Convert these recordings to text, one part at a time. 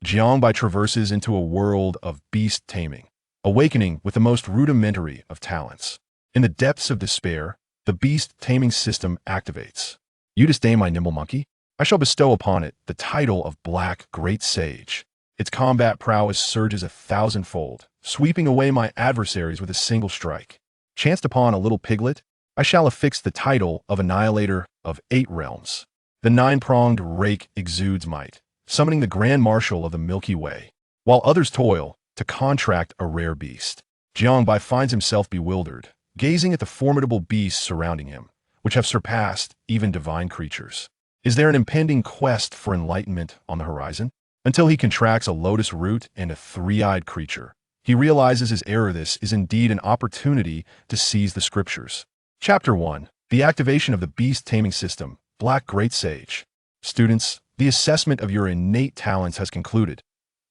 Jiang Bai traverses into a world of beast taming, awakening with the most rudimentary of talents. In the depths of despair, the beast taming system activates. You disdain my nimble monkey? I shall bestow upon it the title of Black Great Sage. Its combat prowess surges 1,000-fold, sweeping away my adversaries with a single strike. Chanced upon a little piglet, I shall affix the title of Annihilator of Eight Realms. The nine-pronged rake exudes might, summoning the Grand Marshal of the Milky Way, while others toil to contract a rare beast. Jiang Bai finds himself bewildered, gazing at the formidable beasts surrounding him, which have surpassed even divine creatures. Is there an impending quest for enlightenment on the horizon? Until he contracts a lotus root and a three-eyed creature, he realizes his error. This is indeed an opportunity to seize the scriptures. Chapter 1. The activation of the beast taming system, Black Great Sage. Students, the assessment of your innate talents has concluded.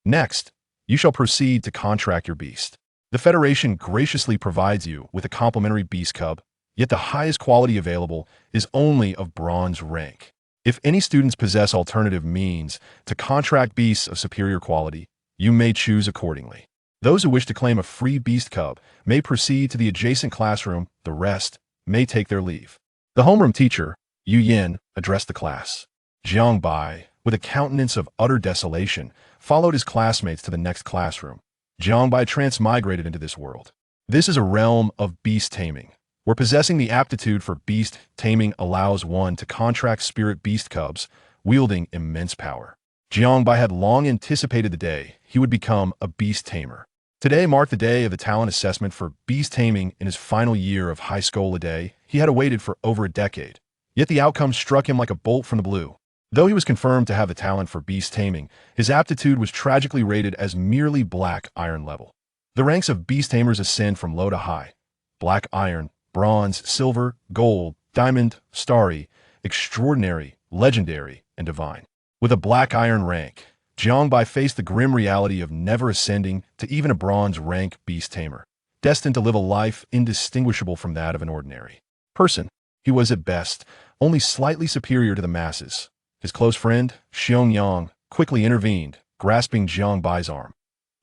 Next, you shall proceed to contract your beast. The Federation graciously provides you with a complimentary beast cub, yet the highest quality available is only of bronze rank. If any students possess alternative means to contract beasts of superior quality, you may choose accordingly. Those who wish to claim a free beast cub may proceed to the adjacent classroom. The rest may take their leave. The homeroom teacher, Yu Yin, addressed the class. Jiang Bai, with a countenance of utter desolation, followed his classmates to the next classroom. Jiang Bai transmigrated into this world. This is a realm of beast taming, where possessing the aptitude for beast taming allows one to contract spirit beast cubs, wielding immense power. Jiang Bai had long anticipated the day he would become a beast tamer. Today marked the day of the talent assessment for beast taming in his final year of high school, a day he had awaited for over a decade. Yet the outcome struck him like a bolt from the blue. Though he was confirmed to have the talent for beast taming, his aptitude was tragically rated as merely black iron level. The ranks of beast tamers ascend from low to high: black iron, bronze, silver, gold, diamond, starry, extraordinary, legendary, and divine. With a black iron rank, Jiang Bai faced the grim reality of never ascending to even a bronze rank beast tamer, destined to live a life indistinguishable from that of an ordinary person. He was at best only slightly superior to the masses. His close friend, Xiong quickly intervened, grasping Jiang Bai's arm.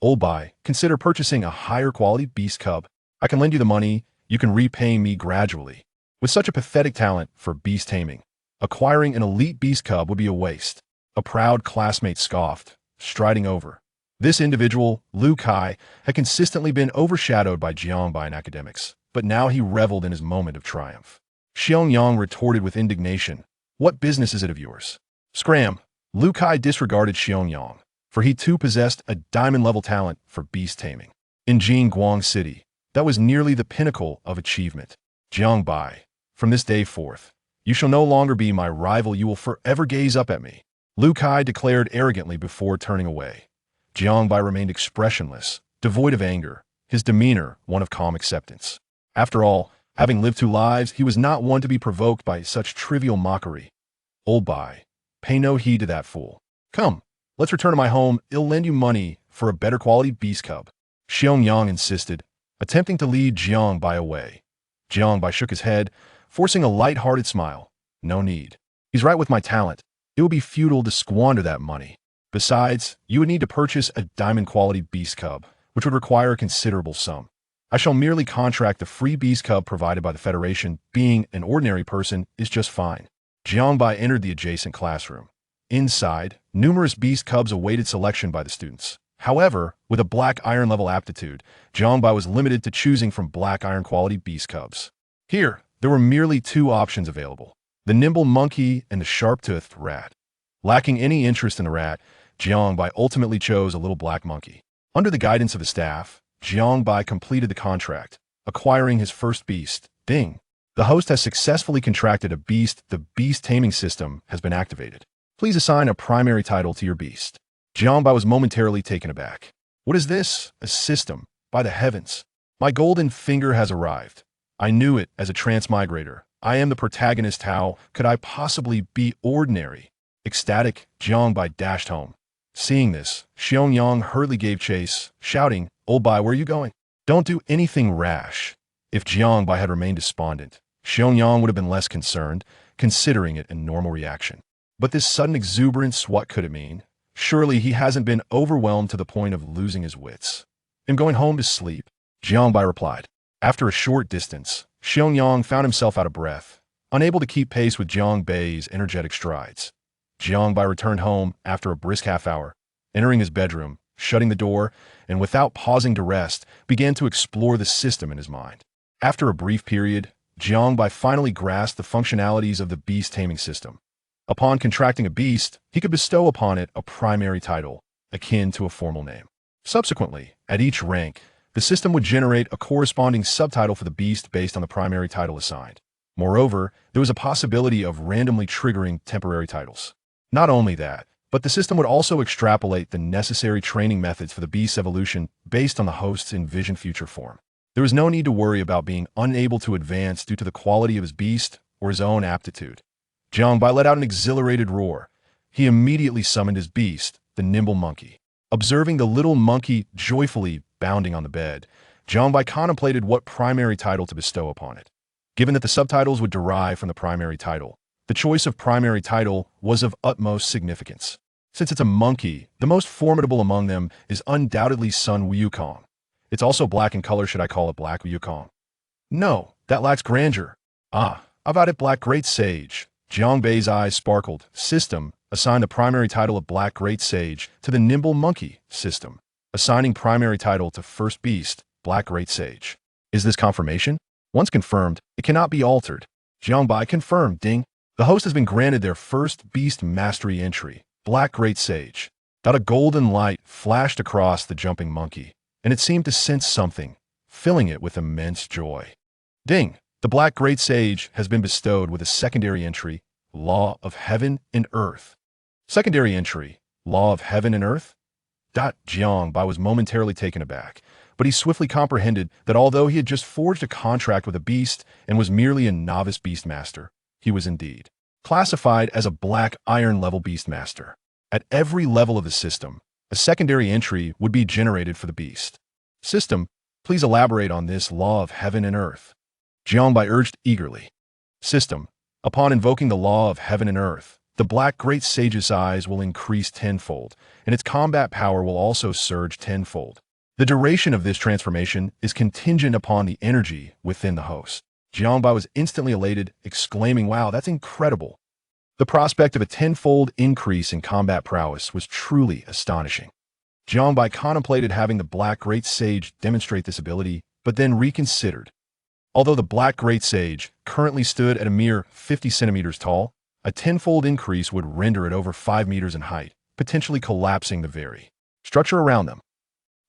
"Old Bai, consider purchasing a higher quality beast cub. I can lend you the money. You can repay me gradually." With such a pathetic talent for beast taming, acquiring an elite beast cub would be a waste. A proud classmate scoffed, striding over. This individual, Lu Kai, had consistently been overshadowed by Jiang Bai in academics, but now he reveled in his moment of triumph. Xiong retorted with indignation, "What business is it of yours?" Scram! Lu Kai disregarded Xiong, for he too possessed a diamond-level talent for beast taming. In Jingguang City, that was nearly the pinnacle of achievement. Jiang Bai, from this day forth, you shall no longer be my rival. You will forever gaze up at me, Lu Kai declared arrogantly before turning away. Jiang Bai remained expressionless, devoid of anger, his demeanor one of calm acceptance. After all, having lived 2 lives, he was not one to be provoked by such trivial mockery. "Old Bai, pay no heed to that fool. Come, let's return to my home. I'll lend you money for a better quality beast cub," Xiong insisted, attempting to lead Jiang Bai away. Jiang Bai shook his head, forcing a light-hearted smile. "No need. He's right with my talent. It would be futile to squander that money. Besides, you would need to purchase a diamond-quality beast cub, which would require a considerable sum. I shall merely contract the free beast cub provided by the Federation. Being an ordinary person is just fine." Jiang Bai entered the adjacent classroom. Inside, numerous beast cubs awaited selection by the students. However, with a black iron level aptitude, Jiang Bai was limited to choosing from black iron quality beast cubs. Here, there were merely 2 options available: the nimble monkey and the sharp-toothed rat. Lacking any interest in the rat, Jiang Bai ultimately chose a little black monkey. Under the guidance of the staff, Jiang Bai completed the contract, acquiring his first beast, Ding. The host has successfully contracted a beast. The beast taming system has been activated. Please assign a primary title to your beast. Jiang Bai was momentarily taken aback. What is this? A system? By the heavens! My golden finger has arrived. I knew it as a transmigrator. I am the protagonist. How could I possibly be ordinary? Ecstatic, Jiang Bai dashed home. Seeing this, Xiong hurriedly gave chase, shouting, "Old Bai, where are you going? Don't do anything rash." If Jiang Bai had remained despondent, Xiong would have been less concerned, considering it a normal reaction. But this sudden exuberance, what could it mean? Surely he hasn't been overwhelmed to the point of losing his wits. "I'm going home to sleep," Jiang Bai replied. After a short distance, Xiangyang found himself out of breath, unable to keep pace with Jiang Bai's energetic strides. Jiang Bai returned home after a brisk half hour, entering his bedroom, shutting the door, and without pausing to rest, began to explore the system in his mind. After a brief period, Jiang Bai finally grasped the functionalities of the beast taming system. Upon contracting a beast, he could bestow upon it a primary title, akin to a formal name. Subsequently, at each rank, the system would generate a corresponding subtitle for the beast based on the primary title assigned. Moreover, there was a possibility of randomly triggering temporary titles. Not only that, but the system would also extrapolate the necessary training methods for the beast's evolution based on the host's envisioned future form. There was no need to worry about being unable to advance due to the quality of his beast or his own aptitude. Jiang Bai let out an exhilarated roar. He immediately summoned his beast, the nimble monkey. Observing the little monkey joyfully bounding on the bed, Jiang Bai contemplated what primary title to bestow upon it. Given that the subtitles would derive from the primary title, the choice of primary title was of utmost significance. Since it's a monkey, the most formidable among them is undoubtedly Sun Wukong. It's also black in color. Should I call it Black Wukong? No, that lacks grandeur. How about it Black Great Sage? Jiang Bai's eyes sparkled. System, assign the primary title of Black Great Sage to the nimble monkey. System, assigning primary title to first beast, Black Great Sage. Is this confirmation? Once confirmed, it cannot be altered. Jiang Bai confirmed. Ding. The host has been granted their first beast mastery entry, Black Great Sage. A golden light flashed across the jumping monkey, and it seemed to sense something, filling it with immense joy. Ding. The Black Great Sage has been bestowed with a secondary entry, Law of Heaven and Earth. Secondary entry, Law of Heaven and Earth? Jiang Bai was momentarily taken aback, but he swiftly comprehended that although he had just forged a contract with a beast and was merely a novice beastmaster, he was indeed classified as a Black Iron level beastmaster. At every level of the system, a secondary entry would be generated for the beast. System, please elaborate on this Law of Heaven and Earth. Jiang Bai urged eagerly. System, upon invoking the Law of Heaven and Earth, the Black Great Sage's size will increase tenfold, and its combat power will also surge tenfold. The duration of this transformation is contingent upon the energy within the host. Jiang Bai was instantly elated, exclaiming, "Wow, that's incredible!" The prospect of a tenfold increase in combat prowess was truly astonishing. Jiang Bai contemplated having the Black Great Sage demonstrate this ability, but then reconsidered. Although the Black Great Sage currently stood at a mere 50 centimeters tall, a tenfold increase would render it over 5 meters in height, potentially collapsing the very structure around them.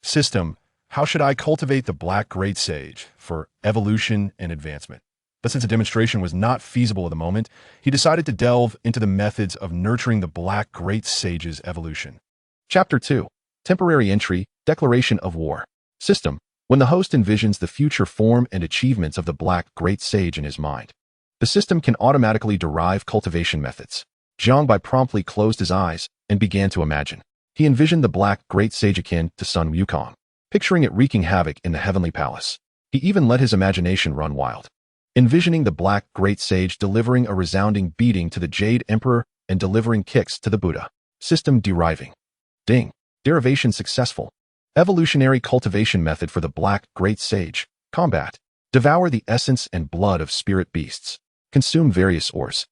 System, how should I cultivate the Black Great Sage for evolution and advancement? But since a demonstration was not feasible at the moment, he decided to delve into the methods of nurturing the Black Great Sage's evolution. Chapter 2. Temporary Entry, Declaration of War. System, when the host envisions the future form and achievements of the Black Great Sage in his mind, the system can automatically derive cultivation methods. Jiang Bai promptly closed his eyes and began to imagine. He envisioned the Black Great Sage akin to Sun Wukong, picturing it wreaking havoc in the heavenly palace. He even let his imagination run wild, envisioning the Black Great Sage delivering a resounding beating to the Jade Emperor and delivering kicks to the Buddha. System deriving. Ding. Derivation successful. Evolutionary cultivation method for the Black Great Sage. Combat. Devour the essence and blood of spirit beasts. Consume various ores.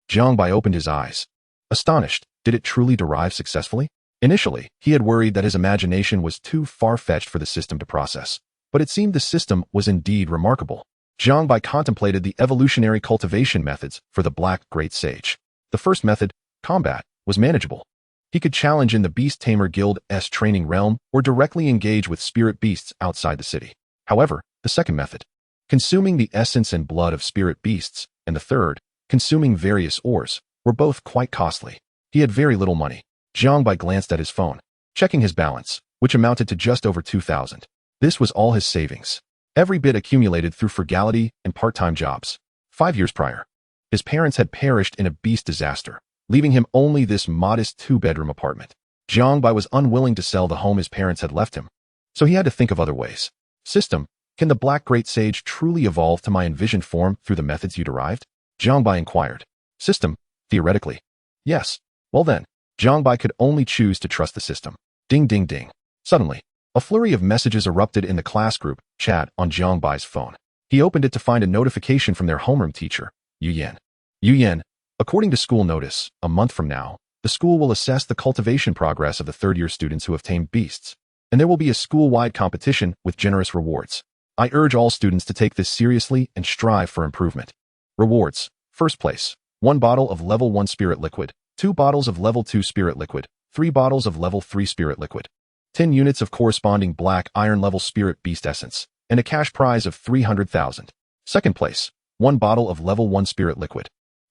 Jiang Bai opened his eyes. Astonished, did it truly derive successfully? Initially, he had worried that his imagination was too far-fetched for the system to process, but it seemed the system was indeed remarkable. Jiang Bai contemplated the evolutionary cultivation methods for the Black Great Sage. The first method, combat, was manageable. He could challenge in the Beast Tamer Guild's training realm or directly engage with spirit beasts outside the city. However, the second method, consuming the essence and blood of spirit beasts, and the third, consuming various ores, were both quite costly. He had very little money. Jiang Bai glanced at his phone, checking his balance, which amounted to just over 2,000. This was all his savings. Every bit accumulated through frugality and part-time jobs. 5 years prior, his parents had perished in a beast disaster, leaving him only this modest 2-bedroom apartment. Jiang Bai was unwilling to sell the home his parents had left him, so he had to think of other ways. System, can the Black Great Sage truly evolve to my envisioned form through the methods you derived? Jiang Bai inquired. System, theoretically. Yes. Well then, Jiang Bai could only choose to trust the system. Ding ding ding. Suddenly, a flurry of messages erupted in the class group chat on Jiang Bai's phone. He opened it to find a notification from their homeroom teacher, Yu Yan. Yu Yan, according to school notice, a month from now, the school will assess the cultivation progress of the third-year students who have tamed beasts, and there will be a school-wide competition with generous rewards. I urge all students to take this seriously and strive for improvement. Rewards. First place. 1 bottle of level 1 spirit liquid, 2 bottles of level 2 spirit liquid, 3 bottles of level 3 spirit liquid, 10 units of corresponding black iron level spirit beast essence, and a cash prize of 300,000. Second place. 1 bottle of level 1 spirit liquid,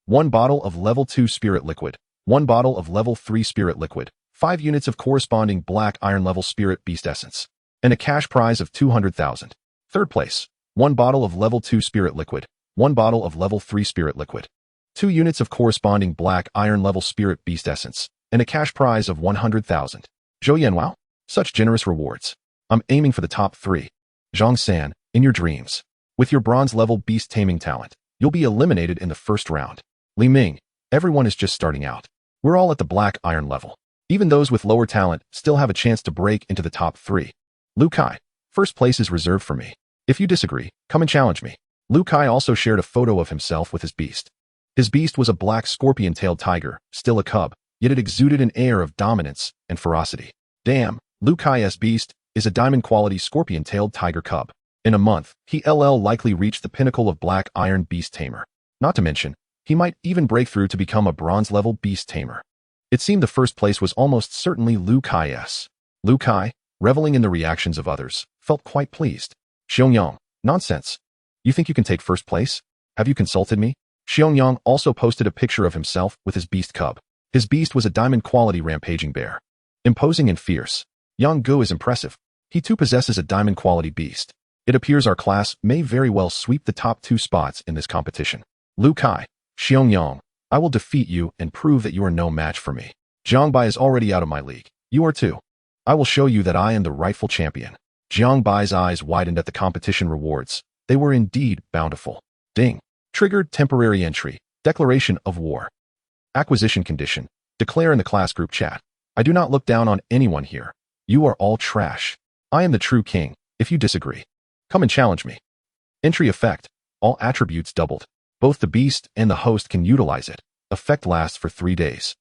1 bottle of level 2 spirit liquid, 1 bottle of level 3 spirit liquid, 5 units of corresponding black iron level spirit beast essence, and a cash prize of 200,000. Third place. 1 bottle of level 2 spirit liquid, 1 bottle of level 3 spirit liquid, 2 units of corresponding black iron level spirit beast essence, and a cash prize of 100,000. Zhou Yan, wow. Such generous rewards. I'm aiming for the top 3. Zhang San, in your dreams. With your bronze level beast taming talent, you'll be eliminated in the first round. Li Ming, everyone is just starting out. We're all at the black iron level. Even those with lower talent still have a chance to break into the top 3. Lu Kai, first place is reserved for me. If you disagree, come and challenge me. Lu Kai also shared a photo of himself with his beast. His beast was a black scorpion-tailed tiger, still a cub, yet it exuded an air of dominance and ferocity. Damn, Lu Kai's beast is a diamond-quality scorpion-tailed tiger cub. In a month, he'll likely reach the pinnacle of black iron beast tamer. Not to mention, he might even break through to become a bronze-level beast tamer. It seemed the first place was almost certainly Lu Kai's. Lu Kai, reveling in the reactions of others, felt quite pleased. Xiongyang, nonsense. You think you can take first place? Have you consulted me? Xiongyang also posted a picture of himself with his beast cub. His beast was a diamond-quality rampaging bear. Imposing and fierce. Yang Gu is impressive. He too possesses a diamond-quality beast. It appears our class may very well sweep the top 2 spots in this competition. Lu Kai, Xiongyang, I will defeat you and prove that you are no match for me. Jiang Bai is already out of my league. You are too. I will show you that I am the rightful champion. Jiang Bai's eyes widened at the competition rewards. They were indeed bountiful. Ding. Triggered temporary entry. Declaration of war. Acquisition condition. Declare in the class group chat. I do not look down on anyone here. You are all trash. I am the true king. If you disagree, come and challenge me. Entry effect. All attributes doubled. Both the beast and the host can utilize it. Effect lasts for 3 days.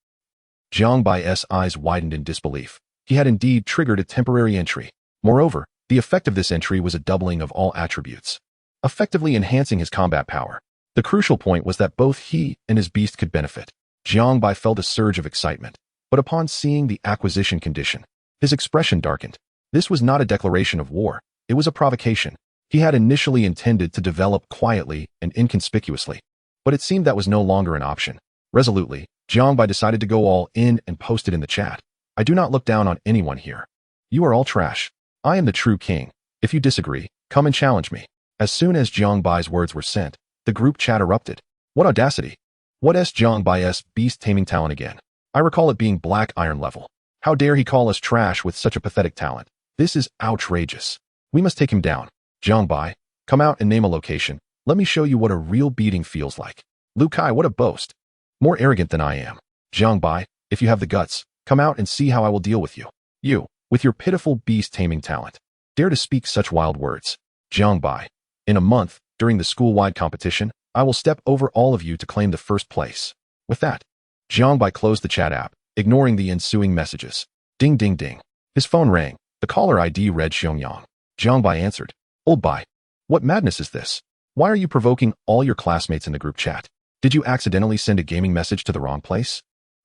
Jiang Bai's eyes widened in disbelief. He had indeed triggered a temporary entry. Moreover, the effect of this entry was a doubling of all attributes, effectively enhancing his combat power. The crucial point was that both he and his beast could benefit. Jiang Bai felt a surge of excitement, but upon seeing the acquisition condition, his expression darkened. This was not a declaration of war, it was a provocation. He had initially intended to develop quietly and inconspicuously, but it seemed that was no longer an option. Resolutely, Jiang Bai decided to go all in and posted in the chat. I do not look down on anyone here. You are all trash. I am the true king. If you disagree, come and challenge me. As soon as Jiang Bai's words were sent, the group chat erupted. What audacity! What is Jiang Bai's beast taming talent again? I recall it being black iron level. How dare he call us trash with such a pathetic talent? This is outrageous. We must take him down. Jiang Bai, come out and name a location. Let me show you what a real beating feels like. Lu Kai, what a boast. More arrogant than I am. Jiang Bai, if you have the guts, come out and see how I will deal with you. You, with your pitiful beast taming talent, dare to speak such wild words. Jiang Bai, in a month, during the school-wide competition, I will step over all of you to claim the first place. With that, Jiang Bai closed the chat app, ignoring the ensuing messages. Ding ding ding. His phone rang. The caller ID read Xiongyang. Jiang Bai answered. Old Bai, what madness is this? Why are you provoking all your classmates in the group chat? Did you accidentally send a gaming message to the wrong place?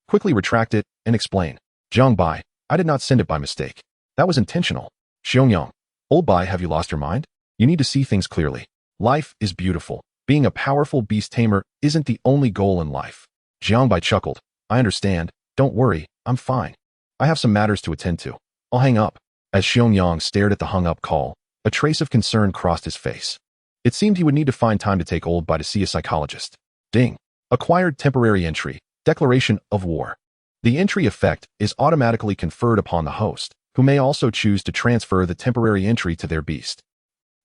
Quickly retract it and explain. Jiang Bai, I did not send it by mistake. That was intentional. Xiongyang, Old Bai, have you lost your mind? You need to see things clearly. Life is beautiful. Being a powerful beast tamer isn't the only goal in life. Jiang Bai chuckled. I understand. Don't worry, I'm fine. I have some matters to attend to. I'll hang up. As Xiongyang stared at the hung-up call, a trace of concern crossed his face. It seemed he would need to find time to take Old Bai to see a psychologist. Ding. Acquired temporary entry. Declaration of war. The entry effect is automatically conferred upon the host, who may also choose to transfer the temporary entry to their beast.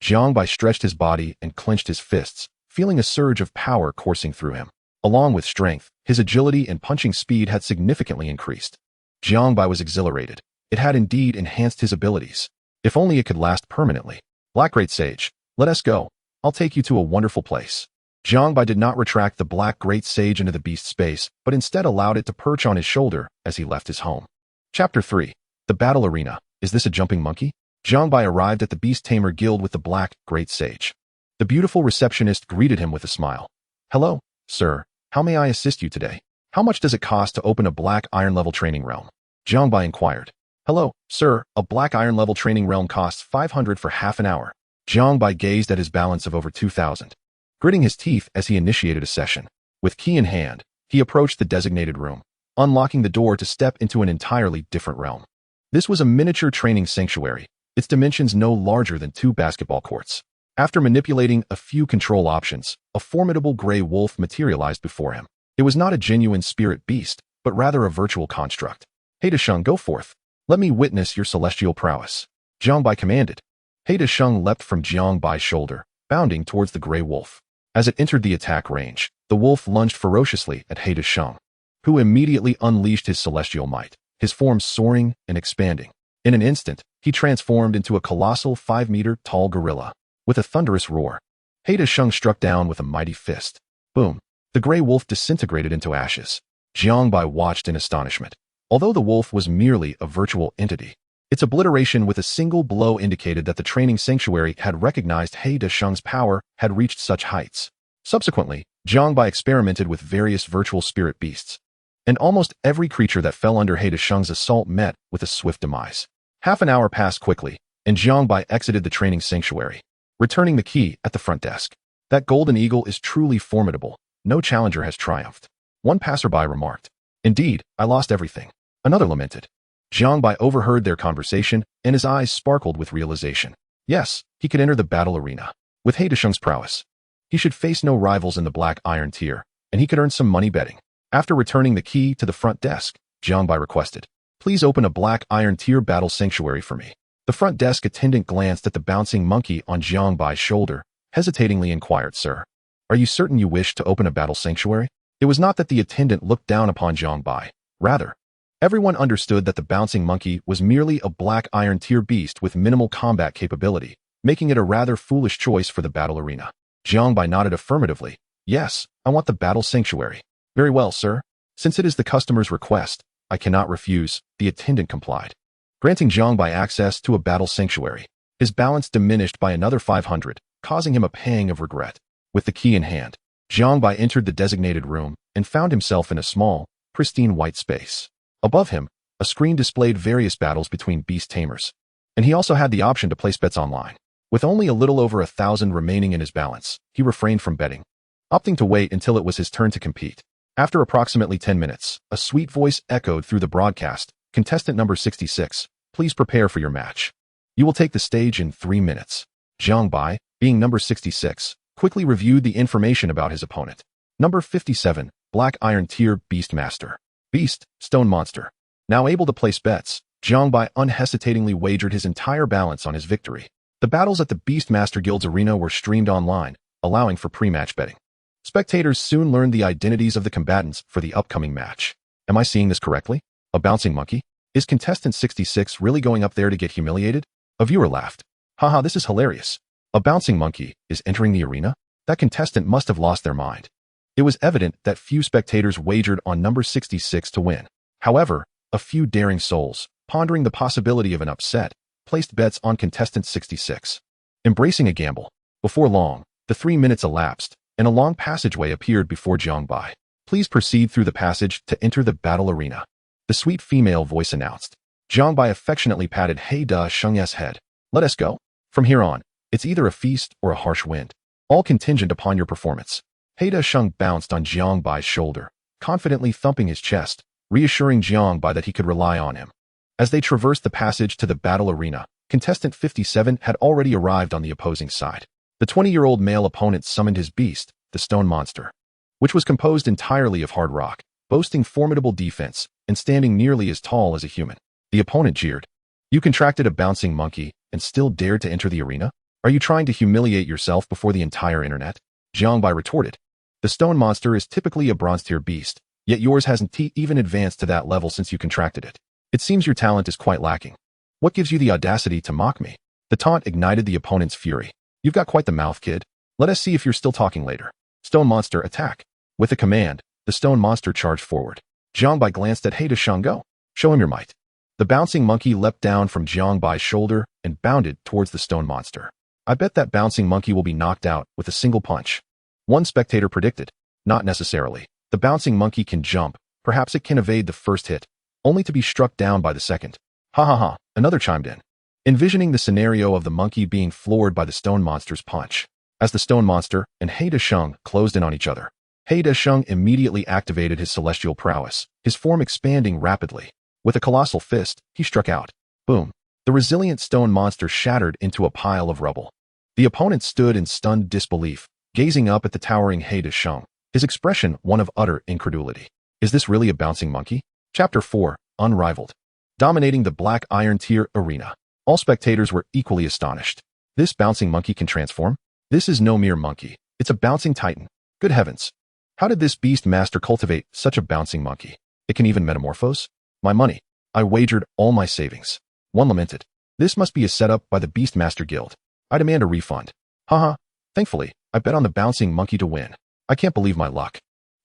Jiang Bai stretched his body and clenched his fists, feeling a surge of power coursing through him. Along with strength, his agility and punching speed had significantly increased. Jiang Bai was exhilarated. It had indeed enhanced his abilities. If only it could last permanently. Black Great Sage, let us go. I'll take you to a wonderful place. Jiang Bai did not retract the Black Great Sage into the beast space, but instead allowed it to perch on his shoulder as he left his home. Chapter 3. The Battle Arena. Is this a jumping monkey? Jiang Bai arrived at the Beast Tamer Guild with the Black Great Sage. The beautiful receptionist greeted him with a smile. Hello, sir. How may I assist you today? How much does it cost to open a Black Iron level training realm? Jiang Bai inquired. Hello, sir. A Black Iron level training realm costs 500 for half an hour. Jiang Bai gazed at his balance of over 2,000. Gritting his teeth as he initiated a session. With key in hand, he approached the designated room, unlocking the door to step into an entirely different realm. This was a miniature training sanctuary, its dimensions no larger than 2 basketball courts. After manipulating a few control options, a formidable gray wolf materialized before him. It was not a genuine spirit beast, but rather a virtual construct. Haida Sheng, go forth. Let me witness your celestial prowess. Jiang Bai commanded. Haida Sheng leapt from Jiang Bai's shoulder, bounding towards the gray wolf. As it entered the attack range, the wolf lunged ferociously at Haida Sheng, who immediately unleashed his celestial might, his form soaring and expanding. In an instant, he transformed into a colossal 5-meter-tall gorilla. With a thunderous roar, Haida Sheng struck down with a mighty fist. Boom! The gray wolf disintegrated into ashes. Jiang Bai watched in astonishment. Although the wolf was merely a virtual entity, its obliteration with a single blow indicated that the training sanctuary had recognized Haida Sheng's power had reached such heights. Subsequently, Jiang Bai experimented with various virtual spirit beasts, and almost every creature that fell under Haida Sheng's assault met with a swift demise. Half an hour passed quickly, and Jiang Bai exited the training sanctuary, returning the key at the front desk. That golden eagle is truly formidable. No challenger has triumphed. One passerby remarked. Indeed, I lost everything. Another lamented. Jiang Bai overheard their conversation, and his eyes sparkled with realization. Yes, he could enter the battle arena. With Haida Sheng's prowess, he should face no rivals in the Black Iron tier, and he could earn some money betting. After returning the key to the front desk, Jiang Bai requested, please open a Black Iron tier battle sanctuary for me. The front desk attendant glanced at the bouncing monkey on Jiang Bai's shoulder, hesitatingly inquired, Sir, are you certain you wish to open a battle sanctuary? It was not that the attendant looked down upon Jiang Bai. Rather, everyone understood that the bouncing monkey was merely a Black Iron tier beast with minimal combat capability, making it a rather foolish choice for the battle arena. Jiang Bai nodded affirmatively. Yes, I want the battle sanctuary. Very well, sir. Since it is the customer's request, I cannot refuse, the attendant complied, granting Jiang Bai access to a battle sanctuary. His balance diminished by another 500, causing him a pang of regret. With the key in hand, Jiang Bai entered the designated room and found himself in a small, pristine white space. Above him, a screen displayed various battles between beast tamers, and he also had the option to place bets online. With only a little over 1,000 remaining in his balance, he refrained from betting, opting to wait until it was his turn to compete. After approximately 10 minutes, a sweet voice echoed through the broadcast. Contestant number 66, please prepare for your match. You will take the stage in 3 minutes. Jiang Bai, being number 66, quickly reviewed the information about his opponent. Number 57, Black Iron Tier Beast Master. Beast, Stone Monster. Now able to place bets, Jiang Bai unhesitatingly wagered his entire balance on his victory. The battles at the Beastmaster Guild's arena were streamed online, allowing for pre-match betting. Spectators soon learned the identities of the combatants for the upcoming match. Am I seeing this correctly? A bouncing monkey? Is contestant 66 really going up there to get humiliated? A viewer laughed. Haha, this is hilarious. A bouncing monkey is entering the arena? That contestant must have lost their mind. It was evident that few spectators wagered on number 66 to win. However, a few daring souls, pondering the possibility of an upset, placed bets on contestant 66. Embracing a gamble. Before long, the 3 minutes elapsed, and a long passageway appeared before Jiang Bai. Please proceed through the passage to enter the battle arena. The sweet female voice announced. Jiang Bai affectionately patted Haida Sheng's head. Let us go. From here on, it's either a feast or a harsh wind. All contingent upon your performance. Haida Sheng bounced on Jiang Bai's shoulder, confidently thumping his chest, reassuring Jiang Bai that he could rely on him. As they traversed the passage to the battle arena, contestant 57 had already arrived on the opposing side. The 20-year-old male opponent summoned his beast, the Stone Monster, which was composed entirely of hard rock, boasting formidable defense and standing nearly as tall as a human. The opponent jeered. You contracted a bouncing monkey and still dared to enter the arena? Are you trying to humiliate yourself before the entire internet? Jiang Bai retorted. The Stone Monster is typically a bronze tier beast, yet yours hasn't even advanced to that level since you contracted it. It seems your talent is quite lacking. What gives you the audacity to mock me? The taunt ignited the opponent's fury. You've got quite the mouth, kid. Let us see if you're still talking later. Stone monster, attack. With a command, the stone monster charged forward. Jiang Bai glanced at Hey to Shango. Show him your might. The bouncing monkey leapt down from Jiang Bai's shoulder and bounded towards the stone monster. I bet that bouncing monkey will be knocked out with a single punch. One spectator predicted. Not necessarily. The bouncing monkey can jump. Perhaps it can evade the first hit, only to be struck down by the second. Ha ha ha, another chimed in, envisioning the scenario of the monkey being floored by the stone monster's punch. As the stone monster and He Desheng closed in on each other, He Desheng immediately activated his celestial prowess, his form expanding rapidly. With a colossal fist, he struck out. Boom. The resilient stone monster shattered into a pile of rubble. The opponent stood in stunned disbelief, gazing up at the towering He Desheng, his expression one of utter incredulity. Is this really a bouncing monkey? Chapter 4, Unrivaled. Dominating the Black Iron Tier arena. All spectators were equally astonished. This bouncing monkey can transform? This is no mere monkey. It's a bouncing titan. Good heavens. How did this beast master cultivate such a bouncing monkey? It can even metamorphose? My money. I wagered all my savings. One lamented. This must be a setup by the Beastmaster Guild. I demand a refund. Haha. Thankfully, I bet on the bouncing monkey to win. I can't believe my luck.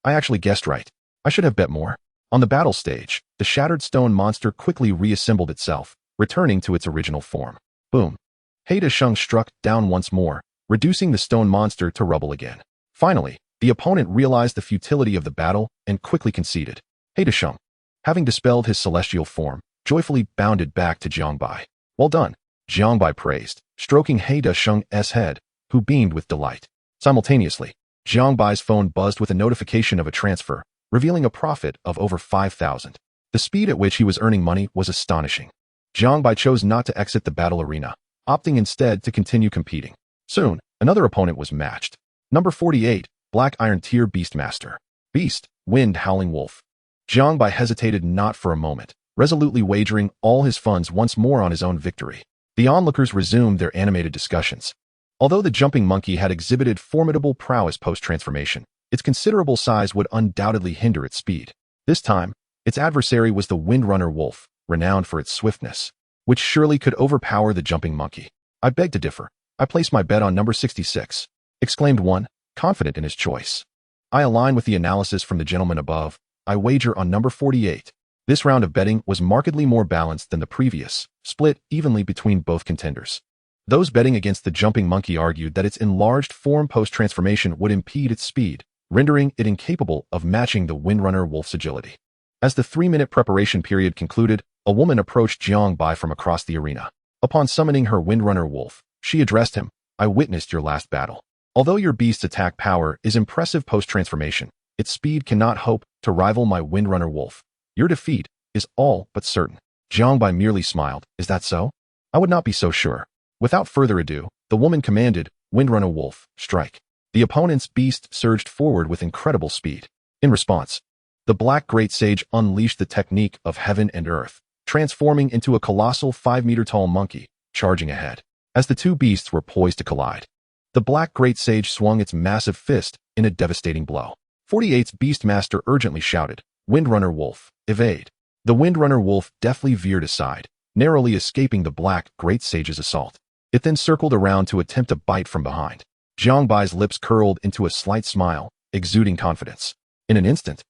I actually guessed right. I should have bet more. On the battle stage, the shattered stone monster quickly reassembled itself, returning to its original form. Boom. He Desheng struck down once more, reducing the stone monster to rubble again. Finally, the opponent realized the futility of the battle and quickly conceded. He Desheng, having dispelled his celestial form, joyfully bounded back to Jiang Bai. Well done, Jiang Bai praised, stroking He Desheng's head, who beamed with delight. Simultaneously, Jiang Bai's phone buzzed with a notification of a transfer, revealing a profit of over 5,000. The speed at which he was earning money was astonishing. Jiang Bai chose not to exit the battle arena, opting instead to continue competing. Soon, another opponent was matched. Number 48, Black Iron Tier Beastmaster. Beast, Wind Howling Wolf. Jiang Bai hesitated not for a moment, resolutely wagering all his funds once more on his own victory. The onlookers resumed their animated discussions. Although the jumping monkey had exhibited formidable prowess post-transformation, its considerable size would undoubtedly hinder its speed. This time, its adversary was the Windrunner Wolf, renowned for its swiftness, which surely could overpower the jumping monkey. I beg to differ. I place my bet on number 66, exclaimed one, confident in his choice. I align with the analysis from the gentleman above. I wager on number 48. This round of betting was markedly more balanced than the previous, split evenly between both contenders. Those betting against the jumping monkey argued that its enlarged form post-transformation would impede its speed, rendering it incapable of matching the Windrunner Wolf's agility. As the 3-minute preparation period concluded, a woman approached Jiang Bai from across the arena. Upon summoning her Windrunner Wolf, she addressed him. I witnessed your last battle. Although your beast's attack power is impressive post-transformation, its speed cannot hope to rival my Windrunner Wolf. Your defeat is all but certain. Jiang Bai merely smiled. Is that so? I would not be so sure. Without further ado, the woman commanded, Windrunner Wolf, strike. The opponent's beast surged forward with incredible speed. In response, the Black Great Sage unleashed the technique of heaven and earth, transforming into a colossal 5-meter-tall monkey, charging ahead. As the two beasts were poised to collide, the Black Great Sage swung its massive fist in a devastating blow. 48's Beastmaster urgently shouted, Windrunner Wolf, evade. The Windrunner Wolf deftly veered aside, narrowly escaping the Black Great Sage's assault. It then circled around to attempt a bite from behind. Jiang Bai's lips curled into a slight smile, exuding confidence. In an instant,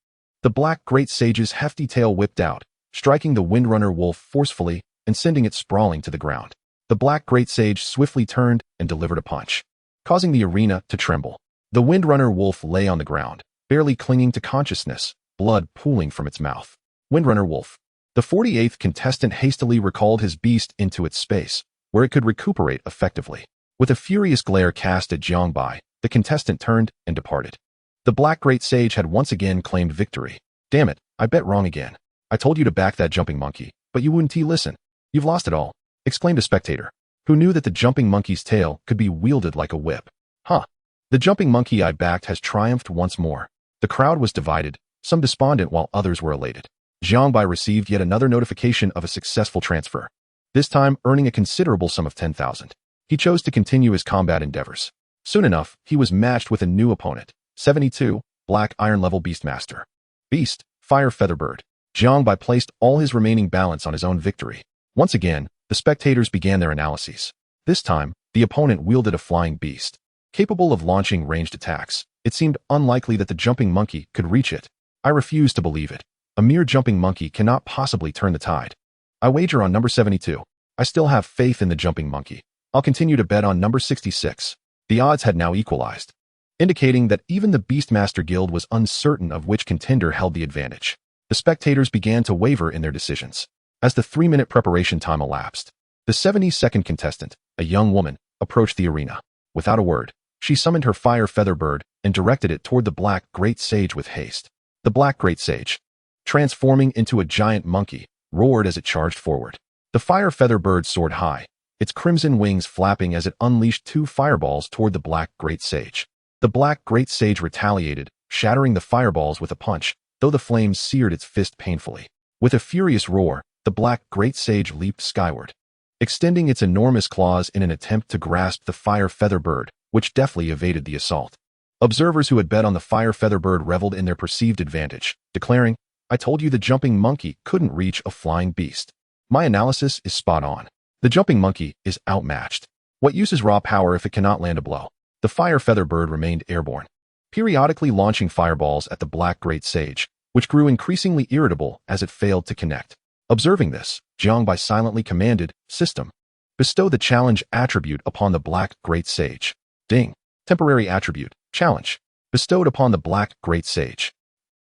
the Black Great Sage's hefty tail whipped out, striking the Windrunner Wolf forcefully and sending it sprawling to the ground. The Black Great Sage swiftly turned and delivered a punch, causing the arena to tremble. The Windrunner Wolf lay on the ground, barely clinging to consciousness, blood pooling from its mouth. Windrunner Wolf. The 48th contestant hastily recalled his beast into its space, where it could recuperate effectively. With a furious glare cast at Jiang Bai, the contestant turned and departed. The Black Great Sage had once again claimed victory. Damn it, I bet wrong again. I told you to back that jumping monkey, but you wouldn't listen. You've lost it all, exclaimed a spectator, who knew that the jumping monkey's tail could be wielded like a whip. Huh. The jumping monkey I backed has triumphed once more. The crowd was divided, some despondent while others were elated. Jiang Bai received yet another notification of a successful transfer, this time earning a considerable sum of 10,000. He chose to continue his combat endeavors. Soon enough, he was matched with a new opponent, 72, Black Iron Level Beastmaster. Beast, Fire Featherbird. Jiang Bai placed all his remaining balance on his own victory. Once again, the spectators began their analyses. This time, the opponent wielded a flying beast. Capable of launching ranged attacks, it seemed unlikely that the jumping monkey could reach it. I refused to believe it. A mere jumping monkey cannot possibly turn the tide. I wager on number 72. I still have faith in the jumping monkey. I'll continue to bet on number 66. The odds had now equalized, indicating that even the Beastmaster Guild was uncertain of which contender held the advantage. The spectators began to waver in their decisions. As the 3-minute preparation time elapsed, the 72nd contestant, a young woman, approached the arena. Without a word, she summoned her fire feather bird and directed it toward the black great sage with haste. The black great sage, transforming into a giant monkey, roared as it charged forward. The fire feather bird soared high, its crimson wings flapping as it unleashed 2 fireballs toward the black great sage. The black great sage retaliated, shattering the fireballs with a punch, though the flames seared its fist painfully. With a furious roar, the black great sage leaped skyward, extending its enormous claws in an attempt to grasp the fire feather bird, which deftly evaded the assault. Observers who had bet on the fire feather bird reveled in their perceived advantage, declaring, "I told you the jumping monkey couldn't reach a flying beast. My analysis is spot on. The jumping monkey is outmatched. What use is raw power if it cannot land a blow?" The fire feather bird remained airborne, periodically launching fireballs at the black great sage, which grew increasingly irritable as it failed to connect. Observing this, Jiang Bai silently commanded, "System, bestow the challenge attribute upon the black great sage." Ding. Temporary attribute, challenge, bestowed upon the black great sage.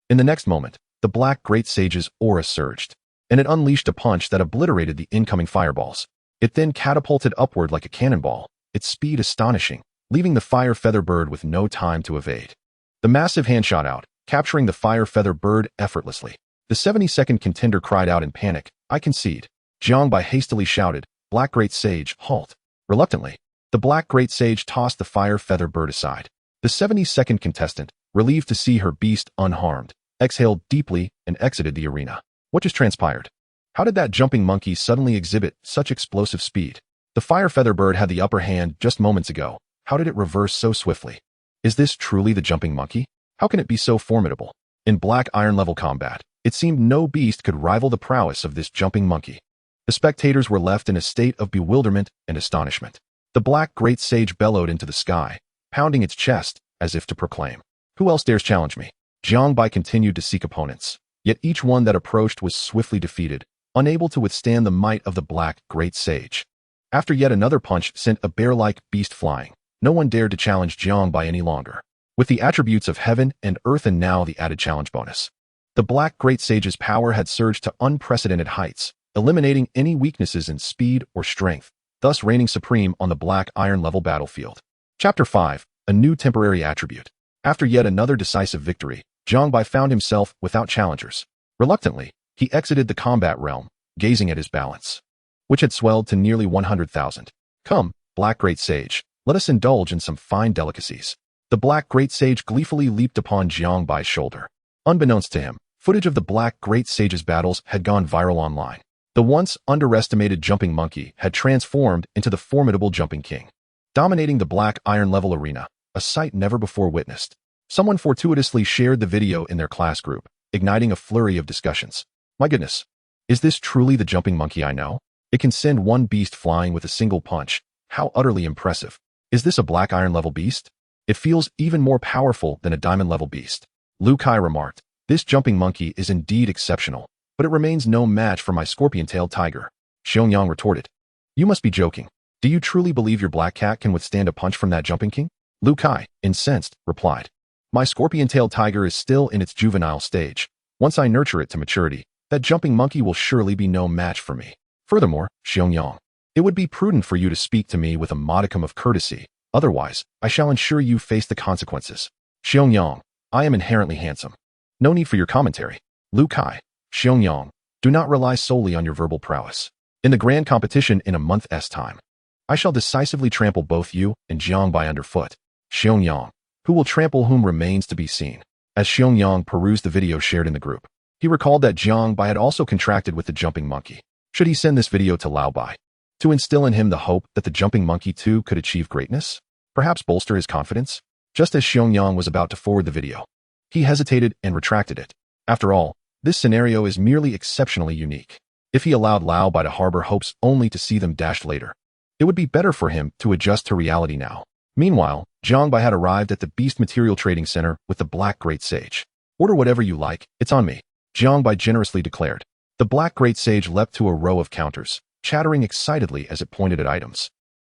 In the next moment, the black great sage's aura surged, and it unleashed a punch that obliterated the incoming fireballs. It then catapulted upward like a cannonball, its speed astonishing, leaving the fire feather bird with no time to evade. The massive hand shot out, capturing the fire feather bird effortlessly. The 72nd contender cried out in panic, "I concede." Jiang Bai hastily shouted, "Black great sage, halt." Reluctantly, the black great sage tossed the fire feather bird aside. The 72nd contestant, relieved to see her beast unharmed, exhaled deeply and exited the arena. What just transpired? How did that jumping monkey suddenly exhibit such explosive speed? The fire feather bird had the upper hand just moments ago. How did it reverse so swiftly? Is this truly the jumping monkey? How can it be so formidable? In black iron level combat, it seemed no beast could rival the prowess of this jumping monkey. The spectators were left in a state of bewilderment and astonishment. The black great sage bellowed into the sky, pounding its chest as if to proclaim, "Who else dares challenge me?" Jiang Bai continued to seek opponents, yet each one that approached was swiftly defeated, unable to withstand the might of the black great sage. After yet another punch sent a bear-like beast flying, no one dared to challenge Jiang Bai any longer. With the attributes of heaven and earth and now the added challenge bonus, the black great sage's power had surged to unprecedented heights, eliminating any weaknesses in speed or strength, thus reigning supreme on the black iron level battlefield. Chapter 5, a new temporary attribute. After yet another decisive victory, Jiang Bai found himself without challengers. Reluctantly, he exited the combat realm, gazing at his balance, which had swelled to nearly 100,000. "Come, black great sage, let us indulge in some fine delicacies." The black great sage gleefully leaped upon Jiang Bai's shoulder. Unbeknownst to him, footage of the black great sage's battles had gone viral online. The once underestimated jumping monkey had transformed into the formidable jumping king, dominating the black iron level arena, a sight never before witnessed. Someone fortuitously shared the video in their class group, igniting a flurry of discussions. "My goodness, is this truly the jumping monkey I know? It can send one beast flying with a single punch. How utterly impressive. Is this a black iron level beast? It feels even more powerful than a diamond level beast." Lu Kai remarked, "This jumping monkey is indeed exceptional, but it remains no match for my scorpion-tailed tiger." Xiaoyang retorted, "You must be joking. Do you truly believe your black cat can withstand a punch from that jumping king?" Lu Kai, incensed, replied, "My scorpion-tailed tiger is still in its juvenile stage. Once I nurture it to maturity, that jumping monkey will surely be no match for me. Furthermore, Xiaoyang, it would be prudent for you to speak to me with a modicum of courtesy. Otherwise, I shall ensure you face the consequences." Xiaoyang, "I am inherently handsome. No need for your commentary." Lu Kai, "Xiaoyang, do not rely solely on your verbal prowess. In the grand competition in a month's time, I shall decisively trample both you and Jiang Bai underfoot." Xiaoyang, "Who will trample whom remains to be seen." As Xiaoyang perused the video shared in the group, he recalled that Jiang Bai had also contracted with the jumping monkey. Should he send this video to Lao Bai to instill in him the hope that the jumping monkey too could achieve greatness? Perhaps bolster his confidence? Just as Xiaoyang was about to forward the video, he hesitated and retracted it. After all, This scenario is merely exceptionally unique. If he allowed Lao Bai to harbor hopes only to see them dashed later, it would be better for him to adjust to reality now. Meanwhile, Jiang Bai had arrived at the Beast Material Trading Center with the Black Great Sage. Order whatever you like, it's on me, Jiang Bai generously declared. The Black Great Sage leapt to a row of counters, chattering excitedly as it pointed at items,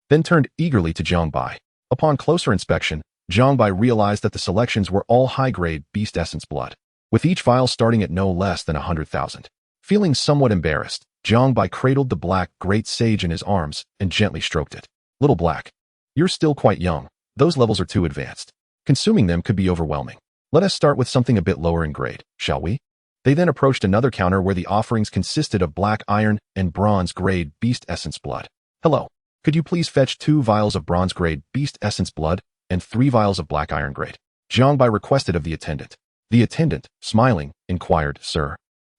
then turned eagerly to Jiang Bai. Upon closer inspection, Jiang Bai realized that the selections were all high-grade Beast Essence blood, with each vial starting at no less than 100,000. Feeling somewhat embarrassed, Jiang Bai cradled the Black Great Sage in his arms and gently stroked it. Little Black, you're still quite young. Those levels are too advanced. Consuming them could be overwhelming. Let us start with something a bit lower in grade, shall we? They then approached another counter where the offerings consisted of black iron and bronze grade Beast Essence blood. Hello, could you please fetch 2 vials of bronze grade Beast Essence blood and 3 vials of black iron grade? Jiang Bai requested of the attendant. The attendant, smiling, inquired, Sir,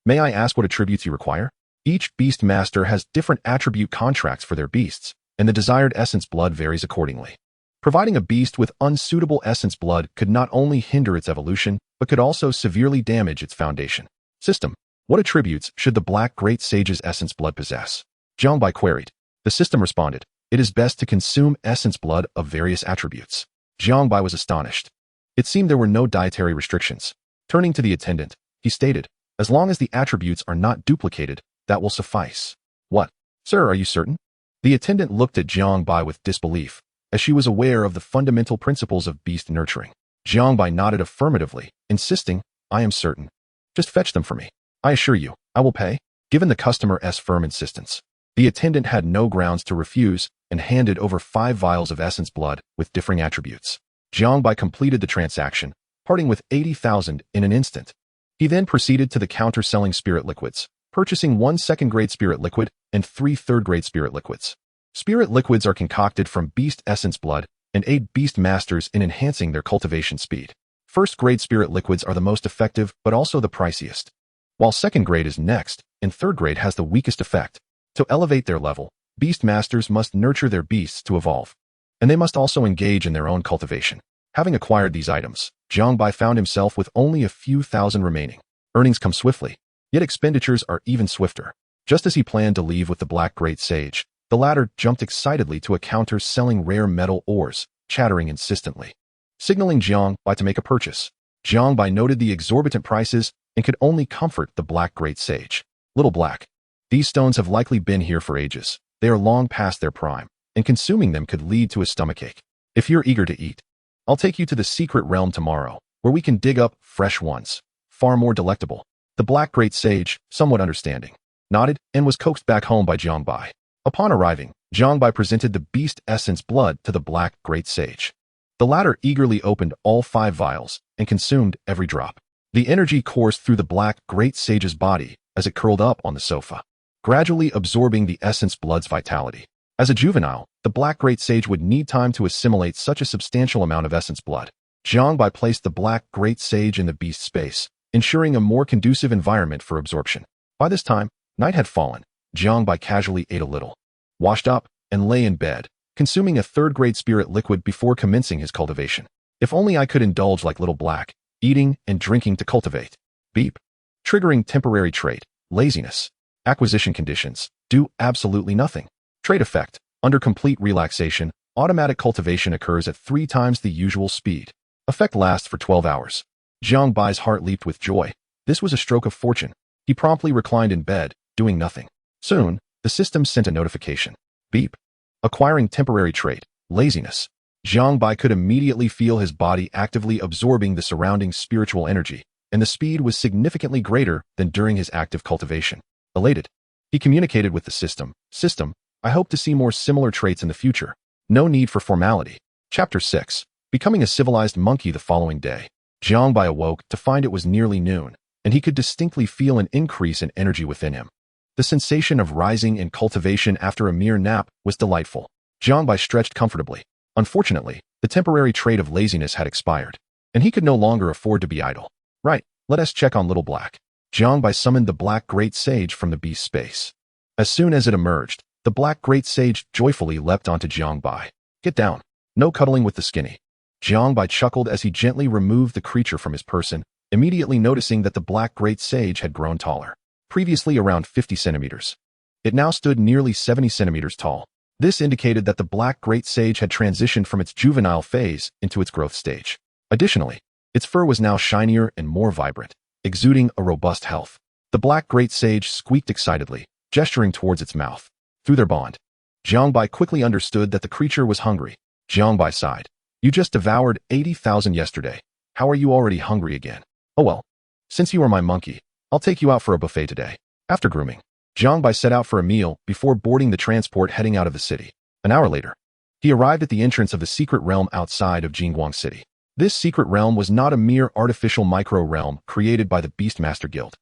may I ask what attributes you require? Each beast master has different attribute contracts for their beasts, and the desired essence blood varies accordingly. Providing a beast with unsuitable essence blood could not only hinder its evolution, but could also severely damage its foundation. System, what attributes should the Black Great Sage's essence blood possess? Jiang Bai queried. The system responded, it is best to consume essence blood of various attributes. Jiang Bai was astonished. It seemed there were no dietary restrictions. Turning to the attendant, he stated, as long as the attributes are not duplicated, that will suffice. What? Sir, are you certain? The attendant looked at Jiang Bai with disbelief, as she was aware of the fundamental principles of beast nurturing. Jiang Bai nodded affirmatively, insisting, I am certain. Just fetch them for me. I assure you, I will pay. Given the customer's firm insistence, the attendant had no grounds to refuse and handed over 5 vials of essence blood with differing attributes. Jiang Bai completed the transaction, parting with 80,000 in an instant. He then proceeded to the counter selling spirit liquids, purchasing 1 second-grade spirit liquid and 3 third-grade spirit liquids. Spirit liquids are concocted from beast essence blood and aid beast masters in enhancing their cultivation speed. First-grade spirit liquids are the most effective but also the priciest, while second-grade is next and third-grade has the weakest effect. To elevate their level, beast masters must nurture their beasts to evolve, and they must also engage in their own cultivation. Having acquired these items, Jiang Bai found himself with only a few thousand remaining. Earnings come swiftly, yet expenditures are even swifter. Just as he planned to leave with the Black Great Sage, the latter jumped excitedly to a counter selling rare metal ores, chattering insistently, signaling Jiang Bai to make a purchase. Jiang Bai noted the exorbitant prices and could only comfort the Black Great Sage. Little Black, these stones have likely been here for ages. They are long past their prime, and consuming them could lead to a stomachache. If you're eager to eat, I'll take you to the secret realm tomorrow, where we can dig up fresh ones, far more delectable. The Black Great Sage, somewhat understanding, nodded and was coaxed back home by Jiang Bai. Upon arriving, Jiang Bai presented the beast essence blood to the Black Great Sage. The latter eagerly opened all 5 vials and consumed every drop. The energy coursed through the Black Great Sage's body as it curled up on the sofa, gradually absorbing the essence blood's vitality. As a juvenile, the Black Great Sage would need time to assimilate such a substantial amount of essence blood. Jiang Bai placed the Black Great Sage in the beast space, ensuring a more conducive environment for absorption. By this time, night had fallen. Jiang Bai casually ate a little, washed up, and lay in bed, consuming a third-grade spirit liquid before commencing his cultivation. If only I could indulge like Little Black, eating and drinking to cultivate. Beep. Triggering temporary trait, laziness. Acquisition conditions, do absolutely nothing. Trait effect, under complete relaxation, automatic cultivation occurs at 3 times the usual speed. Effect lasts for 12 hours. Jiang Bai's heart leaped with joy. This was a stroke of fortune. He promptly reclined in bed, doing nothing. Soon, the system sent a notification. Beep. Acquiring temporary trait, laziness. Jiang Bai could immediately feel his body actively absorbing the surrounding spiritual energy, and the speed was significantly greater than during his active cultivation. Elated, he communicated with the system. System, I hope to see more similar traits in the future. No need for formality. Chapter 6. Becoming a civilized monkey. The following day, Jiang Bai awoke to find it was nearly noon, and he could distinctly feel an increase in energy within him. The sensation of rising in cultivation after a mere nap was delightful. Jiang Bai stretched comfortably. Unfortunately, the temporary trait of laziness had expired, and he could no longer afford to be idle. Right, let us check on Little Black. Jiang Bai summoned the Black Great Sage from the beast space. As soon as it emerged, the Black Great Sage joyfully leapt onto Jiang Bai. Get down. No cuddling with the skinny. Jiang Bai chuckled as he gently removed the creature from his person, immediately noticing that the black great sage had grown taller. Previously around 50 centimeters. It now stood nearly 70 centimeters tall. This indicated that the black great sage had transitioned from its juvenile phase into its growth stage. Additionally, its fur was now shinier and more vibrant, exuding a robust health. The black great sage squeaked excitedly, gesturing towards its mouth. Through their bond, Jiang Bai quickly understood that the creature was hungry. Jiang Bai sighed. You just devoured 80,000 yesterday. How are you already hungry again? Oh well. Since you are my monkey, I'll take you out for a buffet today. After grooming, Jiang Bai set out for a meal before boarding the transport heading out of the city. An hour later, he arrived at the entrance of the secret realm outside of Jingguang City. This secret realm was not a mere artificial micro-realm created by the Beastmaster Guild,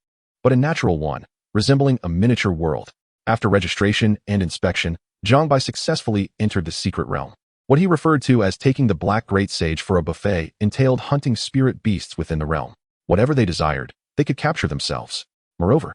but a natural one, resembling a miniature world. After registration and inspection, Jiang Bai successfully entered the secret realm. What he referred to as taking the Black Great Sage for a buffet entailed hunting spirit beasts within the realm. Whatever they desired, they could capture themselves. Moreover,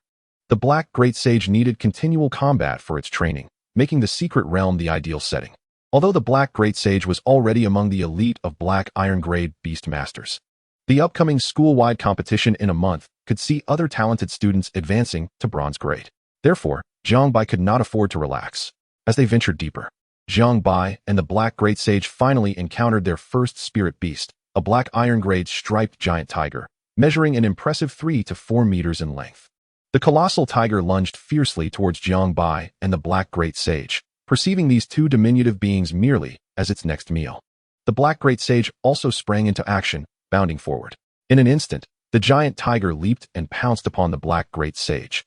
the Black Great Sage needed continual combat for its training, making the secret realm the ideal setting. Although the Black Great Sage was already among the elite of Black Iron Grade Beast Masters, the upcoming school-wide competition in a month could see other talented students advancing to Bronze Grade. Therefore, Jiang Bai could not afford to relax. As they ventured deeper, Jiang Bai and the Black Great Sage finally encountered their first spirit beast, a Black Iron Grade striped giant tiger, measuring an impressive 3 to 4 meters in length. The colossal tiger lunged fiercely towards Jiang Bai and the Black Great Sage, perceiving these two diminutive beings merely as its next meal. The Black Great Sage also sprang into action, bounding forward. In an instant, the giant tiger leaped and pounced upon the Black Great Sage,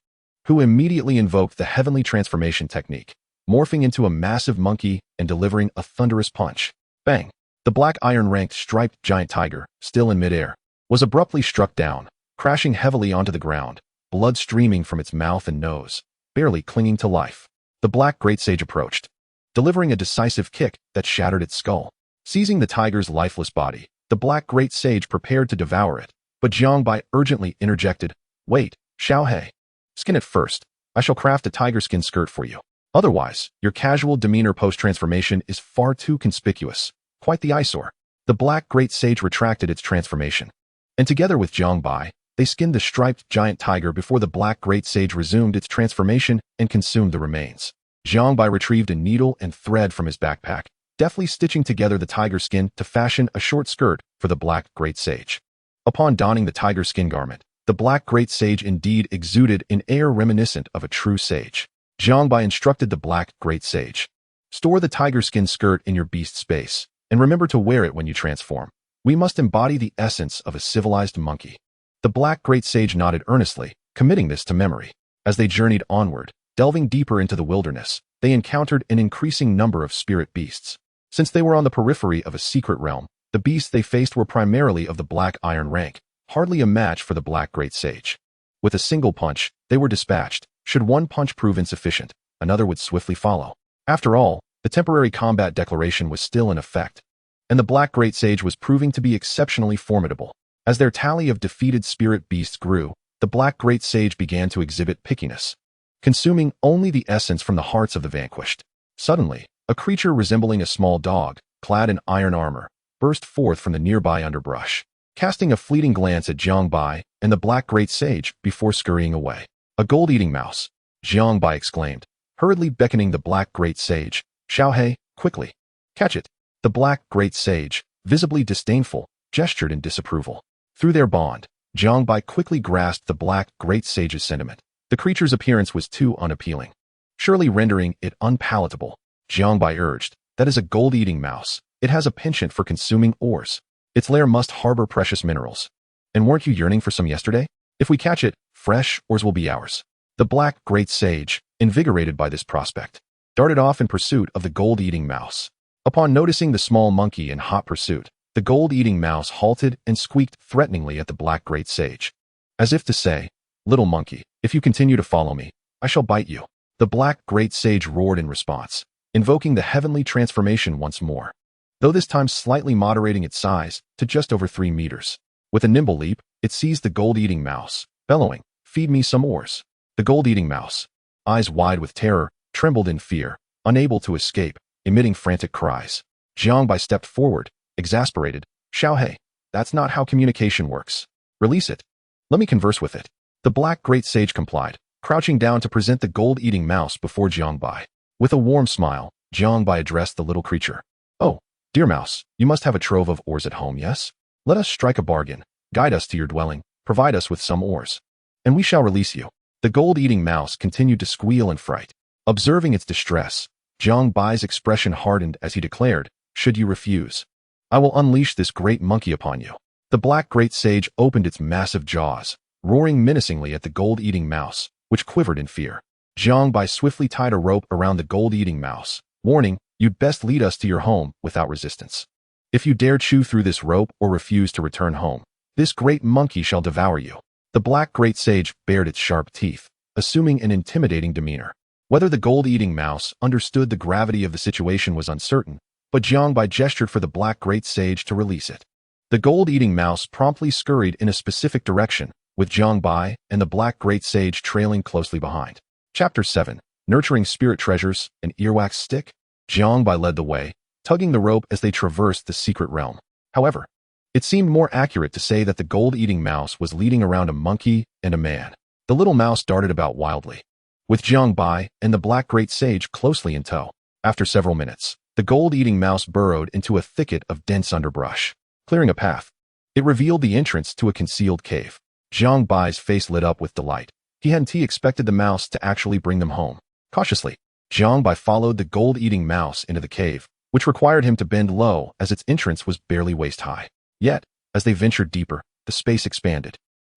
who immediately invoked the heavenly transformation technique, morphing into a massive monkey and delivering a thunderous punch. Bang! The black iron-ranked striped giant tiger, still in midair, was abruptly struck down, crashing heavily onto the ground, blood streaming from its mouth and nose, barely clinging to life. The Black Great Sage approached, delivering a decisive kick that shattered its skull. Seizing the tiger's lifeless body, the Black Great Sage prepared to devour it, but Jiang Bai urgently interjected, "Wait, Xiaohei. Skin it first. I shall craft a tiger skin skirt for you. Otherwise, your casual demeanor post-transformation is far too conspicuous. Quite the eyesore." The Black Great Sage retracted its transformation, and together with Jiang Bai, they skinned the striped giant tiger before the Black Great Sage resumed its transformation and consumed the remains. Jiang Bai retrieved a needle and thread from his backpack, deftly stitching together the tiger skin to fashion a short skirt for the Black Great Sage. Upon donning the tiger skin garment, the Black Great Sage indeed exuded an air reminiscent of a true sage. Jiang Bai instructed the Black Great Sage, "Store the tiger skin skirt in your beast space, and remember to wear it when you transform. We must embody the essence of a civilized monkey." The Black Great Sage nodded earnestly, committing this to memory. As they journeyed onward, delving deeper into the wilderness, they encountered an increasing number of spirit beasts. Since they were on the periphery of a secret realm, the beasts they faced were primarily of the Black Iron rank, hardly a match for the Black Great Sage. With a single punch, they were dispatched. Should one punch prove insufficient, another would swiftly follow. After all, the temporary combat declaration was still in effect, and the Black Great Sage was proving to be exceptionally formidable. As their tally of defeated spirit beasts grew, the Black Great Sage began to exhibit pickiness, consuming only the essence from the hearts of the vanquished. Suddenly, a creature resembling a small dog, clad in iron armor, burst forth from the nearby underbrush, casting a fleeting glance at Jiang Bai and the Black Great Sage before scurrying away. "A gold-eating mouse," Jiang Bai exclaimed, hurriedly beckoning the Black Great Sage. "Xiaohei, quickly, catch it." The Black Great Sage, visibly disdainful, gestured in disapproval. Through their bond, Jiang Bai quickly grasped the Black Great Sage's sentiment. The creature's appearance was too unappealing, surely rendering it unpalatable. Jiang Bai urged, "That is a gold-eating mouse. It has a penchant for consuming ores. Its lair must harbor precious minerals. And weren't you yearning for some yesterday? If we catch it, fresh ores will be ours." The Black Great Sage, invigorated by this prospect, darted off in pursuit of the gold-eating mouse. Upon noticing the small monkey in hot pursuit, the gold-eating mouse halted and squeaked threateningly at the Black Great Sage, as if to say, "Little monkey, if you continue to follow me, I shall bite you." The Black Great Sage roared in response, invoking the heavenly transformation once more, though this time slightly moderating its size to just over 3 meters. With a nimble leap, it seized the gold-eating mouse, bellowing, "Feed me some ores." The gold-eating mouse, eyes wide with terror, trembled in fear, unable to escape, emitting frantic cries. Jiang Bai stepped forward, exasperated. "Xiaohei, that's not how communication works. Release it. Let me converse with it. The black great sage complied, crouching down to present the gold-eating mouse before Jiang Bai. With a warm smile, Jiang Bai addressed the little creature. Oh, dear mouse, you must have a trove of ores at home, yes? Let us strike a bargain. Guide us to your dwelling, provide us with some ores, and we shall release you. The gold-eating mouse continued to squeal in fright. Observing its distress, Jiang Bai's expression hardened as he declared, should you refuse, I will unleash this great monkey upon you. The black great sage opened its massive jaws, roaring menacingly at the gold-eating mouse, which quivered in fear. Jiang Bai swiftly tied a rope around the gold-eating mouse, warning, you'd best lead us to your home without resistance. If you dare chew through this rope or refuse to return home, this great monkey shall devour you. The black great sage bared its sharp teeth, assuming an intimidating demeanor. Whether the gold-eating mouse understood the gravity of the situation was uncertain, but Jiang Bai gestured for the black great sage to release it. The gold-eating mouse promptly scurried in a specific direction, with Jiang Bai and the black great sage trailing closely behind. Chapter 7. Nurturing Spirit Treasures, an Earwax Stick? Jiang Bai led the way, tugging the rope as they traversed the secret realm. However, it seemed more accurate to say that the gold-eating mouse was leading around a monkey and a man. The little mouse darted about wildly, with Jiang Bai and the black great sage closely in tow. After several minutes, the gold-eating mouse burrowed into a thicket of dense underbrush, clearing a path. It revealed the entrance to a concealed cave. Jiang Bai's face lit up with delight. He hadn't expected the mouse to actually bring them home. Cautiously, Jiang Bai followed the gold-eating mouse into the cave, which required him to bend low as its entrance was barely waist-high. Yet, as they ventured deeper, the space expanded.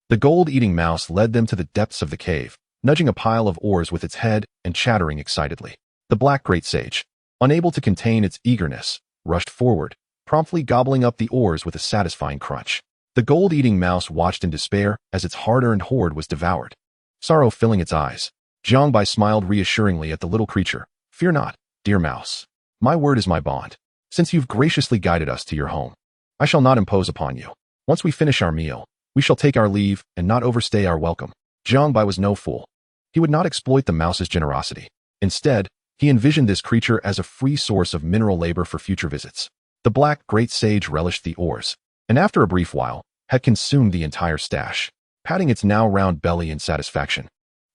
The gold-eating mouse led them to the depths of the cave, nudging a pile of ores with its head and chattering excitedly. The black great sage, unable to contain its eagerness, rushed forward, promptly gobbling up the ores with a satisfying crunch. The gold-eating mouse watched in despair as its hard-earned hoard was devoured. Sorrow filling its eyes, Jiang Bai smiled reassuringly at the little creature. Fear not, dear mouse. My word is my bond. Since you've graciously guided us to your home, I shall not impose upon you. Once we finish our meal, we shall take our leave and not overstay our welcome. Jiang Bai was no fool. He would not exploit the mouse's generosity. Instead, he envisioned this creature as a free source of mineral labor for future visits. The black great sage relished the ores, and after a brief while, had consumed the entire stash, patting its now round belly in satisfaction.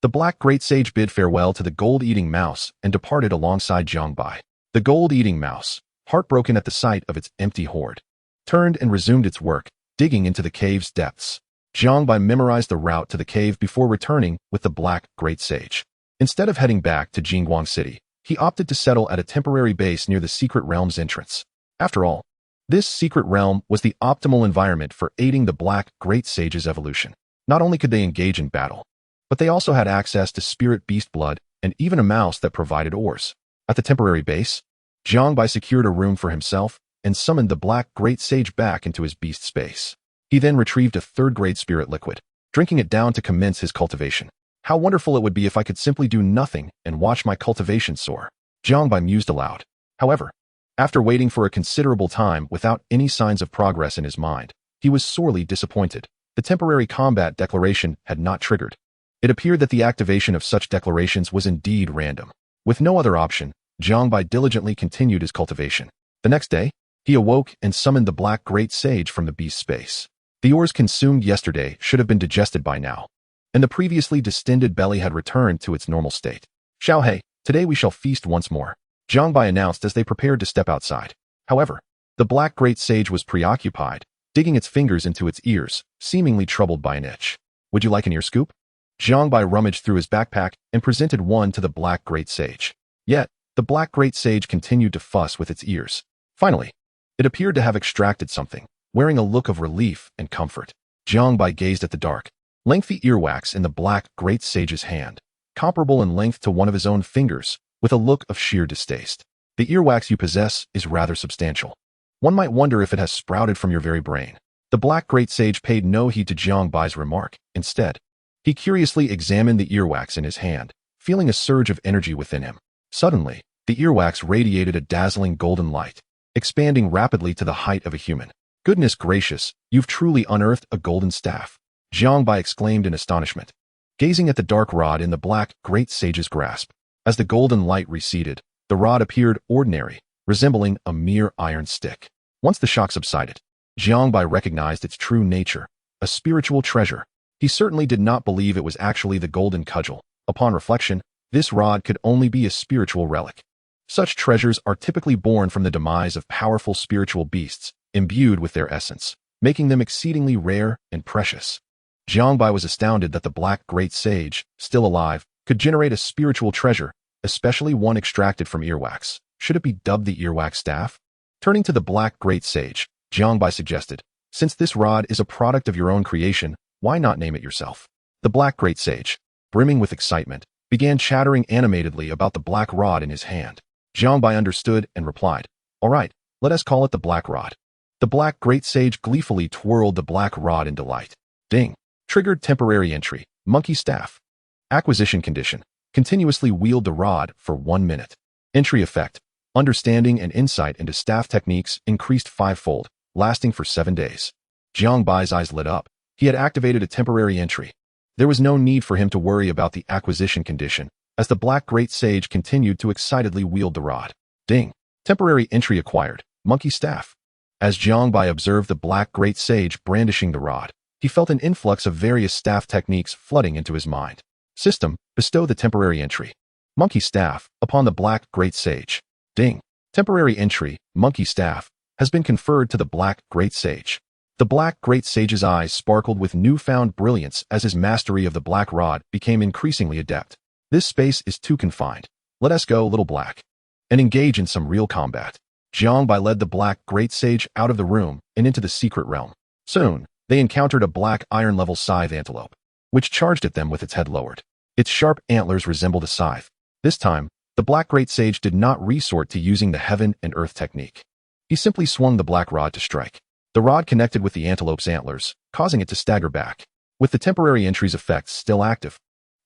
The black great sage bid farewell to the gold-eating mouse and departed alongside Jiang Bai. The gold-eating mouse, heartbroken at the sight of its empty hoard, turned and resumed its work, digging into the cave's depths. Jiang Bai memorized the route to the cave before returning with the black great sage. Instead of heading back to Jingguang City, he opted to settle at a temporary base near the secret realm's entrance. After all, this secret realm was the optimal environment for aiding the black great sage's evolution. Not only could they engage in battle, but they also had access to spirit beast blood and even a mouse that provided ores. At the temporary base, Jiang Bai secured a room for himself and summoned the black great sage back into his beast space. He then retrieved a third-grade spirit liquid, drinking it down to commence his cultivation. How wonderful it would be if I could simply do nothing and watch my cultivation soar, Jiang Bai mused aloud. However, after waiting for a considerable time without any signs of progress in his mind, he was sorely disappointed. The temporary combat declaration had not triggered. It appeared that the activation of such declarations was indeed random. With no other option, Jiang Bai diligently continued his cultivation. The next day, he awoke and summoned the black great sage from the beast space. The ores consumed yesterday should have been digested by now, and the previously distended belly had returned to its normal state. Xiaohei, today we shall feast once more, Jiang Bai announced as they prepared to step outside. However, the black great sage was preoccupied, digging its fingers into its ears, seemingly troubled by an itch. Would you like an ear scoop? Jiang Bai rummaged through his backpack and presented one to the black great sage. Yet, the black great sage continued to fuss with its ears. Finally, it appeared to have extracted something, wearing a look of relief and comfort. Jiang Bai gazed at the dark, lengthy earwax in the black great sage's hand, comparable in length to one of his own fingers, with a look of sheer distaste. The earwax you possess is rather substantial. One might wonder if it has sprouted from your very brain. The black great sage paid no heed to Jiang Bai's remark. Instead, he curiously examined the earwax in his hand, feeling a surge of energy within him. Suddenly, the earwax radiated a dazzling golden light, expanding rapidly to the height of a human. Goodness gracious, you've truly unearthed a golden staff, Jiang Bai exclaimed in astonishment, gazing at the dark rod in the black great sage's grasp. As the golden light receded, the rod appeared ordinary, resembling a mere iron stick. Once the shock subsided, Jiang Bai recognized its true nature. a spiritual treasure. He certainly did not believe it was actually the golden cudgel. Upon reflection, this rod could only be a spiritual relic. Such treasures are typically born from the demise of powerful spiritual beasts, imbued with their essence, making them exceedingly rare and precious. Jiang Bai was astounded that the Black Great Sage, still alive, could generate a spiritual treasure, especially one extracted from earwax. Should it be dubbed the earwax staff? Turning to the Black Great Sage, Jiang Bai suggested, since this rod is a product of your own creation, why not name it yourself? The Black Great Sage, brimming with excitement, began chattering animatedly about the black rod in his hand. Jiang Bai understood and replied, all right, let us call it the Black Rod. The Black Great Sage gleefully twirled the black rod in delight. Ding! Triggered temporary entry, monkey staff. Acquisition condition, continuously wield the rod for 1 minute. Entry effect, understanding and insight into staff techniques increased 5-fold, lasting for 7 days. Jiang Bai's eyes lit up. He had activated a temporary entry. There was no need for him to worry about the acquisition condition, as the Black Great Sage continued to excitedly wield the rod. Ding! Temporary entry acquired, monkey staff. As Jiang Bai observed the Black Great Sage brandishing the rod, he felt an influx of various staff techniques flooding into his mind. System, bestow the temporary entry. Monkey staff, upon the Black Great Sage. Ding! Temporary entry, monkey staff, has been conferred to the Black Great Sage. The Black Great Sage's eyes sparkled with newfound brilliance as his mastery of the black rod became increasingly adept. This space is too confined. Let us go, little black, and engage in some real combat. Jiang Bai led the Black Great Sage out of the room and into the secret realm. Soon, they encountered a black iron-level scythe antelope, which charged at them with its head lowered. Its sharp antlers resembled a scythe. This time, the Black Great Sage did not resort to using the heaven and earth technique. He simply swung the black rod to strike. The rod connected with the antelope's antlers, causing it to stagger back. With the temporary entry's effects still active,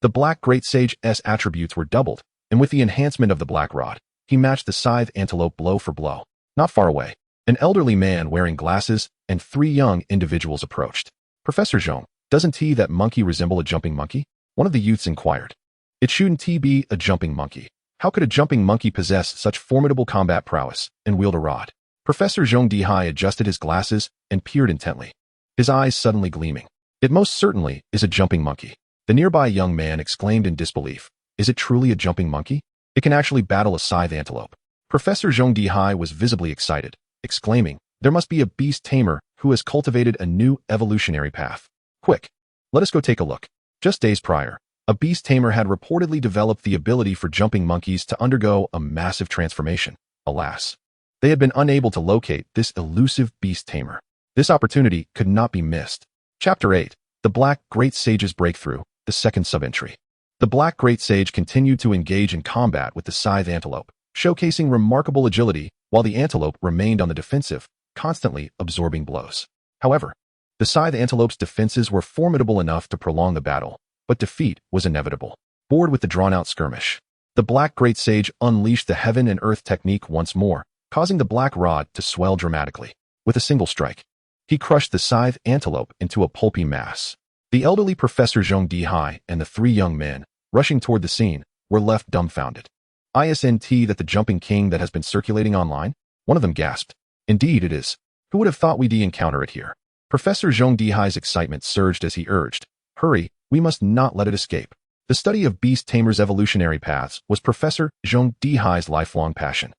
the Black Great Sage's attributes were doubled, and with the enhancement of the black rod, he matched the scythe antelope blow for blow. Not far away, an elderly man wearing glasses and 3 young individuals approached. Professor Zhong, doesn't that monkey resemble a jumping monkey? One of the youths inquired. It shouldn't be a jumping monkey. How could a jumping monkey possess such formidable combat prowess and wield a rod? Professor Zhong Dihai adjusted his glasses and peered intently, his eyes suddenly gleaming. It most certainly is a jumping monkey. The nearby young man exclaimed in disbelief. Is it truly a jumping monkey? It can actually battle a scythe antelope. Professor Zhong Dihai was visibly excited, exclaiming, there must be a Beast Tamer who has cultivated a new evolutionary path. Quick, let us go take a look. Just days prior, a Beast Tamer had reportedly developed the ability for jumping monkeys to undergo a massive transformation. Alas, they had been unable to locate this elusive Beast Tamer. This opportunity could not be missed. Chapter 8, The Black Great Sage's Breakthrough, the second sub-entry. The Black Great Sage continued to engage in combat with the scythe antelope, showcasing remarkable agility while the antelope remained on the defensive, constantly absorbing blows. However, the scythe antelope's defenses were formidable enough to prolong the battle, but defeat was inevitable. Bored with the drawn-out skirmish, the Black Great Sage unleashed the heaven and earth technique once more, causing the black rod to swell dramatically. With a single strike, he crushed the scythe antelope into a pulpy mass. The elderly Professor Zhong Dihai and the 3 young men, rushing toward the scene, were left dumbfounded. Isn't that the jumping king that has been circulating online? One of them gasped. Indeed it is. Who would have thought we'd encounter it here? Professor Zhong Dihai's excitement surged as he urged, hurry, we must not let it escape. The study of Beast Tamer's evolutionary paths was Professor Zhong Dihai's lifelong passion.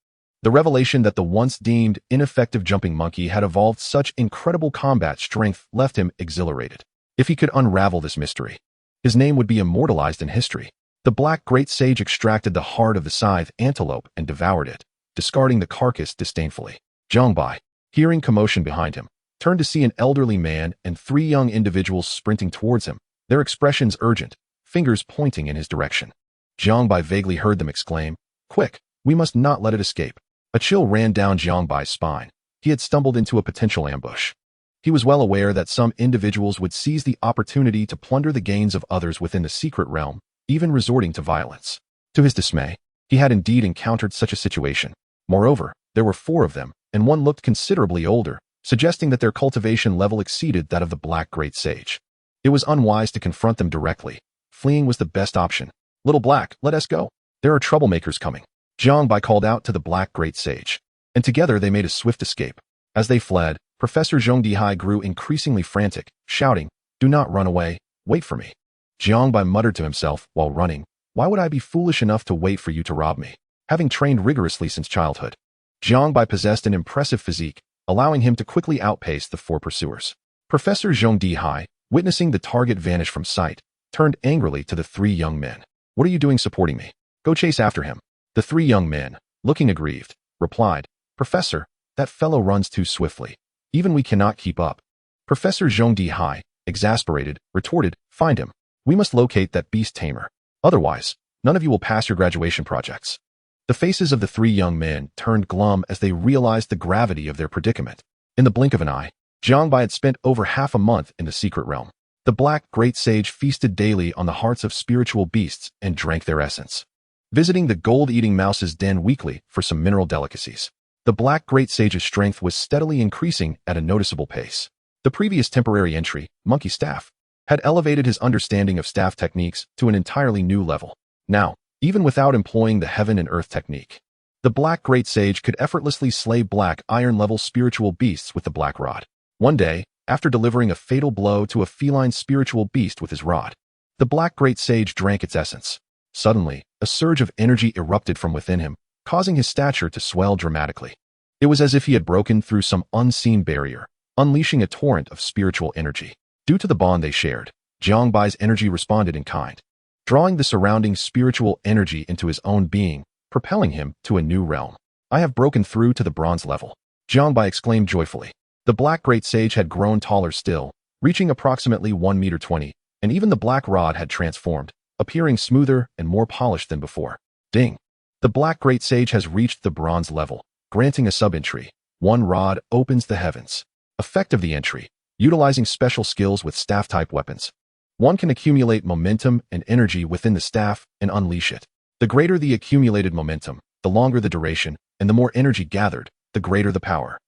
The revelation that the once deemed ineffective jumping monkey had evolved such incredible combat strength left him exhilarated. If he could unravel this mystery, his name would be immortalized in history. The Black Great Sage extracted the heart of the scythe antelope and devoured it, discarding the carcass disdainfully. Jiang Bai, hearing commotion behind him, turned to see an elderly man and 3 young individuals sprinting towards him, their expressions urgent, fingers pointing in his direction. Jiang Bai vaguely heard them exclaim, quick, we must not let it escape. A chill ran down Jiang Bai's spine. He had stumbled into a potential ambush. He was well aware that some individuals would seize the opportunity to plunder the gains of others within the secret realm, even resorting to violence. To his dismay, he had indeed encountered such a situation. Moreover, there were 4 of them, and one looked considerably older, suggesting that their cultivation level exceeded that of the Black Great Sage. It was unwise to confront them directly. Fleeing was the best option. Little Black, let us go. There are troublemakers coming. Jiang Bai called out to the Black Great Sage, and together they made a swift escape. As they fled, Professor Zhong Dihai grew increasingly frantic, shouting, "Do not run away, wait for me." Jiang Bai muttered to himself while running, "Why would I be foolish enough to wait for you to rob me, having trained rigorously since childhood?" Jiang Bai possessed an impressive physique, allowing him to quickly outpace the 4 pursuers. Professor Zhong Dihai, witnessing the target vanish from sight, turned angrily to the 3 young men. "What are you doing supporting me? Go chase after him." The 3 young men, looking aggrieved, replied, "Professor, that fellow runs too swiftly. Even we cannot keep up." Professor Zhong Dihai, exasperated, retorted, "Find him. We must locate that Beast Tamer. Otherwise, none of you will pass your graduation projects." The faces of the 3 young men turned glum as they realized the gravity of their predicament. In the blink of an eye, Jiang Bai had spent over half a month in the secret realm. The Black Great Sage feasted daily on the hearts of spiritual beasts and drank their essence, visiting the gold-eating mouse's den weekly for some mineral delicacies. The Black Great Sage's strength was steadily increasing at a noticeable pace. The previous temporary entry, Monkey Staff, had elevated his understanding of staff techniques to an entirely new level. Now, even without employing the heaven and earth technique, the Black Great Sage could effortlessly slay black iron-level spiritual beasts with the Black Rod. One day, after delivering a fatal blow to a feline spiritual beast with his rod, the Black Great Sage drank its essence. Suddenly, a surge of energy erupted from within him, causing his stature to swell dramatically. It was as if he had broken through some unseen barrier, unleashing a torrent of spiritual energy. Due to the bond they shared, Jiang Bai's energy responded in kind, drawing the surrounding spiritual energy into his own being, propelling him to a new realm. "I have broken through to the bronze level," Jiang Bai exclaimed joyfully. The Black Great Sage had grown taller still, reaching approximately 1.20 meters, and even the Black Rod had transformed, appearing smoother and more polished than before. Ding! The Black Great Sage has reached the bronze level, granting a sub-entry. 1 rod opens the heavens. Effect of the entry: utilizing special skills with staff-type weapons. One can accumulate momentum and energy within the staff and unleash it. The greater the accumulated momentum, the longer the duration, and the more energy gathered, the greater the power.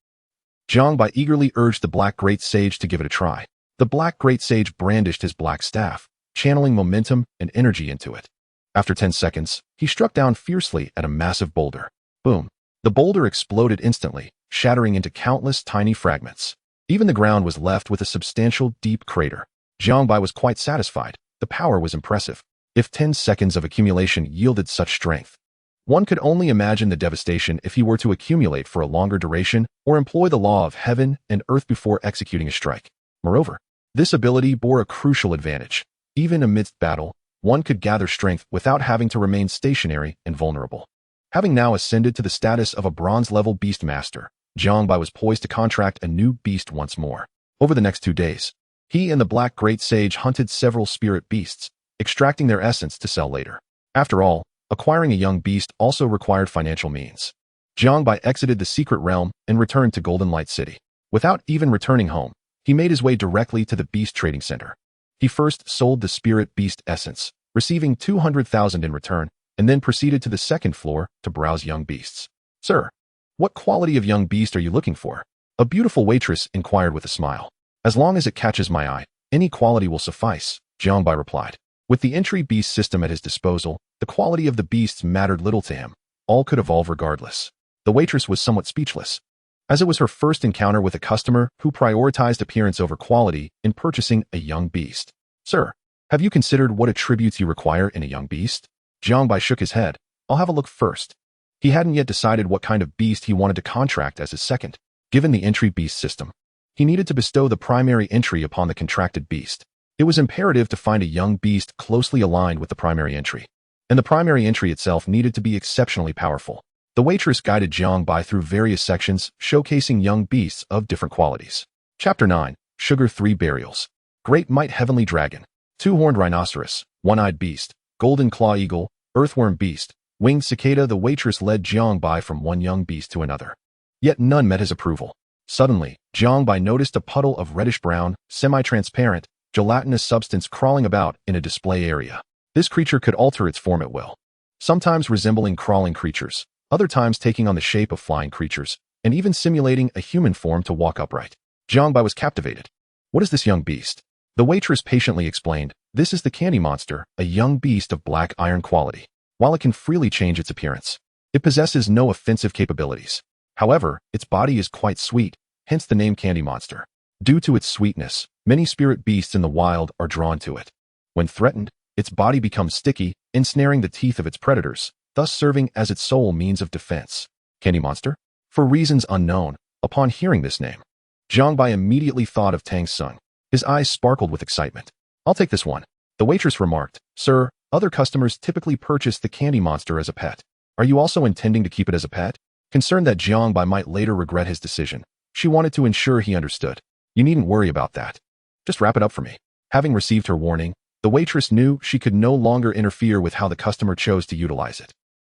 Jiang Bai eagerly urged the Black Great Sage to give it a try. The Black Great Sage brandished his black staff, channeling momentum and energy into it. After 10 seconds, he struck down fiercely at a massive boulder. Boom! The boulder exploded instantly, shattering into countless tiny fragments. Even the ground was left with a substantial, deep crater. Jiang Bai was quite satisfied. The power was impressive. If 10 seconds of accumulation yielded such strength, one could only imagine the devastation if he were to accumulate for a longer duration or employ the law of heaven and earth before executing a strike. Moreover, this ability bore a crucial advantage. Even amidst battle, one could gather strength without having to remain stationary and vulnerable. Having now ascended to the status of a bronze-level beast master, Jiang Bai was poised to contract a new beast once more. Over the next 2 days, he and the Black Great Sage hunted several spirit beasts, extracting their essence to sell later. After all, acquiring a young beast also required financial means. Jiang Bai exited the secret realm and returned to Golden Light City. Without even returning home, he made his way directly to the Beast Trading Center. He first sold the spirit beast essence, receiving 200,000 in return, and then proceeded to the second floor to browse young beasts. "Sir, what quality of young beast are you looking for?" a beautiful waitress inquired with a smile. "As long as it catches my eye, any quality will suffice," Jiang Bai replied. With the entry beast system at his disposal, the quality of the beasts mattered little to him. All could evolve regardless. The waitress was somewhat speechless, as it was her first encounter with a customer who prioritized appearance over quality in purchasing a young beast. "Sir, have you considered what attributes you require in a young beast?" Jiang Bai shook his head. "I'll have a look first." He hadn't yet decided what kind of beast he wanted to contract as his second. Given the entry beast system, he needed to bestow the primary entry upon the contracted beast. It was imperative to find a young beast closely aligned with the primary entry, and the primary entry itself needed to be exceptionally powerful. The waitress guided Jiang Bai through various sections, showcasing young beasts of different qualities. Chapter 9. Sugar 3 Burials. Great Might Heavenly Dragon, Two-Horned Rhinoceros, One-Eyed Beast, Golden Claw Eagle, Earthworm Beast, Winged Cicada. The waitress led Jiang Bai from one young beast to another. Yet none met his approval. Suddenly, Jiang Bai noticed a puddle of reddish-brown, semi-transparent, gelatinous substance crawling about in a display area. This creature could alter its form at will, sometimes resembling crawling creatures, other times taking on the shape of flying creatures, and even simulating a human form to walk upright. Jiang Bai was captivated. "What is this young beast?" The waitress patiently explained. "This is the candy monster, a young beast of black iron quality. While it can freely change its appearance, it possesses no offensive capabilities. However, its body is quite sweet, hence the name Candy Monster. Due to its sweetness, many spirit beasts in the wild are drawn to it. When threatened, its body becomes sticky, ensnaring the teeth of its predators, thus serving as its sole means of defense. Candy Monster? For reasons unknown, upon hearing this name, Jiang Bai immediately thought of Tang Sung. His eyes sparkled with excitement. I'll take this one. The waitress remarked, Sir, other customers typically purchase the Candy Monster as a pet. Are you also intending to keep it as a pet? Concerned that Jiang Bai might later regret his decision, she wanted to ensure he understood. You needn't worry about that. Just wrap it up for me. Having received her warning, the waitress knew she could no longer interfere with how the customer chose to utilize it.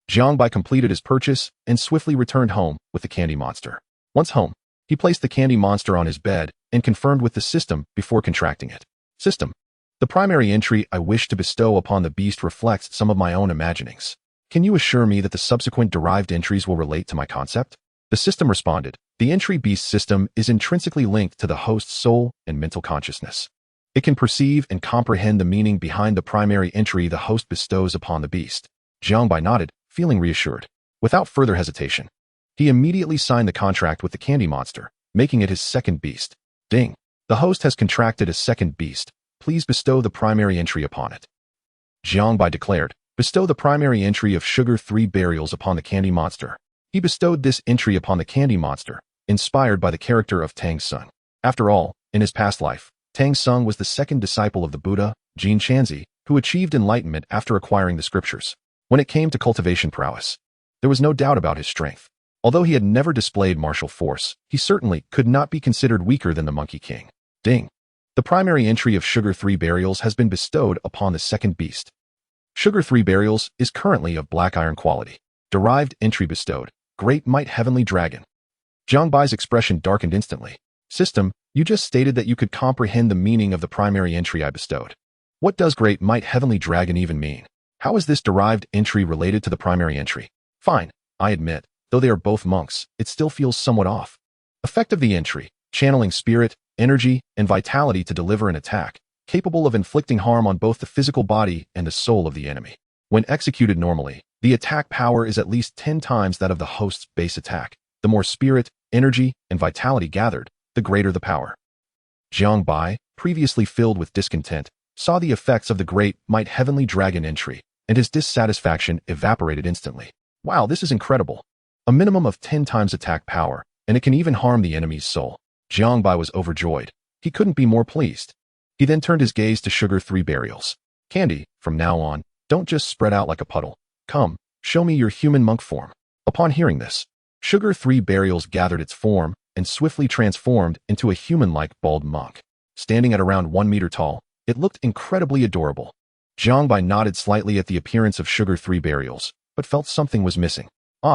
Jiang Bai completed his purchase and swiftly returned home with the Candy Monster. Once home, he placed the Candy Monster on his bed and confirmed with the system before contracting it. System. The primary entry I wish to bestow upon the beast reflects some of my own imaginings. Can you assure me that the subsequent derived entries will relate to my concept? The system responded. The entry beast system is intrinsically linked to the host's soul and mental consciousness. It can perceive and comprehend the meaning behind the primary entry the host bestows upon the beast. Jiang Bai nodded, feeling reassured. Without further hesitation, he immediately signed the contract with the Candy Monster, making it his second beast. Ding. The host has contracted a second beast. Please bestow the primary entry upon it. Jiang Bai declared, bestow the primary entry of Sugar 3 Burials upon the Candy Monster. He bestowed this entry upon the Candy Monster, inspired by the character of Tang Sung. After all, in his past life, Tang Sung was the second disciple of the Buddha, Jin Chanzi, who achieved enlightenment after acquiring the scriptures. When it came to cultivation prowess, there was no doubt about his strength. Although he had never displayed martial force, he certainly could not be considered weaker than the Monkey King. Ding. The primary entry of Sugar 3 Burials has been bestowed upon the second beast. Sugar 3 Burials is currently of black iron quality. Derived entry bestowed. Great Might Heavenly Dragon. Jiang Bai's expression darkened instantly. System, you just stated that you could comprehend the meaning of the primary entry I bestowed. What does Great Might Heavenly Dragon even mean? How is this derived entry related to the primary entry? Fine, I admit, though they are both monks, it still feels somewhat off. Effect of the entry, channeling spirit, energy, and vitality to deliver an attack, capable of inflicting harm on both the physical body and the soul of the enemy. When executed normally, the attack power is at least 10 times that of the host's base attack. The more spirit, energy, and vitality gathered, the greater the power. Jiang Bai, previously filled with discontent, saw the effects of the Great Might Heavenly Dragon entry, and his dissatisfaction evaporated instantly. Wow, this is incredible. A minimum of 10 times attack power, and it can even harm the enemy's soul. Jiang Bai was overjoyed. He couldn't be more pleased. He then turned his gaze to Sugar 3 Burials. Candy, from now on, don't just spread out like a puddle. Come, show me your human monk form. Upon hearing this, Sugar 3 Burials gathered its form and swiftly transformed into a human-like bald monk. Standing at around 1 meter tall, it looked incredibly adorable. Jiang Bai nodded slightly at the appearance of Sugar 3 Burials, but felt something was missing.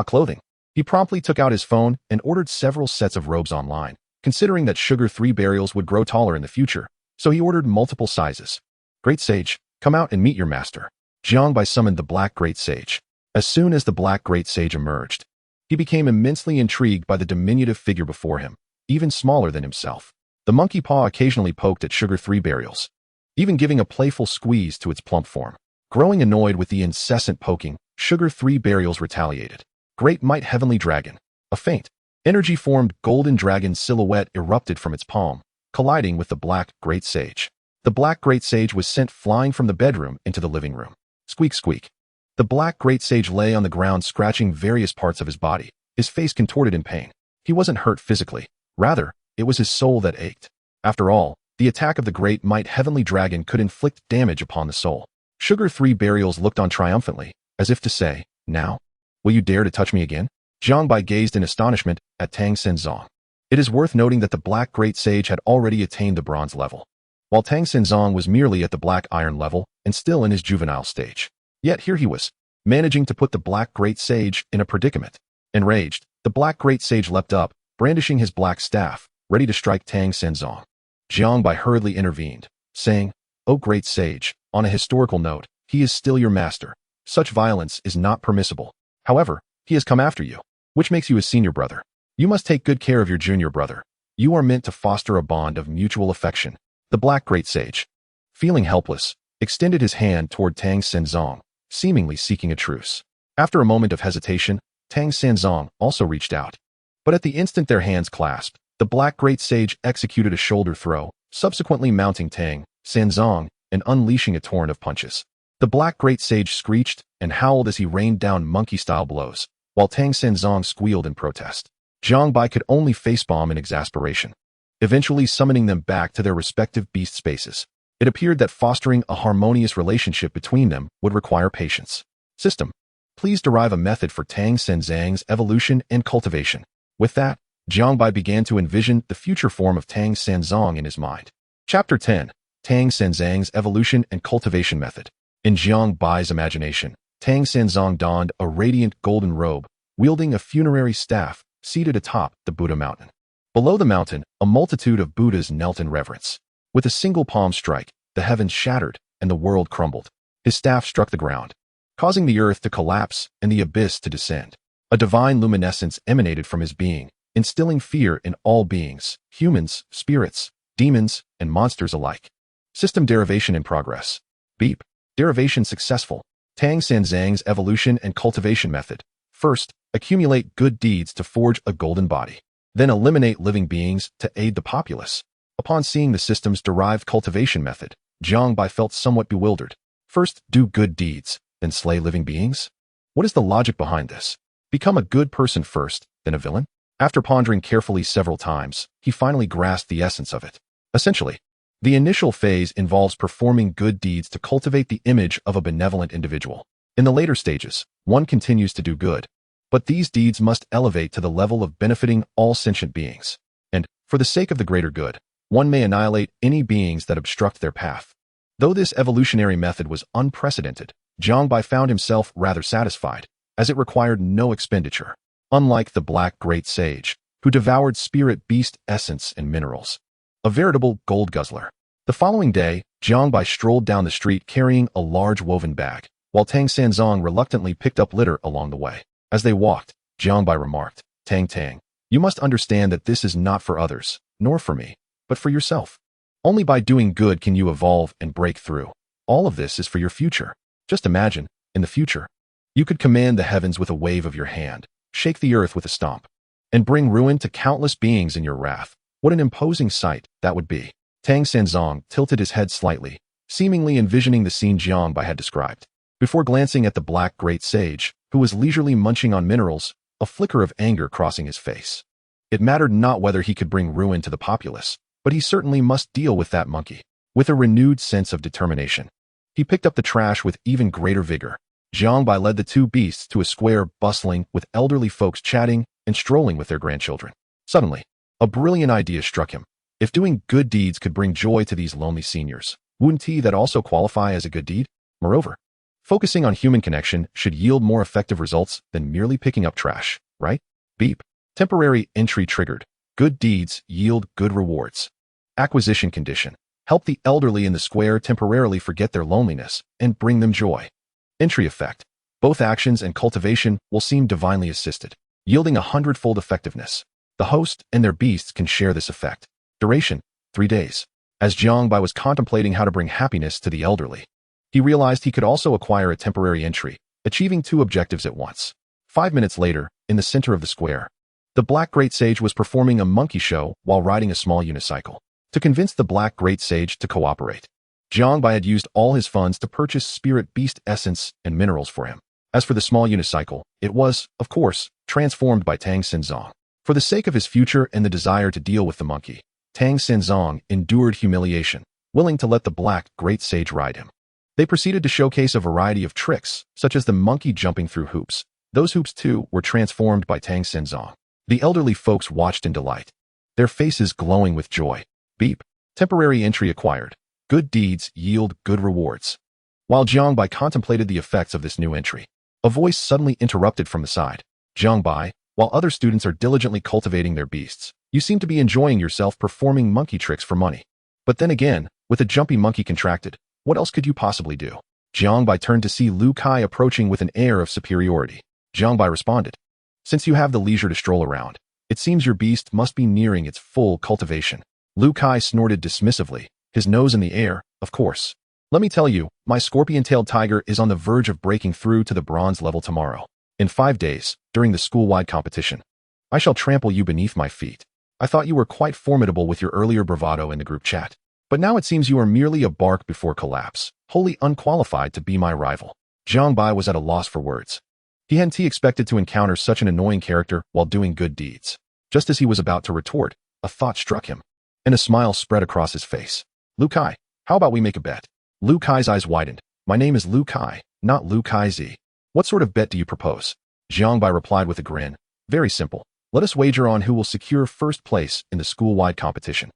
Clothing. He promptly took out his phone and ordered several sets of robes online, considering that Sugar 3 Burials would grow taller in the future, so he ordered multiple sizes. Great Sage, come out and meet your master. Jiang Bai summoned the Black Great Sage. As soon as the Black Great Sage emerged, he became immensely intrigued by the diminutive figure before him, even smaller than himself. The monkey paw occasionally poked at Sugar 3 Burials, even giving a playful squeeze to its plump form. Growing annoyed with the incessant poking, Sugar 3 Burials retaliated. Great Might Heavenly Dragon. A faint, energy-formed golden dragon silhouette erupted from its palm, colliding with the Black Great Sage. The Black Great Sage was sent flying from the bedroom into the living room. Squeak, squeak. The Black Great Sage lay on the ground scratching various parts of his body, his face contorted in pain. He wasn't hurt physically. Rather, it was his soul that ached. After all, the attack of the Great Might Heavenly Dragon could inflict damage upon the soul. Sugar 3 Burials looked on triumphantly, as if to say, now, will you dare to touch me again? Jiang Bai gazed in astonishment at Tang Senzong. It is worth noting that the Black Great Sage had already attained the bronze level, while Tang Senzong was merely at the black iron level and still in his juvenile stage. Yet here he was, managing to put the Black Great Sage in a predicament. Enraged, the Black Great Sage leapt up, brandishing his black staff, ready to strike Tang Senzong. Jiang Bai hurriedly intervened, saying, "O Great Sage, on a historical note, he is still your master. Such violence is not permissible. However, he has come after you, which makes you his senior brother. You must take good care of your junior brother. You are meant to foster a bond of mutual affection." The Black Great Sage, feeling helpless, extended his hand toward Tang Senzong, seemingly seeking a truce. After a moment of hesitation, Tang Senzong also reached out. But at the instant their hands clasped, The Black Great Sage executed a shoulder throw, subsequently mounting Tang Sanzong and unleashing a torrent of punches. The Black Great Sage screeched and howled as he rained down monkey-style blows, while Tang Sanzong squealed in protest. Jiang Bai could only facepalm in exasperation, eventually summoning them back to their respective beast spaces. It appeared that fostering a harmonious relationship between them would require patience. System. Please derive a method for Tang Sanzang's evolution and cultivation. With that, Jiang Bai began to envision the future form of Tang Sanzong in his mind. Chapter 10. Tang Sanzang's evolution and cultivation method. In Jiang Bai's imagination, Tang Sanzong donned a radiant golden robe, wielding a funerary staff, seated atop the Buddha mountain. Below the mountain, a multitude of Buddhas knelt in reverence. With a single palm strike, the heavens shattered and the world crumbled. His staff struck the ground, causing the earth to collapse and the abyss to descend. A divine luminescence emanated from his being, instilling fear in all beings, humans, spirits, demons, and monsters alike. System derivation in progress. Beep. Derivation successful. Tang Sanzang's evolution and cultivation method. First, accumulate good deeds to forge a golden body. Then eliminate living beings to aid the populace. Upon seeing the system's derived cultivation method, Jiang Bai felt somewhat bewildered. First, do good deeds, then slay living beings? What is the logic behind this? Become a good person first, then a villain? After pondering carefully several times, he finally grasped the essence of it. Essentially, the initial phase involves performing good deeds to cultivate the image of a benevolent individual. In the later stages, one continues to do good, but these deeds must elevate to the level of benefiting all sentient beings. And, for the sake of the greater good, one may annihilate any beings that obstruct their path. Though this evolutionary method was unprecedented, Jiang Bai found himself rather satisfied, as it required no expenditure. Unlike the Black Great Sage, who devoured spirit beast essence and minerals. A veritable gold guzzler. The following day, Jiang Bai strolled down the street carrying a large woven bag, while Tang Sanzong reluctantly picked up litter along the way. As they walked, Jiang Bai remarked, Tang, you must understand that this is not for others, nor for me, but for yourself. Only by doing good can you evolve and break through. All of this is for your future. Just imagine, in the future, you could command the heavens with a wave of your hand, shake the earth with a stomp, and bring ruin to countless beings in your wrath. What an imposing sight that would be. Tang Sanzong tilted his head slightly, seemingly envisioning the scene Jiang Bai had described. Before glancing at the Black Great Sage, who was leisurely munching on minerals, a flicker of anger crossing his face. It mattered not whether he could bring ruin to the populace, but he certainly must deal with that monkey. With a renewed sense of determination, he picked up the trash with even greater vigor. Jiang Bai led the two beasts to a square bustling with elderly folks chatting and strolling with their grandchildren. Suddenly, a brilliant idea struck him. If doing good deeds could bring joy to these lonely seniors, wouldn't that also qualify as a good deed? Moreover, focusing on human connection should yield more effective results than merely picking up trash, right? Beep. Temporary entry triggered. Good deeds yield good rewards. Acquisition condition. Help the elderly in the square temporarily forget their loneliness and bring them joy. Entry effect. Both actions and cultivation will seem divinely assisted, yielding 100-fold effectiveness. The host and their beasts can share this effect. Duration, 3 days. As Jiang Bai was contemplating how to bring happiness to the elderly, he realized he could also acquire a temporary entry, achieving 2 objectives at once. 5 minutes later, in the center of the square, the Black Great Sage was performing a monkey show while riding a small unicycle. To convince the Black Great Sage to cooperate, Jiang Bai had used all his funds to purchase spirit beast essence and minerals for him. As for the small unicycle, it was, of course, transformed by Tang Sanzong. For the sake of his future and the desire to deal with the monkey, Tang Sanzong endured humiliation, willing to let the Black Great Sage ride him. They proceeded to showcase a variety of tricks, such as the monkey jumping through hoops. Those hoops, too, were transformed by Tang Sanzong. The elderly folks watched in delight, their faces glowing with joy. Beep. Temporary entry acquired. Good deeds yield good rewards. While Jiang Bai contemplated the effects of this new entry, a voice suddenly interrupted from the side. Jiang Bai, while other students are diligently cultivating their beasts, you seem to be enjoying yourself performing monkey tricks for money. But then again, with a jumpy monkey contracted, what else could you possibly do? Jiang Bai turned to see Lu Kai approaching with an air of superiority. Jiang Bai responded, since you have the leisure to stroll around, it seems your beast must be nearing its full cultivation. Lu Kai snorted dismissively, his nose in the air, of course. Let me tell you, my scorpion-tailed tiger is on the verge of breaking through to the bronze level tomorrow. In 5 days, during the school-wide competition, I shall trample you beneath my feet. I thought you were quite formidable with your earlier bravado in the group chat. But now it seems you are merely a bark before collapse, wholly unqualified to be my rival. Jiang Bai was at a loss for words. He hadn't expected to encounter such an annoying character while doing good deeds. Just as he was about to retort, a thought struck him, and a smile spread across his face. Lu Kai, how about we make a bet? Lu Kai's eyes widened. My name is Lu Kai, not Lu Kai Z. What sort of bet do you propose? Jiang Bai replied with a grin. Very simple. Let us wager on who will secure first place in the school-wide competition.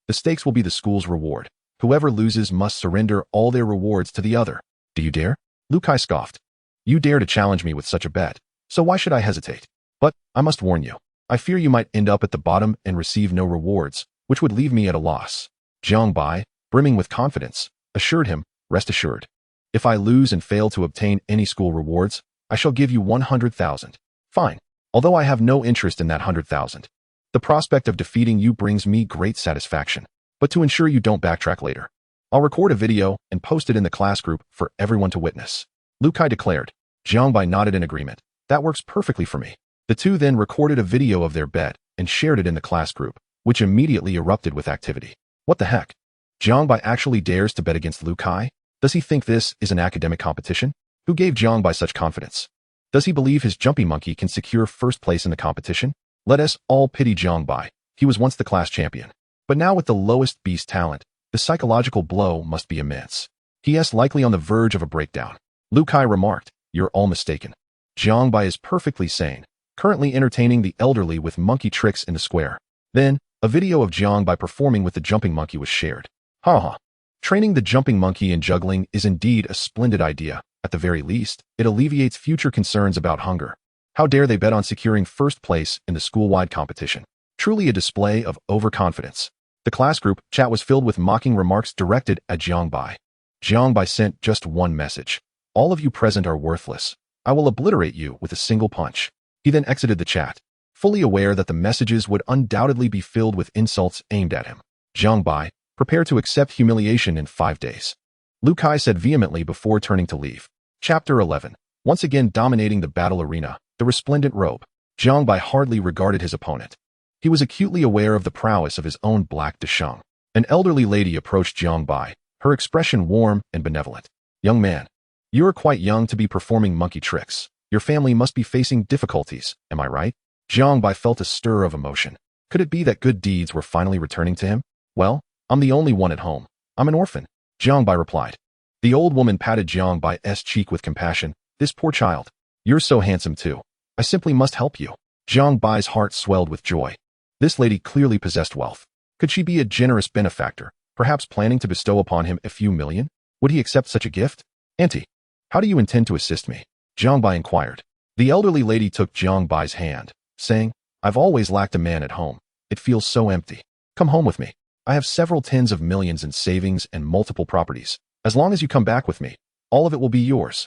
The stakes will be the school's reward. Whoever loses must surrender all their rewards to the other. Do you dare? Lu Kai scoffed. You dare to challenge me with such a bet, so why should I hesitate? But, I must warn you, I fear you might end up at the bottom and receive no rewards, which would leave me at a loss. Jiang Bai, brimming with confidence, assured him, rest assured. If I lose and fail to obtain any school rewards, I shall give you 100,000. Fine. Although I have no interest in that 100,000. The prospect of defeating you brings me great satisfaction. But to ensure you don't backtrack later, I'll record a video and post it in the class group for everyone to witness. Lu Kai declared. Jiang Bai nodded in agreement. That works perfectly for me. The two then recorded a video of their bet and shared it in the class group, which immediately erupted with activity. What the heck? Jiang Bai actually dares to bet against Lu Kai? Does he think this is an academic competition? Who gave Jiang Bai such confidence? Does he believe his jumping monkey can secure first place in the competition? Let us all pity Jiang Bai. He was once the class champion. But now with the lowest beast talent, the psychological blow must be immense. He is likely on the verge of a breakdown. Lu Kai remarked, you're all mistaken. Jiang Bai is perfectly sane, currently entertaining the elderly with monkey tricks in the square. Then, a video of Jiang Bai performing with the jumping monkey was shared. Haha. Training the jumping monkey in juggling is indeed a splendid idea. At the very least, it alleviates future concerns about hunger. How dare they bet on securing first place in the school-wide competition? Truly a display of overconfidence. The class group chat was filled with mocking remarks directed at Jiang Bai. Jiang Bai sent just one message. All of you present are worthless. I will obliterate you with a single punch. He then exited the chat, fully aware that the messages would undoubtedly be filled with insults aimed at him. Jiang Bai, prepare to accept humiliation in 5 days. Lu Kai said vehemently before turning to leave. Chapter 11. Once again dominating the battle arena, the resplendent robe. Jiang Bai hardly regarded his opponent. He was acutely aware of the prowess of his own black Desheng. An elderly lady approached Jiang Bai, her expression warm and benevolent. Young man, you are quite young to be performing monkey tricks. Your family must be facing difficulties, am I right? Jiang Bai felt a stir of emotion. Could it be that good deeds were finally returning to him? Well, I'm the only one at home. I'm an orphan. Jiang Bai replied. The old woman patted Jiang Bai's cheek with compassion. This poor child. You're so handsome too. I simply must help you. Jiang Bai's heart swelled with joy. This lady clearly possessed wealth. Could she be a generous benefactor, perhaps planning to bestow upon him a few million? Would he accept such a gift? Auntie, how do you intend to assist me? Jiang Bai inquired. The elderly lady took Jiang Bai's hand, saying, I've always lacked a man at home. It feels so empty. Come home with me. I have several tens of millions in savings and multiple properties. As long as you come back with me, all of it will be yours.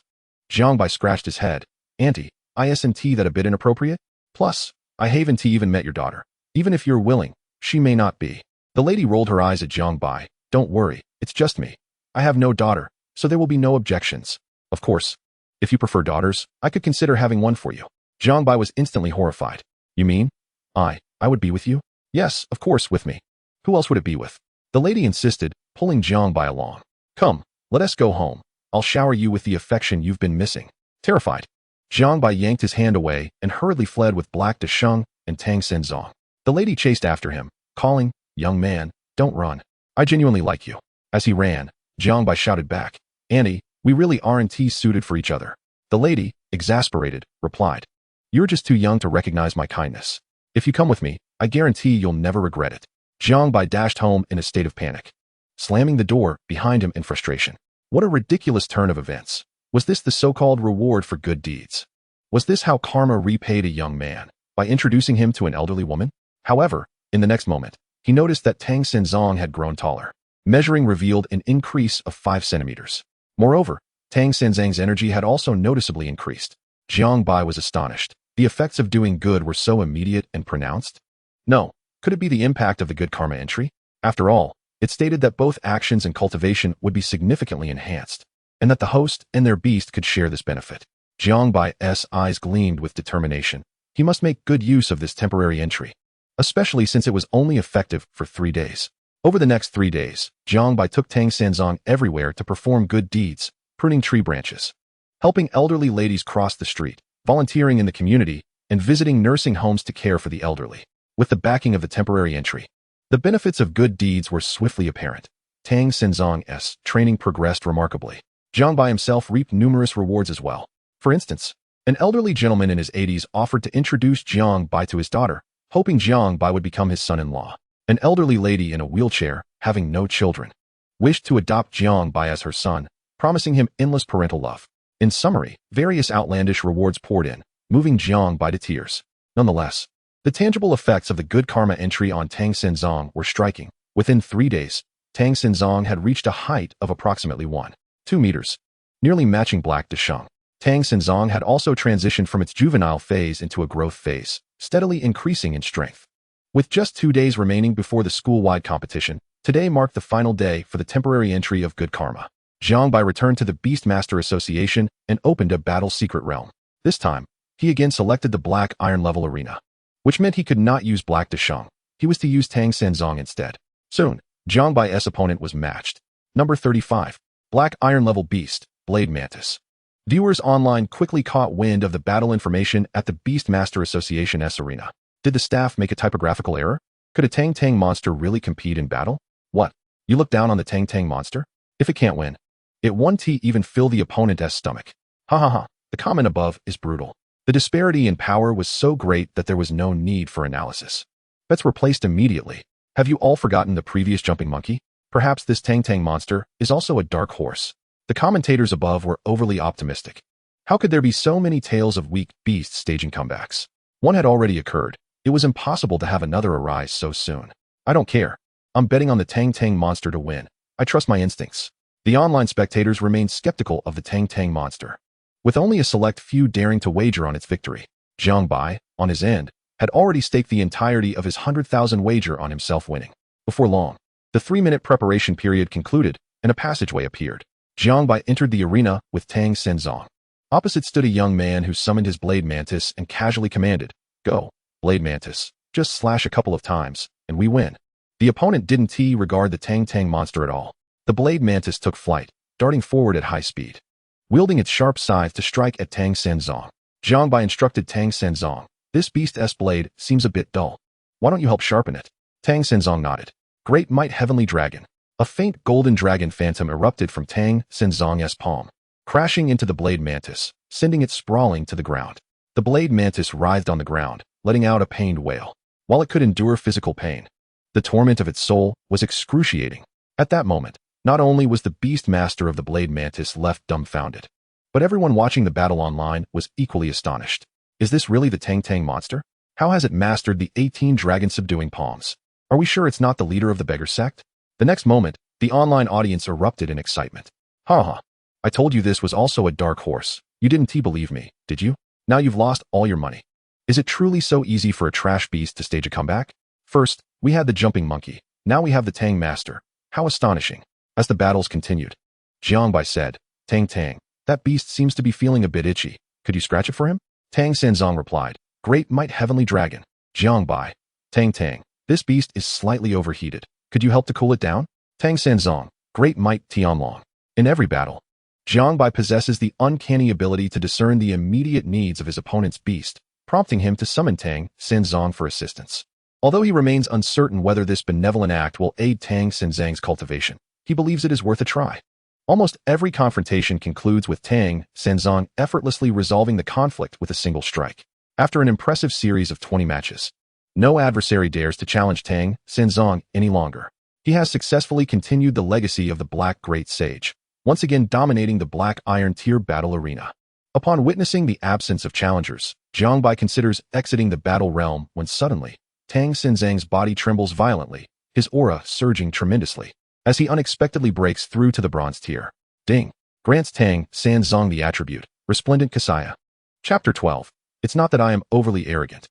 Jiang Bai scratched his head. Auntie, isn't that a bit inappropriate? Plus, I haven't even met your daughter. Even if you're willing, she may not be. The lady rolled her eyes at Jiang Bai. Don't worry, it's just me. I have no daughter, so there will be no objections. Of course, if you prefer daughters, I could consider having one for you. Jiang Bai was instantly horrified. You mean? I would be with you? Yes, of course, with me. Who else would it be with? The lady insisted, pulling Jiang Bai along. Come, let us go home. I'll shower you with the affection you've been missing. Terrified, Jiang Bai yanked his hand away and hurriedly fled with Black Desheng and Tang Senzong. The lady chased after him, calling, Young man, don't run. I genuinely like you. As he ran, Jiang Bai shouted back, Annie, we really aren't suited for each other. The lady, exasperated, replied, You're just too young to recognize my kindness. If you come with me, I guarantee you'll never regret it. Jiang Bai dashed home in a state of panic, slamming the door behind him in frustration. What a ridiculous turn of events. Was this the so-called reward for good deeds? Was this how karma repaid a young man, by introducing him to an elderly woman? However, in the next moment, he noticed that Tang Senzong had grown taller. Measuring revealed an increase of 5 centimeters. Moreover, Tang Senzong's energy had also noticeably increased. Jiang Bai was astonished. The effects of doing good were so immediate and pronounced. No, could it be the impact of the good karma entry? After all, it stated that both actions and cultivation would be significantly enhanced, and that the host and their beast could share this benefit. Jiang Bai's eyes gleamed with determination. He must make good use of this temporary entry. especially since it was only effective for 3 days. Over the next 3 days, Jiang Bai took Tang Sanzong everywhere to perform good deeds, pruning tree branches, helping elderly ladies cross the street, volunteering in the community, and visiting nursing homes to care for the elderly. With the backing of the temporary entry, the benefits of good deeds were swiftly apparent. Tang Sanzong's training progressed remarkably. Jiang Bai himself reaped numerous rewards as well. For instance, an elderly gentleman in his 80s offered to introduce Jiang Bai to his daughter, hoping Jiang Bai would become his son-in-law. An elderly lady in a wheelchair, having no children, wished to adopt Jiang Bai as her son, promising him endless parental love. In summary, various outlandish rewards poured in, moving Jiang Bai to tears. Nonetheless, the tangible effects of the good karma entry on Tang Sanzong were striking. Within 3 days, Tang Sanzong had reached a height of approximately 1.2 meters, nearly matching Black Dasheng. Tang Sanzong had also transitioned from its juvenile phase into a growth phase, steadily increasing in strength. With just 2 days remaining before the school-wide competition, today marked the final day for the temporary entry of good karma. Jiang Bai returned to the Beastmaster Association and opened a battle secret realm. This time, he again selected the Black Iron level arena, which meant he could not use Black Dasheng. He was to use Tang Sanzong instead. Soon, Jiang Bai's opponent was matched. Number 35. Black Iron level Beast, Blade Mantis. Viewers online quickly caught wind of the battle information at the Beastmaster Association's arena. Did the staff make a typographical error? Could a Tang Tang monster really compete in battle? What? You look down on the Tang Tang monster? If it can't win, it won't even fill the opponent's stomach. Ha ha ha. The comment above is brutal. The disparity in power was so great that there was no need for analysis. Bets were placed immediately. Have you all forgotten the previous jumping monkey? Perhaps this Tang Tang monster is also a dark horse. The commentators above were overly optimistic. How could there be so many tales of weak beasts staging comebacks? One had already occurred. It was impossible to have another arise so soon. I don't care. I'm betting on the Tang Tang monster to win. I trust my instincts. The online spectators remained skeptical of the Tang Tang monster, with only a select few daring to wager on its victory. Jiang Bai, on his end, had already staked the entirety of his 100,000 wager on himself winning. Before long, the 3-minute preparation period concluded, and a passageway appeared. Jiang Bai entered the arena with Tang Sanzong. Opposite stood a young man who summoned his Blade Mantis and casually commanded, "Go, Blade Mantis, just slash a couple of times, and we win." The opponent didn't regard the Tang Tang monster at all. The Blade Mantis took flight, darting forward at high speed, wielding its sharp scythe to strike at Tang Sanzong. Jiang Bai instructed Tang Sanzong, "This beast's blade seems a bit dull. Why don't you help sharpen it?" Tang Sanzong nodded. Great Might Heavenly Dragon. A faint golden dragon phantom erupted from Tang Sanzong's palm, crashing into the Blade Mantis, sending it sprawling to the ground. The Blade Mantis writhed on the ground, letting out a pained wail. While it could endure physical pain, the torment of its soul was excruciating. At that moment, not only was the Beast Master of the Blade Mantis left dumbfounded, but everyone watching the battle online was equally astonished. Is this really the Tang Tang monster? How has it mastered the 18 dragon-subduing palms? Are we sure it's not the leader of the beggar sect? The next moment, the online audience erupted in excitement. Ha ha. I told you this was also a dark horse. You didn't believe me, did you? Now you've lost all your money. Is it truly so easy for a trash beast to stage a comeback? First, we had the jumping monkey. Now we have the Tang Master. How astonishing. As the battles continued, Jiang Bai said, "Tang Tang, that beast seems to be feeling a bit itchy. Could you scratch it for him?" Tang Sanzong replied, "Great Might Heavenly Dragon." Jiang Bai, "Tang Tang, this beast is slightly overheated. Could you help to cool it down?" Tang Sanzong, "Great Might Tianlong." In every battle, Jiang Bai possesses the uncanny ability to discern the immediate needs of his opponent's beast, prompting him to summon Tang Sanzong for assistance. Although he remains uncertain whether this benevolent act will aid Tang Sanzong's cultivation, he believes it is worth a try. Almost every confrontation concludes with Tang Sanzong effortlessly resolving the conflict with a single strike. After an impressive series of 20 matches, no adversary dares to challenge Tang Sanzong any longer. He has successfully continued the legacy of the Black Great Sage, once again dominating the Black Iron Tier battle arena. Upon witnessing the absence of challengers, Jiang Bai considers exiting the battle realm when suddenly, Tang Sanzong's body trembles violently, his aura surging tremendously, as he unexpectedly breaks through to the bronze tier. Ding! Grants Tang Sanzong the attribute, Resplendent Kasaya. Chapter 12. It's not that I am overly arrogant.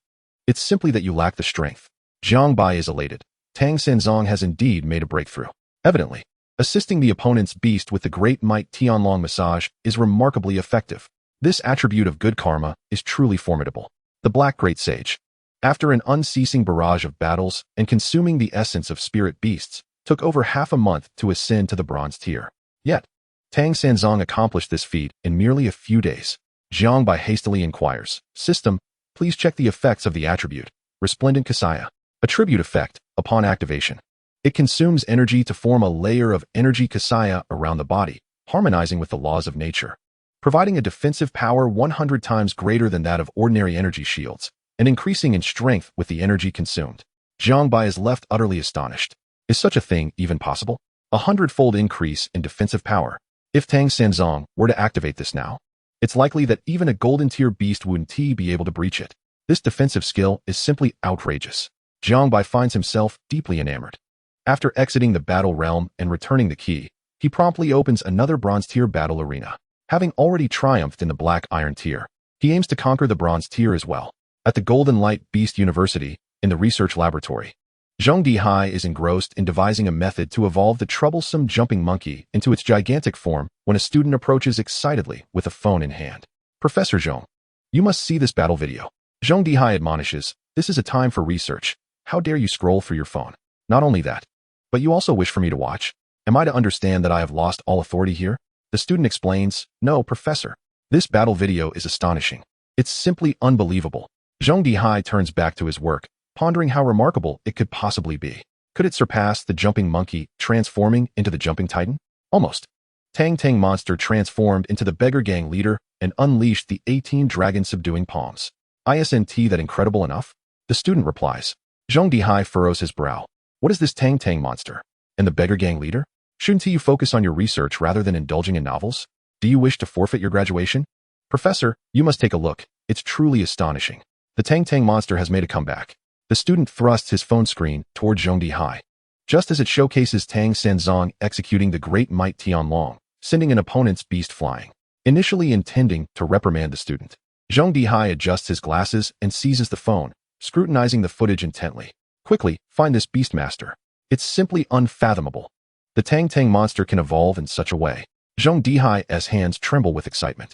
It's simply that you lack the strength. Jiang Bai is elated. Tang Sanzong has indeed made a breakthrough. Evidently, assisting the opponent's beast with the Great Might Tianlong massage is remarkably effective. This attribute of good karma is truly formidable. The Black Great Sage. After an unceasing barrage of battles and consuming the essence of spirit beasts, took over half a month to ascend to the bronze tier. Yet, Tang Sanzong accomplished this feat in merely a few days. Jiang Bai hastily inquires, "System, please check the effects of the attribute, Resplendent Kasaya." Attribute effect, upon activation. It consumes energy to form a layer of energy Kasaya around the body, harmonizing with the laws of nature, providing a defensive power 100 times greater than that of ordinary energy shields, and increasing in strength with the energy consumed. Jiang Bai is left utterly astonished. Is such a thing even possible? 100-fold increase in defensive power. If Tang Sanzong were to activate this now, it's likely that even a golden tier beast wouldn't be able to breach it. This defensive skill is simply outrageous. Jiang Bai finds himself deeply enamored. After exiting the battle realm and returning the key, he promptly opens another bronze tier battle arena. Having already triumphed in the black iron tier, he aims to conquer the bronze tier as well. At the Golden Light Beast University, in the research laboratory, Zheng Dihai is engrossed in devising a method to evolve the troublesome jumping monkey into its gigantic form when a student approaches excitedly with a phone in hand. "Professor Zheng, you must see this battle video." Zheng Dihai admonishes, "This is a time for research. How dare you scroll through your phone? Not only that, but you also wish for me to watch? Am I to understand that I have lost all authority here?" The student explains, "No, Professor. This battle video is astonishing. It's simply unbelievable." Zheng Dihai turns back to his work, pondering how remarkable it could possibly be. Could it surpass the jumping monkey, transforming into the jumping titan? Almost. Tang Tang monster transformed into the beggar gang leader and unleashed the 18 dragon subduing palms. Isn't that incredible enough? The student replies. Zheng Dihai furrows his brow. What is this Tang Tang monster? And the beggar gang leader? Shouldn't you focus on your research rather than indulging in novels? Do you wish to forfeit your graduation? Professor, you must take a look. It's truly astonishing. The Tang Tang monster has made a comeback. The student thrusts his phone screen toward Zheng Dihai, just as it showcases Tang Sanzong executing the great might Tianlong, sending an opponent's beast flying. Initially intending to reprimand the student, Zheng Dihai adjusts his glasses and seizes the phone, scrutinizing the footage intently. Quickly, find this beastmaster. It's simply unfathomable. The Tang Tang monster can evolve in such a way. Zheng Dihai's hands tremble with excitement.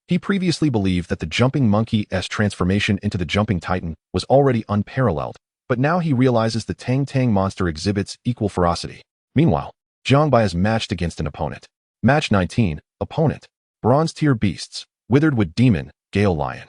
He previously believed that the jumping monkey's transformation into the jumping titan was already unparalleled, but now he realizes the Tang Tang monster exhibits equal ferocity. Meanwhile, Jiang Bai is matched against an opponent. Match 19, opponent. Bronze tier beasts, Withered Demon, Gale Lion.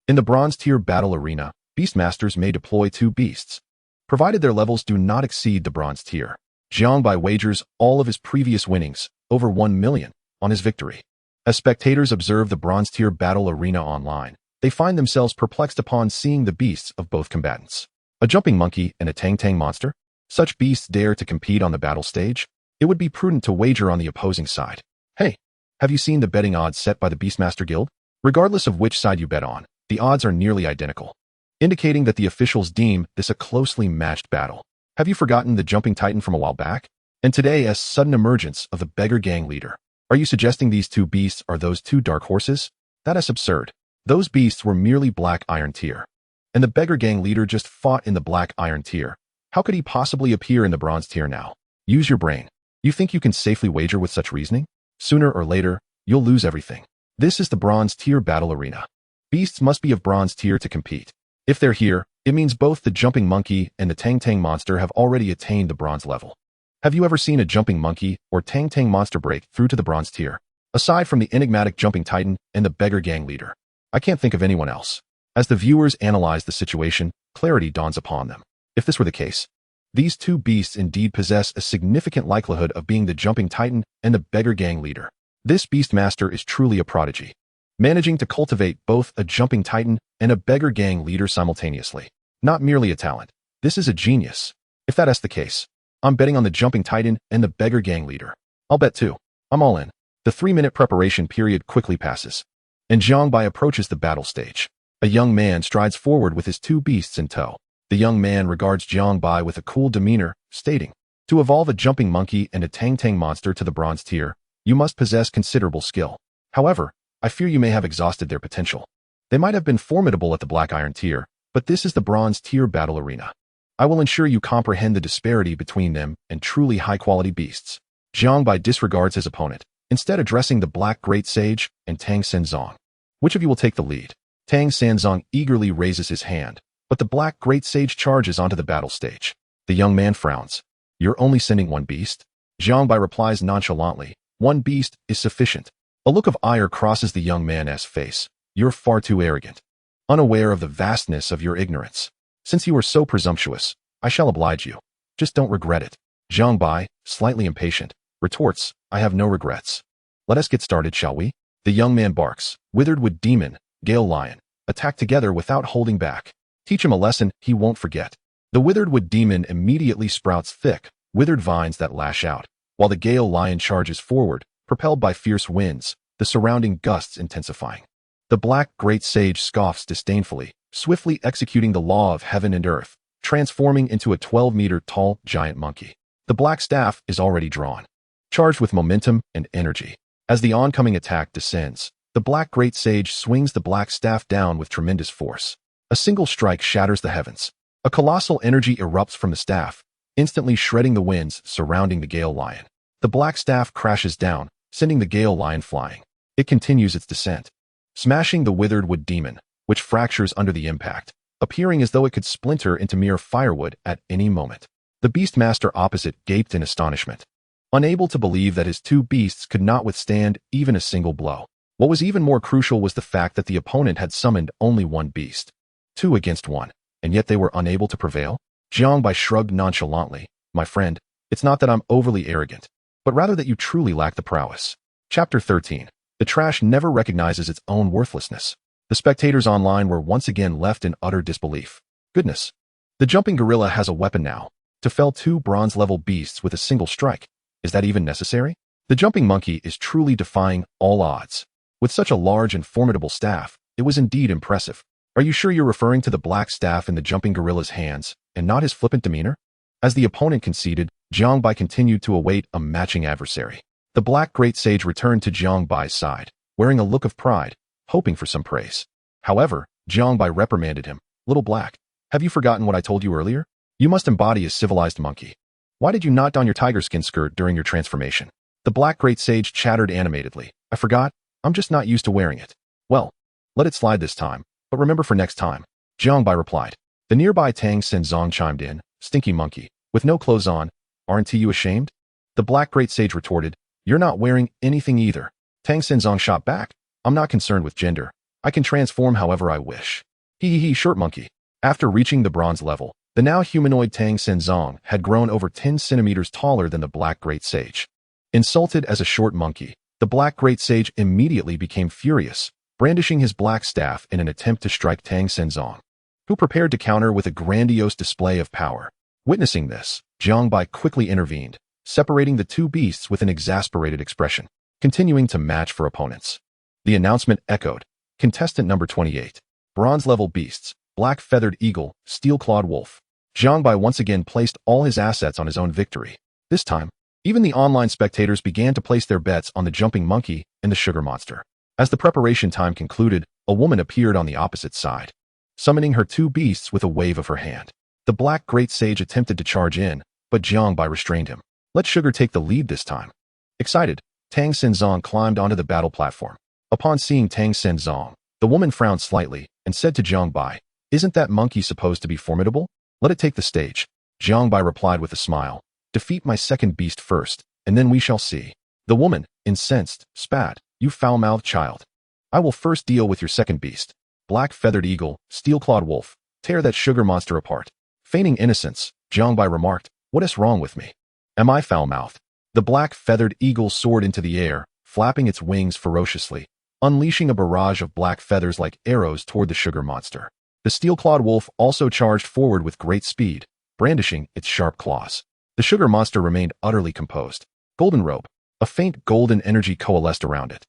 In the bronze tier battle arena, beastmasters may deploy 2 beasts, provided their levels do not exceed the bronze tier. Jiang Bai wagers all of his previous winnings, over 1 million, on his victory. As spectators observe the bronze tier battle arena online, they find themselves perplexed upon seeing the beasts of both combatants. A jumping monkey and a Tang Tang monster? Such beasts dare to compete on the battle stage? It would be prudent to wager on the opposing side. Hey, have you seen the betting odds set by the Beastmaster Guild? Regardless of which side you bet on, the odds are nearly identical, indicating that the officials deem this a closely matched battle. Have you forgotten the jumping titan from a while back? And today's sudden emergence of the beggar gang leader? Are you suggesting these 2 beasts are those 2 dark horses? That is absurd. Those beasts were merely black iron tier. And the beggar gang leader just fought in the black iron tier. How could he possibly appear in the bronze tier now? Use your brain. You think you can safely wager with such reasoning? Sooner or later, you'll lose everything. This is the bronze tier battle arena. Beasts must be of bronze tier to compete. If they're here, it means both the jumping monkey and the Tang Tang monster have already attained the bronze level. Have you ever seen a jumping monkey or Tang Tang monster break through to the bronze tier? Aside from the enigmatic jumping titan and the beggar gang leader, I can't think of anyone else. As the viewers analyze the situation, clarity dawns upon them. If this were the case, these 2 beasts indeed possess a significant likelihood of being the jumping titan and the beggar gang leader. This beastmaster is truly a prodigy, managing to cultivate both a jumping titan and a beggar gang leader simultaneously. Not merely a talent, this is a genius. If that's the case, I'm betting on the jumping titan and the beggar gang leader. I'll bet too. I'm all in. The 3-minute preparation period quickly passes, and Jiang Bai approaches the battle stage. A young man strides forward with his 2 beasts in tow. The young man regards Jiang Bai with a cool demeanor, stating, "To evolve a jumping monkey and a Tang Tang monster to the bronze tier, you must possess considerable skill. However, I fear you may have exhausted their potential. They might have been formidable at the black iron tier, but this is the bronze tier battle arena. I will ensure you comprehend the disparity between them and truly high-quality beasts." Jiang Bai disregards his opponent, instead addressing the Black Great Sage and Tang Sanzong. "Which of you will take the lead?" Tang Sanzong eagerly raises his hand, but the Black Great Sage charges onto the battle stage. The young man frowns. You're only sending one beast? Jiang Bai replies nonchalantly. One beast is sufficient. A look of ire crosses the young man's face. You're far too arrogant. Unaware of the vastness of your ignorance. Since you are so presumptuous, I shall oblige you. Just don't regret it. Jiang Bai, slightly impatient, retorts, I have no regrets. Let us get started, shall we? The young man barks. Withered Wood Demon, Gale Lion, attack together without holding back. Teach him a lesson he won't forget. The Withered Wood Demon immediately sprouts thick, withered vines that lash out, while the Gale Lion charges forward, propelled by fierce winds, the surrounding gusts intensifying. The Black Great Sage scoffs disdainfully, swiftly executing the law of heaven and earth, transforming into a 12-meter-tall giant monkey. The black staff is already drawn, charged with momentum and energy. As the oncoming attack descends, the Black Great Sage swings the black staff down with tremendous force. A single strike shatters the heavens. A colossal energy erupts from the staff, instantly shredding the winds surrounding the Gale Lion. The black staff crashes down, sending the Gale Lion flying. It continues its descent, smashing the Withered Wood Demon, which fractures under the impact, appearing as though it could splinter into mere firewood at any moment. The Beastmaster opposite gaped in astonishment, unable to believe that his two beasts could not withstand even a single blow. What was even more crucial was the fact that the opponent had summoned only one beast. 2 against 1, and yet they were unable to prevail? Jiang Bai shrugged nonchalantly. My friend, it's not that I'm overly arrogant, but rather that you truly lack the prowess. Chapter 13. The trash never recognizes its own worthlessness. The spectators online were once again left in utter disbelief. Goodness. The jumping gorilla has a weapon now. To fell 2 bronze-level beasts with a single strike. Is that even necessary? The jumping monkey is truly defying all odds. With such a large and formidable staff, it was indeed impressive. Are you sure you're referring to the black staff in the jumping gorilla's hands, and not his flippant demeanor? As the opponent conceded, Jiang Bai continued to await a matching adversary. The Black Great Sage returned to Jiang Bai's side, wearing a look of pride, hoping for some praise. However, Jiang Bai reprimanded him. Little Black, have you forgotten what I told you earlier? You must embody a civilized monkey. Why did you not don your tiger skin skirt during your transformation? The Black Great Sage chattered animatedly. I forgot. I'm just not used to wearing it. Well, let it slide this time, but remember for next time. Jiang Bai replied. The nearby Tang Senzong chimed in. Stinky monkey, with no clothes on, aren't you ashamed? The Black Great Sage retorted. You're not wearing anything either. Tang Senzong shot back. I'm not concerned with gender. I can transform however I wish. Hee, short monkey. After reaching the bronze level, the now humanoid Tang Senzong had grown over 10 centimeters taller than the Black Great Sage. Insulted as a short monkey, the Black Great Sage immediately became furious, brandishing his black staff in an attempt to strike Tang Senzong, who prepared to counter with a grandiose display of power. Witnessing this, Jiang Bai quickly intervened, separating the two beasts with an exasperated expression, continuing to match for opponents. The announcement echoed. Contestant number 28. Bronze-level beasts, Black Feathered Eagle, Steel-Clawed Wolf. Jiang Bai once again placed all his assets on his own victory. This time, even the online spectators began to place their bets on the jumping monkey and the sugar monster. As the preparation time concluded, a woman appeared on the opposite side, summoning her two beasts with a wave of her hand. The Black Great Sage attempted to charge in, but Jiang Bai restrained him. Let Sugar take the lead this time. Excited, Tang Senzong climbed onto the battle platform. Upon seeing Tang Senzong, the woman frowned slightly and said to Jiang Bai, Isn't that monkey supposed to be formidable? Let it take the stage. Jiang Bai replied with a smile. Defeat my second beast first, and then we shall see. The woman, incensed, spat, You foul-mouthed child. I will first deal with your second beast. Black Feathered Eagle, Steel-Clawed Wolf. Tear that sugar monster apart. Feigning innocence, Jiang Bai remarked, What is wrong with me? Am I foul-mouthed? The Black Feathered Eagle soared into the air, flapping its wings ferociously, unleashing a barrage of black feathers like arrows toward the sugar monster. The Steel-Clawed Wolf also charged forward with great speed, brandishing its sharp claws. The sugar monster remained utterly composed. Golden robe. A faint golden energy coalesced around it,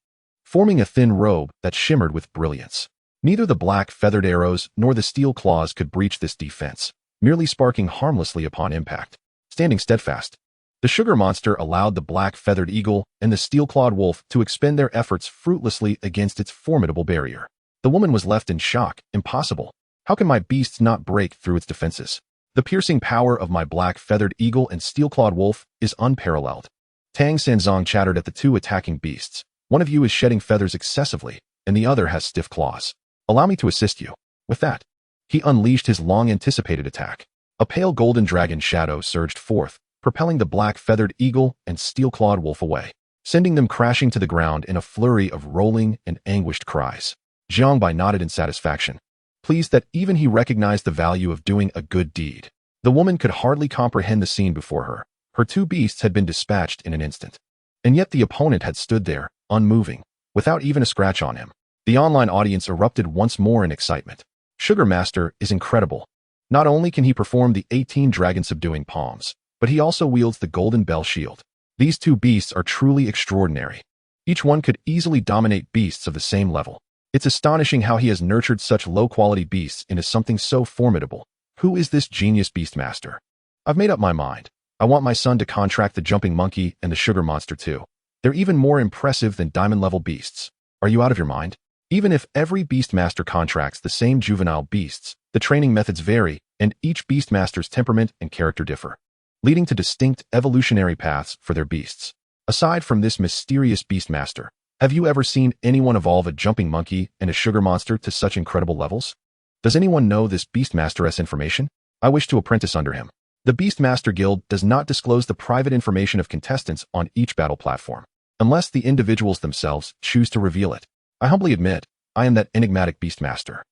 forming a thin robe that shimmered with brilliance. Neither the black feathered arrows nor the steel claws could breach this defense, merely sparking harmlessly upon impact. Standing steadfast, the sugar monster allowed the Black Feathered Eagle and the Steel-Clawed Wolf to expend their efforts fruitlessly against its formidable barrier. The woman was left in shock. Impossible. How can my beasts not break through its defenses? The piercing power of my Black Feathered Eagle and Steel-Clawed Wolf is unparalleled. Tang Senzong chattered at the two attacking beasts. One of you is shedding feathers excessively, and the other has stiff claws. Allow me to assist you. With that, He unleashed his long-anticipated attack. A pale golden dragon shadow surged forth, propelling the black-feathered eagle and steel-clawed wolf away, sending them crashing to the ground in a flurry of rolling and anguished cries. Jiang Bai nodded in satisfaction, pleased that even he recognized the value of doing a good deed. The woman could hardly comprehend the scene before her. Her two beasts had been dispatched in an instant. And yet the opponent had stood there, unmoving, without even a scratch on him. The online audience erupted once more in excitement. Sugar Master is incredible. Not only can he perform the 18 dragon-subduing palms, but he also wields the golden bell shield. These two beasts are truly extraordinary. Each one could easily dominate beasts of the same level. It's astonishing how he has nurtured such low-quality beasts into something so formidable. Who is this genius Beastmaster? I've made up my mind. I want my son to contract the jumping monkey and the sugar monster too. They're even more impressive than diamond-level beasts. Are you out of your mind? Even if every Beastmaster contracts the same juvenile beasts, the training methods vary, and each Beastmaster's temperament and character differ, leading to distinct evolutionary paths for their beasts. Aside from this mysterious Beastmaster, have you ever seen anyone evolve a jumping monkey and a sugar monster to such incredible levels? Does anyone know this Beastmaster's information? I wish to apprentice under him. The Beastmaster Guild does not disclose the private information of contestants on each battle platform, unless the individuals themselves choose to reveal it. I humbly admit, I am that enigmatic Beastmaster,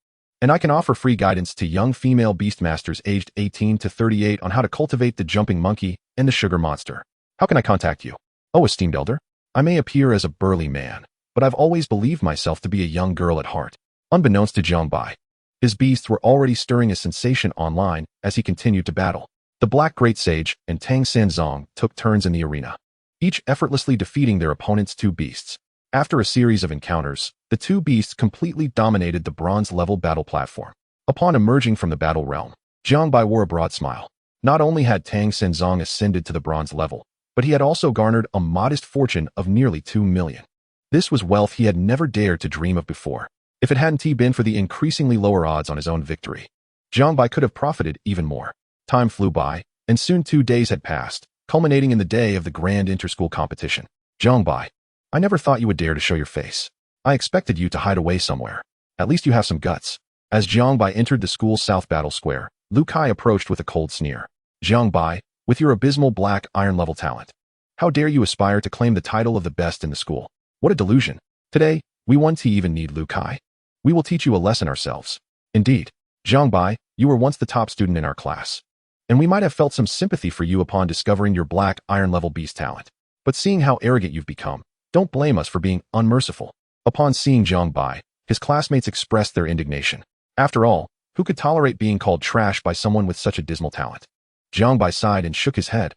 and I can offer free guidance to young female Beastmasters aged 18 to 38 on how to cultivate the jumping monkey and the sugar monster. How can I contact you? Oh, esteemed elder, I may appear as a burly man, but I've always believed myself to be a young girl at heart. Unbeknownst to Jiang Bai, his beasts were already stirring a sensation online as he continued to battle. The Black Great Sage and Tang Sanzong took turns in the arena, each effortlessly defeating their opponent's two beasts. After a series of encounters, the two beasts completely dominated the bronze-level battle platform. Upon emerging from the battle realm, Jiang Bai wore a broad smile. Not only had Tang Sanzong ascended to the bronze level, but he had also garnered a modest fortune of nearly 2 million. This was wealth he had never dared to dream of before. If it hadn't been for the increasingly lower odds on his own victory, Jiang Bai could have profited even more. Time flew by, and soon 2 days had passed, culminating in the day of the grand inter-school competition. Jiang Bai, I never thought you would dare to show your face. I expected you to hide away somewhere. At least you have some guts. As Jiang Bai entered the school's south battle square, Lu Kai approached with a cold sneer. Jiang Bai, with your abysmal black iron-level talent, how dare you aspire to claim the title of the best in the school? What a delusion. Today, we won't even need Lu Kai. We will teach you a lesson ourselves. Indeed, Jiang Bai, you were once the top student in our class, and we might have felt some sympathy for you upon discovering your black iron-level beast talent. But seeing how arrogant you've become, don't blame us for being unmerciful. Upon seeing Jiang Bai, his classmates expressed their indignation. After all, who could tolerate being called trash by someone with such a dismal talent? Jiang Bai sighed and shook his head.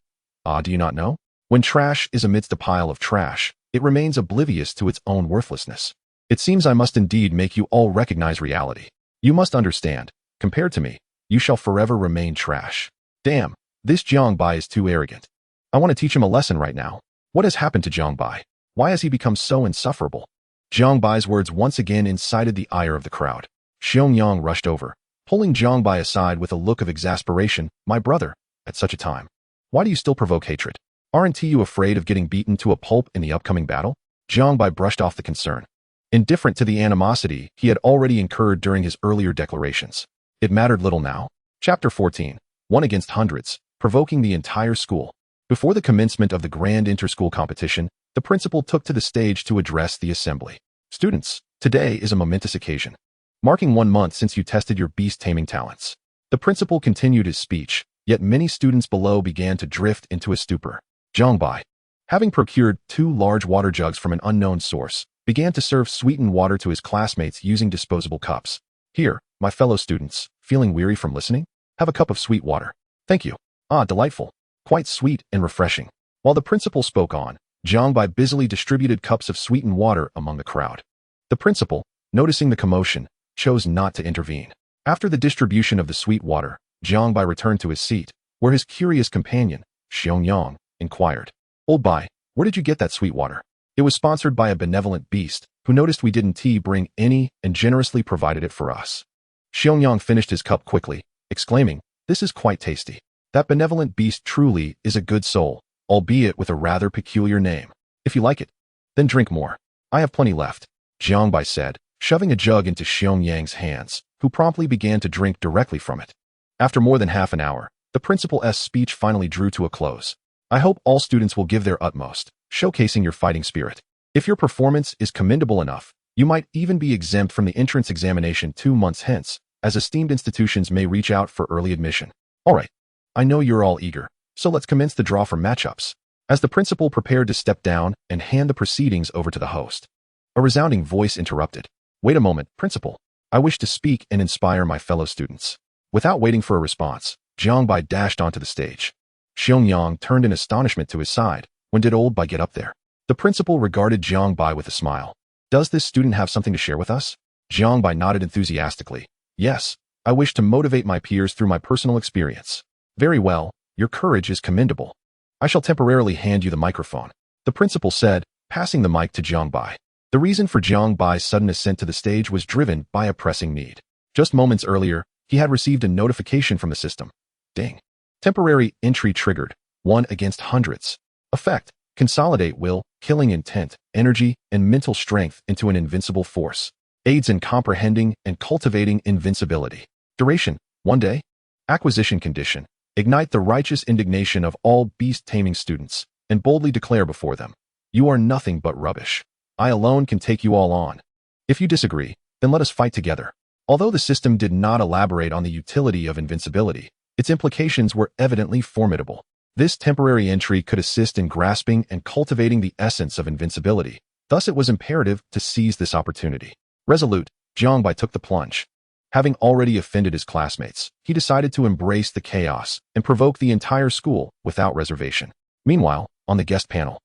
Do you not know? When trash is amidst a pile of trash, it remains oblivious to its own worthlessness. It seems I must indeed make you all recognize reality. You must understand, compared to me, you shall forever remain trash. Damn, this Jiang Bai is too arrogant. I want to teach him a lesson right now. What has happened to Jiang Bai? Why has he become so insufferable? Jiang Bai's words once again incited the ire of the crowd. Xiong rushed over, pulling Jiang Bai aside with a look of exasperation. My brother, at such a time, why do you still provoke hatred? Aren't you afraid of getting beaten to a pulp in the upcoming battle? Jiang Bai brushed off the concern, indifferent to the animosity he had already incurred during his earlier declarations. It mattered little now. Chapter 14. 1 against hundreds, provoking the entire school. Before the commencement of the grand inter-school competition, the principal took to the stage to address the assembly. Students, today is a momentous occasion, marking 1 month since you tested your beast taming talents. The principal continued his speech, yet many students below began to drift into a stupor. Jiang Bai, having procured 2 large water jugs from an unknown source, began to serve sweetened water to his classmates using disposable cups. Here, my fellow students, feeling weary from listening? Have a cup of sweet water. Thank you. Delightful. Quite sweet and refreshing. While the principal spoke on, Jiang Bai busily distributed cups of sweetened water among the crowd. The principal, noticing the commotion, chose not to intervene. After the distribution of the sweet water, Jiang Bai returned to his seat, where his curious companion, Xiong, inquired. Old Bai, where did you get that sweet water? It was sponsored by a benevolent beast, who noticed we didn't bring any and generously provided it for us. Xiong finished his cup quickly, exclaiming, this is quite tasty. That benevolent beast truly is a good soul, albeit with a rather peculiar name. If you like it, then drink more. I have plenty left, Jiang Bai said, shoving a jug into Xiong hands, who promptly began to drink directly from it. After more than half an hour, the principal's speech finally drew to a close. I hope all students will give their utmost, showcasing your fighting spirit. If your performance is commendable enough, you might even be exempt from the entrance examination 2 months hence, as esteemed institutions may reach out for early admission. Alright, I know you're all eager, so let's commence the draw for matchups. As the principal prepared to step down and hand the proceedings over to the host, a resounding voice interrupted. Wait a moment, principal. I wish to speak and inspire my fellow students. Without waiting for a response, Jiang Bai dashed onto the stage. Xiong turned in astonishment to his side. When did old Bai get up there? The principal regarded Jiang Bai with a smile. Does this student have something to share with us? Jiang Bai nodded enthusiastically. Yes, I wish to motivate my peers through my personal experience. Very well, your courage is commendable. I shall temporarily hand you the microphone, the principal said, passing the mic to Jiang Bai. The reason for Jiang Bai's sudden ascent to the stage was driven by a pressing need. Just moments earlier, he had received a notification from the system. Ding. Temporary entry triggered. 1 against hundreds. Effect. Consolidate will, killing intent, energy, and mental strength into an invincible force. Aids in comprehending and cultivating invincibility. Duration. 1 day. Acquisition condition. Ignite the righteous indignation of all beast taming students, and boldly declare before them, you are nothing but rubbish. I alone can take you all on. If you disagree, then let us fight together. Although the system did not elaborate on the utility of invincibility, its implications were evidently formidable. This temporary entry could assist in grasping and cultivating the essence of invincibility. Thus it was imperative to seize this opportunity. Resolute, Jiang Bai took the plunge. Having already offended his classmates, he decided to embrace the chaos and provoke the entire school without reservation. Meanwhile, on the guest panel,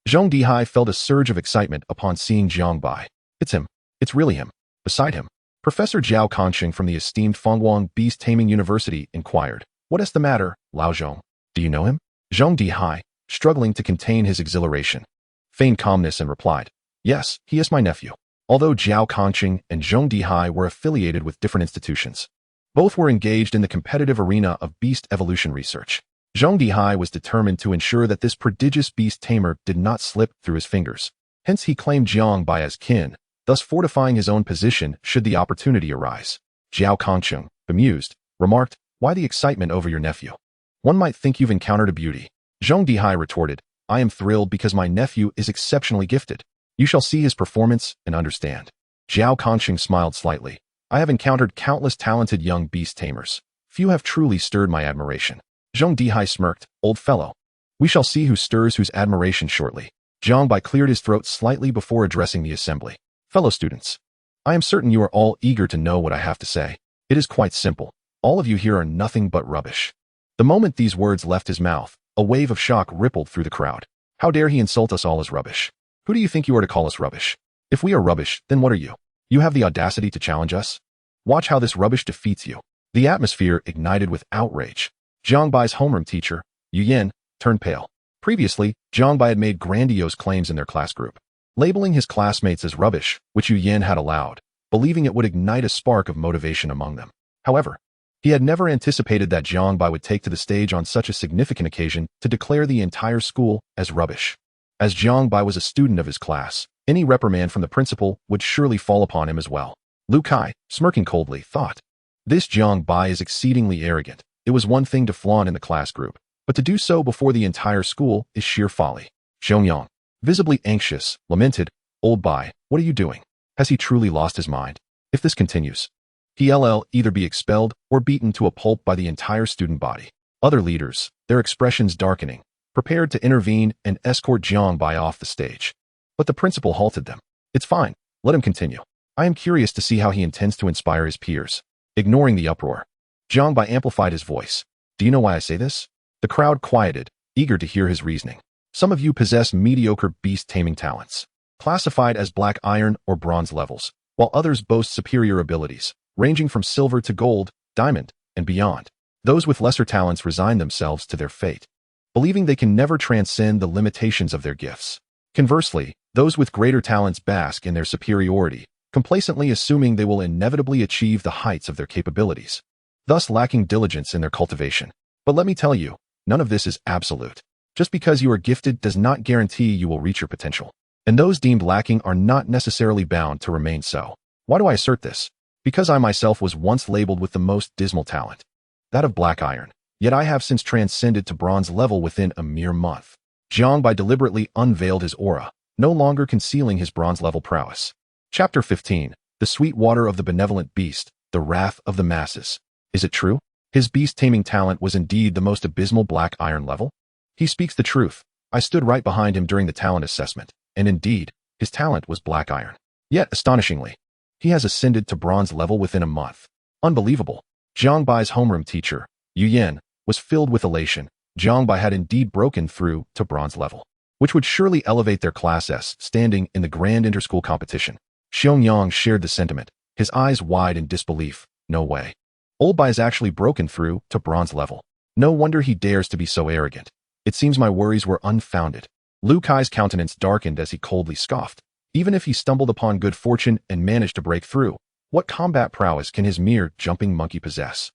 Zhong Dihai felt a surge of excitement upon seeing Jiang Bai. It's him. It's really him. Beside him, Professor Zhao Kongqing from the esteemed Fengguang Beast Taming University inquired, What is the matter, Lao Zhong? Do you know him? Zhong Dihai, struggling to contain his exhilaration, feigned calmness and replied, Yes, he is my nephew. Although Zhao Kongqing and Zhong Dihai were affiliated with different institutions, both were engaged in the competitive arena of beast evolution research. Zhong Dihai was determined to ensure that this prodigious beast tamer did not slip through his fingers. Hence he claimed Jiang Bai as kin, thus fortifying his own position should the opportunity arise. Zhao Kongqing, bemused, remarked, Why the excitement over your nephew? One might think you've encountered a beauty. Zhong Dihai retorted, I am thrilled because my nephew is exceptionally gifted. You shall see his performance and understand. Zhao Kongqing smiled slightly. I have encountered countless talented young beast tamers. Few have truly stirred my admiration. Zhong Dihai smirked, Old fellow. We shall see who stirs whose admiration shortly. Jiang Bai cleared his throat slightly before addressing the assembly. Fellow students, I am certain you are all eager to know what I have to say. It is quite simple. All of you here are nothing but rubbish. The moment these words left his mouth, a wave of shock rippled through the crowd. How dare he insult us all as rubbish? Who do you think you are to call us rubbish? If we are rubbish, then what are you? You have the audacity to challenge us? Watch how this rubbish defeats you. The atmosphere ignited with outrage. Jiang Bai's homeroom teacher, Yu Yin, turned pale. Previously, Jiang Bai had made grandiose claims in their class group, labeling his classmates as rubbish, which Yu Yin had allowed, believing it would ignite a spark of motivation among them. However, he had never anticipated that Jiang Bai would take to the stage on such a significant occasion to declare the entire school as rubbish. As Jiang Bai was a student of his class, any reprimand from the principal would surely fall upon him as well. Lu Kai, smirking coldly, thought, This Jiang Bai is exceedingly arrogant. It was one thing to flaunt in the class group, but to do so before the entire school is sheer folly. Xiong, visibly anxious, lamented, Old Bai, what are you doing? Has he truly lost his mind? If this continues, he'll either be expelled or beaten to a pulp by the entire student body. Other leaders, their expressions darkening, prepared to intervene and escort Jiang Bai off the stage. But the principal halted them. It's fine, let him continue. I am curious to see how he intends to inspire his peers. Ignoring the uproar, Jiang Bai amplified his voice. Do you know why I say this? The crowd quieted, eager to hear his reasoning. Some of you possess mediocre beast taming talents, classified as black iron or bronze levels, while others boast superior abilities, ranging from silver to gold, diamond, and beyond. Those with lesser talents resign themselves to their fate, believing they can never transcend the limitations of their gifts. Conversely, those with greater talents bask in their superiority, complacently assuming they will inevitably achieve the heights of their capabilities, thus lacking diligence in their cultivation. But let me tell you, none of this is absolute. Just because you are gifted does not guarantee you will reach your potential, and those deemed lacking are not necessarily bound to remain so. Why do I assert this? Because I myself was once labeled with the most dismal talent, that of black iron, yet I have since transcended to bronze level within a mere month. Jiang Bai deliberately unveiled his aura, no longer concealing his bronze level prowess. Chapter 15. The Sweet Water of the Benevolent Beast, the Wrath of the Masses. Is it true? His beast taming talent was indeed the most abysmal black iron level? He speaks the truth. I stood right behind him during the talent assessment, and indeed, his talent was black iron. Yet, astonishingly, he has ascended to bronze level within a month. Unbelievable. Jiang Bai's homeroom teacher, Yu Yan, was filled with elation. Jiang Bai had indeed broken through to bronze level, which would surely elevate their class S standing in the grand interschool competition. Xiong shared the sentiment, his eyes wide in disbelief. No way. Old Bai has actually broken through to bronze level. No wonder he dares to be so arrogant. It seems my worries were unfounded. Lu Kai's countenance darkened as he coldly scoffed. Even if he stumbled upon good fortune and managed to break through, what combat prowess can his mere jumping monkey possess?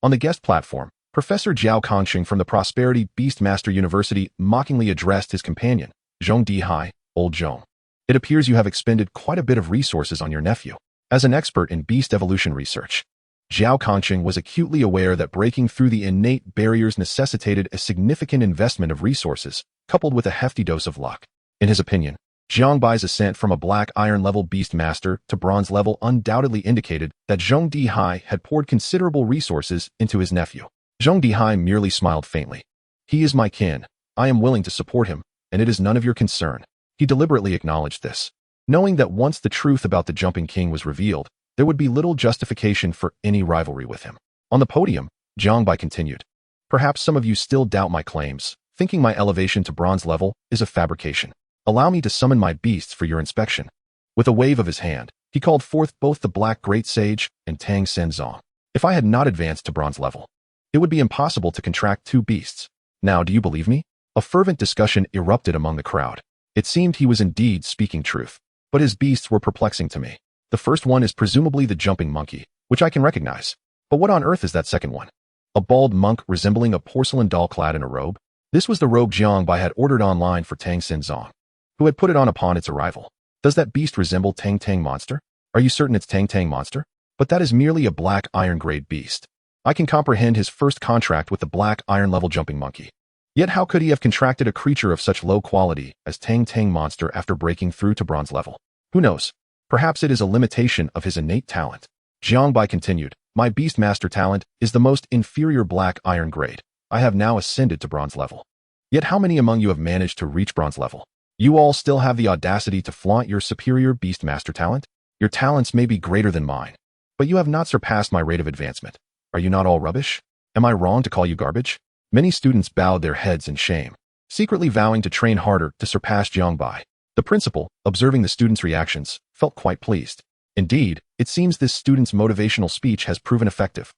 On the guest platform, Professor Zhao Kongxing from the Prosperity Beastmaster University mockingly addressed his companion, Zhong Dihai, Old Zhong. It appears you have expended quite a bit of resources on your nephew. As an expert in beast evolution research, Zhao Kongxing was acutely aware that breaking through the innate barriers necessitated a significant investment of resources, coupled with a hefty dose of luck. In his opinion, Jiang Bai's ascent from a black iron level beast master to bronze level undoubtedly indicated that Zhong Dihai had poured considerable resources into his nephew. Zhong Dihai merely smiled faintly. He is my kin. I am willing to support him, and it is none of your concern. He deliberately acknowledged this, knowing that once the truth about the Jumping King was revealed, there would be little justification for any rivalry with him. On the podium, Jiang Bai continued. Perhaps some of you still doubt my claims, thinking my elevation to bronze level is a fabrication. Allow me to summon my beasts for your inspection. With a wave of his hand, he called forth both the Black Great Sage and Tang Senzong. If I had not advanced to bronze level, it would be impossible to contract two beasts. Now, do you believe me? A fervent discussion erupted among the crowd. It seemed he was indeed speaking truth, but his beasts were perplexing to me. The first one is presumably the jumping monkey, which I can recognize. But what on earth is that second one? A bald monk resembling a porcelain doll clad in a robe? This was the robe Jiang Bai had ordered online for Tang Senzong, who had put it on upon its arrival. Does that beast resemble Tang Tang Monster? Are you certain it's Tang Tang Monster? But that is merely a black iron grade beast. I can comprehend his first contract with the black iron level jumping monkey. Yet how could he have contracted a creature of such low quality as Tang Tang Monster after breaking through to bronze level? Who knows? Perhaps it is a limitation of his innate talent. Jiang Bai continued, my beast master talent is the most inferior black iron grade. I have now ascended to bronze level. Yet how many among you have managed to reach bronze level? You all still have the audacity to flaunt your superior beast master talent? Your talents may be greater than mine, but you have not surpassed my rate of advancement. Are you not all rubbish? Am I wrong to call you garbage? Many students bowed their heads in shame, secretly vowing to train harder to surpass Jiang Bai. The principal, observing the students' reactions, felt quite pleased. Indeed, it seems this student's motivational speech has proven effective.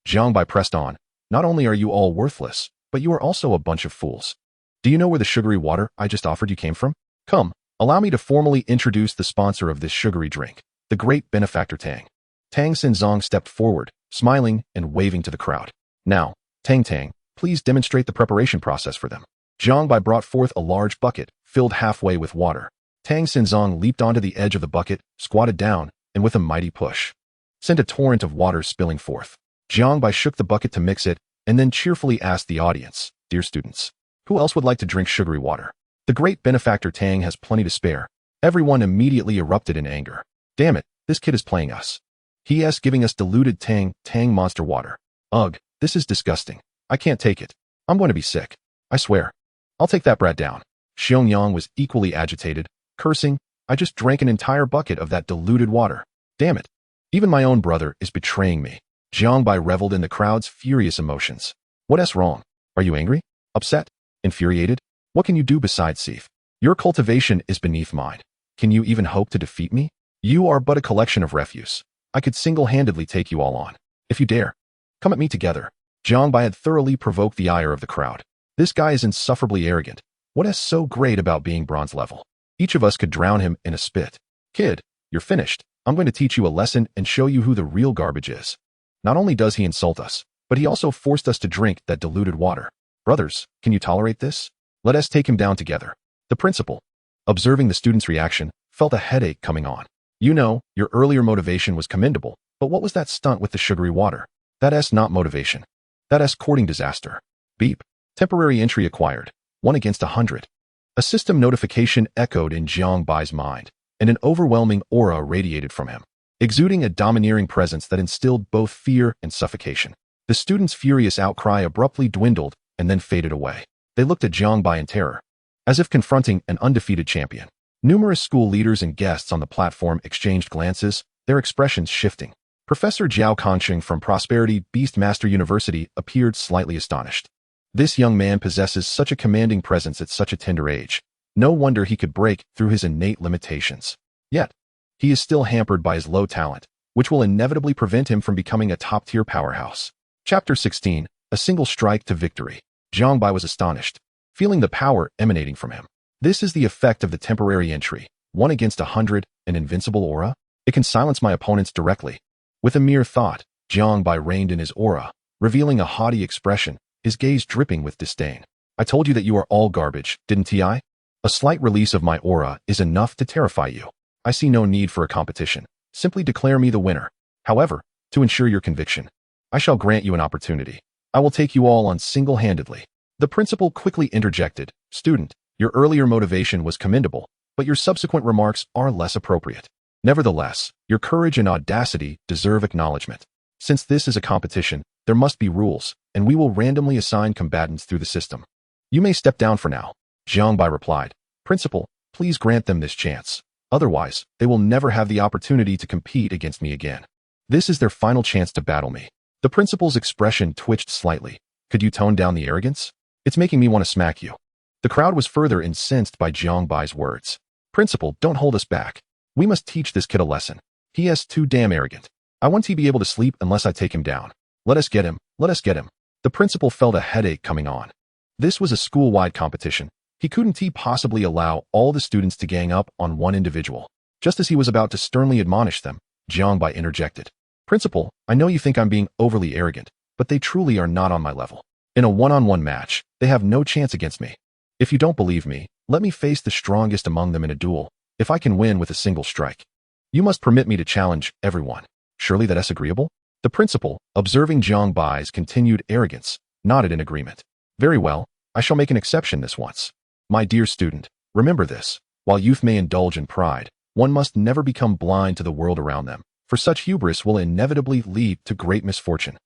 Jiang Bai pressed on, not only are you all worthless, but you are also a bunch of fools. Do you know where the sugary water I just offered you came from? Come, allow me to formally introduce the sponsor of this sugary drink, the great benefactor Tang. Tang Senzong stepped forward, smiling and waving to the crowd. Now, Tang, please demonstrate the preparation process for them. Jiang Bai brought forth a large bucket, filled halfway with water. Tang Senzong leaped onto the edge of the bucket, squatted down, and with a mighty push, sent a torrent of water spilling forth. Jiang Bai shook the bucket to mix it, and then cheerfully asked the audience, dear students, who else would like to drink sugary water? The great benefactor Tang has plenty to spare. Everyone immediately erupted in anger. Damn it, this kid is playing us. He is giving us diluted Tang monster water. Ugh, this is disgusting. I can't take it. I'm going to be sick. I swear. I'll take that brat down. Xiong was equally agitated, cursing, I just drank an entire bucket of that diluted water. Damn it. Even my own brother is betraying me. Jiang Bai reveled in the crowd's furious emotions. What's wrong? Are you angry? Upset? Infuriated? What can you do besides thief? Your cultivation is beneath mine. Can you even hope to defeat me? You are but a collection of refuse. I could single-handedly take you all on. If you dare, come at me together. Jiang Bai had thoroughly provoked the ire of the crowd. This guy is insufferably arrogant. What is so great about being bronze level? Each of us could drown him in a spit. Kid, you're finished. I'm going to teach you a lesson and show you who the real garbage is. Not only does he insult us, but he also forced us to drink that diluted water. Brothers, can you tolerate this? Let us take him down together. The principal, observing the student's reaction, felt a headache coming on. You know, your earlier motivation was commendable, but what was that stunt with the sugary water? That's not motivation. That's courting disaster. Beep. Temporary entry acquired. 1 against 100. A system notification echoed in Jiang Bai's mind, and an overwhelming aura radiated from him, exuding a domineering presence that instilled both fear and suffocation. The students' furious outcry abruptly dwindled and then faded away. They looked at Jiang Bai in terror, as if confronting an undefeated champion. Numerous school leaders and guests on the platform exchanged glances, their expressions shifting. Professor Zhao Kanqing from Prosperity Beast Master University appeared slightly astonished. This young man possesses such a commanding presence at such a tender age. No wonder he could break through his innate limitations. Yet, he is still hampered by his low talent, which will inevitably prevent him from becoming a top-tier powerhouse. Chapter 16. A single strike to victory. Jiang Bai was astonished, feeling the power emanating from him. This is the effect of the temporary entry. 1 against 100, an invincible aura? It can silence my opponents directly. With a mere thought, Jiang Bai reined in his aura, revealing a haughty expression, his gaze dripping with disdain. I told you that you are all garbage, didn't I? A slight release of my aura is enough to terrify you. I see no need for a competition. Simply declare me the winner. However, to ensure your conviction, I shall grant you an opportunity. I will take you all on single-handedly. The principal quickly interjected, Student, your earlier motivation was commendable, but your subsequent remarks are less appropriate. Nevertheless, your courage and audacity deserve acknowledgement. Since this is a competition, there must be rules, and we will randomly assign combatants through the system. You may step down for now. Jiang Bai replied, Principal, please grant them this chance. Otherwise, they will never have the opportunity to compete against me again. This is their final chance to battle me. The principal's expression twitched slightly. Could you tone down the arrogance? It's making me want to smack you. The crowd was further incensed by Jiang Bai's words. Principal, don't hold us back. We must teach this kid a lesson. He is too damn arrogant. I won't be able to sleep unless I take him down. Let us get him. Let us get him. The principal felt a headache coming on. This was a school-wide competition. He couldn't possibly allow all the students to gang up on one individual. Just as he was about to sternly admonish them, Jiang Bai interjected. Principal, I know you think I'm being overly arrogant, but they truly are not on my level. In a one-on-one match, they have no chance against me. If you don't believe me, let me face the strongest among them in a duel, if I can win with a single strike. You must permit me to challenge everyone. Surely that is agreeable? The principal, observing Jiang Bai's continued arrogance, nodded in agreement. Very well, I shall make an exception this once. My dear student, remember this. While youth may indulge in pride, one must never become blind to the world around them, for such hubris will inevitably lead to great misfortune.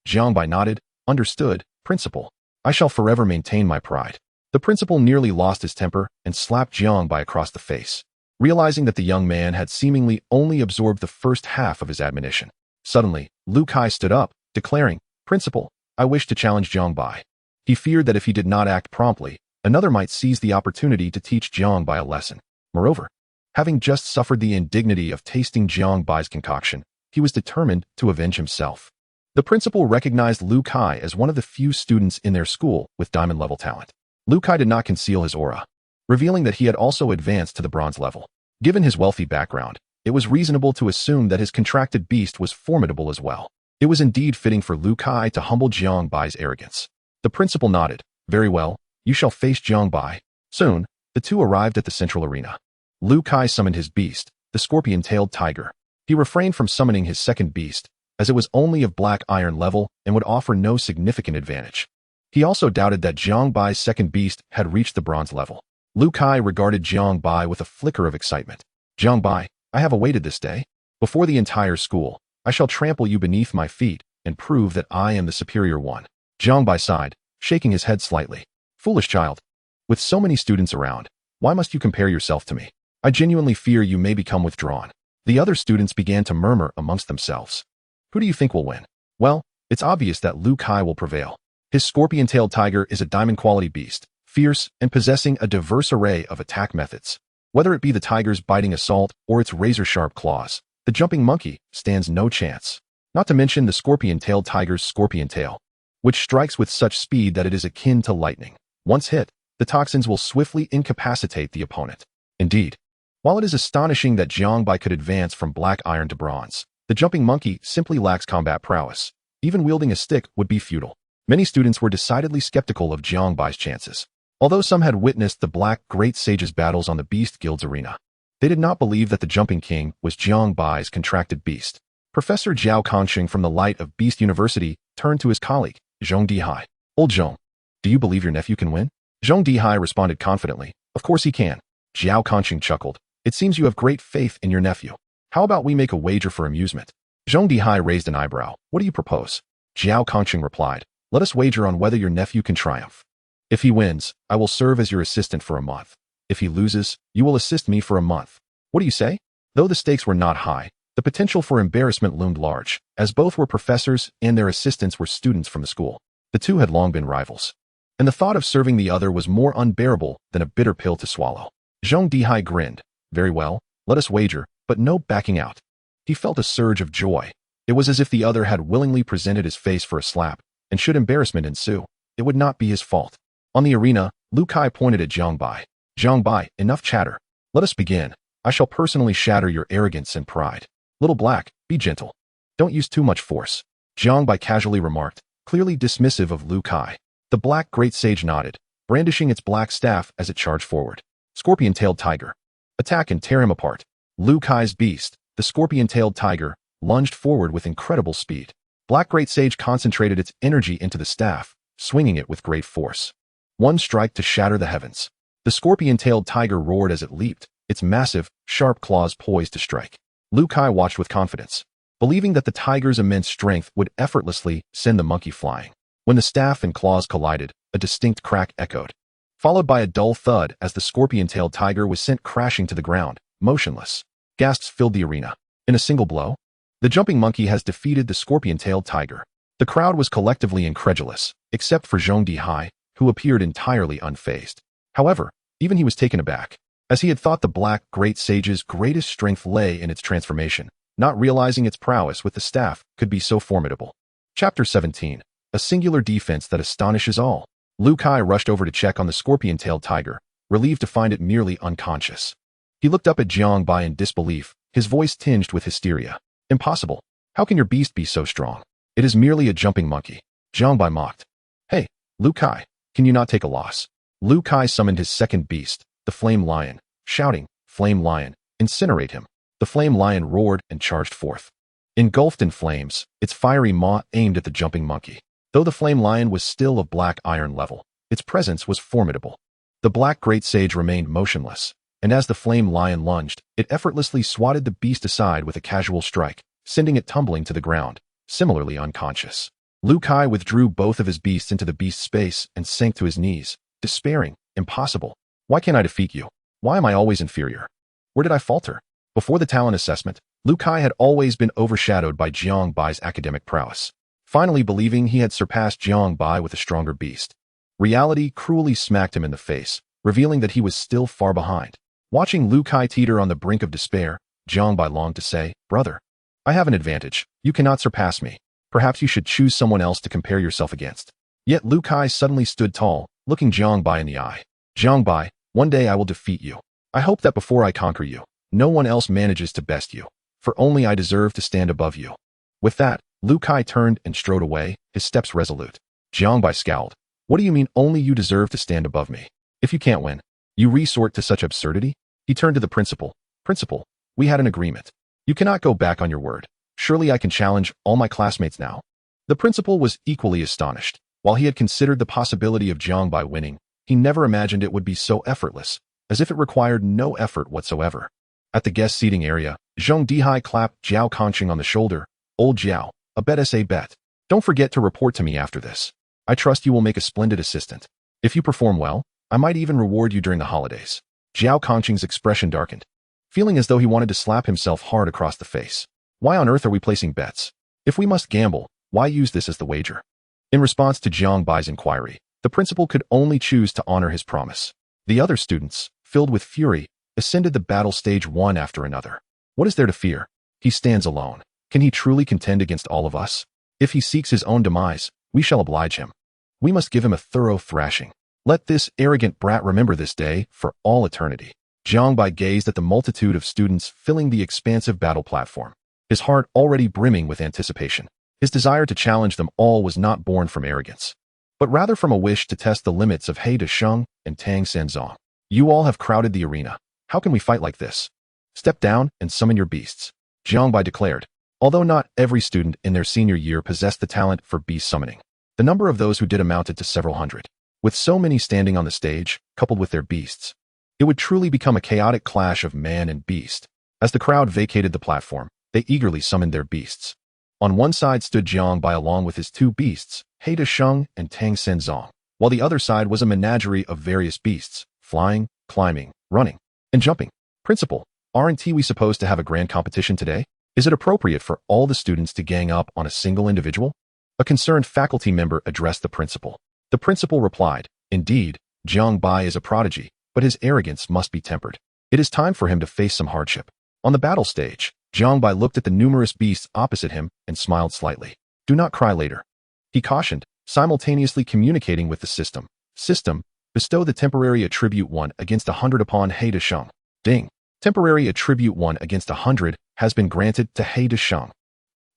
Jiang Bai nodded, understood, principal. I shall forever maintain my pride. The principal nearly lost his temper and slapped Jiang Bai across the face, realizing that the young man had seemingly only absorbed the first half of his admonition. Suddenly, Lu Kai stood up, declaring, Principal, I wish to challenge Jiang Bai. He feared that if he did not act promptly, another might seize the opportunity to teach Jiang Bai a lesson. Moreover, having just suffered the indignity of tasting Jiang Bai's concoction, he was determined to avenge himself. The principal recognized Lu Kai as one of the few students in their school with diamond-level talent. Lu Kai did not conceal his aura, revealing that he had also advanced to the bronze level. Given his wealthy background, it was reasonable to assume that his contracted beast was formidable as well. It was indeed fitting for Lu Kai to humble Jiang Bai's arrogance. The principal nodded. Very well, you shall face Jiang Bai. Soon, the two arrived at the central arena. Lu Kai summoned his beast, the scorpion-tailed tiger. He refrained from summoning his second beast, as it was only of black iron level and would offer no significant advantage. He also doubted that Jiang Bai's second beast had reached the bronze level. Lu Kai regarded Jiang Bai with a flicker of excitement. Jiang Bai, I have awaited this day. Before the entire school, I shall trample you beneath my feet and prove that I am the superior one. Jiang Bai sighed, shaking his head slightly. Foolish child. With so many students around, why must you compare yourself to me? I genuinely fear you may become withdrawn. The other students began to murmur amongst themselves. Who do you think will win? Well, it's obvious that Lu Kai will prevail. His scorpion-tailed tiger is a diamond-quality beast, fierce and possessing a diverse array of attack methods. Whether it be the tiger's biting assault or its razor-sharp claws, the jumping monkey stands no chance. Not to mention the scorpion-tailed tiger's scorpion tail, which strikes with such speed that it is akin to lightning. Once hit, the toxins will swiftly incapacitate the opponent. Indeed, while it is astonishing that Jiang Bai could advance from black iron to bronze, the jumping monkey simply lacks combat prowess. Even wielding a stick would be futile. Many students were decidedly skeptical of Jiang Bai's chances. Although some had witnessed the Black Great Sage's battles on the Beast Guild's arena, They did not believe that the Jumping King was Jiang Bai's contracted beast. Professor Zhao Kongxing from the Light of Beast University turned to his colleague, Zhong Dihai. Old Zhong, do you believe your nephew can win? Zhong Dihai responded confidently. Of course he can. Zhao Kongxing chuckled. It seems you have great faith in your nephew. How about we make a wager for amusement? Zhong Dihai raised an eyebrow. What do you propose? Zhao Kongxing replied. Let us wager on whether your nephew can triumph. If he wins, I will serve as your assistant for a month. If he loses, you will assist me for a month. What do you say? Though the stakes were not high, the potential for embarrassment loomed large, as both were professors and their assistants were students from the school. The two had long been rivals, and the thought of serving the other was more unbearable than a bitter pill to swallow. Zhong Dihai grinned. Very well, let us wager, but no backing out. He felt a surge of joy. It was as if the other had willingly presented his face for a slap, and should embarrassment ensue, it would not be his fault. On the arena, Lu Kai pointed at Jiang Bai. Jiang Bai, enough chatter. Let us begin. I shall personally shatter your arrogance and pride. Little Black, be gentle. Don't use too much force. Jiang Bai casually remarked, clearly dismissive of Lu Kai. The black great sage nodded, brandishing its black staff as it charged forward. Scorpion-tailed tiger. Attack and tear him apart. Lu Kai's beast, the scorpion-tailed tiger, lunged forward with incredible speed. Black Great Sage concentrated its energy into the staff, swinging it with great force. One strike to shatter the heavens. The scorpion-tailed tiger roared as it leaped, its massive, sharp claws poised to strike. Lu Kai watched with confidence, believing that the tiger's immense strength would effortlessly send the monkey flying. When the staff and claws collided, a distinct crack echoed, followed by a dull thud as the scorpion-tailed tiger was sent crashing to the ground, motionless. Gasps filled the arena. In a single blow, the jumping monkey has defeated the scorpion-tailed tiger. The crowd was collectively incredulous, except for Zhong Dihai, who appeared entirely unfazed. However, even he was taken aback, as he had thought the Black Great Sage's greatest strength lay in its transformation, not realizing its prowess with the staff could be so formidable. Chapter 17. A singular defense that astonishes all. Lu Kai rushed over to check on the scorpion-tailed tiger, relieved to find it merely unconscious. He looked up at Jiang Bai in disbelief, his voice tinged with hysteria. Impossible. How can your beast be so strong? It is merely a jumping monkey. Jiang Bai mocked. Hey, Lu Kai, can you not take a loss? Lu Kai summoned his second beast, the Flame Lion, shouting, Flame Lion, incinerate him. The Flame Lion roared and charged forth. Engulfed in flames, its fiery maw aimed at the jumping monkey. Though the Flame Lion was still of black iron level, its presence was formidable. The Black Great Sage remained motionless, and as the Flame Lion lunged, it effortlessly swatted the beast aside with a casual strike, sending it tumbling to the ground, similarly unconscious. Lu Kai withdrew both of his beasts into the beast's space and sank to his knees, despairing. Impossible. Why can't I defeat you? Why am I always inferior? Where did I falter? Before the talent assessment, Lu Kai had always been overshadowed by Jiang Bai's academic prowess, finally believing he had surpassed Jiang Bai with a stronger beast. Reality cruelly smacked him in the face, revealing that he was still far behind. Watching Lu Kai teeter on the brink of despair, Jiang Bai longed to say, Brother, I have an advantage. You cannot surpass me. Perhaps you should choose someone else to compare yourself against. Yet Lu Kai suddenly stood tall, looking Jiang Bai in the eye. Jiang Bai, one day I will defeat you. I hope that before I conquer you, no one else manages to best you, for only I deserve to stand above you. With that, Lu Kai turned and strode away, his steps resolute. Jiang Bai scowled. What do you mean only you deserve to stand above me? If you can't win, you resort to such absurdity? He turned to the principal. Principal, we had an agreement. You cannot go back on your word. Surely I can challenge all my classmates now. The principal was equally astonished. While he had considered the possibility of Jiang Bai winning, he never imagined it would be so effortless, as if it required no effort whatsoever. At the guest seating area, Zhong Dihai clapped Zhao Kongxing on the shoulder. Old Zhao, a bet is a bet. Don't forget to report to me after this. I trust you will make a splendid assistant. If you perform well, I might even reward you during the holidays. Zhao Kongxing's expression darkened, feeling as though he wanted to slap himself hard across the face. Why on earth are we placing bets? If we must gamble, why use this as the wager? In response to Jiang Bai's inquiry, the principal could only choose to honor his promise. The other students, filled with fury, ascended the battle stage one after another. What is there to fear? He stands alone. Can he truly contend against all of us? If he seeks his own demise, we shall oblige him. We must give him a thorough thrashing. Let this arrogant brat remember this day for all eternity. Jiang Bai gazed at the multitude of students filling the expansive battle platform, his heart already brimming with anticipation. His desire to challenge them all was not born from arrogance, but rather from a wish to test the limits of He Desheng and Tang Sanzong. You all have crowded the arena. How can we fight like this? Step down and summon your beasts, Jiang Bai declared. Although not every student in their senior year possessed the talent for beast summoning, the number of those who did amounted to several hundred. With so many standing on the stage, coupled with their beasts, it would truly become a chaotic clash of man and beast. As the crowd vacated the platform, they eagerly summoned their beasts. On one side stood Jiang Bai along with his two beasts, He Desheng and Tang Shenzong, while the other side was a menagerie of various beasts, flying, climbing, running, and jumping. Principal, aren't we supposed to have a grand competition today? Is it appropriate for all the students to gang up on a single individual? A concerned faculty member addressed the principal. The principal replied, indeed, Jiang Bai is a prodigy, but his arrogance must be tempered. It is time for him to face some hardship. On the battle stage, Jiang Bai looked at the numerous beasts opposite him and smiled slightly. Do not cry later, he cautioned, simultaneously communicating with the system. System, bestow the temporary attribute 1 against 100 upon He Desheng. Ding. Temporary attribute 1 against 100 has been granted to He Desheng.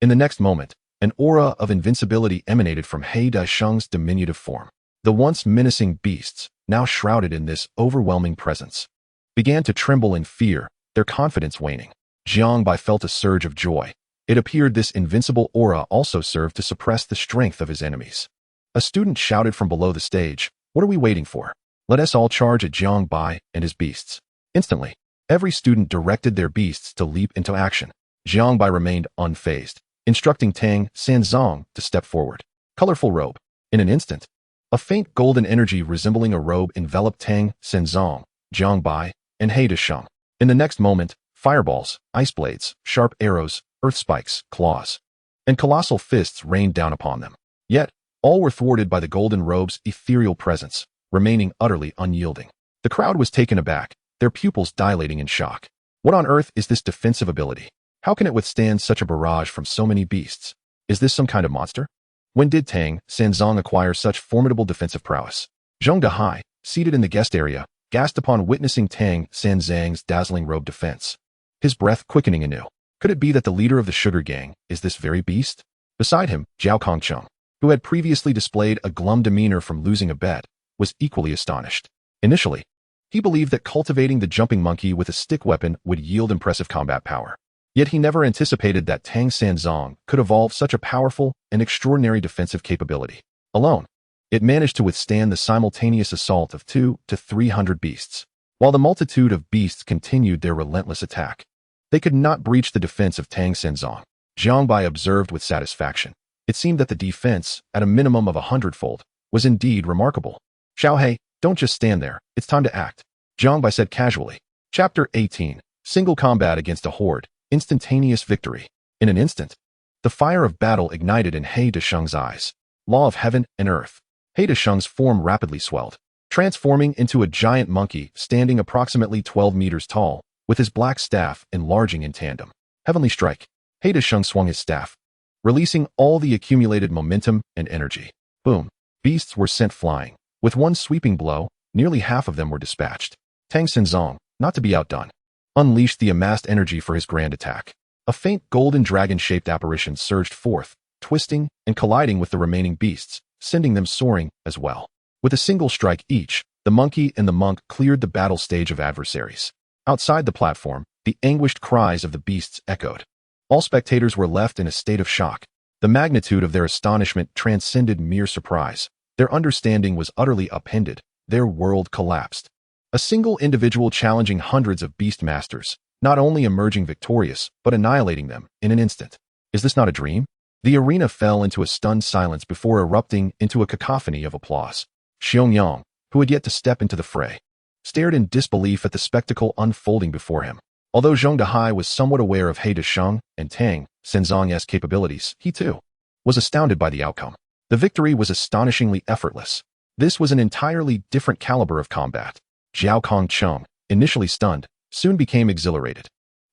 In the next moment, an aura of invincibility emanated from He Desheng's diminutive form. The once menacing beasts, now shrouded in this overwhelming presence, began to tremble in fear, their confidence waning. Jiang Bai felt a surge of joy. It appeared this invincible aura also served to suppress the strength of his enemies. A student shouted from below the stage, "What are we waiting for? Let us all charge at Jiang Bai and his beasts." Instantly, every student directed their beasts to leap into action. Jiang Bai remained unfazed, instructing Tang Shenzong to step forward. Colorful robe. In an instant, a faint golden energy resembling a robe enveloped Tang Shenzong, Jiang Bai, and He Desheng. In the next moment, fireballs, ice blades, sharp arrows, earth spikes, claws, and colossal fists rained down upon them. Yet, all were thwarted by the golden robe's ethereal presence, remaining utterly unyielding. The crowd was taken aback, their pupils dilating in shock. What on earth is this defensive ability? How can it withstand such a barrage from so many beasts? Is this some kind of monster? When did Tang Shenzong acquire such formidable defensive prowess? Zhong Dahai, seated in the guest area, gasped upon witnessing Tang Shenzong's dazzling robe defense, his breath quickening anew. Could it be that the leader of the sugar gang is this very beast? Beside him, Zhao Kongcheng, who had previously displayed a glum demeanor from losing a bet, was equally astonished. Initially, he believed that cultivating the jumping monkey with a stick weapon would yield impressive combat power. Yet he never anticipated that Tang Shenzong could evolve such a powerful and extraordinary defensive capability. Alone, it managed to withstand the simultaneous assault of 200 to 300 beasts. While the multitude of beasts continued their relentless attack, they could not breach the defense of Tang Shenzong. Jiang Bai observed with satisfaction. It seemed that the defense, at a minimum of 100-fold, was indeed remarkable. Xiaohei, don't just stand there, it's time to act, Jiang Bai said casually. Chapter 18. Single combat against a horde. Instantaneous victory. In an instant, the fire of battle ignited in He Desheng's eyes. Law of heaven and earth. He Desheng's form rapidly swelled, transforming into a giant monkey standing approximately 12 meters tall, with his black staff enlarging in tandem. Heavenly strike. He Desheng swung his staff, releasing all the accumulated momentum and energy. Boom. Beasts were sent flying. With one sweeping blow, nearly half of them were dispatched. Tang Shenzong, not to be outdone, unleashed the amassed energy for his grand attack. A faint golden dragon-shaped apparition surged forth, twisting and colliding with the remaining beasts, sending them soaring as well. With a single strike each, the monkey and the monk cleared the battle stage of adversaries. Outside the platform, the anguished cries of the beasts echoed. All spectators were left in a state of shock. The magnitude of their astonishment transcended mere surprise. Their understanding was utterly upended. Their world collapsed. A single individual challenging hundreds of beast masters, not only emerging victorious, but annihilating them in an instant. Is this not a dream? The arena fell into a stunned silence before erupting into a cacophony of applause. Xiong, who had yet to step into the fray, stared in disbelief at the spectacle unfolding before him. Although Zhong Dahai was somewhat aware of He Desheng and Tang Shenzong's capabilities, he too was astounded by the outcome. The victory was astonishingly effortless. This was an entirely different caliber of combat. Zhao Kongcheng, initially stunned, soon became exhilarated.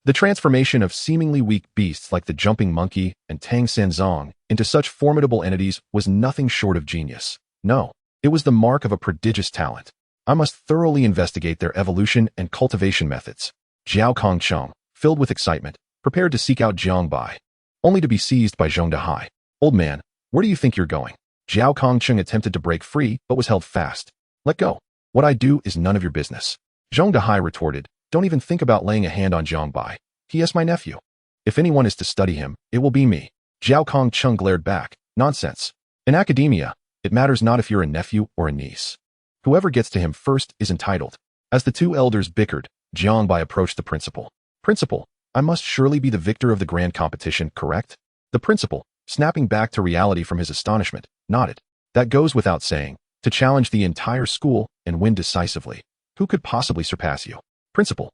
The transformation of seemingly weak beasts like the jumping monkey and Tang Shenzong into such formidable entities was nothing short of genius. No, it was the mark of a prodigious talent. I must thoroughly investigate their evolution and cultivation methods. Zhao Kongcheng, filled with excitement, prepared to seek out Jiang Bai, only to be seized by Zhong Dahai. Old man, where do you think you're going? Zhao Kongcheng attempted to break free, but was held fast. Let go. What I do is none of your business, Zhong Dahai retorted, Don't even think about laying a hand on Jiang Bai. He is my nephew. If anyone is to study him, it will be me. Zhao Kongcheng glared back. Nonsense. In academia, it matters not if you're a nephew or a niece. Whoever gets to him first is entitled. As the two elders bickered, Jiang Bai approached the principal. Principal, I must surely be the victor of the grand competition, correct? The principal, snapping back to reality from his astonishment, nodded. That goes without saying. To challenge the entire school and win decisively. Who could possibly surpass you? Principal,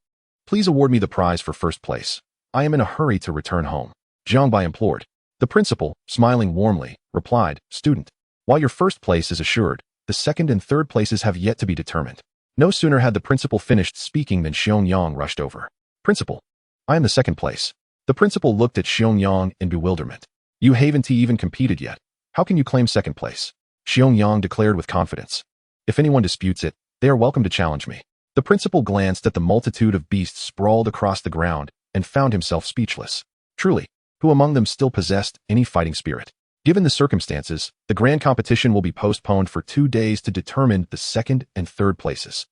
please award me the prize for first place. I am in a hurry to return home. Jiang Bai implored. The principal, smiling warmly, replied, Student, while your first place is assured, the second and third places have yet to be determined. No sooner had the principal finished speaking than Xiong rushed over. Principal, I am the second place. The principal looked at Xiong in bewilderment. You haven't even competed yet. How can you claim second place? Xiong declared with confidence. If anyone disputes it, they are welcome to challenge me. The principal glanced at the multitude of beasts sprawled across the ground and found himself speechless. Truly, who among them still possessed any fighting spirit? Given the circumstances, the grand competition will be postponed for 2 days to determine the second and third places.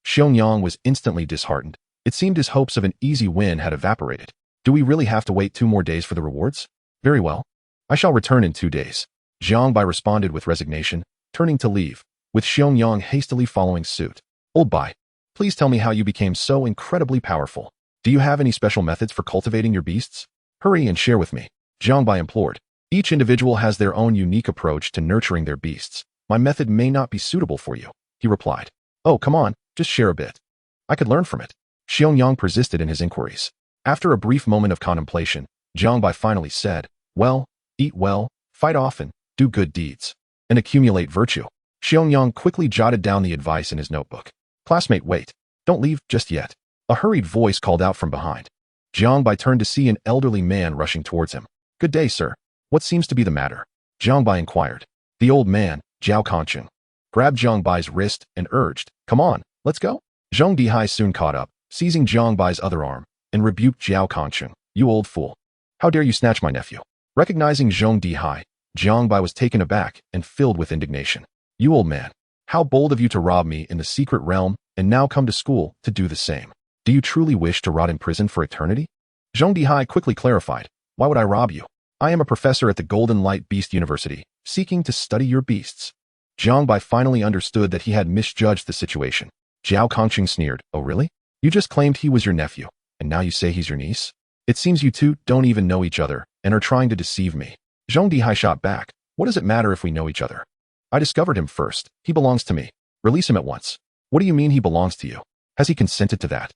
Xiong was instantly disheartened. It seemed his hopes of an easy win had evaporated. Do we really have to wait 2 more days for the rewards? Very well. I shall return in 2 days. Jiang Bai responded with resignation, turning to leave, with Xiong hastily following suit. Old Bai, please tell me how you became so incredibly powerful. Do you have any special methods for cultivating your beasts? Hurry and share with me. Jiang Bai implored. Each individual has their own unique approach to nurturing their beasts. My method may not be suitable for you, he replied. Oh, come on, just share a bit. I could learn from it. Xiong persisted in his inquiries. After a brief moment of contemplation, Jiang Bai finally said, well, eat well, fight often, do good deeds, and accumulate virtue. Xiong quickly jotted down the advice in his notebook. Classmate, wait. Don't leave just yet. A hurried voice called out from behind. Jiang Bai turned to see an elderly man rushing towards him. Good day, sir. What seems to be the matter? Jiang Bai inquired. The old man, Zhao Kongcheng, grabbed Jiang Bai's wrist and urged, come on, let's go. Zhong Dihai soon caught up, seizing Jiang Bai's other arm, and rebuked Zhao Kongcheng. You old fool. How dare you snatch my nephew? Recognizing Zhong Dihai, Jiang Bai was taken aback and filled with indignation. You old man, how bold of you to rob me in the secret realm and now come to school to do the same. Do you truly wish to rot in prison for eternity? Zhong Dihai quickly clarified. Why would I rob you? I am a professor at the Golden Light Beast University, seeking to study your beasts. Jiang Bai finally understood that he had misjudged the situation. Zhao Kongcheng sneered. Oh really? You just claimed he was your nephew, and now you say he's your niece? It seems you two don't even know each other and are trying to deceive me. Zhong Dihai shot back. What does it matter if we know each other? I discovered him first. He belongs to me. Release him at once. What do you mean he belongs to you? Has he consented to that?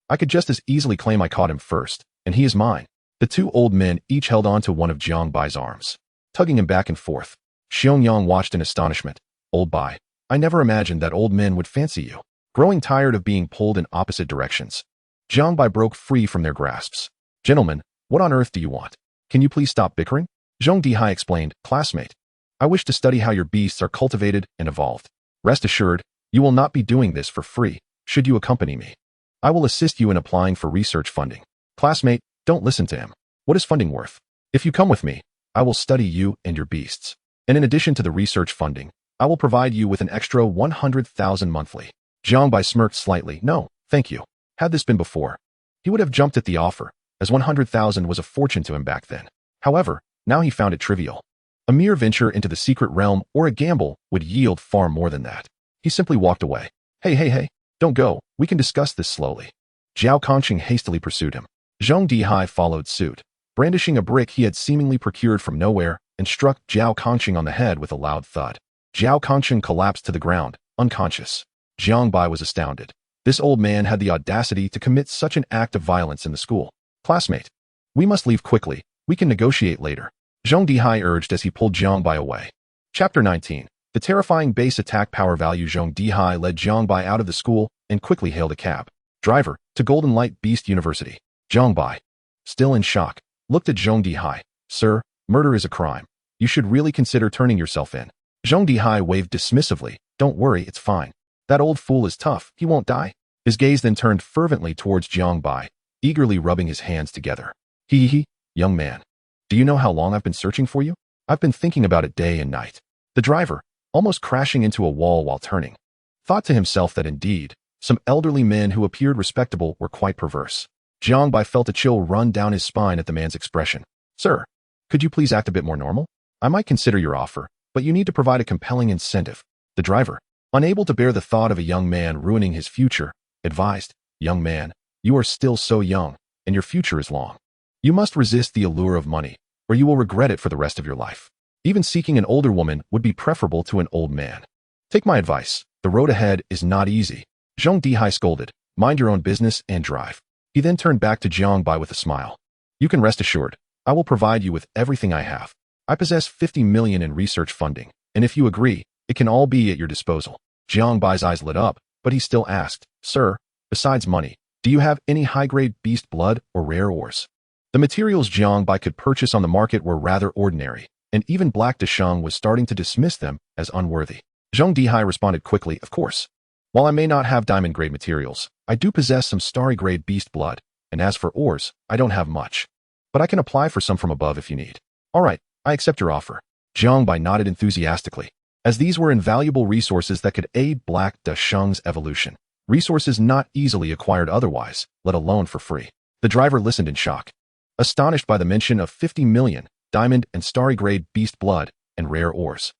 I could just as easily claim I caught him first, and he is mine. The two old men each held on to one of Jiang Bai's arms, tugging him back and forth. Xiong watched in astonishment. Old Bai, I never imagined that old men would fancy you. Growing tired of being pulled in opposite directions, Jiang Bai broke free from their grasps. Gentlemen, what on earth do you want? Can you please stop bickering? Zhong Dihai explained. Classmate, I wish to study how your beasts are cultivated and evolved. Rest assured, you will not be doing this for free, should you accompany me. I will assist you in applying for research funding. Classmate, don't listen to him. What is funding worth? If you come with me, I will study you and your beasts. And in addition to the research funding, I will provide you with an extra 100,000 monthly. Jiang Bai smirked slightly. No, thank you. Had this been before, he would have jumped at the offer, as 100,000 was a fortune to him back then. However, now he found it trivial. A mere venture into the secret realm or a gamble would yield far more than that. He simply walked away. Hey, don't go. We can discuss this slowly. Zhao Kongcheng hastily pursued him. Zhong Dihai followed suit, brandishing a brick he had seemingly procured from nowhere, and struck Zhao Kongcheng on the head with a loud thud. Zhao Kongcheng collapsed to the ground, unconscious. Jiang Bai was astounded. This old man had the audacity to commit such an act of violence in the school. Classmate, we must leave quickly. We can negotiate later. Zhong Dihai urged as he pulled Jiang Bai away. Chapter 19. The terrifying base attack power value. Zhong Dihai led Jiang Bai out of the school and quickly hailed a cab. Driver, to Golden Light Beast University. Jiang Bai, still in shock, looked at Zhong Dihai. Sir, murder is a crime. You should really consider turning yourself in. Zhong Dihai waved dismissively. Don't worry, it's fine. That old fool is tough. He won't die. His gaze then turned fervently towards Jiang Bai, eagerly rubbing his hands together. Young man. Do you know how long I've been searching for you? I've been thinking about it day and night. The driver, almost crashing into a wall while turning, thought to himself that indeed, Some elderly men who appeared respectable were quite perverse. Jiang Bai felt a chill run down his spine at the man's expression. Sir, could you please act a bit more normal? I might consider your offer, but you need to provide a compelling incentive. The driver, unable to bear the thought of a young man ruining his future, advised, Young man, you are still so young, and your future is long. You must resist the allure of money, or you will regret it for the rest of your life. Even seeking an older woman would be preferable to an old man. Take my advice. The road ahead is not easy. Zhong Dihai scolded, mind your own business and drive. He then turned back to Jiang Bai with a smile. You can rest assured, I will provide you with everything I have. I possess 50 million in research funding, and if you agree, it can all be at your disposal. Jiang Bai's eyes lit up, but he still asked, Sir, besides money, do you have any high-grade beast blood or rare ores? The materials Jiang Bai could purchase on the market were rather ordinary, and even Black Desheng was starting to dismiss them as unworthy. Zhong Dihai responded quickly, Of course. While I may not have diamond-grade materials, I do possess some starry-grade beast blood, and as for ores, I don't have much. But I can apply for some from above if you need. All right, I accept your offer. Jiang Bai nodded enthusiastically, as these were invaluable resources that could aid Black Desheng's evolution. Resources not easily acquired otherwise, let alone for free. The driver listened in shock, astonished by the mention of 50 million diamond and starry-grade beast blood and rare ores.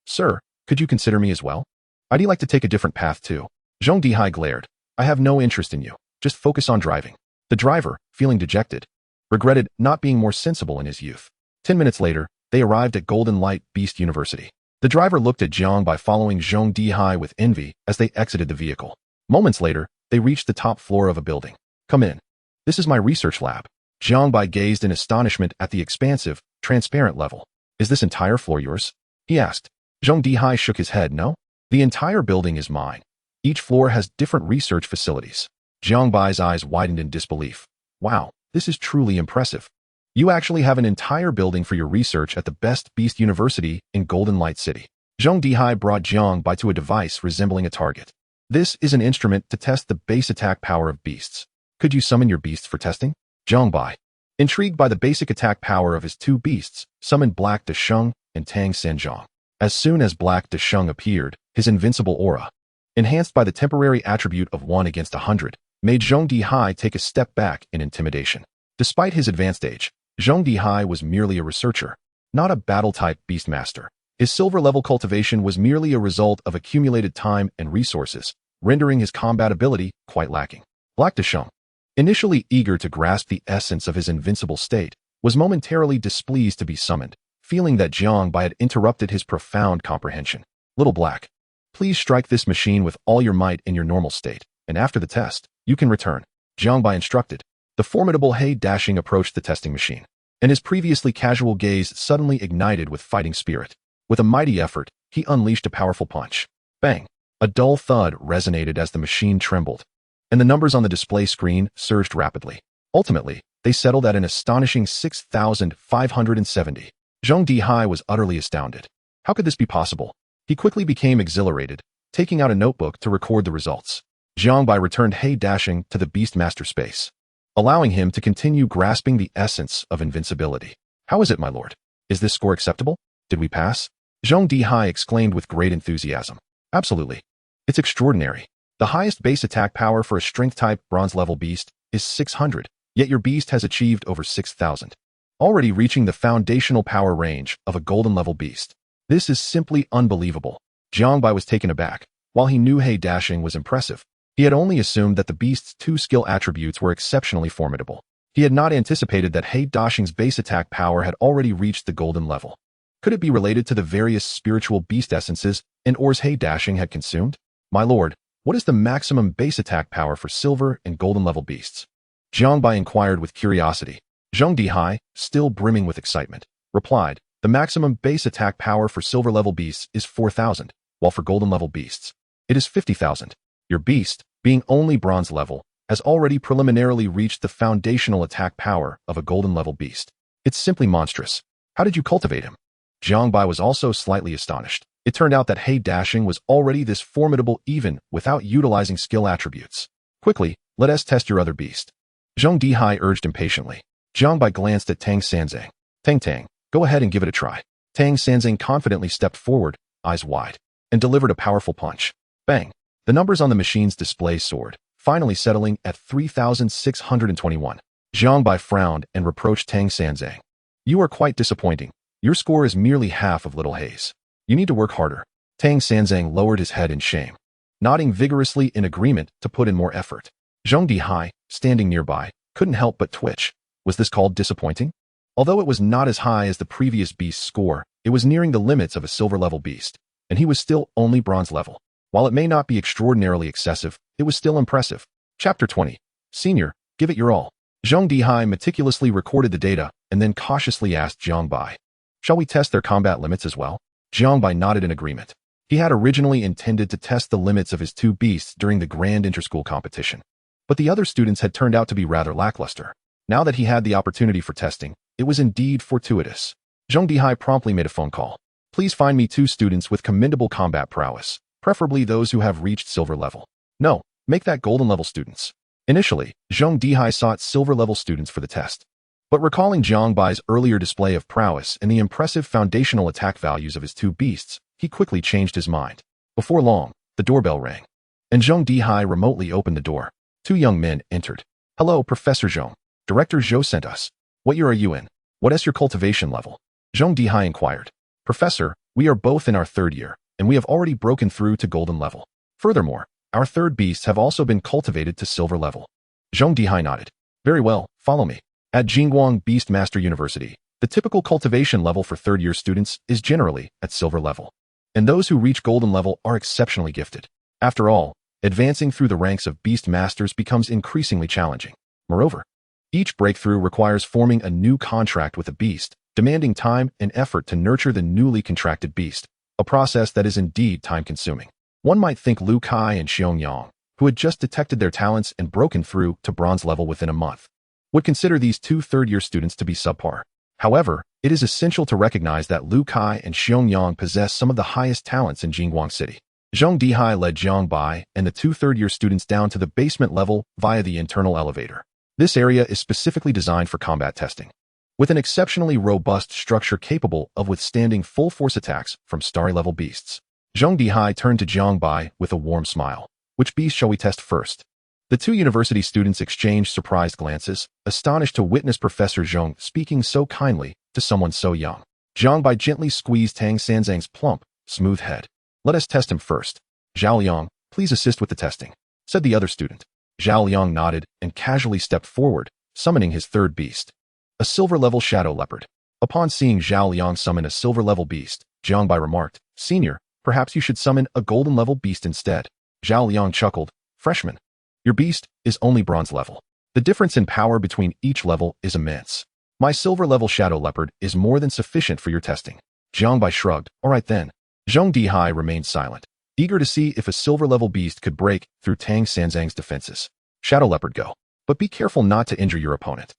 Sir, could you consider me as well? I'd like to take a different path too. Zhong Dihai glared. I have no interest in you. Just focus on driving. The driver, feeling dejected, regretted not being more sensible in his youth. 10 minutes later, they arrived at Golden Light Beast University. The driver looked at Jiang Bai following Zhong Dihai with envy as they exited the vehicle. Moments later, they reached the top floor of a building. Come in. This is my research lab. Jiang Bai gazed in astonishment at the expansive, transparent level. Is this entire floor yours? He asked. Zhong Dihai shook his head. No. The entire building is mine. Each floor has different research facilities. Jiang Bai's eyes widened in disbelief. Wow, this is truly impressive. You actually have an entire building for your research at the best beast university in Golden Light City. Zhong Dihai brought Jiang Bai to a device resembling a target. This is an instrument to test the base attack power of beasts. Could you summon your beasts for testing? Jiang Bai, intrigued by the basic attack power of his two beasts, summoned Black Desheng and Tang Sanjiang. As soon as Black Desheng appeared, his invincible aura, enhanced by the temporary attribute of 1 against 100, made Zhong Dihai take a step back in intimidation. Despite his advanced age, Zhong Dihai was merely a researcher, not a battle-type beastmaster. His silver-level cultivation was merely a result of accumulated time and resources, rendering his combat ability quite lacking. Black Desheng, initially eager to grasp the essence of his invincible state, was momentarily displeased to be summoned, feeling that Jiang Bai had interrupted his profound comprehension. Little Black, please strike this machine with all your might in your normal state, and after the test, you can return. Jiang Bai instructed. The formidable He Dashing approached the testing machine, and his previously casual gaze suddenly ignited with fighting spirit. With a mighty effort, he unleashed a powerful punch. Bang! A dull thud resonated as the machine trembled, and the numbers on the display screen surged rapidly. Ultimately, they settled at an astonishing 6,570. Zhong Dihai was utterly astounded. How could this be possible? He quickly became exhilarated, taking out a notebook to record the results. Jiang Bai returned He Dashing to the Beastmaster space, allowing him to continue grasping the essence of invincibility. How is it, my lord? Is this score acceptable? Did we pass? Zhong Dihai exclaimed with great enthusiasm. Absolutely. It's extraordinary. The highest base attack power for a strength-type bronze-level beast is 600, yet your beast has achieved over 6,000, already reaching the foundational power range of a golden-level beast. This is simply unbelievable. Jiang Bai was taken aback. While he knew He Dashing was impressive, he had only assumed that the beast's two skill attributes were exceptionally formidable. He had not anticipated that He Dashing's base attack power had already reached the golden level. Could it be related to the various spiritual beast essences and ores He Dashing had consumed? My lord, what is the maximum base attack power for silver and golden level beasts? Jiang Bai inquired with curiosity. Zhong Dihai, still brimming with excitement, replied, the maximum base attack power for silver level beasts is 4,000, while for golden level beasts, it is 50,000. Your beast, being only bronze level, has already preliminarily reached the foundational attack power of a golden level beast. It's simply monstrous. How did you cultivate him? Jiang Bai was also slightly astonished. It turned out that He Dashing was already this formidable even without utilizing skill attributes. Quickly, let us test your other beast. Zhong Dihai urged impatiently. Jiang Bai glanced at Tang Sanjiang. Tang, go ahead and give it a try. Tang Sanjiang confidently stepped forward, eyes wide, and delivered a powerful punch. Bang! The numbers on the machine's display soared, finally settling at 3,621. Jiang Bai frowned and reproached Tang Sanzang. You are quite disappointing. Your score is merely half of Little Hayes. You need to work harder. Tang Sanzang lowered his head in shame, nodding vigorously in agreement to put in more effort. Zhong Dihai, standing nearby, couldn't help but twitch. Was this called disappointing? Although it was not as high as the previous beast's score, it was nearing the limits of a silver-level beast, and he was still only bronze level. While it may not be extraordinarily excessive, it was still impressive. Chapter 20. Senior, give it your all. Zhong Dihai meticulously recorded the data and then cautiously asked Jiang Bai. Shall we test their combat limits as well? Jiang Bai nodded in agreement. He had originally intended to test the limits of his two beasts during the grand interschool competition, but the other students had turned out to be rather lackluster. Now that he had the opportunity for testing, it was indeed fortuitous. Zhong Dihai promptly made a phone call. Please find me 2 students with commendable combat prowess, preferably those who have reached silver level. No, make that golden level students. Initially, Zhong Dihai sought silver level students for the test. But recalling Jiang Bai's earlier display of prowess and the impressive foundational attack values of his 2 beasts, he quickly changed his mind. Before long, the doorbell rang, and Zhong Dihai remotely opened the door. 2 young men entered. Hello, Professor Zhong. Director Zhou sent us. What year are you in? What is your cultivation level? Zhong Dihai inquired. Professor, we are both in our 3rd year, and we have already broken through to golden level. Furthermore, our 3rd beasts have also been cultivated to silver level. Zhong Dihai nodded. Very well, follow me. At Jingguang Beastmaster University, the typical cultivation level for 3rd year students is generally at silver level, and those who reach golden level are exceptionally gifted. After all, advancing through the ranks of beast masters becomes increasingly challenging. Moreover, each breakthrough requires forming a new contract with a beast, demanding time and effort to nurture the newly contracted beast, a process that is indeed time-consuming. One might think Lu Kai and Xiong Yang, who had just detected their talents and broken through to bronze level within a month, would consider these 2 third-year students to be subpar. However, it is essential to recognize that Lu Kai and Xiong Yang possess some of the highest talents in Jingguang City. Zhong Dihai led Jiang Bai and the 2 third-year students down to the basement level via the internal elevator. This area is specifically designed for combat testing, with an exceptionally robust structure capable of withstanding full-force attacks from starry-level beasts. Zhong Dihai turned to Jiang Bai with a warm smile. Which beast shall we test first? The 2 university students exchanged surprised glances, astonished to witness Professor Zhong speaking so kindly to someone so young. Jiang Bai gently squeezed Tang Sanzang's plump, smooth head. Let us test him first. Zhao Liang, please assist with the testing, said the other student. Zhao Liang nodded and casually stepped forward, summoning his 3rd beast, a silver-level shadow leopard. Upon seeing Zhao Liang summon a silver-level beast, Jiang Bai remarked, Senior, perhaps you should summon a golden-level beast instead. Zhao Liang chuckled. Freshman, your beast is only bronze level. The difference in power between each level is immense. My silver-level shadow leopard is more than sufficient for your testing. Jiang Bai shrugged. All right then. Zhong Dihai remained silent, eager to see if a silver-level beast could break through Tang Sanzang's defenses. Shadow leopard go. But be careful not to injure your opponent.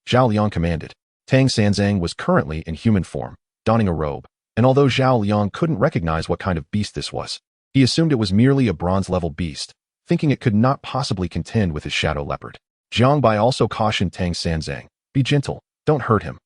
Zhao Liang commanded. Tang Sanzang was currently in human form, donning a robe, and although Zhao Liang couldn't recognize what kind of beast this was, he assumed it was merely a bronze-level beast, thinking it could not possibly contend with his shadow leopard. Jiang Bai also cautioned Tang Sanzang, be gentle, don't hurt him.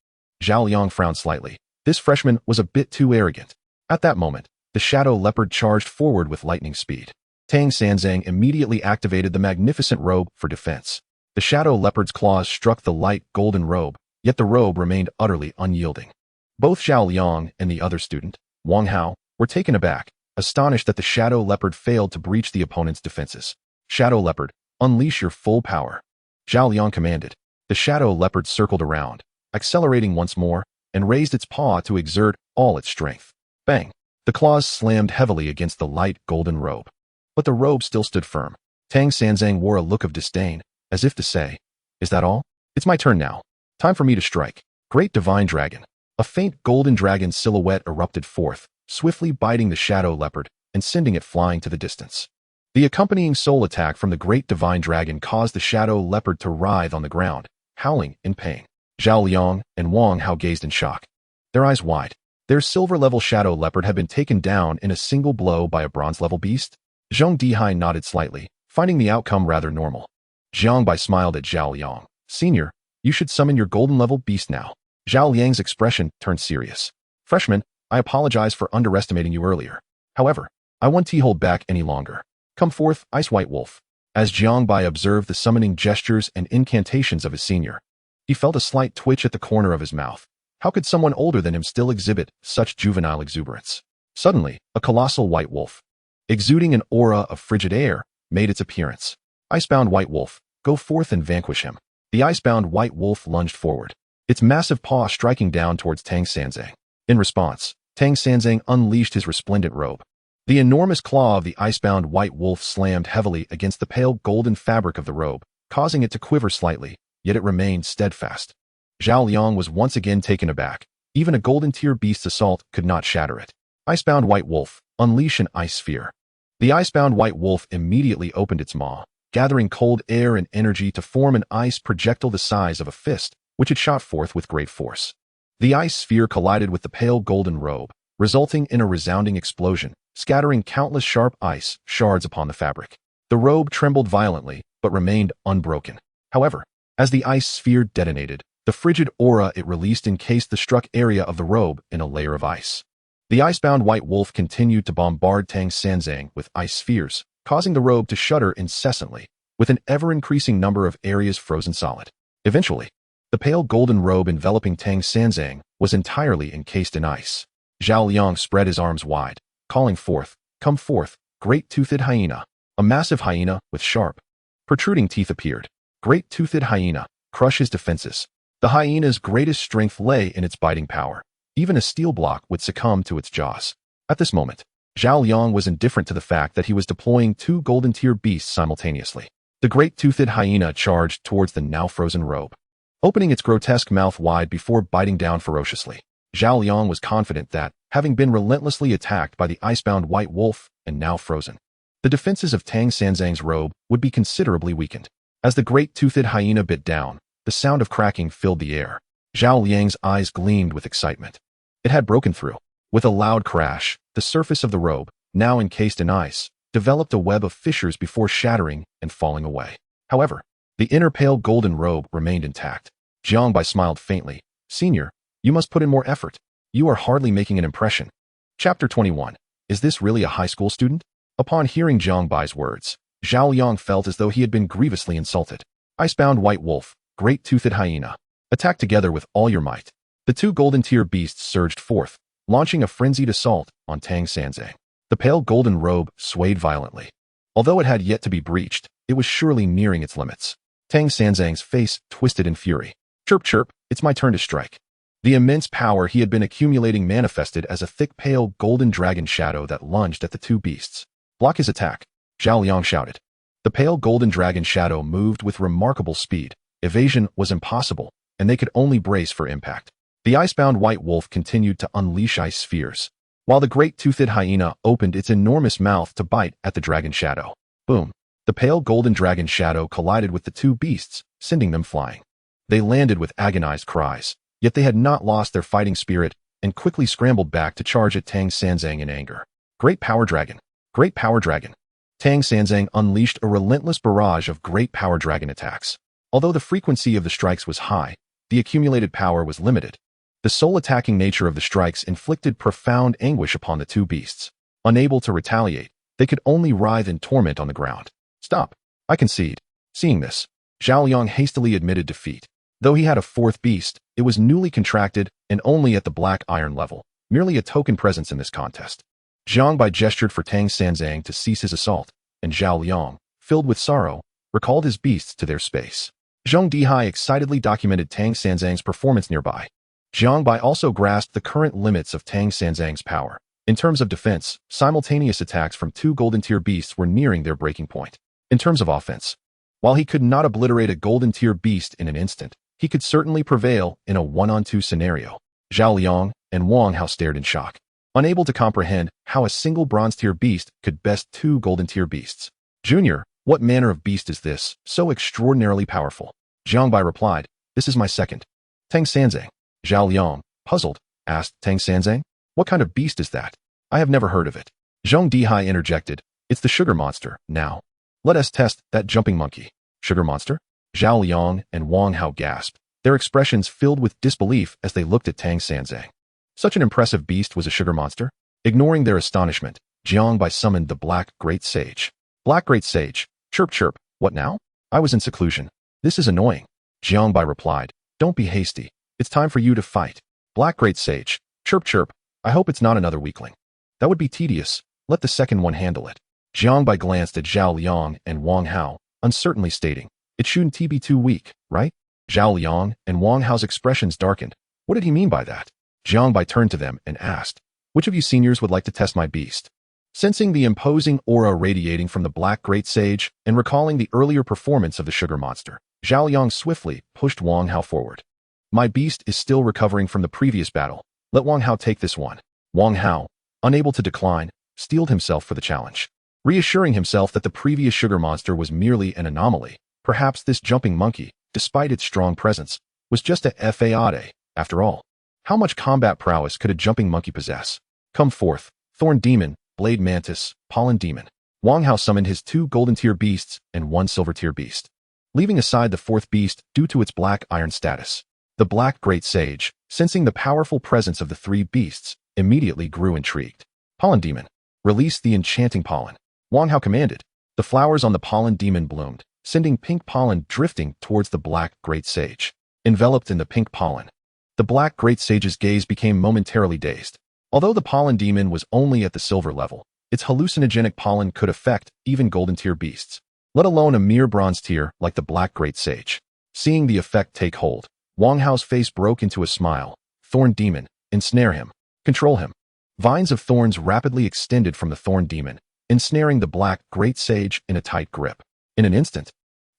Zhao Liang frowned slightly. This freshman was a bit too arrogant. At that moment, the shadow leopard charged forward with lightning speed. Tang Sanzang immediately activated the magnificent robe for defense. The shadow leopard's claws struck the light golden robe, yet the robe remained utterly unyielding. Both Zhao Liang and the other student, Wang Hao, were taken aback, astonished that the shadow leopard failed to breach the opponent's defenses. Shadow leopard, unleash your full power. Zhao Liang commanded. The shadow leopard circled around, accelerating once more, and raised its paw to exert all its strength. Bang! The claws slammed heavily against the light golden robe. But the robe still stood firm. Tang Sanzang wore a look of disdain, as if to say, is that all? It's my turn now. Time for me to strike. Great divine dragon. A faint golden dragon silhouette erupted forth, swiftly biting the shadow leopard and sending it flying to the distance. The accompanying soul attack from the great divine dragon caused the shadow leopard to writhe on the ground, howling in pain. Zhao Liang and Wang Hao gazed in shock, their eyes wide. Their silver-level shadow leopard had been taken down in a single blow by a bronze-level beast. Zhong Dihai nodded slightly, finding the outcome rather normal. Jiang Bai smiled at Zhao Liang. Senior, you should summon your golden-level beast now. Zhao Liang's expression turned serious. Freshman, I apologize for underestimating you earlier. However, I won't hold back any longer. Come forth, Ice White Wolf. As Jiang Bai observed the summoning gestures and incantations of his senior, he felt a slight twitch at the corner of his mouth. How could someone older than him still exhibit such juvenile exuberance? Suddenly, a colossal white wolf, exuding an aura of frigid air, made its appearance. Icebound White Wolf, go forth and vanquish him. The icebound white wolf lunged forward, its massive paw striking down towards Tang Sanzang. In response, Tang Sanzang unleashed his resplendent robe. The enormous claw of the icebound white wolf slammed heavily against the pale golden fabric of the robe, causing it to quiver slightly, yet it remained steadfast. Zhao Liang was once again taken aback. Even a golden tier beast's assault could not shatter it. Icebound White Wolf, unleash an ice sphere. The icebound white wolf immediately opened its maw, gathering cold air and energy to form an ice projectile the size of a fist, which it shot forth with great force. The ice sphere collided with the pale golden robe, resulting in a resounding explosion, scattering countless sharp ice shards upon the fabric. The robe trembled violently, but remained unbroken. However, as the ice sphere detonated, the frigid aura it released encased the struck area of the robe in a layer of ice. The icebound white wolf continued to bombard Tang Sanzang with ice spheres, causing the robe to shudder incessantly, with an ever-increasing number of areas frozen solid. Eventually, the pale golden robe enveloping Tang Sanzang was entirely encased in ice. Zhao Liang spread his arms wide, calling forth, come forth, great-toothed hyena. A massive hyena with sharp, protruding teeth appeared. Great-toothed hyena, crush his defenses. The hyena's greatest strength lay in its biting power. Even a steel block would succumb to its jaws. At this moment, Zhao Liang was indifferent to the fact that he was deploying two golden tier beasts simultaneously. The great-toothed hyena charged towards the now frozen robe, opening its grotesque mouth wide before biting down ferociously. Zhao Liang was confident that, having been relentlessly attacked by the icebound white wolf and now frozen, the defenses of Tang Sanzang's robe would be considerably weakened. As the great-toothed hyena bit down, the sound of cracking filled the air. Zhao Liang's eyes gleamed with excitement. It had broken through. With a loud crash, the surface of the robe, now encased in ice, developed a web of fissures before shattering and falling away. However, the inner pale golden robe remained intact. Jiang Bai smiled faintly. Senior, you must put in more effort. You are hardly making an impression. Chapter 21. Is this really a high school student? Upon hearing Jiang Bai's words, Zhao Liang felt as though he had been grievously insulted. Icebound white wolf, great-toothed hyena, attack together with all your might. The two golden tier beasts surged forth, launching a frenzied assault on Tang Sanzang. The pale golden robe swayed violently. Although it had yet to be breached, it was surely nearing its limits. Tang Sanzang's face twisted in fury. Chirp chirp, it's my turn to strike. The immense power he had been accumulating manifested as a thick pale golden dragon shadow that lunged at the two beasts. Block his attack, Zhao Liang shouted. The pale golden dragon shadow moved with remarkable speed. Evasion was impossible, and they could only brace for impact. The icebound white wolf continued to unleash ice spheres, while the great-toothed hyena opened its enormous mouth to bite at the dragon shadow. Boom! The pale golden dragon shadow collided with the two beasts, sending them flying. They landed with agonized cries, yet they had not lost their fighting spirit and quickly scrambled back to charge at Tang Sanzang in anger. Great Power Dragon! Great Power Dragon! Tang Sanzang unleashed a relentless barrage of great power dragon attacks. Although the frequency of the strikes was high, the accumulated power was limited. The soul-attacking nature of the strikes inflicted profound anguish upon the two beasts. Unable to retaliate, they could only writhe in torment on the ground. Stop! I concede. Seeing this, Zhao Liang hastily admitted defeat. Though he had a fourth beast, it was newly contracted and only at the black iron level, merely a token presence in this contest. Jiang Bai gestured for Tang Sanzang to cease his assault, and Zhao Liang, filled with sorrow, recalled his beasts to their space. Zhong Dihai excitedly documented Tang Sanzang's performance nearby. Jiang Bai also grasped the current limits of Tang Sanzang's power. In terms of defense, simultaneous attacks from two golden tier beasts were nearing their breaking point. In terms of offense, while he could not obliterate a golden tier beast in an instant, he could certainly prevail in a one-on-two scenario. Zhao Liang and Wang Hao stared in shock, unable to comprehend how a single bronze tier beast could best two golden tier beasts. Junior, what manner of beast is this, so extraordinarily powerful? Jiang Bai replied, this is my second. Tang Sanzang. Zhao Liang, puzzled, asked Tang Sanzang, what kind of beast is that? I have never heard of it. Zhong Dihai interjected, it's the sugar monster, now. Let us test that jumping monkey. Sugar monster? Zhao Liang and Wang Hao gasped, their expressions filled with disbelief as they looked at Tang Sanzang. Such an impressive beast was a sugar monster? Ignoring their astonishment, Jiang Bai summoned the Black Great Sage. Black Great Sage. Chirp chirp. What now? I was in seclusion. This is annoying. Jiang Bai replied. Don't be hasty. It's time for you to fight. Black Great Sage. Chirp chirp. I hope it's not another weakling. That would be tedious. Let the second one handle it. Jiang Bai glanced at Zhao Liang and Wang Hao, uncertainly stating, it shouldn't be too weak, right? Zhao Liang and Wang Hao's expressions darkened. What did he mean by that? Jiang Bai turned to them and asked, which of you seniors would like to test my beast? Sensing the imposing aura radiating from the Black Great Sage and recalling the earlier performance of the sugar monster, Zhao Liang swiftly pushed Wang Hao forward. My beast is still recovering from the previous battle. Let Wang Hao take this one. Wang Hao, unable to decline, steeled himself for the challenge. Reassuring himself that the previous sugar monster was merely an anomaly, perhaps this jumping monkey, despite its strong presence, was just a fade after all. How much combat prowess could a jumping monkey possess? Come forth, Thorn Demon, Blade Mantis, Pollen Demon. Wang Hao summoned his 2 golden tier beasts and 1 silver tier beast, leaving aside the 4th beast due to its black iron status. The Black Great Sage, sensing the powerful presence of the 3 beasts, immediately grew intrigued. Pollen Demon, release the enchanting pollen. Wang Hao commanded. The flowers on the Pollen Demon bloomed, sending pink pollen drifting towards the Black Great Sage. Enveloped in the pink pollen, the Black Great Sage's gaze became momentarily dazed. Although the Pollen Demon was only at the silver level, its hallucinogenic pollen could affect even golden tier beasts, let alone a mere bronze tier like the Black Great Sage. Seeing the effect take hold, Wang Hao's face broke into a smile. Thorn Demon, ensnare him. Control him. Vines of thorns rapidly extended from the Thorn Demon, ensnaring the Black Great Sage in a tight grip. In an instant,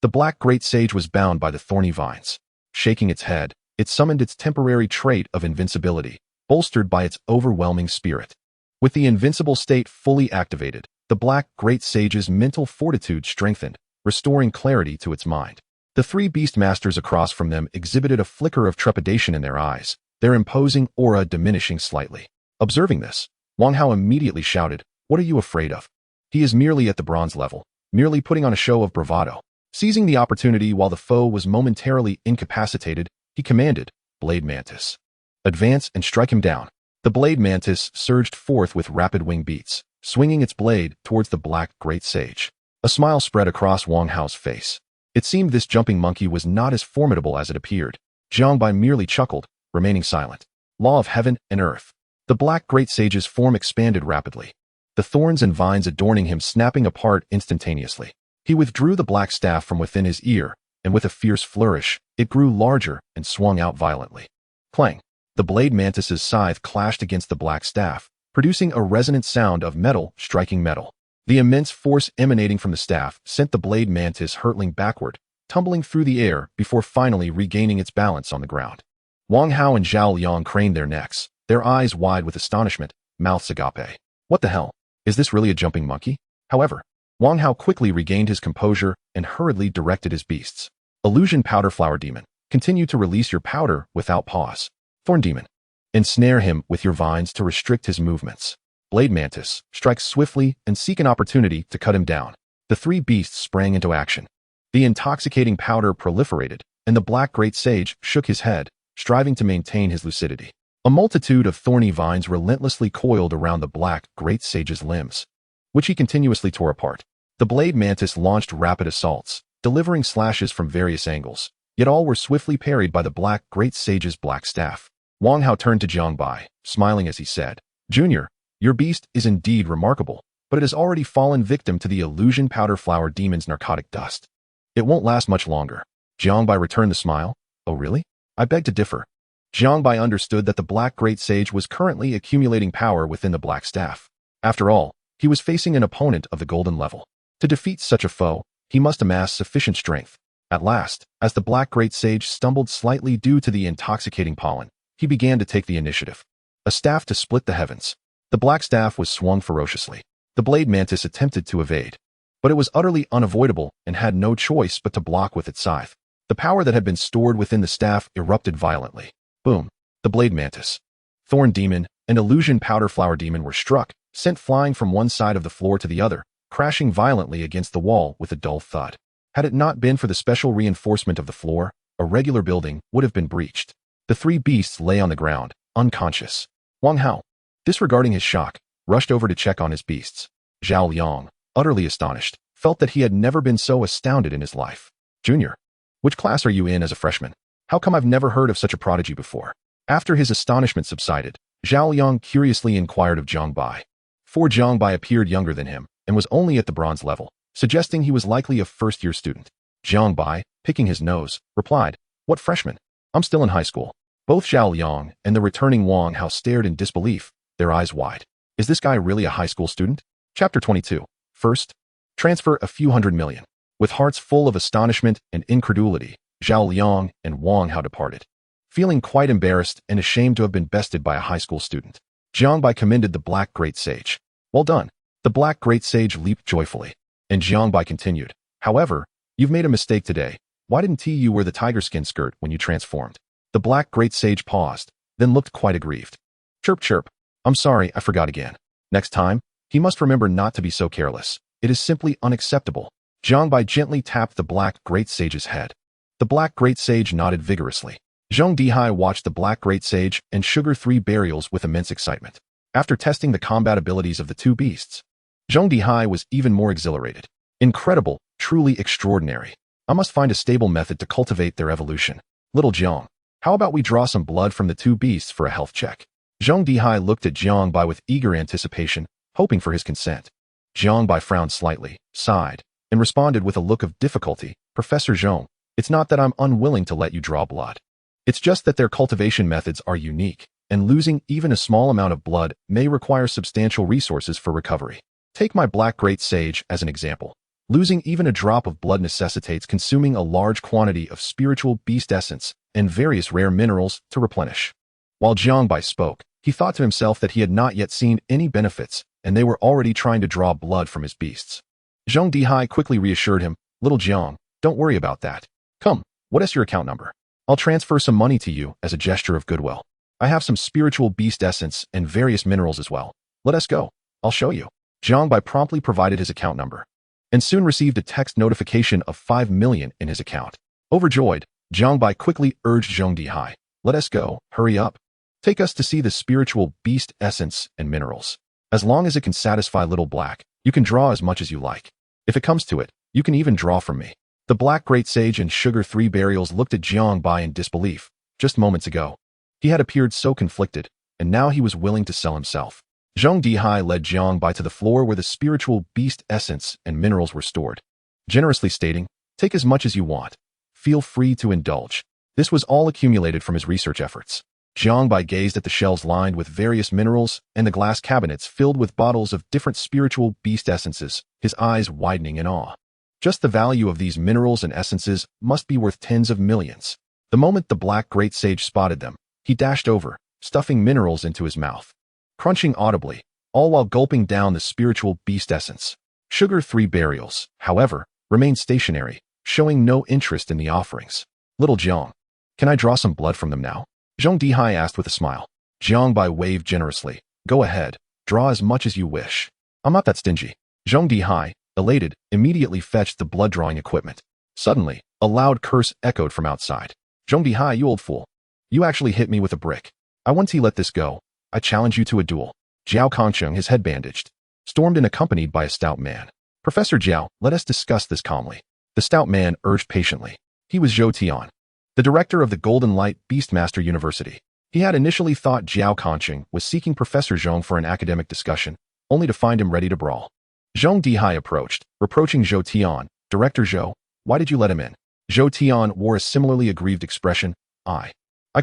the Black Great Sage was bound by the thorny vines. Shaking its head, it summoned its temporary trait of invincibility, bolstered by its overwhelming spirit. With the invincible state fully activated, the Black Great Sage's mental fortitude strengthened, restoring clarity to its mind. The 3 beast masters across from them exhibited a flicker of trepidation in their eyes, their imposing aura diminishing slightly. Observing this, Wang Hao immediately shouted, what are you afraid of? He is merely at the bronze level, merely putting on a show of bravado. Seizing the opportunity while the foe was momentarily incapacitated, he commanded, Blade Mantis. Advance and strike him down. The Blade Mantis surged forth with rapid wing beats, swinging its blade towards the Black Great Sage. A smile spread across Wang Hao's face. It seemed this jumping monkey was not as formidable as it appeared. Jiang Bai merely chuckled, remaining silent. Law of heaven and earth. The Black Great Sage's form expanded rapidly, the thorns and vines adorning him snapping apart instantaneously. He withdrew the black staff from within his ear, and with a fierce flourish, it grew larger and swung out violently. Clang! The Blade Mantis's scythe clashed against the black staff, producing a resonant sound of metal striking metal. The immense force emanating from the staff sent the Blade Mantis hurtling backward, tumbling through the air before finally regaining its balance on the ground. Wang Hao and Zhao Liang craned their necks, their eyes wide with astonishment, mouths agape. What the hell? Is this really a jumping monkey? However, Wang Hao quickly regained his composure and hurriedly directed his beasts. Illusion Powder Flower Demon, continue to release your powder without pause. Thorn Demon, ensnare him with your vines to restrict his movements. Blade Mantis, strike swiftly and seek an opportunity to cut him down. The 3 beasts sprang into action. The intoxicating powder proliferated, and the Black Great Sage shook his head, striving to maintain his lucidity. A multitude of thorny vines relentlessly coiled around the Black Great Sage's limbs, which he continuously tore apart. The Blade Mantis launched rapid assaults, delivering slashes from various angles, yet all were swiftly parried by the Black Great Sage's black staff. Wang Hao turned to Jiang Bai, smiling as he said, Junior, your beast is indeed remarkable, but it has already fallen victim to the Illusion Powder Flower Demon's narcotic dust. It won't last much longer. Jiang Bai returned the smile. Oh really? I beg to differ. Jiang Bai understood that the Black Great Sage was currently accumulating power within the black staff. After all, he was facing an opponent of the golden level. To defeat such a foe, he must amass sufficient strength. At last, as the Black Great Sage stumbled slightly due to the intoxicating pollen, he began to take the initiative. A staff to split the heavens. The black staff was swung ferociously. The Blade Mantis attempted to evade, but it was utterly unavoidable and had no choice but to block with its scythe. The power that had been stored within the staff erupted violently. Boom! The Blade Mantis, Thorn Demon, and Illusion Powder Flower Demon were struck, sent flying from one side of the floor to the other, crashing violently against the wall with a dull thud. Had it not been for the special reinforcement of the floor, a regular building would have been breached. The 3 beasts lay on the ground, unconscious. Wang Hao, disregarding his shock, rushed over to check on his beasts. Zhao Liang, utterly astonished, felt that he had never been so astounded in his life. Junior, which class are you in as a freshman? How come I've never heard of such a prodigy before? After his astonishment subsided, Zhao Liang curiously inquired of Jiang Bai. For Jiang Bai appeared younger than him and was only at the bronze level, suggesting he was likely a first-year student. Jiang Bai, picking his nose, replied, "What freshman? I'm still in high school." Both Zhao Liang and the returning Wang Hao stared in disbelief, their eyes wide. Is this guy really a high school student? Chapter 22. First, transfer a few hundred million. With hearts full of astonishment and incredulity, Zhao Liang and Wang Hao departed. Feeling quite embarrassed and ashamed to have been bested by a high school student, Jiang Bai commended the Black Great Sage. "Well done." The Black Great Sage leaped joyfully, and Jiang Bai continued, "However, you've made a mistake today. Why didn't you wear the tiger skin skirt when you transformed?" The Black Great Sage paused, then looked quite aggrieved. "Chirp chirp. I'm sorry, I forgot again. Next time, he must remember not to be so careless. It is simply unacceptable." Jiang Bai gently tapped the Black Great Sage's head. The Black Great Sage nodded vigorously. Zhong Dihai watched the Black Great Sage and Sugar 3 burials with immense excitement. After testing the combat abilities of the two beasts, Zhong Dihai was even more exhilarated. Incredible, truly extraordinary. I must find a stable method to cultivate their evolution. Little Jiang, how about we draw some blood from the two beasts for a health check? Zhong Dihai looked at Jiang Bai with eager anticipation, hoping for his consent. Jiang Bai frowned slightly, sighed, and responded with a look of difficulty, "Professor Zhong, it's not that I'm unwilling to let you draw blood. It's just that their cultivation methods are unique, and losing even a small amount of blood may require substantial resources for recovery. Take my Black Great Sage as an example. Losing even a drop of blood necessitates consuming a large quantity of spiritual beast essence and various rare minerals to replenish." While Jiang Bai spoke, he thought to himself that he had not yet seen any benefits, and they were already trying to draw blood from his beasts. Zhong Dihai quickly reassured him, "Little Jiang, don't worry about that. Come, what is your account number? I'll transfer some money to you as a gesture of goodwill. I have some spiritual beast essence and various minerals as well. Let us go. I'll show you." Jiang Bai promptly provided his account number, and soon received a text notification of 5 million in his account. Overjoyed, Jiang Bai quickly urged Zhong Dihai, "Let us go, hurry up. Take us to see the spiritual beast essence and minerals. As long as it can satisfy Little Black, you can draw as much as you like. If it comes to it, you can even draw from me." The Black Great Sage and Sugar 3 burials looked at Jiang Bai in disbelief. Just moments ago, he had appeared so conflicted, and now he was willing to sell himself. Zhong Dihai led Jiang Bai to the floor where the spiritual beast essence and minerals were stored, generously stating, "Take as much as you want. Feel free to indulge." This was all accumulated from his research efforts. Jiang Bai gazed at the shelves lined with various minerals and the glass cabinets filled with bottles of different spiritual beast essences, his eyes widening in awe. Just the value of these minerals and essences must be worth tens of millions. The moment the Black Great Sage spotted them, he dashed over, stuffing minerals into his mouth, crunching audibly, all while gulping down the spiritual beast essence. Sugar 3 burials, however, remained stationary, showing no interest in the offerings. "Little Jiang, can I draw some blood from them now?" Zhong Dihai asked with a smile. Jiang Bai waved generously. "Go ahead, draw as much as you wish. I'm not that stingy." Zhong Dihai, elated, immediately fetched the blood-drawing equipment. Suddenly, a loud curse echoed from outside. "Zhong Dihai, you old fool. You actually hit me with a brick. I won't let this go. I challenge you to a duel." Jiao Kongcheng, his head bandaged, stormed in accompanied by a stout man. "Professor Jiao, let us discuss this calmly." The stout man urged patiently. He was Zhou Tian, the director of the Golden Light Beastmaster University. He had initially thought Jiao Kongcheng was seeking Professor Zhong for an academic discussion, only to find him ready to brawl. Zhong Dihai approached, reproaching Zhou Tian. "Director Zhou, why did you let him in?" Zhou Tian wore a similarly aggrieved expression. I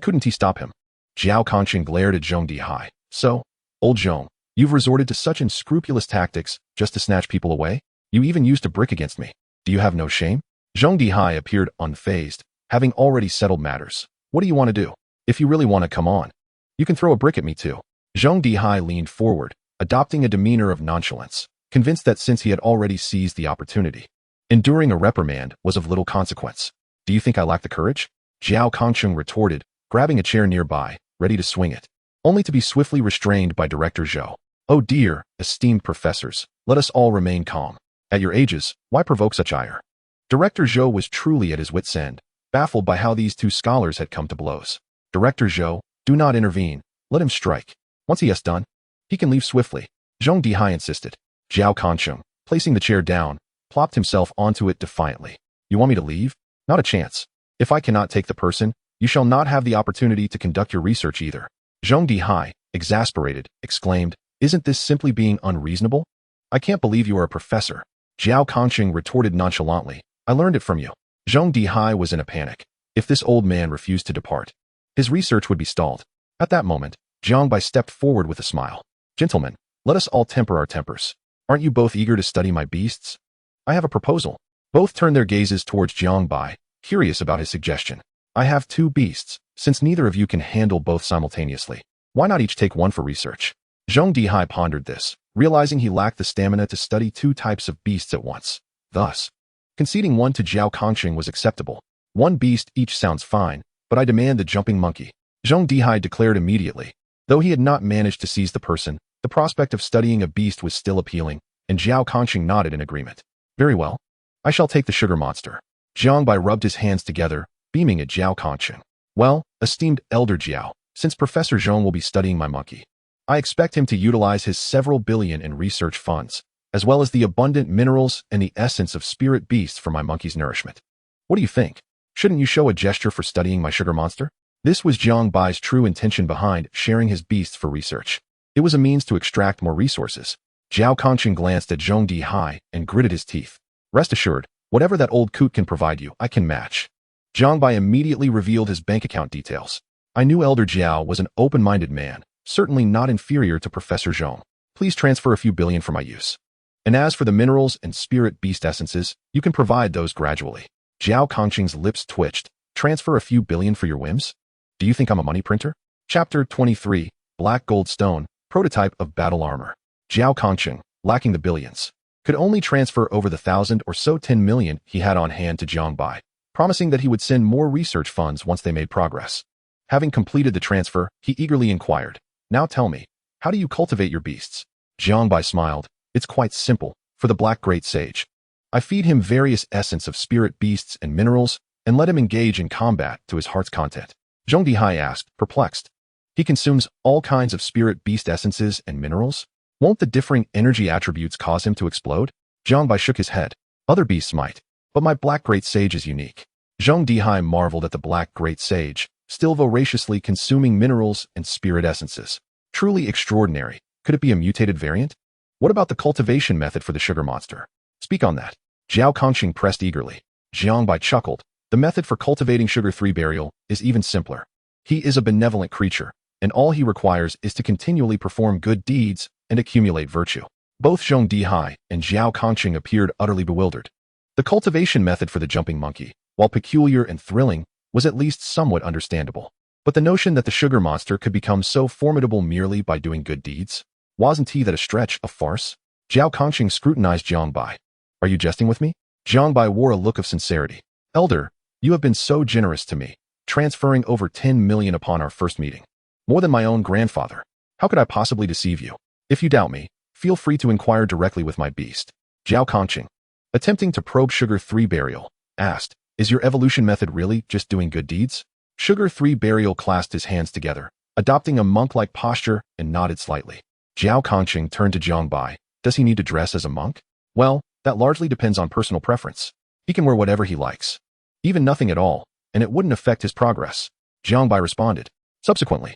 couldn't stop him." Jiao Kongcheng glared at Zhong Dihai. "So, old Zhong, you've resorted to such unscrupulous tactics just to snatch people away? You even used a brick against me. Do you have no shame?" Zhong Dihai appeared unfazed, having already settled matters. "What do you want to do? If you really want to come on, you can throw a brick at me too." Zhong Dihai leaned forward, adopting a demeanor of nonchalance, convinced that since he had already seized the opportunity, enduring a reprimand was of little consequence. "Do you think I lack the courage?" Jiao Kongcheng retorted, grabbing a chair nearby, ready to swing it, only to be swiftly restrained by Director Zhou. "Oh dear, esteemed professors, let us all remain calm. At your ages, why provoke such ire?" Director Zhou was truly at his wit's end, baffled by how these two scholars had come to blows. "Director Zhou, do not intervene. Let him strike. Once he has done, he can leave swiftly," Zhong Dihai insisted. Jiao Kongcheng, placing the chair down, plopped himself onto it defiantly. You want me to leave? Not a chance. If I cannot take the person, you shall not have the opportunity to conduct your research either. Jiang Bai, exasperated, exclaimed, isn't this simply being unreasonable? I can't believe you are a professor. Zhao Kongqing retorted nonchalantly. I learned it from you. Jiang Bai was in a panic. If this old man refused to depart, his research would be stalled. At that moment, Jiang Bai stepped forward with a smile. Gentlemen, let us all temper our tempers. Aren't you both eager to study my beasts? I have a proposal. Both turned their gazes towards Jiang Bai, curious about his suggestion. I have 2 beasts. Since neither of you can handle both simultaneously, why not each take one for research? Jiang Bai pondered this, realizing he lacked the stamina to study 2 types of beasts at once. Thus, conceding one to Zhao Kongqing was acceptable. 1 beast each sounds fine, but I demand the jumping monkey. Jiang Bai declared immediately. Though he had not managed to seize the person, the prospect of studying a beast was still appealing, and Zhao Kongqing nodded in agreement. Very well. I shall take the sugar monster. Jiang Bai rubbed his hands together, beaming at Zhao Kongqing. Well, esteemed Elder Jiao, since Professor Zhong will be studying my monkey, I expect him to utilize his several billion in research funds, as well as the abundant minerals and the essence of spirit beasts for my monkey's nourishment. What do you think? Shouldn't you show a gesture for studying my sugar monster? This was Jiang Bai's true intention behind sharing his beasts for research. It was a means to extract more resources. Zhao Kongqing glanced at Jiang Bai and gritted his teeth. Rest assured, whatever that old coot can provide you, I can match. Jiang Bai immediately revealed his bank account details. I knew Elder Jiao was an open-minded man, certainly not inferior to Professor Zhong. Please transfer a few billion for my use. And as for the minerals and spirit beast essences, you can provide those gradually. Zhao Kongqing's lips twitched. Transfer a few billion for your whims? Do you think I'm a money printer? Chapter 23, Black Gold Stone, Prototype of Battle Armor. Zhao Kongqing, lacking the billions, could only transfer over the 1,000 or so 10 million he had on hand to Jiang Bai, promising that he would send more research funds once they made progress. Having completed the transfer, he eagerly inquired, now tell me, how do you cultivate your beasts? Jiang Bai smiled. It's quite simple, for the Black Great Sage. I feed him various essence of spirit beasts and minerals, and let him engage in combat to his heart's content. Jiang Bai asked, perplexed. He consumes all kinds of spirit beast essences and minerals? Won't the differing energy attributes cause him to explode? Jiang Bai shook his head. Other beasts might, but my Black Great Sage is unique. Jiang Bai marveled at the Black Great Sage, still voraciously consuming minerals and spirit essences. Truly extraordinary. Could it be a mutated variant? What about the cultivation method for the sugar monster? Speak on that. Zhao Kongqing pressed eagerly. Jiang Bai chuckled. The method for cultivating sugar 3 burial is even simpler. He is a benevolent creature, and all he requires is to continually perform good deeds and accumulate virtue. Both Jiang Bai and Zhao Kongqing appeared utterly bewildered. The cultivation method for the jumping monkey, while peculiar and thrilling, was at least somewhat understandable. But the notion that the sugar monster could become so formidable merely by doing good deeds? Wasn't he that a stretch, a farce? Zhao Kongqing scrutinized Jiang Bai. Are you jesting with me? Jiang Bai wore a look of sincerity. Elder, you have been so generous to me, transferring over 10 million upon our first meeting. More than my own grandfather. How could I possibly deceive you? If you doubt me, feel free to inquire directly with my beast. Zhao Kongqing, attempting to probe Sugar 3 Burial, asked, is your evolution method really just doing good deeds? Sugar 3 Burial clasped his hands together, adopting a monk-like posture, and nodded slightly. Zhao Kongqing turned to Jiang Bai. Does he need to dress as a monk? Well, that largely depends on personal preference. He can wear whatever he likes. Even nothing at all, and it wouldn't affect his progress. Jiang Bai responded. Subsequently,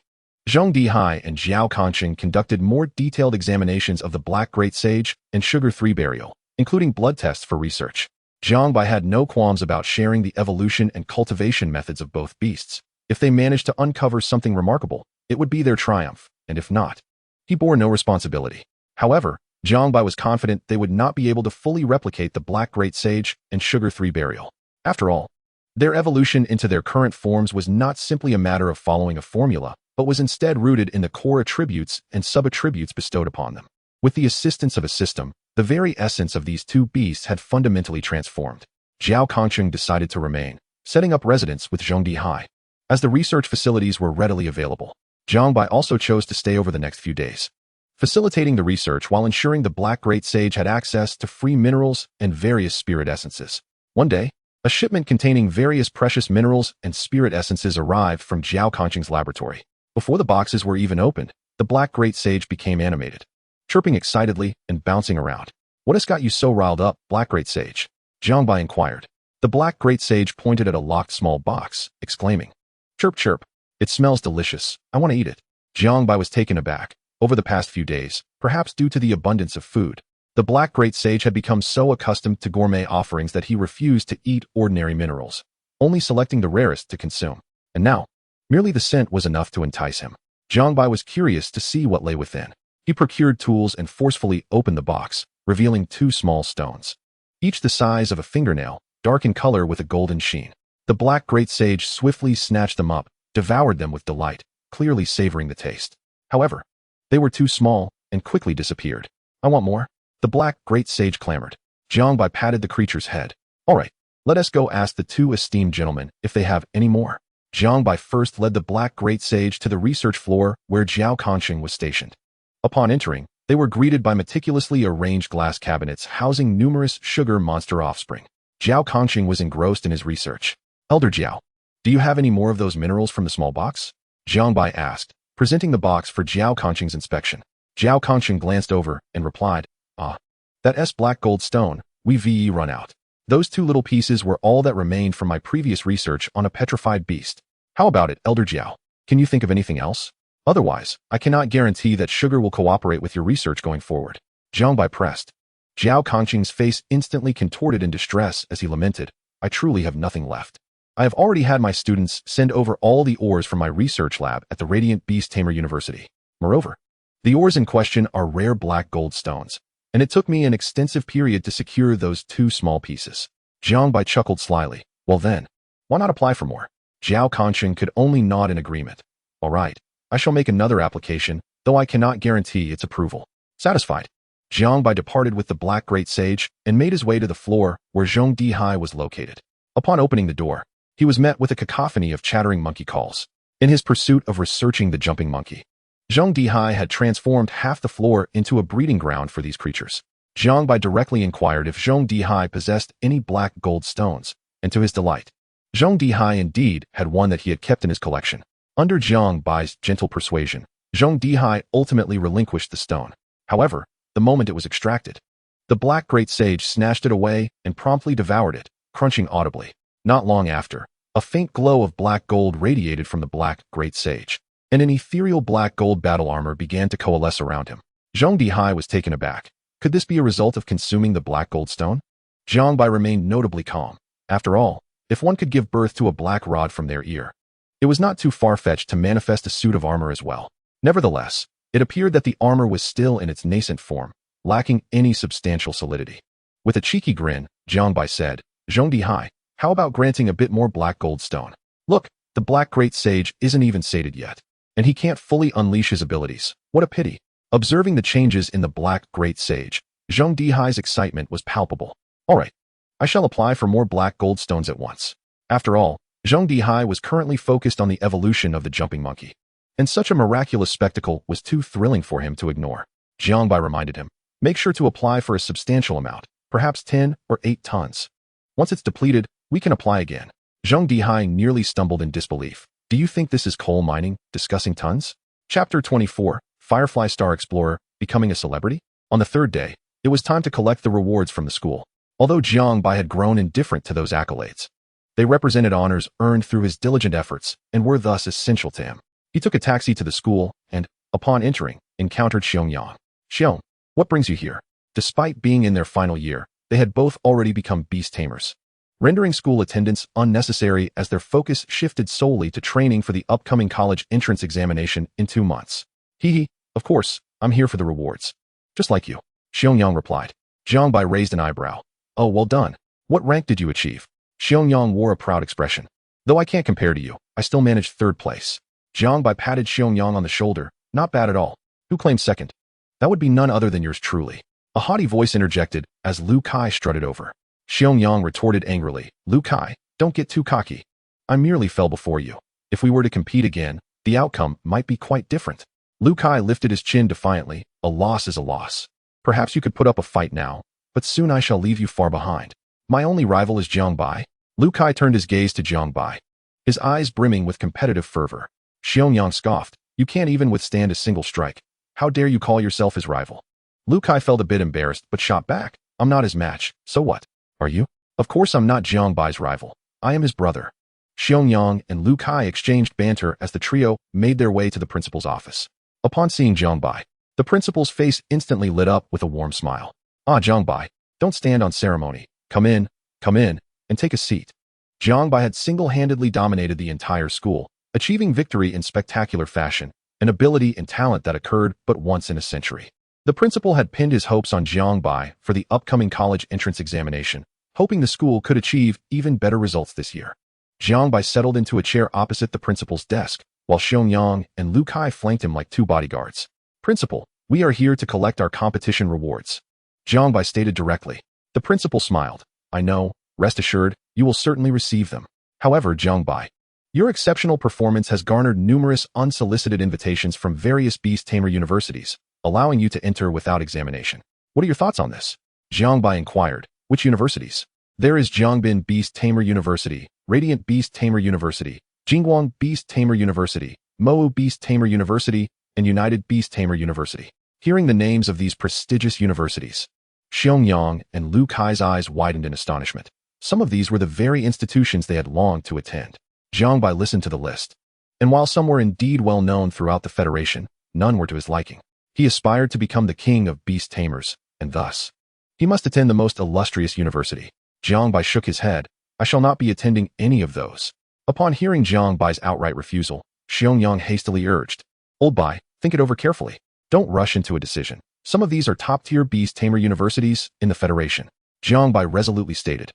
Jiang Bai and Zhao Kongqing conducted more detailed examinations of the Black Great Sage and Sugar 3 Burial, including blood tests for research. Jiang Bai had no qualms about sharing the evolution and cultivation methods of both beasts. If they managed to uncover something remarkable, it would be their triumph, and if not, he bore no responsibility. However, Jiang Bai was confident they would not be able to fully replicate the Black Great Sage and Sugar 3 Burial. After all, their evolution into their current forms was not simply a matter of following a formula, but was instead rooted in the core attributes and sub-attributes bestowed upon them. With the assistance of a system, the very essence of these 2 beasts had fundamentally transformed. Zhao Kongqing decided to remain, setting up residence with Jiang Bai. As the research facilities were readily available, Jiang Bai also chose to stay over the next few days, facilitating the research while ensuring the Black Great Sage had access to free minerals and various spirit essences. One day, a shipment containing various precious minerals and spirit essences arrived from Zhao Kongqing's laboratory. Before the boxes were even opened, the Black Great Sage became animated, chirping excitedly and bouncing around. What has got you so riled up, Black Great Sage? Jiang Bai inquired. The Black Great Sage pointed at a locked small box, exclaiming, "Chirp, chirp. It smells delicious. I want to eat it." Jiang Bai was taken aback. Over the past few days, perhaps due to the abundance of food, the Black Great Sage had become so accustomed to gourmet offerings that he refused to eat ordinary minerals, only selecting the rarest to consume. And now, merely the scent was enough to entice him. Jiang Bai was curious to see what lay within. He procured tools and forcefully opened the box, revealing 2 small stones, each the size of a fingernail, dark in color with a golden sheen. The Black Great Sage swiftly snatched them up, devoured them with delight, clearly savoring the taste. However, they were too small and quickly disappeared. "I want more," the Black Great Sage clamored. Jiang Bai patted the creature's head. "All right, let us go ask the 2 esteemed gentlemen if they have any more." Jiang Bai first led the Black Great Sage to the research floor where Zhao Kongqing was stationed. Upon entering, they were greeted by meticulously arranged glass cabinets housing numerous sugar monster offspring. Zhao Kongqing was engrossed in his research. "Elder Zhao, do you have any more of those minerals from the small box?" Jiang Bai asked, presenting the box for Zhao Kongqing's inspection. Zhao Kongqing glanced over and replied, "Ah, that black gold stone, we've run out. Those 2 little pieces were all that remained from my previous research on a petrified beast. How about it, Elder Zhao? Can you think of anything else? Otherwise, I cannot guarantee that sugar will cooperate with your research going forward." Jiang Bai pressed. Zhao Kongqing's face instantly contorted in distress as he lamented, "I truly have nothing left. I have already had my students send over all the ores from my research lab at the Radiant Beast Tamer University. Moreover, the ores in question are rare black gold stones, and it took me an extensive period to secure those 2 small pieces." Jiang Bai chuckled slyly. "Well then, why not apply for more?" Zhao Kongqing could only nod in agreement. "All right, I shall make another application, though I cannot guarantee its approval." Satisfied, Jiang Bai departed with the Black Great Sage and made his way to the floor where Zhong Dihai was located. Upon opening the door, he was met with a cacophony of chattering monkey calls. In his pursuit of researching the jumping monkey, Zhong Dihai had transformed half the floor into a breeding ground for these creatures. Jiang Bai directly inquired if Zhong Dihai possessed any black gold stones, and to his delight, Zhong Dihai indeed had one that he had kept in his collection. Under Jiang Bai's gentle persuasion, Zhong Dihai ultimately relinquished the stone. However, the moment it was extracted, the Black Great Sage snatched it away and promptly devoured it, crunching audibly. Not long after, a faint glow of black gold radiated from the Black Great Sage, and an ethereal black gold battle armor began to coalesce around him. Zhong Dihai was taken aback. Could this be a result of consuming the black gold stone? Jiang Bai remained notably calm. After all, if one could give birth to a black rod from their ear, it was not too far-fetched to manifest a suit of armor as well. Nevertheless, it appeared that the armor was still in its nascent form, lacking any substantial solidity. With a cheeky grin, Jiang Bai said, "Zhong Dihai, how about granting a bit more black gold stone? Look, the Black Great Sage isn't even sated yet, and he can't fully unleash his abilities. What a pity." Observing the changes in the Black Great Sage, Zhong Dihai's excitement was palpable. "All right, I shall apply for more black gold stones at once." After all, Zhong Dihai was currently focused on the evolution of the jumping monkey, and such a miraculous spectacle was too thrilling for him to ignore. Jiang Bai reminded him, "Make sure to apply for a substantial amount, perhaps 10 or 8 tons. Once it's depleted, we can apply again." Zhong Dihai nearly stumbled in disbelief. "Do you think this is coal mining, discussing tons?" Chapter 24, Firefly Star Explorer, Becoming a Celebrity? On the 3rd day, it was time to collect the rewards from the school. Although Jiang Bai had grown indifferent to those accolades, they represented honors earned through his diligent efforts and were thus essential to him. He took a taxi to the school and, upon entering, encountered Xiong. "Xiong, what brings you here?" Despite being in their final year, they had both already become beast tamers, rendering school attendance unnecessary as their focus shifted solely to training for the upcoming college entrance examination in 2 months. Of course, I'm here for the rewards." "Just like you," Xiong replied. Jiang Bai raised an eyebrow. "Oh, well done. What rank did you achieve?" Xiong wore a proud expression. "Though I can't compare to you, I still managed 3rd place." Jiang Bai patted Xiong on the shoulder. "Not bad at all. Who claimed 2nd?" "That would be none other than yours truly." A haughty voice interjected as Lu Kai strutted over. Xiong retorted angrily, "Lu Kai, don't get too cocky. I merely fell before you. If we were to compete again, the outcome might be quite different." Lu Kai lifted his chin defiantly. "A loss is a loss. Perhaps you could put up a fight now, but soon I shall leave you far behind. My only rival is Jiang Bai." Lu Kai turned his gaze to Jiang Bai, his eyes brimming with competitive fervor. Xiong scoffed, "You can't even withstand a single strike. How dare you call yourself his rival?" Lu Kai felt a bit embarrassed but shot back. I'm not his match. So what? Are you? Of course I'm not Jiang Bai's rival. I am his brother. Xiangyang and Lu Kai exchanged banter as the trio made their way to the principal's office. Upon seeing Jiang Bai, the principal's face instantly lit up with a warm smile. Ah, Jiang Bai, don't stand on ceremony. Come in, and take a seat. Jiang Bai had single-handedly dominated the entire school, achieving victory in spectacular fashion, an ability and talent that occurred but once in a century. The principal had pinned his hopes on Jiang Bai for the upcoming college entrance examination, hoping the school could achieve even better results this year. Jiang Bai settled into a chair opposite the principal's desk, while Xiangyang and Lu Kai flanked him like two bodyguards. Principal, we are here to collect our competition rewards. Jiang Bai stated directly. The principal smiled. I know, rest assured, you will certainly receive them. However, Jiang Bai, your exceptional performance has garnered numerous unsolicited invitations from various Beast Tamer universities, allowing you to enter without examination. What are your thoughts on this? Jiang Bai inquired. Which universities? There is Jiangbin Beast Tamer University, Radiant Beast Tamer University, Jingguang Beast Tamer University, Mowu Beast Tamer University, and United Beast Tamer University. Hearing the names of these prestigious universities, Xiangyang and Lu Kai's eyes widened in astonishment. Some of these were the very institutions they had longed to attend. Jiang Bai listened to the list, and while some were indeed well known throughout the Federation, none were to his liking. He aspired to become the king of Beast Tamers, and thus, he must attend the most illustrious university. Jiang Bai shook his head. I shall not be attending any of those. Upon hearing Jiang Bai's outright refusal, Xiangyang hastily urged, Old Bai, think it over carefully. Don't rush into a decision. Some of these are top-tier Beast Tamer universities in the Federation. Jiang Bai resolutely stated,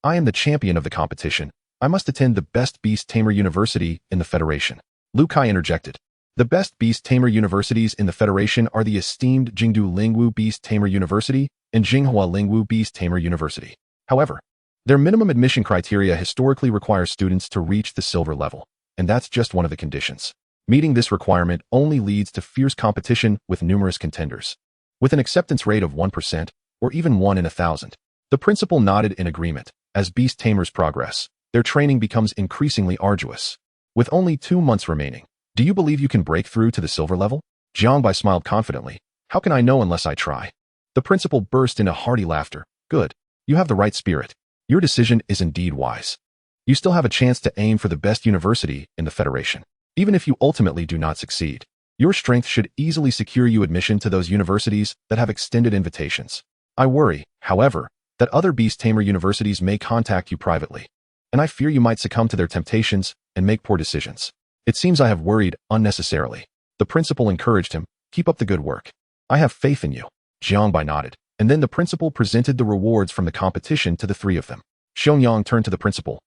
I am the champion of the competition. I must attend the best Beast Tamer university in the Federation. Lu Kai interjected. The best Beast Tamer universities in the Federation are the esteemed Jingdu Lingwu Beast Tamer University and Jinghua Lingwu Beast Tamer University. However, their minimum admission criteria historically requires students to reach the silver level, and that's just one of the conditions. Meeting this requirement only leads to fierce competition with numerous contenders. With an acceptance rate of 1%, or even 1 in 1,000, the principal nodded in agreement. As Beast Tamers progress, their training becomes increasingly arduous. With only 2 months remaining, do you believe you can break through to the silver level? Jiang Bai smiled confidently. How can I know unless I try? The principal burst into hearty laughter. Good. You have the right spirit. Your decision is indeed wise. You still have a chance to aim for the best university in the Federation. Even if you ultimately do not succeed, your strength should easily secure you admission to those universities that have extended invitations. I worry, however, that other Beast Tamer universities may contact you privately, and I fear you might succumb to their temptations and make poor decisions. It seems I have worried unnecessarily. The principal encouraged him. Keep up the good work. I have faith in you. Jiang Bai nodded, and then the principal presented the rewards from the competition to the 3 of them. Xiangyang turned to the principal.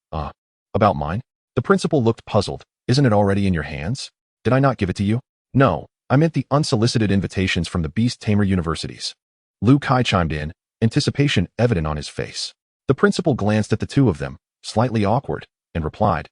About mine? The principal looked puzzled. Isn't it already in your hands? Did I not give it to you? No, I meant the unsolicited invitations from the Beast Tamer universities. Lu Kai chimed in, anticipation evident on his face. The principal glanced at the 2 of them, slightly awkward, and replied,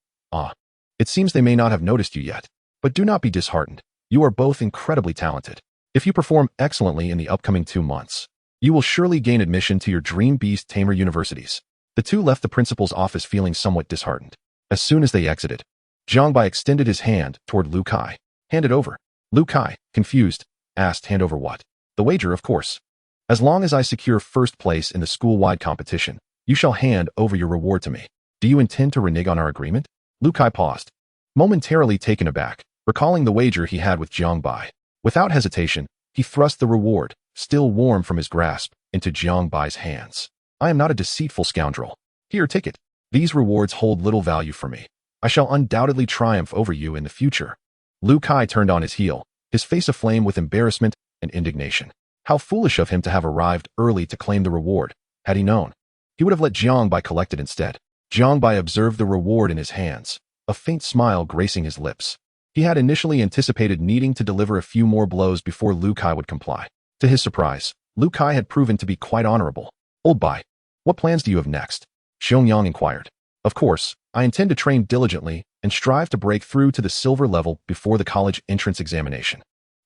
It seems they may not have noticed you yet, but do not be disheartened. You are both incredibly talented. If you perform excellently in the upcoming 2 months, you will surely gain admission to your dream Beast Tamer universities. The 2 left the principal's office feeling somewhat disheartened. As soon as they exited, Jiang Bai extended his hand toward Lu Kai. Hand it over. Lu Kai, confused, asked hand over what? The wager, of course. As long as I secure first place in the school-wide competition, you shall hand over your reward to me. Do you intend to renege on our agreement? Lu Kai paused, momentarily taken aback, recalling the wager he had with Jiang Bai. Without hesitation, he thrust the reward, still warm from his grasp, into Jiang Bai's hands. I am not a deceitful scoundrel. Here, take it. These rewards hold little value for me. I shall undoubtedly triumph over you in the future. Lu Kai turned on his heel, his face aflame with embarrassment and indignation. How foolish of him to have arrived early to claim the reward. Had he known, he would have let Jiang Bai collect it instead. Jiang Bai observed the reward in his hands, a faint smile gracing his lips. He had initially anticipated needing to deliver a few more blows before Lu Kai would comply. To his surprise, Lu Kai had proven to be quite honorable. Old Bai, what plans do you have next? Xiangyang inquired. Of course, I intend to train diligently and strive to break through to the silver level before the college entrance examination.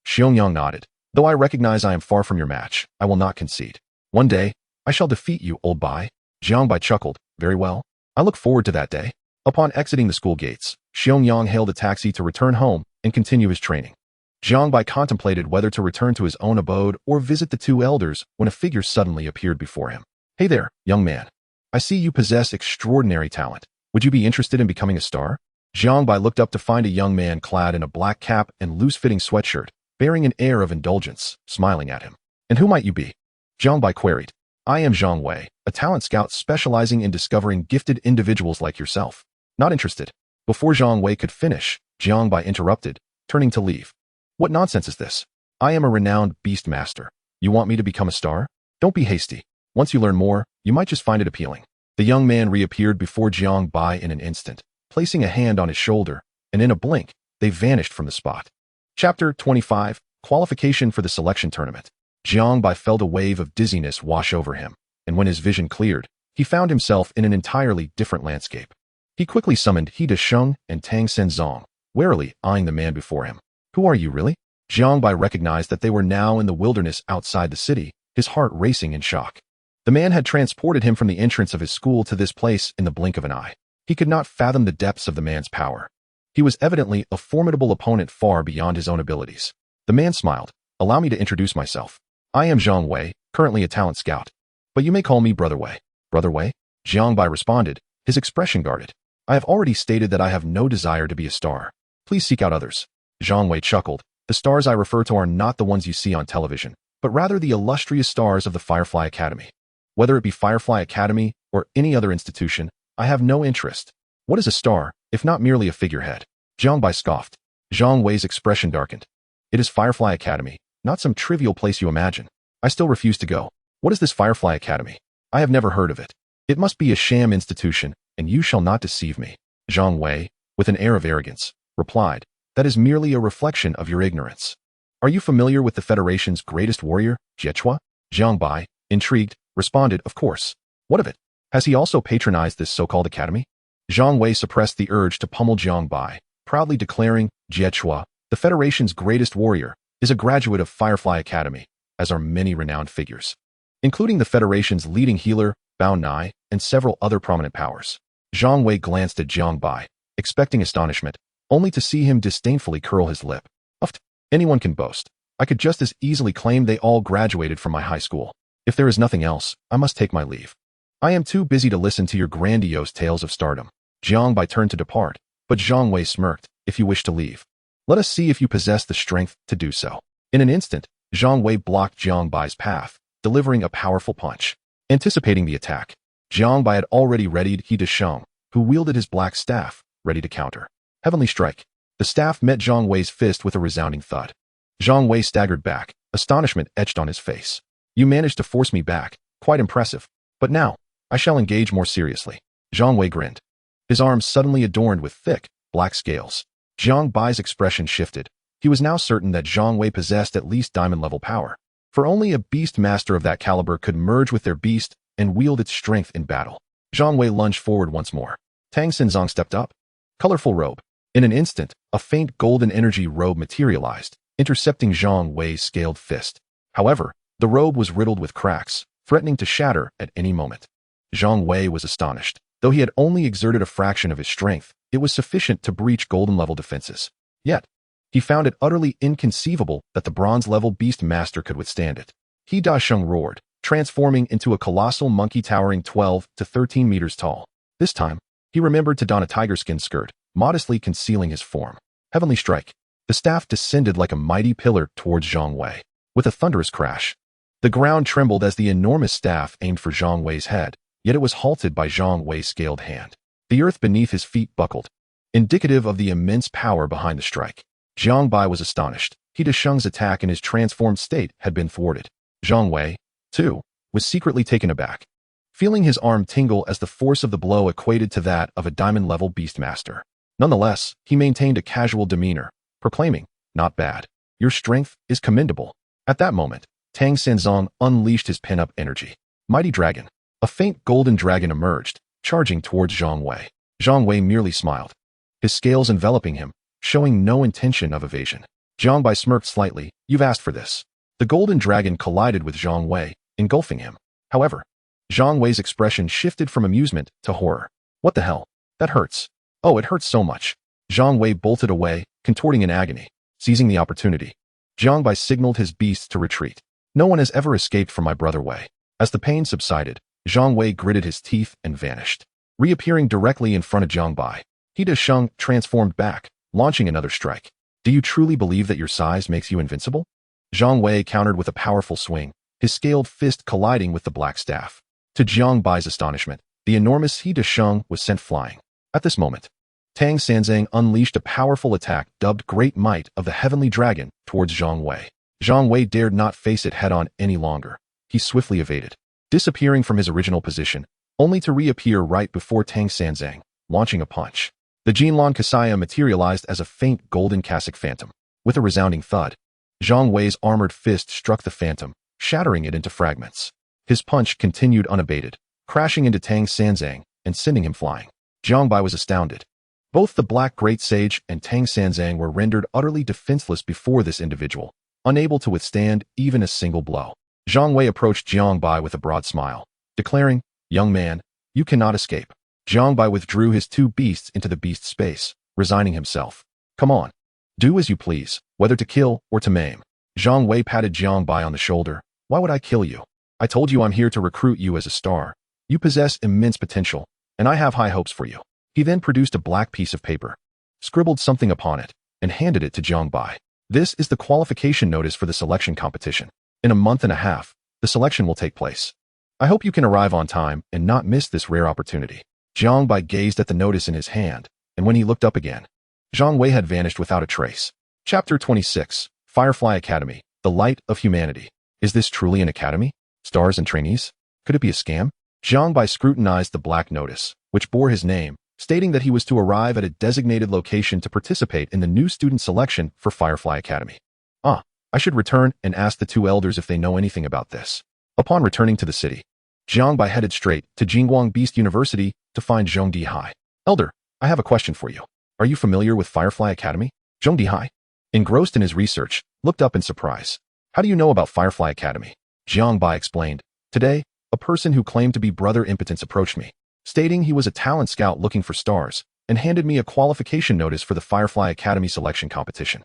Xiangyang nodded. Though I recognize I am far from your match, I will not concede. One day, I shall defeat you, Old Bai. Jiang Bai chuckled. Very well. I look forward to that day. Upon exiting the school gates, Xiangyang hailed a taxi to return home and continue his training. Jiang Bai contemplated whether to return to his own abode or visit the two elders when a figure suddenly appeared before him. Hey there, young man. I see you possess extraordinary talent. Would you be interested in becoming a star? Jiang Bai looked up to find a young man clad in a black cap and loose-fitting sweatshirt, bearing an air of indulgence, smiling at him. And who might you be? Jiang Bai queried. I am Jiang Wei, a talent scout specializing in discovering gifted individuals like yourself. Not interested. Before Jiang Wei could finish, Jiang Bai interrupted, turning to leave. What nonsense is this? I am a renowned beast master. You want me to become a star? Don't be hasty. Once you learn more, you might just find it appealing. The young man reappeared before Jiang Bai in an instant, placing a hand on his shoulder, and in a blink, they vanished from the spot. Chapter 25, Qualification for the Selection Tournament. Jiang Bai felt a wave of dizziness wash over him, and when his vision cleared, he found himself in an entirely different landscape. He quickly summoned He Desheng and Tang Senzong, warily eyeing the man before him. Who are you really? Jiang Bai recognized that they were now in the wilderness outside the city, his heart racing in shock. The man had transported him from the entrance of his school to this place in the blink of an eye. He could not fathom the depths of the man's power. He was evidently a formidable opponent far beyond his own abilities. The man smiled. Allow me to introduce myself. I am Jiang Wei, currently a talent scout. But you may call me Brother Wei. Brother Wei? Jiang Bai responded, his expression guarded. I have already stated that I have no desire to be a star. Please seek out others. Jiang Wei chuckled. The stars I refer to are not the ones you see on television, but rather the illustrious stars of the Firefly Academy. Whether it be Firefly Academy or any other institution, I have no interest. What is a star, if not merely a figurehead? Jiang Bai scoffed. Jiang Wei's expression darkened. It is Firefly Academy, not some trivial place you imagine. I still refuse to go. What is this Firefly Academy? I have never heard of it. It must be a sham institution, and you shall not deceive me. Jiang Wei, with an air of arrogance, replied, that is merely a reflection of your ignorance. Are you familiar with the Federation's greatest warrior, Jiechua? Jiang Bai, intrigued, responded, of course. What of it? Has he also patronized this so-called academy? Jiang Wei suppressed the urge to pummel Jiang Bai, proudly declaring, Jiechua, the Federation's greatest warrior, is a graduate of Firefly Academy, as are many renowned figures, including the Federation's leading healer, Bao Nai, and several other prominent powers. Jiang Wei glanced at Jiang Bai, expecting astonishment, only to see him disdainfully curl his lip. Uft, anyone can boast. I could just as easily claim they all graduated from my high school. If there is nothing else, I must take my leave. I am too busy to listen to your grandiose tales of stardom. Jiang Bai turned to depart, but Jiang Wei smirked. If you wish to leave, let us see if you possess the strength to do so. In an instant, Jiang Wei blocked Jiang Bai's path, delivering a powerful punch. Anticipating the attack, Jiang Bai had already readied He Desheng, who wielded his black staff, ready to counter. Heavenly strike. The staff met Jiang Wei's fist with a resounding thud. Jiang Wei staggered back, astonishment etched on his face. You managed to force me back, quite impressive. But now, I shall engage more seriously. Jiang Wei grinned. His arms suddenly adorned with thick, black scales. Jiang Bai's expression shifted. He was now certain that Jiang Wei possessed at least diamond-level power, for only a beast master of that caliber could merge with their beast and wield its strength in battle. Jiang Wei lunged forward once more. Tang Senzong stepped up. Colorful robe. In an instant, a faint golden energy robe materialized, intercepting Jiang Wei's scaled fist. However, the robe was riddled with cracks, threatening to shatter at any moment. Jiang Wei was astonished. Though he had only exerted a fraction of his strength, it was sufficient to breach golden-level defenses. Yet, he found it utterly inconceivable that the bronze-level beast master could withstand it. He Dasheng roared, transforming into a colossal monkey towering 12 to 13 meters tall. This time, he remembered to don a tiger-skin skirt, modestly concealing his form. Heavenly strike. The staff descended like a mighty pillar towards Jiang Wei. With a thunderous crash, the ground trembled as the enormous staff aimed for Jiang Wei's head, yet it was halted by Jiang Wei's scaled hand. The earth beneath his feet buckled, indicative of the immense power behind the strike. Jiang Bai was astonished. He Desheng's attack in his transformed state had been thwarted. Jiang Wei, too, was secretly taken aback, feeling his arm tingle as the force of the blow equated to that of a diamond-level beastmaster. Nonetheless, he maintained a casual demeanor, proclaiming, "Not bad. Your strength is commendable." At that moment, Tang Senzong unleashed his pent-up energy. Mighty Dragon. A faint golden dragon emerged, charging towards Jiang Wei. Jiang Wei merely smiled, his scales enveloping him, showing no intention of evasion. Jiang Bai smirked slightly. You've asked for this. The golden dragon collided with Jiang Wei, engulfing him. However, Jiang Wei's expression shifted from amusement to horror. What the hell? That hurts. Oh, it hurts so much. Jiang Wei bolted away, contorting in agony. Seizing the opportunity, Jiang Bai signaled his beasts to retreat. No one has ever escaped from my brother Wei. As the pain subsided, Jiang Wei gritted his teeth and vanished. Reappearing directly in front of Jiang Bai, He Desheng transformed back, launching another strike. Do you truly believe that your size makes you invincible? Jiang Wei countered with a powerful swing, his scaled fist colliding with the black staff. To Jiang Bai's astonishment, the enormous He Desheng was sent flying. At this moment, Tang Sanzang unleashed a powerful attack dubbed Great Might of the Heavenly Dragon towards Jiang Wei. Jiang Wei dared not face it head-on any longer. He swiftly evaded, disappearing from his original position, only to reappear right before Tang Sanzang, launching a punch. The Jinlan Kasaya materialized as a faint golden cassock phantom. With a resounding thud, Jiang Wei's armored fist struck the phantom, shattering it into fragments. His punch continued unabated, crashing into Tang Sanzang and sending him flying. Jiang Bai was astounded. Both the Black Great Sage and Tang Sanzang were rendered utterly defenseless before this individual, unable to withstand even a single blow. Jiang Wei approached Jiang Bai with a broad smile, declaring, "Young man, you cannot escape." Jiang Bai withdrew his two beasts into the beast space, resigning himself. "Come on. Do as you please, whether to kill or to maim." Jiang Wei patted Jiang Bai on the shoulder. "Why would I kill you? I told you I'm here to recruit you as a star. You possess immense potential, and I have high hopes for you." He then produced a black piece of paper, scribbled something upon it, and handed it to Jiang Bai. "This is the qualification notice for the selection competition. In a month and a half, the selection will take place. I hope you can arrive on time and not miss this rare opportunity." Jiang Bai gazed at the notice in his hand, and when he looked up again, Jiang Wei had vanished without a trace. Chapter 26, Firefly Academy, The Light of Humanity. Is this truly an academy? Stars and trainees? Could it be a scam? Jiang Bai scrutinized the black notice, which bore his name, stating that he was to arrive at a designated location to participate in the new student selection for Firefly Academy. I should return and ask the two elders if they know anything about this. Upon returning to the city, Jiang Bai headed straight to Jingguang Beast University to find Zhong Dihai. "Elder, I have a question for you. Are you familiar with Firefly Academy?" Zhong Dihai, engrossed in his research, looked up in surprise. "How do you know about Firefly Academy?" Jiang Bai explained. "Today, a person who claimed to be Brother Impotence approached me, stating he was a talent scout looking for stars, and handed me a qualification notice for the Firefly Academy selection competition.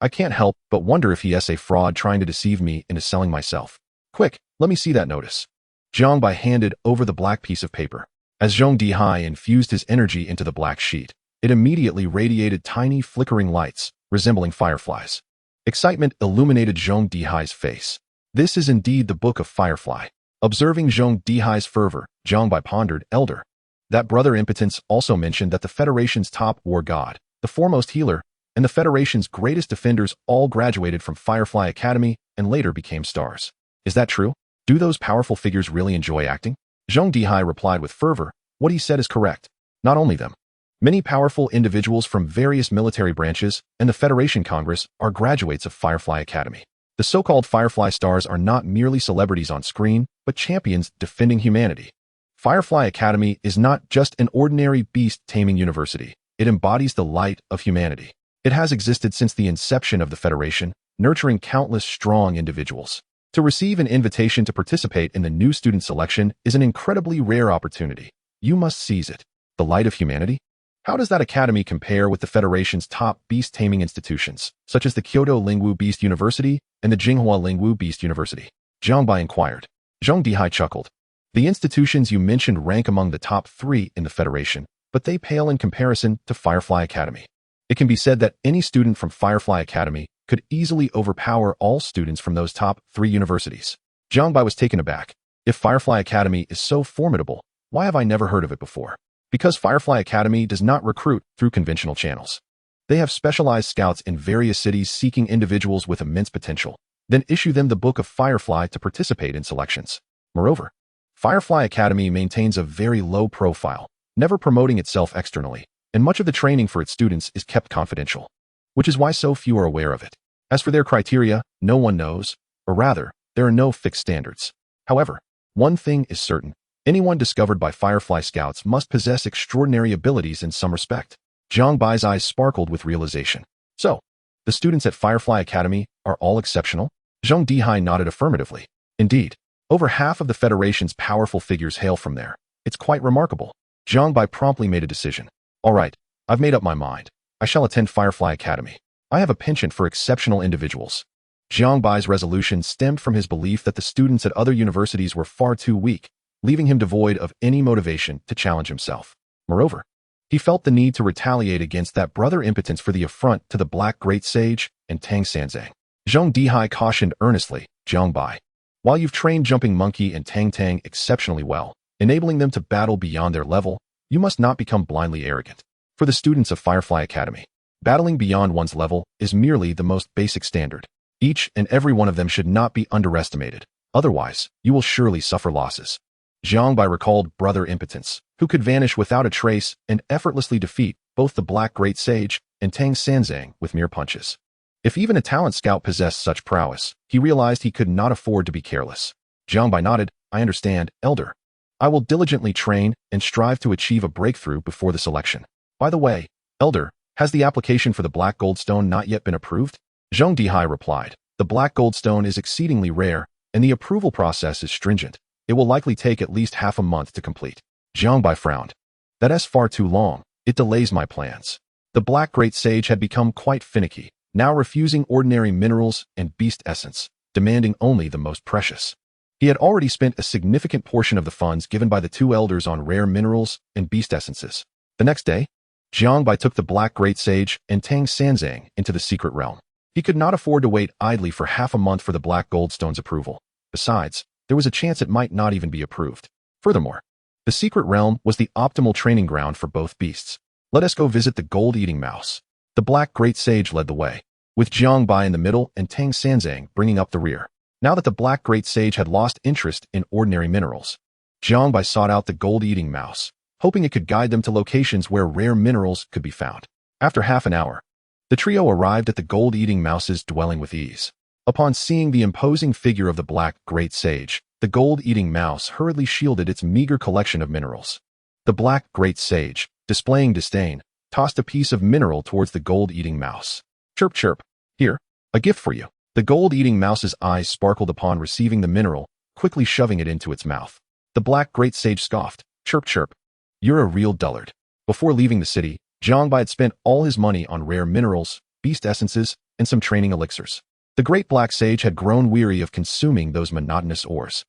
I can't help but wonder if he is a fraud trying to deceive me into selling myself. Quick, let me see that notice." Jiang Bai handed over the black piece of paper. As Zhong Dihai infused his energy into the black sheet, it immediately radiated tiny flickering lights, resembling fireflies. Excitement illuminated Zhong Dihai's face. "This is indeed the Book of Firefly." Observing Zhong Dihai's fervor, Jiang Bai pondered, "Elder, that Brother Impotence also mentioned that the Federation's top war god, the foremost healer, and the Federation's greatest defenders all graduated from Firefly Academy and later became stars. Is that true? Do those powerful figures really enjoy acting?" Zhong Dihai replied with fervor, "What he said is correct. Not only them. Many powerful individuals from various military branches and the Federation Congress are graduates of Firefly Academy. The so-called Firefly stars are not merely celebrities on screen, but champions defending humanity. Firefly Academy is not just an ordinary beast taming university. It embodies the light of humanity. It has existed since the inception of the Federation, nurturing countless strong individuals. To receive an invitation to participate in the new student selection is an incredibly rare opportunity. You must seize it. The light of humanity? How does that academy compare with the Federation's top beast taming institutions, such as the Kyoto Lingwu Beast University and the Jinghua Lingwu Beast University?" Jiang Bai inquired. Zhong Dihai chuckled. "The institutions you mentioned rank among the top 3 in the Federation, but they pale in comparison to Firefly Academy. It can be said that any student from Firefly Academy could easily overpower all students from those top 3 universities." Jiang Bai was taken aback. "If Firefly Academy is so formidable, why have I never heard of it before?" Because Firefly Academy does not recruit through conventional channels. They have specialized scouts in various cities seeking individuals with immense potential, then issue them the Book of Firefly to participate in selections. Moreover, Firefly Academy maintains a very low profile, never promoting itself externally, and much of the training for its students is kept confidential, which is why so few are aware of it. As for their criteria, no one knows, or rather, there are no fixed standards. However, one thing is certain. Anyone discovered by Firefly Scouts must possess extraordinary abilities in some respect." Jiang Bai's eyes sparkled with realization. "So, the students at Firefly Academy are all exceptional?" Zhong Dihai nodded affirmatively. "Indeed, over half of the Federation's powerful figures hail from there. It's quite remarkable." Jiang Bai promptly made a decision. "All right, I've made up my mind. I shall attend Firefly Academy. I have a penchant for exceptional individuals. Jiang Bai's resolution stemmed from his belief that the students at other universities were far too weak, leaving him devoid of any motivation to challenge himself. Moreover, he felt the need to retaliate against that brother impotence for the affront to the Black Great Sage and Tang Sanzang. Zhong Dihai cautioned earnestly, Jiang Bai. While you've trained Jumping Monkey and Tang Tang exceptionally well, enabling them to battle beyond their level, you must not become blindly arrogant. For the students of Firefly Academy, battling beyond one's level is merely the most basic standard. Each and every one of them should not be underestimated. Otherwise, you will surely suffer losses. Jiang Bai recalled Brother Impotence, who could vanish without a trace and effortlessly defeat both the Black Great Sage and Tang Sanzang with mere punches. If even a talent scout possessed such prowess, he realized he could not afford to be careless. Jiang Bai nodded, I understand, Elder. I will diligently train and strive to achieve a breakthrough before the selection. By the way, Elder, has the application for the Black Goldstone not yet been approved? Zhong Dihai replied, the Black Goldstone is exceedingly rare, and the approval process is stringent. It will likely take at least half a month to complete. Jiang Bai frowned. That is far too long. It delays my plans. The Black Great Sage had become quite finicky, now refusing ordinary minerals and beast essence, demanding only the most precious. He had already spent a significant portion of the funds given by the two elders on rare minerals and beast essences. The next day, Jiang Bai took the Black Great Sage and Tang Sanzang into the secret realm. He could not afford to wait idly for half a month for the Black Goldstone's approval. Besides, there was a chance it might not even be approved. Furthermore, the secret realm was the optimal training ground for both beasts. Let us go visit the gold-eating mouse. The Black Great Sage led the way, with Jiang Bai in the middle and Tang Sanzang bringing up the rear. Now that the Black Great Sage had lost interest in ordinary minerals, Jiang Bai sought out the gold-eating mouse, hoping it could guide them to locations where rare minerals could be found. After half an hour, the trio arrived at the gold-eating mouse's dwelling with ease. Upon seeing the imposing figure of the Black Great Sage, the gold-eating mouse hurriedly shielded its meager collection of minerals. The Black Great Sage, displaying disdain, tossed a piece of mineral towards the gold-eating mouse. Chirp chirp. Here, a gift for you. The gold-eating mouse's eyes sparkled upon receiving the mineral, quickly shoving it into its mouth. The Black Great Sage scoffed. Chirp chirp. You're a real dullard. Before leaving the city, Jiang Bai had spent all his money on rare minerals, beast essences, and some training elixirs. The Great Black Sage had grown weary of consuming those monotonous ores.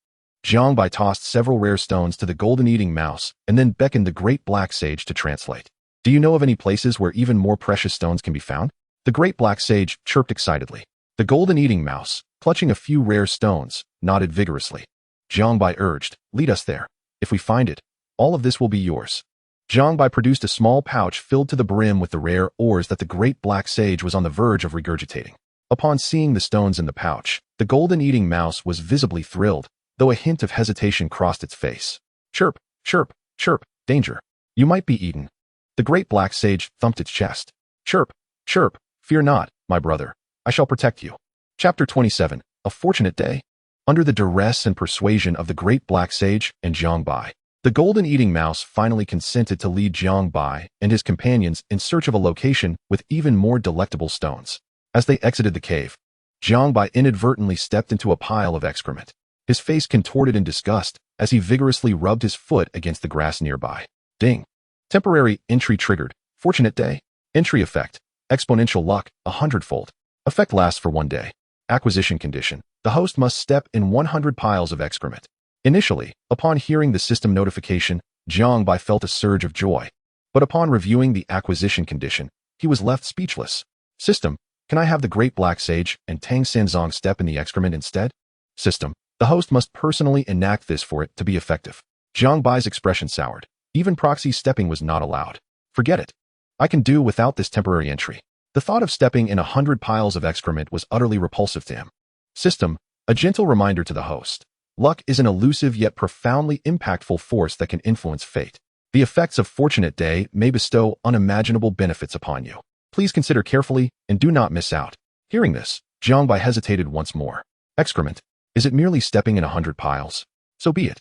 Jiang Bai tossed several rare stones to the golden-eating mouse and then beckoned the Great Black Sage to translate. Do you know of any places where even more precious stones can be found? The Great Black Sage chirped excitedly. The golden-eating mouse, clutching a few rare stones, nodded vigorously. Jiang Bai urged, lead us there. If we find it, all of this will be yours. Jiang Bai produced a small pouch filled to the brim with the rare ores that the Great Black Sage was on the verge of regurgitating. Upon seeing the stones in the pouch, the golden-eating mouse was visibly thrilled, though a hint of hesitation crossed its face. Chirp, chirp, chirp, danger. You might be eaten. The Great Black Sage thumped its chest. Chirp, chirp, fear not, my brother. I shall protect you. Chapter 27, A Fortunate Day. Under the duress and persuasion of the Great Black Sage and Jiang Bai, the golden-eating mouse finally consented to lead Jiang Bai and his companions in search of a location with even more delectable stones. As they exited the cave, Jiang Bai inadvertently stepped into a pile of excrement. His face contorted in disgust as he vigorously rubbed his foot against the grass nearby. Ding. Temporary entry triggered. Fortunate day. Entry effect. Exponential luck, 100-fold. Effect lasts for 1 day. Acquisition condition. The host must step in 100 piles of excrement. Initially, upon hearing the system notification, Jiang Bai felt a surge of joy. But upon reviewing the acquisition condition, he was left speechless. System, can I have the Great Black Sage and Tang Sanzang step in the excrement instead? System, the host must personally enact this for it to be effective. Jiang Bai's expression soured. Even proxy stepping was not allowed. Forget it. I can do without this temporary entry. The thought of stepping in 100 piles of excrement was utterly repulsive to him. System, a gentle reminder to the host. Luck is an elusive yet profoundly impactful force that can influence fate. The effects of Fortunate Day may bestow unimaginable benefits upon you. Please consider carefully and do not miss out. Hearing this, Jiang Bai hesitated once more. Excrement. Is it merely stepping in 100 piles? So be it.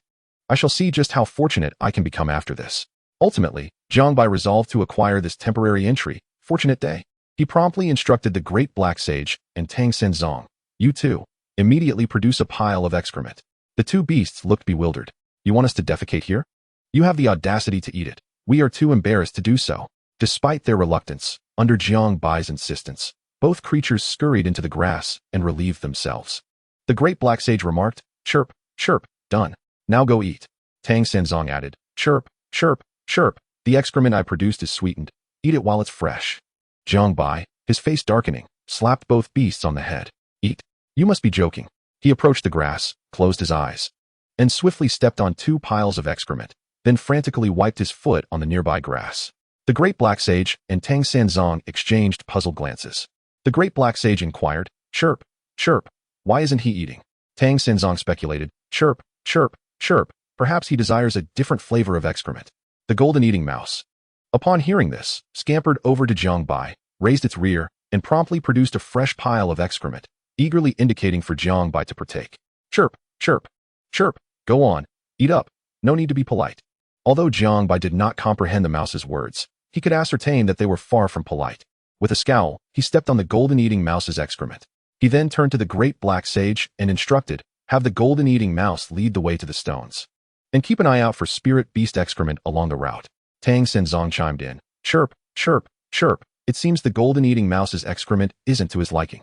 I shall see just how fortunate I can become after this. Ultimately, Jiang Bai resolved to acquire this temporary entry, Fortunate Day. He promptly instructed the Great Black Sage and Tang Sanzang, you too, immediately produce a pile of excrement. The two beasts looked bewildered. You want us to defecate here? You have the audacity to eat it. We are too embarrassed to do so. Despite their reluctance, under Jiang Bai's insistence, Both creatures scurried into the grass and relieved themselves. The great black sage remarked, "Chirp, chirp, done. Now go eat." Tang Senzong added, "Chirp, chirp, chirp. The excrement I produced is sweetened. Eat it while it's fresh." Jiang Bai, his face darkening, slapped both beasts on the head. "Eat? You must be joking." He approached the grass, closed his eyes, and swiftly stepped on 2 piles of excrement, then frantically wiped his foot on the nearby grass. The great black sage and Tang Senzong exchanged puzzled glances. The great black sage inquired, "Chirp, chirp, why isn't he eating?" Tang Senzong speculated, "Chirp, chirp, chirp, perhaps he desires a different flavor of excrement." The golden eating mouse, upon hearing this, scampered over to Jiang Bai, raised its rear, and promptly produced a fresh pile of excrement, eagerly indicating for Jiang Bai to partake. "Chirp, chirp, chirp, go on, eat up, no need to be polite." Although Jiang Bai did not comprehend the mouse's words, he could ascertain that they were far from polite. With a scowl, he stepped on the golden eating mouse's excrement. He then turned to the great black sage and instructed, "Have the golden eating mouse lead the way to the stones. And keep an eye out for spirit beast excrement along the route." Tang Senzong chimed in, "Chirp, chirp, chirp, it seems the golden eating mouse's excrement isn't to his liking."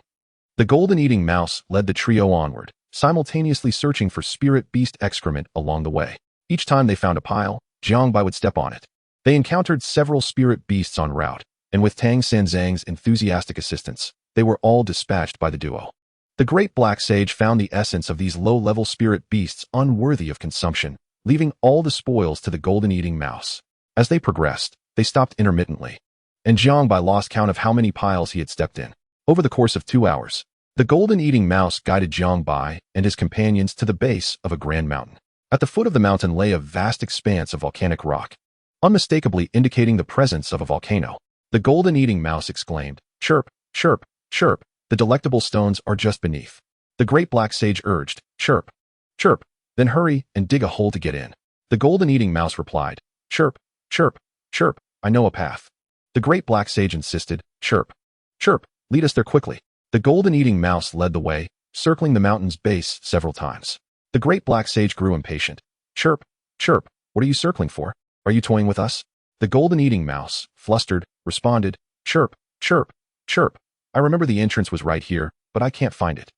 The golden eating mouse led the trio onward, simultaneously searching for spirit beast excrement along the way. Each time they found a pile, Jiang Bai would step on it. They encountered several spirit beasts en route, and with Tang Senzong's enthusiastic assistance, they were all dispatched by the duo. The great black sage found the essence of these low-level spirit beasts unworthy of consumption, leaving all the spoils to the golden eating mouse. As they progressed, they stopped intermittently, and Jiang Bai lost count of how many piles he had stepped in. Over the course of 2 hours, the golden eating mouse guided Jiang Bai and his companions to the base of a grand mountain. At the foot of the mountain lay a vast expanse of volcanic rock, unmistakably indicating the presence of a volcano. The golden eating mouse exclaimed, "Chirp, chirp, chirp, the delectable stones are just beneath." The great black sage urged, "Chirp, chirp, then hurry and dig a hole to get in." The golden eating mouse replied, "Chirp, chirp, chirp, I know a path." The great black sage insisted, "Chirp, chirp, lead us there quickly." The golden eating mouse led the way, circling the mountain's base several times. The great black sage grew impatient. "Chirp, chirp, what are you circling for? Are you toying with us?" The golden eating mouse, flustered, responded, "Chirp, chirp, chirp, I remember the entrance was right here, but I can't find it."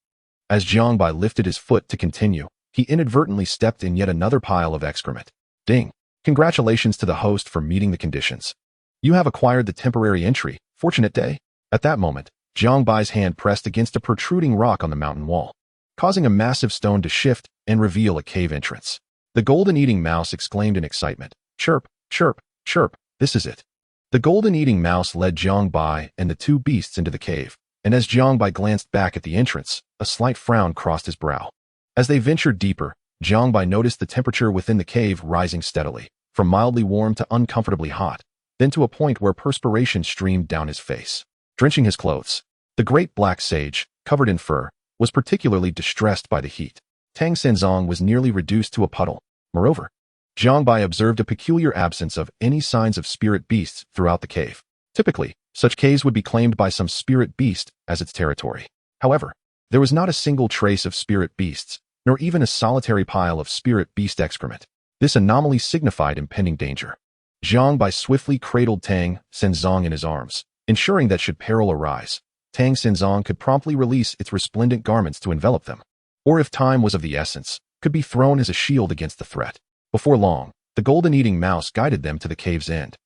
As Jiang Bai lifted his foot to continue, he inadvertently stepped in yet another pile of excrement. Ding! Congratulations to the host for meeting the conditions. You have acquired the temporary entry, Fortunate Day. At that moment, Jiang Bai's hand pressed against a protruding rock on the mountain wall, causing a massive stone to shift and reveal a cave entrance. The golden eating mouse exclaimed in excitement, "Chirp, chirp, chirp, this is it." The golden eating mouse led Jiang Bai and the 2 beasts into the cave, and as Jiang Bai glanced back at the entrance, a slight frown crossed his brow. As they ventured deeper, Jiang Bai noticed the temperature within the cave rising steadily, from mildly warm to uncomfortably hot, then to a point where perspiration streamed down his face, drenching his clothes. The great black sage, covered in fur, was particularly distressed by the heat. Tang Senzong was nearly reduced to a puddle. Moreover, Jiang Bai observed a peculiar absence of any signs of spirit beasts throughout the cave. Typically, such caves would be claimed by some spirit beast as its territory. However, there was not a single trace of spirit beasts, nor even a solitary pile of spirit beast excrement. This anomaly signified impending danger. Jiang Bai swiftly cradled Tang Senzong in his arms, ensuring that should peril arise, Tang Senzong could promptly release its resplendent garments to envelop them, or if time was of the essence, could be thrown as a shield against the threat. Before long, the golden eating mouse guided them to the cave's end.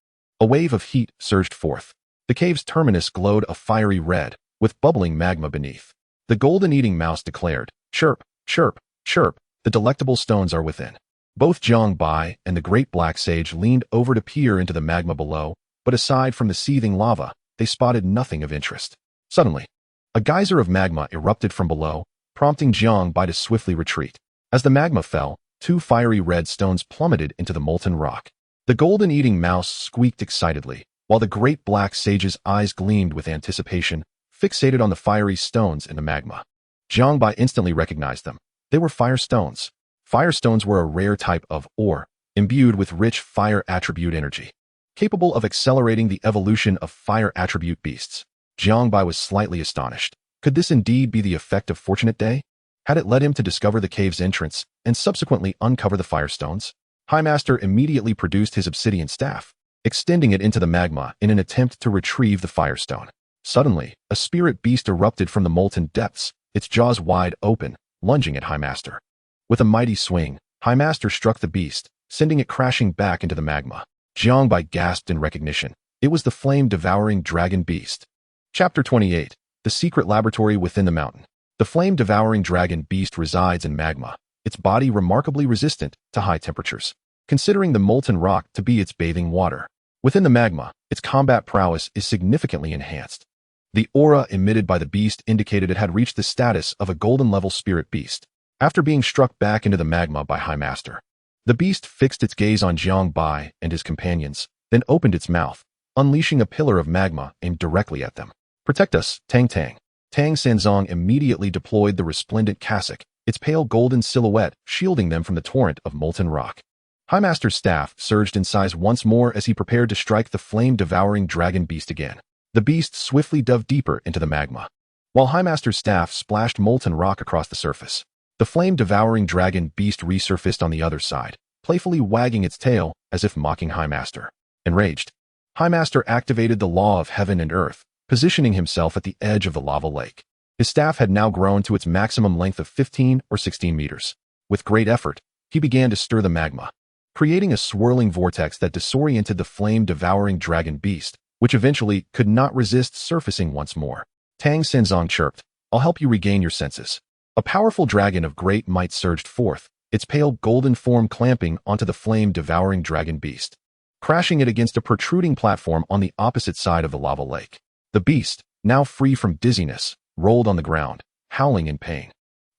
A wave of heat surged forth. The cave's terminus glowed a fiery red, with bubbling magma beneath. The golden eating mouse declared, "Chirp, chirp, chirp, the delectable stones are within." Both Jiang Bai and the great black sage leaned over to peer into the magma below, but aside from the seething lava, they spotted nothing of interest. Suddenly, a geyser of magma erupted from below, prompting Jiang Bai to swiftly retreat. As the magma fell, 2 fiery red stones plummeted into the molten rock. The golden eating mouse squeaked excitedly, while the great black sage's eyes gleamed with anticipation, fixated on the fiery stones in the magma. Jiang Bai instantly recognized them. They were fire stones. Fire stones were a rare type of ore, imbued with rich fire attribute energy, capable of accelerating the evolution of fire attribute beasts. Jiang Bai was slightly astonished. Could this indeed be the effect of Fortunate Day? Had it led him to discover the cave's entrance and subsequently uncover the firestones? High Master immediately produced his obsidian staff, extending it into the magma in an attempt to retrieve the firestone. Suddenly, a spirit beast erupted from the molten depths, its jaws wide open, lunging at High Master. With a mighty swing, High Master struck the beast, sending it crashing back into the magma. Jiang Bai gasped in recognition. It was the flame-devouring dragon beast. Chapter 28. The Secret Laboratory Within the Mountain. The flame-devouring dragon beast resides in magma, its body remarkably resistant to high temperatures, considering the molten rock to be its bathing water. Within the magma, its combat prowess is significantly enhanced. The aura emitted by the beast indicated it had reached the status of a golden-level spirit beast. After being struck back into the magma by High Master, the beast fixed its gaze on Jiang Bai and his companions, then opened its mouth, unleashing a pillar of magma aimed directly at them. Protect us, Tang Tang. Tang Sanzong immediately deployed the resplendent cassock, its pale golden silhouette shielding them from the torrent of molten rock. High Master's staff surged in size once more as he prepared to strike the flame-devouring dragon beast again. The beast swiftly dove deeper into the magma, while High Master's staff splashed molten rock across the surface. The flame-devouring dragon beast resurfaced on the other side, playfully wagging its tail as if mocking High Master. Enraged, High Master activated the law of heaven and earth, positioning himself at the edge of the lava lake. His staff had now grown to its maximum length of 15 or 16 meters. With great effort, he began to stir the magma, creating a swirling vortex that disoriented the flame-devouring dragon beast, which eventually could not resist surfacing once more. Tang Senzong chirped, "I'll help you regain your senses." A powerful dragon of great might surged forth, its pale golden form clamping onto the flame-devouring dragon beast, crashing it against a protruding platform on the opposite side of the lava lake. The beast, now free from dizziness, rolled on the ground, howling in pain.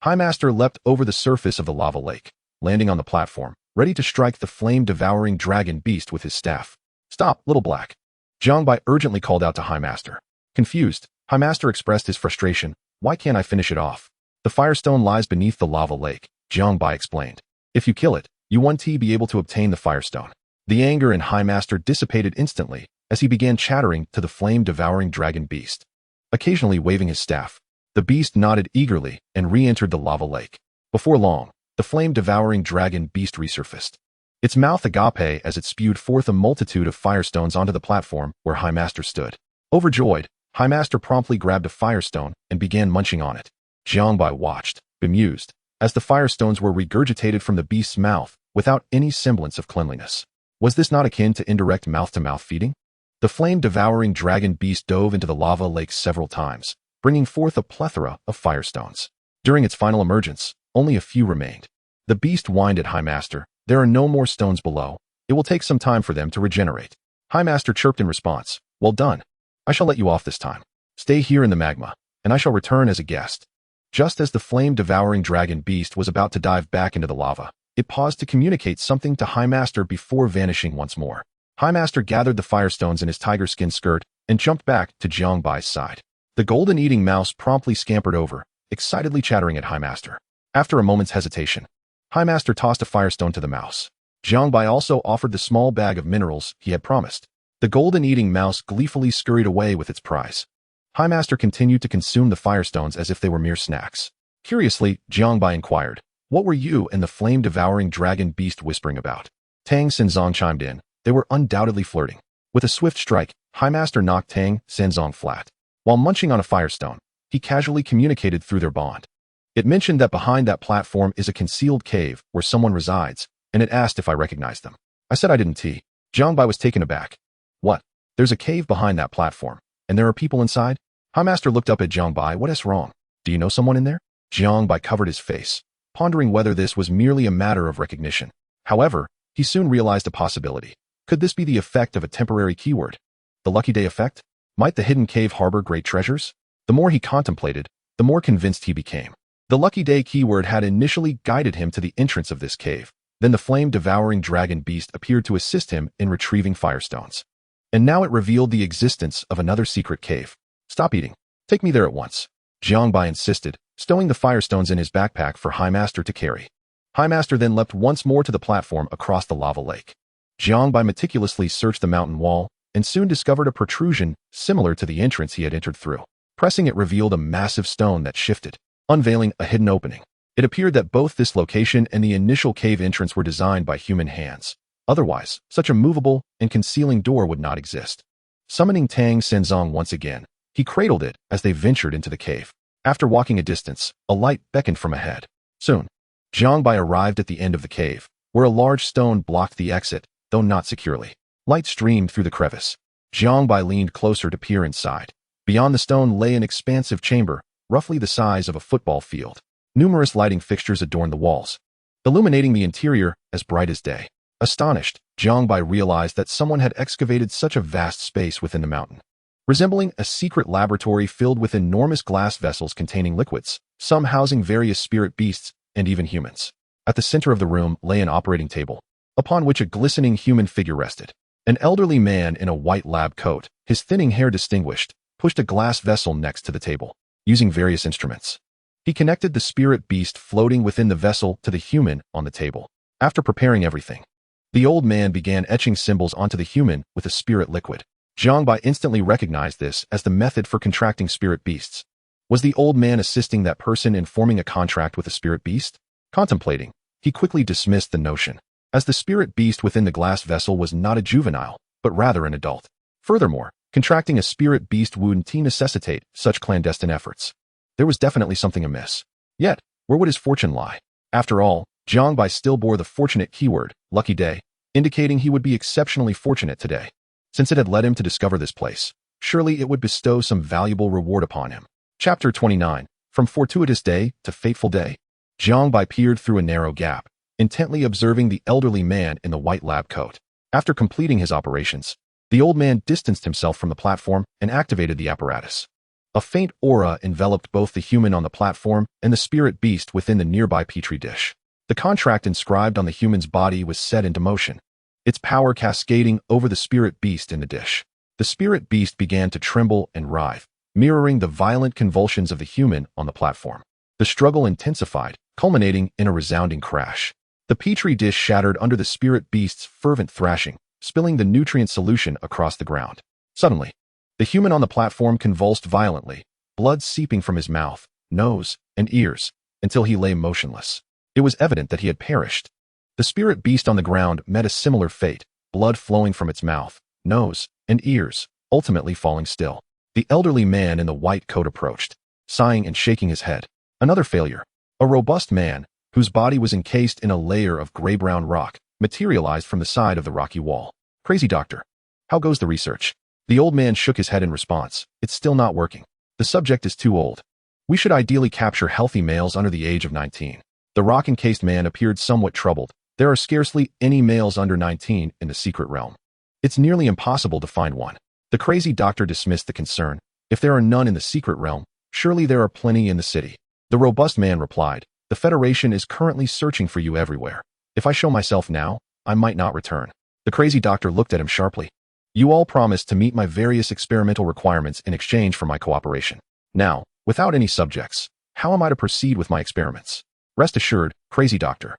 High Master leapt over the surface of the lava lake, landing on the platform, ready to strike the flame-devouring dragon beast with his staff. "Stop, Little Black." Jiang Bai urgently called out to High Master. Confused, High Master expressed his frustration. "Why can't I finish it off?" "The firestone lies beneath the lava lake," Jiang Bai explained. "If you kill it, you won't be able to obtain the firestone." The anger in High Master dissipated instantly as he began chattering to the flame-devouring dragon beast, occasionally waving his staff. The beast nodded eagerly and re-entered the lava lake. Before long, the flame-devouring dragon beast resurfaced, its mouth agape as it spewed forth a multitude of firestones onto the platform where High Master stood. Overjoyed, High Master promptly grabbed a firestone and began munching on it. Jiang Bai watched, bemused, as the firestones were regurgitated from the beast's mouth without any semblance of cleanliness. Was this not akin to indirect mouth-to-mouth feeding? The flame-devouring dragon beast dove into the lava lake several times, bringing forth a plethora of firestones. During its final emergence, only a few remained. The beast whined at High Master, "There are no more stones below. It will take some time for them to regenerate." High Master chirped in response, "Well done. I shall let you off this time. Stay here in the magma, and I shall return as a guest." Just as the flame-devouring dragon beast was about to dive back into the lava, it paused to communicate something to High Master before vanishing once more. High Master gathered the firestones in his tiger skin skirt and jumped back to Jiang Bai's side. The golden-eating mouse promptly scampered over, excitedly chattering at High Master. After a moment's hesitation, High Master tossed a firestone to the mouse. Jiang Bai also offered the small bag of minerals he had promised. The golden-eating mouse gleefully scurried away with its prize. High Master continued to consume the firestones as if they were mere snacks. Curiously, Jiang Bai inquired, "What were you and the flame-devouring dragon beast whispering about?" Tang Senzong chimed in. They were undoubtedly flirting. With a swift strike, High Master knocked Tang Senzong flat. While munching on a firestone, he casually communicated through their bond. It mentioned that behind that platform is a concealed cave where someone resides, and it asked if I recognized them. I said I didn't. Jiang Bai was taken aback. "What? There's a cave behind that platform, and there are people inside?" High Master looked up at Jiang Bai. "What is wrong? Do you know someone in there?" Jiang Bai covered his face, pondering whether this was merely a matter of recognition. However, he soon realized a possibility. Could this be the effect of a temporary keyword? The Lucky Day effect? Might the hidden cave harbor great treasures? The more he contemplated, the more convinced he became. The Lucky Day keyword had initially guided him to the entrance of this cave. Then the flame-devouring dragon beast appeared to assist him in retrieving firestones. And now it revealed the existence of another secret cave. "Stop eating. Take me there at once," Jiang Bai insisted, stowing the firestones in his backpack for High Master to carry. High Master then leapt once more to the platform across the lava lake. Jiang Bai meticulously searched the mountain wall and soon discovered a protrusion similar to the entrance he had entered through. Pressing it revealed a massive stone that shifted, unveiling a hidden opening. It appeared that both this location and the initial cave entrance were designed by human hands. Otherwise, such a movable and concealing door would not exist. Summoning Tang Senzong once again, He cradled it as they ventured into the cave. After walking a distance, a light beckoned from ahead. Soon, Jiang Bai arrived at the end of the cave, where a large stone blocked the exit, though not securely. Light streamed through the crevice. Jiang Bai leaned closer to peer inside. Beyond the stone lay an expansive chamber, roughly the size of a football field. Numerous lighting fixtures adorned the walls, illuminating the interior as bright as day. Astonished, Jiang Bai realized that someone had excavated such a vast space within the mountain, resembling a secret laboratory filled with enormous glass vessels containing liquids, some housing various spirit beasts and even humans. At the center of the room lay an operating table, upon which a glistening human figure rested. An elderly man in a white lab coat, his thinning hair distinguished, pushed a glass vessel next to the table, using various instruments. He connected the spirit beast floating within the vessel to the human on the table. After preparing everything, the old man began etching symbols onto the human with a spirit liquid. Jiang Bai instantly recognized this as the method for contracting spirit beasts. Was the old man assisting that person in forming a contract with a spirit beast? Contemplating, he quickly dismissed the notion, as the spirit beast within the glass vessel was not a juvenile, but rather an adult. Furthermore, contracting a spirit beast wouldn't necessitate such clandestine efforts. There was definitely something amiss. Yet, where would his fortune lie? After all, Jiang Bai still bore the fortunate keyword, lucky day, indicating he would be exceptionally fortunate today. Since it had led him to discover this place, surely it would bestow some valuable reward upon him. Chapter 29. From Fortuitous Day to Fateful Day. Jiang Bai peered through a narrow gap, intently observing the elderly man in the white lab coat. After completing his operations, the old man distanced himself from the platform and activated the apparatus. A faint aura enveloped both the human on the platform and the spirit beast within the nearby petri dish. The contract inscribed on the human's body was set into motion, its power cascading over the spirit beast in the dish. The spirit beast began to tremble and writhe, mirroring the violent convulsions of the human on the platform. The struggle intensified, culminating in a resounding crash. The petri dish shattered under the spirit beast's fervent thrashing, spilling the nutrient solution across the ground. Suddenly, the human on the platform convulsed violently, blood seeping from his mouth, nose, and ears, until he lay motionless. It was evident that he had perished. The spirit beast on the ground met a similar fate, blood flowing from its mouth, nose, and ears, ultimately falling still. The elderly man in the white coat approached, sighing and shaking his head. Another failure. A robust man, whose body was encased in a layer of gray-brown rock, materialized from the side of the rocky wall. Crazy doctor. How goes the research? The old man shook his head in response. It's still not working. The subject is too old. We should ideally capture healthy males under the age of 19. The rock-encased man appeared somewhat troubled. There are scarcely any males under 19 in the secret realm. It's nearly impossible to find one. The crazy doctor dismissed the concern. If there are none in the secret realm, surely there are plenty in the city. The robust man replied, the Federation is currently searching for you everywhere. If I show myself now, I might not return. The crazy doctor looked at him sharply. You all promised to meet my various experimental requirements in exchange for my cooperation. Now, without any subjects, how am I to proceed with my experiments? Rest assured, crazy doctor.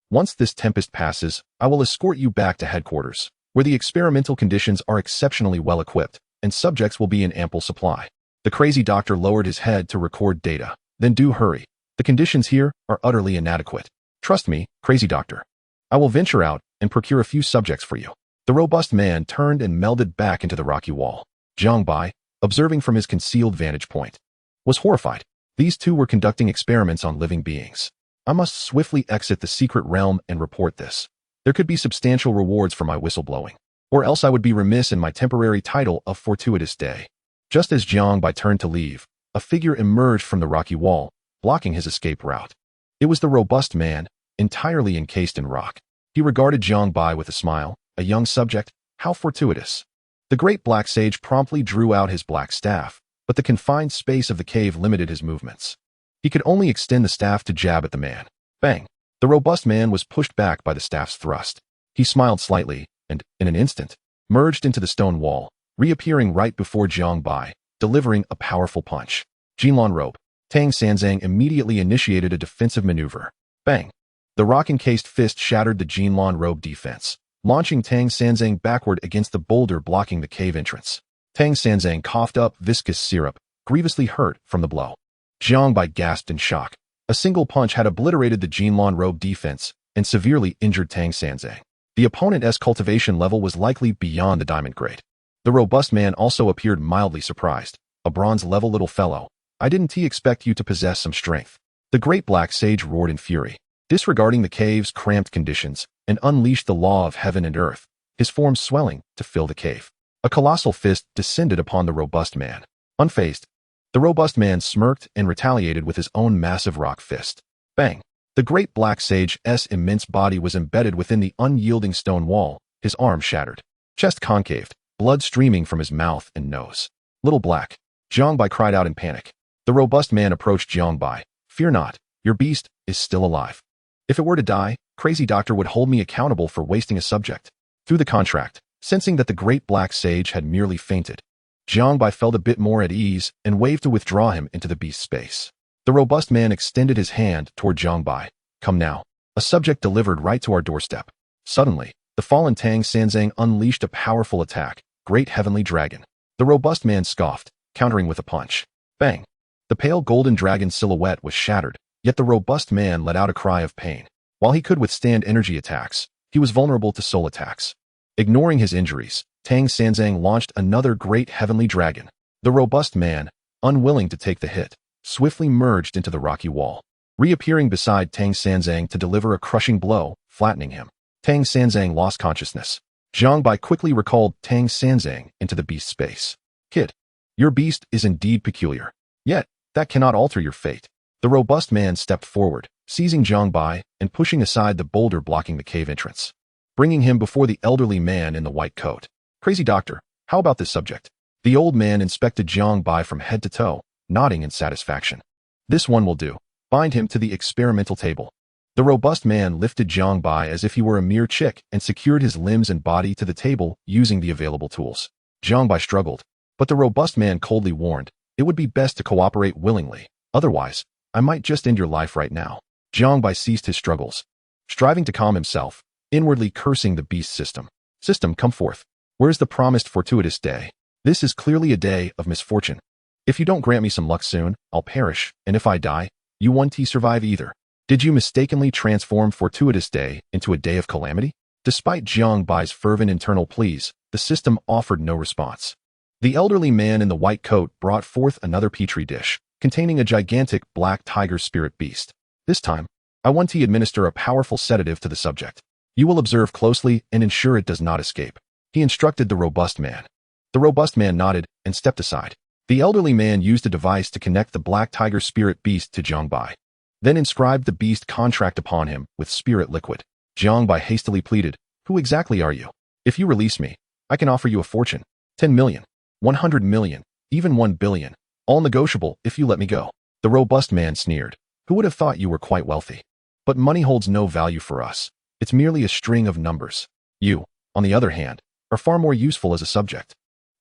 Once this tempest passes, I will escort you back to headquarters, where the experimental conditions are exceptionally well equipped, and subjects will be in ample supply. The crazy doctor lowered his head to record data. Then do hurry. The conditions here are utterly inadequate. Trust me, crazy doctor. I will venture out and procure a few subjects for you. The robust man turned and melded back into the rocky wall. Jiang Bai, observing from his concealed vantage point, was horrified. These two were conducting experiments on living beings. I must swiftly exit the secret realm and report this. There could be substantial rewards for my whistleblowing, or else I would be remiss in my temporary title of Fortuitous Day. Just as Jiang Bai turned to leave, a figure emerged from the rocky wall, blocking his escape route. It was the robust man, entirely encased in rock. He regarded Jiang Bai with a smile. A young subject, how fortuitous. The great black sage promptly drew out his black staff, but the confined space of the cave limited his movements. He could only extend the staff to jab at the man. Bang! The robust man was pushed back by the staff's thrust. He smiled slightly, and, in an instant, merged into the stone wall, reappearing right before Jiang Bai, delivering a powerful punch. Jinlan rope. Tang Sanzang immediately initiated a defensive maneuver. Bang! The rock-encased fist shattered the Jinlan robe defense, launching Tang Sanzang backward against the boulder blocking the cave entrance. Tang Sanzang coughed up viscous syrup, grievously hurt from the blow. Jiang Bai gasped in shock. A single punch had obliterated the Jinlan robe defense and severely injured Tang Sanzang. The opponent's cultivation level was likely beyond the diamond grade. The robust man also appeared mildly surprised. a bronze-level little fellow. I didn't expect you to possess some strength. The great black sage roared in fury, disregarding the cave's cramped conditions, and unleashed the law of heaven and earth, his form swelling to fill the cave. A colossal fist descended upon the robust man. Unfazed, the robust man smirked and retaliated with his own massive rock fist. Bang! The great black sage's immense body was embedded within the unyielding stone wall, his arm shattered. Chest concaved, blood streaming from his mouth and nose. Little black. Jiang Bai cried out in panic. The robust man approached Jiang Bai. Fear not, your beast is still alive. If it were to die, Crazy Doctor would hold me accountable for wasting a subject. Through the contract, sensing that the great black sage had merely fainted, Jiang Bai felt a bit more at ease and waved to withdraw him into the beast space. The robust man extended his hand toward Jiang Bai. Come now. A subject delivered right to our doorstep. Suddenly, the fallen Tang Sanzang unleashed a powerful attack, Great Heavenly Dragon. The robust man scoffed, countering with a punch. Bang! The pale golden dragon silhouette was shattered, yet the robust man let out a cry of pain. While he could withstand energy attacks, he was vulnerable to soul attacks. Ignoring his injuries, Tang Sanzang launched another Great Heavenly Dragon. The robust man, unwilling to take the hit, swiftly merged into the rocky wall, reappearing beside Tang Sanzang to deliver a crushing blow, flattening him. Tang Sanzang lost consciousness. Jiang Bai quickly recalled Tang Sanzang into the beast space. Kid, your beast is indeed peculiar. Yet, that cannot alter your fate. The robust man stepped forward, seizing Jiang Bai and pushing aside the boulder blocking the cave entrance, bringing him before the elderly man in the white coat. Crazy Doctor, how about this subject? The old man inspected Jiang Bai from head to toe, nodding in satisfaction. This one will do. Bind him to the experimental table. The robust man lifted Jiang Bai as if he were a mere chick and secured his limbs and body to the table using the available tools. Jiang Bai struggled, but the robust man coldly warned, it would be best to cooperate willingly. Otherwise, I might just end your life right now. Jiang Bai ceased his struggles, striving to calm himself, inwardly cursing the beast system. System, come forth. Where's the promised fortuitous day? This is clearly a day of misfortune. If you don't grant me some luck soon, I'll perish, and if I die, you won't survive either. Did you mistakenly transform fortuitous day into a day of calamity? Despite Jiang Bai's fervent internal pleas, the system offered no response. The elderly man in the white coat brought forth another petri dish, containing a gigantic black tiger spirit beast. This time, I want to administer a powerful sedative to the subject. You will observe closely and ensure it does not escape. He instructed the robust man. The robust man nodded and stepped aside. The elderly man used a device to connect the black tiger spirit beast to Jiang Bai, then inscribed the beast contract upon him with spirit liquid. Jiang Bai hastily pleaded, who exactly are you? If you release me, I can offer you a fortune. 10 million, 100 million, even 1 billion, all negotiable if you let me go. The robust man sneered. Who would have thought you were quite wealthy? But money holds no value for us. It's merely a string of numbers. You, on the other hand, are far more useful as a subject.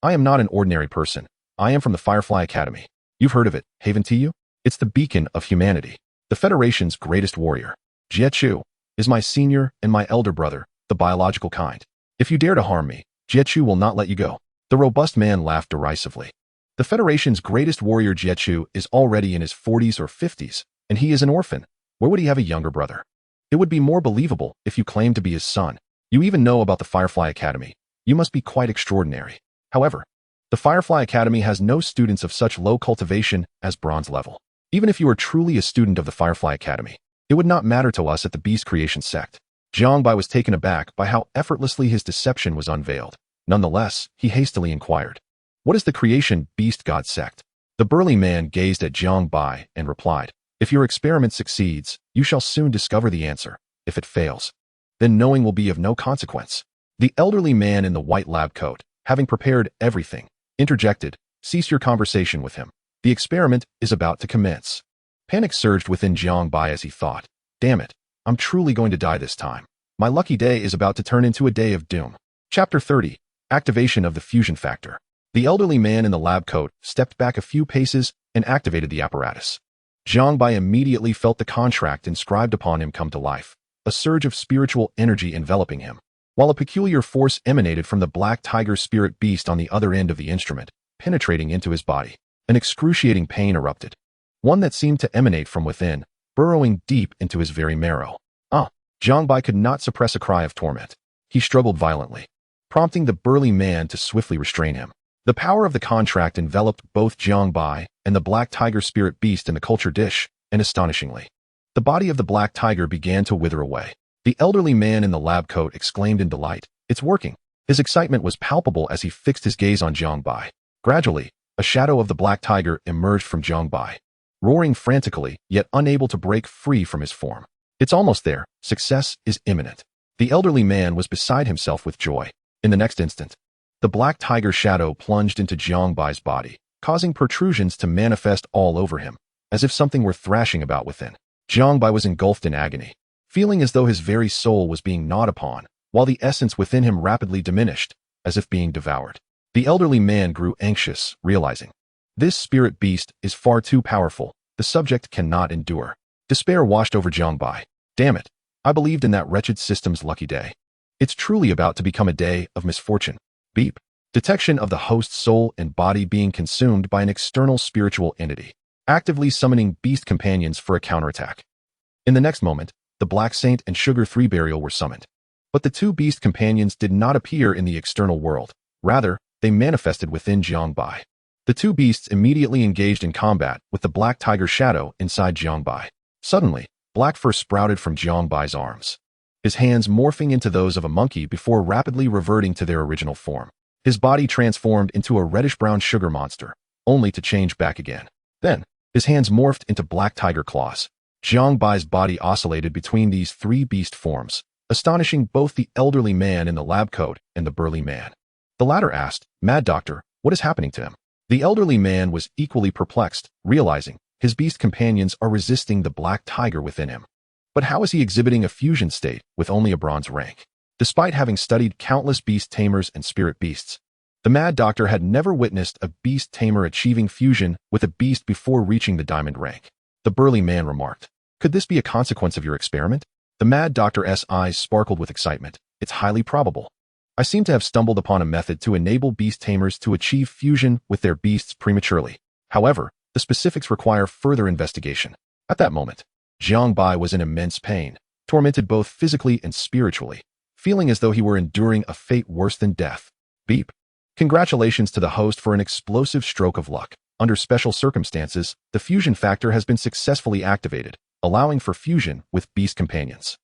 I am not an ordinary person. I am from the Firefly Academy. You've heard of it, haven't you? It's the beacon of humanity. The Federation's greatest warrior. Jie Chu is my senior and my elder brother, the biological kind. If you dare to harm me, Jie Chu will not let you go. The robust man laughed derisively. The Federation's greatest warrior Jie Chu is already in his 40s or 50s, and he is an orphan. Where would he have a younger brother? It would be more believable if you claimed to be his son. You even know about the Firefly Academy. You must be quite extraordinary. However, the Firefly Academy has no students of such low cultivation as bronze level. Even if you are truly a student of the Firefly Academy, it would not matter to us at the Beast Creation sect. Jiang Bai was taken aback by how effortlessly his deception was unveiled. Nonetheless, he hastily inquired, what is the Creation Beast God sect? The burly man gazed at Jiang Bai and replied, if your experiment succeeds, you shall soon discover the answer. If it fails, then knowing will be of no consequence. The elderly man in the white lab coat, having prepared everything, interjected, cease your conversation with him. The experiment is about to commence. Panic surged within Jiang Bai as he thought, damn it, I'm truly going to die this time. My lucky day is about to turn into a day of doom. Chapter 30, Activation of the Fusion Factor. The elderly man in the lab coat stepped back a few paces and activated the apparatus. Jiang Bai immediately felt the contract inscribed upon him come to life, a surge of spiritual energy enveloping him, while a peculiar force emanated from the black tiger spirit beast on the other end of the instrument, penetrating into his body. An excruciating pain erupted, one that seemed to emanate from within, burrowing deep into his very marrow. Jiang Bai could not suppress a cry of torment. He struggled violently, prompting the burly man to swiftly restrain him. The power of the contract enveloped both Jiang Bai and the Black Tiger spirit beast in the culture dish, and astonishingly, the body of the Black Tiger began to wither away. The elderly man in the lab coat exclaimed in delight, "It's working." His excitement was palpable as he fixed his gaze on Jiang Bai. Gradually, a shadow of the Black Tiger emerged from Jiang Bai, roaring frantically, yet unable to break free from his form. It's almost there. Success is imminent. The elderly man was beside himself with joy. In the next instant, the Black Tiger shadow plunged into Jiang Bai's body, causing protrusions to manifest all over him, as if something were thrashing about within. Jiang Bai was engulfed in agony, feeling as though his very soul was being gnawed upon, while the essence within him rapidly diminished, as if being devoured. The elderly man grew anxious, realizing, this spirit beast is far too powerful. The subject cannot endure. Despair washed over Jiang Bai. Damn it. I believed in that wretched system's lucky day. It's truly about to become a day of misfortune. Beep. Detection of the host's soul and body being consumed by an external spiritual entity, actively summoning beast companions for a counterattack. In the next moment, the Black Saint and Sugar 3 Burial were summoned. But the two beast companions did not appear in the external world. Rather, they manifested within Jiang Bai. The two beasts immediately engaged in combat with the Black Tiger shadow inside Jiang Bai. Suddenly, black fur sprouted from Jiang Bai's arms, his hands morphing into those of a monkey before rapidly reverting to their original form. His body transformed into a reddish-brown sugar monster, only to change back again. Then, his hands morphed into Black Tiger claws. Jiang Bai's body oscillated between these three beast forms, astonishing both the elderly man in the lab coat and the burly man. The latter asked, "Mad Doctor, what is happening to him?" The elderly man was equally perplexed, realizing his beast companions are resisting the Black Tiger within him. But how is he exhibiting a fusion state with only a bronze rank? Despite having studied countless beast tamers and spirit beasts, the Mad Doctor had never witnessed a beast tamer achieving fusion with a beast before reaching the diamond rank. The burly man remarked, "Could this be a consequence of your experiment?" The Mad Doctor's eyes sparkled with excitement. "It's highly probable. I seem to have stumbled upon a method to enable beast tamers to achieve fusion with their beasts prematurely. However, the specifics require further investigation." At that moment, Jiang Bai was in immense pain, tormented both physically and spiritually, feeling as though he were enduring a fate worse than death. Beep. Congratulations to the host for an explosive stroke of luck. Under special circumstances, the fusion factor has been successfully activated, allowing for fusion with beast companions.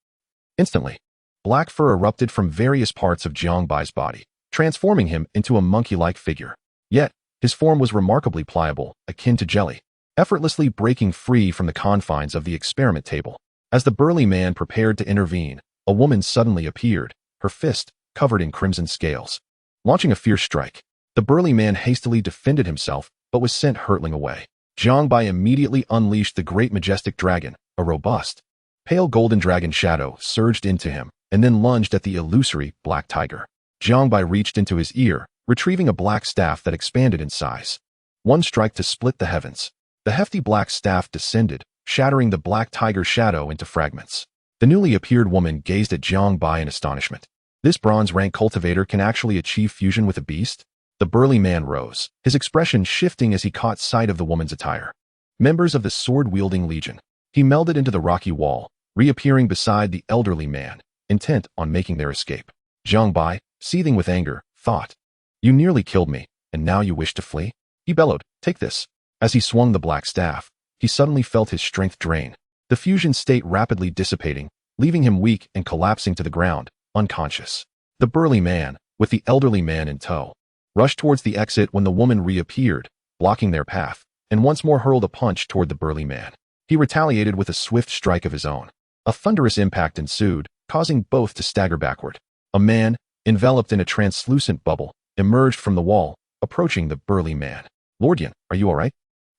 Instantly, black fur erupted from various parts of Jiang Bai's body, transforming him into a monkey-like figure. Yet, his form was remarkably pliable, akin to jelly, effortlessly breaking free from the confines of the experiment table. As the burly man prepared to intervene, a woman suddenly appeared, her fist covered in crimson scales. Launching a fierce strike, the burly man hastily defended himself, but was sent hurtling away. Jiang Bai immediately unleashed the great majestic dragon, a robust, pale golden dragon shadow surged into him, and then lunged at the illusory Black Tiger. Jiang Bai reached into his ear, retrieving a black staff that expanded in size. One strike to split the heavens. The hefty black staff descended, shattering the Black Tiger shadow into fragments. The newly appeared woman gazed at Jiang Bai in astonishment. This bronze rank cultivator can actually achieve fusion with a beast? The burly man rose, his expression shifting as he caught sight of the woman's attire. Members of the sword-wielding legion. He melded into the rocky wall, reappearing beside the elderly man, intent on making their escape. Jiang Bai, seething with anger, thought, "You nearly killed me, and now you wish to flee?" He bellowed, "Take this." As he swung the black staff, he suddenly felt his strength drain, the fusion state rapidly dissipating, leaving him weak and collapsing to the ground, unconscious. The burly man, with the elderly man in tow, rushed towards the exit when the woman reappeared, blocking their path, and once more hurled a punch toward the burly man. He retaliated with a swift strike of his own. A thunderous impact ensued, causing both to stagger backward. A man, enveloped in a translucent bubble, emerged from the wall, approaching the burly man. "Lord Yan, are you all right?"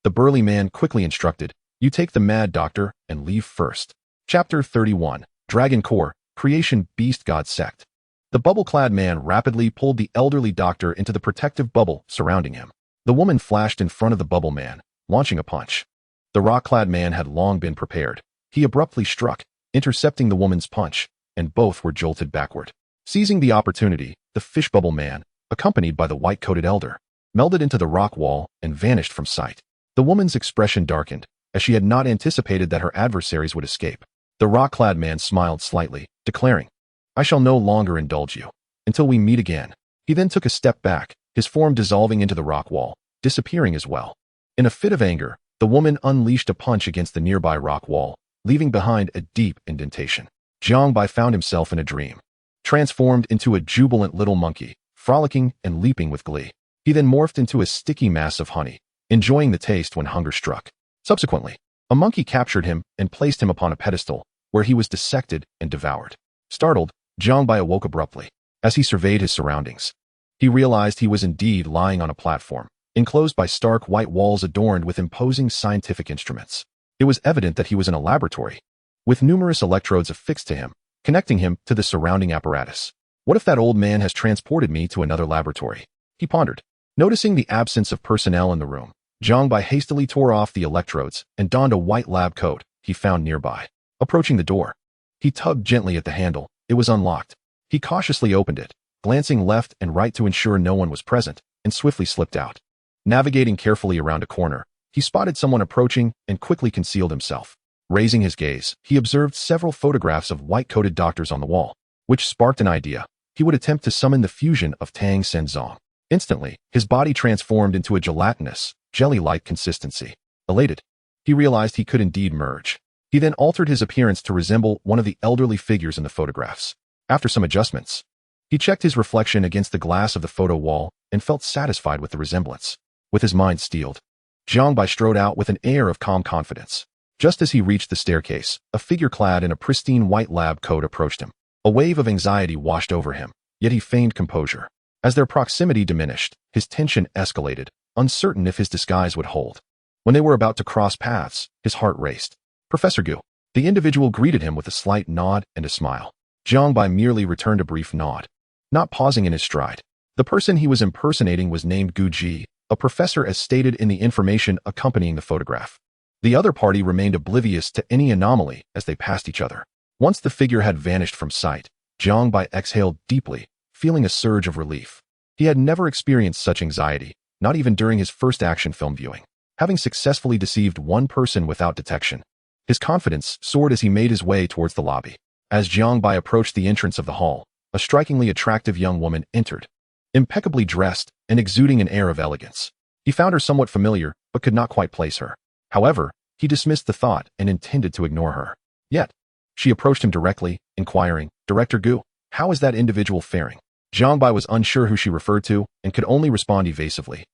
The burly man quickly instructed, "You take the Mad Doctor and leave first." Chapter 31, Dragon Core, Creation Beast God Sect. The bubble-clad man rapidly pulled the elderly doctor into the protective bubble surrounding him. The woman flashed in front of the bubble man, launching a punch. The rock-clad man had long been prepared. He abruptly struck, intercepting the woman's punch, and both were jolted backward. Seizing the opportunity, the fish bubble man, accompanied by the white-coated elder, melded into the rock wall and vanished from sight. The woman's expression darkened, as she had not anticipated that her adversaries would escape. The rock-clad man smiled slightly, declaring, "I shall no longer indulge you, until we meet again." He then took a step back, his form dissolving into the rock wall, disappearing as well. In a fit of anger, the woman unleashed a punch against the nearby rock wall, leaving behind a deep indentation. Jiang Bai found himself in a dream, transformed into a jubilant little monkey, frolicking and leaping with glee. He then morphed into a sticky mass of honey, enjoying the taste when hunger struck. Subsequently, a monkey captured him and placed him upon a pedestal, where he was dissected and devoured. Startled, Jiang Bai awoke abruptly. As he surveyed his surroundings, he realized he was indeed lying on a platform, enclosed by stark white walls adorned with imposing scientific instruments. It was evident that he was in a laboratory, with numerous electrodes affixed to him, connecting him to the surrounding apparatus. What if that old man has transported me to another laboratory? He pondered. Noticing the absence of personnel in the room, Jiang Bai hastily tore off the electrodes and donned a white lab coat he found nearby. Approaching the door, he tugged gently at the handle. It was unlocked. He cautiously opened it, glancing left and right to ensure no one was present, and swiftly slipped out. Navigating carefully around a corner, he spotted someone approaching and quickly concealed himself. Raising his gaze, he observed several photographs of white-coated doctors on the wall, which sparked an idea. He would attempt to summon the fusion of Tang Senzong. Instantly, his body transformed into a gelatinous, jelly-like consistency. Elated, he realized he could indeed merge. He then altered his appearance to resemble one of the elderly figures in the photographs. After some adjustments, he checked his reflection against the glass of the photo wall and felt satisfied with the resemblance. With his mind steeled, Jiang Bai strode out with an air of calm confidence. Just as he reached the staircase, a figure clad in a pristine white lab coat approached him. A wave of anxiety washed over him, yet he feigned composure. As their proximity diminished, his tension escalated, uncertain if his disguise would hold. When they were about to cross paths, his heart raced. Professor Gu. The individual greeted him with a slight nod and a smile. Jiang Bai merely returned a brief nod, not pausing in his stride. The person he was impersonating was named Gu Ji, a professor as stated in the information accompanying the photograph. The other party remained oblivious to any anomaly as they passed each other. Once the figure had vanished from sight, Jiang Bai exhaled deeply, feeling a surge of relief. He had never experienced such anxiety, not even during his first action film viewing. Having successfully deceived one person without detection, his confidence soared as he made his way towards the lobby. As Jiang Bai approached the entrance of the hall, a strikingly attractive young woman entered, impeccably dressed and exuding an air of elegance. He found her somewhat familiar, but could not quite place her. However, he dismissed the thought and intended to ignore her. Yet, she approached him directly, inquiring, "Director Gu, how is that individual faring?" Jiang Bai was unsure who she referred to and could only respond evasively.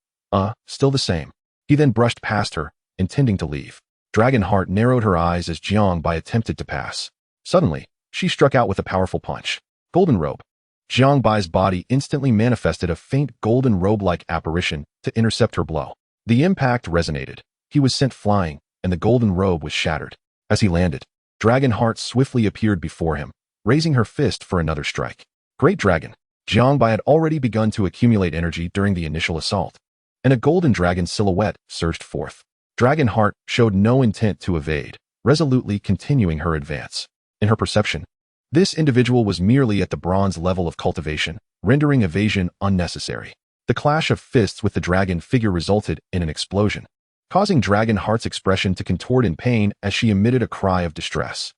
Still the same." He then brushed past her, intending to leave. Dragonheart narrowed her eyes as Jiang Bai attempted to pass. Suddenly, she struck out with a powerful punch. Golden robe. Jiang Bai's body instantly manifested a faint golden robe-like apparition to intercept her blow. The impact resonated. He was sent flying, and the golden robe was shattered. As he landed, Dragonheart swiftly appeared before him, raising her fist for another strike. Great Dragon. Jiang Bai had already begun to accumulate energy during the initial assault, and a golden dragon silhouette surged forth. Dragonheart showed no intent to evade, resolutely continuing her advance. In her perception, this individual was merely at the bronze level of cultivation, rendering evasion unnecessary. The clash of fists with the dragon figure resulted in an explosion, causing Dragonheart's expression to contort in pain as she emitted a cry of distress.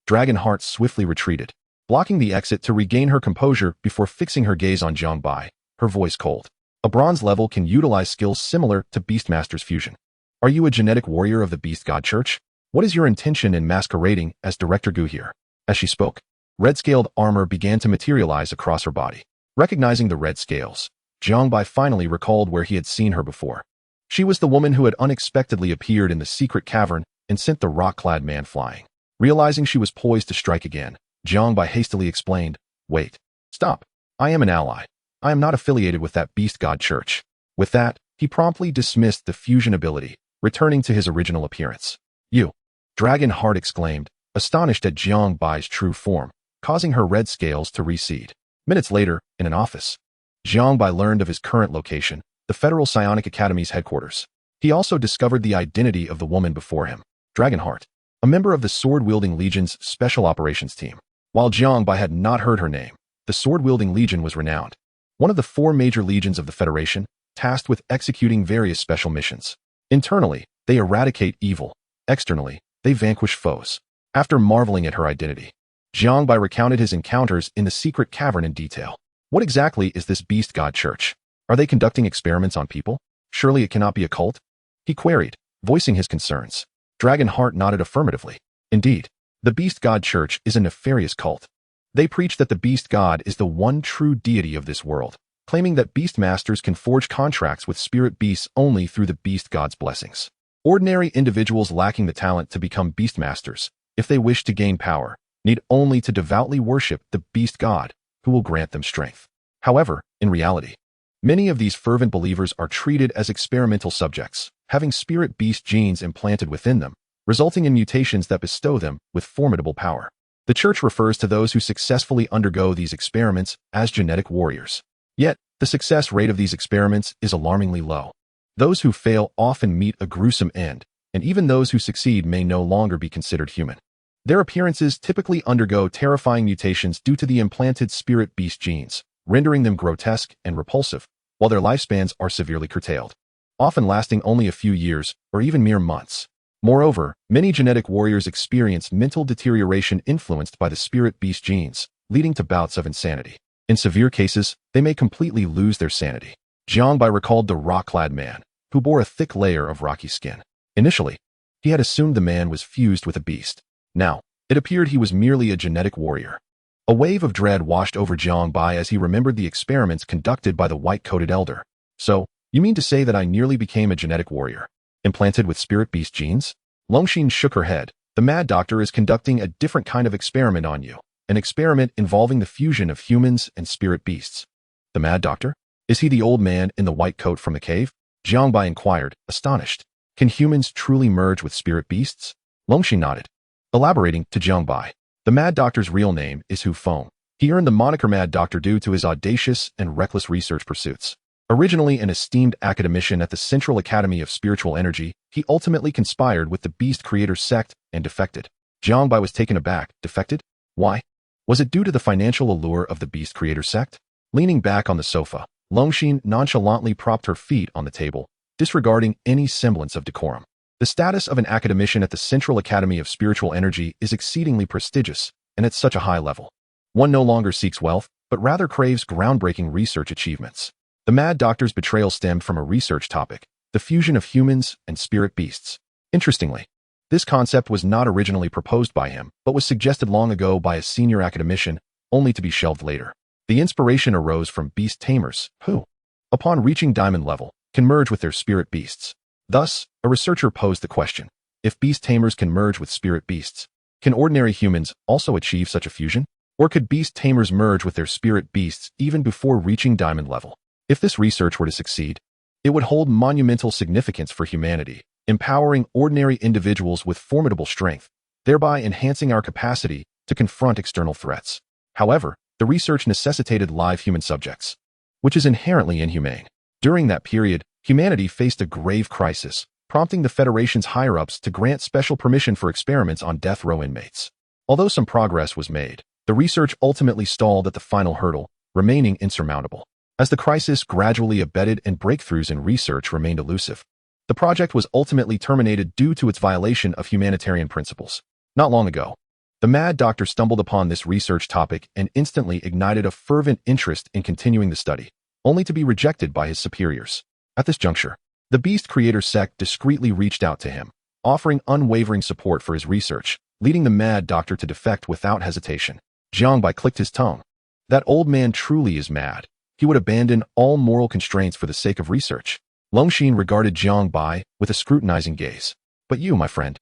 Dragonheart swiftly retreated, blocking the exit to regain her composure before fixing her gaze on Jiang Bai, her voice cold. A bronze level can utilize skills similar to Beastmaster's fusion. Are you a genetic warrior of the Beast God Church? What is your intention in masquerading as Director Gu here? As she spoke, red-scaled armor began to materialize across her body. Recognizing the red scales, Jiang Bai finally recalled where he had seen her before. She was the woman who had unexpectedly appeared in the secret cavern and sent the rock-clad man flying. Realizing she was poised to strike again, Jiang Bai hastily explained, "Wait. Stop. I am an ally. I am not affiliated with that Beast God Church." With that, he promptly dismissed the fusion ability, returning to his original appearance. "You!" Dragonheart exclaimed, astonished at Jiang Bai's true form, causing her red scales to recede. Minutes later, in an office, Jiang Bai learned of his current location, the Federal Psionic Academy's headquarters. He also discovered the identity of the woman before him, Dragonheart, a member of the Sword-Wielding Legion's Special Operations Team. While Jiang Bai had not heard her name, the Sword-Wielding Legion was renowned, one of the 4 major legions of the Federation, tasked with executing various special missions. Internally, they eradicate evil. Externally, they vanquish foes. After marveling at her identity, Jiang Bai recounted his encounters in the secret cavern in detail. "What exactly is this Beast God Church? Are they conducting experiments on people? Surely it cannot be a cult? He queried, voicing his concerns. Dragonheart nodded affirmatively. Indeed, the Beast God Church is a nefarious cult. They preach that the Beast God is the one true deity of this world, claiming that beast masters can forge contracts with spirit beasts only through the Beast God's blessings. Ordinary individuals lacking the talent to become beast masters, if they wish to gain power, need only to devoutly worship the Beast God, who will grant them strength. However, in reality, many of these fervent believers are treated as experimental subjects, having spirit beast genes implanted within them, resulting in mutations that bestow them with formidable power. The church refers to those who successfully undergo these experiments as genetic warriors. Yet, the success rate of these experiments is alarmingly low. Those who fail often meet a gruesome end, and even those who succeed may no longer be considered human. Their appearances typically undergo terrifying mutations due to the implanted spirit beast genes, rendering them grotesque and repulsive, while their lifespans are severely curtailed, often lasting only a few years or even mere months. Moreover, many genetic warriors experience mental deterioration influenced by the spirit beast genes, leading to bouts of insanity. In severe cases, they may completely lose their sanity. Jiang Bai recalled the rock-clad man, who bore a thick layer of rocky skin. Initially, he had assumed the man was fused with a beast. Now, it appeared he was merely a genetic warrior. A wave of dread washed over Jiang Bai as he remembered the experiments conducted by the white-coated elder. So, you mean to say that I nearly became a genetic warrior, implanted with spirit beast genes? Longxin shook her head. The mad doctor is conducting a different kind of experiment on you, an experiment involving the fusion of humans and spirit beasts. The mad doctor? Is he the old man in the white coat from the cave? Jiang Bai inquired, astonished. Can humans truly merge with spirit beasts? Longxin nodded, elaborating to Jiang Bai. The Mad Doctor's real name is Hu Feng. He earned the moniker Mad Doctor due to his audacious and reckless research pursuits. Originally an esteemed academician at the Central Academy of Spiritual Energy, he ultimately conspired with the Beast Creator sect and defected. Jiang Bai was taken aback. Defected? Why? Was it due to the financial allure of the Beast Creator sect? Leaning back on the sofa, Longxin nonchalantly propped her feet on the table, disregarding any semblance of decorum. The status of an academician at the Central Academy of Spiritual Energy is exceedingly prestigious, and at such a high level. One no longer seeks wealth, but rather craves groundbreaking research achievements. The Mad Doctor's betrayal stemmed from a research topic, the fusion of humans and spirit beasts. Interestingly, this concept was not originally proposed by him, but was suggested long ago by a senior academician, only to be shelved later. The inspiration arose from Beast Tamers, who, upon reaching diamond level, can merge with their spirit beasts. Thus, a researcher posed the question, if Beast Tamers can merge with spirit beasts, can ordinary humans also achieve such a fusion? Or could Beast Tamers merge with their spirit beasts even before reaching diamond level? If this research were to succeed, it would hold monumental significance for humanity, empowering ordinary individuals with formidable strength, thereby enhancing our capacity to confront external threats. However, the research necessitated live human subjects, which is inherently inhumane. During that period, humanity faced a grave crisis, prompting the Federation's higher-ups to grant special permission for experiments on death row inmates. Although some progress was made, the research ultimately stalled at the final hurdle, remaining insurmountable. As the crisis gradually abated and breakthroughs in research remained elusive, the project was ultimately terminated due to its violation of humanitarian principles. Not long ago, the Mad Doctor stumbled upon this research topic and instantly ignited a fervent interest in continuing the study, only to be rejected by his superiors. At this juncture, the Beast Creator sect discreetly reached out to him, offering unwavering support for his research, leading the Mad Doctor to defect without hesitation. Jiang Bai clicked his tongue. That old man truly is mad. He would abandon all moral constraints for the sake of research. Longxin regarded Jiang Bai with a scrutinizing gaze. But you, my friend,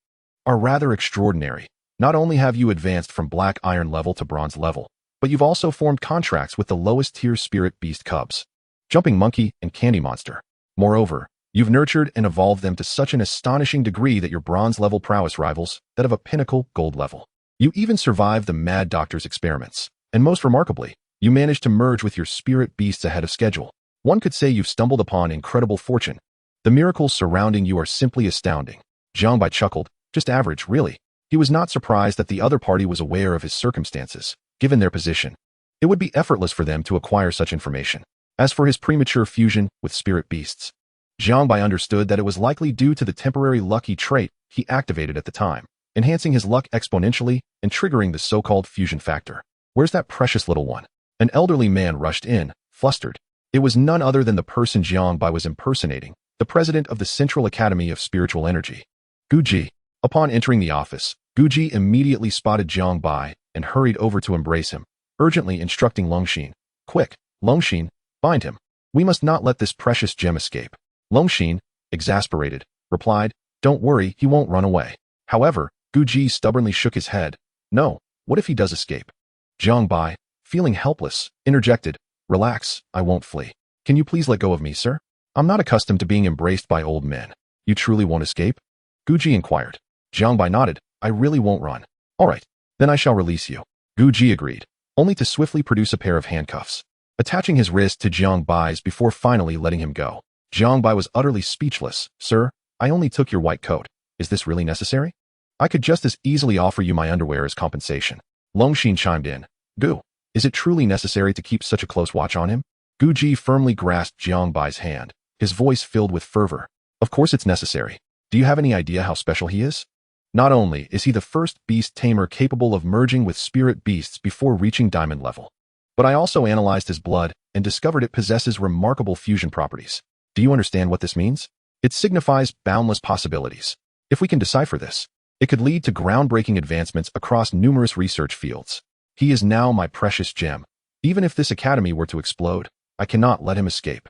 are rather extraordinary. Not only have you advanced from black iron level to bronze level, but you've also formed contracts with the lowest tier spirit beast cubs, Jumping Monkey and Candy Monster. Moreover, you've nurtured and evolved them to such an astonishing degree that your bronze level prowess rivals that of a pinnacle gold level. You even survived the Mad Doctor's experiments, and most remarkably, you managed to merge with your spirit beasts ahead of schedule. One could say you've stumbled upon incredible fortune. The miracles surrounding you are simply astounding. Jiang Bai chuckled. Just average, really. He was not surprised that the other party was aware of his circumstances, given their position. It would be effortless for them to acquire such information. As for his premature fusion with spirit beasts, Jiang Bai understood that it was likely due to the temporary lucky trait he activated at the time, enhancing his luck exponentially and triggering the so-called fusion factor. Where's that precious little one? An elderly man rushed in, flustered. It was none other than the person Jiang Bai was impersonating, the president of the Central Academy of Spiritual Energy. Guji. Upon entering the office, Guji immediately spotted Jiang Bai and hurried over to embrace him, urgently instructing Longxin, "Quick, Longxin, bind him. We must not let this precious gem escape." Longxin, exasperated, replied, "Don't worry, he won't run away." However, Guji stubbornly shook his head. "No, what if he does escape?" Jiang Bai, feeling helpless, interjected, "Relax, I won't flee. Can you please let go of me, sir? I'm not accustomed to being embraced by old men. You truly won't escape?" Guji inquired. Jiang Bai nodded, "I really won't run." "All right, then I shall release you." Guji agreed, only to swiftly produce a pair of handcuffs, attaching his wrist to Jiang Bai's before finally letting him go. Jiang Bai was utterly speechless. "Sir, I only took your white coat. Is this really necessary? I could just as easily offer you my underwear as compensation." Longxin chimed in. "Gu, is it truly necessary to keep such a close watch on him?" Guji firmly grasped Jiang Bai's hand, his voice filled with fervor. "Of course it's necessary. Do you have any idea how special he is? Not only is he the first beast tamer capable of merging with spirit beasts before reaching diamond level, but I also analyzed his blood and discovered it possesses remarkable fusion properties. Do you understand what this means? It signifies boundless possibilities. If we can decipher this, it could lead to groundbreaking advancements across numerous research fields. He is now my precious gem. Even if this academy were to explode, I cannot let him escape."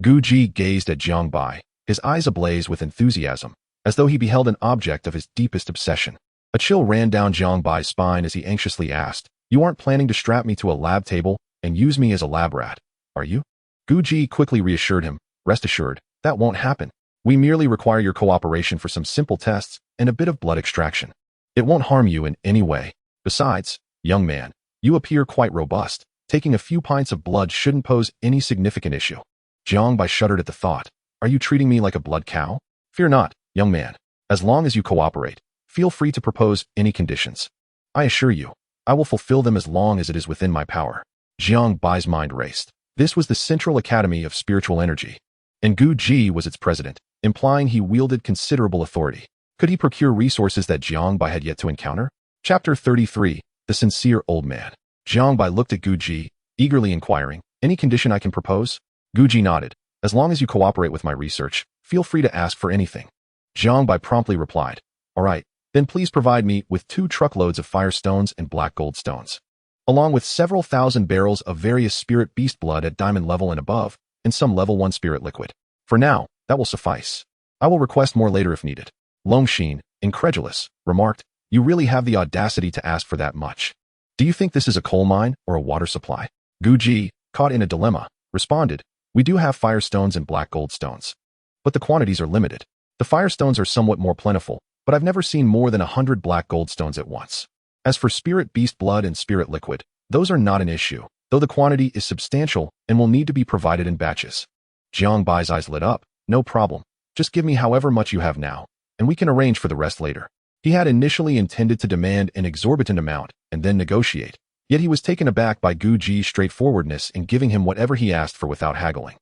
Guji gazed at Jiang Bai, his eyes ablaze with enthusiasm, as though he beheld an object of his deepest obsession. A chill ran down Jiang Bai's spine as he anxiously asked, "You aren't planning to strap me to a lab table and use me as a lab rat, are you?" Guji quickly reassured him, "Rest assured, that won't happen. We merely require your cooperation for some simple tests and a bit of blood extraction. It won't harm you in any way. Besides, young man, you appear quite robust. Taking a few pints of blood shouldn't pose any significant issue." Jiang Bai shuddered at the thought. "Are you treating me like a blood cow?" "Fear not, young man. As long as you cooperate, feel free to propose any conditions. I assure you, I will fulfill them as long as it is within my power." Jiang Bai's mind raced. This was the Central Academy of Spiritual Energy, and Guji was its president, implying he wielded considerable authority. Could he procure resources that Jiang Bai had yet to encounter? Chapter 33, The Sincere Old Man. Jiang Bai looked at Guji, eagerly inquiring, "Any condition I can propose?" Guji nodded. "As long as you cooperate with my research, feel free to ask for anything." Jiang Bai promptly replied, "All right, then please provide me with 2 truckloads of fire stones and black gold stones, along with several thousand barrels of various spirit beast blood at diamond level and above, and some level 1 spirit liquid. For now, that will suffice. I will request more later if needed." Longxin, incredulous, remarked, "You really have the audacity to ask for that much. Do you think this is a coal mine or a water supply?" Guji, caught in a dilemma, responded, "We do have fire stones and black gold stones, but the quantities are limited. The fire stones are somewhat more plentiful, but I've never seen more than 100 black gold stones at once. As for spirit beast blood and spirit liquid, those are not an issue, though the quantity is substantial and will need to be provided in batches." Jiang Bai's eyes lit up. "No problem. Just give me however much you have now, and we can arrange for the rest later." He had initially intended to demand an exorbitant amount and then negotiate, yet he was taken aback by Guji's straightforwardness in giving him whatever he asked for without haggling.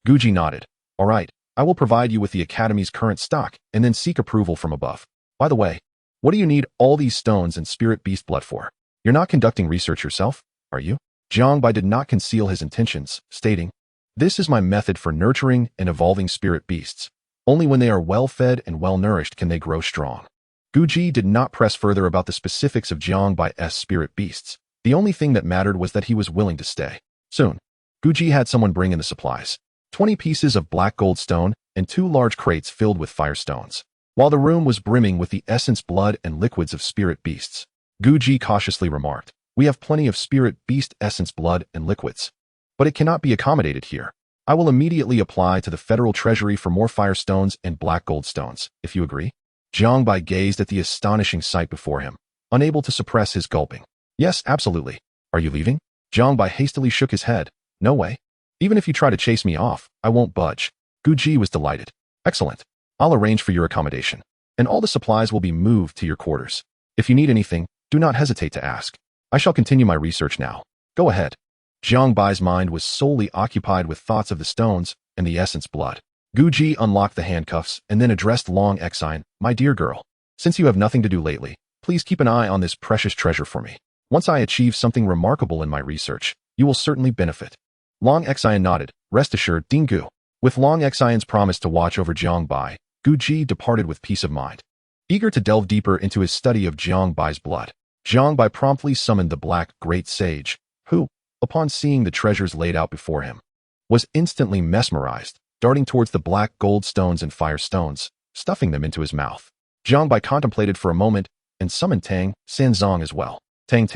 Guji nodded. "All right, I will provide you with the Academy's current stock and then seek approval from above. By the way, what do you need all these stones and spirit beast blood for? You're not conducting research yourself, are you?" Jiang Bai did not conceal his intentions, stating, "This is my method for nurturing and evolving spirit beasts. Only when they are well-fed and well-nourished can they grow strong." Guji did not press further about the specifics of Jiang Bai's spirit beasts. The only thing that mattered was that he was willing to stay. Soon, Guji had someone bring in the supplies: 20 pieces of black gold stone and 2 large crates filled with fire stones. While the room was brimming with the essence, blood, and liquids of spirit beasts, Guji cautiously remarked, "We have plenty of spirit beast essence, blood, and liquids, but it cannot be accommodated here. I will immediately apply to the Federal Treasury for more fire stones and black gold stones, if you agree." Jiang Bai gazed at the astonishing sight before him, unable to suppress his gulping. "Yes, absolutely. Are you leaving?" Jiang Bai hastily shook his head. "No way. Even if you try to chase me off, I won't budge." Guji was delighted. "Excellent. I'll arrange for your accommodation, and all the supplies will be moved to your quarters. If you need anything, do not hesitate to ask. I shall continue my research now. Go ahead." Jiang Bai's mind was solely occupied with thoughts of the stones and the essence blood. Guji unlocked the handcuffs and then addressed Longxin, "My dear girl, since you have nothing to do lately, please keep an eye on this precious treasure for me. Once I achieve something remarkable in my research, you will certainly benefit." Longxin nodded, Rest assured, Dingu. With Long Xian's promise to watch over Jiang Bai, Guji departed with peace of mind. Eager to delve deeper into his study of Jiang Bai's blood, Jiang Bai promptly summoned the Black Great Sage, who, upon seeing the treasures laid out before him, was instantly mesmerized, darting towards the black gold stones and fire stones, stuffing them into his mouth. Jiang Bai contemplated for a moment and summoned Tang Sanzong as well. Tang,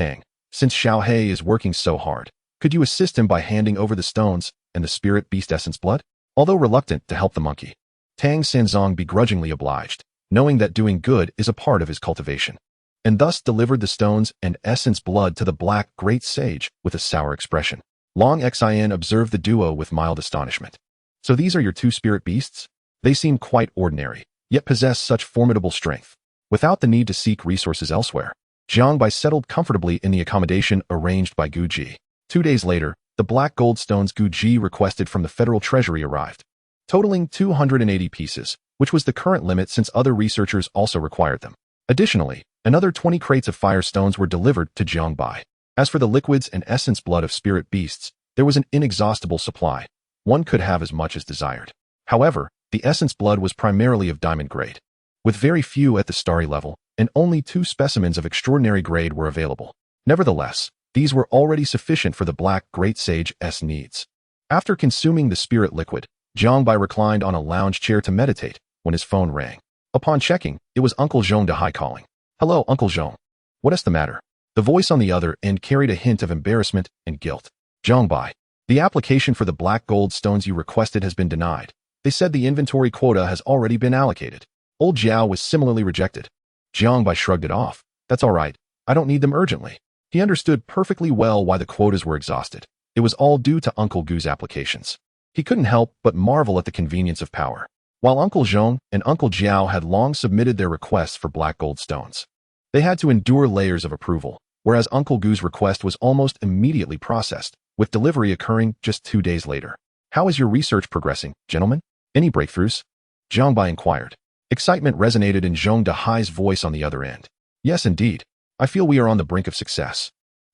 since Xiao He is working so hard, could you assist him by handing over the stones and the spirit beast essence blood? Although reluctant to help the monkey, Tang Sanzong begrudgingly obliged, knowing that doing good is a part of his cultivation, and thus delivered the stones and essence blood to the Black Great Sage with a sour expression. Long Xian observed the duo with mild astonishment. So these are your two spirit beasts? They seem quite ordinary, yet possess such formidable strength, without the need to seek resources elsewhere. Jiang Bai settled comfortably in the accommodation arranged by Guji. 2 days later, the black gold stones Guji requested from the Federal Treasury arrived, totaling 280 pieces, which was the current limit since other researchers also required them. Additionally, another 20 crates of fire stones were delivered to Jiang Bai. As for the liquids and essence blood of spirit beasts, there was an inexhaustible supply. One could have as much as desired. However, the essence blood was primarily of diamond grade, with very few at the starry level, and only 2 specimens of extraordinary grade were available. Nevertheless, these were already sufficient for the Black Great Sage's needs. After consuming the spirit liquid, Jiang Bai reclined on a lounge chair to meditate when his phone rang. Upon checking, it was Uncle Zhong Dahai calling. "Hello, Uncle Zhong. What is the matter?" The voice on the other end carried a hint of embarrassment and guilt. "Jiang Bai, the application for the black gold stones you requested has been denied. They said the inventory quota has already been allocated." Old Jiao was similarly rejected. Jiang Bai shrugged it off. "That's all right. I don't need them urgently." He understood perfectly well why the quotas were exhausted. It was all due to Uncle Gu's applications. He couldn't help but marvel at the convenience of power. While Uncle Zhong and Uncle Jiao had long submitted their requests for black gold stones, they had to endure layers of approval, whereas Uncle Gu's request was almost immediately processed, with delivery occurring just 2 days later. "How is your research progressing, gentlemen? Any breakthroughs?" Jiang Bai inquired. Excitement resonated in Zhong Dahai's voice on the other end. "Yes, indeed. I feel we are on the brink of success.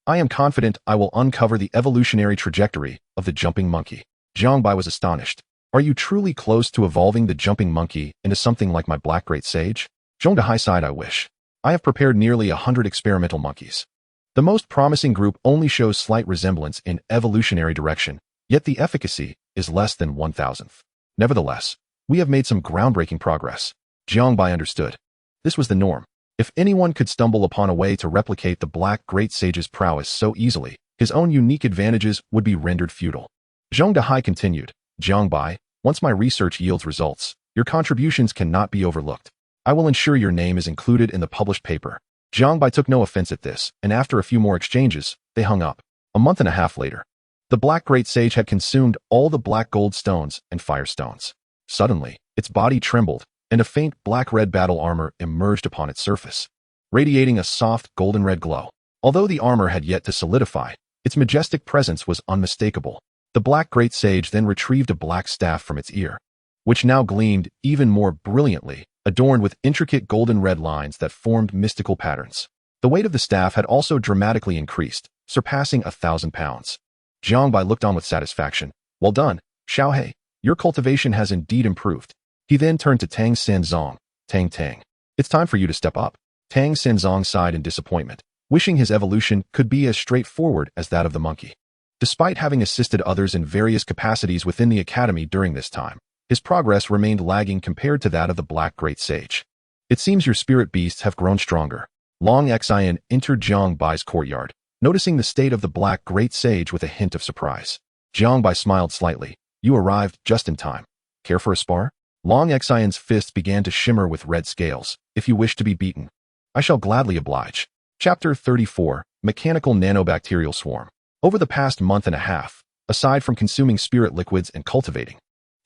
I am confident I will uncover the evolutionary trajectory of the jumping monkey." Jiang Bai was astonished. "Are you truly close to evolving the jumping monkey into something like my Black Great Sage?" Zhong Dahai sighed. "I wish. I have prepared nearly 100 experimental monkeys. The most promising group only shows slight resemblance in evolutionary direction, yet the efficacy is less than 1,000th. Nevertheless, we have made some groundbreaking progress." Jiang Bai understood. This was the norm. If anyone could stumble upon a way to replicate the Black Great Sage's prowess so easily, his own unique advantages would be rendered futile. Zhong Dahai continued. "Jiang Bai, once my research yields results, your contributions cannot be overlooked. I will ensure your name is included in the published paper." Jiang Bai took no offense at this, and after a few more exchanges, they hung up. A month and a half later, the Black Great Sage had consumed all the black gold stones and fire stones. Suddenly, its body trembled, and a faint black-red battle armor emerged upon its surface, radiating a soft golden-red glow. Although the armor had yet to solidify, its majestic presence was unmistakable. The Black Great Sage then retrieved a black staff from its ear, which now gleamed even more brilliantly, adorned with intricate golden-red lines that formed mystical patterns. The weight of the staff had also dramatically increased, surpassing 1,000 pounds. Jiang Bai looked on with satisfaction. "Well done, Xiao He. Your cultivation has indeed improved." He then turned to Tang Sanzong. Tang. "It's time for you to step up." Tang Sanzong sighed in disappointment, wishing his evolution could be as straightforward as that of the monkey. Despite having assisted others in various capacities within the academy during this time, his progress remained lagging compared to that of the Black Great Sage. "It seems your spirit beasts have grown stronger." Long Xian entered Jiang Bai's courtyard, noticing the state of the Black Great Sage with a hint of surprise. Jiang Bai smiled slightly. "You arrived just in time. Care for a spar?" Long Xian's fists began to shimmer with red scales. "If you wish to be beaten, I shall gladly oblige." Chapter 34, Mechanical Nanobacterial Swarm. Over the past month and a half, aside from consuming spirit liquids and cultivating,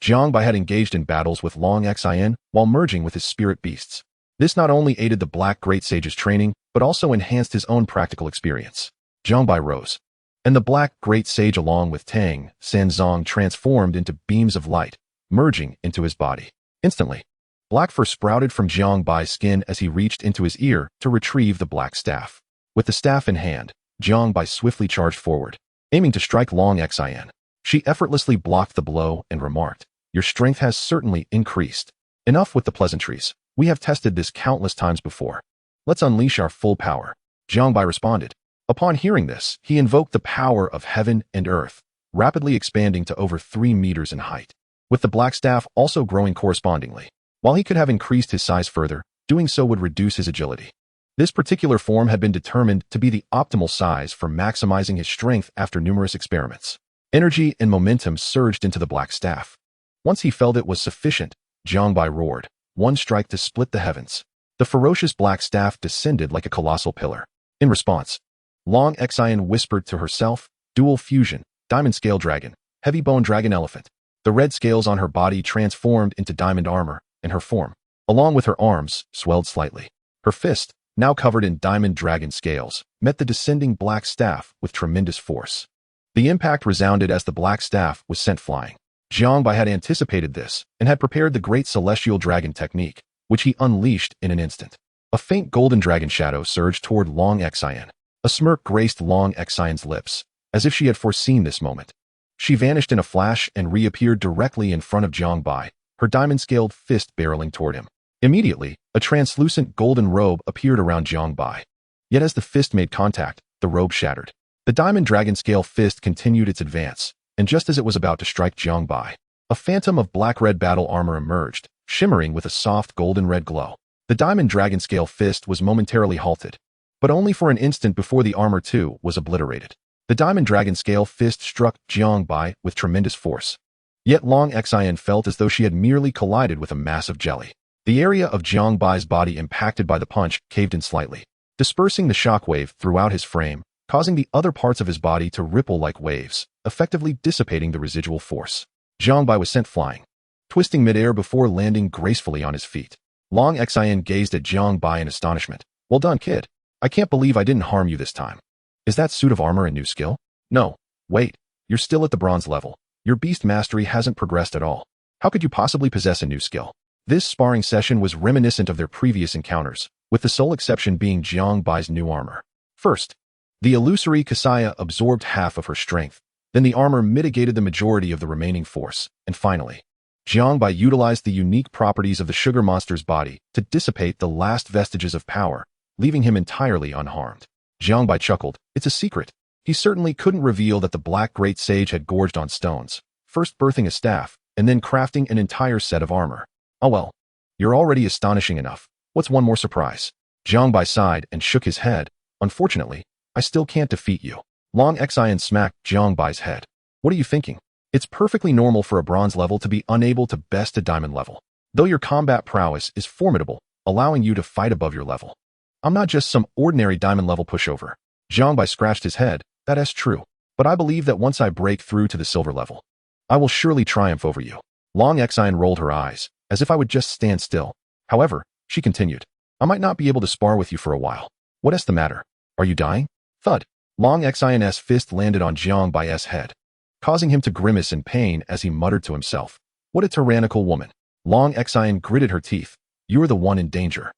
Jiang Bai had engaged in battles with Long Xian while merging with his spirit beasts. This not only aided the Black Great Sage's training, but also enhanced his own practical experience. Jiang Bai rose, and the Black Great Sage along with Tang Sanzong transformed into beams of light, merging into his body. Instantly, black fur sprouted from Jiang Bai's skin as he reached into his ear to retrieve the black staff. With the staff in hand, Jiang Bai swiftly charged forward, aiming to strike Long Xian. She effortlessly blocked the blow and remarked, "Your strength has certainly increased. Enough with the pleasantries. We have tested this countless times before. Let's unleash our full power." Jiang Bai responded. Upon hearing this, he invoked the power of heaven and earth, rapidly expanding to over 3 meters in height, with the black staff also growing correspondingly. While he could have increased his size further, doing so would reduce his agility. This particular form had been determined to be the optimal size for maximizing his strength after numerous experiments. Energy and momentum surged into the black staff. Once he felt it was sufficient, Jiang Bai roared, one strike to split the heavens. The ferocious black staff descended like a colossal pillar. In response, Long Xian whispered to herself, "Dual fusion, diamond scale dragon, heavy bone dragon elephant." The red scales on her body transformed into diamond armor, and her form, along with her arms, swelled slightly. Her fist, now covered in diamond dragon scales, met the descending black staff with tremendous force. The impact resounded as the black staff was sent flying. Jiang Bai had anticipated this and had prepared the great celestial dragon technique, which he unleashed in an instant. A faint golden dragon shadow surged toward Long Xian. A smirk graced Long Xian's lips, as if she had foreseen this moment. She vanished in a flash and reappeared directly in front of Jiang Bai, her diamond-scaled fist barreling toward him. Immediately, a translucent golden robe appeared around Jiang Bai. Yet as the fist made contact, the robe shattered. The diamond dragon-scale fist continued its advance, and just as it was about to strike Jiang Bai, a phantom of black-red battle armor emerged, shimmering with a soft golden-red glow. The diamond dragon-scale fist was momentarily halted, but only for an instant before the armor too was obliterated. The diamond dragon-scale fist struck Jiang Bai with tremendous force. Yet Long Xian felt as though she had merely collided with a mass of jelly. The area of Jiang Bai's body impacted by the punch caved in slightly, dispersing the shockwave throughout his frame, causing the other parts of his body to ripple like waves, effectively dissipating the residual force. Jiang Bai was sent flying, twisting midair before landing gracefully on his feet. Long Xian gazed at Jiang Bai in astonishment. "Well done, kid. I can't believe I didn't harm you this time. Is that suit of armor a new skill?" "No. Wait. You're still at the bronze level. Your beast mastery hasn't progressed at all. How could you possibly possess a new skill?" This sparring session was reminiscent of their previous encounters, with the sole exception being Jiang Bai's new armor. First, the illusory Kasaya absorbed half of her strength, then the armor mitigated the majority of the remaining force, and finally, Jiang Bai utilized the unique properties of the sugar monster's body to dissipate the last vestiges of power, leaving him entirely unharmed. Jiang Bai chuckled. It's a secret. He certainly couldn't reveal that the Black Great Sage had gorged on stones, first birthing a staff, and then crafting an entire set of armor. Oh well, you're already astonishing enough. What's one more surprise? Jiang Bai sighed and shook his head. Unfortunately, I still can't defeat you. Long Xian smacked Jiang Bai's head. What are you thinking? It's perfectly normal for a bronze level to be unable to best a diamond level, though your combat prowess is formidable, allowing you to fight above your level. I'm not just some ordinary diamond level pushover. Jiang Bai scratched his head. That is true, but I believe that once I break through to the silver level, I will surely triumph over you. Long Xian rolled her eyes, as if I would just stand still. However, she continued, I might not be able to spar with you for a while. What is the matter? Are you dying? Thud. Long Xian's fist landed on Jiang Bai's head, causing him to grimace in pain as he muttered to himself. What a tyrannical woman. Long Xian gritted her teeth. You're the one in danger.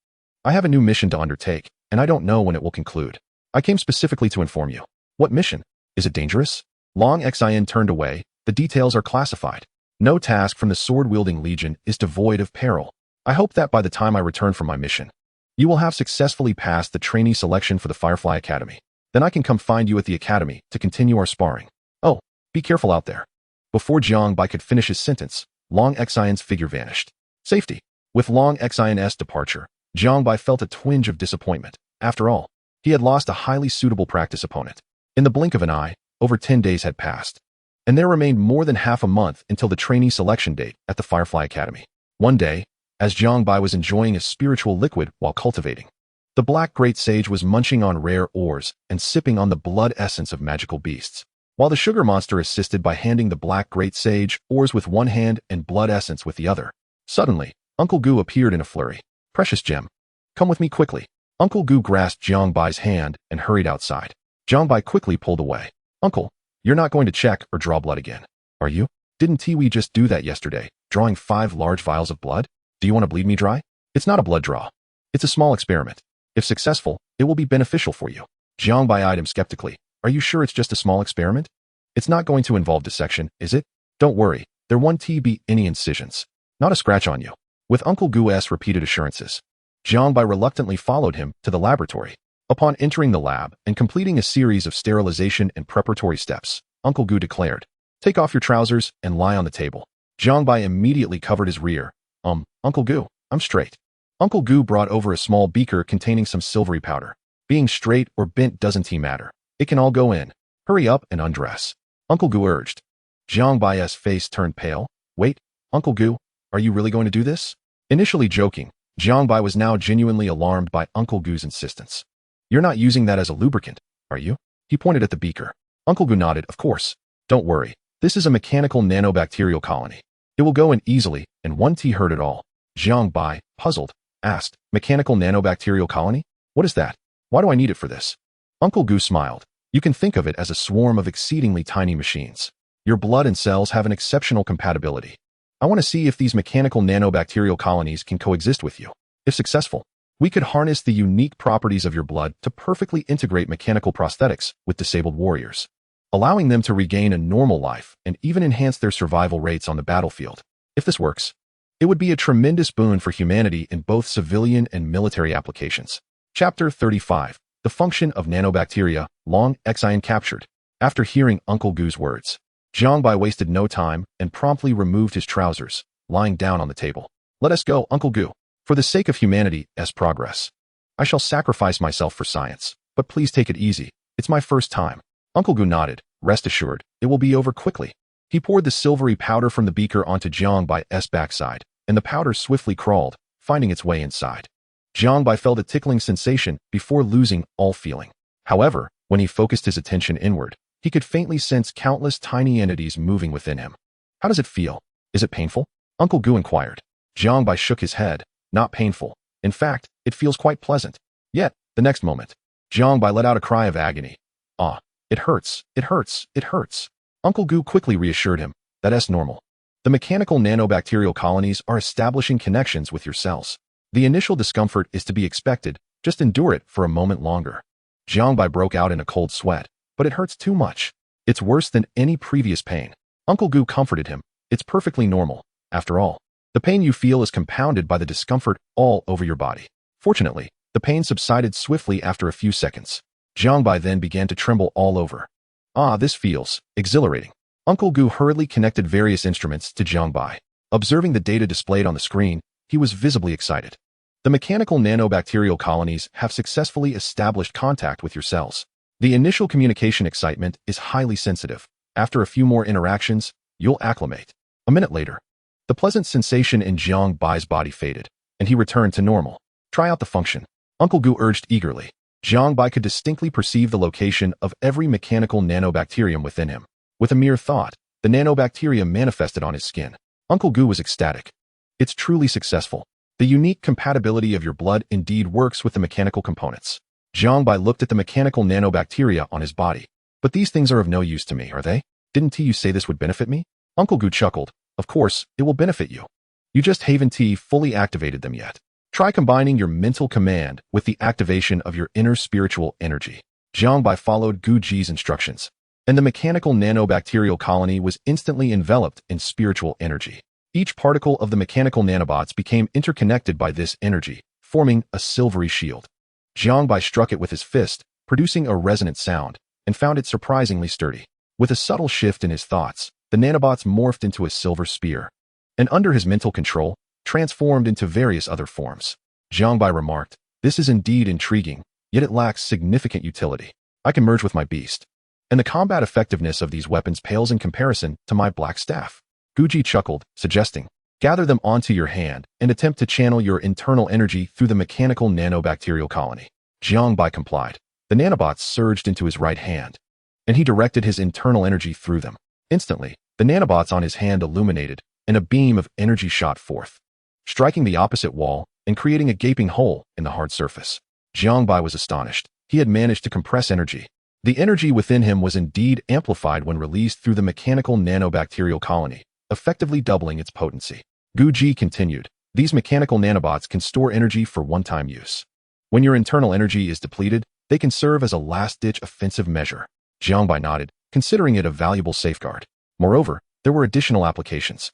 I have a new mission to undertake, and I don't know when it will conclude. I came specifically to inform you. What mission? Is it dangerous? Long Xian turned away. The details are classified. No task from the sword-wielding legion is devoid of peril. I hope that by the time I return from my mission, you will have successfully passed the trainee selection for the Firefly Academy. Then I can come find you at the academy to continue our sparring. Oh, be careful out there. Before Jiang Bai could finish his sentence, Long Xian's figure vanished. Safety. With Long Xian's departure, Jiang Bai felt a twinge of disappointment. After all, he had lost a highly suitable practice opponent. In the blink of an eye, over 10 days had passed, and there remained more than half a month until the trainee selection date at the Firefly Academy. One day, as Jiang Bai was enjoying a spiritual liquid while cultivating, the Black Great Sage was munching on rare ores and sipping on the blood essence of magical beasts, while the sugar monster assisted by handing the Black Great Sage ores with one hand and blood essence with the other. Suddenly, Uncle Gu appeared in a flurry. Precious gem. Come with me quickly. Uncle Gu grasped Jiang Bai's hand and hurried outside. Jiang Bai quickly pulled away. Uncle, you're not going to check or draw blood again, are you? Didn't Tiwi just do that yesterday, drawing 5 large vials of blood? Do you want to bleed me dry? It's not a blood draw. It's a small experiment. If successful, it will be beneficial for you. Jiang Bai eyed him skeptically. Are you sure it's just a small experiment? It's not going to involve dissection, is it? Don't worry, there won't be any incisions. Not a scratch on you. With Uncle Gu's repeated assurances, Jiang Bai reluctantly followed him to the laboratory. Upon entering the lab and completing a series of sterilization and preparatory steps, Uncle Gu declared, "Take off your trousers and lie on the table." Jiang Bai immediately covered his rear. Uncle Gu, I'm straight." Uncle Gu brought over a small beaker containing some silvery powder. Being straight or bent doesn't matter. It can all go in. Hurry up and undress. Uncle Gu urged. Jiang Bai's face turned pale. Wait, Uncle Gu, are you really going to do this? Initially joking, Jiang Bai was now genuinely alarmed by Uncle Gu's insistence. You're not using that as a lubricant, are you? He pointed at the beaker. Uncle Gu nodded, of course. Don't worry. This is a mechanical nanobacterial colony. It will go in easily, and 1T heard it all. Jiang Bai, puzzled, asked, Mechanical nanobacterial colony? What is that? Why do I need it for this? Uncle Gu smiled. You can think of it as a swarm of exceedingly tiny machines. Your blood and cells have an exceptional compatibility. I want to see if these mechanical nanobacterial colonies can coexist with you. If successful, we could harness the unique properties of your blood to perfectly integrate mechanical prosthetics with disabled warriors, allowing them to regain a normal life and even enhance their survival rates on the battlefield. If this works, it would be a tremendous boon for humanity in both civilian and military applications. Chapter 35. The Function of Nanobacteria, Long Xian Captured. After hearing Uncle Gu's words, Jiang Bai wasted no time and promptly removed his trousers, lying down on the table. Let us go, Uncle Gu. For the sake of humanity's progress, I shall sacrifice myself for science, but please take it easy. It's my first time. Uncle Gu nodded. Rest assured, it will be over quickly. He poured the silvery powder from the beaker onto Jiang Bai's backside, and the powder swiftly crawled, finding its way inside. Jiang Bai felt a tickling sensation before losing all feeling. However, when he focused his attention inward, he could faintly sense countless tiny entities moving within him. How does it feel? Is it painful? Uncle Gu inquired. Jiang Bai shook his head. Not painful. In fact, it feels quite pleasant. Yet, the next moment, Jiang Bai let out a cry of agony. Ah, it hurts, it hurts, it hurts. Uncle Gu quickly reassured him. That's normal. The mechanical nanobacterial colonies are establishing connections with your cells. The initial discomfort is to be expected, just endure it for a moment longer. Jiang Bai broke out in a cold sweat, but it hurts too much. It's worse than any previous pain. Uncle Gu comforted him. It's perfectly normal. After all, the pain you feel is compounded by the discomfort all over your body. Fortunately, the pain subsided swiftly after a few seconds. Jiang Bai then began to tremble all over. Ah, this feels exhilarating. Uncle Gu hurriedly connected various instruments to Jiang Bai. Observing the data displayed on the screen, he was visibly excited. The mechanical nanobacterial colonies have successfully established contact with your cells. The initial communication excitement is highly sensitive. After a few more interactions, you'll acclimate. A minute later, the pleasant sensation in Jiang Bai's body faded, and he returned to normal. Try out the function. Uncle Gu urged eagerly. Jiang Bai could distinctly perceive the location of every mechanical nanobacterium within him. With a mere thought, the nanobacteria manifested on his skin. Uncle Gu was ecstatic. It's truly successful. The unique compatibility of your blood indeed works with the mechanical components. Jiang Bai looked at the mechanical nanobacteria on his body. But these things are of no use to me, are they? Didn't you say this would benefit me? Uncle Gu chuckled. Of course, it will benefit you. You just haven't fully activated them yet. Try combining your mental command with the activation of your inner spiritual energy. Jiang Bai followed Gu Ji's instructions, and the mechanical nanobacterial colony was instantly enveloped in spiritual energy. Each particle of the mechanical nanobots became interconnected by this energy, forming a silvery shield. Jiang Bai struck it with his fist, producing a resonant sound, and found it surprisingly sturdy. With a subtle shift in his thoughts, the nanobots morphed into a silver spear, and under his mental control, transformed into various other forms. Jiang Bai remarked, "This is indeed intriguing, yet it lacks significant utility. I can merge with my beast, and the combat effectiveness of these weapons pales in comparison to my black staff." Gu Ji chuckled, suggesting, "Gather them onto your hand and attempt to channel your internal energy through the mechanical nanobacterial colony." Jiang Bai complied. The nanobots surged into his right hand, and he directed his internal energy through them. Instantly, the nanobots on his hand illuminated, and a beam of energy shot forth, striking the opposite wall and creating a gaping hole in the hard surface. Jiang Bai was astonished. He had managed to compress energy. The energy within him was indeed amplified when released through the mechanical nanobacterial colony, effectively doubling its potency. Gu Ji continued, "These mechanical nanobots can store energy for one-time use. When your internal energy is depleted, they can serve as a last-ditch offensive measure." Jiang Bai nodded, considering it a valuable safeguard. Moreover, there were additional applications.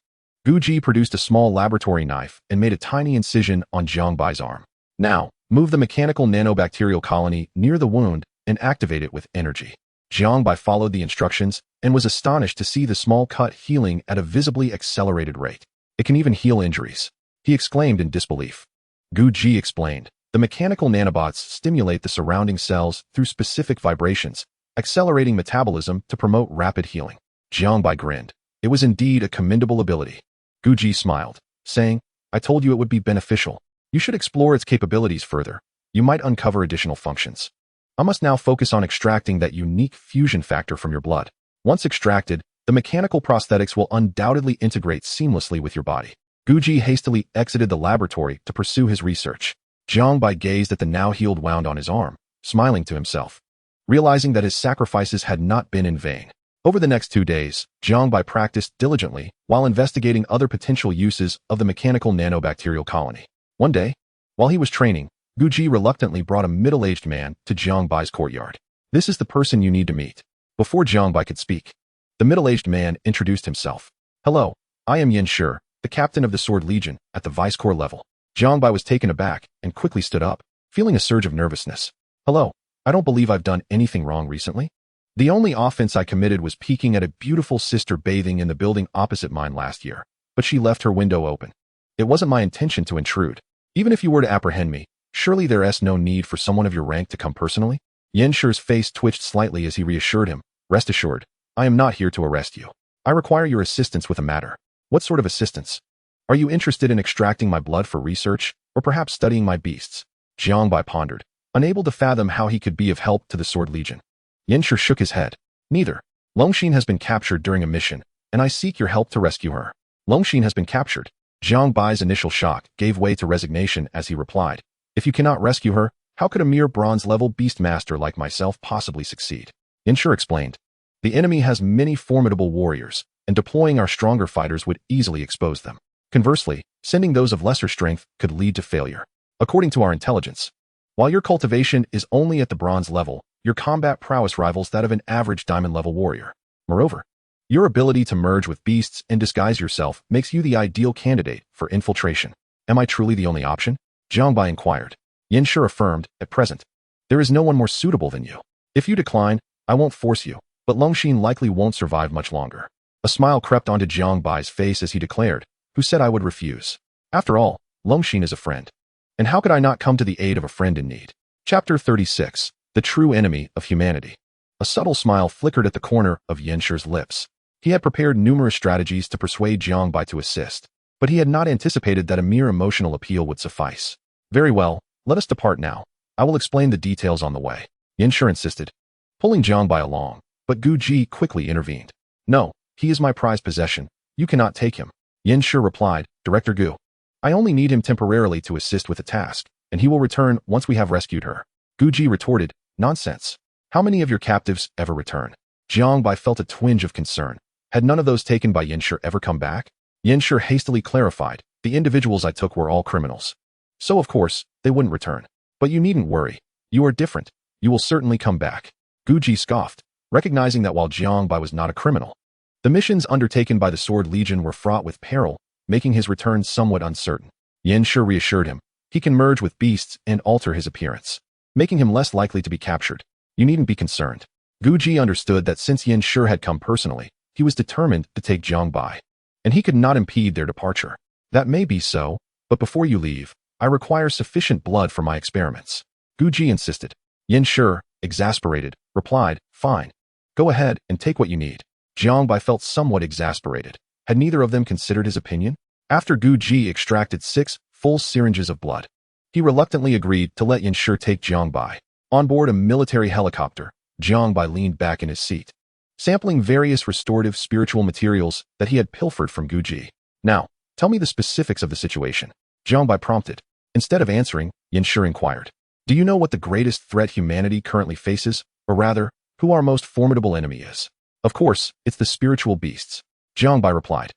Guji produced a small laboratory knife and made a tiny incision on Jiang Bai's arm. Now, move the mechanical nanobacterial colony near the wound and activate it with energy. Jiang Bai followed the instructions and was astonished to see the small cut healing at a visibly accelerated rate. It can even heal injuries, he exclaimed in disbelief. Guji explained, the mechanical nanobots stimulate the surrounding cells through specific vibrations, accelerating metabolism to promote rapid healing. Jiang Bai grinned. It was indeed a commendable ability. Guji smiled, saying, I told you it would be beneficial. You should explore its capabilities further. You might uncover additional functions. I must now focus on extracting that unique fusion factor from your blood. Once extracted, the mechanical prosthetics will undoubtedly integrate seamlessly with your body. Guji hastily exited the laboratory to pursue his research. Jiang Bai gazed at the now healed wound on his arm, smiling to himself, realizing that his sacrifices had not been in vain. Over the next 2 days, Jiang Bai practiced diligently while investigating other potential uses of the mechanical nanobacterial colony. One day, while he was training, Guji reluctantly brought a middle-aged man to Jiang Bai's courtyard. This is the person you need to meet. Before Jiang Bai could speak, the middle-aged man introduced himself. Hello, I am Yin Shi, the captain of the Sword Legion at the Vice Corps level. Jiang Bai was taken aback and quickly stood up, feeling a surge of nervousness. Hello, I don't believe I've done anything wrong recently. The only offense I committed was peeking at a beautiful sister bathing in the building opposite mine last year, but she left her window open. It wasn't my intention to intrude. Even if you were to apprehend me, surely there's no need for someone of your rank to come personally? Yin Shi's face twitched slightly as he reassured him. Rest assured, I am not here to arrest you. I require your assistance with a matter. What sort of assistance? Are you interested in extracting my blood for research, or perhaps studying my beasts? Jiang Bai pondered, unable to fathom how he could be of help to the Sword Legion. Yin Shi shook his head. Neither. Longxin has been captured during a mission, and I seek your help to rescue her. Longxin has been captured. Jiang Bai's initial shock gave way to resignation as he replied, if you cannot rescue her, how could a mere bronze-level beastmaster like myself possibly succeed? Yin Shi explained, the enemy has many formidable warriors, and deploying our stronger fighters would easily expose them. Conversely, sending those of lesser strength could lead to failure. According to our intelligence, while your cultivation is only at the bronze level, your combat prowess rivals that of an average diamond-level warrior. Moreover, your ability to merge with beasts and disguise yourself makes you the ideal candidate for infiltration. Am I truly the only option? Jiang Bai inquired. Yin Shi affirmed, at present, there is no one more suitable than you. If you decline, I won't force you, but Longxin likely won't survive much longer. A smile crept onto Jiang Bai's face as he declared, who said I would refuse? After all, Longxin is a friend. And how could I not come to the aid of a friend in need? Chapter 36. The True Enemy of Humanity. A subtle smile flickered at the corner of Yin Shi's lips. He had prepared numerous strategies to persuade Jiang Bai to assist, but he had not anticipated that a mere emotional appeal would suffice. Very well, let us depart now. I will explain the details on the way. Yin Shi insisted, pulling Jiang Bai along, but Guji quickly intervened. No, he is my prized possession. You cannot take him. Yin Shi replied, Director Gu. I only need him temporarily to assist with a task, and he will return once we have rescued her. Guji retorted, nonsense. How many of your captives ever return? Jiang Bai felt a twinge of concern. Had none of those taken by Yin Shi ever come back? Yin Shi hastily clarified, the individuals I took were all criminals. So of course, they wouldn't return. But you needn't worry. You are different. You will certainly come back. Guji scoffed, recognizing that while Jiang Bai was not a criminal, the missions undertaken by the Sword Legion were fraught with peril, making his return somewhat uncertain. Yin Shi reassured him, he can merge with beasts and alter his appearance, making him less likely to be captured. You needn't be concerned. Guji understood that since Yin Shi had come personally, he was determined to take Jiang Bai, and he could not impede their departure. That may be so, but before you leave, I require sufficient blood for my experiments. Guji insisted. Yin Shi, exasperated, replied, fine. Go ahead and take what you need. Jiang Bai felt somewhat exasperated. Had neither of them considered his opinion? After Guji extracted 6 full syringes of blood, he reluctantly agreed to let Yin Shi take Jiang Bai. On board a military helicopter, Jiang Bai leaned back in his seat, sampling various restorative spiritual materials that he had pilfered from Guji. Now, tell me the specifics of the situation. Jiang Bai prompted. Instead of answering, Yin Shi inquired, do you know what the greatest threat humanity currently faces, or rather, who our most formidable enemy is? Of course, it's the spiritual beasts. Jiang Bai replied.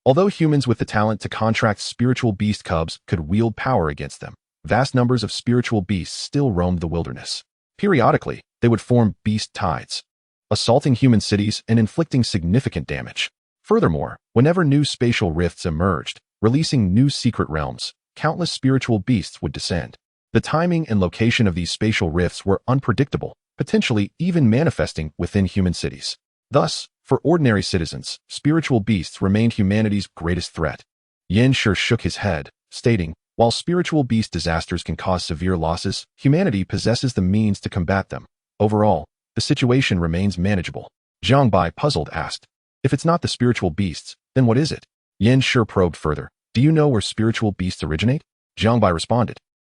Although humans with the talent to contract spiritual beast cubs could wield power against them, vast numbers of spiritual beasts still roamed the wilderness. Periodically, they would form beast tides, assaulting human cities and inflicting significant damage. Furthermore, whenever new spatial rifts emerged, releasing new secret realms, countless spiritual beasts would descend. The timing and location of these spatial rifts were unpredictable, potentially even manifesting within human cities. Thus, for ordinary citizens, spiritual beasts remained humanity's greatest threat. Yanshi shook his head, stating, while spiritual beast disasters can cause severe losses, humanity possesses the means to combat them. Overall, the situation remains manageable. Jiang Bai, puzzled, asked, if it's not the spiritual beasts, then what is it? Yanshi probed further, do you know where spiritual beasts originate? Jiang Bai responded,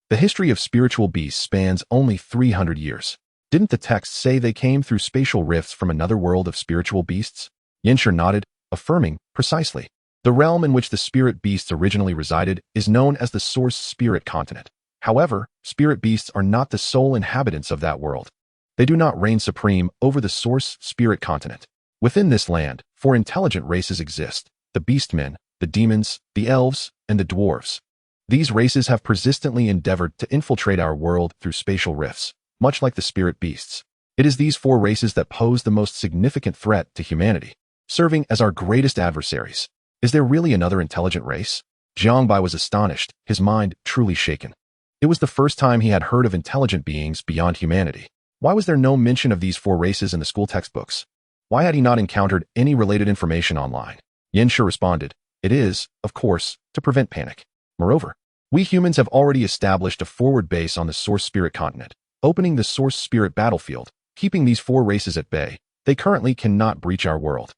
the history of spiritual beasts spans only 300 years. Didn't the text say they came through spatial rifts from another world of spiritual beasts? Yanshi nodded, affirming, precisely. The realm in which the spirit beasts originally resided is known as the Source Spirit Continent. However, spirit beasts are not the sole inhabitants of that world. They do not reign supreme over the Source Spirit Continent. Within this land, 4 intelligent races exist: the beastmen, the demons, the elves, and the dwarves. These races have persistently endeavored to infiltrate our world through spatial rifts, much like the spirit beasts. It is these 4 races that pose the most significant threat to humanity, serving as our greatest adversaries. Is there really another intelligent race? Jiang Bai was astonished, his mind truly shaken. It was the first time he had heard of intelligent beings beyond humanity. Why was there no mention of these 4 races in the school textbooks? Why had he not encountered any related information online? Yanshi responded, it is, of course, to prevent panic. Moreover, we humans have already established a forward base on the Source Spirit Continent, opening the Source Spirit battlefield, keeping these 4 races at bay. They currently cannot breach our world.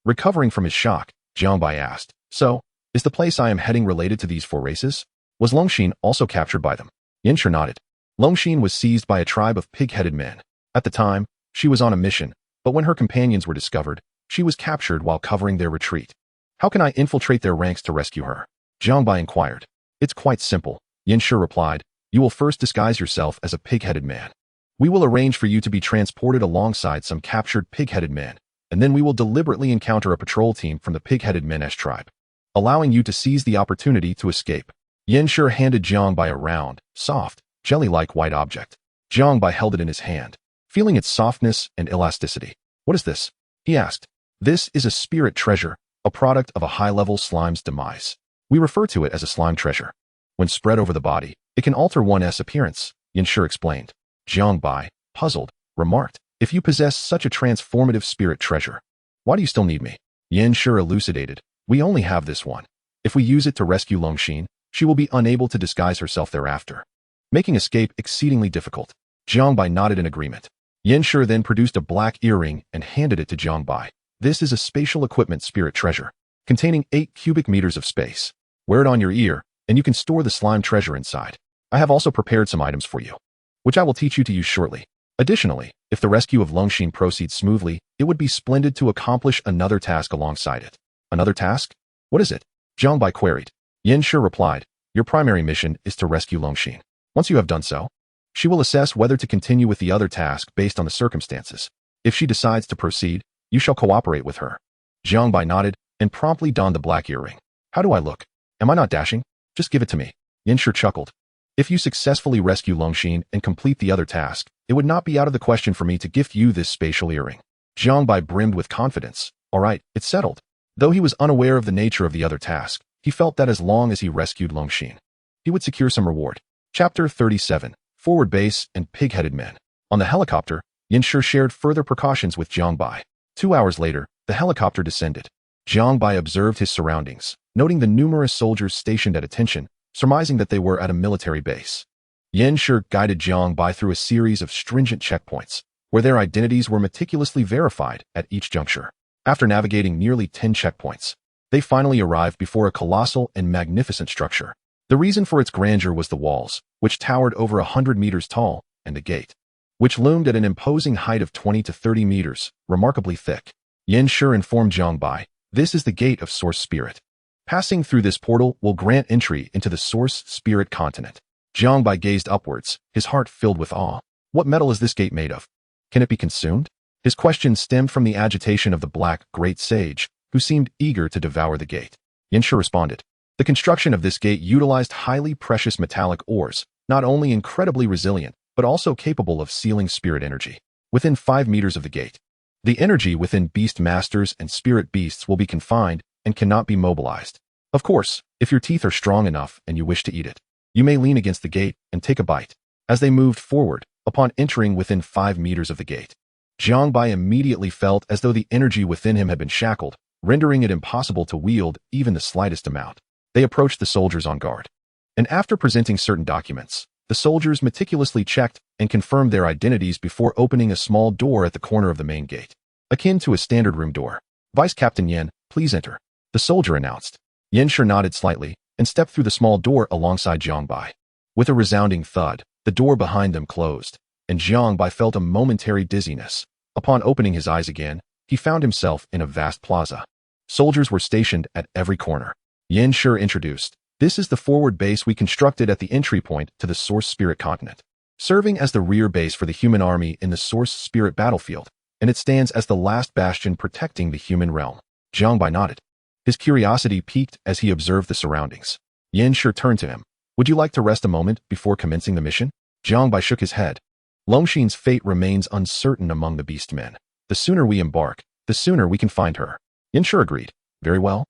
Recovering from his shock, Jiang Bai asked, so, is the place I am heading related to these 4 races? Was Longxin also captured by them? Yanshi nodded. Longxin was seized by a tribe of pig-headed men. At the time, she was on a mission, but when her companions were discovered, she was captured while covering their retreat. How can I infiltrate their ranks to rescue her? Jiang Bai inquired. It's quite simple, Yanshi replied. You will first disguise yourself as a pig-headed man. We will arrange for you to be transported alongside some captured pig-headed men, and then we will deliberately encounter a patrol team from the pig-headed men-esh tribe, allowing you to seize the opportunity to escape. Yanshi handed Jiang Bai a round, soft, jelly-like white object. Jiang Bai held it in his hand, feeling its softness and elasticity. What is this? He asked. This is a spirit treasure, a product of a high-level slime's demise. We refer to it as a slime treasure. When spread over the body, it can alter one's appearance, Yanshi explained. Jiang Bai, puzzled, remarked, if you possess such a transformative spirit treasure, why do you still need me? Yanshi elucidated, we only have this one. If we use it to rescue Longxin, she will be unable to disguise herself thereafter, making escape exceedingly difficult. Jiang Bai nodded in agreement. Yanshi then produced a black earring and handed it to Jiang Bai. This is a spatial equipment spirit treasure, containing 8 cubic meters of space. Wear it on your ear, and you can store the slime treasure inside. I have also prepared some items for you, which I will teach you to use shortly. Additionally, if the rescue of Longxin proceeds smoothly, it would be splendid to accomplish another task alongside it. Another task? What is it? Jiang Bai queried. Yanshi replied, your primary mission is to rescue Longxin. Once you have done so, she will assess whether to continue with the other task based on the circumstances. If she decides to proceed, you shall cooperate with her. Jiang Bai nodded and promptly donned the black earring. How do I look? Am I not dashing? Just give it to me. Yanshi chuckled. If you successfully rescue Longxin and complete the other task, it would not be out of the question for me to gift you this spatial earring. Jiang Bai brimmed with confidence. All right, it's settled. Though he was unaware of the nature of the other task, he felt that as long as he rescued Longxin, he would secure some reward. Chapter 37, Forward Base and Pig-Headed Men. On the helicopter, Yanshi shared further precautions with Jiang Bai. 2 hours later, the helicopter descended. Jiang Bai observed his surroundings, noting the numerous soldiers stationed at attention, surmising that they were at a military base. Yanshi guided Jiang Bai through a series of stringent checkpoints, where their identities were meticulously verified at each juncture. After navigating nearly 10 checkpoints, they finally arrived before a colossal and magnificent structure. The reason for its grandeur was the walls, which towered over 100 meters tall, and the gate, which loomed at an imposing height of 20 to 30 meters, remarkably thick. Yanshi informed Jiang Bai, this is the gate of Source Spirit. Passing through this portal will grant entry into the Source Spirit Continent. Jiang Bai gazed upwards, his heart filled with awe. What metal is this gate made of? Can it be consumed? His question stemmed from the agitation of the black, great sage, who seemed eager to devour the gate. Yanshi responded, the construction of this gate utilized highly precious metallic ores, not only incredibly resilient, but also capable of sealing spirit energy. Within 5 meters of the gate, The energy within beast masters and spirit beasts will be confined and cannot be mobilized. Of course, if your teeth are strong enough and you wish to eat it, you may lean against the gate and take a bite. As they moved forward, upon entering within 5 meters of the gate, Jiang Bai immediately felt as though the energy within him had been shackled, rendering it impossible to wield even the slightest amount. They approached the soldiers on guard, and after presenting certain documents, the soldiers meticulously checked and confirmed their identities before opening a small door at the corner of the main gate, akin to a standard room door. "Vice Captain Yen, please enter," the soldier announced. Yanshi nodded slightly and stepped through the small door alongside Jiang Bai. With a resounding thud, the door behind them closed, and Jiang Bai felt a momentary dizziness. Upon opening his eyes again, he found himself in a vast plaza. Soldiers were stationed at every corner. Yanshi introduced, "This is the forward base we constructed at the entry point to the Source Spirit continent, serving as the rear base for the human army in the Source Spirit battlefield, and it stands as the last bastion protecting the human realm." Jiang Bai nodded. His curiosity piqued as he observed the surroundings. Yanshi turned to him. "Would you like to rest a moment before commencing the mission?" Jiang Bai shook his head. "Longxin's fate remains uncertain among the beast men. The sooner we embark, the sooner we can find her." Yanshi agreed. "Very well.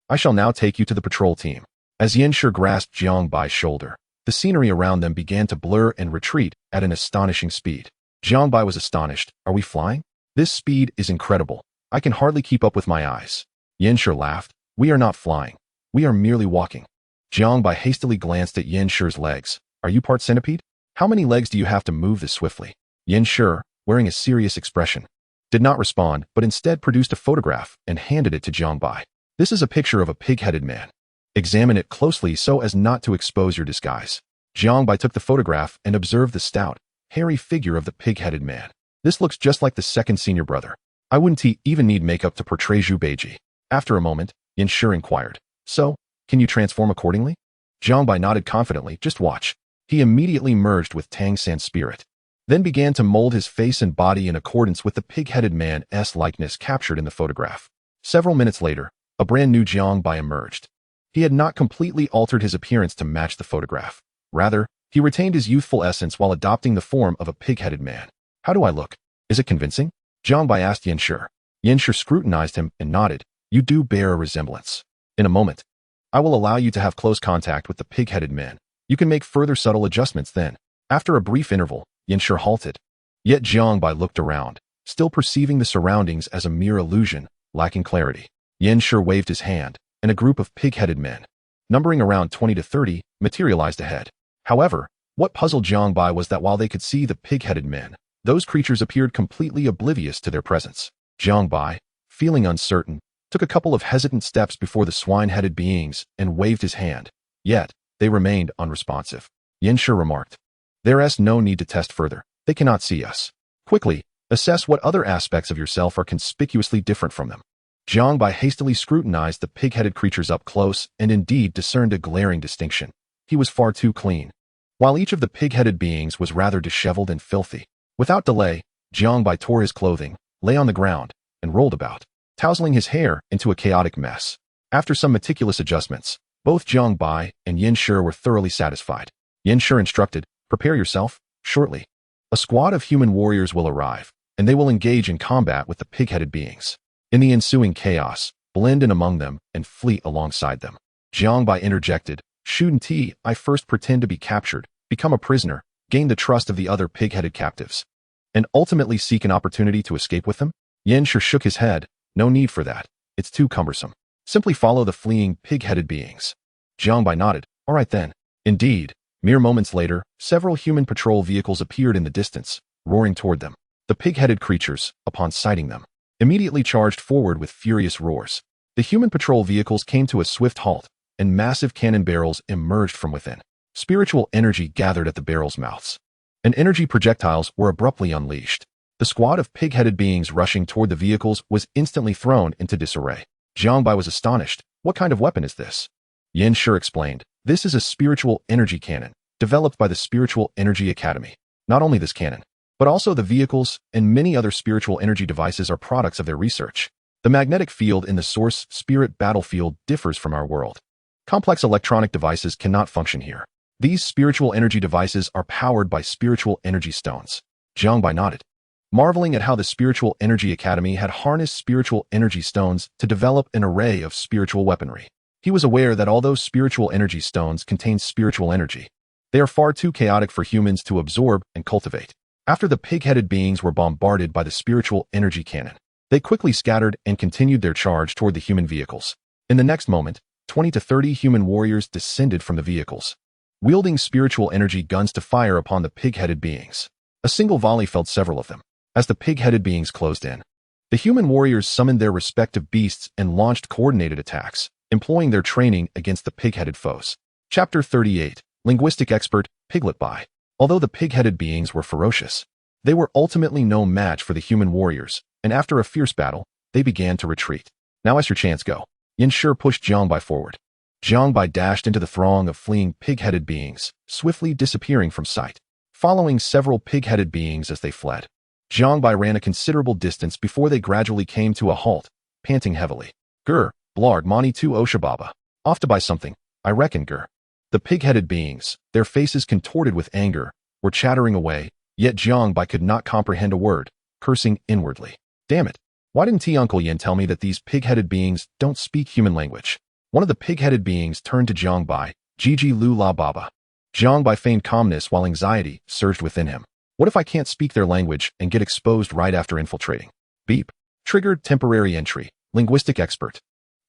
I shall now take you to the patrol team." As Yanshi grasped Jiang Bai's shoulder, the scenery around them began to blur and retreat at an astonishing speed. Jiang Bai was astonished. "Are we flying? This speed is incredible. I can hardly keep up with my eyes." Yanshi laughed. "We are not flying. We are merely walking." Jiang Bai hastily glanced at Yanshi's legs. "Are you part centipede? How many legs do you have to move this swiftly?" Yanshi, wearing a serious expression, did not respond, but instead produced a photograph and handed it to Jiang Bai. "This is a picture of a pig-headed man. Examine it closely so as not to expose your disguise." Jiang Bai took the photograph and observed the stout, hairy figure of the pig-headed man. "This looks just like the second senior brother. I wouldn't even need makeup to portray Zhu Beiji." After a moment, Yanshi inquired, "So, can you transform accordingly?" Jiang Bai nodded confidently. "Just watch." He immediately merged with Tang San's spirit, then began to mold his face and body in accordance with the pig-headed man's likeness captured in the photograph. Several minutes later, a brand new Jiang Bai emerged. He had not completely altered his appearance to match the photograph. Rather, he retained his youthful essence while adopting the form of a pig-headed man. "How do I look? Is it convincing?" Jiang Bai asked Yanshi. Yanshi scrutinized him and nodded. "You do bear a resemblance. In a moment, I will allow you to have close contact with the pig-headed man. You can make further subtle adjustments then." After a brief interval, Yanshi halted. Yet Jiang Bai looked around, still perceiving the surroundings as a mere illusion, lacking clarity. Yanshi waved his hand, and a group of pig-headed men, numbering around 20 to 30, materialized ahead. However, what puzzled Jiang Bai was that while they could see the pig-headed men, those creatures appeared completely oblivious to their presence. Jiang Bai, feeling uncertain, took a couple of hesitant steps before the swine-headed beings and waved his hand. Yet, they remained unresponsive. Yanshi remarked, "There's no need to test further. They cannot see us. Quickly, assess what other aspects of yourself are conspicuously different from them." Jiang Bai hastily scrutinized the pig-headed creatures up close and indeed discerned a glaring distinction. He was far too clean, while each of the pig-headed beings was rather disheveled and filthy. Without delay, Jiang Bai tore his clothing, lay on the ground, and rolled about, tousling his hair into a chaotic mess. After some meticulous adjustments, both Jiang Bai and Yanshi were thoroughly satisfied. Yanshi instructed, "Prepare yourself. Shortly, a squad of human warriors will arrive, and they will engage in combat with the pig-headed beings. In the ensuing chaos, blend in among them and flee alongside them." Jiang Bai interjected, "Shouldn't I first pretend to be captured, become a prisoner, gain the trust of the other pig-headed captives, and ultimately seek an opportunity to escape with them?" Yanshi shook his head. "No need for that. It's too cumbersome. Simply follow the fleeing pig-headed beings." Jiang Bai nodded. "All right then." Indeed, mere moments later, several human patrol vehicles appeared in the distance, roaring toward them. The pig-headed creatures, upon sighting them, immediately charged forward with furious roars. The human patrol vehicles came to a swift halt, and massive cannon barrels emerged from within. Spiritual energy gathered at the barrels' mouths, and energy projectiles were abruptly unleashed. The squad of pig-headed beings rushing toward the vehicles was instantly thrown into disarray. Jiang Bai was astonished. "What kind of weapon is this?" Yanshi explained, "This is a spiritual energy cannon, developed by the Spiritual Energy Academy. Not only this cannon, but also the vehicles and many other spiritual energy devices are products of their research. The magnetic field in the Source Spirit battlefield differs from our world. Complex electronic devices cannot function here. These spiritual energy devices are powered by spiritual energy stones." Jiang Bai nodded. marveling at how the Spiritual Energy Academy had harnessed spiritual energy stones to develop an array of spiritual weaponry. He was aware that although spiritual energy stones contain spiritual energy, they are far too chaotic for humans to absorb and cultivate. After the pig-headed beings were bombarded by the spiritual energy cannon, they quickly scattered and continued their charge toward the human vehicles. In the next moment, 20 to 30 human warriors descended from the vehicles, wielding spiritual energy guns to fire upon the pig-headed beings. A single volley felled several of them. As the pig-headed beings closed in, the human warriors summoned their respective beasts and launched coordinated attacks, employing their training against the pig-headed foes. Chapter 38. Linguistic Expert, Piglet Bai. Although the pig-headed beings were ferocious, they were ultimately no match for the human warriors, and after a fierce battle, they began to retreat. Now as your chance go. Yin Shi pushed Jiang Bai forward. Jiang Bai dashed into the throng of fleeing pig-headed beings, swiftly disappearing from sight. Following several pig-headed beings as they fled, Jiang Bai ran a considerable distance before they gradually came to a halt, panting heavily. Grr, blarg mani tu Oshababa. Off to buy something, I reckon grr. The pig-headed beings, their faces contorted with anger, were chattering away, yet Jiang Bai could not comprehend a word, cursing inwardly. Damn it, why didn't Uncle Yin tell me that these pig-headed beings don't speak human language? One of the pig-headed beings turned to Jiang Bai, Gigi Lu La Baba. Jiang Bai feigned calmness while anxiety surged within him. What if I can't speak their language and get exposed right after infiltrating? Beep. Triggered temporary entry. Linguistic Expert.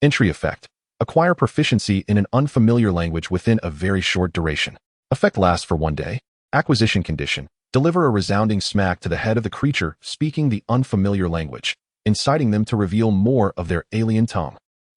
Entry effect. Acquire proficiency in an unfamiliar language within a very short duration. Effect lasts for 1 day. Acquisition condition. Deliver a resounding smack to the head of the creature speaking the unfamiliar language, inciting them to reveal more of their alien tongue.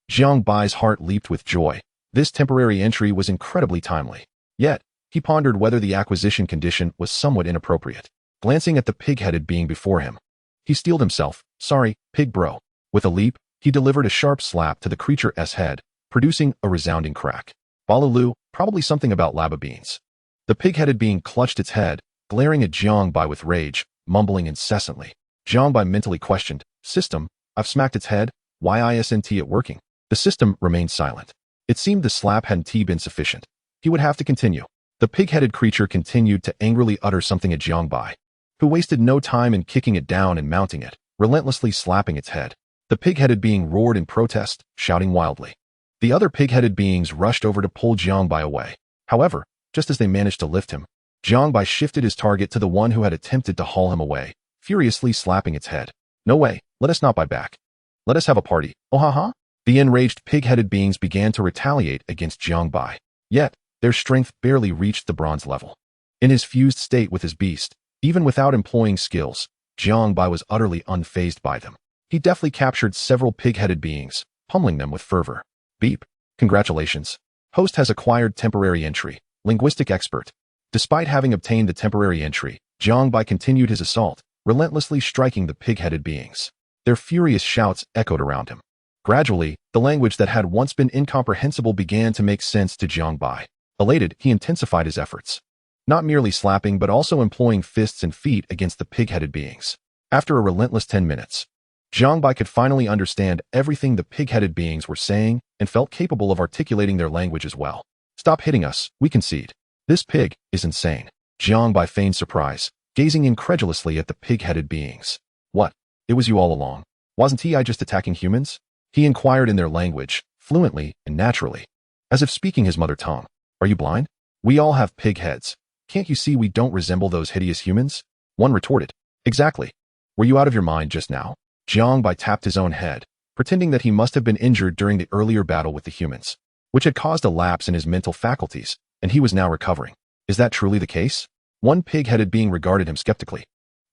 Jiang Bai's heart leaped with joy. This temporary entry was incredibly timely. Yet, he pondered whether the acquisition condition was somewhat inappropriate. Glancing at the pig-headed being before him, he steeled himself. Sorry, pig bro. With a leap, he delivered a sharp slap to the creature's head, producing a resounding crack. Balulu, probably something about lava beans. The pig-headed being clutched its head, glaring at Jiang Bai with rage, mumbling incessantly. Jiang Bai mentally questioned, System, I've smacked its head, why isn't it working? The system remained silent. It seemed the slap hadn't been sufficient. He would have to continue. The pig-headed creature continued to angrily utter something at Jiang Bai, who wasted no time in kicking it down and mounting it, relentlessly slapping its head. The pig-headed being roared in protest, shouting wildly. The other pig-headed beings rushed over to pull Jiang Bai away. However, just as they managed to lift him, Jiang Bai shifted his target to the one who had attempted to haul him away, furiously slapping its head. No way, let us not buy back. Let us have a party. Oh ha ha. The enraged pig-headed beings began to retaliate against Jiang Bai. Yet, their strength barely reached the bronze level. In his fused state with his beast, even without employing skills, Jiang Bai was utterly unfazed by them. He deftly captured several pig-headed beings, pummeling them with fervor. Beep. Congratulations. Host has acquired temporary entry. Linguistic Expert. Despite having obtained the temporary entry, Jiang Bai continued his assault, relentlessly striking the pig-headed beings. Their furious shouts echoed around him. Gradually, the language that had once been incomprehensible began to make sense to Jiang Bai. Elated, he intensified his efforts, not merely slapping but also employing fists and feet against the pig-headed beings. After a relentless 10 minutes, Jiang Bai could finally understand everything the pig-headed beings were saying and felt capable of articulating their language as well. Stop hitting us, we concede. This pig is insane. Jiang Bai feigned surprise, gazing incredulously at the pig-headed beings. What? It was you all along. Wasn't I just attacking humans? He inquired in their language, fluently and naturally, as if speaking his mother tongue. Are you blind? We all have pig heads. Can't you see we don't resemble those hideous humans? One retorted. Exactly. Were you out of your mind just now? Jiang Bai tapped his own head, pretending that he must have been injured during the earlier battle with the humans, which had caused a lapse in his mental faculties, and he was now recovering. Is that truly the case? One pig-headed being regarded him skeptically.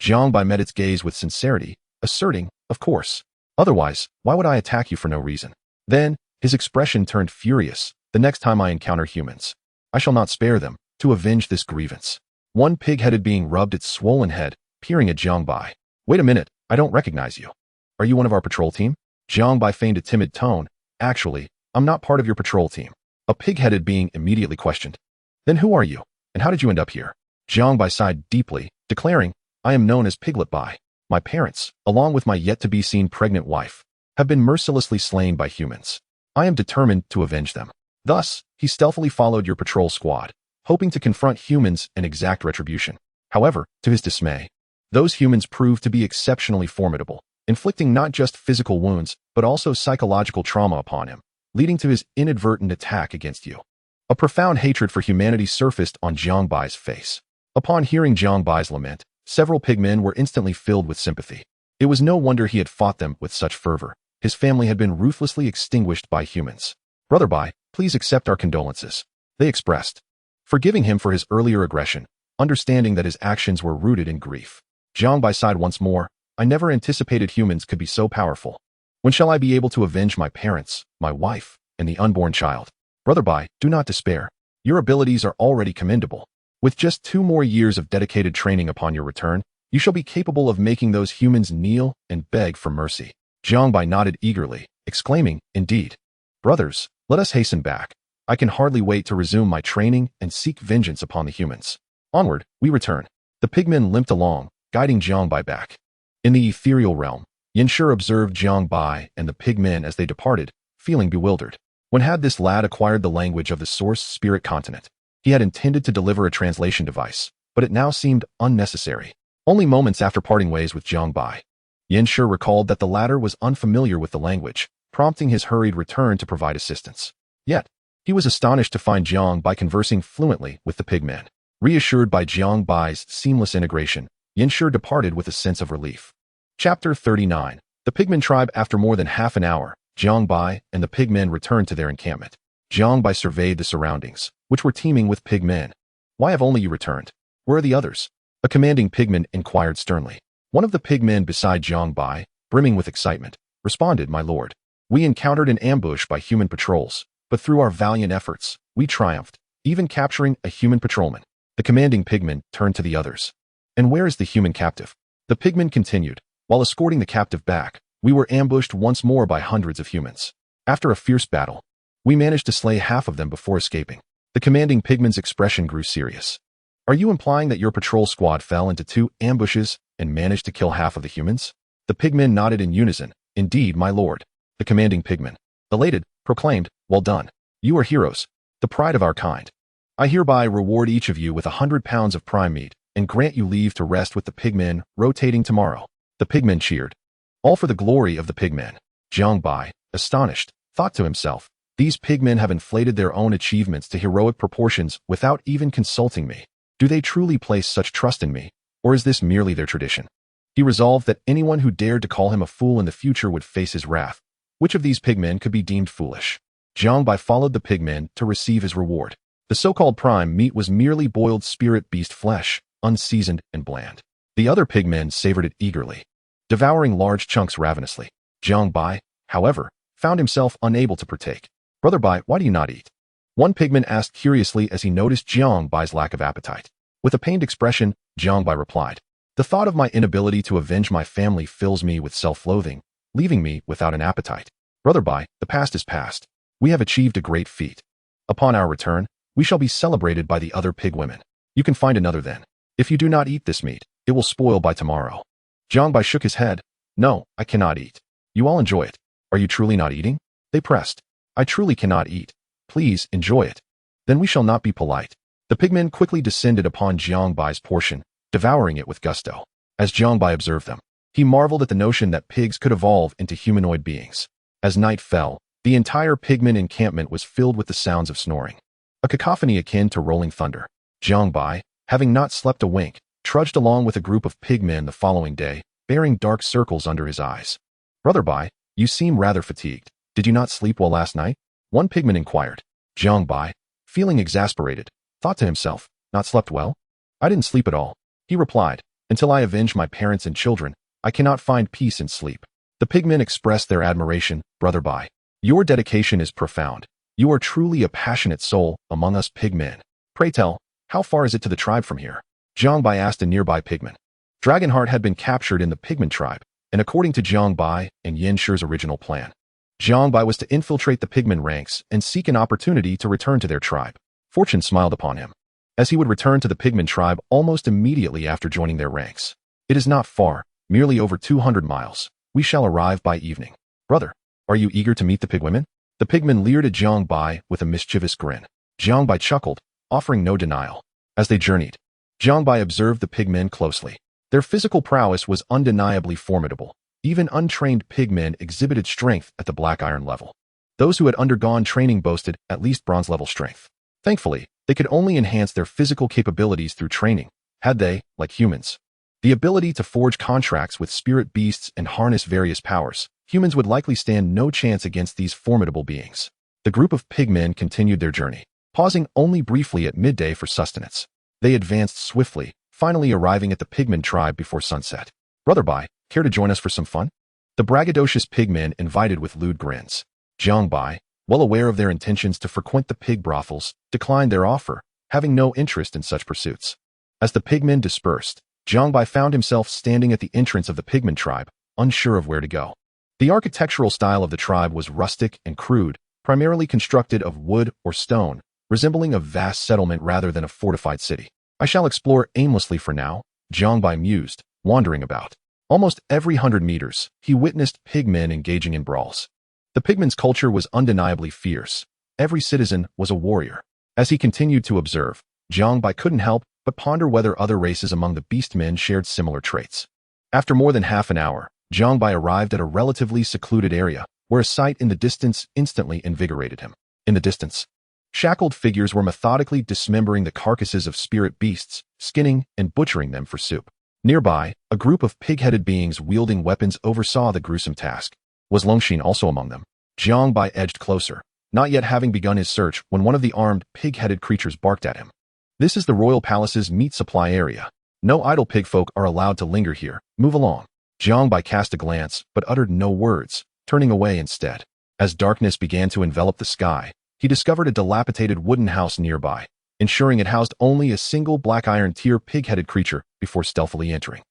Jiang Bai met its gaze with sincerity, asserting, of course. Otherwise, why would I attack you for no reason? Then, his expression turned furious. The next time I encounter humans, I shall not spare them, to avenge this grievance. One pig-headed being rubbed its swollen head, peering at Jiang Bai. Wait a minute, I don't recognize you. Are you one of our patrol team? Jiang Bai feigned a timid tone. Actually, I'm not part of your patrol team. A pig-headed being immediately questioned. Then who are you, and how did you end up here? Jiang Bai sighed deeply, declaring, I am known as Piglet Bai. My parents, along with my yet-to-be-seen pregnant wife, have been mercilessly slain by humans. I am determined to avenge them. Thus, he stealthily followed your patrol squad, hoping to confront humans and exact retribution. However, to his dismay, Those humans proved to be exceptionally formidable, inflicting not just physical wounds, but also psychological trauma upon him, leading to his inadvertent attack against you. A profound hatred for humanity surfaced on Jiang Bai's face. Upon hearing Jiang Bai's lament, several pigmen were instantly filled with sympathy. It was no wonder he had fought them with such fervor. His family had been ruthlessly extinguished by humans. Brother Bai, please accept our condolences, they expressed, forgiving him for his earlier aggression, understanding that his actions were rooted in grief. Jiang Bai sighed once more. I never anticipated humans could be so powerful. When shall I be able to avenge my parents, my wife, and the unborn child? Brother Bai, do not despair. Your abilities are already commendable. With just 2 more years of dedicated training upon your return, you shall be capable of making those humans kneel and beg for mercy. Jiang Bai nodded eagerly, exclaiming, Indeed. Brothers, let us hasten back. I can hardly wait to resume my training and seek vengeance upon the humans. Onward, we return. The pigmen limped along, guiding Jiang Bai back. In the ethereal realm, Yanshi observed Jiang Bai and the pigmen as they departed, feeling bewildered. When had this lad acquired the language of the source spirit continent? He had intended to deliver a translation device, but it now seemed unnecessary. Only moments after parting ways with Jiang Bai, Yanshi recalled that the latter was unfamiliar with the language, prompting his hurried return to provide assistance. Yet, he was astonished to find Jiang Bai conversing fluently with the pigmen. Reassured by Jiang Bai's seamless integration, Yanshi departed with a sense of relief. Chapter 39. The Pigmen Tribe. After more than half an hour, Jiang Bai and the pigmen returned to their encampment. Jiang Bai surveyed the surroundings, which were teeming with pigmen. Why have only you returned? Where are the others? A commanding pigman inquired sternly. One of the pigmen beside Jiang Bai, brimming with excitement, responded, My lord, we encountered an ambush by human patrols, but through our valiant efforts, we triumphed, even capturing a human patrolman. The commanding pigman turned to the others. And where is the human captive? The pigman continued. While escorting the captive back, we were ambushed once more by hundreds of humans. After a fierce battle, we managed to slay half of them before escaping. The commanding pigman's expression grew serious. Are you implying that your patrol squad fell into 2 ambushes and managed to kill half of the humans? The pigmen nodded in unison. Indeed, my lord. The commanding pigman, elated, proclaimed, Well done. You are heroes, the pride of our kind. I hereby reward each of you with 100 pounds of prime meat and grant you leave to rest with the pigmen rotating tomorrow. The pigmen cheered. All for the glory of the pigmen. Jiang Bai, astonished, thought to himself, These pigmen have inflated their own achievements to heroic proportions without even consulting me. Do they truly place such trust in me, or is this merely their tradition? He resolved that anyone who dared to call him a fool in the future would face his wrath. Which of these pigmen could be deemed foolish? Jiang Bai followed the pigmen to receive his reward. The so-called prime meat was merely boiled spirit beast flesh, unseasoned and bland. The other pigmen savored it eagerly, devouring large chunks ravenously. Jiang Bai, however, found himself unable to partake. Brother Bai, why do you not eat? One pigman asked curiously as he noticed Jiang Bai's lack of appetite. With a pained expression, Jiang Bai replied, The thought of my inability to avenge my family fills me with self-loathing, leaving me without an appetite. Brother Bai, the past is past. We have achieved a great feat. Upon our return, we shall be celebrated by the other pig women. You can find another then. If you do not eat this meat, it will spoil by tomorrow. Jiang Bai shook his head. No, I cannot eat. You all enjoy it. Are you truly not eating? They pressed. I truly cannot eat. Please enjoy it. Then we shall not be polite. The pigmen quickly descended upon Jiang Bai's portion, devouring it with gusto. As Jiang Bai observed them, he marveled at the notion that pigs could evolve into humanoid beings. As night fell, the entire pigmen encampment was filled with the sounds of snoring, a cacophony akin to rolling thunder. Jiang Bai, having not slept a wink, trudged along with a group of pigmen the following day, bearing dark circles under his eyes. Brother Bai, you seem rather fatigued. Did you not sleep well last night? One pigman inquired. Jiang Bai, feeling exasperated, thought to himself, Not slept well? I didn't sleep at all. He replied, Until I avenge my parents and children, I cannot find peace in sleep. The pigmen expressed their admiration. Brother Bai, your dedication is profound. You are truly a passionate soul among us pigmen. Pray tell, how far is it to the tribe from here? Jiang Bai asked a nearby pigman. Dragonheart had been captured in the pigman tribe, and according to Jiang Bai and Yanshi's original plan, Jiang Bai was to infiltrate the pigman ranks and seek an opportunity to return to their tribe. Fortune smiled upon him, as he would return to the pigman tribe almost immediately after joining their ranks. It is not far, merely over 200 miles. We shall arrive by evening. Brother, are you eager to meet the pigwomen? The pigman leered at Jiang Bai with a mischievous grin. Jiang Bai chuckled, offering no denial. As they journeyed, Jiang Bai observed the pigmen closely. Their physical prowess was undeniably formidable. Even untrained pigmen exhibited strength at the black iron level. Those who had undergone training boasted at least bronze-level strength. Thankfully, they could only enhance their physical capabilities through training, had they, like humans, the ability to forge contracts with spirit beasts and harness various powers. Humans would likely stand no chance against these formidable beings. The group of pigmen continued their journey, pausing only briefly at midday for sustenance. They advanced swiftly, finally arriving at the pigman tribe before sunset. "Brother Bai, care to join us for some fun?" The braggadocious pigmen invited with lewd grins. Jiang Bai, well aware of their intentions to frequent the pig brothels, declined their offer, having no interest in such pursuits. As the pigmen dispersed, Jiang Bai found himself standing at the entrance of the pigman tribe, unsure of where to go. The architectural style of the tribe was rustic and crude, primarily constructed of wood or stone, resembling a vast settlement rather than a fortified city. "I shall explore aimlessly for now," Jiang Bai mused, wandering about. Almost every 100 meters, he witnessed pigmen engaging in brawls. The pigmen's culture was undeniably fierce. Every citizen was a warrior. As he continued to observe, Jiang Bai couldn't help but ponder whether other races among the beastmen shared similar traits. After more than half an hour, Jiang Bai arrived at a relatively secluded area, where a sight in the distance instantly invigorated him. In the distance, shackled figures were methodically dismembering the carcasses of spirit beasts, skinning and butchering them for soup. Nearby, a group of pig-headed beings wielding weapons oversaw the gruesome task. Was Longxin also among them? Jiang Bai edged closer, not yet having begun his search when one of the armed, pig-headed creatures barked at him. "This is the royal palace's meat supply area. No idle pigfolk are allowed to linger here. Move along." Jiang Bai cast a glance, but uttered no words, turning away instead. As darkness began to envelop the sky, he discovered a dilapidated wooden house nearby, ensuring it housed only a single black iron tier pig-headed creature before stealthily entering.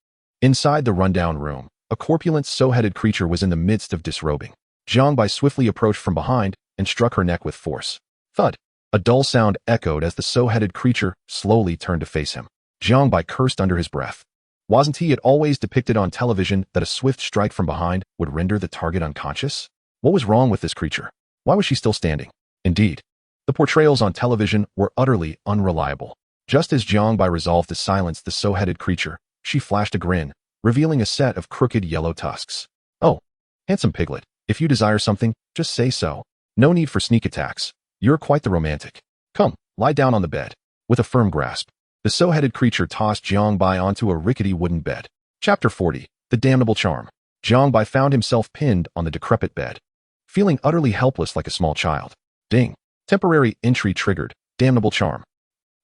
Inside the rundown room, a corpulent sow-headed creature was in the midst of disrobing. Jiang Bai swiftly approached from behind and struck her neck with force. Thud! A dull sound echoed as the sow-headed creature slowly turned to face him. Jiang Bai cursed under his breath. Wasn't he always depicted on television that a swift strike from behind would render the target unconscious? What was wrong with this creature? Why was she still standing? Indeed, the portrayals on television were utterly unreliable. Just as Jiang Bai resolved to silence the sow-headed creature, she flashed a grin, revealing a set of crooked yellow tusks. "Oh, handsome piglet, if you desire something, just say so. No need for sneak attacks. You're quite the romantic. Come, lie down on the bed." With a firm grasp, the sow-headed creature tossed Jiang Bai onto a rickety wooden bed. Chapter 40. The Damnable Charm. Jiang Bai found himself pinned on the decrepit bed, feeling utterly helpless like a small child. Ding. Temporary entry triggered. Damnable Charm.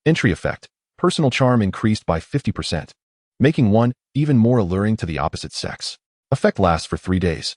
Entry effect. Personal charm increased by 50%, making one even more alluring to the opposite sex. Effect lasts for 3 days.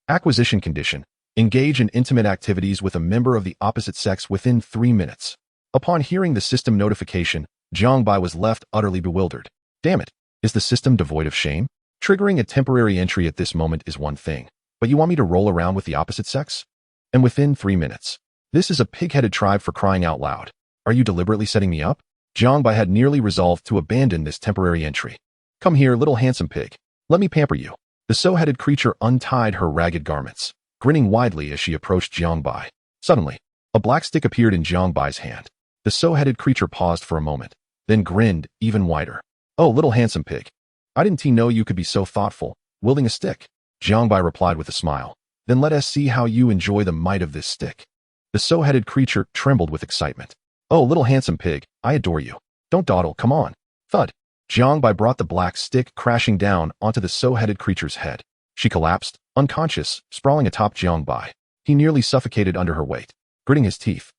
Acquisition condition. Engage in intimate activities with a member of the opposite sex within 3 minutes. Upon hearing the system notification, Jiang Bai was left utterly bewildered. Damn it, is the system devoid of shame? Triggering a temporary entry at this moment is one thing, but you want me to roll around with the opposite sex? And within 3 minutes. This is a pig-headed tribe for crying out loud. Are you deliberately setting me up? Jiang Bai had nearly resolved to abandon this temporary entry. "Come here, little handsome pig. Let me pamper you." The sow-headed creature untied her ragged garments, grinning widely as she approached Jiang Bai. Suddenly, a black stick appeared in Jiang Bai's hand. The sow-headed creature paused for a moment, then grinned even wider. "Oh, little handsome pig. I didn't know you could be so thoughtful, wielding a stick." Jiang Bai replied with a smile. "Then let us see how you enjoy the might of this stick." The sow-headed creature trembled with excitement. "Oh, little handsome pig, I adore you. Don't dawdle, come on." Thud. Jiang Bai brought the black stick crashing down onto the sow-headed creature's head. She collapsed, unconscious, sprawling atop Jiang Bai. He nearly suffocated under her weight, gritting his teeth.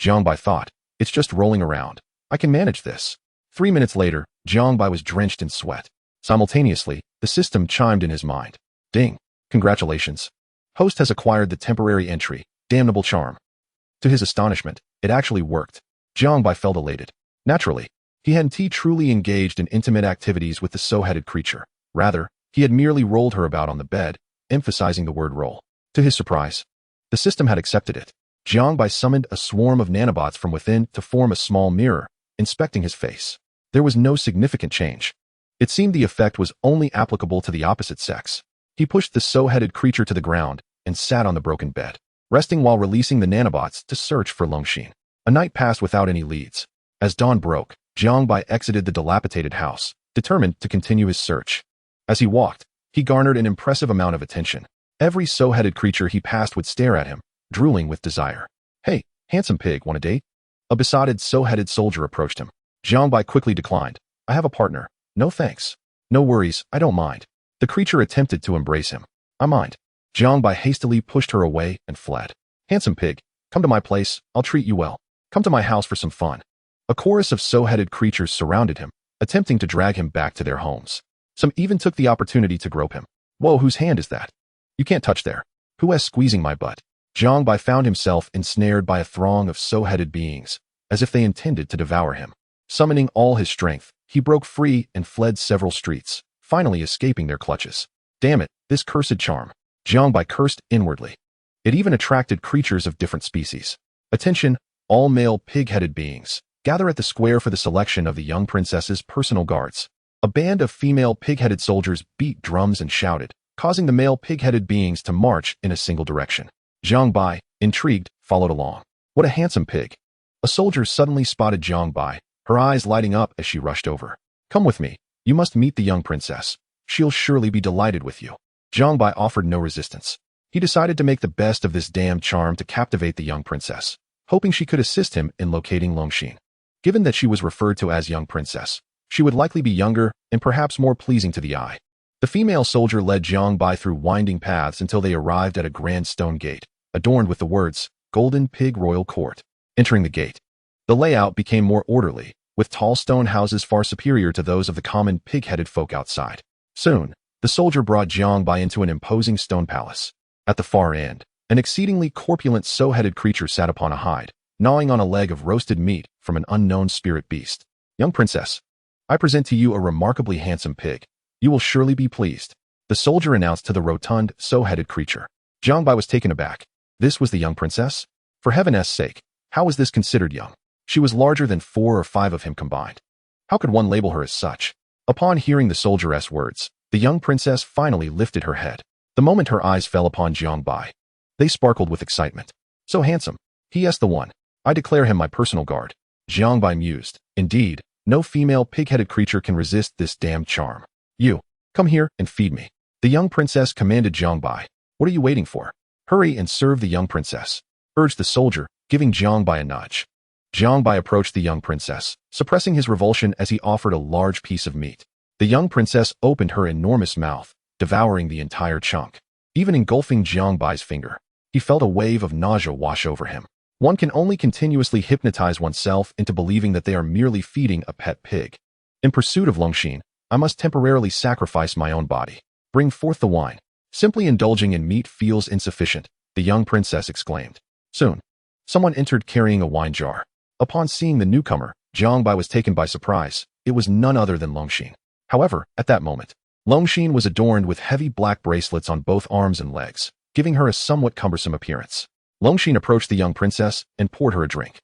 Jiang Bai thought, "It's just rolling around. I can manage this." 3 minutes later, Jiang Bai was drenched in sweat. Simultaneously, the system chimed in his mind. Ding. Congratulations. Host has acquired the temporary entry, Damnable Charm. To his astonishment, it actually worked. Jiang Bai felt elated. Naturally, he hadn't truly engaged in intimate activities with the sow-headed creature. Rather, he had merely rolled her about on the bed, emphasizing the word roll. To his surprise, the system had accepted it. Jiang Bai summoned a swarm of nanobots from within to form a small mirror, inspecting his face. There was no significant change. It seemed the effect was only applicable to the opposite sex. He pushed the sow-headed creature to the ground and sat on the broken bed, resting while releasing the nanobots to search for Longxin. A night passed without any leads. As dawn broke, Jiang Bai exited the dilapidated house, determined to continue his search. As he walked, he garnered an impressive amount of attention. Every sow-headed creature he passed would stare at him, drooling with desire. "Hey, handsome pig, want a date?" A besotted sow-headed soldier approached him. Jiang Bai quickly declined. "I have a partner. No thanks." "No worries, I don't mind." The creature attempted to embrace him. "I mind." Jiang Bai hastily pushed her away and fled. "Handsome pig, come to my place, I'll treat you well. Come to my house for some fun." A chorus of sow-headed creatures surrounded him, attempting to drag him back to their homes. Some even took the opportunity to grope him. "Whoa, whose hand is that? You can't touch there. Who is squeezing my butt?" Jiang Bai found himself ensnared by a throng of sow-headed beings, as if they intended to devour him. Summoning all his strength, he broke free and fled several streets, finally escaping their clutches. "Damn it, this cursed charm." Jiang Bai cursed inwardly. It even attracted creatures of different species. "Attention, all male pig-headed beings. Gather at the square for the selection of the young princess's personal guards." A band of female pig-headed soldiers beat drums and shouted, causing the male pig-headed beings to march in a single direction. Jiang Bai, intrigued, followed along. "What a handsome pig." A soldier suddenly spotted Jiang Bai, her eyes lighting up as she rushed over. "Come with me. You must meet the young princess. She'll surely be delighted with you." Jiang Bai offered no resistance. He decided to make the best of this damned charm to captivate the young princess, hoping she could assist him in locating Longxin. Given that she was referred to as young princess, she would likely be younger and perhaps more pleasing to the eye. The female soldier led Jiang Bai through winding paths until they arrived at a grand stone gate, adorned with the words, "Golden Pig Royal Court." Entering the gate, the layout became more orderly, with tall stone houses far superior to those of the common pig-headed folk outside. Soon, the soldier brought Jiang Bai into an imposing stone palace. At the far end, an exceedingly corpulent sow-headed creature sat upon a hide, gnawing on a leg of roasted meat from an unknown spirit beast. "Young princess, I present to you a remarkably handsome pig. You will surely be pleased," the soldier announced to the rotund, sow-headed creature. Jiang Bai was taken aback. This was the young princess? For heaven's sake, how was this considered young? She was larger than 4 or 5 of him combined. How could one label her as such? Upon hearing the soldier's words, the young princess finally lifted her head. The moment her eyes fell upon Jiang Bai, they sparkled with excitement. "So handsome. He is the one. I declare him my personal guard." Jiang Bai mused. Indeed, no female pig-headed creature can resist this damned charm. "You, come here and feed me." The young princess commanded Jiang Bai. "What are you waiting for? Hurry and serve the young princess," urged the soldier, giving Jiang Bai a nudge. Jiang Bai approached the young princess, suppressing his revulsion as he offered a large piece of meat. The young princess opened her enormous mouth, devouring the entire chunk. Even engulfing Jiang Bai's finger, he felt a wave of nausea wash over him. One can only continuously hypnotize oneself into believing that they are merely feeding a pet pig. In pursuit of Longxin, I must temporarily sacrifice my own body. Bring forth the wine. Simply indulging in meat feels insufficient, the young princess exclaimed. Soon, someone entered carrying a wine jar. Upon seeing the newcomer, Jiang Bai was taken by surprise. It was none other than Longxin. However, at that moment, Longxin was adorned with heavy black bracelets on both arms and legs, giving her a somewhat cumbersome appearance. Longxin approached the young princess and poured her a drink.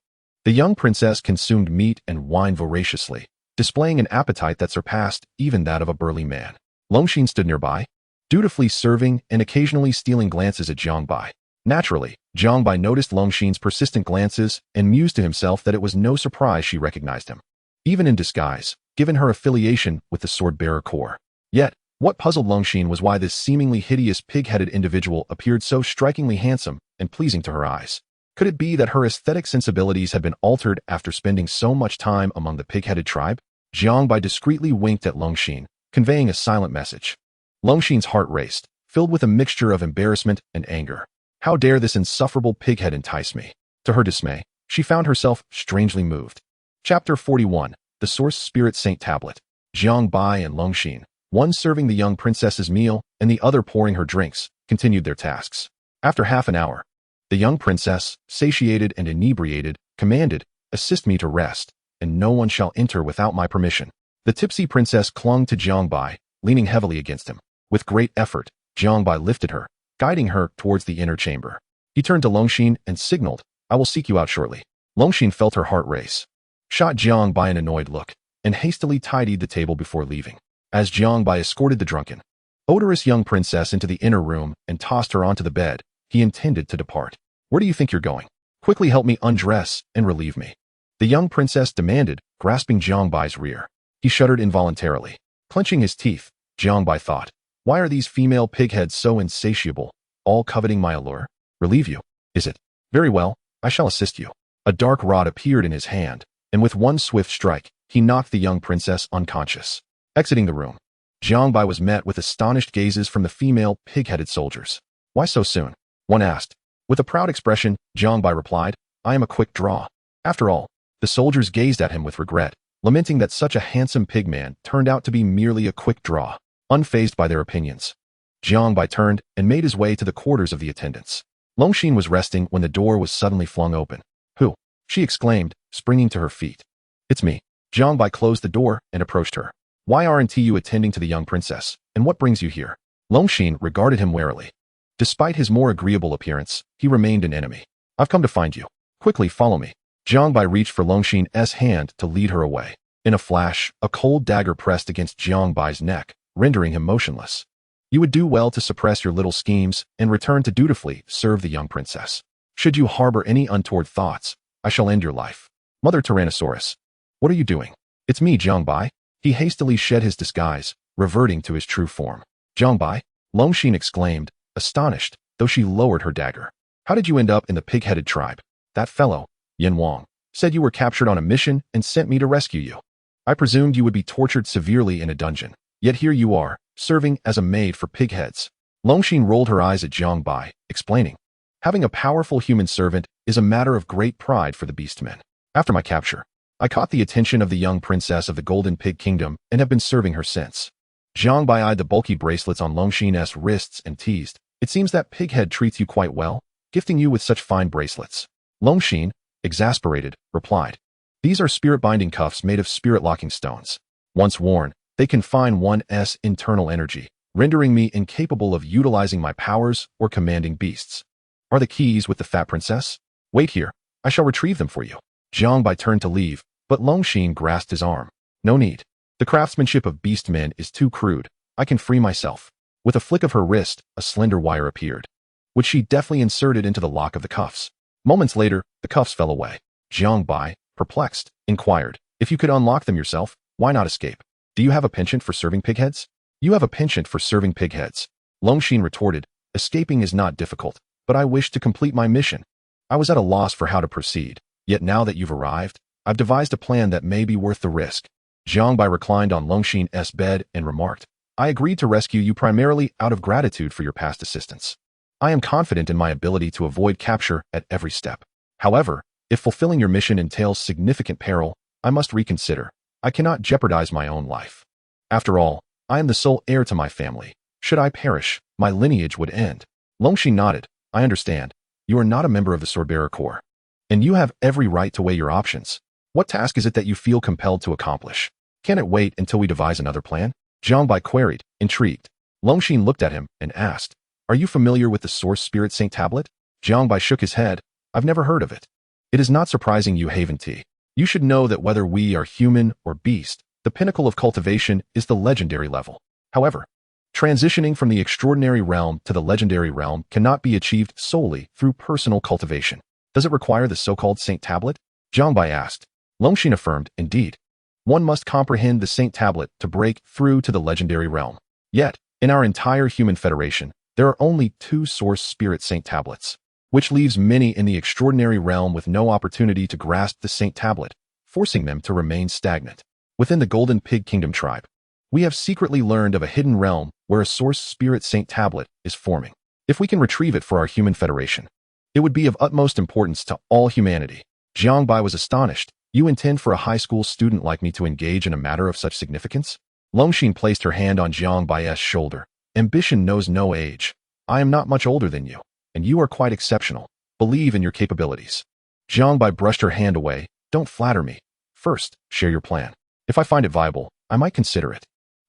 The young princess consumed meat and wine voraciously, displaying an appetite that surpassed even that of a burly man. Longxin stood nearby, dutifully serving and occasionally stealing glances at Jiang Bai. Naturally, Jiang Bai noticed Longxin's persistent glances and mused to himself that it was no surprise she recognized him, even in disguise, given her affiliation with the sword-bearer corps. Yet, what puzzled Longxin was why this seemingly hideous pig-headed individual appeared so strikingly handsome and pleasing to her eyes. Could it be that her aesthetic sensibilities had been altered after spending so much time among the pig-headed tribe? Jiang Bai discreetly winked at Longxin, conveying a silent message. Longxin's heart raced, filled with a mixture of embarrassment and anger. How dare this insufferable pighead entice me? To her dismay, she found herself strangely moved. Chapter 41, The Source Spirit Saint Tablet. Jiang Bai and Longxin, one serving the young princess's meal and the other pouring her drinks, continued their tasks. After half an hour, the young princess, satiated and inebriated, commanded, "Assist me to rest, and no one shall enter without my permission." The tipsy princess clung to Jiang Bai, leaning heavily against him. With great effort, Jiang Bai lifted her, guiding her towards the inner chamber. He turned to Longxin and signaled, "I will seek you out shortly." Longxin felt her heart race, shot Jiang Bai an annoyed look, and hastily tidied the table before leaving. As Jiang Bai escorted the drunken, odorous young princess into the inner room and tossed her onto the bed, he intended to depart. "Where do you think you're going? Quickly help me undress and relieve me," the young princess demanded, grasping Jiang Bai's rear. He shuddered involuntarily. Clenching his teeth, Jiang Bai thought, why are these female pigheads so insatiable, all coveting my allure? Relieve you, is it? Very well, I shall assist you. A dark rod appeared in his hand, and with one swift strike, he knocked the young princess unconscious. Exiting the room, Jiang Bai was met with astonished gazes from the female pig-headed soldiers. Why so soon? One asked. With a proud expression, Jiang Bai replied, I am a quick draw. After all, the soldiers gazed at him with regret, lamenting that such a handsome pigman turned out to be merely a quick draw, unfazed by their opinions. Jiang Bai turned and made his way to the quarters of the attendants. Longxin was resting when the door was suddenly flung open. Who? She exclaimed, springing to her feet. It's me. Jiang Bai closed the door and approached her. Why aren't you attending to the young princess, and what brings you here? Longxin regarded him warily. Despite his more agreeable appearance, he remained an enemy. I've come to find you. Quickly follow me. Jiang Bai reached for Longxin's hand to lead her away. In a flash, a cold dagger pressed against Jiang Bai's neck, rendering him motionless. You would do well to suppress your little schemes and return to dutifully serve the young princess. Should you harbor any untoward thoughts, I shall end your life. Mother Tyrannosaurus. What are you doing? It's me, Jiang Bai. He hastily shed his disguise, reverting to his true form. Jiang Bai? Longxin exclaimed, astonished, though she lowered her dagger. How did you end up in the pig-headed tribe? That fellow, Yin Wang, said you were captured on a mission and sent me to rescue you. I presumed you would be tortured severely in a dungeon, yet here you are, serving as a maid for pigheads. Longxin rolled her eyes at Jiang Bai, explaining, having a powerful human servant is a matter of great pride for the beastmen. After my capture, I caught the attention of the young princess of the Golden Pig Kingdom and have been serving her since. Jiang Bai eyed the bulky bracelets on Longxin's wrists and teased, it seems that Pighead treats you quite well, gifting you with such fine bracelets. Longxin, exasperated, replied, these are spirit-binding cuffs made of spirit-locking stones. Once worn, they confine one's internal energy, rendering me incapable of utilizing my powers or commanding beasts. Are the keys with the fat princess? Wait here, I shall retrieve them for you. Jiang Bai turned to leave, but Longxin grasped his arm. No need. The craftsmanship of beastmen is too crude. I can free myself. With a flick of her wrist, a slender wire appeared, which she deftly inserted into the lock of the cuffs. Moments later, the cuffs fell away. Jiang Bai, perplexed, inquired, if you could unlock them yourself, why not escape? Do you have a penchant for serving pigheads? You have a penchant for serving pigheads. Longxin retorted, escaping is not difficult, but I wish to complete my mission. I was at a loss for how to proceed, yet now that you've arrived, I've devised a plan that may be worth the risk. Jiang Bai reclined on Longxin's bed and remarked, I agreed to rescue you primarily out of gratitude for your past assistance. I am confident in my ability to avoid capture at every step. However, if fulfilling your mission entails significant peril, I must reconsider. I cannot jeopardize my own life. After all, I am the sole heir to my family. Should I perish, my lineage would end. Longxin nodded. I understand. You are not a member of the Swordbearer Corps, and you have every right to weigh your options. What task is it that you feel compelled to accomplish? Can it wait until we devise another plan? Jiang Bai queried, intrigued. Longxin looked at him and asked, are you familiar with the Source Spirit Saint Tablet? Jiang Bai shook his head. I've never heard of it. It is not surprising you, Haven T. You should know that whether we are human or beast, the pinnacle of cultivation is the legendary level. However, transitioning from the extraordinary realm to the legendary realm cannot be achieved solely through personal cultivation. Does it require the so-called Saint Tablet? Jiang Bai asked. Longxin affirmed, indeed. One must comprehend the Saint Tablet to break through to the legendary realm. Yet, in our entire human federation, there are only 2 Source Spirit Saint Tablets, which leaves many in the extraordinary realm with no opportunity to grasp the Saint Tablet, forcing them to remain stagnant. Within the Golden Pig Kingdom tribe, we have secretly learned of a hidden realm where a Source Spirit Saint Tablet is forming. If we can retrieve it for our human federation, it would be of utmost importance to all humanity. Jiang Bai was astonished. You intend for a high school student like me to engage in a matter of such significance? Longxin placed her hand on Jiang Bai's shoulder. Ambition knows no age. I am not much older than you, and you are quite exceptional. Believe in your capabilities. Jiang Bai brushed her hand away. Don't flatter me. First, share your plan. If I find it viable, I might consider it.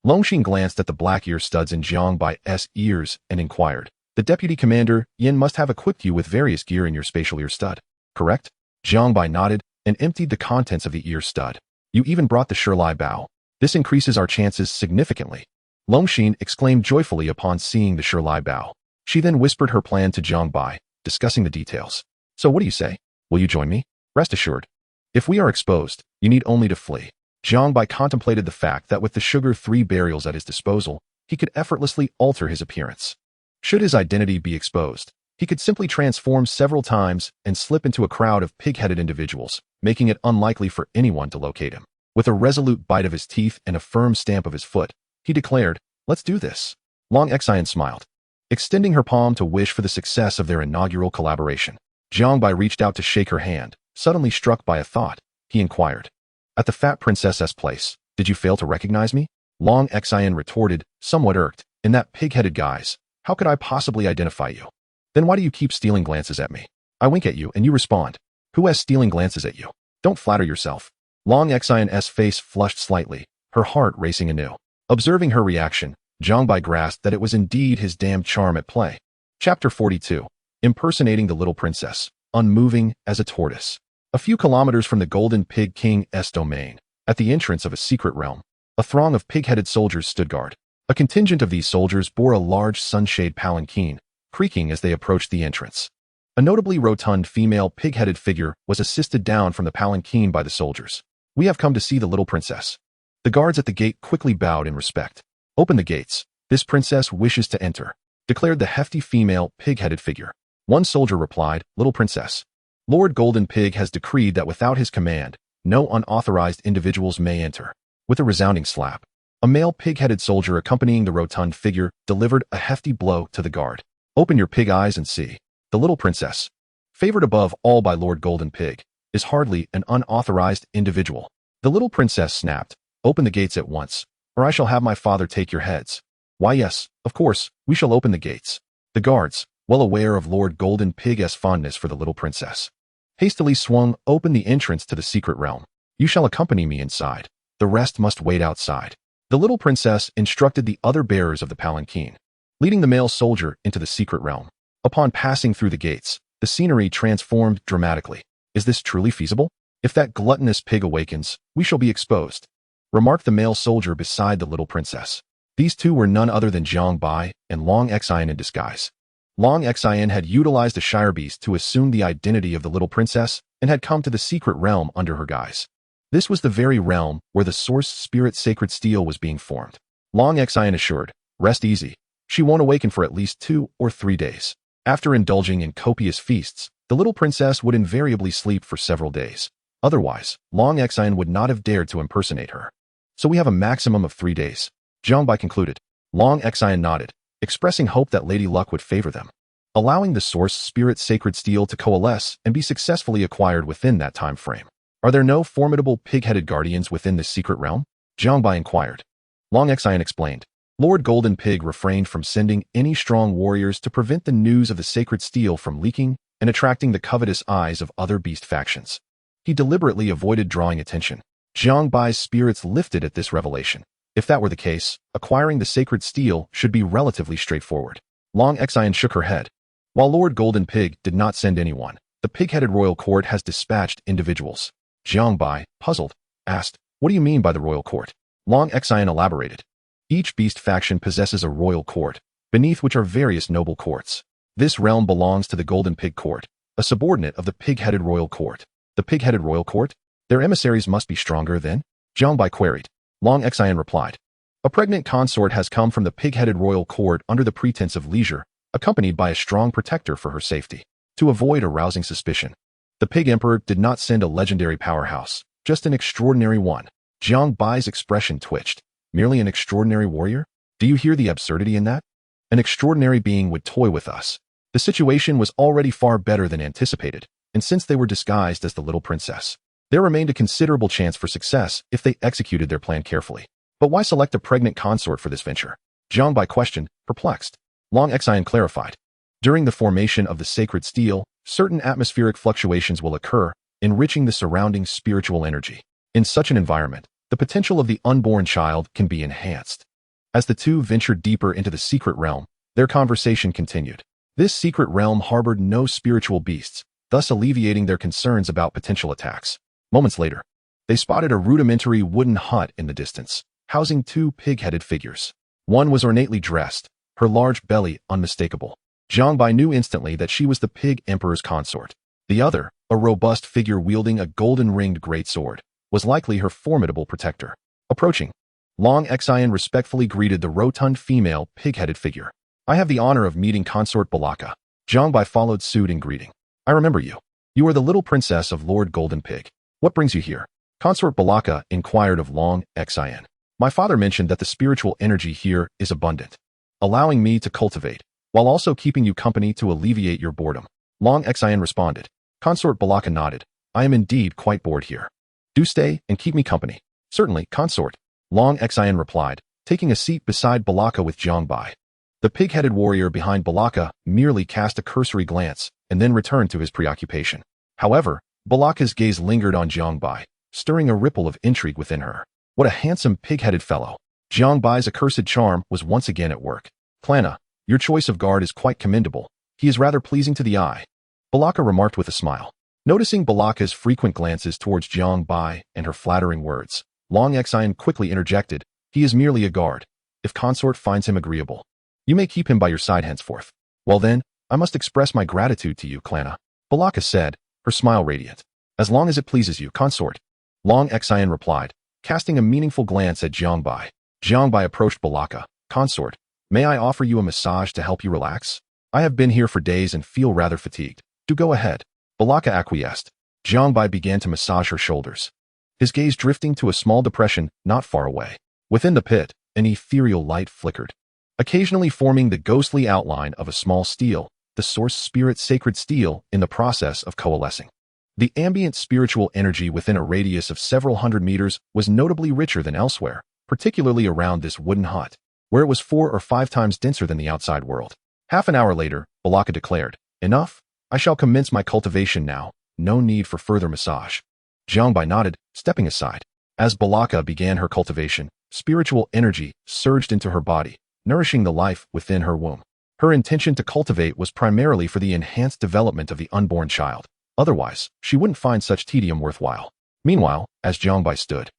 Longxin glanced at the black ear studs in Jiang Bai's ears and inquired, the deputy commander, Yin, must have equipped you with various gear in your spatial ear stud, correct? Jiang Bai nodded and emptied the contents of the ear stud. You even brought the Shirlai bow. This increases our chances significantly. Longxin exclaimed joyfully upon seeing the Shirlai bow. She then whispered her plan to Jiang Bai, discussing the details. So what do you say? Will you join me? Rest assured. If we are exposed, you need only to flee. Jiang Bai contemplated the fact that with the sugar-3 burials at his disposal, he could effortlessly alter his appearance. Should his identity be exposed, he could simply transform several times and slip into a crowd of pig-headed individuals, making it unlikely for anyone to locate him. With a resolute bite of his teeth and a firm stamp of his foot, he declared, "Let's do this." Long Xian smiled, extending her palm to wish for the success of their inaugural collaboration. Jiang Bai reached out to shake her hand. Suddenly struck by a thought, he inquired, "At the fat princess's place, did you fail to recognize me?" Long Xian retorted, somewhat irked, "In that pig-headed guise, how could I possibly identify you? Then why do you keep stealing glances at me? I wink at you and you respond. Who has stealing glances at you? Don't flatter yourself." Long Xian's face flushed slightly, her heart racing anew. Observing her reaction, Jiang Bai grasped that it was indeed his damned charm at play. Chapter 42. Impersonating the Little Princess, unmoving as a tortoise. A few kilometers from the Golden Pig King's domain, at the entrance of a secret realm, a throng of pig-headed soldiers stood guard. A contingent of these soldiers bore a large sunshade palanquin, creaking as they approached the entrance. A notably rotund female pig-headed figure was assisted down from the palanquin by the soldiers. "We have come to see the little princess." The guards at the gate quickly bowed in respect. "Open the gates. This princess wishes to enter," declared the hefty female pig-headed figure. One soldier replied, "Little princess, Lord Golden Pig has decreed that without his command, no unauthorized individuals may enter." With a resounding slap, a male pig-headed soldier accompanying the rotund figure delivered a hefty blow to the guard. "Open your pig eyes and see. The little princess, favored above all by Lord Golden Pig, is hardly an unauthorized individual." The little princess snapped, "Open the gates at once, or I shall have my father take your heads." "Why yes, of course, we shall open the gates." The guards, well aware of Lord Golden Pig's fondness for the little princess, hastily swung open the entrance to the secret realm. "You shall accompany me inside. The rest must wait outside." The little princess instructed the other bearers of the palanquin, leading the male soldier into the secret realm. Upon passing through the gates, the scenery transformed dramatically. "Is this truly feasible? If that gluttonous pig awakens, we shall be exposed," remarked the male soldier beside the little princess. These two were none other than Jiang Bai and Long Xian in disguise. Long Xian had utilized a shire beast to assume the identity of the little princess and had come to the secret realm under her guise. This was the very realm where the source spirit sacred steel was being formed. Long Xian assured, "Rest easy. She won't awaken for at least 2 or 3 days. After indulging in copious feasts, the little princess would invariably sleep for several days. Otherwise, Long Xian would not have dared to impersonate her. So we have a maximum of 3 days." Jiang Bai concluded. Long Xian nodded, expressing hope that Lady Luck would favor them, allowing the source spirit sacred steel to coalesce and be successfully acquired within that time frame. "Are there no formidable pig-headed guardians within this secret realm?" Jiang Bai inquired. Long Xian explained. Lord Golden Pig refrained from sending any strong warriors to prevent the news of the sacred steel from leaking and attracting the covetous eyes of other beast factions. He deliberately avoided drawing attention. Jiang Bai's spirits lifted at this revelation. If that were the case, acquiring the sacred steel should be relatively straightforward. Long Xian shook her head. While Lord Golden Pig did not send anyone, the pig-headed royal court has dispatched individuals. Jiang Bai, puzzled, asked, "What do you mean by the royal court?" Long Xian elaborated. Each beast faction possesses a royal court, beneath which are various noble courts. This realm belongs to the Golden Pig Court, a subordinate of the pig-headed royal court. The pig-headed royal court? Their emissaries must be stronger then? Jiang Bai queried. Long Xian replied. A pregnant consort has come from the pig-headed royal court under the pretense of leisure, accompanied by a strong protector for her safety, to avoid arousing suspicion. The pig emperor did not send a legendary powerhouse, just an extraordinary one. Jiang Bai's expression twitched. Merely an extraordinary warrior? Do you hear the absurdity in that? An extraordinary being would toy with us. The situation was already far better than anticipated, and since they were disguised as the little princess, there remained a considerable chance for success if they executed their plan carefully. But why select a pregnant consort for this venture? Jiang Bai questioned, perplexed. Long Xian clarified. During the formation of the sacred steel, certain atmospheric fluctuations will occur, enriching the surrounding spiritual energy. In such an environment, the potential of the unborn child can be enhanced. As the two ventured deeper into the secret realm, their conversation continued. This secret realm harbored no spiritual beasts, thus alleviating their concerns about potential attacks. Moments later, they spotted a rudimentary wooden hut in the distance, housing two pig-headed figures. One was ornately dressed, her large belly unmistakable. Jiang Bai knew instantly that she was the pig emperor's consort. The other, a robust figure wielding a golden-ringed greatsword, was likely her formidable protector. Approaching, Long Xian respectfully greeted the rotund female, pig-headed figure. "I have the honor of meeting Consort Balaka." Jiang Bai followed suit in greeting. "I remember you. You are the little princess of Lord Golden Pig. What brings you here?" Consort Balaka inquired of Long Xian. "My father mentioned that the spiritual energy here is abundant, allowing me to cultivate, while also keeping you company to alleviate your boredom." Long Xian responded. Consort Balaka nodded. "I am indeed quite bored here. Do stay and keep me company." "Certainly, consort," Long Xian replied, taking a seat beside Balaka with Jiang Bai. The pig-headed warrior behind Balaka merely cast a cursory glance and then returned to his preoccupation. However, Balaka's gaze lingered on Jiang Bai, stirring a ripple of intrigue within her. What a handsome pig-headed fellow. Jiang Bai's accursed charm was once again at work. "Clanna, your choice of guard is quite commendable. He is rather pleasing to the eye," Balaka remarked with a smile. Noticing Balaka's frequent glances towards Jiang Bai and her flattering words, Long Xian quickly interjected, "He is merely a guard. If consort finds him agreeable, you may keep him by your side henceforth." "Well then, I must express my gratitude to you, Clanna," Balaka said, her smile radiant. "As long as it pleases you, consort," Long Xian replied, casting a meaningful glance at Jiang Bai. Jiang Bai approached Balaka. "Consort, may I offer you a massage to help you relax? I have been here for days and feel rather fatigued. Do go ahead." Balaka acquiesced. Jiang Bai began to massage her shoulders, his gaze drifting to a small depression not far away. Within the pit, an ethereal light flickered, occasionally forming the ghostly outline of a small steel, the source spirit sacred steel in the process of coalescing. The ambient spiritual energy within a radius of several hundred meters was notably richer than elsewhere, particularly around this wooden hut, where it was 4 or 5 times denser than the outside world. Half an hour later, Balaka declared, "Enough? I shall commence my cultivation now. No need for further massage." Jiang Bai nodded, stepping aside. As Balaka began her cultivation, spiritual energy surged into her body, nourishing the life within her womb. Her intention to cultivate was primarily for the enhanced development of the unborn child. Otherwise, she wouldn't find such tedium worthwhile. Meanwhile, as Jiang Bai stood,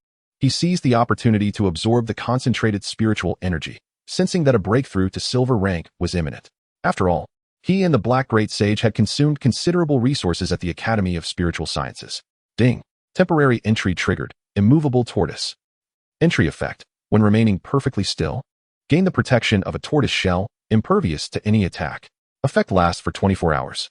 he seized the opportunity to absorb the concentrated spiritual energy, sensing that a breakthrough to silver rank was imminent. After all, he and the Black Great Sage had consumed considerable resources at the Academy of Spiritual Sciences. Ding. Temporary entry triggered. Immovable tortoise. Entry effect. When remaining perfectly still, gain the protection of a tortoise shell, impervious to any attack. Effect lasts for 24 hours.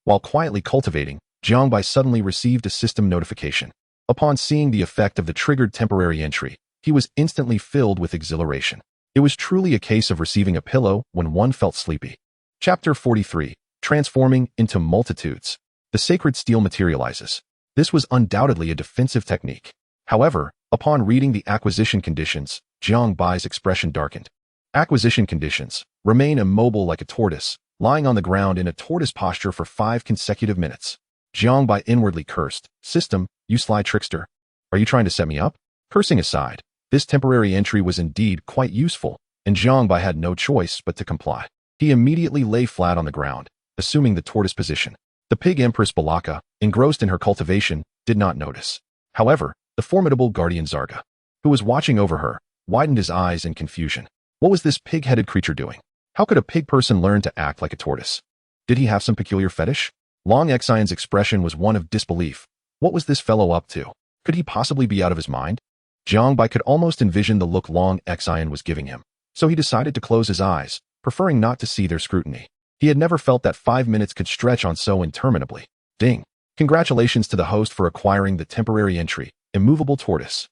While quietly cultivating, Jiang Bai suddenly received a system notification. Upon seeing the effect of the triggered temporary entry, he was instantly filled with exhilaration. It was truly a case of receiving a pillow when one felt sleepy. Chapter 43. Transforming into multitudes. The sacred steel materializes. This was undoubtedly a defensive technique. However, upon reading the acquisition conditions, Jiang Bai's expression darkened. Acquisition conditions. Remain immobile like a tortoise, lying on the ground in a tortoise posture for 5 consecutive minutes. Jiang Bai inwardly cursed. "System, you sly trickster. Are you trying to set me up?" Cursing aside, this temporary entry was indeed quite useful, and Jiang Bai had no choice but to comply. He immediately lay flat on the ground, assuming the tortoise position. The pig empress Balaka, engrossed in her cultivation, did not notice. However, the formidable guardian Saga, who was watching over her, widened his eyes in confusion. What was this pig-headed creature doing? How could a pig person learn to act like a tortoise? Did he have some peculiar fetish? Long Xian's expression was one of disbelief. What was this fellow up to? Could he possibly be out of his mind? Jiang Bai could almost envision the look Long Xian was giving him, so he decided to close his eyes, preferring not to see their scrutiny. He had never felt that 5 minutes could stretch on so interminably. Ding. Congratulations to the host for acquiring the temporary entry, immovable tortoise.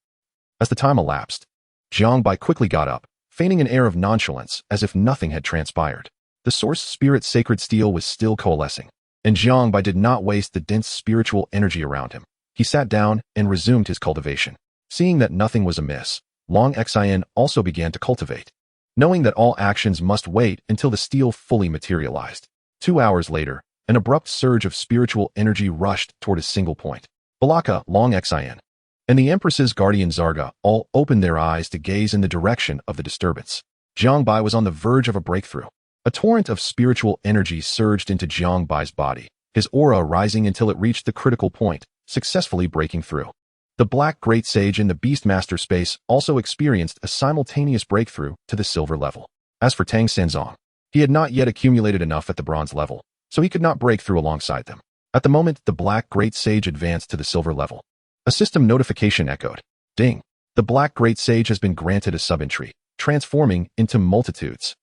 As the time elapsed, Jiang Bai quickly got up, feigning an air of nonchalance as if nothing had transpired. The source spirit sacred steel was still coalescing, and Jiang Bai did not waste the dense spiritual energy around him. He sat down and resumed his cultivation. Seeing that nothing was amiss, Long Xian also began to cultivate, knowing that all actions must wait until the steel fully materialized. 2 hours later, an abrupt surge of spiritual energy rushed toward a single point. Balaka, Long Xian, and the Empress's guardian Saga all opened their eyes to gaze in the direction of the disturbance. Jiang Bai was on the verge of a breakthrough. A torrent of spiritual energy surged into Jiang Bai's body, his aura rising until it reached the critical point, successfully breaking through. The Black Great Sage in the Beastmaster space also experienced a simultaneous breakthrough to the silver level. As for Tang Sanzong, he had not yet accumulated enough at the bronze level, so he could not break through alongside them. At the moment the Black Great Sage advanced to the silver level, A system notification echoed. Ding. The Black Great Sage has been granted a sub-entry, transforming into multitudes.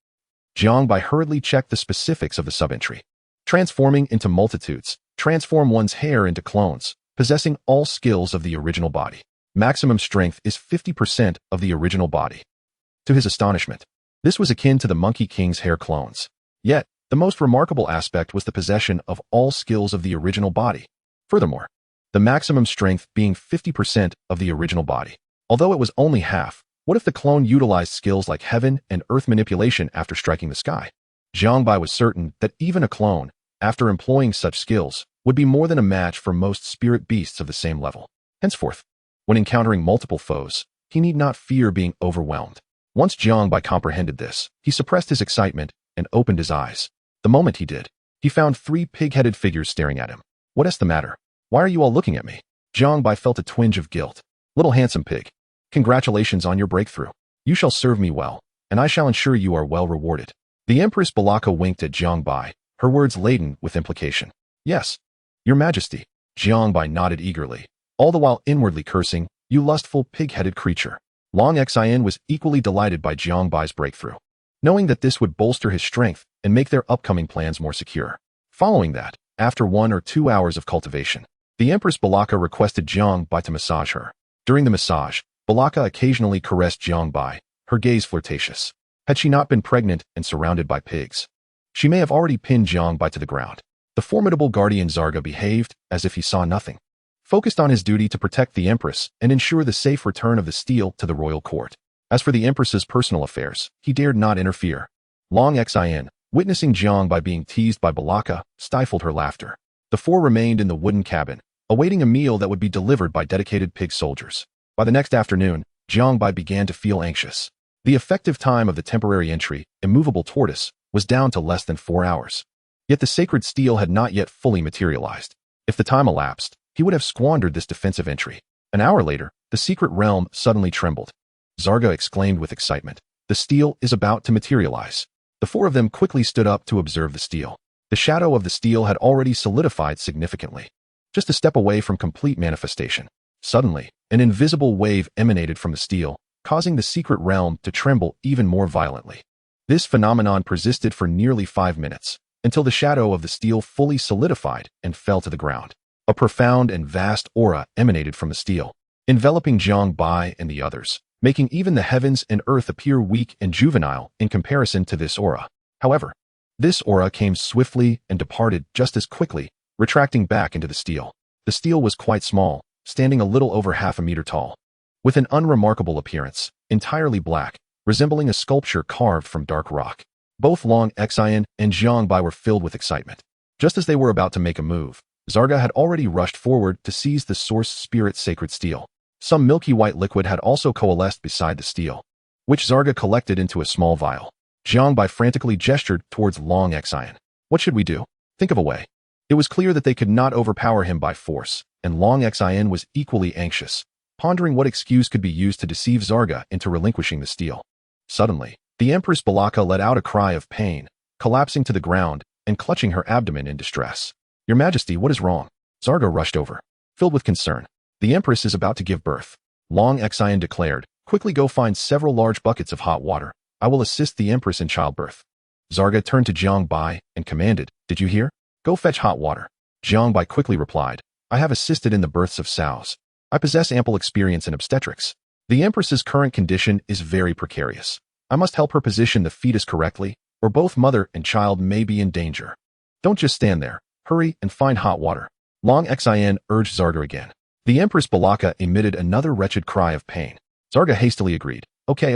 Jiang Bai hurriedly checked the specifics of the sub-entry. Transforming into multitudes. Transform one's hair into clones, possessing all skills of the original body. Maximum strength is 50% of the original body. To his astonishment, this was akin to the Monkey King's hair clones. Yet, the most remarkable aspect was the possession of all skills of the original body. Furthermore, the maximum strength being 50% of the original body. Although it was only half, what if the clone utilized skills like heaven and earth manipulation after striking the sky? Jiang Bai was certain that even a clone, after employing such skills, would be more than a match for most spirit beasts of the same level. Henceforth, when encountering multiple foes, he need not fear being overwhelmed. Once Jiang Bai comprehended this, he suppressed his excitement and opened his eyes. The moment he did, he found 3 pig-headed figures staring at him. What is the matter? Why are you all looking at me? Jiang Bai felt a twinge of guilt. Little handsome pig, congratulations on your breakthrough. You shall serve me well, and I shall ensure you are well rewarded. The Empress Balaka winked at Jiang Bai, her words laden with implication. Yes, Your Majesty. Jiang Bai nodded eagerly, all the while inwardly cursing, you lustful pig-headed creature. Long Xin was equally delighted by Jiang Bai's breakthrough, knowing that this would bolster his strength and make their upcoming plans more secure. Following that, after 1 or 2 hours of cultivation, the Empress Balaka requested Jiang Bai to massage her. During the massage, Balaka occasionally caressed Jiang Bai, her gaze flirtatious. Had she not been pregnant and surrounded by pigs, she may have already pinned Jiang Bai to the ground. The formidable guardian Saga behaved as if he saw nothing, focused on his duty to protect the Empress and ensure the safe return of the steel to the royal court. As for the Empress's personal affairs, he dared not interfere. Long Xin, witnessing Jiang Bai being teased by Balaka, stifled her laughter. The 4 remained in the wooden cabin, awaiting a meal that would be delivered by dedicated pig soldiers. By the next afternoon, Jiang Bai began to feel anxious. The effective time of the temporary entry, immovable tortoise, was down to less than 4 hours. Yet the sacred steel had not yet fully materialized. If the time elapsed, he would have squandered this defensive entry. An hour later, the secret realm suddenly trembled. Saga exclaimed with excitement, the steel is about to materialize. The 4 of them quickly stood up to observe the steel. The shadow of the steel had already solidified significantly, just a step away from complete manifestation. Suddenly, an invisible wave emanated from the steel, causing the secret realm to tremble even more violently. This phenomenon persisted for nearly 5 minutes, until the shadow of the steel fully solidified and fell to the ground. A profound and vast aura emanated from the steel, enveloping Jiang Bai and the others, making even the heavens and earth appear weak and juvenile in comparison to this aura. However, this aura came swiftly and departed just as quickly, retracting back into the steel. The steel was quite small, standing a little over half a meter tall, with an unremarkable appearance, entirely black, resembling a sculpture carved from dark rock. Both Long Xin and Jiang Bai were filled with excitement. Just as they were about to make a move, Saga had already rushed forward to seize the source spirit sacred steel. Some milky white liquid had also coalesced beside the steel, which Saga collected into a small vial. Jiang Bai frantically gestured towards Long Xin. What should we do? Think of a way. It was clear that they could not overpower him by force, and Long Xin was equally anxious, pondering what excuse could be used to deceive Saga into relinquishing the steel. Suddenly, the Empress Balaka let out a cry of pain, collapsing to the ground and clutching her abdomen in distress. Your Majesty, what is wrong? Saga rushed over, filled with concern. The Empress is about to give birth. Long Xin declared, quickly go find several large buckets of hot water. I will assist the Empress in childbirth. Saga turned to Jiang Bai and commanded, did you hear? Go fetch hot water. Jiang Bai quickly replied, I have assisted in the births of sows. I possess ample experience in obstetrics. The Empress's current condition is very precarious. I must help her position the fetus correctly, or both mother and child may be in danger. Don't just stand there. Hurry and find hot water. Long Xin urged Saga again. The Empress Balaka emitted another wretched cry of pain. Saga hastily agreed. Okay,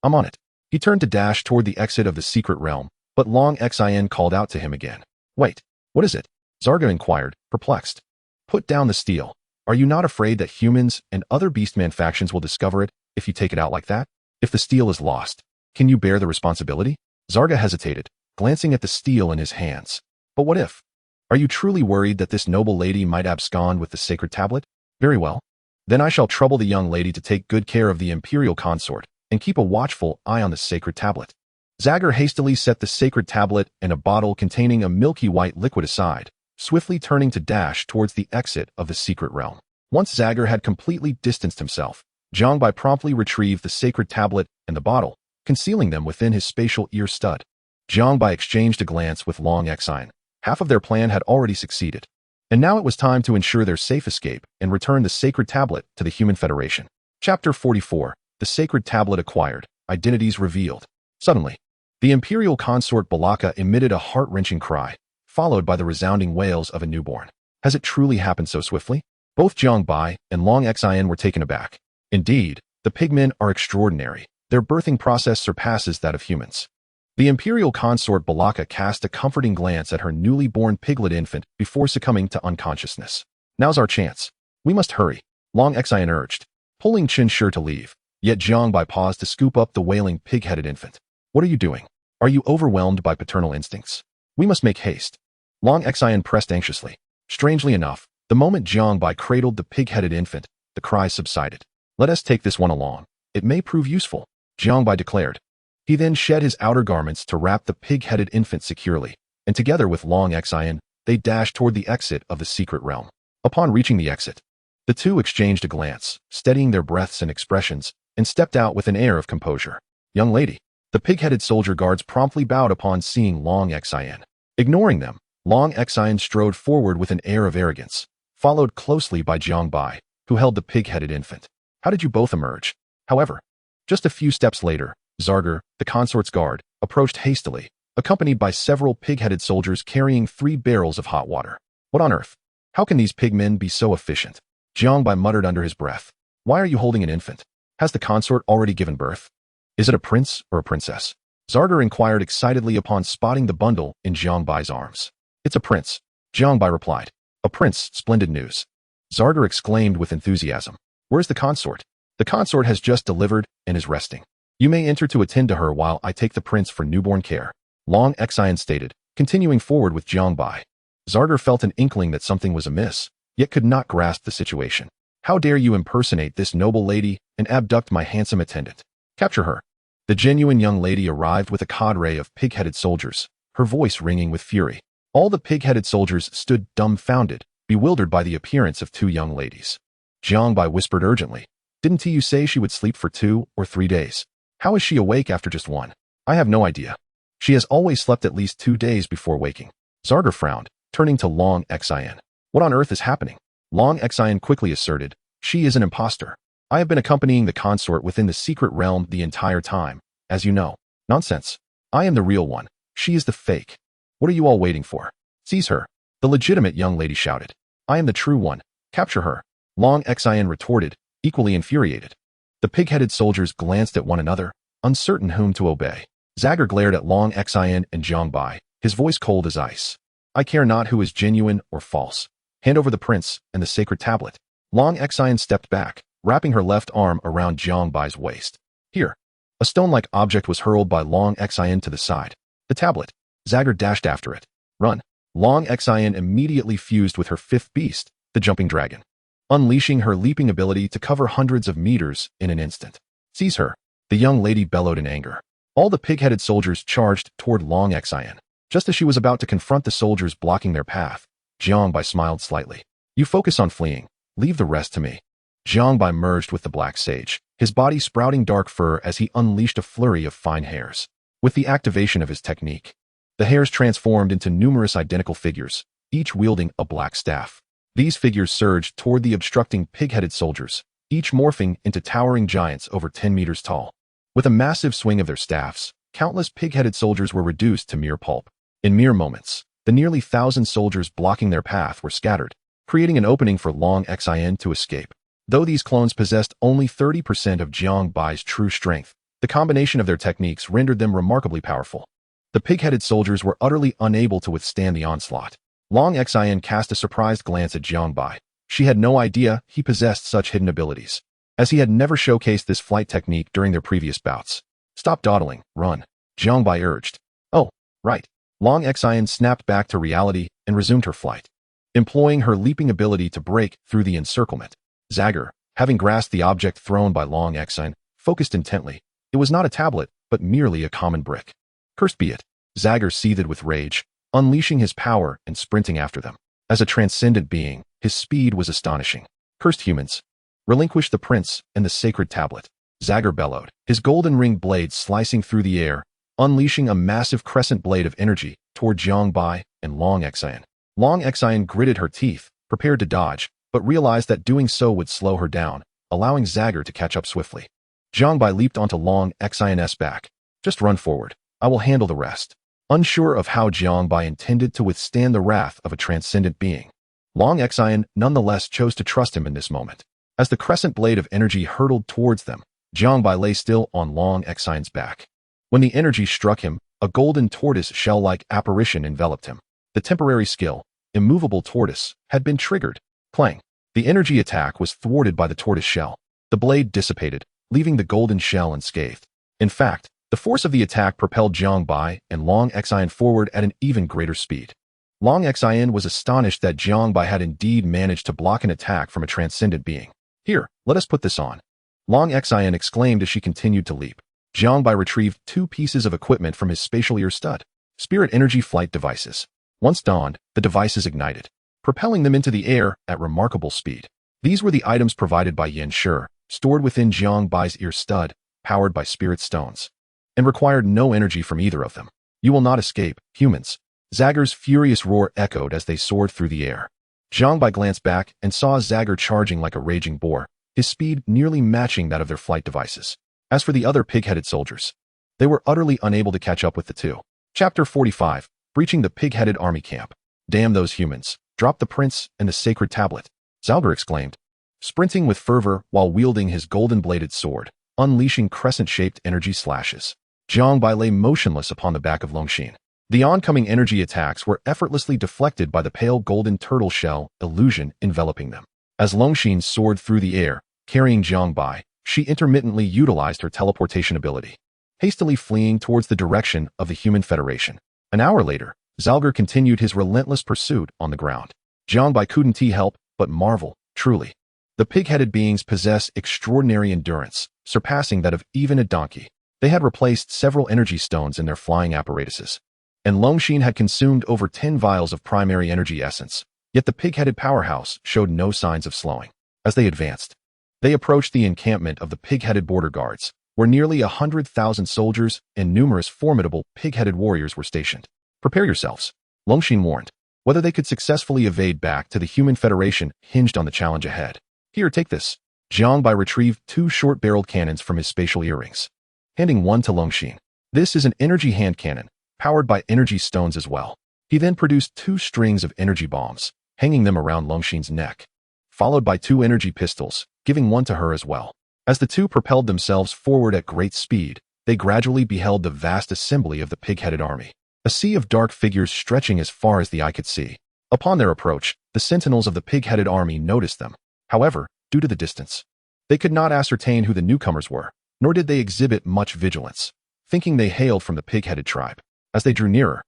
I'm on it. He turned to dash toward the exit of the secret realm, but Long Xin called out to him again. Wait, what is it? Saga inquired, perplexed. Put down the steel. Are you not afraid that humans and other Beastman factions will discover it if you take it out like that? If the steel is lost, can you bear the responsibility? Saga hesitated, glancing at the steel in his hands. But what if? Are you truly worried that this noble lady might abscond with the sacred tablet? Very well. Then I shall trouble the young lady to take good care of the imperial consort and keep a watchful eye on the sacred tablet. Saga hastily set the sacred tablet and a bottle containing a milky white liquid aside, swiftly turning to dash towards the exit of the secret realm. Once Saga had completely distanced himself, Jiang Bai promptly retrieved the sacred tablet and the bottle, concealing them within his spatial ear stud. Jiang Bai exchanged a glance with Long Exine. Half of their plan had already succeeded. And now it was time to ensure their safe escape and return the sacred tablet to the Human Federation. Chapter 44. The Sacred Tablet Acquired. Identities Revealed. Suddenly, the Imperial Consort Balaka emitted a heart-wrenching cry, followed by the resounding wails of a newborn. Has it truly happened so swiftly? Both Jiang Bai and Long Exine were taken aback. Indeed, the pigmen are extraordinary. Their birthing process surpasses that of humans. The Imperial Consort Balaka cast a comforting glance at her newly born piglet infant before succumbing to unconsciousness. Now's our chance. We must hurry, Long Exine urged, pulling Qin Shi to leave. Yet Jiang Bai paused to scoop up the wailing pig-headed infant. What are you doing? Are you overwhelmed by paternal instincts? We must make haste. Long Exine pressed anxiously. Strangely enough, the moment Jiang Bai cradled the pig-headed infant, the cries subsided. Let us take this one along. It may prove useful, Jiang Bai declared. He then shed his outer garments to wrap the pig-headed infant securely, and together with Long Exine, they dashed toward the exit of the secret realm. Upon reaching the exit, the two exchanged a glance, steadying their breaths and expressions, and stepped out with an air of composure. Young lady. The pig-headed soldier guards promptly bowed upon seeing Long Exine. Ignoring them, Long Exine strode forward with an air of arrogance, followed closely by Jiang Bai, who held the pig-headed infant. How did you both emerge? However, just a few steps later, Saga, the consort's guard, approached hastily, accompanied by several pig-headed soldiers carrying 3 barrels of hot water. What on earth? How can these pigmen be so efficient? Jiang Bai muttered under his breath. Why are you holding an infant? Has the consort already given birth? Is it a prince or a princess? Saga inquired excitedly upon spotting the bundle in Jiang Bai's arms. It's a prince, Jiang Bai replied. A prince, splendid news. Saga exclaimed with enthusiasm. Where's the consort? The consort has just delivered and is resting. You may enter to attend to her while I take the prince for newborn care, Long Exine stated, continuing forward with Jiang Bai. Saga felt an inkling that something was amiss, yet could not grasp the situation. How dare you impersonate this noble lady and abduct my handsome attendant? Capture her. The genuine young lady arrived with a cadre of pig-headed soldiers, her voice ringing with fury. All the pig-headed soldiers stood dumbfounded, bewildered by the appearance of 2 young ladies. Jiang Bai whispered urgently. Didn't you say she would sleep for 2 or 3 days? How is she awake after just 1? I have no idea. She has always slept at least 2 days before waking. Saga frowned, turning to Long Exine. What on earth is happening? Long Exine quickly asserted. She is an imposter. I have been accompanying the consort within the secret realm the entire time, as you know. Nonsense. I am the real one. She is the fake. What are you all waiting for? Seize her. The legitimate young lady shouted. I am the true one. Capture her. Long Exine retorted, equally infuriated. The pig-headed soldiers glanced at one another, uncertain whom to obey. Saga glared at Long Exine and Jiang Bai, his voice cold as ice. I care not who is genuine or false. Hand over the prince and the sacred tablet. Long Exine stepped back, wrapping her left arm around Jiang Bai's waist. Here. A stone-like object was hurled by Long Exine to the side. The tablet. Saga dashed after it. Run. Long Exine immediately fused with her 5th beast, the jumping dragon, unleashing her leaping ability to cover hundreds of meters in an instant. Seize her. The young lady bellowed in anger. All the pig-headed soldiers charged toward Long Exine. Just as she was about to confront the soldiers blocking their path, Jiang Bai smiled slightly. You focus on fleeing. Leave the rest to me. Jiang Bai merged with the black sage, his body sprouting dark fur as he unleashed a flurry of fine hairs. With the activation of his technique, the hairs transformed into numerous identical figures, each wielding a black staff. These figures surged toward the obstructing pig-headed soldiers, each morphing into towering giants over 10 meters tall. With a massive swing of their staffs, countless pig-headed soldiers were reduced to mere pulp. In mere moments, the nearly 1,000 soldiers blocking their path were scattered, creating an opening for Long Exine to escape. Though these clones possessed only 30% of Jiang Bai's true strength, the combination of their techniques rendered them remarkably powerful. The pig-headed soldiers were utterly unable to withstand the onslaught. Long Exine cast a surprised glance at Jiang Bai. She had no idea he possessed such hidden abilities, as he had never showcased this flight technique during their previous bouts. Stop dawdling, run, Jiang Bai urged. Oh, right. Long Exine snapped back to reality and resumed her flight, employing her leaping ability to break through the encirclement. Saga, having grasped the object thrown by Long Exine, focused intently. It was not a tablet, but merely a common brick. Cursed be it. Saga seethed with rage, unleashing his power and sprinting after them. As a transcendent being, his speed was astonishing. Cursed humans! Relinquish the prince and the sacred tablet. Saga bellowed, his golden ringed blade slicing through the air, unleashing a massive crescent blade of energy toward Jiang Bai and Long Xian. Long Xian gritted her teeth, prepared to dodge, but realized that doing so would slow her down, allowing Saga to catch up swiftly. Jiang Bai leaped onto Long Xian's back. Just run forward. I will handle the rest. Unsure of how Jiang Bai intended to withstand the wrath of a transcendent being, Long Xian nonetheless chose to trust him in this moment. As the crescent blade of energy hurtled towards them, Jiang Bai lay still on Long Xian's back. When the energy struck him, a golden tortoise shell-like apparition enveloped him. The temporary skill, Immovable Tortoise, had been triggered. Clang! The energy attack was thwarted by the tortoise shell. The blade dissipated, leaving the golden shell unscathed. In fact, the force of the attack propelled Jiang Bai and Long Xian forward at an even greater speed. Long Xian was astonished that Jiang Bai had indeed managed to block an attack from a transcendent being. Here, let us put this on. Long Xian exclaimed as she continued to leap. Jiang Bai retrieved 2 pieces of equipment from his spatial ear stud. Spirit energy flight devices. Once donned, the devices ignited, propelling them into the air at remarkable speed. These were the items provided by Yin Shi, stored within Jiang Bai's ear stud, powered by spirit stones, and required no energy from either of them. You will not escape, humans. Saga's furious roar echoed as they soared through the air. Jiang Bai glanced back and saw Saga charging like a raging boar, his speed nearly matching that of their flight devices. As for the other pig-headed soldiers, they were utterly unable to catch up with the two. Chapter 45, Breaching the Pig-Headed Army Camp. Damn those humans. Drop the prince and the sacred tablet, Saga exclaimed, sprinting with fervor while wielding his golden-bladed sword, unleashing crescent-shaped energy slashes. Jiang Bai lay motionless upon the back of Longxin. The oncoming energy attacks were effortlessly deflected by the pale golden turtle shell illusion enveloping them. As Longxin soared through the air, carrying Jiang Bai, she intermittently utilized her teleportation ability, hastily fleeing towards the direction of the Human Federation. An hour later, Saga continued his relentless pursuit on the ground. Jiang Bai couldn't help but marvel, truly. The pig-headed beings possess extraordinary endurance, surpassing that of even a donkey. They had replaced several energy stones in their flying apparatuses, and Longxin had consumed over 10 vials of primary energy essence, yet the pig-headed powerhouse showed no signs of slowing. As they advanced, they approached the encampment of the pig-headed border guards, where nearly 100,000 soldiers and numerous formidable pig-headed warriors were stationed. Prepare yourselves, Longxin warned. Whether they could successfully evade back to the Human Federation hinged on the challenge ahead. Here, take this. Jiang Bai retrieved 2 short-barreled cannons from his spatial earrings, handing one to Longxin. This is an energy hand cannon, powered by energy stones as well. He then produced 2 strings of energy bombs, hanging them around Longxin's neck, followed by 2 energy pistols, giving one to her as well. As the two propelled themselves forward at great speed, they gradually beheld the vast assembly of the pig-headed army, a sea of dark figures stretching as far as the eye could see. Upon their approach, the sentinels of the pig-headed army noticed them. However, due to the distance, they could not ascertain who the newcomers were, nor did they exhibit much vigilance, thinking they hailed from the pig-headed tribe. As they drew nearer,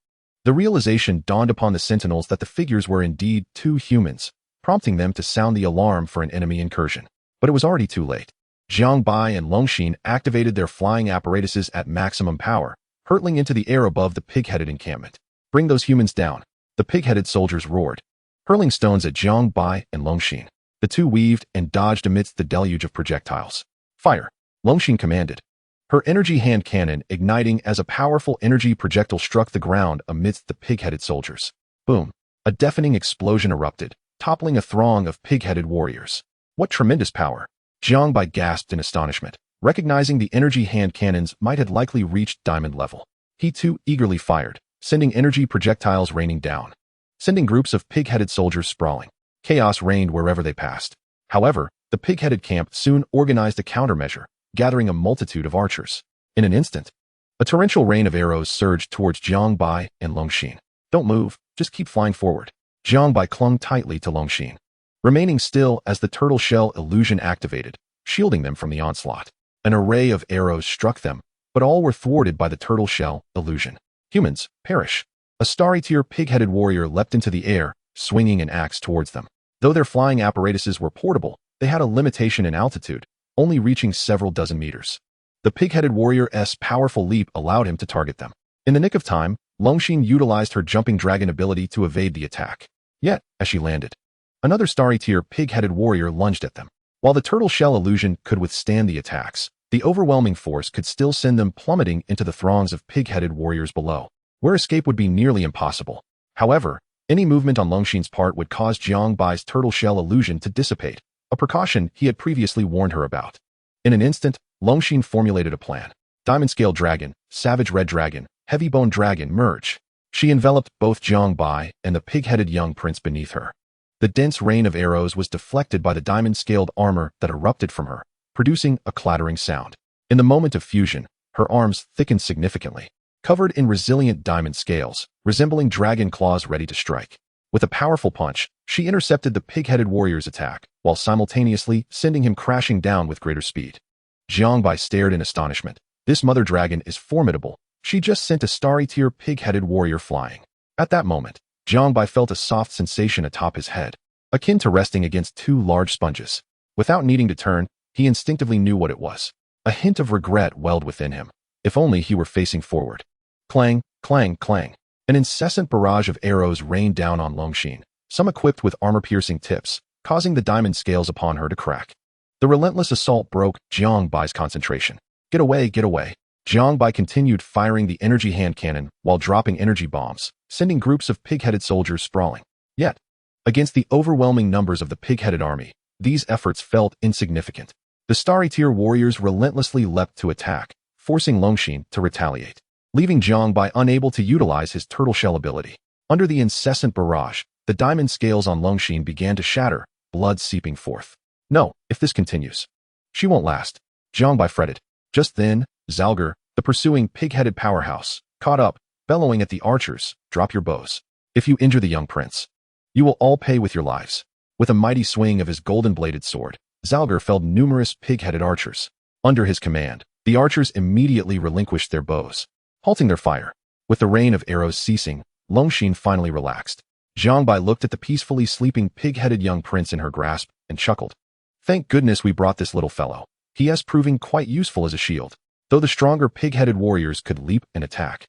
the realization dawned upon the sentinels that the figures were indeed 2 humans, prompting them to sound the alarm for an enemy incursion. But it was already too late. Jiang Bai and Longxin activated their flying apparatuses at maximum power, hurtling into the air above the pig-headed encampment. Bring those humans down, the pig-headed soldiers roared, hurling stones at Jiang Bai and Longxin. The two weaved and dodged amidst the deluge of projectiles. Fire, Longxin commanded, her energy hand cannon igniting as a powerful energy projectile struck the ground amidst the pig-headed soldiers. Boom! A deafening explosion erupted, toppling a throng of pig-headed warriors. What tremendous power! Jiang Bai gasped in astonishment, recognizing the energy hand cannons might have likely reached diamond level. He too eagerly fired, sending energy projectiles raining down, sending groups of pig-headed soldiers sprawling. Chaos reigned wherever they passed. However, the pig-headed camp soon organized a countermeasure, gathering a multitude of archers. In an instant, a torrential rain of arrows surged towards Jiang Bai and Longxin. Don't move, just keep flying forward. Jiang Bai clung tightly to Longxin, remaining still as the turtle shell illusion activated, shielding them from the onslaught. An array of arrows struck them, but all were thwarted by the turtle shell illusion. Humans, perish! A starry-tier pig-headed warrior leapt into the air, swinging an axe towards them. Though their flying apparatuses were portable, they had a limitation in altitude, only reaching several dozen meters. The pig-headed warrior's powerful leap allowed him to target them. In the nick of time, Longxin utilized her jumping dragon ability to evade the attack. Yet, as she landed, Another starry-tier pig-headed warrior lunged at them. While the turtle shell illusion could withstand the attacks, the overwhelming force could still send them plummeting into the throngs of pig-headed warriors below, where escape would be nearly impossible. However, any movement on Longxin's part would cause Jiang Bai's turtle shell illusion to dissipate, a precaution he had previously warned her about. In an instant, Longxin formulated a plan. Diamond-scale dragon, savage red dragon, heavy-boned dragon merge. She enveloped both Jiang Bai and the pig-headed young prince beneath her. The dense rain of arrows was deflected by the diamond-scaled armor that erupted from her, producing a clattering sound. In the moment of fusion, her arms thickened significantly, covered in resilient diamond scales, resembling dragon claws ready to strike. With a powerful punch, she intercepted the pig-headed warrior's attack, while simultaneously sending him crashing down with greater speed. Jiang Bai stared in astonishment. This mother dragon is formidable. She just sent a starry-tier pig-headed warrior flying. At that moment, Jiang Bai felt a soft sensation atop his head, akin to resting against two large sponges. Without needing to turn, he instinctively knew what it was. A hint of regret welled within him. If only he were facing forward. Clang, clang, clang. An incessant barrage of arrows rained down on Longxin, some equipped with armor-piercing tips, causing the diamond scales upon her to crack. The relentless assault broke Jiang Bai's concentration. Get away, get away. Jiang Bai continued firing the energy hand cannon while dropping energy bombs, sending groups of pig-headed soldiers sprawling. Yet, against the overwhelming numbers of the pig-headed army, these efforts felt insignificant. The starry-tier warriors relentlessly leapt to attack, forcing Longxin to retaliate, leaving Jiang Bai unable to utilize his turtle shell ability. Under the incessant barrage, the diamond scales on Longxin began to shatter, blood seeping forth. No, if this continues, she won't last. Jiang Bai fretted. Just then, Zalgar, the pursuing pig-headed powerhouse, caught up, bellowing at the archers, "Drop your bows. If you injure the young prince, you will all pay with your lives." With a mighty swing of his golden-bladed sword, Zalgar felled numerous pig-headed archers. Under his command, the archers immediately relinquished their bows, halting their fire. With the rain of arrows ceasing, Longxin finally relaxed. Jiang Bai looked at the peacefully sleeping pig-headed young prince in her grasp and chuckled. Thank goodness we brought this little fellow. He is proving quite useful as a shield, though the stronger pig-headed warriors could leap and attack.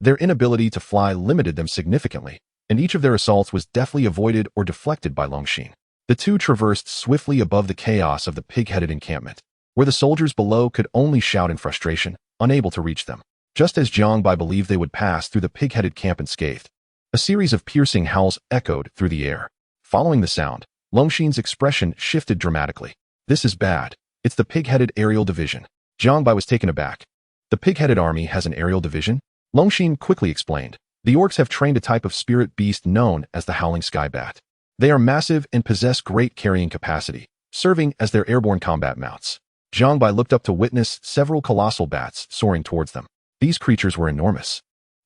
Their inability to fly limited them significantly, and each of their assaults was deftly avoided or deflected by Longxin. The two traversed swiftly above the chaos of the pig-headed encampment, where the soldiers below could only shout in frustration, unable to reach them. Just as Jiang Bai believed they would pass through the pig-headed camp unscathed, a series of piercing howls echoed through the air. Following the sound, Longxin's expression shifted dramatically. This is bad. It's the pig-headed aerial division. Jiang Bai was taken aback. The pig-headed army has an aerial division? Longxin quickly explained. The orcs have trained a type of spirit beast known as the howling sky bat. They are massive and possess great carrying capacity, serving as their airborne combat mounts. Jiang Bai looked up to witness several colossal bats soaring towards them. These creatures were enormous.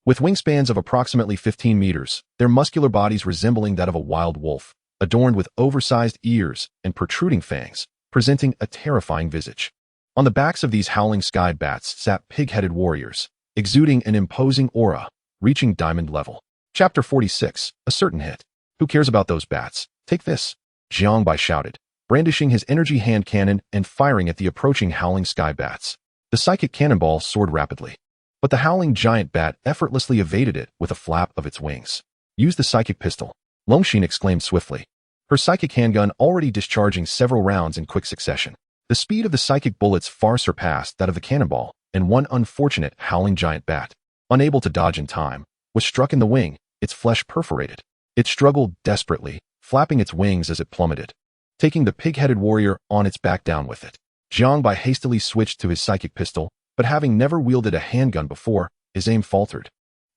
With wingspans of approximately 15 meters, their muscular bodies resembling that of a wild wolf, adorned with oversized ears and protruding fangs, presenting a terrifying visage. On the backs of these howling sky bats sat pig-headed warriors, exuding an imposing aura, reaching diamond level. Chapter 46, A Certain Hit. Who cares about those bats? Take this, Jiang Bai shouted, brandishing his energy hand cannon and firing at the approaching howling sky bats. The psychic cannonball soared rapidly, but the howling giant bat effortlessly evaded it with a flap of its wings. Use the psychic pistol, Longxin exclaimed swiftly, her psychic handgun already discharging several rounds in quick succession. The speed of the psychic bullets far surpassed that of the cannonball, and one unfortunate howling giant bat, unable to dodge in time, was struck in the wing, its flesh perforated. It struggled desperately, flapping its wings as it plummeted, taking the pig-headed warrior on its back down with it. Jiang Bai hastily switched to his psychic pistol, but having never wielded a handgun before, his aim faltered,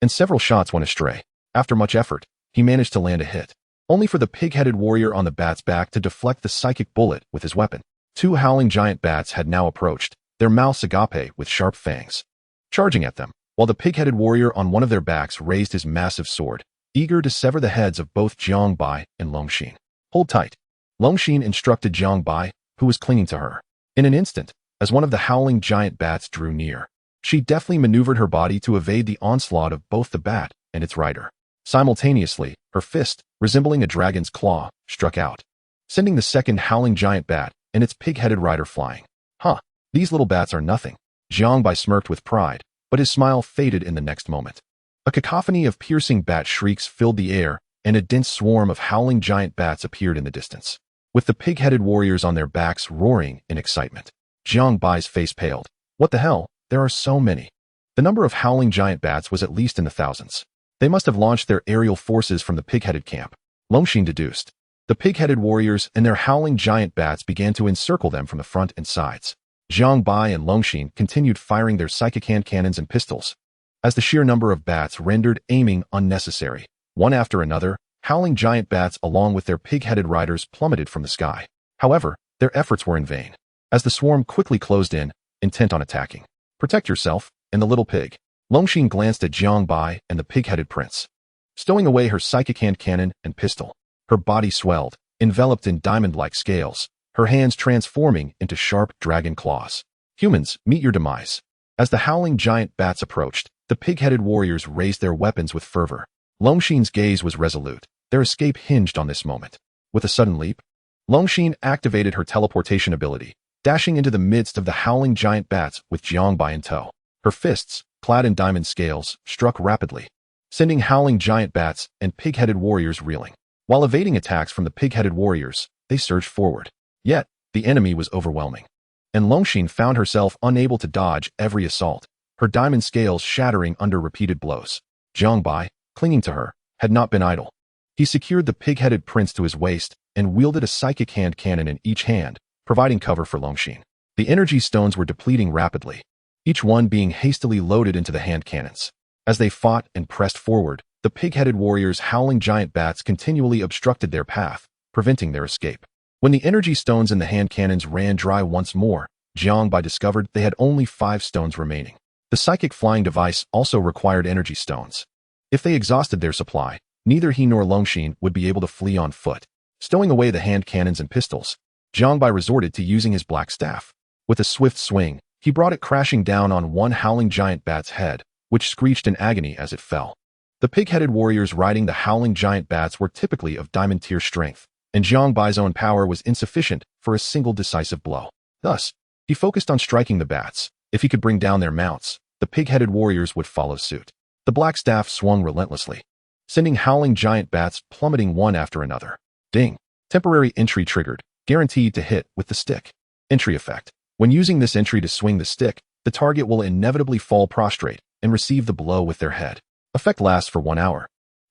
and several shots went astray. After much effort, he managed to land a hit, only for the pig-headed warrior on the bat's back to deflect the psychic bullet with his weapon. Two howling giant bats had now approached, their mouths agape with sharp fangs, charging at them, while the pig-headed warrior on one of their backs raised his massive sword, eager to sever the heads of both Jiang Bai and Longxin. Hold tight, Longxin instructed Jiang Bai, who was clinging to her. In an instant, as one of the howling giant bats drew near, she deftly maneuvered her body to evade the onslaught of both the bat and its rider. Simultaneously, her fist, resembling a dragon's claw, struck out, sending the second howling giant bat and its pig-headed rider flying. Huh, these little bats are nothing. Jiang Bai smirked with pride, but his smile faded in the next moment. A cacophony of piercing bat shrieks filled the air and a dense swarm of howling giant bats appeared in the distance, with the pig-headed warriors on their backs roaring in excitement. Jiang Bai's face paled. What the hell? There are so many. The number of howling giant bats was at least in the thousands. They must have launched their aerial forces from the pig-headed camp. Longxin deduced. The pig-headed warriors and their howling giant bats began to encircle them from the front and sides. Jiang Bai and Longxin continued firing their psychic hand cannons and pistols, as the sheer number of bats rendered aiming unnecessary. One after another, howling giant bats along with their pig-headed riders plummeted from the sky. However, their efforts were in vain, as the swarm quickly closed in, intent on attacking. Protect yourself, and the little pig. Longxin glanced at Jiang Bai and the pig-headed prince. Stowing away her psychic hand cannon and pistol, her body swelled, enveloped in diamond-like scales, her hands transforming into sharp dragon claws. Humans, meet your demise. As the howling giant bats approached, the pig-headed warriors raised their weapons with fervor. Longxin's gaze was resolute. Their escape hinged on this moment. With a sudden leap, Longxin activated her teleportation ability, dashing into the midst of the howling giant bats with Jiang Bai in tow. Her fists, clad in diamond scales, struck rapidly, sending howling giant bats and pig-headed warriors reeling. While evading attacks from the pig-headed warriors, they surged forward. Yet, the enemy was overwhelming, and Longxin found herself unable to dodge every assault, her diamond scales shattering under repeated blows. Jiang Bai, clinging to her, had not been idle. He secured the pig-headed prince to his waist and wielded a psychic hand cannon in each hand, providing cover for Longxin. The energy stones were depleting rapidly, each one being hastily loaded into the hand cannons. As they fought and pressed forward, the pig-headed warriors' howling giant bats continually obstructed their path, preventing their escape. When the energy stones in the hand cannons ran dry once more, Jiang Bai discovered they had only 5 stones remaining. The psychic flying device also required energy stones. If they exhausted their supply, neither he nor Longxin would be able to flee on foot. Stowing away the hand cannons and pistols, Jiang Bai resorted to using his black staff. With a swift swing, he brought it crashing down on one howling giant bat's head, which screeched in agony as it fell. The pig-headed warriors riding the howling giant bats were typically of diamond-tier strength, and Jiang Bai's own power was insufficient for a single decisive blow. Thus, he focused on striking the bats. If he could bring down their mounts, the pig-headed warriors would follow suit. The black staff swung relentlessly, sending howling giant bats plummeting one after another. Ding! Temporary entry triggered, guaranteed to hit with the stick. Entry effect. When using this entry to swing the stick, the target will inevitably fall prostrate and receive the blow with their head. Effect lasts for 1 hour.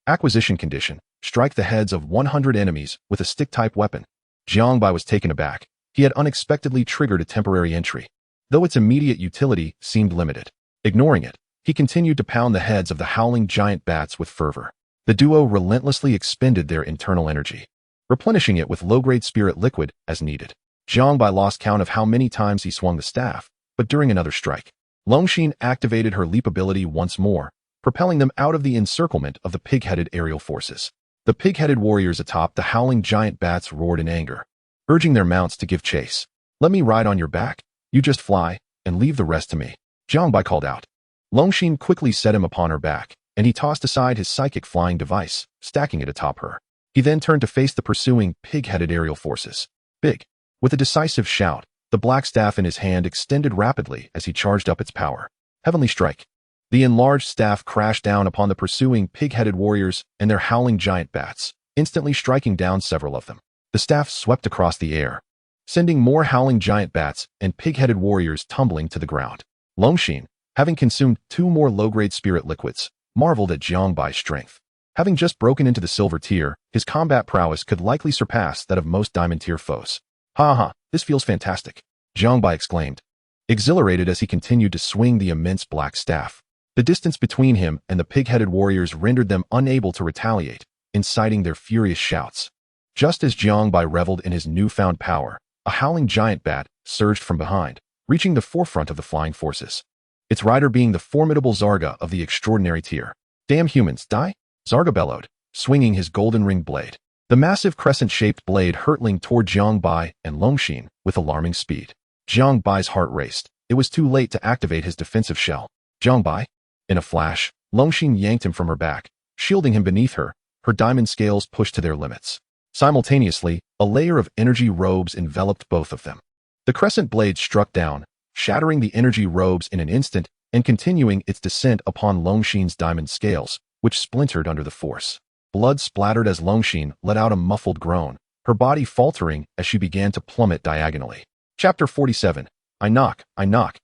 Acquisition condition. Strike the heads of 100 enemies with a stick-type weapon. Jiang Bai was taken aback. He had unexpectedly triggered a temporary entry, though its immediate utility seemed limited. Ignoring it, he continued to pound the heads of the howling giant bats with fervor. The duo relentlessly expended their internal energy, replenishing it with low-grade spirit liquid as needed. Jiang Bai lost count of how many times he swung the staff, but during another strike, Longxin activated her leap ability once more, propelling them out of the encirclement of the pig-headed aerial forces. The pig-headed warriors atop the howling giant bats roared in anger, urging their mounts to give chase. Let me ride on your back. You just fly, and leave the rest to me, Jiang Bai called out. Longxin quickly set him upon her back, and he tossed aside his psychic flying device, stacking it atop her. He then turned to face the pursuing pig-headed aerial forces. Big! With a decisive shout, the black staff in his hand extended rapidly as he charged up its power. Heavenly Strike. The enlarged staff crashed down upon the pursuing pig-headed warriors and their howling giant bats, instantly striking down several of them. The staff swept across the air, sending more howling giant bats and pig-headed warriors tumbling to the ground. Longxin, having consumed 2 more low-grade spirit liquids, marveled at Jiang Bai's strength. Having just broken into the silver tier, his combat prowess could likely surpass that of most diamond-tier foes. Ha ha, this feels fantastic, Jiang Bai exclaimed, exhilarated as he continued to swing the immense black staff. The distance between him and the pig-headed warriors rendered them unable to retaliate, inciting their furious shouts. Just as Jiang Bai reveled in his newfound power, a howling giant bat surged from behind, reaching the forefront of the flying forces. Its rider being the formidable Saga of the extraordinary tier. Damn humans, die? Saga bellowed, swinging his golden-ringed blade. The massive crescent-shaped blade hurtling toward Jiang Bai and Longxin with alarming speed. Jiang Bai's heart raced. It was too late to activate his defensive shell. Jiang Bai? In a flash, Longxin yanked him from her back, shielding him beneath her, her diamond scales pushed to their limits. Simultaneously, a layer of energy robes enveloped both of them. The crescent blade struck down, shattering the energy robes in an instant and continuing its descent upon Longxin's diamond scales, which splintered under the force. Blood splattered as Longxin let out a muffled groan, her body faltering as she began to plummet diagonally. Chapter 47. I knock, knock,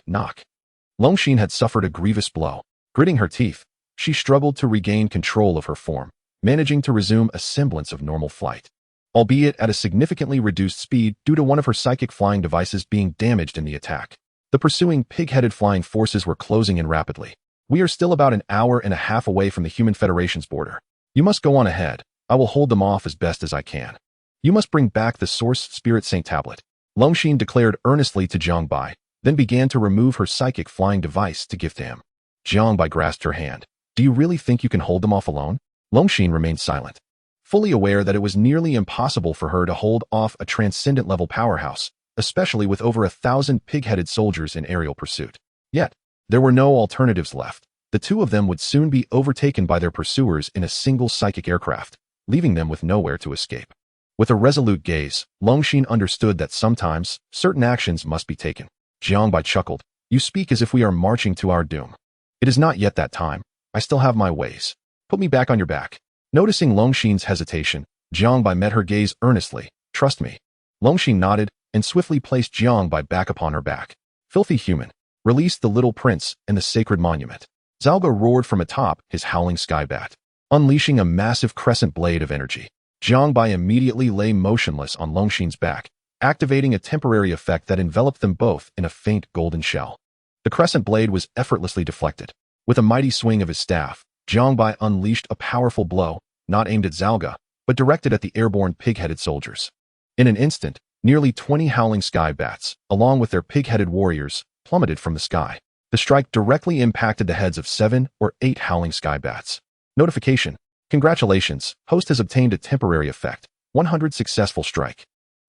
knock. Longxin had suffered a grievous blow. Gritting her teeth, she struggled to regain control of her form, managing to resume a semblance of normal flight, albeit at a significantly reduced speed due to one of her psychic flying devices being damaged in the attack. The pursuing pig-headed flying forces were closing in rapidly. We are still about an hour and a half away from the Human Federation's border. You must go on ahead. I will hold them off as best as I can. You must bring back the Source Spirit Saint Tablet, Longxin declared earnestly to Jiang Bai, then began to remove her psychic flying device to give to him. Jiang Bai grasped her hand. Do you really think you can hold them off alone? Longxin remained silent, fully aware that it was nearly impossible for her to hold off a transcendent-level powerhouse, especially with over 1,000 pig-headed soldiers in aerial pursuit. Yet, there were no alternatives left. The two of them would soon be overtaken by their pursuers in a single psychic aircraft, leaving them with nowhere to escape. With a resolute gaze, Longxin understood that sometimes, certain actions must be taken. Jiang Bai chuckled. You speak as if we are marching to our doom. It is not yet that time. I still have my ways. Put me back on your back. Noticing Longxin's hesitation, Jiang Bai met her gaze earnestly. Trust me. Longxin nodded and swiftly placed Jiang Bai back upon her back. Filthy human. Release the little prince and the sacred monument. Saga roared from atop his howling sky bat, unleashing a massive crescent blade of energy. Jiang Bai immediately lay motionless on Longxin's back, activating a temporary effect that enveloped them both in a faint golden shell. The crescent blade was effortlessly deflected. With a mighty swing of his staff, Jiang Bai unleashed a powerful blow, not aimed at Saga, but directed at the airborne pig-headed soldiers. In an instant, nearly 20 howling sky bats, along with their pig-headed warriors, plummeted from the sky. The strike directly impacted the heads of 7 or 8 howling sky bats. Notification. Congratulations, host has obtained a temporary effect. 100 successful strike.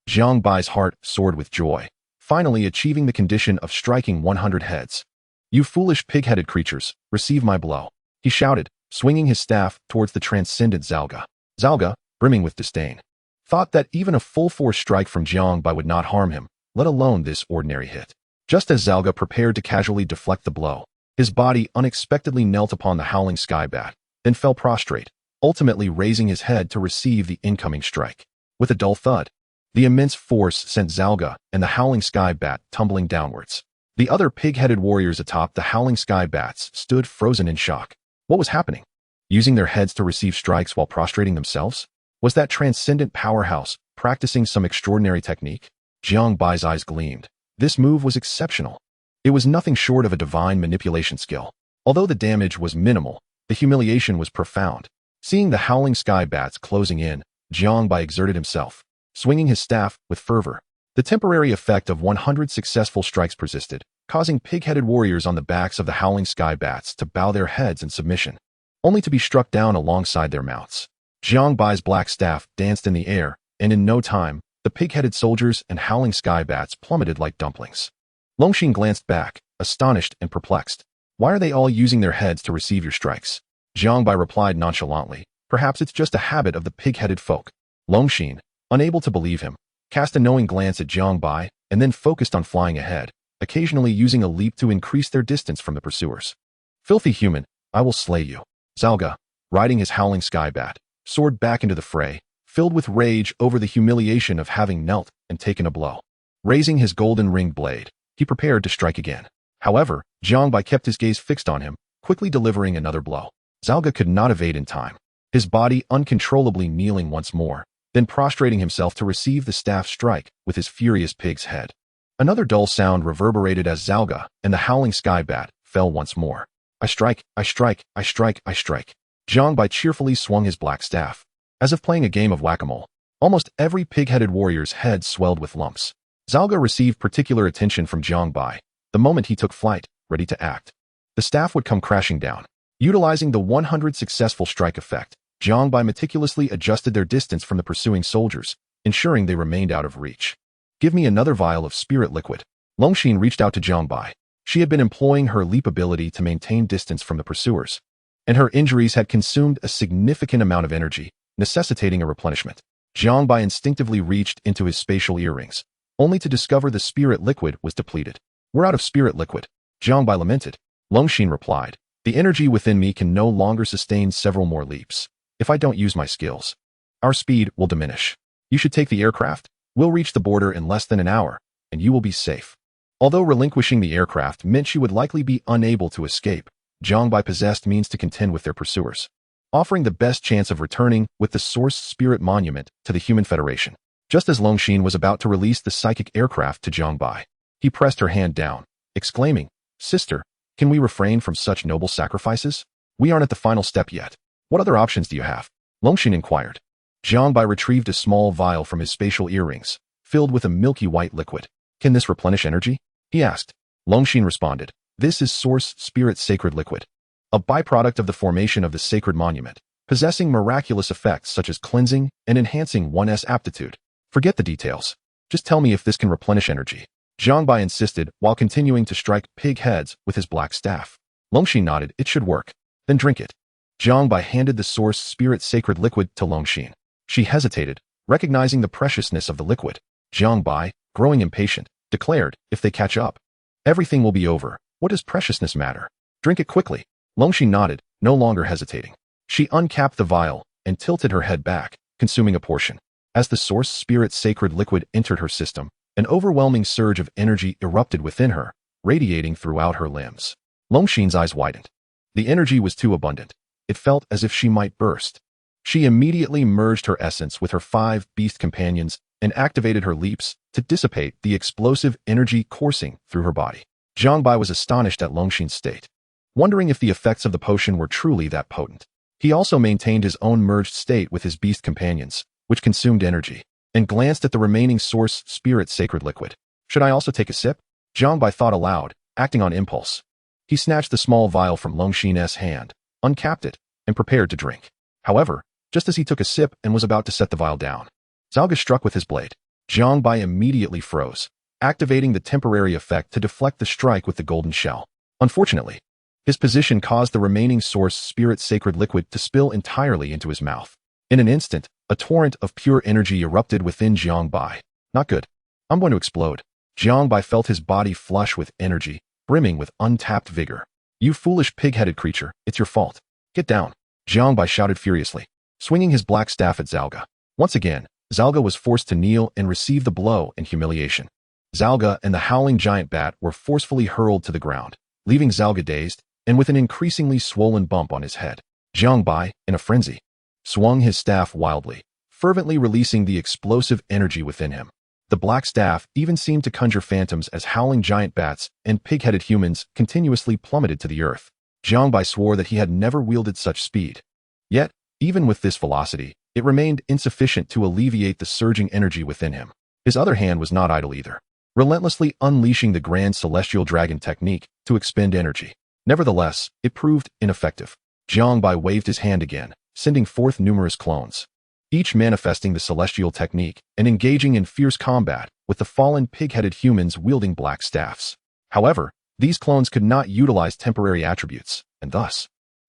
Jiang Bai's heart soared with joy, finally achieving the condition of striking 100 heads. You foolish pig-headed creatures, receive my blow. He shouted, swinging his staff towards the transcendent Saga. Saga, brimming with disdain, thought that even a full-force strike from Jiang Bai would not harm him, let alone this ordinary hit. Just as Saga prepared to casually deflect the blow, his body unexpectedly knelt upon the howling sky bat, then fell prostrate, ultimately raising his head to receive the incoming strike. With a dull thud, the immense force sent Saga and the howling sky bat tumbling downwards. The other pig-headed warriors atop the howling sky bats stood frozen in shock. What was happening? Using their heads to receive strikes while prostrating themselves? Was that transcendent powerhouse practicing some extraordinary technique? Jiang Bai's eyes gleamed. This move was exceptional. It was nothing short of a divine manipulation skill. Although the damage was minimal, the humiliation was profound. Seeing the howling sky bats closing in, Jiang Bai exerted himself, swinging his staff with fervor. The temporary effect of 100 successful strikes persisted, causing pig-headed warriors on the backs of the howling sky bats to bow their heads in submission, only to be struck down alongside their mounts. Jiang Bai's black staff danced in the air, and in no time, the pig-headed soldiers and howling sky bats plummeted like dumplings. Longxin glanced back, astonished and perplexed. Why are they all using their heads to receive your strikes? Jiang Bai replied nonchalantly. Perhaps it's just a habit of the pig-headed folk. Longxin, unable to believe him, cast a knowing glance at Jiang Bai and then focused on flying ahead, occasionally using a leap to increase their distance from the pursuers. Filthy human, I will slay you. Saga, riding his howling sky bat, soared back into the fray, filled with rage over the humiliation of having knelt and taken a blow. Raising his golden-ringed blade, he prepared to strike again. However, Jiang Bai kept his gaze fixed on him, quickly delivering another blow. Saga could not evade in time, his body uncontrollably kneeling once more, then prostrating himself to receive the staff strike with his furious pig's head. Another dull sound reverberated as Saga and the howling sky bat fell once more. I strike, I strike, I strike, I strike. Jiang Bai cheerfully swung his black staff, as if playing a game of whack-a-mole. Almost every pig-headed warrior's head swelled with lumps. Saga received particular attention from Jiang Bai the moment he took flight, ready to act. The staff would come crashing down. Utilizing the 100 successful strike effect, Jiang Bai meticulously adjusted their distance from the pursuing soldiers, ensuring they remained out of reach. Give me another vial of spirit liquid. Longxin reached out to Jiang Bai. She had been employing her leap ability to maintain distance from the pursuers, and her injuries had consumed a significant amount of energy, necessitating a replenishment. Jiang Bai instinctively reached into his spatial earrings, only to discover the spirit liquid was depleted. We're out of spirit liquid. Jiang Bai lamented. Longxin replied. The energy within me can no longer sustain several more leaps. If I don't use my skills, our speed will diminish. You should take the aircraft. We'll reach the border in less than an hour, and you will be safe. Although relinquishing the aircraft meant she would likely be unable to escape, Jiang Bai possessed means to contend with their pursuers, offering the best chance of returning with the Source Spirit Monument to the Human Federation. Just as Longxin was about to release the psychic aircraft to Jiang Bai, he pressed her hand down, exclaiming, "Sister, can we refrain from such noble sacrifices? We aren't at the final step yet. What other options do you have?" Longxin inquired. Jiang Bai retrieved a small vial from his spatial earrings, filled with a milky white liquid. "Can this replenish energy?" he asked. Longxin responded, "This is Source Spirit Sacred Liquid, a byproduct of the formation of the sacred monument, possessing miraculous effects such as cleansing and enhancing one's aptitude. Forget the details. Just tell me if this can replenish energy." Jiang Bai insisted while continuing to strike pig heads with his black staff. Longxin nodded. "It should work. Then drink it." Jiang Bai handed the Source Spirit Sacred Liquid to Longxin. She hesitated, recognizing the preciousness of the liquid. Jiang Bai, growing impatient, declared, "If they catch up, everything will be over. What does preciousness matter? Drink it quickly." Longxin nodded, no longer hesitating. She uncapped the vial and tilted her head back, consuming a portion. As the Source Spirit Sacred Liquid entered her system, an overwhelming surge of energy erupted within her, radiating throughout her limbs. Longxin's eyes widened. The energy was too abundant. It felt as if she might burst. She immediately merged her essence with her 5 beast companions and activated her leaps to dissipate the explosive energy coursing through her body. Jiang Bai was astonished at Longxin's state, wondering if the effects of the potion were truly that potent. He also maintained his own merged state with his beast companions, which consumed energy, and glanced at the remaining Source Spirit Sacred Liquid. "Should I also take a sip?" Jiang Bai thought aloud, acting on impulse. He snatched the small vial from Longxin's hand, uncapped it, and prepared to drink. However, just as he took a sip and was about to set the vial down, Saga struck with his blade. Jiang Bai immediately froze, activating the temporary effect to deflect the strike with the golden shell. Unfortunately, his position caused the remaining Source Spirit Sacred Liquid to spill entirely into his mouth. In an instant, a torrent of pure energy erupted within Jiang Bai. "Not good. I'm going to explode." Jiang Bai felt his body flush with energy, brimming with untapped vigor. "You foolish pig-headed creature, it's your fault. Get down." Jiang Bai shouted furiously, swinging his black staff at Saga. Once again, Saga was forced to kneel and receive the blow in humiliation. Saga and the howling giant bat were forcefully hurled to the ground, leaving Saga dazed and with an increasingly swollen bump on his head. Jiang Bai, in a frenzy, swung his staff wildly, fervently releasing the explosive energy within him. The black staff even seemed to conjure phantoms as howling giant bats and pig-headed humans continuously plummeted to the earth. Jiang Bai swore that he had never wielded such speed. Yet, even with this velocity, it remained insufficient to alleviate the surging energy within him. His other hand was not idle either, relentlessly unleashing the grand celestial dragon technique to expend energy. Nevertheless, it proved ineffective. Jiang Bai waved his hand again, sending forth numerous clones, each manifesting the celestial technique and engaging in fierce combat with the fallen pig-headed humans wielding black staffs. However, these clones could not utilize temporary attributes, and thus,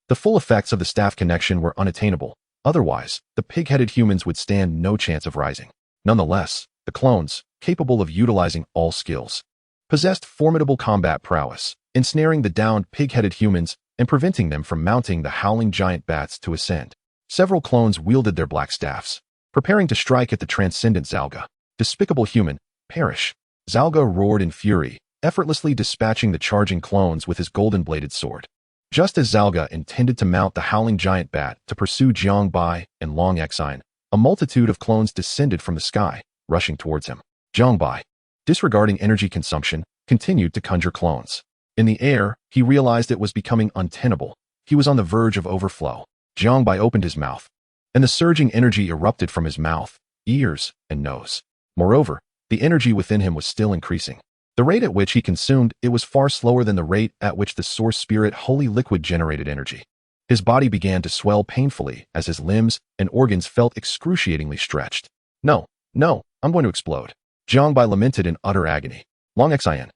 the full effects of the staff connection were unattainable. Otherwise, the pig-headed humans would stand no chance of rising. Nonetheless, the clones, capable of utilizing all skills, possessed formidable combat prowess, ensnaring the downed pig-headed humans and preventing them from mounting the howling giant bats to ascend. Several clones wielded their black staffs, preparing to strike at the transcendent Saga. "Despicable human, perish!" Saga roared in fury, effortlessly dispatching the charging clones with his golden-bladed sword. Just as Saga intended to mount the howling giant bat to pursue Jiang Bai and Long Exine, a multitude of clones descended from the sky, rushing towards him. Jiang Bai, disregarding energy consumption, continued to conjure clones. In the air, he realized it was becoming untenable. He was on the verge of overflow. Jiang Bai opened his mouth, and the surging energy erupted from his mouth, ears, and nose. Moreover, the energy within him was still increasing. The rate at which he consumed it was far slower than the rate at which the Source Spirit Holy Liquid generated energy. His body began to swell painfully as his limbs and organs felt excruciatingly stretched. No, I'm going to explode." Jiang Bai lamented in utter agony. Long Exine,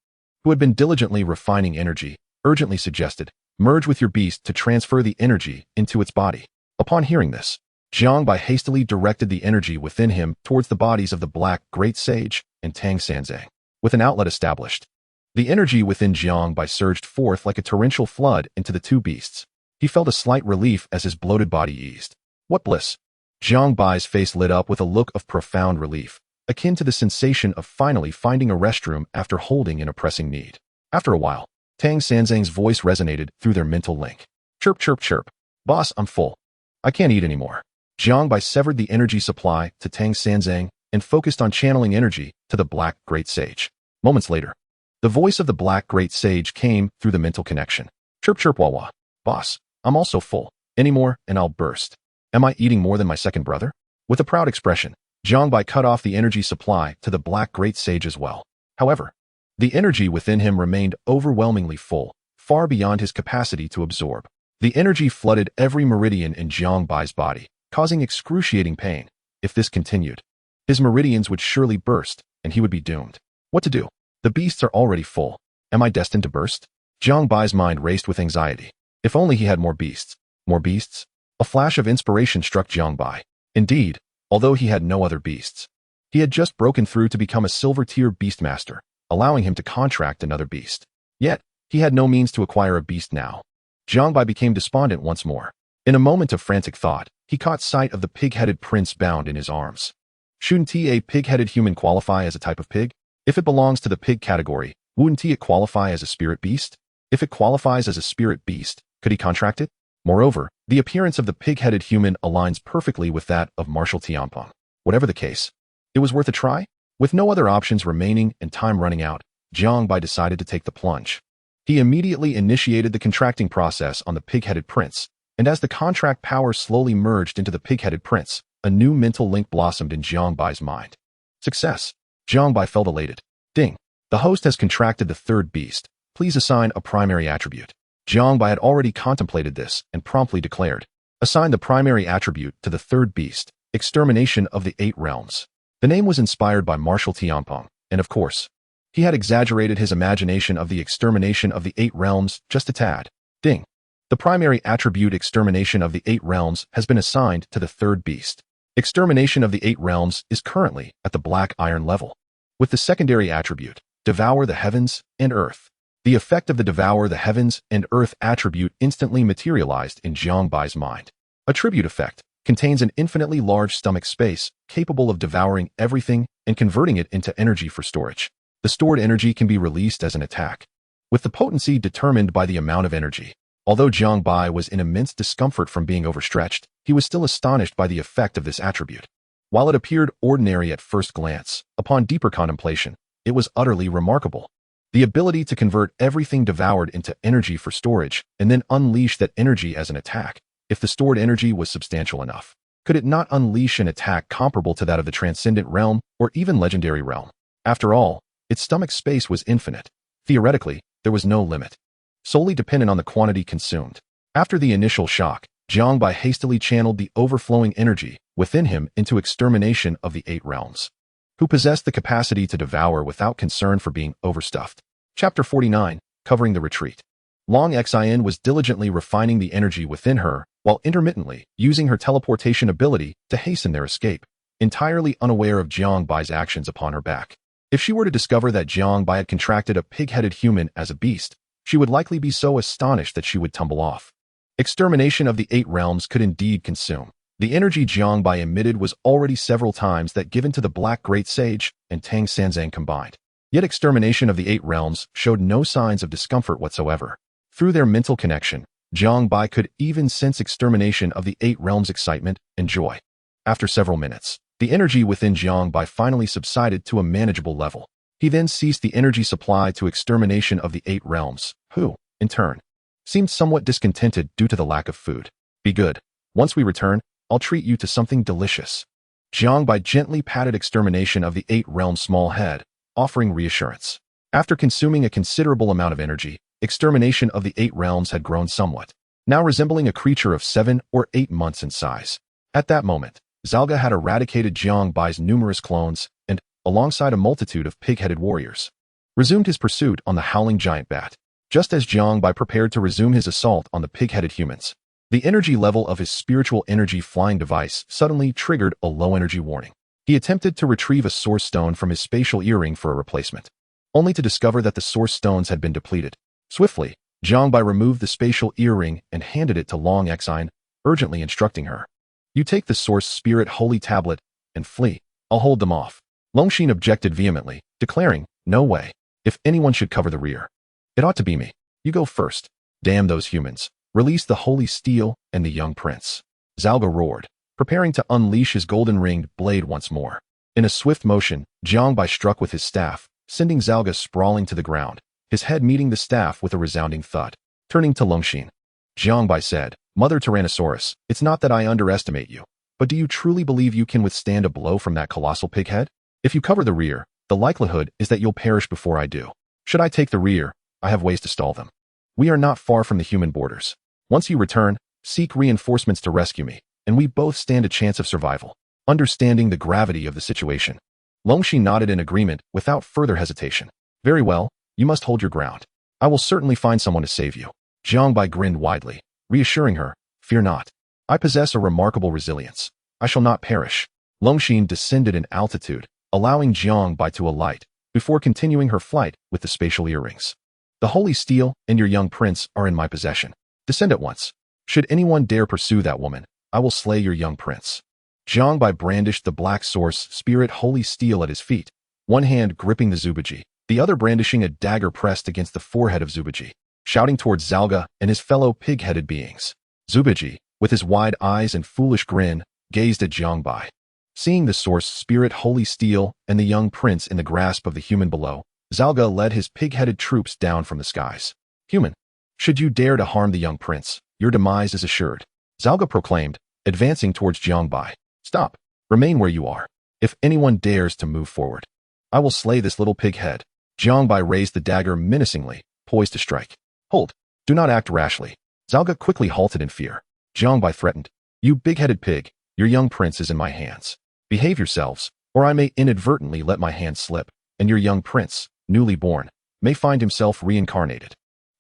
who had been diligently refining energy, urgently suggested, "Merge with your beast to transfer the energy into its body." Upon hearing this, Jiang Bai hastily directed the energy within him towards the bodies of the Black Great Sage and Tang Sanzang. With an outlet established, the energy within Jiang Bai surged forth like a torrential flood into the two beasts. He felt a slight relief as his bloated body eased. What bliss! Jiang Bai's face lit up with a look of profound relief, akin to the sensation of finally finding a restroom after holding in a pressing need. After a while, Tang Sanzang's voice resonated through their mental link. Chirp, chirp, chirp. Boss, I'm full. I can't eat anymore. Jiang Bai severed the energy supply to Tang Sanzang and focused on channeling energy to the Black Great Sage. Moments later, the voice of the Black Great Sage came through the mental connection. Chirp, chirp, wah, wah. Boss, I'm also full. Any more and I'll burst. Am I eating more than my second brother? With a proud expression, Jiang Bai cut off the energy supply to the Black Great Sage as well. However, the energy within him remained overwhelmingly full, far beyond his capacity to absorb. The energy flooded every meridian in Jiang Bai's body, causing excruciating pain. If this continued, his meridians would surely burst, and he would be doomed. What to do? The beasts are already full. Am I destined to burst? Jiang Bai's mind raced with anxiety. If only he had more beasts. More beasts? A flash of inspiration struck Jiang Bai. Indeed, although he had no other beasts, he had just broken through to become a silver-tier beastmaster, allowing him to contract another beast. Yet, he had no means to acquire a beast now. Jiang Bai became despondent once more. In a moment of frantic thought, he caught sight of the pig-headed prince bound in his arms. Shouldn't a pig-headed human qualify as a type of pig? If it belongs to the pig category, wouldn't it qualify as a spirit beast? If it qualifies as a spirit beast, could he contract it? Moreover, the appearance of the pig-headed human aligns perfectly with that of Marshal Tianpeng. Whatever the case, it was worth a try. With no other options remaining and time running out, Jiang Bai decided to take the plunge. He immediately initiated the contracting process on the pig-headed prince, and as the contract power slowly merged into the pig-headed prince, a new mental link blossomed in Jiang Bai's mind. Success! Jiang Bai felt elated. Ding! The host has contracted the third beast. Please assign a primary attribute. Jiang Bai had already contemplated this and promptly declared, assign the primary attribute to the third beast, Extermination of the Eight Realms. The name was inspired by Marshal Tianpeng, and of course, he had exaggerated his imagination of the extermination of the Eight Realms just a tad. Ding! The primary attribute Extermination of the Eight Realms has been assigned to the third beast. Extermination of the Eight Realms is currently at the Black Iron level, with the secondary attribute, Devour the Heavens and Earth. The effect of the Devour the Heavens and Earth attribute instantly materialized in Jiang Bai's mind. Attribute effect contains an infinitely large stomach space capable of devouring everything and converting it into energy for storage. The stored energy can be released as an attack, with the potency determined by the amount of energy. Although Jiang Bai was in immense discomfort from being overstretched, he was still astonished by the effect of this attribute. While it appeared ordinary at first glance, upon deeper contemplation, it was utterly remarkable. The ability to convert everything devoured into energy for storage and then unleash that energy as an attack, if the stored energy was substantial enough. Could it not unleash an attack comparable to that of the Transcendent Realm or even Legendary Realm? After all, its stomach space was infinite. Theoretically, there was no limit, solely dependent on the quantity consumed. After the initial shock, Jiang Bai hastily channeled the overflowing energy within him into Extermination of the Eight Realms, who possessed the capacity to devour without concern for being overstuffed. Chapter 49, Covering the Retreat. Long Xin was diligently refining the energy within her, while intermittently using her teleportation ability to hasten their escape, entirely unaware of Jiang Bai's actions upon her back. If she were to discover that Jiang Bai had contracted a pig-headed human as a beast, she would likely be so astonished that she would tumble off. Extermination of the Eight Realms could indeed consume. The energy Jiang Bai emitted was already several times that given to the Black Great Sage and Tang Sanzang combined. Yet Extermination of the Eight Realms showed no signs of discomfort whatsoever. Through their mental connection, Jiang Bai could even sense Extermination of the Eight Realms' excitement and joy. After several minutes, the energy within Jiang Bai finally subsided to a manageable level. He then ceased the energy supply to Extermination of the Eight Realms, who, in turn, seemed somewhat discontented due to the lack of food. Be good. Once we return, I'll treat you to something delicious. Jiang Bai gently patted Extermination of the Eight Realms' small head, offering reassurance. After consuming a considerable amount of energy, Extermination of the Eight Realms had grown somewhat, now resembling a creature of 7 or 8 months in size. At that moment, Saga had eradicated Jiang Bai's numerous clones and, alongside a multitude of pig-headed warriors, resumed his pursuit on the howling giant bat. Just as Jiang Bai prepared to resume his assault on the pig-headed humans, the energy level of his spiritual energy flying device suddenly triggered a low-energy warning. He attempted to retrieve a source stone from his spatial earring for a replacement, only to discover that the source stones had been depleted. Swiftly, Jiang Bai removed the spatial earring and handed it to Long Xin, urgently instructing her. You take the source spirit holy tablet and flee. I'll hold them off. Longxin objected vehemently, declaring, no way. If anyone should cover the rear, it ought to be me. You go first. Damn those humans. Release the holy steel and the young prince. Zalga roared, preparing to unleash his golden-ringed blade once more. In a swift motion, Jiang Bai struck with his staff, sending Zalga sprawling to the ground, his head meeting the staff with a resounding thud. Turning to Longxin, Jiang Bai said, Mother Tyrannosaurus, it's not that I underestimate you, but do you truly believe you can withstand a blow from that colossal pighead? If you cover the rear, the likelihood is that you'll perish before I do. Should I take the rear, I have ways to stall them. We are not far from the human borders. Once you return, seek reinforcements to rescue me, and we both stand a chance of survival. Understanding the gravity of the situation, Longxin nodded in agreement without further hesitation. Very well, you must hold your ground. I will certainly find someone to save you. Jiang Bai grinned widely, reassuring her, fear not. I possess a remarkable resilience. I shall not perish. Longxin descended in altitude, allowing Jiang Bai to alight, before continuing her flight with the spatial earrings. The holy steel and your young prince are in my possession. Descend at once. Should anyone dare pursue that woman, I will slay your young prince. Jiang Bai brandished the black source spirit holy steel at his feet, one hand gripping the Zubaji, the other brandishing a dagger pressed against the forehead of Zubaji, shouting towards Zalga and his fellow pig-headed beings. Zubaji, with his wide eyes and foolish grin, gazed at Jiang Bai. Seeing the source spirit holy steel and the young prince in the grasp of the human below, Zalga led his pig-headed troops down from the skies. Human, should you dare to harm the young prince, your demise is assured. Zalga proclaimed, advancing towards Jiang Bai. Stop. Remain where you are. If anyone dares to move forward, I will slay this little pig head. Jiang Bai raised the dagger menacingly, poised to strike. Hold. Do not act rashly. Zalga quickly halted in fear. Jiang Bai threatened. You big-headed pig, your young prince is in my hands. Behave yourselves, or I may inadvertently let my hand slip, and your young prince, newly born, may find himself reincarnated.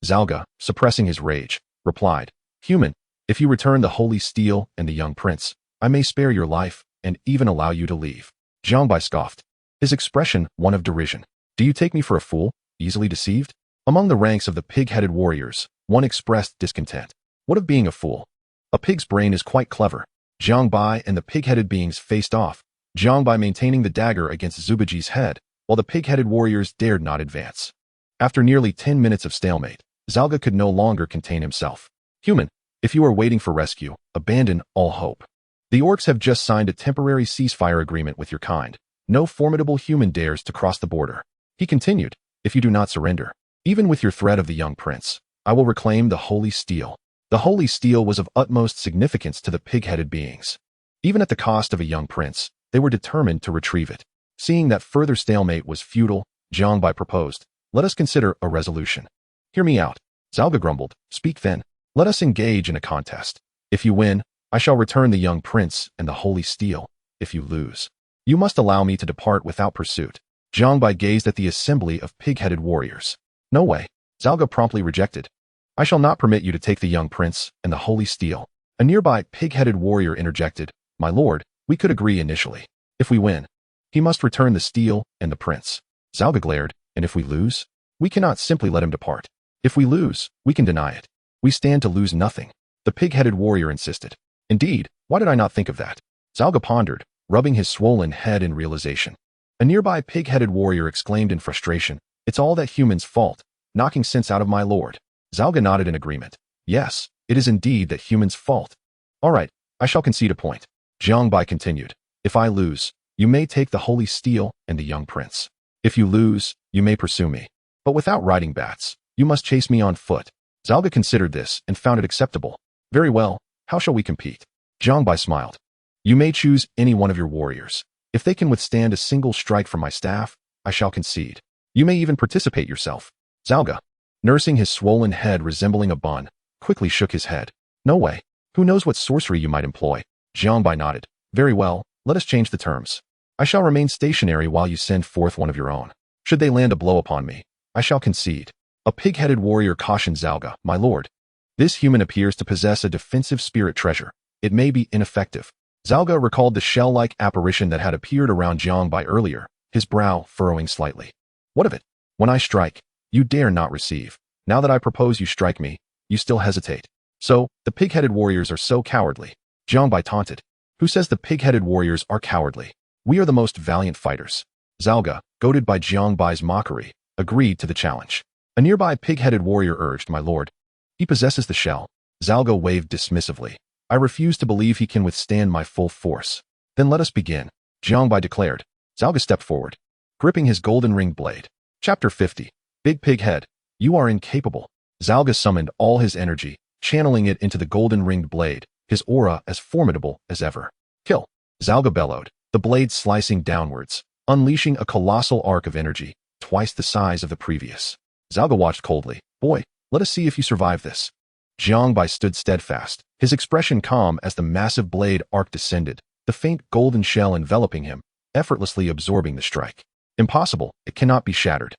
Zalga, suppressing his rage, replied, Human, if you return the holy steel and the young prince, I may spare your life and even allow you to leave. Jiang Bai scoffed, his expression one of derision. Do you take me for a fool, easily deceived? Among the ranks of the pig-headed warriors, one expressed discontent. What of being a fool? A pig's brain is quite clever. Jiang Bai and the pig-headed beings faced off, Jiang Bai maintaining the dagger against Zubaji's head, while the pig-headed warriors dared not advance. After nearly 10 minutes of stalemate, Zalga could no longer contain himself. Human, if you are waiting for rescue, abandon all hope. The orcs have just signed a temporary ceasefire agreement with your kind. No formidable human dares to cross the border. He continued, if you do not surrender, even with your threat of the young prince, I will reclaim the holy steel. The holy steel was of utmost significance to the pig-headed beings. Even at the cost of a young prince, they were determined to retrieve it. Seeing that further stalemate was futile, Jiang Bai proposed, let us consider a resolution. Hear me out. Zalga grumbled, speak then. Let us engage in a contest. If you win, I shall return the young prince and the holy steel. If you lose, you must allow me to depart without pursuit. Jiang Bai gazed at the assembly of pig-headed warriors. No way. Zalga promptly rejected. I shall not permit you to take the young prince and the holy steel. A nearby pig-headed warrior interjected, my lord, we could agree initially. If we win, he must return the steel and the prince. Zalga glared, and if we lose, we cannot simply let him depart. If we lose, we can deny it. We stand to lose nothing. The pig-headed warrior insisted. Indeed, why did I not think of that? Zalga pondered, rubbing his swollen head in realization. A nearby pig-headed warrior exclaimed in frustration, it's all that human's fault, knocking sense out of my lord. Zalga nodded in agreement. Yes, it is indeed that human's fault. All right, I shall concede a point. Jiang Bai continued. If I lose, you may take the holy steel and the young prince. If you lose, you may pursue me. But without riding bats, you must chase me on foot. Zalga considered this and found it acceptable. Very well, how shall we compete? Jiang Bai smiled. You may choose any one of your warriors. If they can withstand a single strike from my staff, I shall concede. You may even participate yourself. Zalga, nursing his swollen head resembling a bun, quickly shook his head. No way. Who knows what sorcery you might employ? Jiang Bai nodded. Very well, let us change the terms. I shall remain stationary while you send forth one of your own. Should they land a blow upon me, I shall concede. A pig-headed warrior cautioned Zalga, my lord. This human appears to possess a defensive spirit treasure. It may be ineffective. Zalga recalled the shell-like apparition that had appeared around Jiang Bai earlier, his brow furrowing slightly. What of it? When I strike, you dare not receive. Now that I propose you strike me, you still hesitate. So, the pig-headed warriors are so cowardly. Jiang Bai taunted. Who says the pig-headed warriors are cowardly? We are the most valiant fighters. Saga, goaded by Jiang Bai's mockery, agreed to the challenge. A nearby pig-headed warrior urged, "My lord, he possesses the shell." Saga waved dismissively. "I refuse to believe he can withstand my full force." "Then let us begin," Jiang Bai declared. Saga stepped forward, gripping his golden-ringed blade. Chapter 50. Big Pig Head, you are incapable. Saga summoned all his energy, channeling it into the golden-ringed blade, his aura as formidable as ever. "Kill!" Saga bellowed, the blade slicing downwards, unleashing a colossal arc of energy, twice the size of the previous. Saga watched coldly. "Boy, let us see if you survive this." Jiang Bai stood steadfast, his expression calm as the massive blade arc descended, the faint golden shell enveloping him, effortlessly absorbing the strike. "Impossible, it cannot be shattered."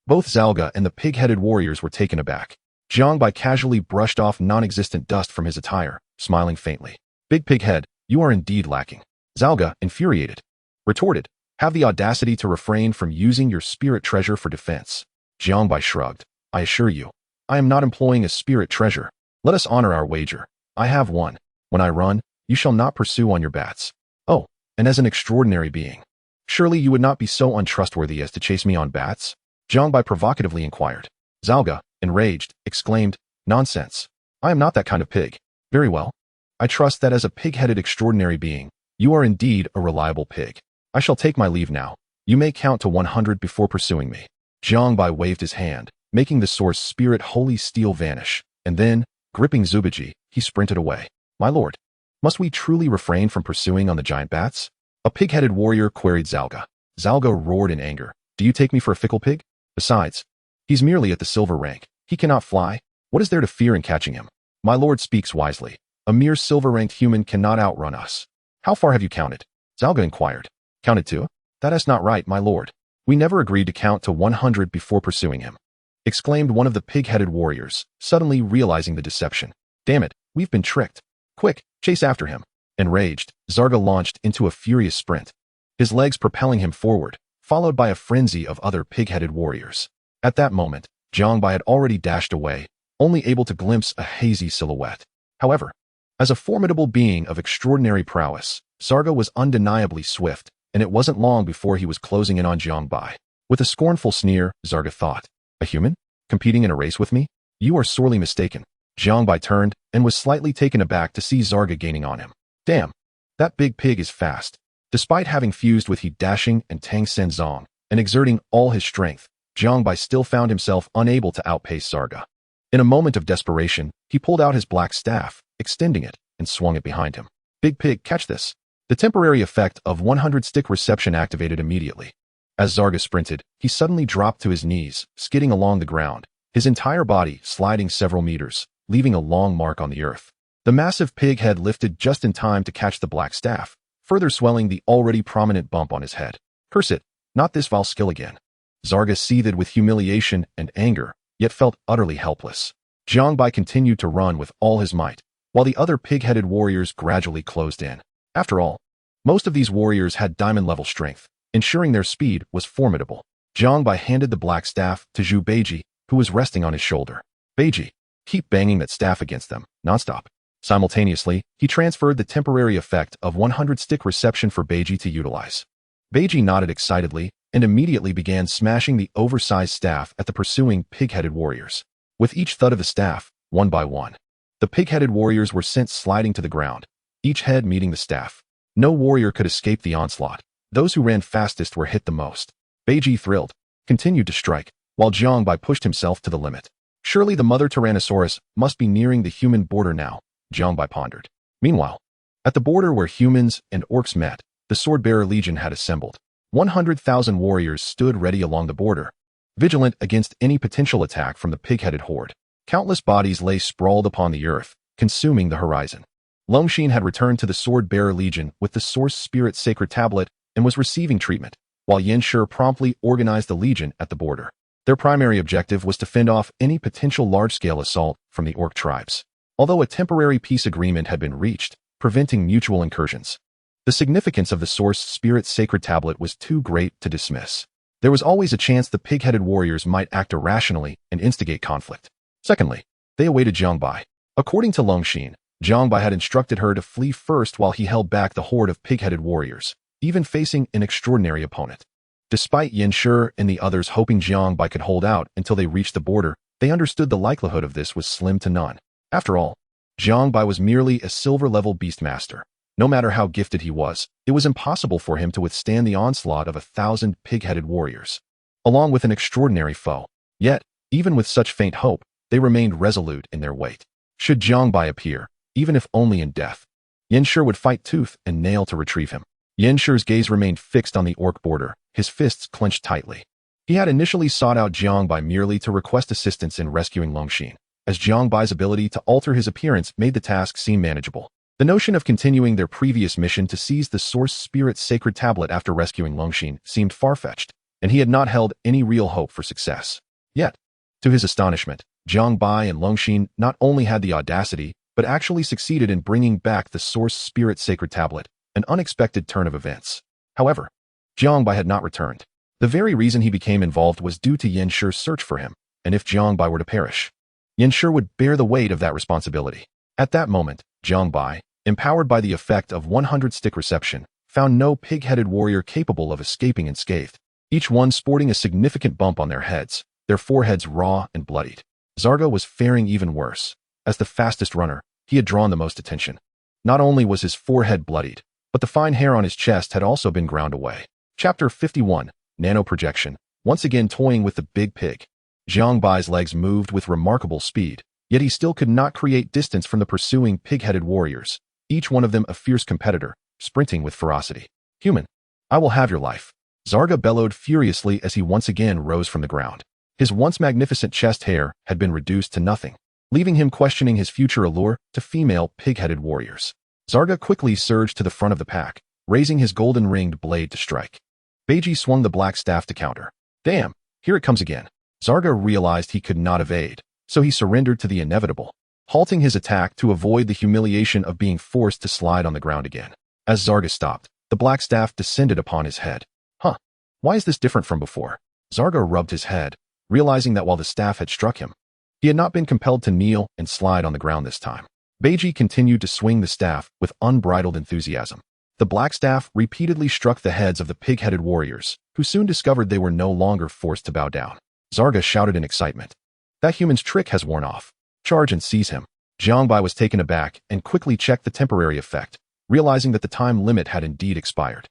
Both Saga and the pig-headed warriors were taken aback. Jiang Bai casually brushed off non-existent dust from his attire, smiling faintly. "Big Pig Head, you are indeed lacking." Saga, infuriated, retorted, "Have the audacity to refrain from using your spirit treasure for defense." Jiang Bai shrugged. "I assure you, I am not employing a spirit treasure. Let us honor our wager. I have one. When I run, you shall not pursue on your bats." "Oh, and as an extraordinary being, surely you would not be so untrustworthy as to chase me on bats?" Jiang Bai provocatively inquired. Saga, enraged, exclaimed, "Nonsense. I am not that kind of pig." "Very well. I trust that as a pig-headed extraordinary being, you are indeed a reliable pig. I shall take my leave now. You may count to 100 before pursuing me." Jiang Bai waved his hand, making the source spirit holy steel vanish, and then, gripping Zubaji, he sprinted away. "My lord, must we truly refrain from pursuing on the giant bats?" A pig-headed warrior queried Saga. Saga roared in anger. "Do you take me for a fickle pig? Besides, he's merely at the silver rank. He cannot fly. What is there to fear in catching him?" "My lord speaks wisely. A mere silver-ranked human cannot outrun us." "How far have you counted?" Saga inquired. "Counted to? That is not right, my lord. We never agreed to count to 100 before pursuing him," exclaimed one of the pig-headed warriors, suddenly realizing the deception. "Damn it, we've been tricked. Quick, chase after him." Enraged, Saga launched into a furious sprint, his legs propelling him forward, followed by a frenzy of other pig-headed warriors. At that moment, Jiang Bai had already dashed away, only able to glimpse a hazy silhouette. However, as a formidable being of extraordinary prowess, Saga was undeniably swift, and it wasn't long before he was closing in on Jiang Bai. With a scornful sneer, Saga thought, "A human? Competing in a race with me? You are sorely mistaken." Jiang Bai turned and was slightly taken aback to see Saga gaining on him. "Damn, that big pig is fast." Despite having fused with He Dashing and Tang Sen Zong, and exerting all his strength, Jiang Bai still found himself unable to outpace Saga. In a moment of desperation, he pulled out his black staff, extending it, and swung it behind him. "Big pig, catch this." The temporary effect of 100 stick reception activated immediately. As Saga sprinted, he suddenly dropped to his knees, skidding along the ground, his entire body sliding several meters, leaving a long mark on the earth. The massive pig head lifted just in time to catch the black staff, further swelling the already prominent bump on his head. "Curse it, not this vile skill again." Saga seethed with humiliation and anger, yet felt utterly helpless. Jiang Bai continued to run with all his might, while the other pig-headed warriors gradually closed in. After all, most of these warriors had diamond-level strength, ensuring their speed was formidable. Jiang Bai handed the black staff to Zhu Beiji, who was resting on his shoulder. "Beiji, keep banging that staff against them, nonstop." Simultaneously, he transferred the temporary effect of 100 stick reception for Beiji to utilize. Beiji nodded excitedly and immediately began smashing the oversized staff at the pursuing pig-headed warriors. With each thud of the staff, one by one, the pig-headed warriors were sent sliding to the ground, each head meeting the staff. No warrior could escape the onslaught. Those who ran fastest were hit the most. Beiji, thrilled, continued to strike, while Jiang Bai pushed himself to the limit. Surely the mother Tyrannosaurus must be nearing the human border now, Jiang Bai pondered. Meanwhile, at the border where humans and orcs met, the Swordbearer Legion had assembled. 100,000 warriors stood ready along the border, vigilant against any potential attack from the pig-headed horde. Countless bodies lay sprawled upon the earth, consuming the horizon. Longxin had returned to the Swordbearer Legion with the Source Spirit Sacred Tablet and was receiving treatment, while Yen Shi promptly organized the Legion at the border. Their primary objective was to fend off any potential large-scale assault from the orc tribes, although a temporary peace agreement had been reached, preventing mutual incursions. The significance of the Source Spirit Sacred Tablet was too great to dismiss. There was always a chance the pig-headed warriors might act irrationally and instigate conflict. Secondly, they awaited Jiang Bai. According to Longxin, Jiang Bai had instructed her to flee first while he held back the horde of pig-headed warriors, even facing an extraordinary opponent. Despite Yin Shi and the others hoping Jiang Bai could hold out until they reached the border, they understood the likelihood of this was slim to none. After all, Jiang Bai was merely a silver-level beastmaster. No matter how gifted he was, it was impossible for him to withstand the onslaught of 1,000 pig-headed warriors, along with an extraordinary foe. Yet, even with such faint hope, they remained resolute in their wait. Should Jiang Bai appear, even if only in death, Yin Shi would fight tooth and nail to retrieve him. Yin Shi's gaze remained fixed on the orc border, his fists clenched tightly. He had initially sought out Jiang Bai merely to request assistance in rescuing Longxin, as Jiang Bai's ability to alter his appearance made the task seem manageable. The notion of continuing their previous mission to seize the Source Spirit's sacred tablet after rescuing Longxin seemed far-fetched, and he had not held any real hope for success. Yet, to his astonishment, Jiang Bai and Longxin not only had the audacity, but actually succeeded in bringing back the Source Spirit's sacred tablet, an unexpected turn of events. However, Jiang Bai had not returned. The very reason he became involved was due to Yin Shi's search for him, and if Jiang Bai were to perish, Yin Shi would bear the weight of that responsibility. At that moment, Jiang Bai, empowered by the effect of 100 stick reception, found no pig-headed warrior capable of escaping unscathed, each one sporting a significant bump on their heads, their foreheads raw and bloodied. Saga was faring even worse. As the fastest runner, he had drawn the most attention. Not only was his forehead bloodied, but the fine hair on his chest had also been ground away. Chapter 51, Nano Projection. Once again toying with the big pig. Jiang Bai's legs moved with remarkable speed, yet he still could not create distance from the pursuing pig-headed warriors, each one of them a fierce competitor, sprinting with ferocity. Human, I will have your life. Saga bellowed furiously as he once again rose from the ground. His once magnificent chest hair had been reduced to nothing, leaving him questioning his future allure to female pig-headed warriors. Saga quickly surged to the front of the pack, raising his golden-ringed blade to strike. Beiji swung the black staff to counter. Damn, here it comes again. Saga realized he could not evade, so he surrendered to the inevitable, halting his attack to avoid the humiliation of being forced to slide on the ground again. As Saga stopped, the black staff descended upon his head. Huh, why is this different from before? Saga rubbed his head, realizing that while the staff had struck him, he had not been compelled to kneel and slide on the ground this time. Beiji continued to swing the staff with unbridled enthusiasm. The black staff repeatedly struck the heads of the pig-headed warriors, who soon discovered they were no longer forced to bow down. Saga shouted in excitement. That human's trick has worn off. Charge and seize him. Jiang Bai was taken aback and quickly checked the temporary effect, realizing that the time limit had indeed expired.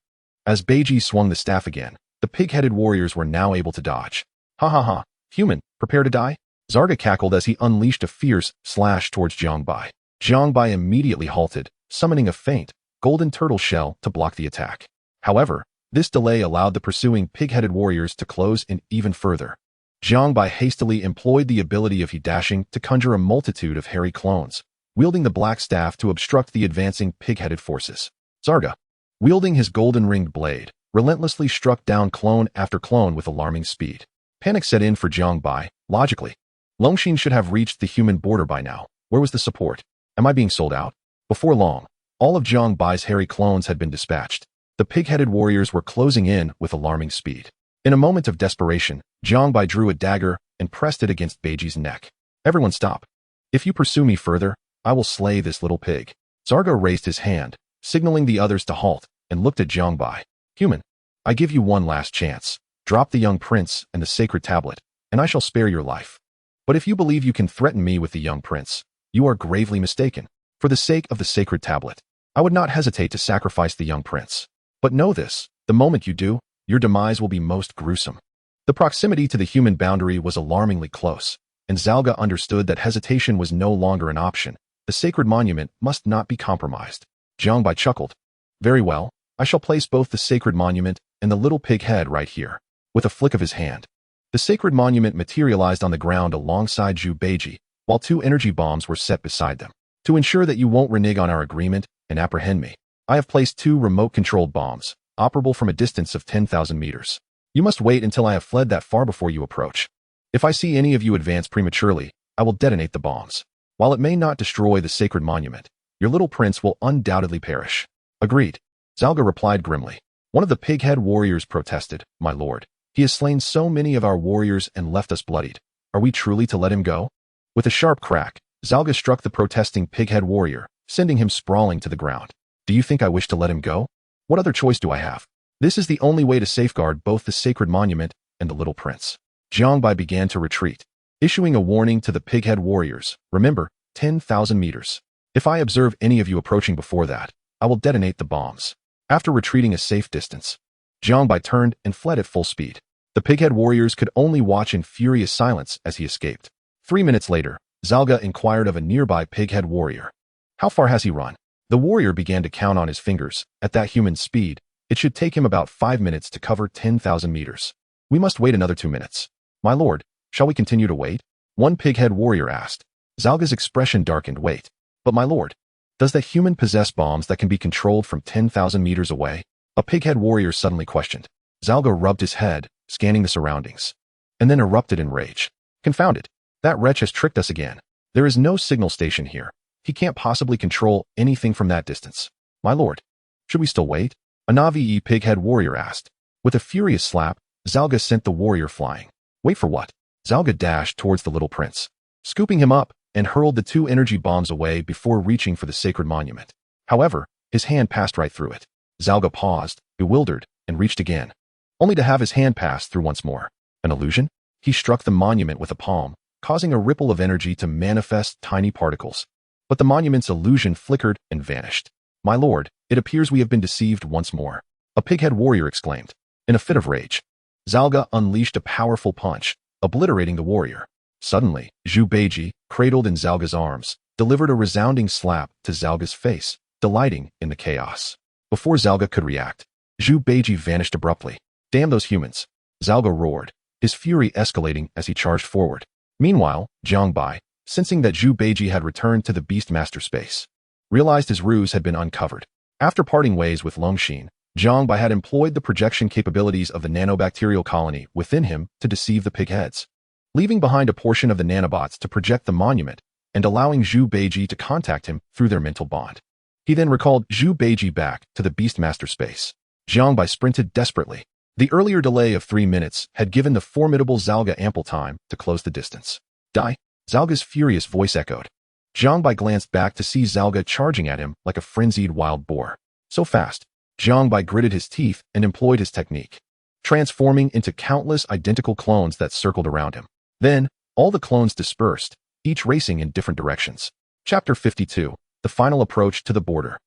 As Beiji swung the staff again, the pig-headed warriors were now able to dodge. Ha ha ha, human, prepare to die? Saga cackled as he unleashed a fierce slash towards Jiang Bai. Jiang Bai immediately halted, summoning a faint, golden turtle shell to block the attack. However, this delay allowed the pursuing pig-headed warriors to close in even further. Jiang Bai hastily employed the ability of Hidashing to conjure a multitude of hairy clones, wielding the black staff to obstruct the advancing pig-headed forces. Saga, wielding his golden-ringed blade, relentlessly struck down clone after clone with alarming speed. Panic set in for Jiang Bai, logically. Longxin should have reached the human border by now. Where was the support? Am I being sold out? Before long, all of Jiang Bai's hairy clones had been dispatched. The pig-headed warriors were closing in with alarming speed. In a moment of desperation, Jiang Bai drew a dagger and pressed it against Beiji's neck. Everyone stop. If you pursue me further, I will slay this little pig. Saga raised his hand, signaling the others to halt, and looked at Jiang Bai. Human, I give you one last chance. Drop the young prince and the sacred tablet, and I shall spare your life. But if you believe you can threaten me with the young prince, you are gravely mistaken. For the sake of the sacred tablet, I would not hesitate to sacrifice the young prince. But know this, the moment you do, your demise will be most gruesome. The proximity to the human boundary was alarmingly close, and Zalga understood that hesitation was no longer an option. The sacred monument must not be compromised. Jiang Bai chuckled. Very well, I shall place both the sacred monument and the little pig head right here. With a flick of his hand, the sacred monument materialized on the ground alongside Zhu Beiji, while 2 energy bombs were set beside them. To ensure that you won't renege on our agreement and apprehend me, I have placed 2 remote-controlled bombs, operable from a distance of 10,000 meters. You must wait until I have fled that far before you approach. If I see any of you advance prematurely, I will detonate the bombs. While it may not destroy the sacred monument, your little prince will undoubtedly perish. Agreed. Zalga replied grimly. One of the pig-head warriors protested, My lord, he has slain so many of our warriors and left us bloodied. Are we truly to let him go? With a sharp crack, Zalga struck the protesting pig-head warrior, sending him sprawling to the ground. Do you think I wish to let him go? What other choice do I have? This is the only way to safeguard both the sacred monument and the little prince. Jiang Bai began to retreat, issuing a warning to the pighead warriors. Remember, 10,000 meters. If I observe any of you approaching before that, I will detonate the bombs. After retreating a safe distance, Jiang Bai turned and fled at full speed. The pighead warriors could only watch in furious silence as he escaped. 3 minutes later, Saga inquired of a nearby pighead warrior. How far has he run? The warrior began to count on his fingers. At that human speed, it should take him about 5 minutes to cover 10,000 meters. We must wait another 2 minutes. My lord, shall we continue to wait? One pighead warrior asked. Zalga's expression darkened. Wait. But my lord, does that human possess bombs that can be controlled from 10,000 meters away? A pighead warrior suddenly questioned. Saga rubbed his head, scanning the surroundings, and then erupted in rage. Confound it. That wretch has tricked us again. There is no signal station here. He can't possibly control anything from that distance. My lord, should we still wait? A Navi pighead warrior asked. With a furious slap, Saga sent the warrior flying. Wait for what? Saga dashed towards the little prince, scooping him up and hurled the 2 energy bombs away before reaching for the sacred monument. However, his hand passed right through it. Saga paused, bewildered, and reached again, only to have his hand pass through once more. An illusion? He struck the monument with a palm, causing a ripple of energy to manifest tiny particles. But the monument's illusion flickered and vanished. My lord, it appears we have been deceived once more, a pighead warrior exclaimed. In a fit of rage, Saga unleashed a powerful punch, obliterating the warrior. Suddenly, Zhu Beiji, cradled in Zalga's arms, delivered a resounding slap to Zalga's face, delighting in the chaos. Before Zalga could react, Zhu Beiji vanished abruptly. Damn those humans! Zalga roared, his fury escalating as he charged forward. Meanwhile, Jiang Bai, sensing that Zhu Beiji had returned to the Beastmaster space, realized his ruse had been uncovered. After parting ways with Longxin, Jiang Bai had employed the projection capabilities of the nanobacterial colony within him to deceive the pigheads, leaving behind a portion of the nanobots to project the monument and allowing Zhu Beiji to contact him through their mental bond. He then recalled Zhu Beiji back to the Beastmaster space. Jiang Bai sprinted desperately. The earlier delay of 3 minutes had given the formidable Zalga ample time to close the distance. Die! Zalga's furious voice echoed. Jiang Bai glanced back to see Zalga charging at him like a frenzied wild boar. So fast, Jiang Bai gritted his teeth and employed his technique, transforming into countless identical clones that circled around him. Then, all the clones dispersed, each racing in different directions. Chapter 52, The Final Approach to the Border.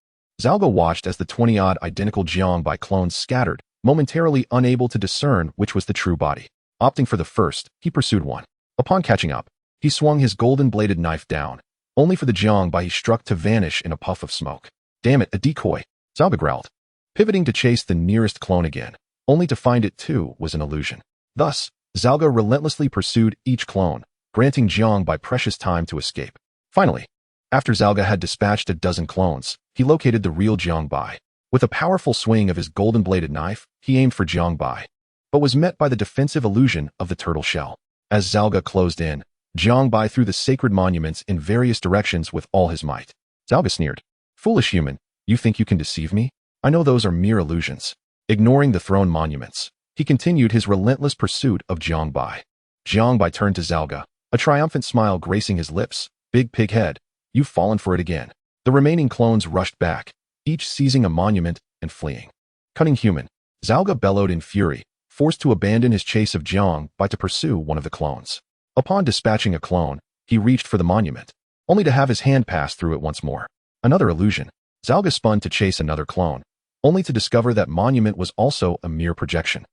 Zalga watched as the 20-odd identical Jiang Bai clones scattered, momentarily unable to discern which was the true body. Opting for the first, he pursued one. Upon catching up, he swung his golden-bladed knife down, only for the Jiang Bai he struck to vanish in a puff of smoke. Damn it, a decoy! Zalga growled, pivoting to chase the nearest clone again, only to find it too was an illusion. Thus, Zalga relentlessly pursued each clone, granting Jiang Bai precious time to escape. Finally, after Zalga had dispatched a dozen clones, he located the real Jiang Bai. With a powerful swing of his golden-bladed knife, he aimed for Jiang Bai, but was met by the defensive illusion of the turtle shell. As Zalga closed in, Jiang Bai threw the sacred monuments in various directions with all his might. Zalga sneered. Foolish human, you think you can deceive me? I know those are mere illusions. Ignoring the thrown monuments, he continued his relentless pursuit of Jiang Bai. Jiang Bai turned to Zalga, a triumphant smile gracing his lips. Big pig head, you've fallen for it again. The remaining clones rushed back, each seizing a monument and fleeing. Cunning human, Zalga bellowed in fury, forced to abandon his chase of Jiang Bai to pursue one of the clones. Upon dispatching a clone, he reached for the monument, only to have his hand pass through it once more. Another illusion. Zalga spun to chase another clone, only to discover that monument was also a mere projection.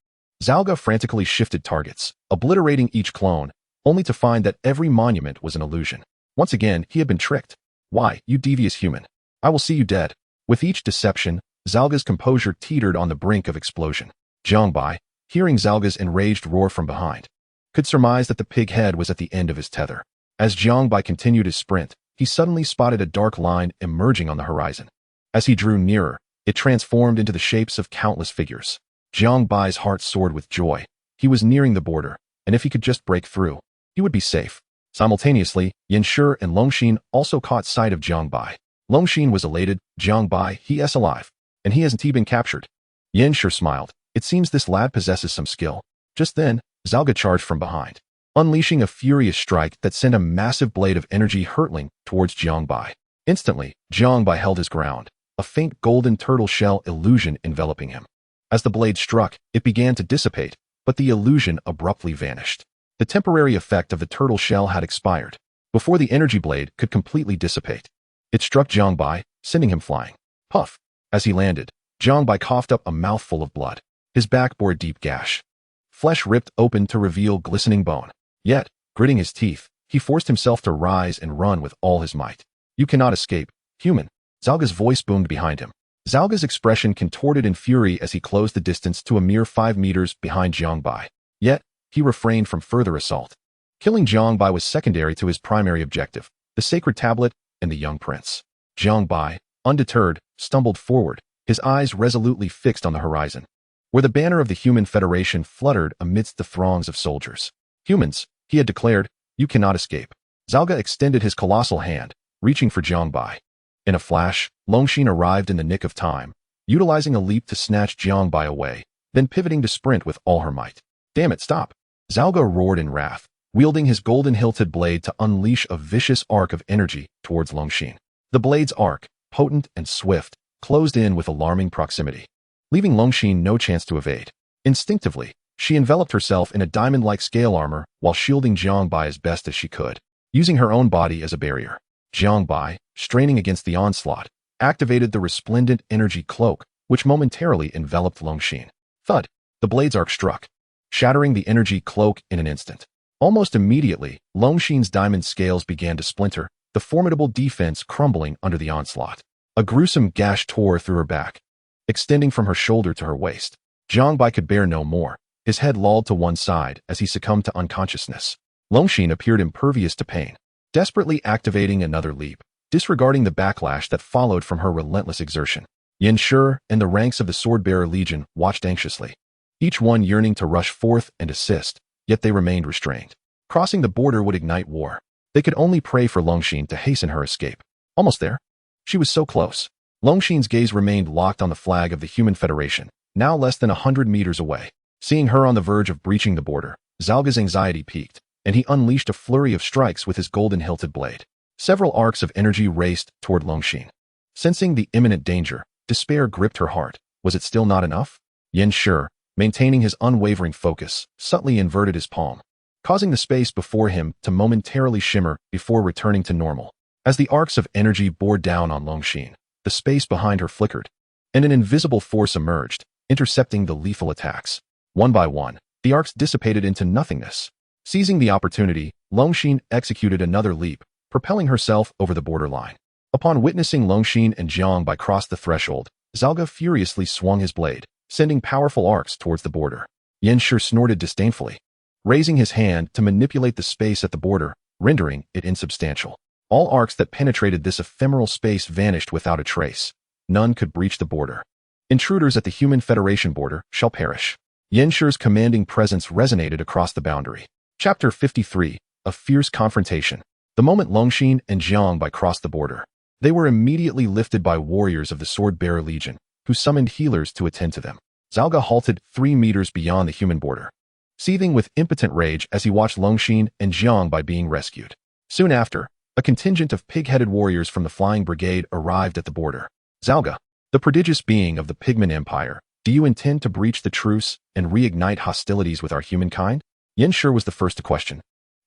Zalga frantically shifted targets, obliterating each clone, only to find that every monument was an illusion. Once again, he had been tricked. Why, you devious human. I will see you dead. With each deception, Zalga's composure teetered on the brink of explosion. Jiang Bai, hearing Zalga's enraged roar from behind, could surmise that the pig head was at the end of his tether. As Jiang Bai continued his sprint, he suddenly spotted a dark line emerging on the horizon. As he drew nearer, it transformed into the shapes of countless figures. Jiang Bai's heart soared with joy. He was nearing the border, and if he could just break through, he would be safe. Simultaneously, Yanshi and Longxin also caught sight of Jiang Bai. Longxin was elated. Jiang Bai, he is alive. And hasn't he been captured? Yanshi smiled. It seems this lad possesses some skill. Just then, Zalga charged from behind, unleashing a furious strike that sent a massive blade of energy hurtling towards Jiang Bai. Instantly, Jiang Bai held his ground, a faint golden turtle shell illusion enveloping him. As the blade struck, it began to dissipate, but the illusion abruptly vanished. The temporary effect of the turtle shell had expired, before the energy blade could completely dissipate. It struck Jiang Bai, sending him flying. Puff! As he landed, Jiang Bai coughed up a mouthful of blood. His back bore a deep gash. Flesh ripped open to reveal glistening bone. Yet, gritting his teeth, he forced himself to rise and run with all his might. You cannot escape, human. Zalga's voice boomed behind him. Zalga's expression contorted in fury as he closed the distance to a mere 5 meters behind Jiang Bai. Yet, he refrained from further assault. Killing Jiang Bai was secondary to his primary objective, the sacred tablet and the young prince. Jiang Bai, undeterred, stumbled forward, his eyes resolutely fixed on the horizon, where the banner of the Human Federation fluttered amidst the throngs of soldiers. Humans, he had declared, you cannot escape. Zalga extended his colossal hand, reaching for Jiang Bai. In a flash, Longxin arrived in the nick of time, utilizing a leap to snatch Jiang Bai away, then pivoting to sprint with all her might. Damn it, stop! Zalga roared in wrath, wielding his golden-hilted blade to unleash a vicious arc of energy towards Longxin. The blade's arc, potent and swift, closed in with alarming proximity, leaving Longxin no chance to evade. Instinctively, she enveloped herself in a diamond-like scale armor while shielding Jiang Bai as best as she could, using her own body as a barrier. Jiang Bai, straining against the onslaught, activated the resplendent energy cloak, which momentarily enveloped Longxin. Thud! The blade's arc struck, shattering the energy cloak in an instant. Almost immediately, Longxin's diamond scales began to splinter, the formidable defense crumbling under the onslaught. A gruesome gash tore through her back, extending from her shoulder to her waist. Jiang Bai could bear no more, his head lolled to one side as he succumbed to unconsciousness. Longxin appeared impervious to pain, desperately activating another leap, disregarding the backlash that followed from her relentless exertion. Yin Shi and the ranks of the Sword-Bearer Legion watched anxiously, each one yearning to rush forth and assist, yet they remained restrained. Crossing the border would ignite war. They could only pray for Longxin to hasten her escape. Almost there. She was so close. Longxin's gaze remained locked on the flag of the Human Federation, now less than 100 meters away. Seeing her on the verge of breaching the border, Zalga's anxiety peaked, and he unleashed a flurry of strikes with his golden-hilted blade. Several arcs of energy raced toward Longxin. Sensing the imminent danger, despair gripped her heart. Was it still not enough? Yin Shi, maintaining his unwavering focus, subtly inverted his palm, causing the space before him to momentarily shimmer before returning to normal. As the arcs of energy bore down on Longxin, the space behind her flickered, and an invisible force emerged, intercepting the lethal attacks. One by one, the arcs dissipated into nothingness. Seizing the opportunity, Longxin executed another leap, propelling herself over the borderline. Upon witnessing Longxin and Jiang Bai cross the threshold, Zalga furiously swung his blade, sending powerful arcs towards the border. Yin Shi snorted disdainfully, raising his hand to manipulate the space at the border, rendering it insubstantial. All arcs that penetrated this ephemeral space vanished without a trace. None could breach the border. Intruders at the Human Federation border shall perish. Yin Shi's commanding presence resonated across the boundary. Chapter 53, A Fierce Confrontation. The moment Longxin and Jiang Bai crossed the border, they were immediately lifted by warriors of the Sword-Bearer Legion, who summoned healers to attend to them. Zalga halted 3 meters beyond the human border, seething with impotent rage as he watched Longxin and Jiang Bai being rescued. Soon after, a contingent of pig-headed warriors from the Flying Brigade arrived at the border. Zalga, the prodigious being of the Pigman Empire, do you intend to breach the truce and reignite hostilities with our humankind? Yin Shi was the first to question,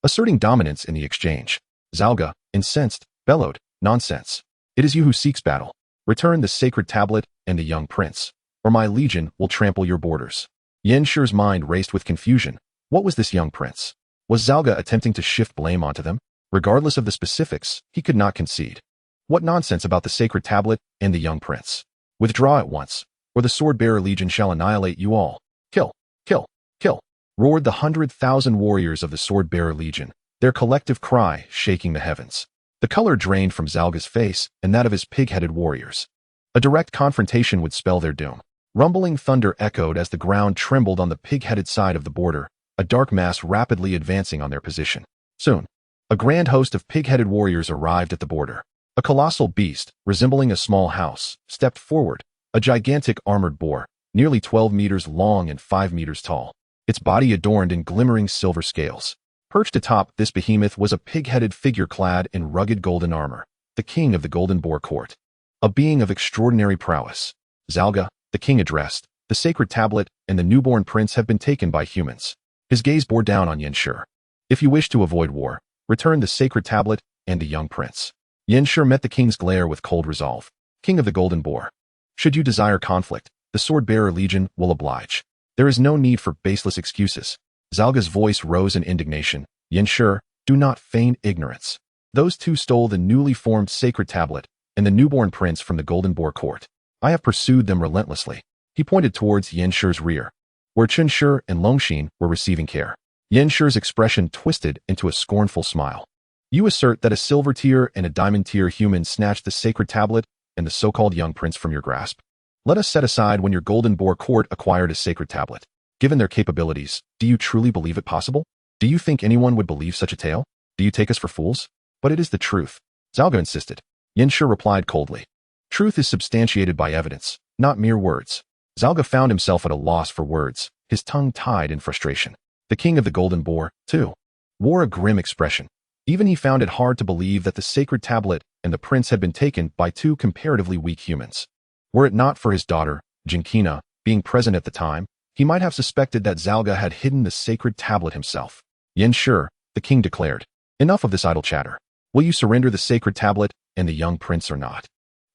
asserting dominance in the exchange. Zalga, incensed, bellowed, nonsense. It is you who seeks battle. Return the sacred tablet and the young prince, or my legion will trample your borders. Yin Shi's mind raced with confusion. What was this young prince? Was Zalga attempting to shift blame onto them? Regardless of the specifics, he could not concede. What nonsense about the sacred tablet and the young prince? Withdraw at once, or the Sword-Bearer Legion shall annihilate you all. Kill, kill, kill, roared the 100,000 warriors of the Sword-Bearer Legion, their collective cry shaking the heavens. The color drained from Zalga's face and that of his pig-headed warriors. A direct confrontation would spell their doom. Rumbling thunder echoed as the ground trembled on the pig-headed side of the border, a dark mass rapidly advancing on their position. Soon, a grand host of pig-headed warriors arrived at the border. A colossal beast, resembling a small house, stepped forward, a gigantic armored boar, nearly 12 meters long and 5 meters tall, its body adorned in glimmering silver scales. Perched atop this behemoth was a pig-headed figure clad in rugged golden armor, the king of the Golden Boar Court. A being of extraordinary prowess. Saga, the king addressed, the sacred tablet and the newborn prince have been taken by humans. His gaze bore down on Yanshi. If you wish to avoid war, return the sacred tablet and the young prince. Yanshi met the king's glare with cold resolve. King of the Golden Boar. Should you desire conflict, the Sword-Bearer Legion will oblige. There is no need for baseless excuses. Saga's voice rose in indignation. Yanshi, do not feign ignorance. Those two stole the newly formed sacred tablet and the newborn prince from the Golden Boar Court. I have pursued them relentlessly. He pointed towards Yanshi's rear, where Chunshi and Longxin were receiving care. Yanshi's expression twisted into a scornful smile. You assert that a silver tier and a diamond tier human snatched the sacred tablet and the so-called young prince from your grasp. Let us set aside when your Golden Boar Court acquired a sacred tablet. Given their capabilities, do you truly believe it possible? Do you think anyone would believe such a tale? Do you take us for fools? But it is the truth. Saga insisted. Yanshi replied coldly. Truth is substantiated by evidence, not mere words. Saga found himself at a loss for words, his tongue tied in frustration. The king of the Golden Boar, too, wore a grim expression. Even he found it hard to believe that the sacred tablet and the prince had been taken by two comparatively weak humans. Were it not for his daughter, Jinkina, being present at the time, he might have suspected that Saga had hidden the sacred tablet himself. Yanshi, the king declared. Enough of this idle chatter. Will you surrender the sacred tablet and the young prince or not?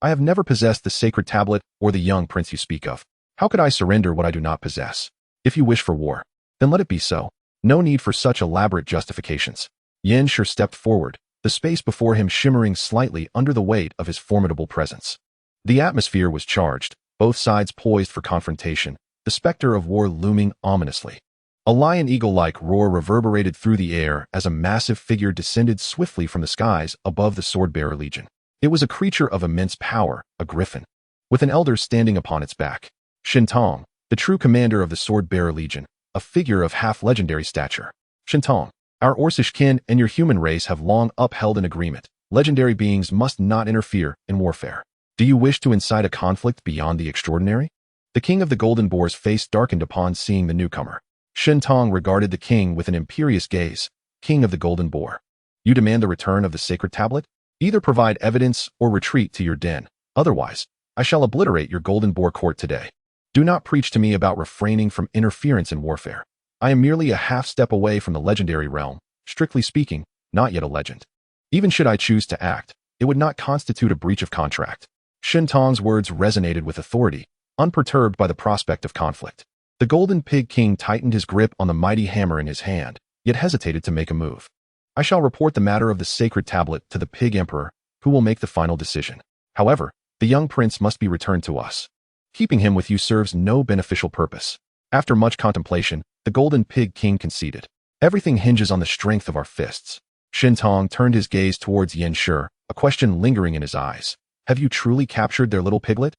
I have never possessed the sacred tablet or the young prince you speak of. How could I surrender what I do not possess? If you wish for war, then let it be so. No need for such elaborate justifications. Yanshi stepped forward, the space before him shimmering slightly under the weight of his formidable presence. The atmosphere was charged, both sides poised for confrontation, the specter of war looming ominously. A lion-eagle-like roar reverberated through the air as a massive figure descended swiftly from the skies above the Sword-Bearer Legion. It was a creature of immense power, a griffin, with an elder standing upon its back. Shintong, the true commander of the Sword-Bearer Legion, a figure of half-legendary stature. Shintong, our Orcish kin and your human race have long upheld an agreement. Legendary beings must not interfere in warfare. Do you wish to incite a conflict beyond the extraordinary? The king of the Golden Boar's face darkened upon seeing the newcomer. Shintong regarded the king with an imperious gaze. King of the Golden Boar, you demand the return of the sacred tablet? Either provide evidence or retreat to your den. Otherwise, I shall obliterate your Golden Boar Court today. Do not preach to me about refraining from interference in warfare. I am merely a half-step away from the legendary realm, strictly speaking, not yet a legend. Even should I choose to act, it would not constitute a breach of contract. Shintong's words resonated with authority, unperturbed by the prospect of conflict. The Golden Pig King tightened his grip on the mighty hammer in his hand, yet hesitated to make a move. I shall report the matter of the sacred tablet to the Pig Emperor, who will make the final decision. However, the young prince must be returned to us. Keeping him with you serves no beneficial purpose. After much contemplation, the Golden Pig King conceded. Everything hinges on the strength of our fists. Shintong turned his gaze towards Yanshi, a question lingering in his eyes. Have you truly captured their little piglet?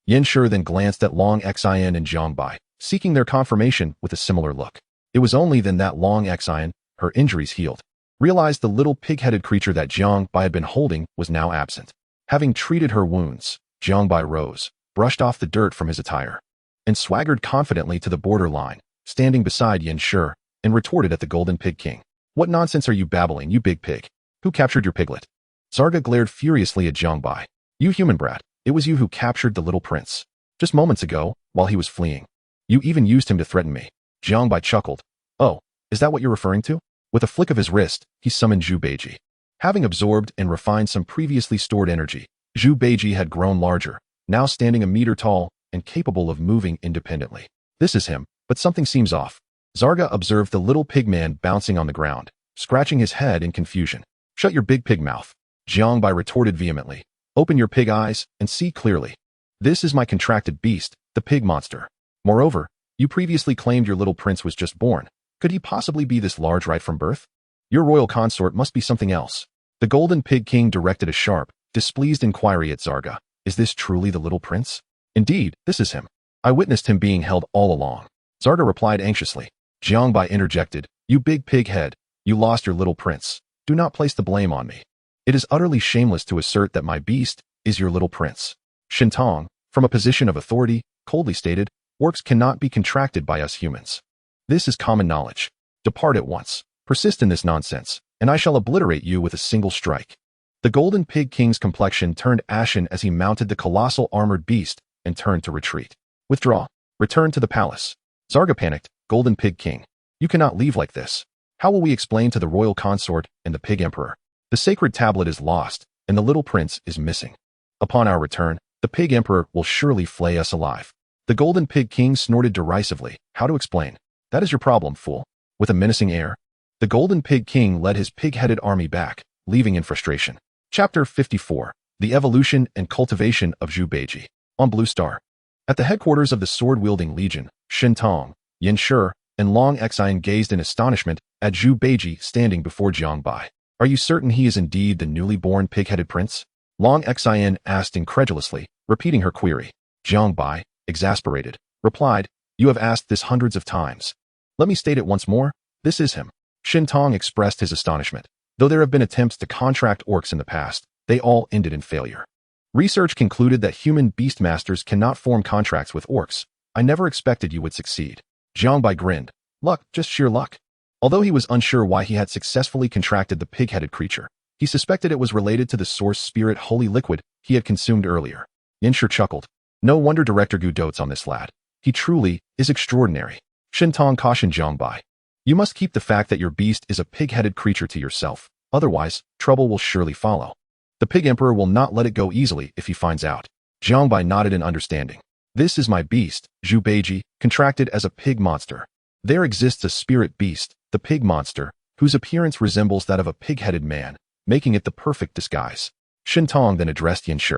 Yanshi then glanced at Long Xin and Jiang Bai, seeking their confirmation with a similar look. It was only then that Long Xin, her injuries healed, realized the little pig-headed creature that Jiang Bai had been holding was now absent. Having treated her wounds, Jiang Bai rose, brushed off the dirt from his attire, and swaggered confidently to the borderline, standing beside Yanshi, and retorted at the Golden Pig King. What nonsense are you babbling, you big pig? Who captured your piglet? Saga glared furiously at Jiang Bai. You human brat, it was you who captured the little prince. Just moments ago, while he was fleeing. You even used him to threaten me. Jiang Bai chuckled. Oh, is that what you're referring to? With a flick of his wrist, he summoned Zhu Beiji. Having absorbed and refined some previously stored energy, Zhu Beiji had grown larger, now standing a meter tall and capable of moving independently. This is him, but something seems off. Saga observed the little pigman bouncing on the ground, scratching his head in confusion. Shut your big pig mouth. Jiang Bai retorted vehemently. Open your pig eyes and see clearly. This is my contracted beast, the pig monster. Moreover, you previously claimed your little prince was just born. Could he possibly be this large right from birth? Your royal consort must be something else. The Golden Pig King directed a sharp, displeased inquiry at Saga. Is this truly the little prince? Indeed, this is him. I witnessed him being held all along. Saga replied anxiously. Jiang Bai interjected. You big pig head, you lost your little prince. Do not place the blame on me. It is utterly shameless to assert that my beast is your little prince. Shintong, from a position of authority, coldly stated, works cannot be contracted by us humans. This is common knowledge. Depart at once. Persist in this nonsense, and I shall obliterate you with a single strike. The Golden Pig King's complexion turned ashen as he mounted the colossal armored beast and turned to retreat. Withdraw. Return to the palace. Saga panicked. Golden Pig King. You cannot leave like this. How will we explain to the royal consort and the pig emperor? The sacred tablet is lost, and the little prince is missing. Upon our return, the pig emperor will surely flay us alive. The Golden Pig King snorted derisively. How to explain? That is your problem, fool. With a menacing air, the Golden Pig King led his pig-headed army back, leaving in frustration. Chapter 54. The Evolution and Cultivation of Zhu Beiji. On Blue Star. At the headquarters of the sword-wielding legion, Shen Tong, Yin Shi, and Long Xian gazed in astonishment at Zhu Beiji standing before Jiang Bai. Are you certain he is indeed the newly born pig-headed prince? Long Xian asked incredulously, repeating her query. Jiang Bai, exasperated, replied, You have asked this hundreds of times. Let me state it once more. This is him. Shen Tong expressed his astonishment. Though there have been attempts to contract orcs in the past, they all ended in failure. Research concluded that human beastmasters cannot form contracts with orcs. I never expected you would succeed. Jiang Bai grinned. Luck, just sheer luck. Although he was unsure why he had successfully contracted the pig-headed creature, he suspected it was related to the source spirit holy liquid he had consumed earlier. Yin Shi chuckled. No wonder Director Gu dotes on this lad. He truly is extraordinary. Shen Tong cautioned Jiang Bai. You must keep the fact that your beast is a pig-headed creature to yourself. Otherwise, trouble will surely follow. The pig emperor will not let it go easily if he finds out. Jiang Bai nodded in understanding. This is my beast, Zhu Beiji, contracted as a pig monster. There exists a spirit beast, the pig monster, whose appearance resembles that of a pig-headed man, making it the perfect disguise. Shen Tong then addressed Yin Shi.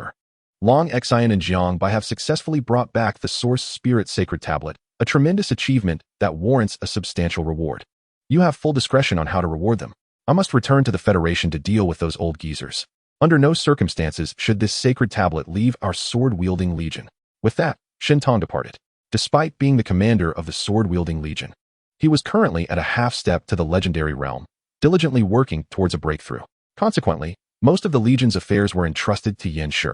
Long Xian and Jiang Bai have successfully brought back the source spirit sacred tablet, a tremendous achievement that warrants a substantial reward. You have full discretion on how to reward them. I must return to the Federation to deal with those old geezers. Under no circumstances should this sacred tablet leave our sword-wielding legion. With that, Shen Tong departed. Despite being the commander of the sword-wielding legion, he was currently at a half-step to the legendary realm, diligently working towards a breakthrough. Consequently, most of the legion's affairs were entrusted to Yin Shi,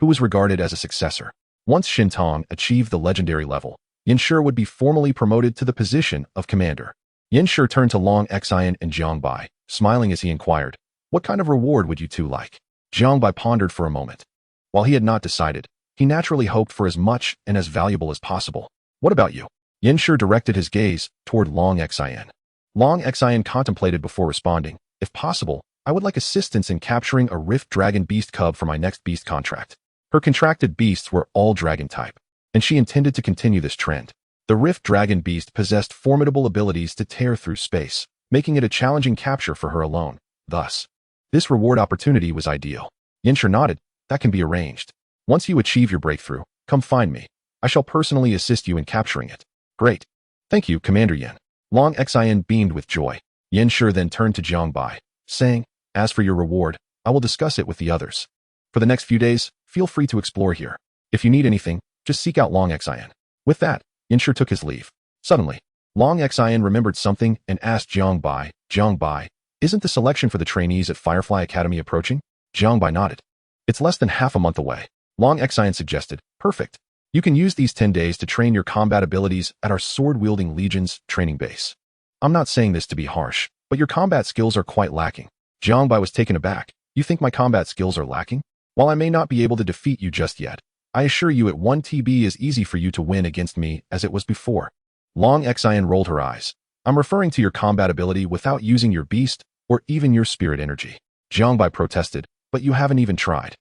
who was regarded as a successor. Once Shen Tong achieved the legendary level, Yin Shi would be formally promoted to the position of commander. Yin Shi turned to Long Xian and Jiang Bai, smiling as he inquired, What kind of reward would you two like? Jiang Bai pondered for a moment. While he had not decided, he naturally hoped for as much and as valuable as possible. What about you? Yin Shi directed his gaze toward Long Xian. Long Xian contemplated before responding. If possible, I would like assistance in capturing a Rift Dragon beast cub for my next beast contract. Her contracted beasts were all dragon type, and she intended to continue this trend. The Rift Dragon beast possessed formidable abilities to tear through space, making it a challenging capture for her alone. Thus, this reward opportunity was ideal. Yin Shi nodded. That can be arranged. Once you achieve your breakthrough, come find me. I shall personally assist you in capturing it. Great. Thank you, Commander Yin. Long Xian beamed with joy. Yin Shi then turned to Jiang Bai, saying, As for your reward, I will discuss it with the others. For the next few days, feel free to explore here. If you need anything, just seek out Long Xian. With that, Yin Shi took his leave. Suddenly, Long Xian remembered something and asked Jiang Bai, isn't the selection for the trainees at Firefly Academy approaching? Jiang Bai nodded. It's less than half a month away. Long Xian suggested, Perfect. You can use these 10 days to train your combat abilities at our sword-wielding legion's training base. I'm not saying this to be harsh, but your combat skills are quite lacking. Jiang Bai was taken aback. You think my combat skills are lacking? While I may not be able to defeat you just yet, I assure you at 1TB is easy for you to win against me as it was before. Long Xian rolled her eyes. I'm referring to your combat ability without using your beast or even your spirit energy. Jiang Bai protested, but you haven't even tried.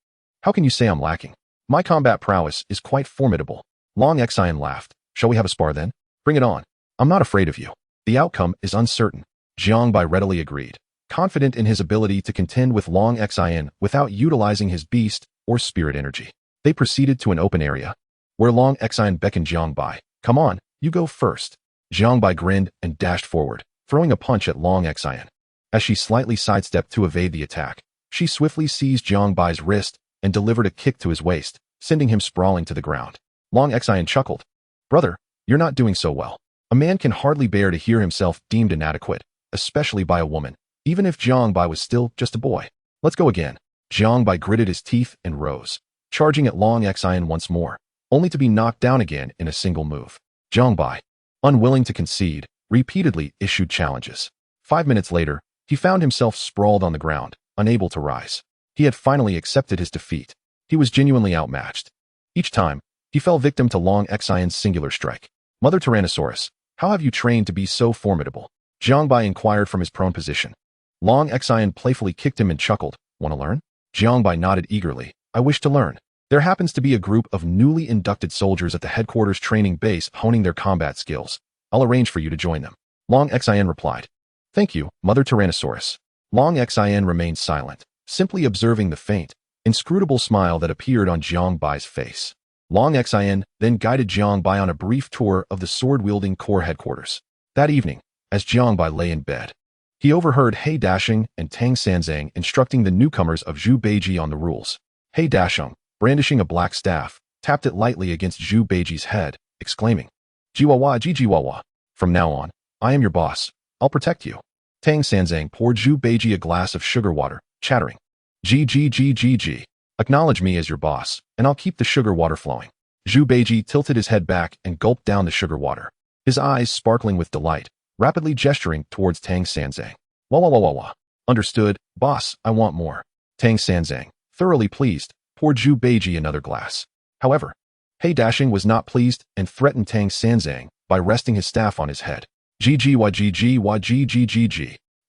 How can you say I'm lacking? My combat prowess is quite formidable. Long Xian laughed. Shall we have a spar then? Bring it on. I'm not afraid of you. The outcome is uncertain. Jiang Bai readily agreed, confident in his ability to contend with Long Xian without utilizing his beast or spirit energy. They proceeded to an open area, where Long Xian beckoned Jiang Bai. Come on, you go first. Jiang Bai grinned and dashed forward, throwing a punch at Long Xian. As she slightly sidestepped to evade the attack, she swiftly seized Jiang Bai's wrist and delivered a kick to his waist, sending him sprawling to the ground. Long Xian chuckled. Brother, you're not doing so well. A man can hardly bear to hear himself deemed inadequate, especially by a woman, even if Jiang Bai was still just a boy. Let's go again. Jiang Bai gritted his teeth and rose, charging at Long Xian once more, only to be knocked down again in a single move. Jiang Bai, unwilling to concede, repeatedly issued challenges. 5 minutes later, he found himself sprawled on the ground, unable to rise. He He had finally accepted his defeat. He was genuinely outmatched. Each time, he fell victim to Long Xian's singular strike. Mother Tyrannosaurus, how have you trained to be so formidable? Jiang Bai inquired from his prone position. Long Xian playfully kicked him and chuckled. Want to learn? Jiang Bai nodded eagerly. I wish to learn. There happens to be a group of newly inducted soldiers at the headquarters training base honing their combat skills. I'll arrange for you to join them. Long Xian replied. Thank you, Mother Tyrannosaurus. Long Xian remained silent, simply observing the faint, inscrutable smile that appeared on Jiang Bai's face. Long Xian then guided Jiang Bai on a brief tour of the sword-wielding corps headquarters. That evening, as Jiang Bai lay in bed, he overheard He Dasheng and Tang Sanzang instructing the newcomers of Zhu Beiji on the rules. He Dasheng, brandishing a black staff, tapped it lightly against Zhu Beiji's head, exclaiming, Jiwawa Jijiwawa. From now on, I am your boss. I'll protect you. Tang Sanzang poured Zhu Beiji a glass of sugar water, chattering, G. Acknowledge me as your boss, and I'll keep the sugar water flowing. Zhu Beiji tilted his head back and gulped down the sugar water, his eyes sparkling with delight, rapidly gesturing towards Tang Sanzang. Wah. Understood, boss, I want more. Tang Sanzang, thoroughly pleased, poured Zhu Beiji another glass. However, He Dasheng was not pleased and threatened Tang Sanzang by resting his staff on his head. G.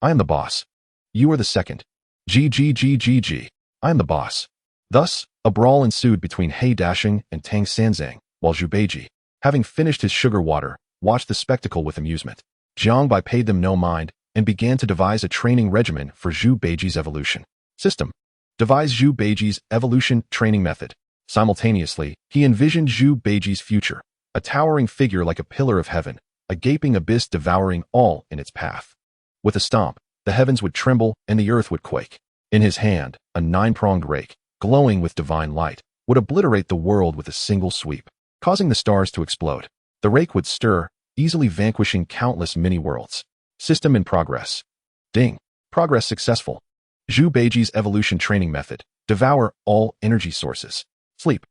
I am the boss. You are the second. G. I am the boss. Thus, a brawl ensued between He Dasheng and Tang Sanzang, while Zhu Beiji, having finished his sugar water, watched the spectacle with amusement. Jiang Bai paid them no mind and began to devise a training regimen for Zhu Beiji's evolution. System. Devise Zhu Beiji's evolution training method. Simultaneously, he envisioned Zhu Beiji's future, a towering figure like a pillar of heaven, a gaping abyss devouring all in its path. With a stomp, the heavens would tremble and the earth would quake. In his hand, a 9-pronged rake, glowing with divine light, would obliterate the world with a single sweep, causing the stars to explode. The rake would stir, easily vanquishing countless mini-worlds. System in progress. Ding. Progress successful. Zhu Beiji's evolution training method. Devour all energy sources. Sleep.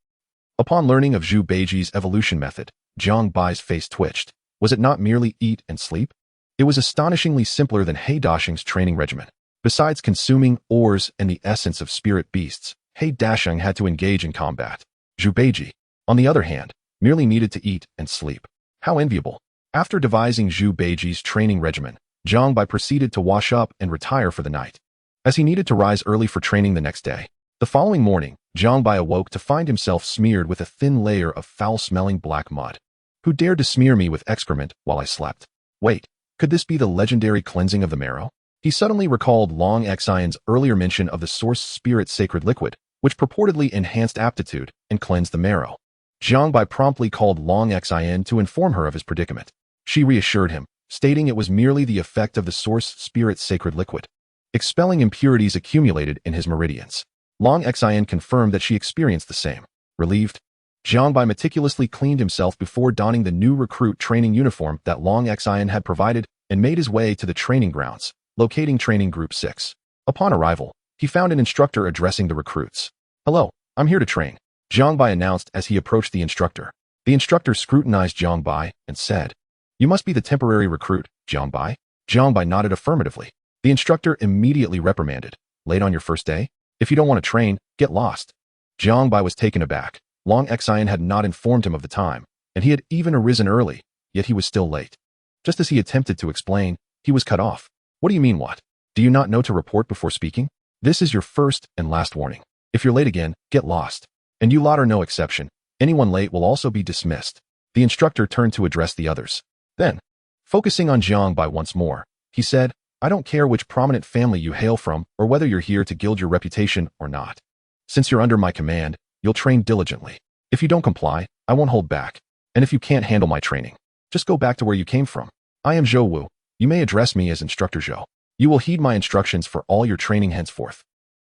Upon learning of Zhu Beiji's evolution method, Jiang Bai's face twitched. Was it not merely eat and sleep? It was astonishingly simpler than He Dasheng's training regimen. Besides consuming ores and the essence of spirit beasts, He Dasheng had to engage in combat. Zhu Beiji, on the other hand, merely needed to eat and sleep. How enviable. After devising Zhu Beiji's training regimen, Jiang Bai proceeded to wash up and retire for the night, as he needed to rise early for training the next day. The following morning, Jiang Bai awoke to find himself smeared with a thin layer of foul-smelling black mud. Who dared to smear me with excrement while I slept? Wait, could this be the legendary cleansing of the marrow? He suddenly recalled Long Xian's earlier mention of the source spirit sacred liquid, which purportedly enhanced aptitude and cleansed the marrow. Jiang Bai promptly called Long Xian to inform her of his predicament. She reassured him, stating it was merely the effect of the source spirit sacred liquid, expelling impurities accumulated in his meridians. Long Xian confirmed that she experienced the same. Relieved, Jiang Bai meticulously cleaned himself before donning the new recruit training uniform that Long Xian had provided and made his way to the training grounds, locating Training Group 6. Upon arrival, he found an instructor addressing the recruits. Hello, I'm here to train, Jiang Bai announced as he approached the instructor. The instructor scrutinized Jiang Bai and said, You must be the temporary recruit, Jiang Bai. Jiang Bai nodded affirmatively. The instructor immediately reprimanded. Late on your first day? If you don't want to train, get lost. Jiang Bai was taken aback. Long Xian had not informed him of the time, and he had even arisen early, yet he was still late. Just as he attempted to explain, he was cut off. What do you mean what? Do you not know to report before speaking? This is your first and last warning. If you're late again, get lost. And you lot are no exception. Anyone late will also be dismissed. The instructor turned to address the others. Then, focusing on Jiang Bai once more, he said, I don't care which prominent family you hail from or whether you're here to gild your reputation or not. Since you're under my command, you'll train diligently. If you don't comply, I won't hold back. And if you can't handle my training, just go back to where you came from. I am Zhou Wu. You may address me as Instructor Zhou. You will heed my instructions for all your training henceforth.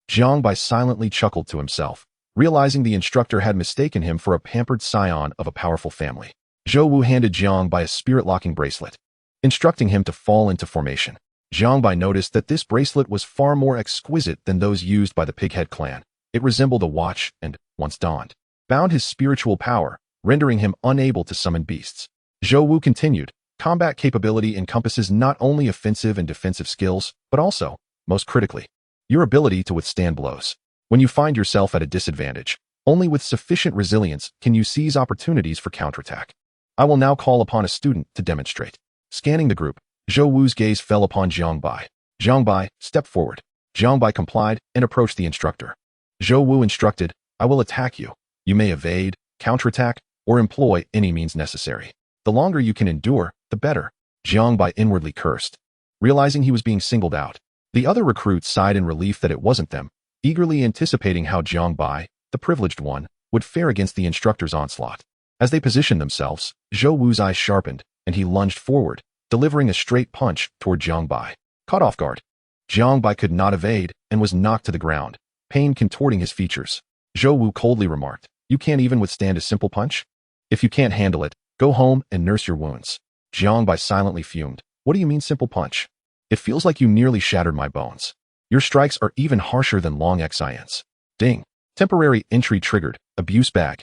Jiang Bai silently chuckled to himself, realizing the instructor had mistaken him for a pampered scion of a powerful family. Zhou Wu handed Jiang Bai a spirit-locking bracelet, instructing him to fall into formation. Jiang Bai noticed that this bracelet was far more exquisite than those used by the Pighead clan. It resembled a watch and, once donned, bound his spiritual power, rendering him unable to summon beasts. Zhou Wu continued, combat capability encompasses not only offensive and defensive skills, but also, most critically, your ability to withstand blows. When you find yourself at a disadvantage, only with sufficient resilience can you seize opportunities for counterattack. I will now call upon a student to demonstrate. Scanning the group, Zhou Wu's gaze fell upon Jiang Bai. Jiang Bai, step forward. Jiang Bai complied and approached the instructor. Zhou Wu instructed, I will attack you. You may evade, counterattack, or employ any means necessary. The longer you can endure, the better. Jiang Bai inwardly cursed. Realizing he was being singled out, the other recruits sighed in relief that it wasn't them, eagerly anticipating how Jiang Bai, the privileged one, would fare against the instructor's onslaught. As they positioned themselves, Zhou Wu's eyes sharpened, and he lunged forward, delivering a straight punch toward Jiang Bai. Caught off guard, Jiang Bai could not evade and was knocked to the ground, pain contorting his features. Zhou Wu coldly remarked, you can't even withstand a simple punch? If you can't handle it, go home and nurse your wounds. Jiang Bai silently fumed. What do you mean simple punch? It feels like you nearly shattered my bones. Your strikes are even harsher than long XINs. Ding. Temporary entry triggered. Abuse bag.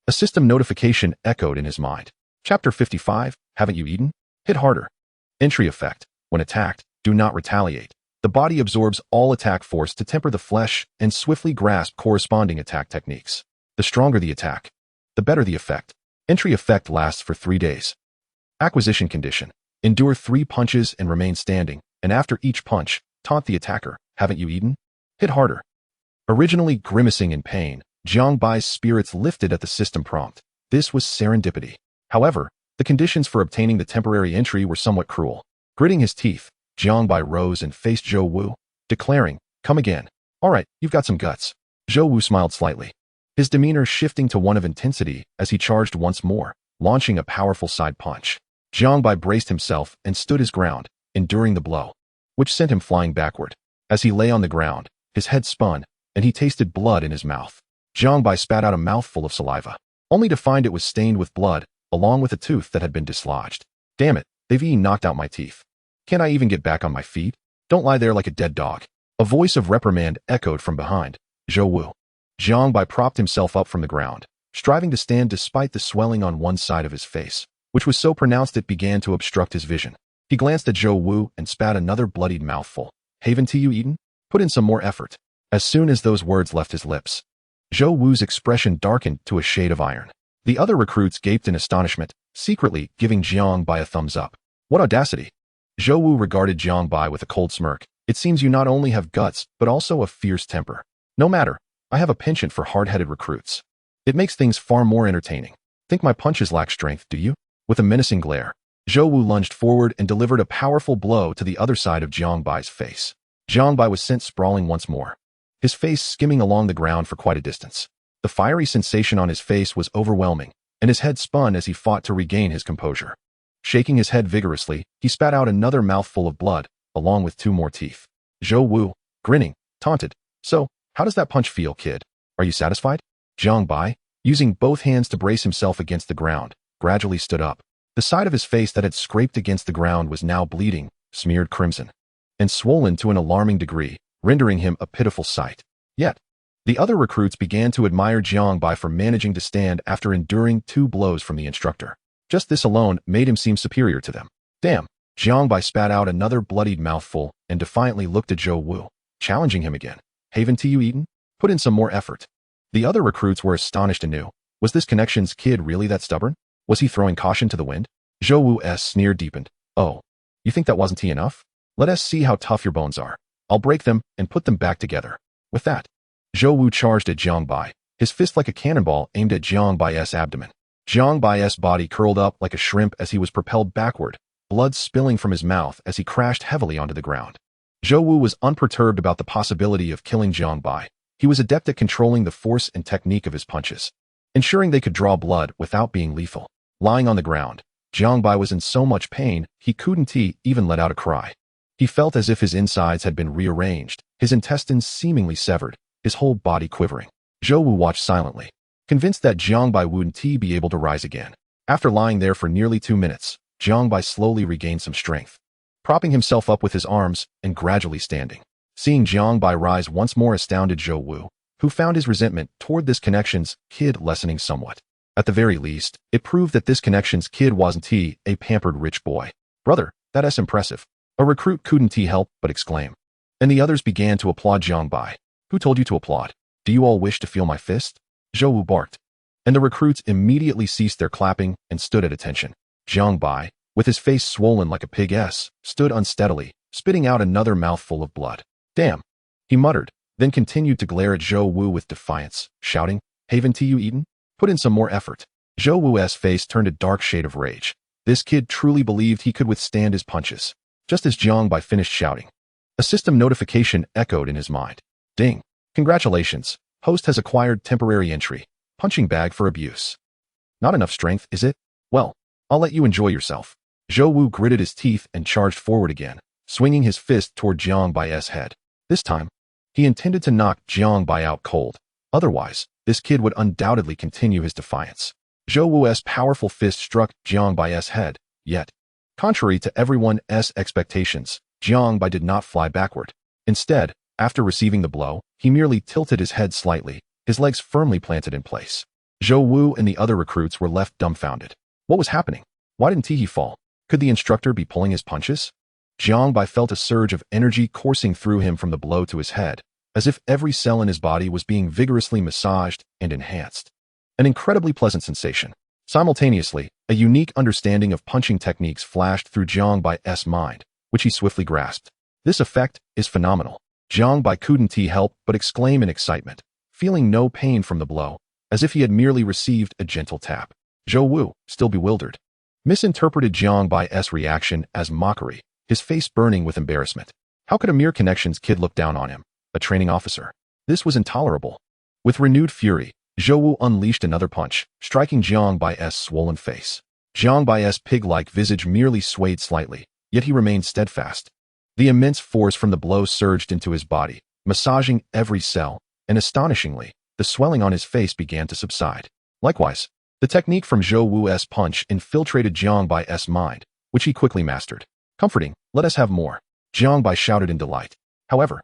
A system notification echoed in his mind. Chapter 55, Haven't you eaten? Hit harder. Entry effect. When attacked, do not retaliate. The body absorbs all attack force to temper the flesh and swiftly grasp corresponding attack techniques. The stronger the attack, the better the effect. Entry effect lasts for 3 days. Acquisition condition. Endure 3 punches and remain standing, and after each punch, taunt the attacker, haven't you eaten? Hit harder. Originally grimacing in pain, Jiang Bai's spirits lifted at the system prompt. This was serendipity. However, the conditions for obtaining the temporary entry were somewhat cruel. Gritting his teeth, Jiang Bai rose and faced Zhou Wu, declaring, come again. All right, you've got some guts. Zhou Wu smiled slightly, his demeanor shifting to one of intensity as he charged once more, launching a powerful side punch. Jiang Bai braced himself and stood his ground, enduring the blow, which sent him flying backward. As he lay on the ground, his head spun, and he tasted blood in his mouth. Jiang Bai spat out a mouthful of saliva, only to find it was stained with blood, along with a tooth that had been dislodged. Damn it, they've knocked out my teeth. Can't I even get back on my feet? Don't lie there like a dead dog. A voice of reprimand echoed from behind. Zhou Wu. Jiang Bai propped himself up from the ground, striving to stand despite the swelling on one side of his face, which was so pronounced it began to obstruct his vision. He glanced at Zhou Wu and spat another bloodied mouthful. Haven't you eaten? Put in some more effort. As soon as those words left his lips, Zhou Wu's expression darkened to a shade of iron. The other recruits gaped in astonishment, secretly giving Jiang Bai a thumbs up. What audacity! Zhou Wu regarded Jiang Bai with a cold smirk. It seems you not only have guts, but also a fierce temper. No matter, I have a penchant for hard-headed recruits. It makes things far more entertaining. Think my punches lack strength, do you? With a menacing glare, Zhou Wu lunged forward and delivered a powerful blow to the other side of Jiang Bai's face. Jiang Bai was sent sprawling once more, his face skimming along the ground for quite a distance. The fiery sensation on his face was overwhelming, and his head spun as he fought to regain his composure. Shaking his head vigorously, he spat out another mouthful of blood, along with 2 more teeth. Zhou Wu, grinning, taunted. So, how does that punch feel, kid? Are you satisfied? Jiang Bai, using both hands to brace himself against the ground, gradually stood up. The side of his face that had scraped against the ground was now bleeding, smeared crimson, and swollen to an alarming degree, rendering him a pitiful sight. Yet, the other recruits began to admire Jiang Bai for managing to stand after enduring 2 blows from the instructor. Just this alone made him seem superior to them. Damn! Jiang Bai spat out another bloodied mouthful and defiantly looked at Zhou Wu, challenging him again. Haven't you eaten? Put in some more effort. The other recruits were astonished anew. Was this connections kid really that stubborn? Was he throwing caution to the wind? Zhou Wu's sneer deepened. Oh, you think that wasn't enough? Let us see how tough your bones are. I'll break them and put them back together. With that, Zhou Wu charged at Jiang Bai, his fist like a cannonball aimed at Jiang Bai's abdomen. Jiang Bai's body curled up like a shrimp as he was propelled backward, blood spilling from his mouth as he crashed heavily onto the ground. Zhou Wu was unperturbed about the possibility of killing Jiang Bai. He was adept at controlling the force and technique of his punches, ensuring they could draw blood without being lethal. Lying on the ground, Jiang Bai was in so much pain he couldn't even let out a cry. He felt as if his insides had been rearranged, his intestines seemingly severed, his whole body quivering. Zhou Wu watched silently, convinced that Jiang Bai wouldn't be able to rise again. After lying there for nearly 2 minutes, Jiang Bai slowly regained some strength, propping himself up with his arms and gradually standing. Seeing Jiang Bai rise once more astounded Zhou Wu, who found his resentment toward this connections kid lessening somewhat. At the very least, it proved that this connections kid wasn't a pampered rich boy. Brother, that's impressive. A recruit couldn't help but exclaim. And the others began to applaud Jiang Bai. Who told you to applaud? Do you all wish to feel my fist? Zhou Wu barked. And the recruits immediately ceased their clapping and stood at attention. Jiang Bai, with his face swollen like a pig's, stood unsteadily, spitting out another mouthful of blood. Damn, he muttered, then continued to glare at Zhou Wu with defiance, shouting, Haven't you eaten? Put in some more effort. Zhou Wu's face turned a dark shade of rage. This kid truly believed he could withstand his punches. Just as Jiang Bai finished shouting, a system notification echoed in his mind. Ding. Congratulations. Host has acquired temporary entry. Punching bag for abuse. Not enough strength, is it? Well, I'll let you enjoy yourself. Zhou Wu gritted his teeth and charged forward again, swinging his fist toward Jiang Bai's head. This time, he intended to knock Jiang Bai out cold. Otherwise, this kid would undoubtedly continue his defiance. Zhou Wu's powerful fist struck Jiang Bai's head, yet, contrary to everyone's expectations, Jiang Bai did not fly backward. Instead, after receiving the blow, he merely tilted his head slightly, his legs firmly planted in place. Zhou Wu and the other recruits were left dumbfounded. What was happening? Why didn't he fall? Could the instructor be pulling his punches? Jiang Bai felt a surge of energy coursing through him from the blow to his head, as if every cell in his body was being vigorously massaged and enhanced. An incredibly pleasant sensation. Simultaneously, a unique understanding of punching techniques flashed through Jiang Bai's mind, which he swiftly grasped. This effect is phenomenal. Jiang Bai couldn't help but exclaim in excitement, feeling no pain from the blow, as if he had merely received a gentle tap. Zhou Wu, still bewildered, misinterpreted Jiang Bai's reaction as mockery, his face burning with embarrassment. How could a mere connections kid look down on him, a training officer? This was intolerable. With renewed fury, Zhou Wu unleashed another punch, striking Jiang Bai's swollen face. Jiang Bai's pig-like visage merely swayed slightly, yet he remained steadfast. The immense force from the blow surged into his body, massaging every cell, and astonishingly, the swelling on his face began to subside. Likewise, the technique from Zhou Wu's punch infiltrated Jiang Bai's mind, which he quickly mastered. Comforting, let us have more. Jiang Bai shouted in delight. However,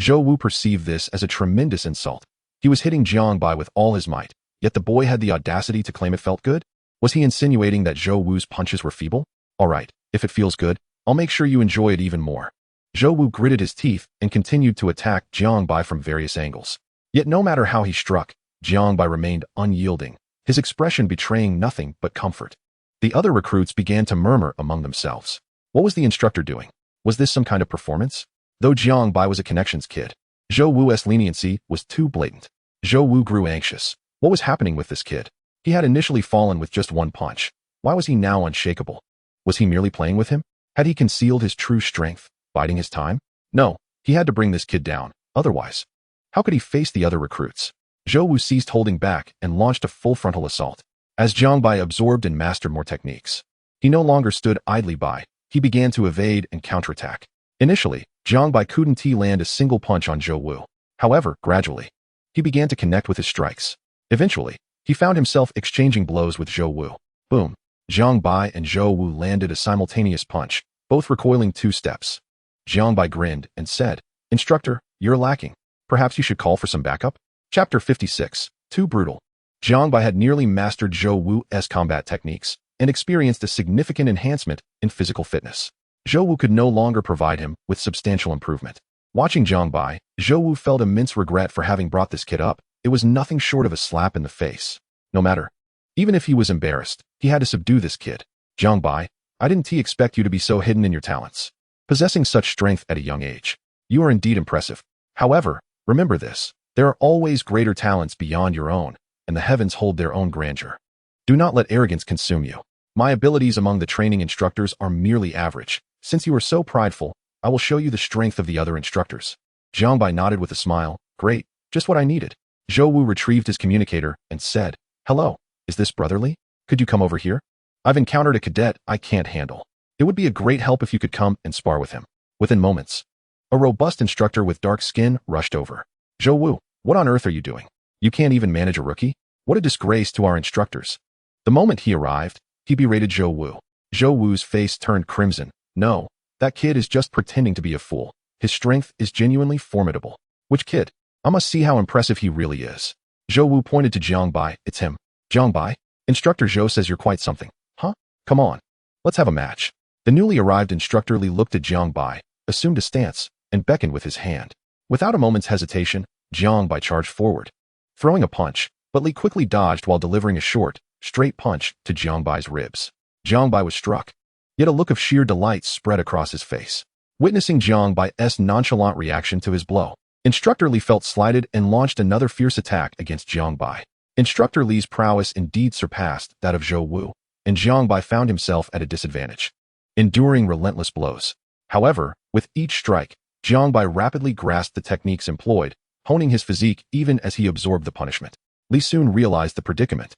Zhou Wu perceived this as a tremendous insult. He was hitting Jiang Bai with all his might, yet the boy had the audacity to claim it felt good? Was he insinuating that Zhou Wu's punches were feeble? All right, if it feels good, I'll make sure you enjoy it even more. Zhou Wu gritted his teeth and continued to attack Jiang Bai from various angles. Yet no matter how he struck, Jiang Bai remained unyielding, his expression betraying nothing but comfort. The other recruits began to murmur among themselves. What was the instructor doing? Was this some kind of performance? Though Jiang Bai was a connections kid, Zhou Wu's leniency was too blatant. Zhou Wu grew anxious. What was happening with this kid? He had initially fallen with just one punch. Why was he now unshakable? Was he merely playing with him? Had he concealed his true strength, biding his time? No, he had to bring this kid down. Otherwise, how could he face the other recruits? Zhou Wu ceased holding back and launched a full frontal assault. As Jiang Bai absorbed and mastered more techniques, he no longer stood idly by. He began to evade and counterattack. Initially, Jiang Bai couldn't land a single punch on Zhou Wu. However, gradually, he began to connect with his strikes. Eventually, he found himself exchanging blows with Zhou Wu. Boom. Jiang Bai and Zhou Wu landed a simultaneous punch, both recoiling 2 steps. Jiang Bai grinned and said, Instructor, you're lacking. Perhaps you should call for some backup? Chapter 56. Too brutal. Jiang Bai had nearly mastered Zhou Wu's combat techniques and experienced a significant enhancement in physical fitness. Zhou Wu could no longer provide him with substantial improvement. Watching Jiang Bai, Zhou Wu felt immense regret for having brought this kid up. It was nothing short of a slap in the face. No matter. Even if he was embarrassed, he had to subdue this kid. Jiang Bai, I didn't expect you to be so hidden in your talents. Possessing such strength at a young age. You are indeed impressive. However, remember this. There are always greater talents beyond your own, and the heavens hold their own grandeur. Do not let arrogance consume you. My abilities among the training instructors are merely average. Since you are so prideful, I will show you the strength of the other instructors. Jiang Bai nodded with a smile. Great, just what I needed. Zhou Wu retrieved his communicator and said, Hello, is this brotherly? Could you come over here? I've encountered a cadet I can't handle. It would be a great help if you could come and spar with him. Within moments, a robust instructor with dark skin rushed over. Zhou Wu, what on earth are you doing? You can't even manage a rookie? What a disgrace to our instructors. The moment he arrived, he berated Zhou Wu. Zhou Wu's face turned crimson. No, that kid is just pretending to be a fool. His strength is genuinely formidable. Which kid? I must see how impressive he really is. Zhou Wu pointed to Jiang Bai. It's him. Jiang Bai? Instructor Zhou says you're quite something. Huh? Come on. Let's have a match. The newly arrived instructor looked at Jiang Bai, assumed a stance, and beckoned with his hand. Without a moment's hesitation, Jiang Bai charged forward, throwing a punch, but Li quickly dodged while delivering a short, straight punch to Jiang Bai's ribs. Jiang Bai was struck, yet a look of sheer delight spread across his face. Witnessing Jiang Bai's nonchalant reaction to his blow, Instructor Li felt slighted and launched another fierce attack against Jiang Bai. Instructor Li's prowess indeed surpassed that of Zhou Wu, and Jiang Bai found himself at a disadvantage, enduring relentless blows. However, with each strike, Jiang Bai rapidly grasped the techniques employed, honing his physique even as he absorbed the punishment. Li soon realized the predicament.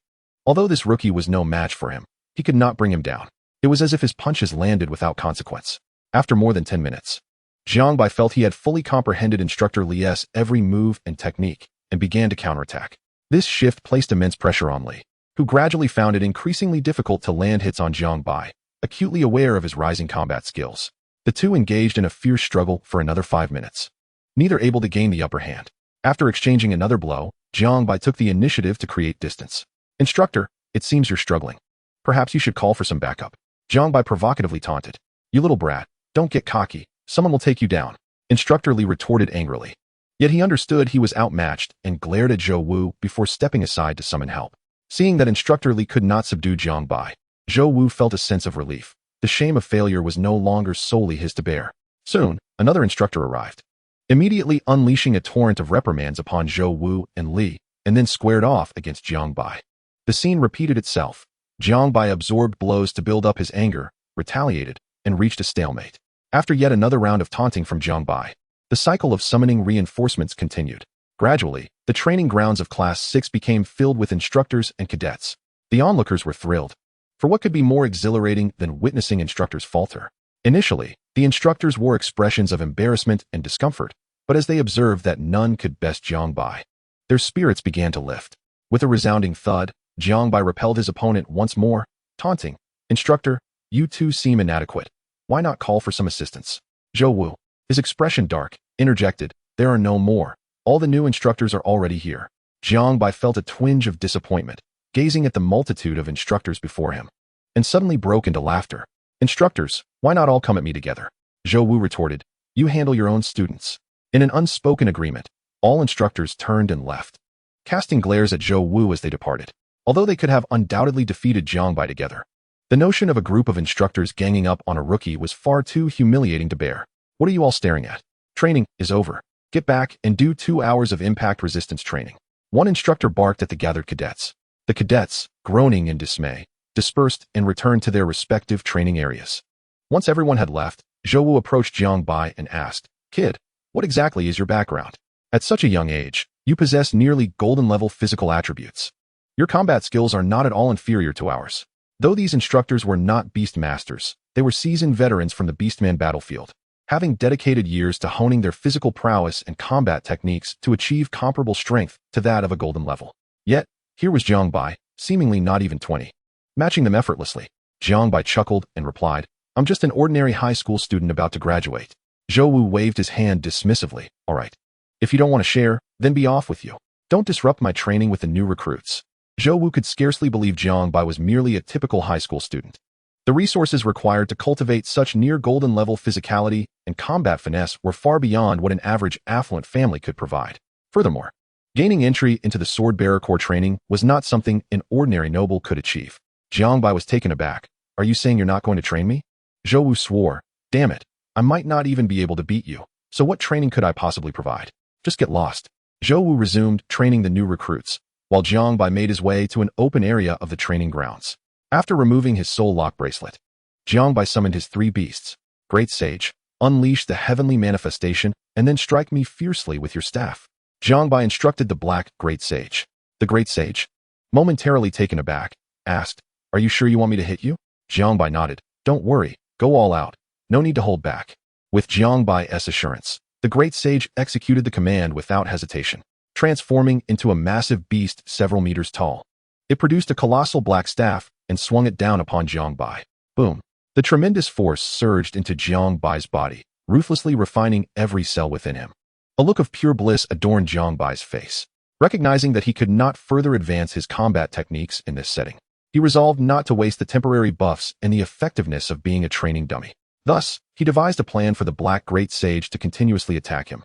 Although this rookie was no match for him, he could not bring him down. It was as if his punches landed without consequence. After more than 10 minutes, Jiang Bai felt he had fully comprehended Instructor Li's every move and technique and began to counterattack. This shift placed immense pressure on Li, who gradually found it increasingly difficult to land hits on Jiang Bai, acutely aware of his rising combat skills. The two engaged in a fierce struggle for another 5 minutes, neither able to gain the upper hand. After exchanging another blow, Jiang Bai took the initiative to create distance. Instructor, it seems you're struggling. Perhaps you should call for some backup. Jiang Bai provocatively taunted. You little brat, don't get cocky. Someone will take you down. Instructor Li retorted angrily. Yet he understood he was outmatched and glared at Zhou Wu before stepping aside to summon help. Seeing that Instructor Li could not subdue Jiang Bai, Zhou Wu felt a sense of relief. The shame of failure was no longer solely his to bear. Soon, another instructor arrived, immediately unleashing a torrent of reprimands upon Zhou Wu and Li, and then squared off against Jiang Bai. The scene repeated itself. Jiang Bai absorbed blows to build up his anger, retaliated, and reached a stalemate. After yet another round of taunting from Jiang Bai, the cycle of summoning reinforcements continued. Gradually, the training grounds of Class 6 became filled with instructors and cadets. The onlookers were thrilled, for what could be more exhilarating than witnessing instructors falter? Initially, the instructors wore expressions of embarrassment and discomfort, but as they observed that none could best Jiang Bai, their spirits began to lift. With a resounding thud, Jiang Bai repelled his opponent once more, taunting, Instructor, you two seem inadequate. Why not call for some assistance? Zhou Wu, his expression dark, interjected, there are no more. All the new instructors are already here. Jiang Bai felt a twinge of disappointment, gazing at the multitude of instructors before him, and suddenly broke into laughter. Instructors, why not all come at me together? Zhou Wu retorted, you handle your own students. In an unspoken agreement, all instructors turned and left, casting glares at Zhou Wu as they departed. Although they could have undoubtedly defeated Jiang Bai together, the notion of a group of instructors ganging up on a rookie was far too humiliating to bear. What are you all staring at? Training is over. Get back and do 2 hours of impact resistance training. One instructor barked at the gathered cadets. The cadets, groaning in dismay, dispersed and returned to their respective training areas. Once everyone had left, Zhou Wu approached Jiang Bai and asked, Kid, what exactly is your background? At such a young age, you possess nearly golden-level physical attributes. Your combat skills are not at all inferior to ours. Though these instructors were not beast masters, they were seasoned veterans from the Beastman battlefield, having dedicated years to honing their physical prowess and combat techniques to achieve comparable strength to that of a golden level. Yet, here was Jiang Bai, seemingly not even 20, matching them effortlessly. Jiang Bai chuckled and replied, I'm just an ordinary high school student about to graduate. Zhou Wu waved his hand dismissively. All right. If you don't want to share, then be off with you. Don't disrupt my training with the new recruits. Zhou Wu could scarcely believe Jiang Bai was merely a typical high school student. The resources required to cultivate such near golden-level physicality and combat finesse were far beyond what an average affluent family could provide. Furthermore, gaining entry into the Sword-Bearer Corps training was not something an ordinary noble could achieve. Jiang Bai was taken aback. Are you saying you're not going to train me? Zhou Wu swore. Damn it, I might not even be able to beat you, so what training could I possibly provide? Just get lost. Zhou Wu resumed training the new recruits, while Jiang Bai made his way to an open area of the training grounds. After removing his soul lock bracelet, Jiang Bai summoned his 3 beasts. Great Sage, unleash the heavenly manifestation and then strike me fiercely with your staff. Jiang Bai instructed the black Great Sage. The Great Sage, momentarily taken aback, asked, Are you sure you want me to hit you? Jiang Bai nodded. Don't worry, go all out. No need to hold back. With Jiang Bai's assurance, the Great Sage executed the command without hesitation, transforming into a massive beast several meters tall. It produced a colossal black staff and swung it down upon Jiang Bai. Boom. The tremendous force surged into Jiang Bai's body, ruthlessly refining every cell within him. A look of pure bliss adorned Jiang Bai's face. Recognizing that he could not further advance his combat techniques in this setting, he resolved not to waste the temporary buffs and the effectiveness of being a training dummy. Thus, he devised a plan for the Black Great Sage to continuously attack him.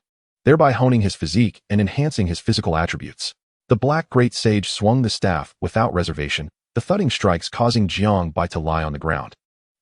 thereby honing his physique and enhancing his physical attributes. The Black Great Sage swung the staff without reservation, the thudding strikes causing Jiang Bai to lie on the ground,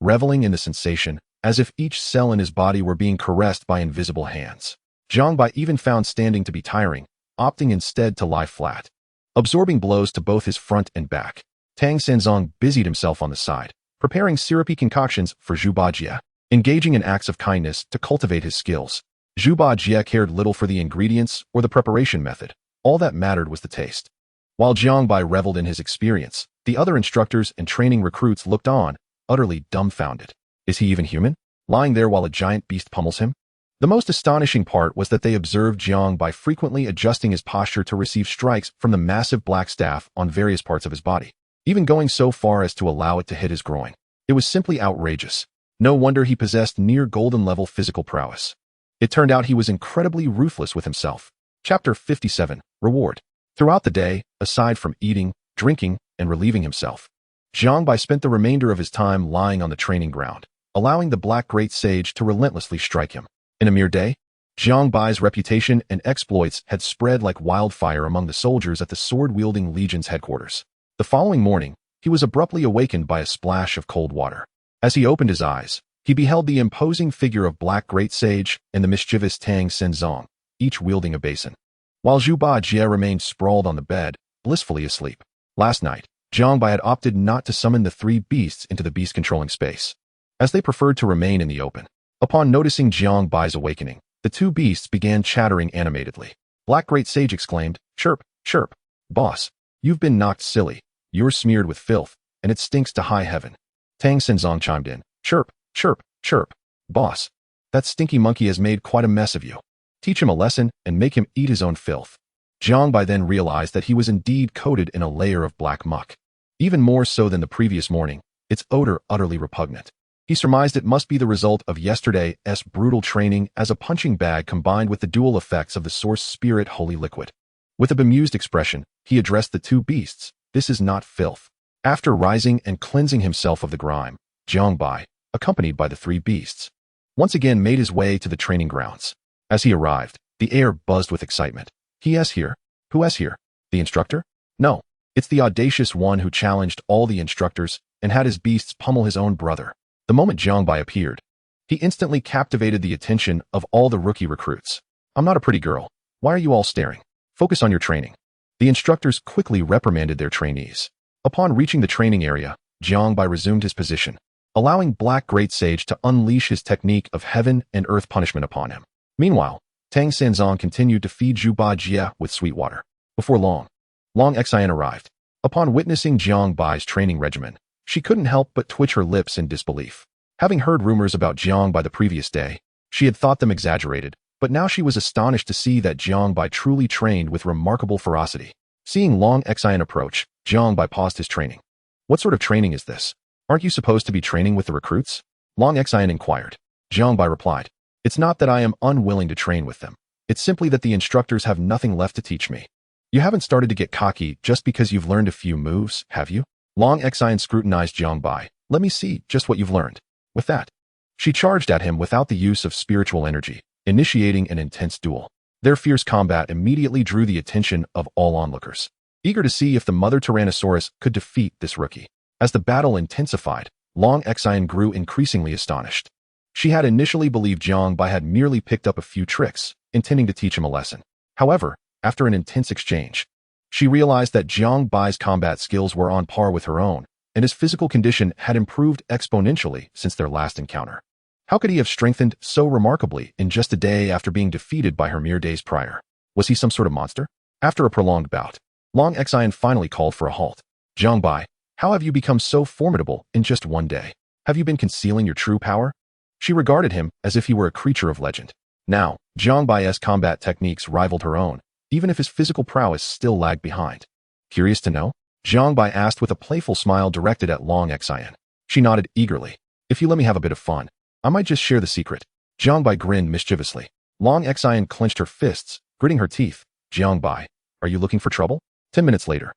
reveling in the sensation, as if each cell in his body were being caressed by invisible hands. Jiang Bai even found standing to be tiring, opting instead to lie flat, absorbing blows to both his front and back. Tang Senzong busied himself on the side, preparing syrupy concoctions for Zhu Bajie, engaging in acts of kindness to cultivate his skills. Zhu Bajie cared little for the ingredients or the preparation method. All that mattered was the taste. While Jiang Bai reveled in his experience, the other instructors and training recruits looked on, utterly dumbfounded. Is he even human? Lying there while a giant beast pummels him? The most astonishing part was that they observed Jiang Bai frequently adjusting his posture to receive strikes from the massive black staff on various parts of his body, even going so far as to allow it to hit his groin. It was simply outrageous. No wonder he possessed near golden-level physical prowess. It turned out he was incredibly ruthless with himself. Chapter 57, Reward. Throughout the day, aside from eating, drinking, and relieving himself, Jiang Bai spent the remainder of his time lying on the training ground, allowing the Black Great Sage to relentlessly strike him. In a mere day, Jiang Bai's reputation and exploits had spread like wildfire among the soldiers at the sword-wielding legion's headquarters. The following morning, he was abruptly awakened by a splash of cold water. As he opened his eyes, he beheld the imposing figure of Black Great Sage and the mischievous Tang Senzong, each wielding a basin, while Zhu Bajie remained sprawled on the bed, blissfully asleep. Last night, Jiang Bai had opted not to summon the three beasts into the beast-controlling space, as they preferred to remain in the open. Upon noticing Jiang Bai's awakening, the two beasts began chattering animatedly. Black Great Sage exclaimed, "Chirp, chirp, boss, you've been knocked silly. You're smeared with filth, and it stinks to high heaven." Tang Senzong chimed in, "Chirp, chirp, chirp, boss. That stinky monkey has made quite a mess of you. Teach him a lesson and make him eat his own filth." Jiang Bai then realized that he was indeed coated in a layer of black muck. Even more so than the previous morning, its odor utterly repugnant. He surmised it must be the result of yesterday's brutal training as a punching bag combined with the dual effects of the source spirit holy liquid. With a bemused expression, he addressed the two beasts, "This is not filth." After rising and cleansing himself of the grime, Jiang Bai, accompanied by the three beasts, once again made his way to the training grounds. As he arrived, the air buzzed with excitement. "He's here? Who's here? The instructor? No, it's the audacious one who challenged all the instructors and had his beasts pummel his own brother." The moment Jiang Bai appeared, he instantly captivated the attention of all the rookie recruits. "I'm not a pretty girl. Why are you all staring? Focus on your training." The instructors quickly reprimanded their trainees. Upon reaching the training area, Jiang Bai resumed his position, allowing Black Great Sage to unleash his technique of heaven and earth punishment upon him. Meanwhile, Tang Senzong continued to feed Zhu Bajie with sweet water. Before long, Long Xian arrived. Upon witnessing Jiang Bai's training regimen, she couldn't help but twitch her lips in disbelief. Having heard rumors about Jiang Bai the previous day, she had thought them exaggerated, but now she was astonished to see that Jiang Bai truly trained with remarkable ferocity. Seeing Long Xian approach, Jiang Bai paused his training. "What sort of training is this? Aren't you supposed to be training with the recruits?" Long Xian inquired. Jiang Bai replied, "It's not that I am unwilling to train with them. It's simply that the instructors have nothing left to teach me." "You haven't started to get cocky just because you've learned a few moves, have you?" Long Xian scrutinized Jiang Bai. "Let me see just what you've learned." With that, she charged at him without the use of spiritual energy, initiating an intense duel. Their fierce combat immediately drew the attention of all onlookers, eager to see if the mother Tyrannosaurus could defeat this rookie. As the battle intensified, Long Xian grew increasingly astonished. She had initially believed Jiang Bai had merely picked up a few tricks, intending to teach him a lesson. However, after an intense exchange, she realized that Jiang Bai's combat skills were on par with her own, and his physical condition had improved exponentially since their last encounter. How could he have strengthened so remarkably in just a day after being defeated by her mere days prior? Was he some sort of monster? After a prolonged bout, Long Xian finally called for a halt. "Jiang Bai, how have you become so formidable in just one day? Have you been concealing your true power?" She regarded him as if he were a creature of legend. Now, Jiang Bai's combat techniques rivaled her own, even if his physical prowess still lagged behind. "Curious to know?" Jiang Bai asked with a playful smile directed at Long Xian. She nodded eagerly. "If you let me have a bit of fun, I might just share the secret." Jiang Bai grinned mischievously. Long Xian clenched her fists, gritting her teeth. "Jiang Bai, are you looking for trouble?" 10 minutes later,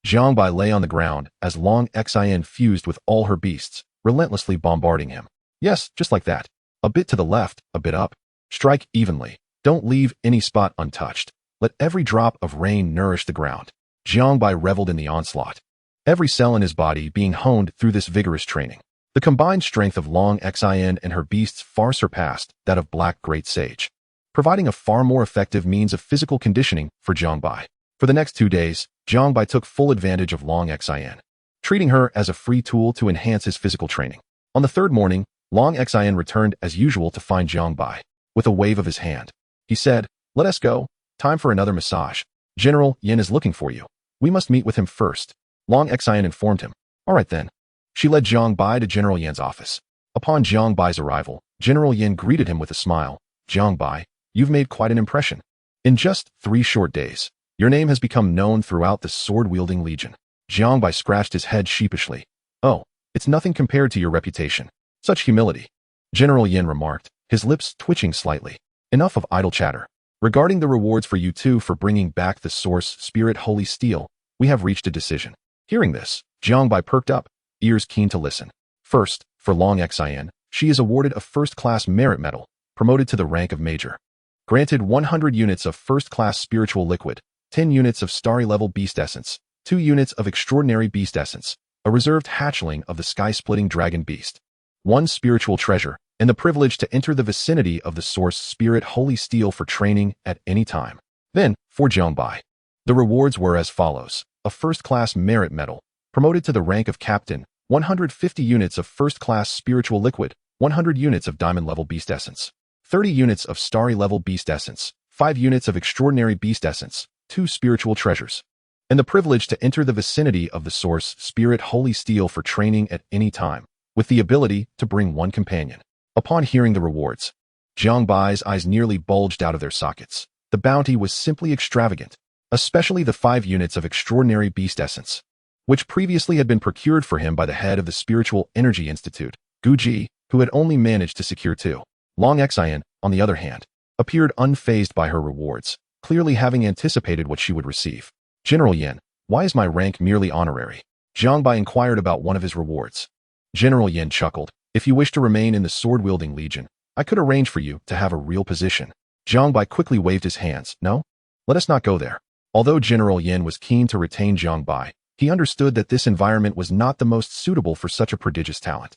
Jiang Bai lay on the ground as Long Xian fused with all her beasts, relentlessly bombarding him. "Yes, just like that. A bit to the left, a bit up. Strike evenly. Don't leave any spot untouched. Let every drop of rain nourish the ground. Jiang Bai reveled in the onslaught, every cell in his body being honed through this vigorous training. The combined strength of Long Xin and her beasts far surpassed that of Black Great Sage, providing a far more effective means of physical conditioning for Jiang Bai. For the next 2 days, Jiang Bai took full advantage of Long Xin, treating her as a free tool to enhance his physical training. On the third morning, Long Xin returned as usual to find Jiang Bai. With a wave of his hand, he said, "Let us go. Time for another massage. General Yin is looking for you. We must meet with him first." Long Xin informed him. "All right then." She led Jiang Bai to General Yin's office. Upon Jiang Bai's arrival, General Yin greeted him with a smile. "Jiang Bai, you've made quite an impression. In just 3 short days, your name has become known throughout the sword-wielding legion." Jiang Bai scratched his head sheepishly. "Oh, it's nothing compared to your reputation. Such humility," General Yin remarked, his lips twitching slightly. "Enough of idle chatter. Regarding the rewards for you two for bringing back the Source Spirit Holy Steel, we have reached a decision." Hearing this, Jiang Bai perked up, ears keen to listen. First, for Long Xin, she is awarded a first-class merit medal, promoted to the rank of Major. Granted 100 units of first-class spiritual liquid, 10 units of starry-level beast essence, 2 units of extraordinary beast essence, a reserved hatchling of the sky-splitting dragon beast, 1 spiritual treasure, and the privilege to enter the vicinity of the Source Spirit Holy Steel for training at any time. Then, for Jiang Bai, the rewards were as follows: a first-class merit medal, promoted to the rank of captain, 150 units of first-class spiritual liquid, 100 units of diamond-level beast essence, 30 units of starry-level beast essence, 5 units of extraordinary beast essence, 2 spiritual treasures, and the privilege to enter the vicinity of the Source Spirit Holy Steel for training at any time, with the ability to bring 1 companion. Upon hearing the rewards, Jiang Bai's eyes nearly bulged out of their sockets. The bounty was simply extravagant, especially the 5 units of extraordinary beast essence, which previously had been procured for him by the head of the Spiritual Energy Institute, Guji, who had only managed to secure 2. Long Xin, on the other hand, appeared unfazed by her rewards, clearly having anticipated what she would receive. "General Yin, why is my rank merely honorary?" Jiang Bai inquired about one of his rewards. General Yin chuckled. "If you wish to remain in the sword-wielding legion, I could arrange for you to have a real position." Jiang Bai quickly waved his hands. "No, let us not go there." Although General Yin was keen to retain Jiang Bai, he understood that this environment was not the most suitable for such a prodigious talent.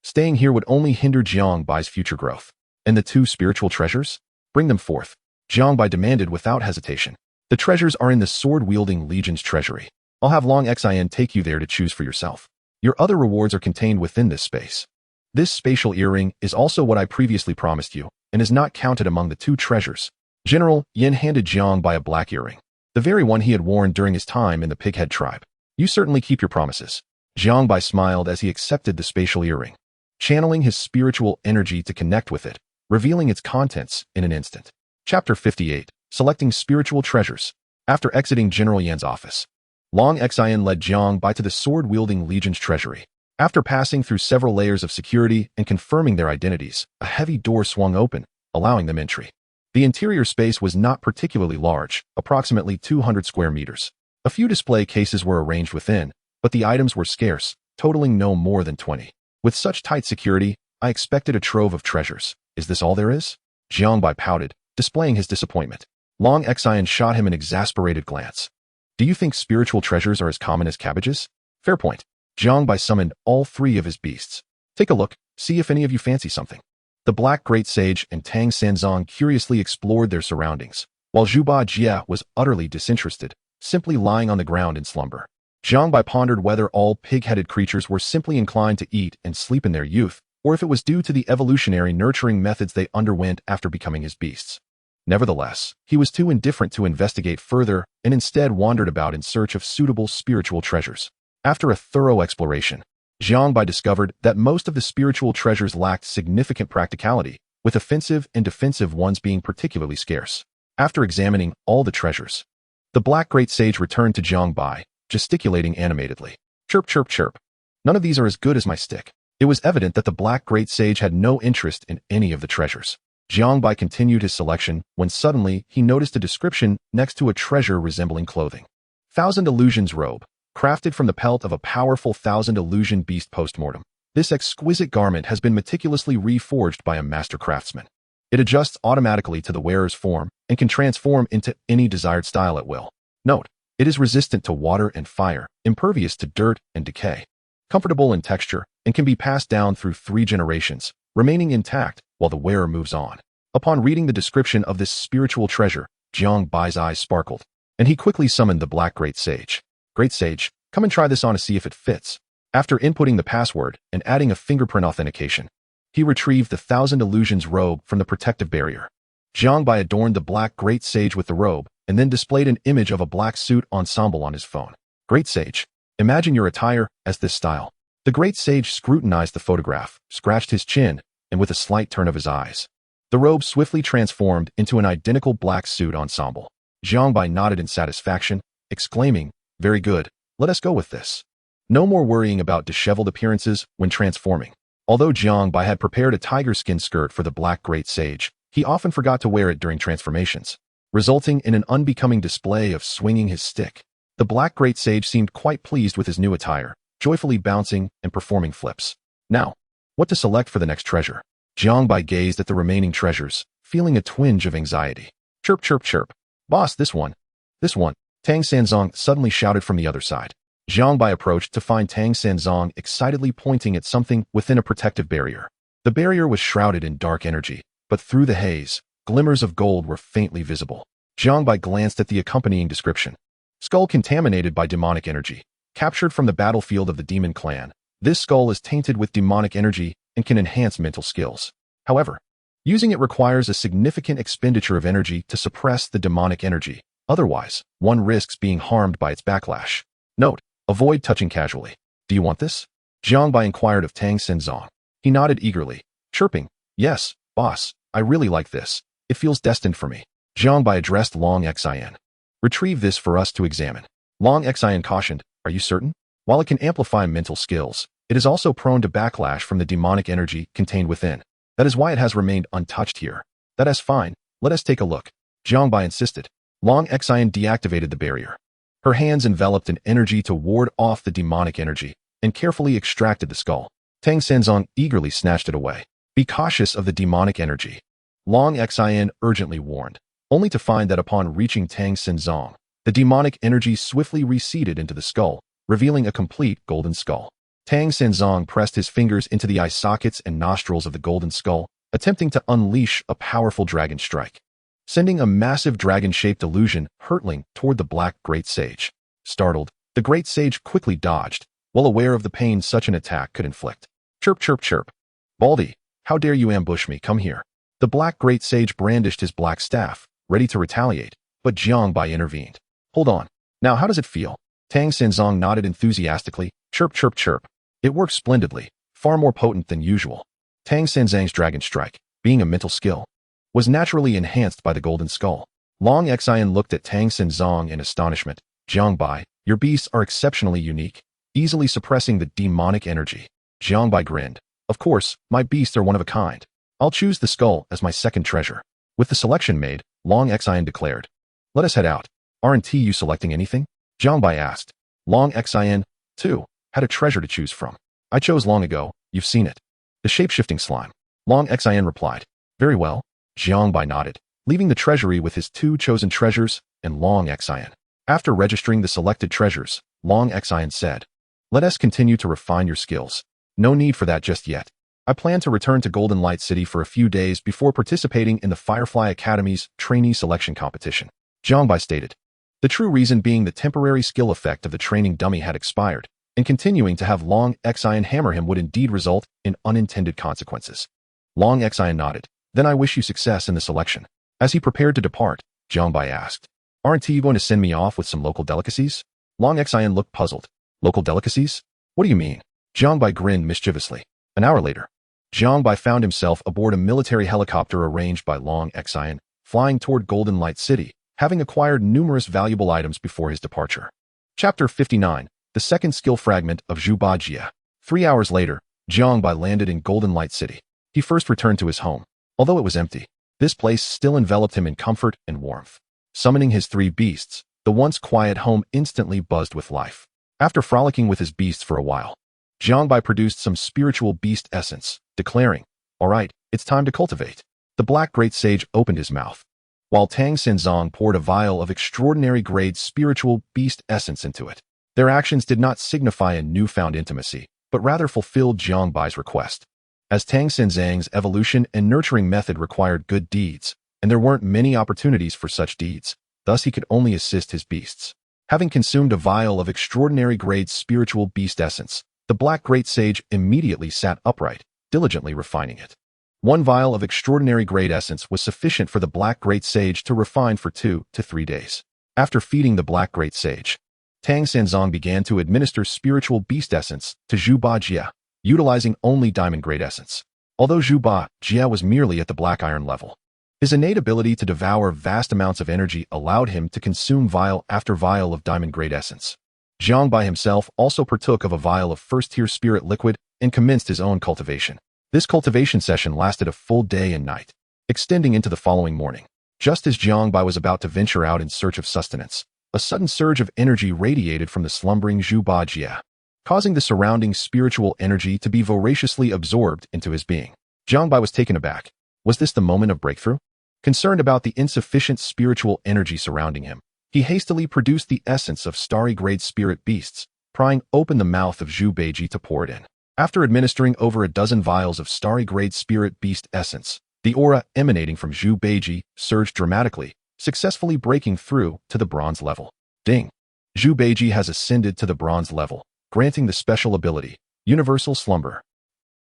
Staying here would only hinder Jiang Bai's future growth. "And the 2 spiritual treasures? Bring them forth," Jiang Bai demanded without hesitation. "The treasures are in the sword-wielding legion's treasury. I'll have Long Xin take you there to choose for yourself. Your other rewards are contained within this space. This spatial earring is also what I previously promised you, and is not counted among the 2 treasures." General Yin handed Jiang Bai a black earring, the very one he had worn during his time in the Pighead tribe. "You certainly keep your promises." Jiang Bai smiled as he accepted the spatial earring, channeling his spiritual energy to connect with it, revealing its contents in an instant. Chapter 58, Selecting Spiritual Treasures. After exiting General Yan's office, Long Xin led Jiang Bai to the sword-wielding legion's treasury. After passing through several layers of security and confirming their identities, a heavy door swung open, allowing them entry. The interior space was not particularly large, approximately 200 square meters. A few display cases were arranged within, but the items were scarce, totaling no more than 20. "With such tight security, I expected a trove of treasures. Is this all there is?" Jiang Bai pouted, displaying his disappointment. Long Xin shot him an exasperated glance. "Do you think spiritual treasures are as common as cabbages?" "Fair point." Jiang Bai summoned all 3 of his beasts. "Take a look, see if any of you fancy something." The Black Great Sage and Tang Sanzong curiously explored their surroundings, while Zhuba Jia was utterly disinterested, simply lying on the ground in slumber. Jiang Bai pondered whether all pig-headed creatures were simply inclined to eat and sleep in their youth, or if it was due to the evolutionary nurturing methods they underwent after becoming his beasts. Nevertheless, he was too indifferent to investigate further and instead wandered about in search of suitable spiritual treasures. After a thorough exploration, Jiang Bai discovered that most of the spiritual treasures lacked significant practicality, with offensive and defensive ones being particularly scarce. After examining all the treasures, the Black Great Sage returned to Jiang Bai, gesticulating animatedly. "Chirp, chirp, chirp. None of these are as good as my stick." It was evident that the Black Great Sage had no interest in any of the treasures. Jiang Bai continued his selection when suddenly he noticed a description next to a treasure resembling clothing. "Thousand Illusions Robe. Crafted from the pelt of a powerful thousand illusion beast postmortem. This exquisite garment has been meticulously reforged by a master craftsman. It adjusts automatically to the wearer's form and can transform into any desired style at will. Note, it is resistant to water and fire, impervious to dirt and decay, comfortable in texture, and can be passed down through 3 generations, remaining intact while the wearer moves on. Upon reading the description of this spiritual treasure, Jiang Bai's eyes sparkled, and he quickly summoned the Black Great Sage. Great Sage, come and try this on to see if it fits. After inputting the password and adding a fingerprint authentication, he retrieved the Thousand Illusions robe from the protective barrier. Jiang Bai adorned the Black Great Sage with the robe and then displayed an image of a black suit ensemble on his phone. Great Sage, imagine your attire as this style. The Great Sage scrutinized the photograph, scratched his chin, and with a slight turn of his eyes, the robe swiftly transformed into an identical black suit ensemble. Jiang Bai nodded in satisfaction, exclaiming, "Very good, let us go with this." No more worrying about disheveled appearances when transforming. Although Jiang Bai had prepared a tiger skin skirt for the Black Great Sage, he often forgot to wear it during transformations, resulting in an unbecoming display of swinging his stick. The Black Great Sage seemed quite pleased with his new attire, joyfully bouncing and performing flips. Now, what to select for the next treasure? Jiang Bai gazed at the remaining treasures, feeling a twinge of anxiety. Chirp, chirp, chirp. Boss, this one. This one. Tang Sanzong suddenly shouted from the other side. Jiang Bai approached to find Tang Sanzong excitedly pointing at something within a protective barrier. The barrier was shrouded in dark energy, but through the haze, glimmers of gold were faintly visible. Jiang Bai glanced at the accompanying description. Skull contaminated by demonic energy. Captured from the battlefield of the demon clan, this skull is tainted with demonic energy and can enhance mental skills. However, using it requires a significant expenditure of energy to suppress the demonic energy. Otherwise, one risks being harmed by its backlash. Note, avoid touching casually. Do you want this? Jiang Bai inquired of Tang Sanzong. He nodded eagerly, chirping, "Yes, boss, I really like this. It feels destined for me." Jiang Bai addressed Long Xian. "Retrieve this for us to examine." Long Xian cautioned, "Are you certain? While it can amplify mental skills, it is also prone to backlash from the demonic energy contained within. That is why it has remained untouched here." "That is fine. Let us take a look." Jiang Bai insisted. Long Xian deactivated the barrier. Her hands enveloped in energy to ward off the demonic energy and carefully extracted the skull. Tang Sanzong eagerly snatched it away. "Be cautious of the demonic energy," Long Xian urgently warned, only to find that upon reaching Tang Sanzong, the demonic energy swiftly receded into the skull, revealing a complete golden skull. Tang Sanzong pressed his fingers into the eye sockets and nostrils of the golden skull, attempting to unleash a powerful dragon strike, sending a massive dragon-shaped illusion hurtling toward the Black Great Sage. Startled, the Great Sage quickly dodged, well aware of the pain such an attack could inflict. "Chirp, chirp, chirp. Baldy, how dare you ambush me? Come here." The Black Great Sage brandished his black staff, ready to retaliate, but Jiang Bai intervened. "Hold on. Now how does it feel?" Tang Sanzong nodded enthusiastically. "Chirp, chirp, chirp. It works splendidly, far more potent than usual." Tang Sanzong's dragon strike, being a mental skill, was naturally enhanced by the golden skull. Long Xian looked at Tang Sanzong in astonishment. "Jiang Bai, your beasts are exceptionally unique, easily suppressing the demonic energy." Jiang Bai grinned. "Of course, my beasts are one of a kind. I'll choose the skull as my second treasure." With the selection made, Long Xian declared, "Let us head out. Aren't you selecting anything?" Jiang Bai asked. Long Xian, too, had a treasure to choose from. "I chose long ago, you've seen it. The shape-shifting slime." Long Xian replied. "Very well." Jiang Bai nodded, leaving the treasury with his 2 chosen treasures and Long Xian. After registering the selected treasures, Long Xian said, "Let us continue to refine your skills. No need for that just yet. I plan to return to Golden Light City for a few days before participating in the Firefly Academy's trainee selection competition." Jiang Bai stated, the true reason being the temporary skill effect of the training dummy had expired, and continuing to have Long Xian hammer him would indeed result in unintended consequences. Long Xian nodded. "Then I wish you success in the selection." As he prepared to depart, Jiang Bai asked, "Aren't you going to send me off with some local delicacies?" Long Xian looked puzzled. "Local delicacies? What do you mean?" Jiang Bai grinned mischievously. An hour later, Jiang Bai found himself aboard a military helicopter arranged by Long Xian, flying toward Golden Light City, having acquired numerous valuable items before his departure. Chapter 59, The Second Skill Fragment of Zhu Bajia. 3 hours later, Jiang Bai landed in Golden Light City. He first returned to his home. Although it was empty, this place still enveloped him in comfort and warmth. Summoning his 3 beasts, the once quiet home instantly buzzed with life. After frolicking with his beasts for a while, Jiang Bai produced some spiritual beast essence, declaring, "All right, it's time to cultivate." The Black Great Sage opened his mouth, while Tang Xinzong poured a vial of extraordinary grade spiritual beast essence into it. Their actions did not signify a newfound intimacy, but rather fulfilled Jiang Bai's request. As Tang Xinzang's evolution and nurturing method required good deeds, and there weren't many opportunities for such deeds, thus he could only assist his beasts. Having consumed a vial of extraordinary grade spiritual beast essence, the Black Great Sage immediately sat upright, diligently refining it. One vial of extraordinary grade essence was sufficient for the Black Great Sage to refine for 2 to 3 days. After feeding the Black Great Sage, Tang Xinzong began to administer spiritual beast essence to Zhu Ba Jia, utilizing only diamond grade essence. Although Zhu Ba Jia was merely at the black iron level, his innate ability to devour vast amounts of energy allowed him to consume vial after vial of diamond grade essence. Jiang Bai himself also partook of a vial of first-tier spirit liquid and commenced his own cultivation. This cultivation session lasted a full day and night, extending into the following morning. Just as Jiang Bai was about to venture out in search of sustenance, a sudden surge of energy radiated from the slumbering Zhu Ba Jia, causing the surrounding spiritual energy to be voraciously absorbed into his being. Jiang Bai was taken aback. Was this the moment of breakthrough? Concerned about the insufficient spiritual energy surrounding him, he hastily produced the essence of starry-grade spirit beasts, prying open the mouth of Zhu Beiji to pour it in. After administering over a dozen vials of starry-grade spirit beast essence, the aura emanating from Zhu Beiji surged dramatically, successfully breaking through to the bronze level. Ding! Zhu Beiji has ascended to the bronze level, granting the special ability, Universal Slumber.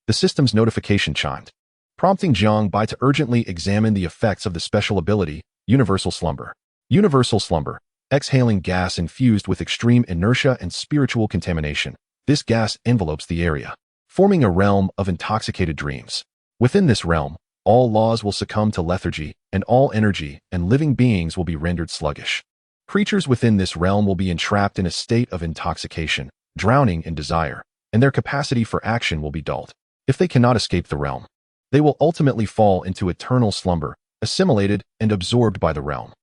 The system's notification chimed, prompting Jiang Bai to urgently examine the effects of the special ability, Universal Slumber. Universal Slumber, exhaling gas infused with extreme inertia and spiritual contamination. This gas envelopes the area, forming a realm of intoxicated dreams. Within this realm, all laws will succumb to lethargy, and all energy and living beings will be rendered sluggish. Creatures within this realm will be entrapped in a state of intoxication, drowning in desire, and their capacity for action will be dulled. If they cannot escape the realm, they will ultimately fall into eternal slumber, assimilated and absorbed by the realm.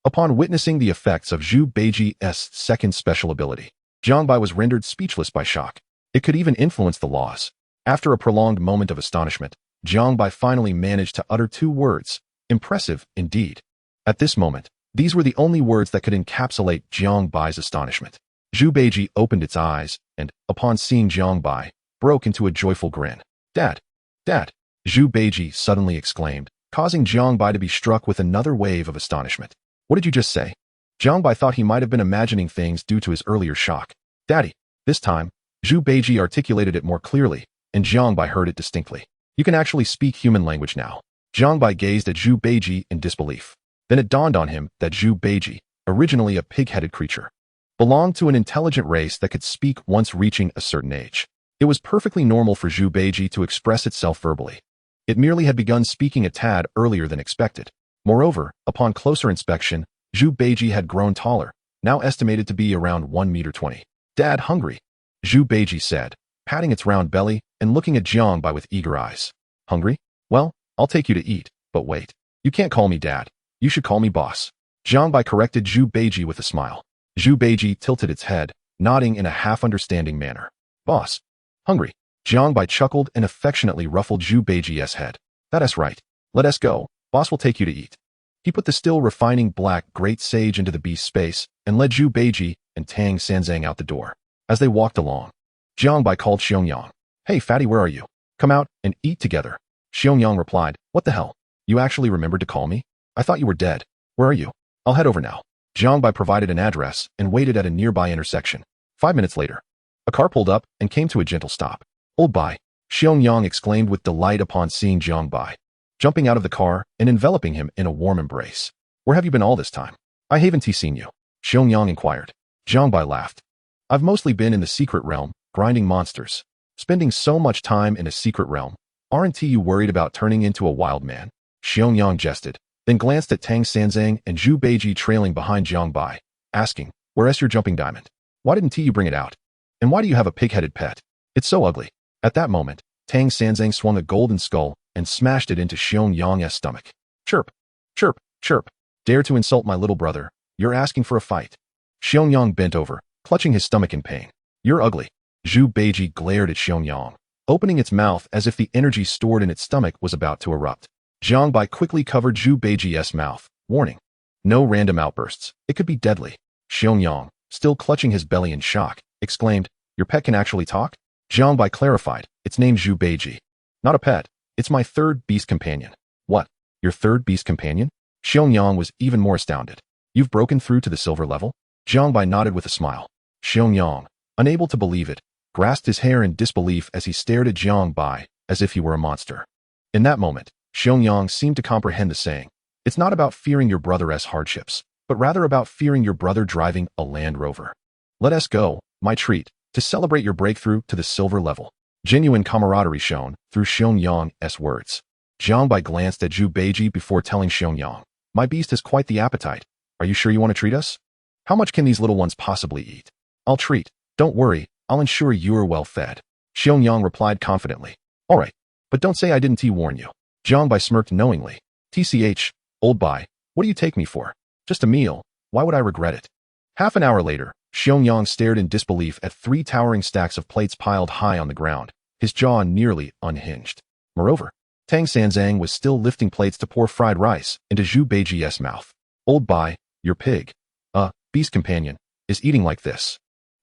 Upon witnessing the effects of Zhu Beiji's second special ability, Jiang Bai was rendered speechless by shock. It could even influence the laws. After a prolonged moment of astonishment, Jiang Bai finally managed to utter 2 words, impressive indeed. At this moment, these were the only words that could encapsulate Jiang Bai's astonishment. Zhu Beiji opened its eyes and, upon seeing Jiang Bai, broke into a joyful grin. Dad! Dad! Zhu Beiji suddenly exclaimed, causing Jiang Bai to be struck with another wave of astonishment. What did you just say? Jiang Bai thought he might have been imagining things due to his earlier shock. Daddy! This time, Zhu Beiji articulated it more clearly, and Jiang Bai heard it distinctly. You can actually speak human language now. Jiang Bai gazed at Zhu Beiji in disbelief. Then it dawned on him that Zhu Beiji, originally a pig-headed creature, belonged to an intelligent race that could speak once reaching a certain age. It was perfectly normal for Zhu Beiji to express itself verbally. It merely had begun speaking a tad earlier than expected. Moreover, upon closer inspection, Zhu Beiji had grown taller, now estimated to be around 1.20 meters. Dad, hungry? Zhu Beiji said, patting its round belly and looking at Jiang Bai with eager eyes. Hungry? Well, I'll take you to eat, but wait. You can't call me Dad. You should call me Boss. Jiang Bai corrected Zhu Beiji with a smile. Zhu Beiji tilted its head, nodding in a half-understanding manner. Boss. Hungry. Jiang Bai chuckled and affectionately ruffled Zhu Beiji's head. That's right. Let us go. Boss will take you to eat. He put the still refining Black Great Sage into the beast's space and led Zhu Beiji and Tang Xinzang out the door. As they walked along, Jiang Bai called Xiongyang. Hey, fatty, where are you? Come out and eat together. Xiongyang replied, What the hell? You actually remembered to call me? I thought you were dead. Where are you? I'll head over now. Jiang Bai provided an address and waited at a nearby intersection. 5 minutes later, a car pulled up and came to a gentle stop. Old Bai, Xiongyang exclaimed with delight upon seeing Jiang Bai, jumping out of the car and enveloping him in a warm embrace. Where have you been all this time? I haven't seen you. Xiongyang inquired. Jiang Bai laughed. I've mostly been in the secret realm, grinding monsters. Spending so much time in a secret realm, aren't you worried about turning into a wild man? Xiongyang jested, then glanced at Tang Xinzang and Zhu Beiji trailing behind Jiang Bai, asking, Where's your jumping diamond? Why didn't you bring it out? And why do you have a pig-headed pet? It's so ugly. At that moment, Tang Xinzang swung a golden skull and smashed it into Xiongyang's stomach. Chirp, chirp, chirp. Dare to insult my little brother. You're asking for a fight. Xiongyang bent over, clutching his stomach in pain. You're ugly. Zhu Beiji glared at Xiongyang, opening its mouth as if the energy stored in its stomach was about to erupt. Jiang Bai quickly covered Zhu Beiji's mouth, warning. No random outbursts. It could be deadly. Xiong, still clutching his belly in shock, exclaimed, your pet can actually talk? Jiang Bai clarified, its name's Zhu Beiji. Not a pet. It's my third beast companion. What? Your third beast companion? Xiong was even more astounded. You've broken through to the silver level? Jiang Bai nodded with a smile. Xiong, unable to believe it, grasped his hair in disbelief as he stared at Jiang Bai as if he were a monster. In that moment, Xiong seemed to comprehend the saying. It's not about fearing your brother's hardships, but rather about fearing your brother driving a Land Rover. Let us go, my treat, to celebrate your breakthrough to the silver level. Genuine camaraderie shone through Xiong's words. Jiang Bai glanced at Zhu Beiji before telling Xiong, my beast has quite the appetite. Are you sure you want to treat us? How much can these little ones possibly eat? I'll treat. Don't worry, I'll ensure you're well fed. Xiong replied confidently. All right, but don't say I didn't warn you. Jiang Bai smirked knowingly. TCH, old Bai, what do you take me for? Just a meal. Why would I regret it? Half an hour later, Xiong stared in disbelief at 3 towering stacks of plates piled high on the ground, his jaw nearly unhinged. Moreover, Tang Sanzang was still lifting plates to pour fried rice into Zhu Beiji's mouth. Old Bai, your pig, beast companion, is eating like this.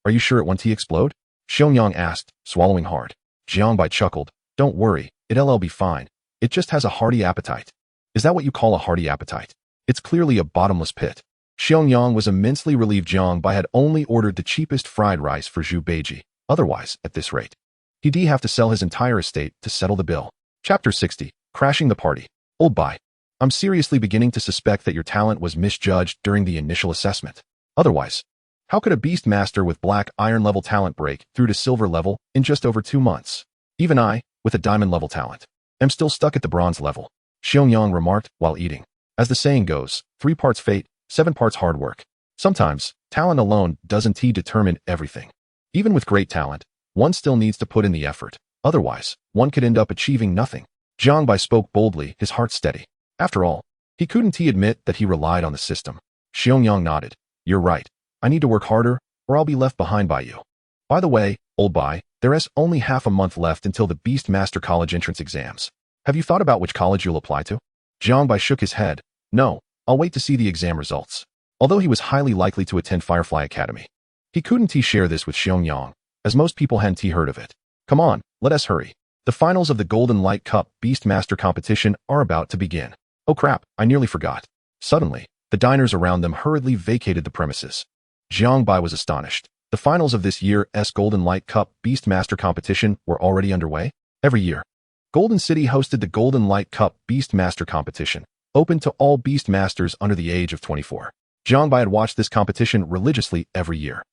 Are you sure it won't explode? Xiong asked, swallowing hard. Jiang Bai chuckled. Don't worry, it'll be fine. It just has a hearty appetite. Is that what you call a hearty appetite? It's clearly a bottomless pit. Xiong was immensely relieved Jiang Bai had only ordered the cheapest fried rice for Zhu Beiji. Otherwise, at this rate, he'd have to sell his entire estate to settle the bill. Chapter 60, Crashing the Party. Old Bai, I'm seriously beginning to suspect that your talent was misjudged during the initial assessment. Otherwise, how could a beast master with black iron level talent break through to silver level in just over 2 months? Even I, with a diamond level talent, am still stuck at the bronze level. Xiong remarked while eating. As the saying goes, 3 parts fate, 7 parts hard work. Sometimes, talent alone doesn't determine everything. Even with great talent, one still needs to put in the effort. Otherwise, one could end up achieving nothing. Jiang Bai spoke boldly, his heart steady. After all, he couldn't admit that he relied on the system. Xiong nodded. You're right. I need to work harder, or I'll be left behind by you. By the way, old Bai, there's only half a month left until the Beast Master College entrance exams. Have you thought about which college you'll apply to? Jiang Bai shook his head. No, I'll wait to see the exam results. Although he was highly likely to attend Firefly Academy, he couldn't share this with Xiong, as most people hadn't heard of it. Come on, let us hurry. The finals of the Golden Light Cup Beast Master competition are about to begin. Oh crap, I nearly forgot. Suddenly, the diners around them hurriedly vacated the premises. Jiang Bai was astonished. The finals of this year's Golden Light Cup Beast Master competition were already underway. Every year, Golden City hosted the Golden Light Cup Beast Master competition, open to all Beast Masters under the age of 24. Jiang Bai had watched this competition religiously every year.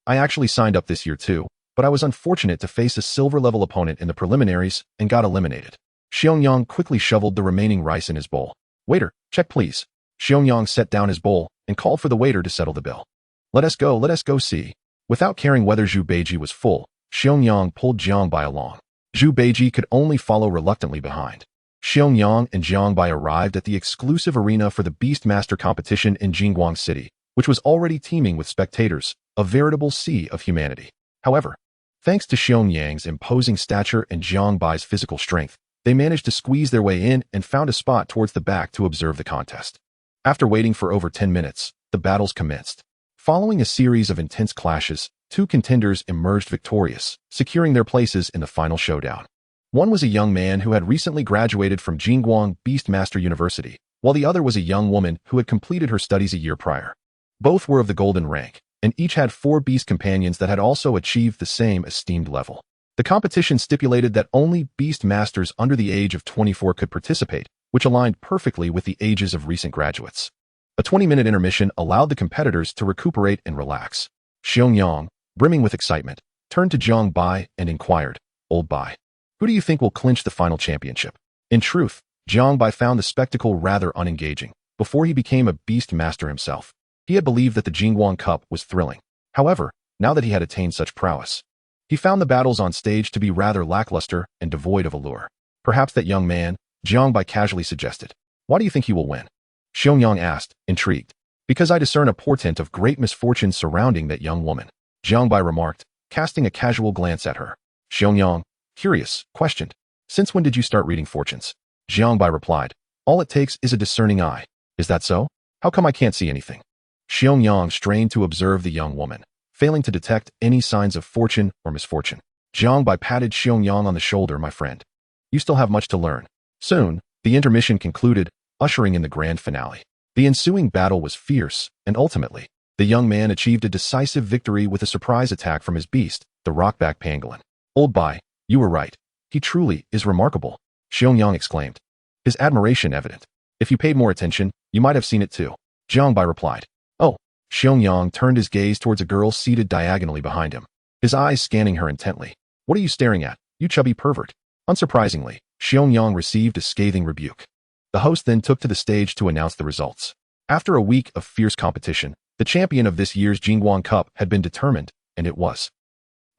I actually signed up this year too, but I was unfortunate to face a silver-level opponent in the preliminaries and got eliminated. Xiong quickly shoveled the remaining rice in his bowl. Waiter, check please. Xiong set down his bowl and called for the waiter to settle the bill. Let us go see. Without caring whether Zhu Beiji was full, Xiong pulled Jiang Bai along. Zhu Beiji could only follow reluctantly behind. Xiong and Jiang Bai arrived at the exclusive arena for the Beast Master competition in Jingguang City, which was already teeming with spectators, a veritable sea of humanity. However, thanks to Xiong's imposing stature and Jiang Bai's physical strength, they managed to squeeze their way in and found a spot towards the back to observe the contest. After waiting for over 10 minutes, the battles commenced. Following a series of intense clashes, 2 contenders emerged victorious, securing their places in the final showdown. One was a young man who had recently graduated from Jingguang Beast Master University, while the other was a young woman who had completed her studies a year prior. Both were of the golden rank, and each had 4 beast companions that had also achieved the same esteemed level. The competition stipulated that only beast masters under the age of 24 could participate, which aligned perfectly with the ages of recent graduates. A 20-minute intermission allowed the competitors to recuperate and relax. Xiong, brimming with excitement, turned to Jiang Bai and inquired, Old Bai, who do you think will clinch the final championship? In truth, Jiang Bai found the spectacle rather unengaging. Before he became a beast master himself, he had believed that the Jingguang Cup was thrilling. However, now that he had attained such prowess, he found the battles on stage to be rather lackluster and devoid of allure. Perhaps that young man, Jiang Bai casually suggested. Why do you think he will win? Xiong asked, intrigued. Because I discern a portent of great misfortune surrounding that young woman, Jiang Bai remarked, casting a casual glance at her. Xiong, curious, questioned. Since when did you start reading fortunes? Jiang Bai replied. All it takes is a discerning eye. Is that so? How come I can't see anything? Xiaoyang strained to observe the young woman, failing to detect any signs of fortune or misfortune. Jiang Bai patted Xiaoyang on the shoulder. My friend, you still have much to learn. Soon, the intermission concluded, ushering in the grand finale. The ensuing battle was fierce, and ultimately, the young man achieved a decisive victory with a surprise attack from his beast, the rockback pangolin. Old Bai, you were right. He truly is remarkable, Xiaoyang exclaimed, his admiration evident. If you paid more attention, you might have seen it too, Jiang Bai replied. Oh, Xiaoyang turned his gaze towards a girl seated diagonally behind him, his eyes scanning her intently. What are you staring at, you chubby pervert? Unsurprisingly, Xiaoyang received a scathing rebuke. The host then took to the stage to announce the results. After a week of fierce competition, the champion of this year's Jingguang Cup had been determined, and it was.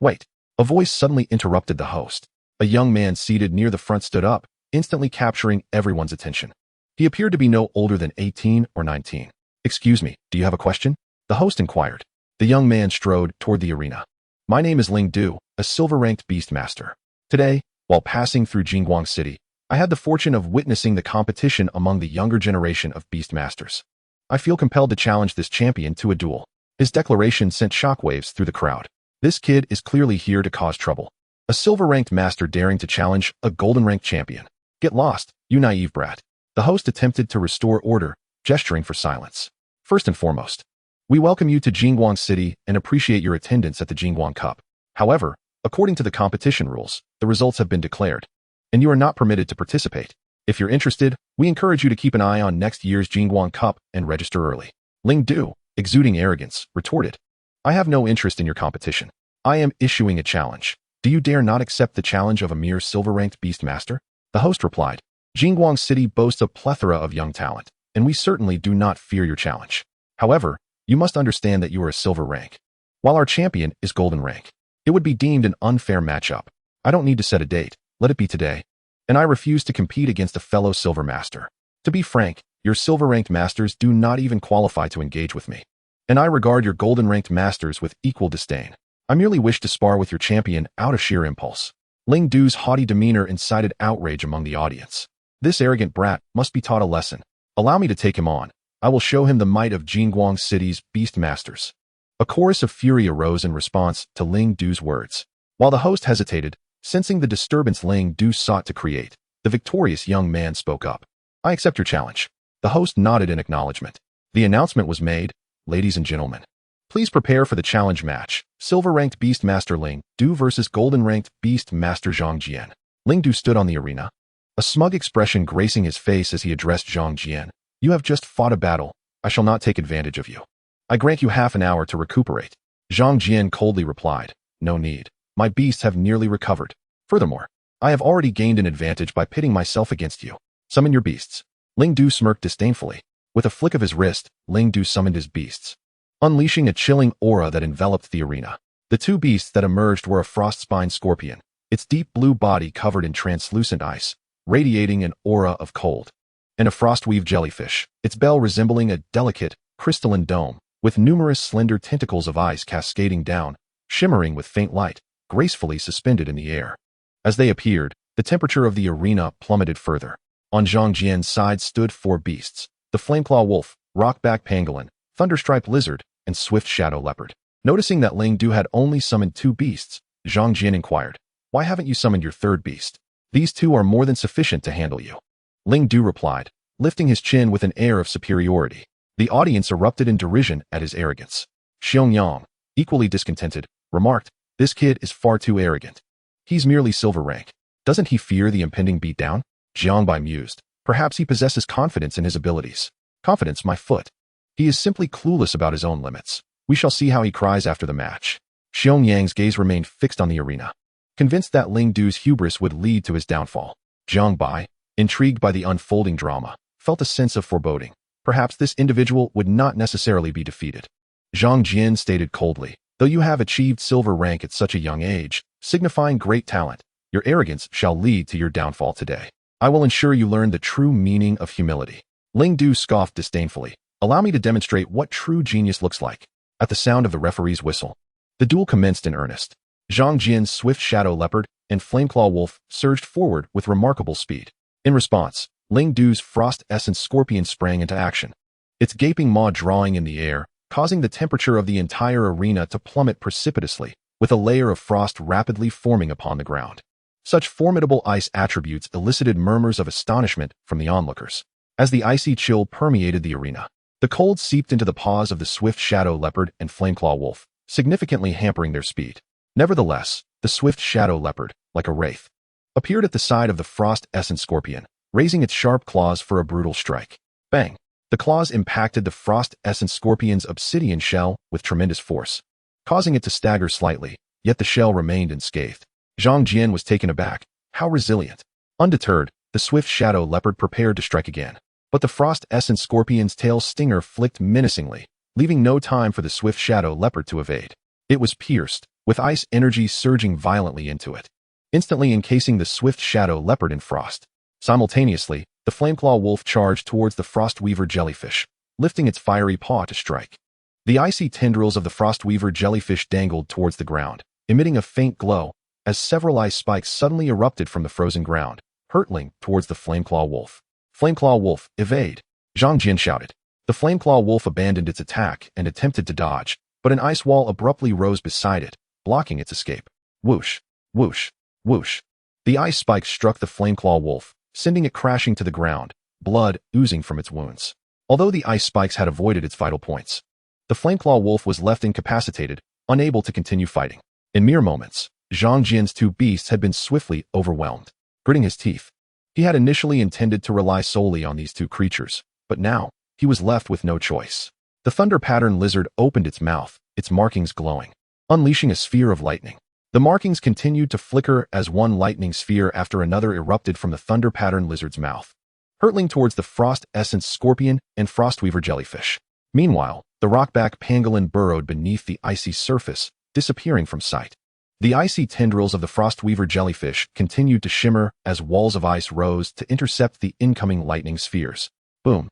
Wait, a voice suddenly interrupted the host. A young man seated near the front stood up, instantly capturing everyone's attention. He appeared to be no older than 18 or 19. Excuse me, do you have a question? The host inquired. The young man strode toward the arena. My name is Ling Du, a silver-ranked beast master. Today, while passing through Jingguang City, I had the fortune of witnessing the competition among the younger generation of beast masters. I feel compelled to challenge this champion to a duel. His declaration sent shockwaves through the crowd. This kid is clearly here to cause trouble. A silver-ranked master daring to challenge a golden-ranked champion. Get lost, you naive brat. The host attempted to restore order, gesturing for silence. First and foremost, we welcome you to Jingguang City and appreciate your attendance at the Jingguang Cup. However, according to the competition rules, the results have been declared, and you are not permitted to participate. If you're interested, we encourage you to keep an eye on next year's Jingguang Cup and register early. Ling Du, exuding arrogance, retorted. I have no interest in your competition. I am issuing a challenge. Do you dare not accept the challenge of a mere silver-ranked beast master? The host replied. Jingguang City boasts a plethora of young talent, and we certainly do not fear your challenge. However, you must understand that you are a silver rank, while our champion is golden rank. It would be deemed an unfair matchup. I don't need to set a date. Let it be today. And I refuse to compete against a fellow silver master. To be frank, your silver-ranked masters do not even qualify to engage with me. And I regard your golden-ranked masters with equal disdain. I merely wish to spar with your champion out of sheer impulse. Ling Du's haughty demeanor incited outrage among the audience. This arrogant brat must be taught a lesson. Allow me to take him on. I will show him the might of Jingguang City's beast masters. A chorus of fury arose in response to Ling Du's words. While the host hesitated, sensing the disturbance Ling Du sought to create, the victorious young man spoke up. I accept your challenge. The host nodded in acknowledgement. The announcement was made. Ladies and gentlemen, please prepare for the challenge match. Silver-ranked Beast Master Ling Du versus Golden-ranked Beast Master Zhang Jian. Ling Du stood on the arena, a smug expression gracing his face as he addressed Zhang Jian. You have just fought a battle. I shall not take advantage of you. I grant you half an hour to recuperate. Zhang Jian coldly replied. No need. My beasts have nearly recovered. Furthermore, I have already gained an advantage by pitting myself against you. Summon your beasts. Ling Du smirked disdainfully. With a flick of his wrist, Ling Du summoned his beasts, unleashing a chilling aura that enveloped the arena. The two beasts that emerged were a frost-spined scorpion, its deep blue body covered in translucent ice, radiating an aura of cold, and a frost-weave jellyfish, its bell resembling a delicate, crystalline dome, with numerous slender tentacles of ice cascading down, shimmering with faint light, gracefully suspended in the air. As they appeared, the temperature of the arena plummeted further. On Zhang Jian's side stood four beasts, the Flameclaw Wolf, Rockback Pangolin, Thunderstripe Lizard, and Swift Shadow Leopard. Noticing that Ling Du had only summoned two beasts, Zhang Jian inquired, why haven't you summoned your third beast? These two are more than sufficient to handle you. Ling Du replied, lifting his chin with an air of superiority. The audience erupted in derision at his arrogance. Xiaoyang, equally discontented, remarked, this kid is far too arrogant. He's merely silver rank. Doesn't he fear the impending beatdown? Jiang Bai mused. Perhaps he possesses confidence in his abilities. Confidence, my foot. He is simply clueless about his own limits. We shall see how he cries after the match. Xiaoyang's gaze remained fixed on the arena, convinced that Ling Du's hubris would lead to his downfall. Jiang Bai, intrigued by the unfolding drama, felt a sense of foreboding. Perhaps this individual would not necessarily be defeated. Zhang Jian stated coldly, though you have achieved silver rank at such a young age, signifying great talent, your arrogance shall lead to your downfall today. I will ensure you learn the true meaning of humility. Ling Du scoffed disdainfully. Allow me to demonstrate what true genius looks like. At the sound of the referee's whistle, the duel commenced in earnest. Zhang Jian's Swift Shadow Leopard and Flameclaw Wolf surged forward with remarkable speed. In response, Ling Du's frost essence scorpion sprang into action, its gaping maw drawing in the air, causing the temperature of the entire arena to plummet precipitously, with a layer of frost rapidly forming upon the ground. Such formidable ice attributes elicited murmurs of astonishment from the onlookers. As the icy chill permeated the arena, the cold seeped into the paws of the swift shadow leopard and flameclaw wolf, significantly hampering their speed. Nevertheless, the swift shadow leopard, like a wraith, appeared at the side of the frost essence scorpion, raising its sharp claws for a brutal strike. Bang! The claws impacted the frost essence scorpion's obsidian shell with tremendous force, causing it to stagger slightly, yet the shell remained unscathed. Zhang Jian was taken aback. How resilient! Undeterred, the swift shadow leopard prepared to strike again. But the frost essence scorpion's tail stinger flicked menacingly, leaving no time for the swift shadow leopard to evade. It was pierced, with ice energy surging violently into it, instantly encasing the swift shadow leopard in frost. Simultaneously, the flameclaw wolf charged towards the frostweaver jellyfish, lifting its fiery paw to strike. The icy tendrils of the frostweaver jellyfish dangled towards the ground, emitting a faint glow, as several ice spikes suddenly erupted from the frozen ground, hurtling towards the flameclaw wolf. Flameclaw wolf, evade! Zhang Jian shouted. The flameclaw wolf abandoned its attack and attempted to dodge, but an ice wall abruptly rose beside it, blocking its escape. Whoosh! Whoosh! Whoosh! The ice spikes struck the flameclaw wolf, sending it crashing to the ground, blood oozing from its wounds. Although the ice spikes had avoided its vital points, the flameclaw wolf was left incapacitated, unable to continue fighting. In mere moments, Zhang Jian's two beasts had been swiftly overwhelmed. Gritting his teeth, he had initially intended to rely solely on these two creatures, but now, he was left with no choice. The thunder pattern lizard opened its mouth, its markings glowing, unleashing a sphere of lightning. The markings continued to flicker as one lightning sphere after another erupted from the thunder pattern lizard's mouth, hurtling towards the frost essence scorpion and frostweaver jellyfish. Meanwhile, the rockback pangolin burrowed beneath the icy surface, disappearing from sight. The icy tendrils of the frostweaver jellyfish continued to shimmer as walls of ice rose to intercept the incoming lightning spheres. Boom!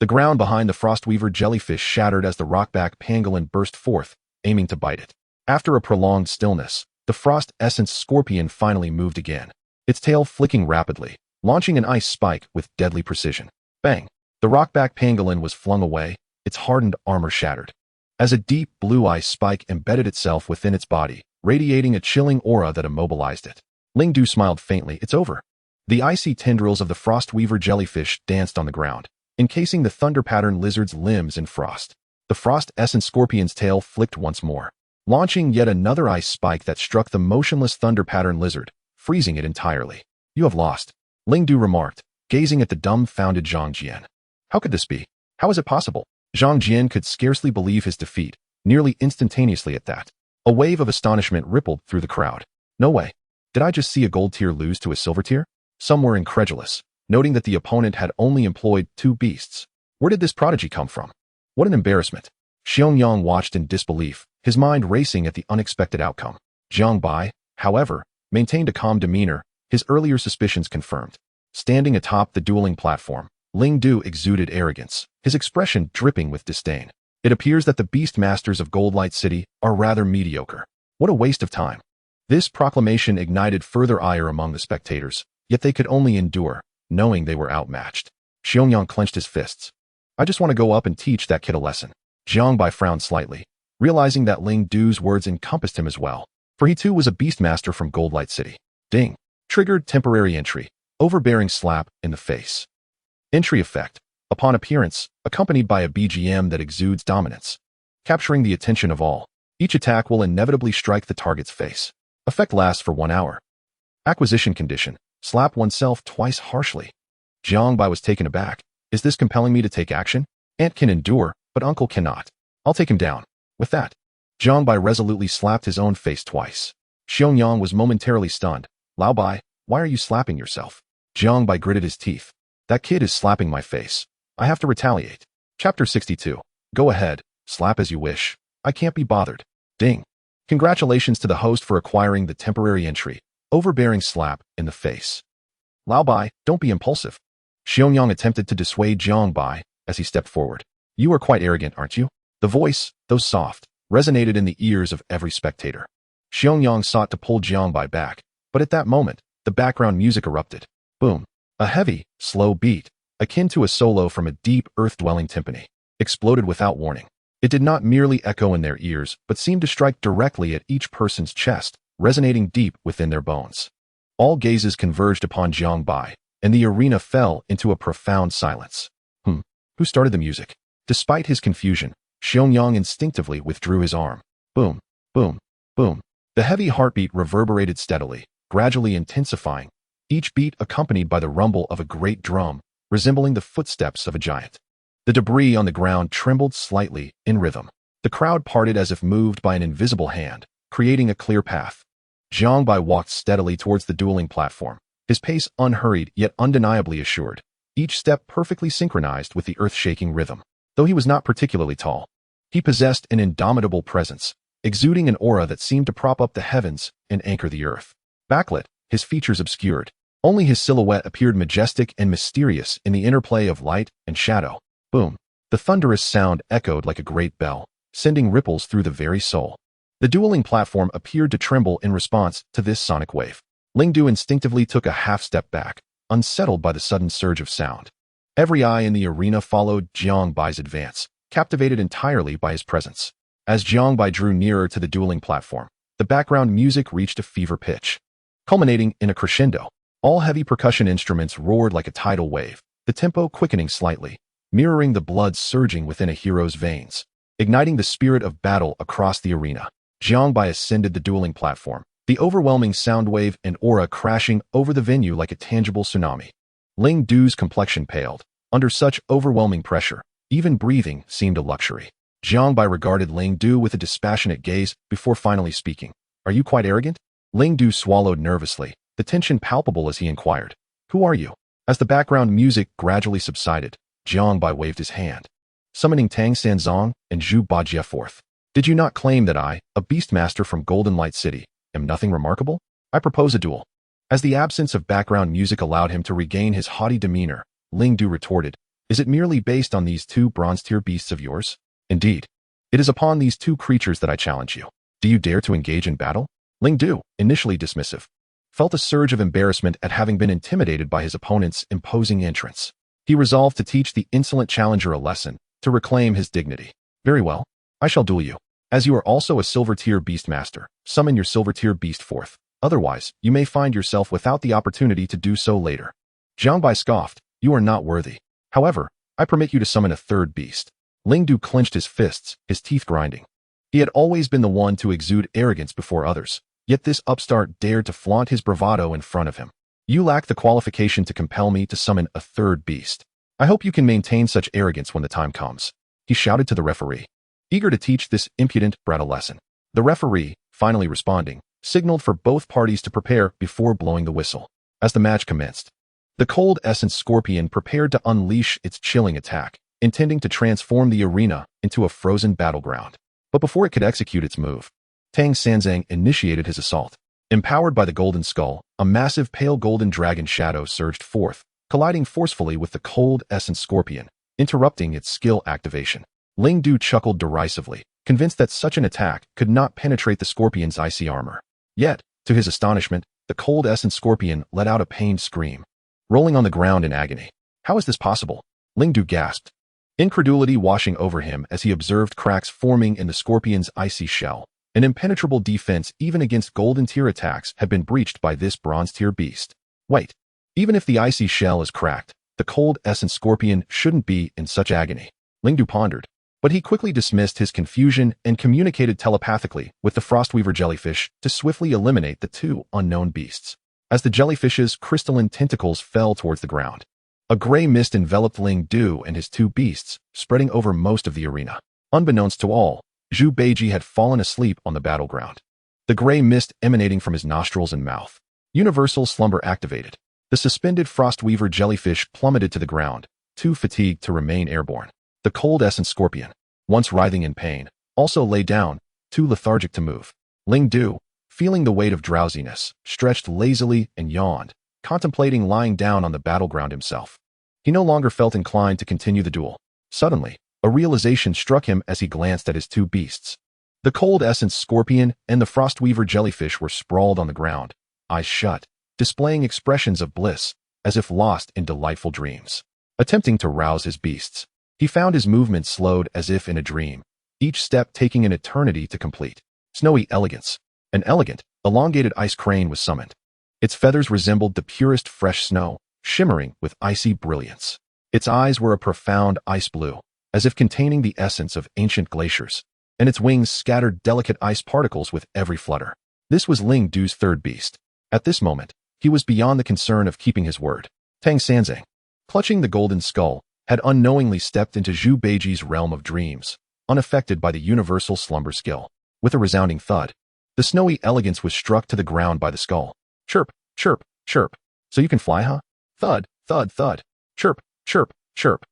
The ground behind the frostweaver jellyfish shattered as the rockback pangolin burst forth, aiming to bite it. After a prolonged stillness, the frost essence scorpion finally moved again, its tail flicking rapidly, launching an ice spike with deadly precision. Bang! The rockback pangolin was flung away, its hardened armor shattered, as a deep blue ice spike embedded itself within its body, radiating a chilling aura that immobilized it. Ling Du smiled faintly. It's over. The icy tendrils of the frostweaver jellyfish danced on the ground, encasing the thunder pattern lizard's limbs in frost. The frost essence scorpion's tail flicked once more, launching yet another ice spike that struck the motionless thunder pattern lizard, freezing it entirely. You have lost, Ling Du remarked, gazing at the dumbfounded Zhang Jian. How could this be? How is it possible? Zhang Jian could scarcely believe his defeat, nearly instantaneously at that. A wave of astonishment rippled through the crowd. No way. Did I just see a gold tier lose to a silver tier? Some were incredulous, noting that the opponent had only employed two beasts. Where did this prodigy come from? What an embarrassment. Xiangyang watched in disbelief, his mind racing at the unexpected outcome. Jiang Bai, however, maintained a calm demeanor, his earlier suspicions confirmed. Standing atop the dueling platform, Ling Du exuded arrogance, his expression dripping with disdain. It appears that the beast masters of Godlike City are rather mediocre. What a waste of time. This proclamation ignited further ire among the spectators, yet they could only endure, knowing they were outmatched. Xiangyang clenched his fists. I just want to go up and teach that kid a lesson. Jiang Bai frowned slightly, realizing that Ling Du's words encompassed him as well, for he too was a beastmaster from Godlike City. Ding. Triggered temporary entry. Overbearing slap in the face. Entry effect. Upon appearance, accompanied by a BGM that exudes dominance, capturing the attention of all. Each attack will inevitably strike the target's face. Effect lasts for 1 hour. Acquisition condition. Slap oneself twice harshly. Jiang Bai was taken aback. Is this compelling me to take action? Aunt can endure, but uncle cannot. I'll take him down. With that, Jiang Bai resolutely slapped his own face twice. Xiangyang was momentarily stunned. Lao Bai, why are you slapping yourself? Jiang Bai gritted his teeth. That kid is slapping my face. I have to retaliate. Chapter 62. Go ahead, slap as you wish. I can't be bothered. Ding. Congratulations to the host for acquiring the temporary entry, overbearing slap in the face. Lao Bai, don't be impulsive. Xiangyang attempted to dissuade Jiang Bai as he stepped forward. You are quite arrogant, aren't you? The voice, though soft, resonated in the ears of every spectator. Xiangyang sought to pull Jiang Bai back, but at that moment, the background music erupted. Boom. A heavy, slow beat, akin to a solo from a deep, earth-dwelling timpani, exploded without warning. It did not merely echo in their ears, but seemed to strike directly at each person's chest, resonating deep within their bones. All gazes converged upon Jiang Bai, and the arena fell into a profound silence. Who started the music? Despite his confusion, Xiaoyang instinctively withdrew his arm. Boom, boom, boom. The heavy heartbeat reverberated steadily, gradually intensifying, each beat accompanied by the rumble of a great drum, resembling the footsteps of a giant. The debris on the ground trembled slightly, in rhythm. The crowd parted as if moved by an invisible hand, creating a clear path. Jiang Bai walked steadily towards the dueling platform, his pace unhurried yet undeniably assured, each step perfectly synchronized with the earth-shaking rhythm. Though he was not particularly tall, he possessed an indomitable presence, exuding an aura that seemed to prop up the heavens and anchor the earth. Backlit, his features obscured, only his silhouette appeared majestic and mysterious in the interplay of light and shadow. Boom! The thunderous sound echoed like a great bell, sending ripples through the very soul. The dueling platform appeared to tremble in response to this sonic wave. Lingdu instinctively took a half-step back, unsettled by the sudden surge of sound. Every eye in the arena followed Jiang Bai's advance, captivated entirely by his presence. As Jiang Bai drew nearer to the dueling platform, the background music reached a fever pitch. Culminating in a crescendo, all heavy percussion instruments roared like a tidal wave, the tempo quickening slightly, mirroring the blood surging within a hero's veins, igniting the spirit of battle across the arena. Jiang Bai ascended the dueling platform, the overwhelming sound wave and aura crashing over the venue like a tangible tsunami. Ling Du's complexion paled. Under such overwhelming pressure, even breathing seemed a luxury. Jiang Bai regarded Ling Du with a dispassionate gaze before finally speaking. Are you quite arrogant? Ling Du swallowed nervously, the tension palpable as he inquired. Who are you? As the background music gradually subsided, Jiang Bai waved his hand, summoning Tang Sanzong and Zhu Bajie forth. Did you not claim that I, a beastmaster from Golden Light City, am nothing remarkable? I propose a duel. As the absence of background music allowed him to regain his haughty demeanor, Ling Du retorted, is it merely based on these two bronze-tier beasts of yours? Indeed. It is upon these two creatures that I challenge you. Do you dare to engage in battle? Ling Du, initially dismissive, felt a surge of embarrassment at having been intimidated by his opponent's imposing entrance. He resolved to teach the insolent challenger a lesson, to reclaim his dignity. Very well. I shall duel you. As you are also a silver-tier beastmaster, summon your silver-tier beast forth. Otherwise, you may find yourself without the opportunity to do so later. Jiang Bai scoffed, you are not worthy. However, I permit you to summon a third beast. Ling Du clenched his fists, his teeth grinding. He had always been the one to exude arrogance before others, yet this upstart dared to flaunt his bravado in front of him. You lack the qualification to compel me to summon a third beast. I hope you can maintain such arrogance when the time comes. He shouted to the referee, eager to teach this impudent brat a lesson. The referee, finally responding, signaled for both parties to prepare before blowing the whistle. As the match commenced, the cold essence scorpion prepared to unleash its chilling attack, intending to transform the arena into a frozen battleground. But before it could execute its move, Tang Sanzang initiated his assault. Empowered by the golden skull, a massive pale golden dragon shadow surged forth, colliding forcefully with the cold essence scorpion, interrupting its skill activation. Ling Du chuckled derisively, convinced that such an attack could not penetrate the scorpion's icy armor. Yet, to his astonishment, the cold essence scorpion let out a pained scream, rolling on the ground in agony. How is this possible? Ling Du gasped, incredulity washing over him as he observed cracks forming in the scorpion's icy shell. An impenetrable defense even against golden-tier attacks had been breached by this bronze-tier beast. Wait, even if the icy shell is cracked, the cold essence scorpion shouldn't be in such agony. Ling Du pondered, but he quickly dismissed his confusion and communicated telepathically with the Frostweaver jellyfish to swiftly eliminate the two unknown beasts. As the jellyfish's crystalline tentacles fell towards the ground, a gray mist enveloped Ling Du and his two beasts, spreading over most of the arena. Unbeknownst to all, Zhu Beiji had fallen asleep on the battleground, the gray mist emanating from his nostrils and mouth. Universal slumber activated. The suspended Frostweaver jellyfish plummeted to the ground, too fatigued to remain airborne. The cold essence scorpion, once writhing in pain, also lay down, too lethargic to move. Ling Du, feeling the weight of drowsiness, stretched lazily and yawned, contemplating lying down on the battleground himself. He no longer felt inclined to continue the duel. Suddenly, a realization struck him as he glanced at his two beasts. The cold essence scorpion and the Frostweaver jellyfish were sprawled on the ground, eyes shut, displaying expressions of bliss, as if lost in delightful dreams. Attempting to rouse his beasts, he found his movement slowed as if in a dream, each step taking an eternity to complete. Snowy elegance. An elegant, elongated ice crane was summoned. Its feathers resembled the purest fresh snow, shimmering with icy brilliance. Its eyes were a profound ice blue, as if containing the essence of ancient glaciers, and its wings scattered delicate ice particles with every flutter. This was Ling Du's third beast. At this moment, he was beyond the concern of keeping his word. Tang Sanzang, clutching the golden skull, had unknowingly stepped into Zhu Beiji's realm of dreams, unaffected by the universal slumber skill. With a resounding thud, the snowy elegance was struck to the ground by the skull. Chirp, chirp, chirp. So you can fly, huh? Thud, thud, thud. Chirp, chirp, chirp.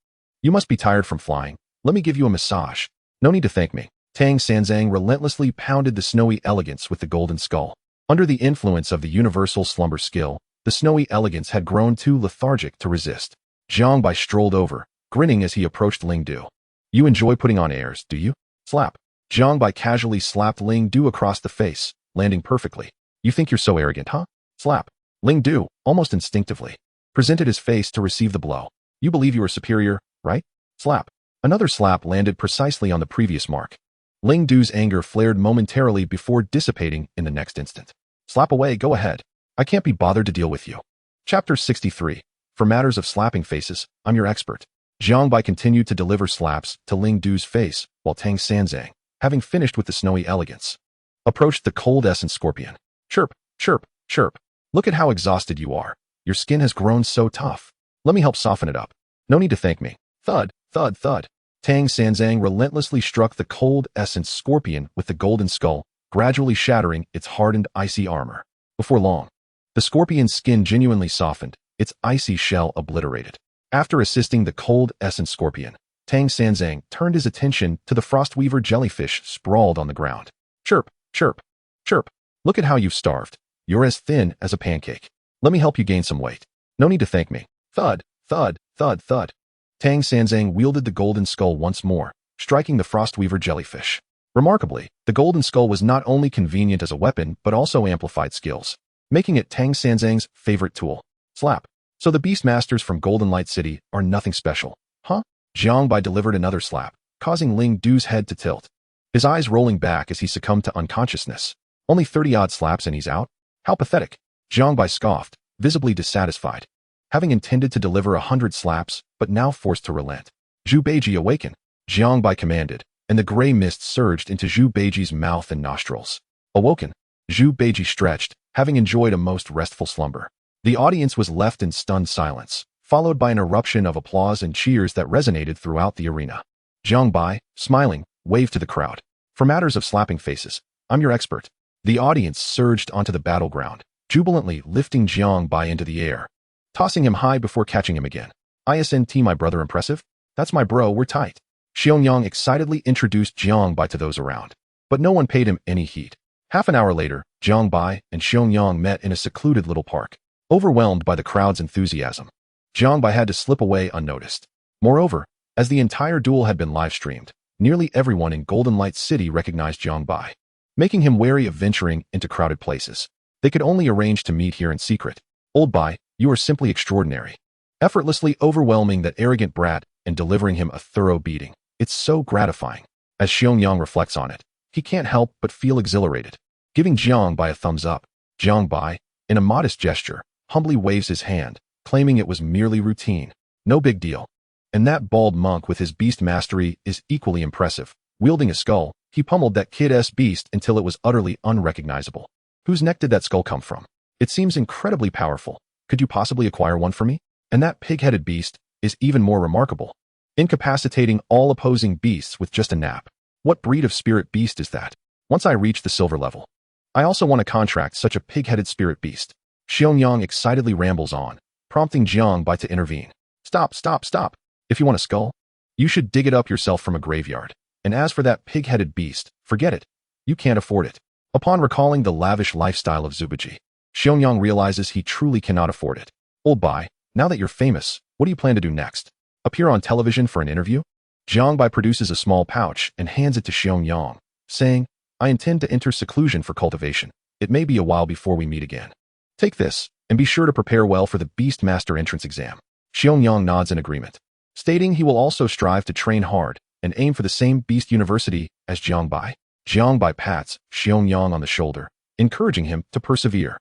You must be tired from flying. Let me give you a massage. No need to thank me. Tang Sanzang relentlessly pounded the snowy elegance with the golden skull. Under the influence of the universal slumber skill, the snowy elegance had grown too lethargic to resist. Jiang Bai strolled over, grinning as he approached Ling Du. You enjoy putting on airs, do you? Slap. Jiang Bai casually slapped Ling Du across the face, landing perfectly. You think you're so arrogant, huh? Slap. Ling Du, almost instinctively, presented his face to receive the blow. You believe you are superior, right? Slap. Another slap landed precisely on the previous mark. Ling Du's anger flared momentarily before dissipating in the next instant. Slap away, go ahead. I can't be bothered to deal with you. Chapter 63. For matters of slapping faces, I'm your expert. Jiang Bai continued to deliver slaps to Ling Du's face, while Tang Sanzang, having finished with the snowy elegance, approached the cold essence scorpion. Chirp, chirp, chirp. Look at how exhausted you are. Your skin has grown so tough. Let me help soften it up. No need to thank me. Thud, thud, thud. Tang Sanzang relentlessly struck the cold essence scorpion with the golden skull, gradually shattering its hardened icy armor. Before long, the scorpion's skin genuinely softened, its icy shell obliterated. After assisting the cold essence scorpion, Tang Sanzang turned his attention to the frostweaver jellyfish sprawled on the ground. Chirp, chirp, chirp. Look at how you've starved. You're as thin as a pancake. Let me help you gain some weight. No need to thank me. Thud, thud, thud, thud. Tang Sanzang wielded the golden skull once more, striking the frostweaver jellyfish. Remarkably, the golden skull was not only convenient as a weapon but also amplified skills, making it Tang Sanzang's favorite tool. Slap. So the beast masters from Golden Light City are nothing special, huh? Jiang Bai delivered another slap, causing Ling Du's head to tilt, his eyes rolling back as he succumbed to unconsciousness. Only 30-odd slaps and he's out? How pathetic. Jiang Bai scoffed, visibly dissatisfied, having intended to deliver 100 slaps, but now forced to relent. Zhu Beiji awaken, Jiang Bai commanded, and the gray mist surged into Zhu Beiji's mouth and nostrils. Awoken, Zhu Beiji stretched, having enjoyed a most restful slumber. The audience was left in stunned silence, followed by an eruption of applause and cheers that resonated throughout the arena. Jiang Bai, smiling, waved to the crowd. For matters of slapping faces, I'm your expert. The audience surged onto the battleground, jubilantly lifting Jiang Bai into the air, tossing him high before catching him again. ISNT, my brother, impressive? That's my bro, we're tight. Xiaonyang excitedly introduced Jiang Bai to those around, but no one paid him any heed. Half an hour later, Jiang Bai and Xiaonyang met in a secluded little park. Overwhelmed by the crowd's enthusiasm, Jiang Bai had to slip away unnoticed. Moreover, as the entire duel had been live-streamed, nearly everyone in Golden Light City recognized Jiang Bai, making him wary of venturing into crowded places. They could only arrange to meet here in secret. Old Bai, you are simply extraordinary. Effortlessly overwhelming that arrogant brat and delivering him a thorough beating. It's so gratifying. As Xiaonyang reflects on it, he can't help but feel exhilarated. Giving Jiang Bai a thumbs up, Jiang Bai, in a modest gesture, humbly waves his hand, claiming it was merely routine. No big deal. And that bald monk with his beast mastery is equally impressive. Wielding a skull, he pummeled that kid-s beast until it was utterly unrecognizable. Whose neck did that skull come from? It seems incredibly powerful. Could you possibly acquire one for me? And that pig-headed beast is even more remarkable, incapacitating all opposing beasts with just a nap. What breed of spirit beast is that? Once I reach the silver level, I also want to contract such a pig-headed spirit beast. Xiaonyang excitedly rambles on, prompting Jiang Bai to intervene. Stop, stop, stop. If you want a skull, you should dig it up yourself from a graveyard. And as for that pig-headed beast, forget it. You can't afford it. Upon recalling the lavish lifestyle of Zubaji, Xiaonyang realizes he truly cannot afford it. Old Bai, now that you're famous, what do you plan to do next? Appear on television for an interview? Jiang Bai produces a small pouch and hands it to Xiaonyang, saying, I intend to enter seclusion for cultivation. It may be a while before we meet again. Take this. And be sure to prepare well for the Beast Master entrance exam. Xiaoyang nods in agreement, stating he will also strive to train hard and aim for the same Beast University as Jiang Bai. Jiang Bai pats Xiaoyang on the shoulder, encouraging him to persevere.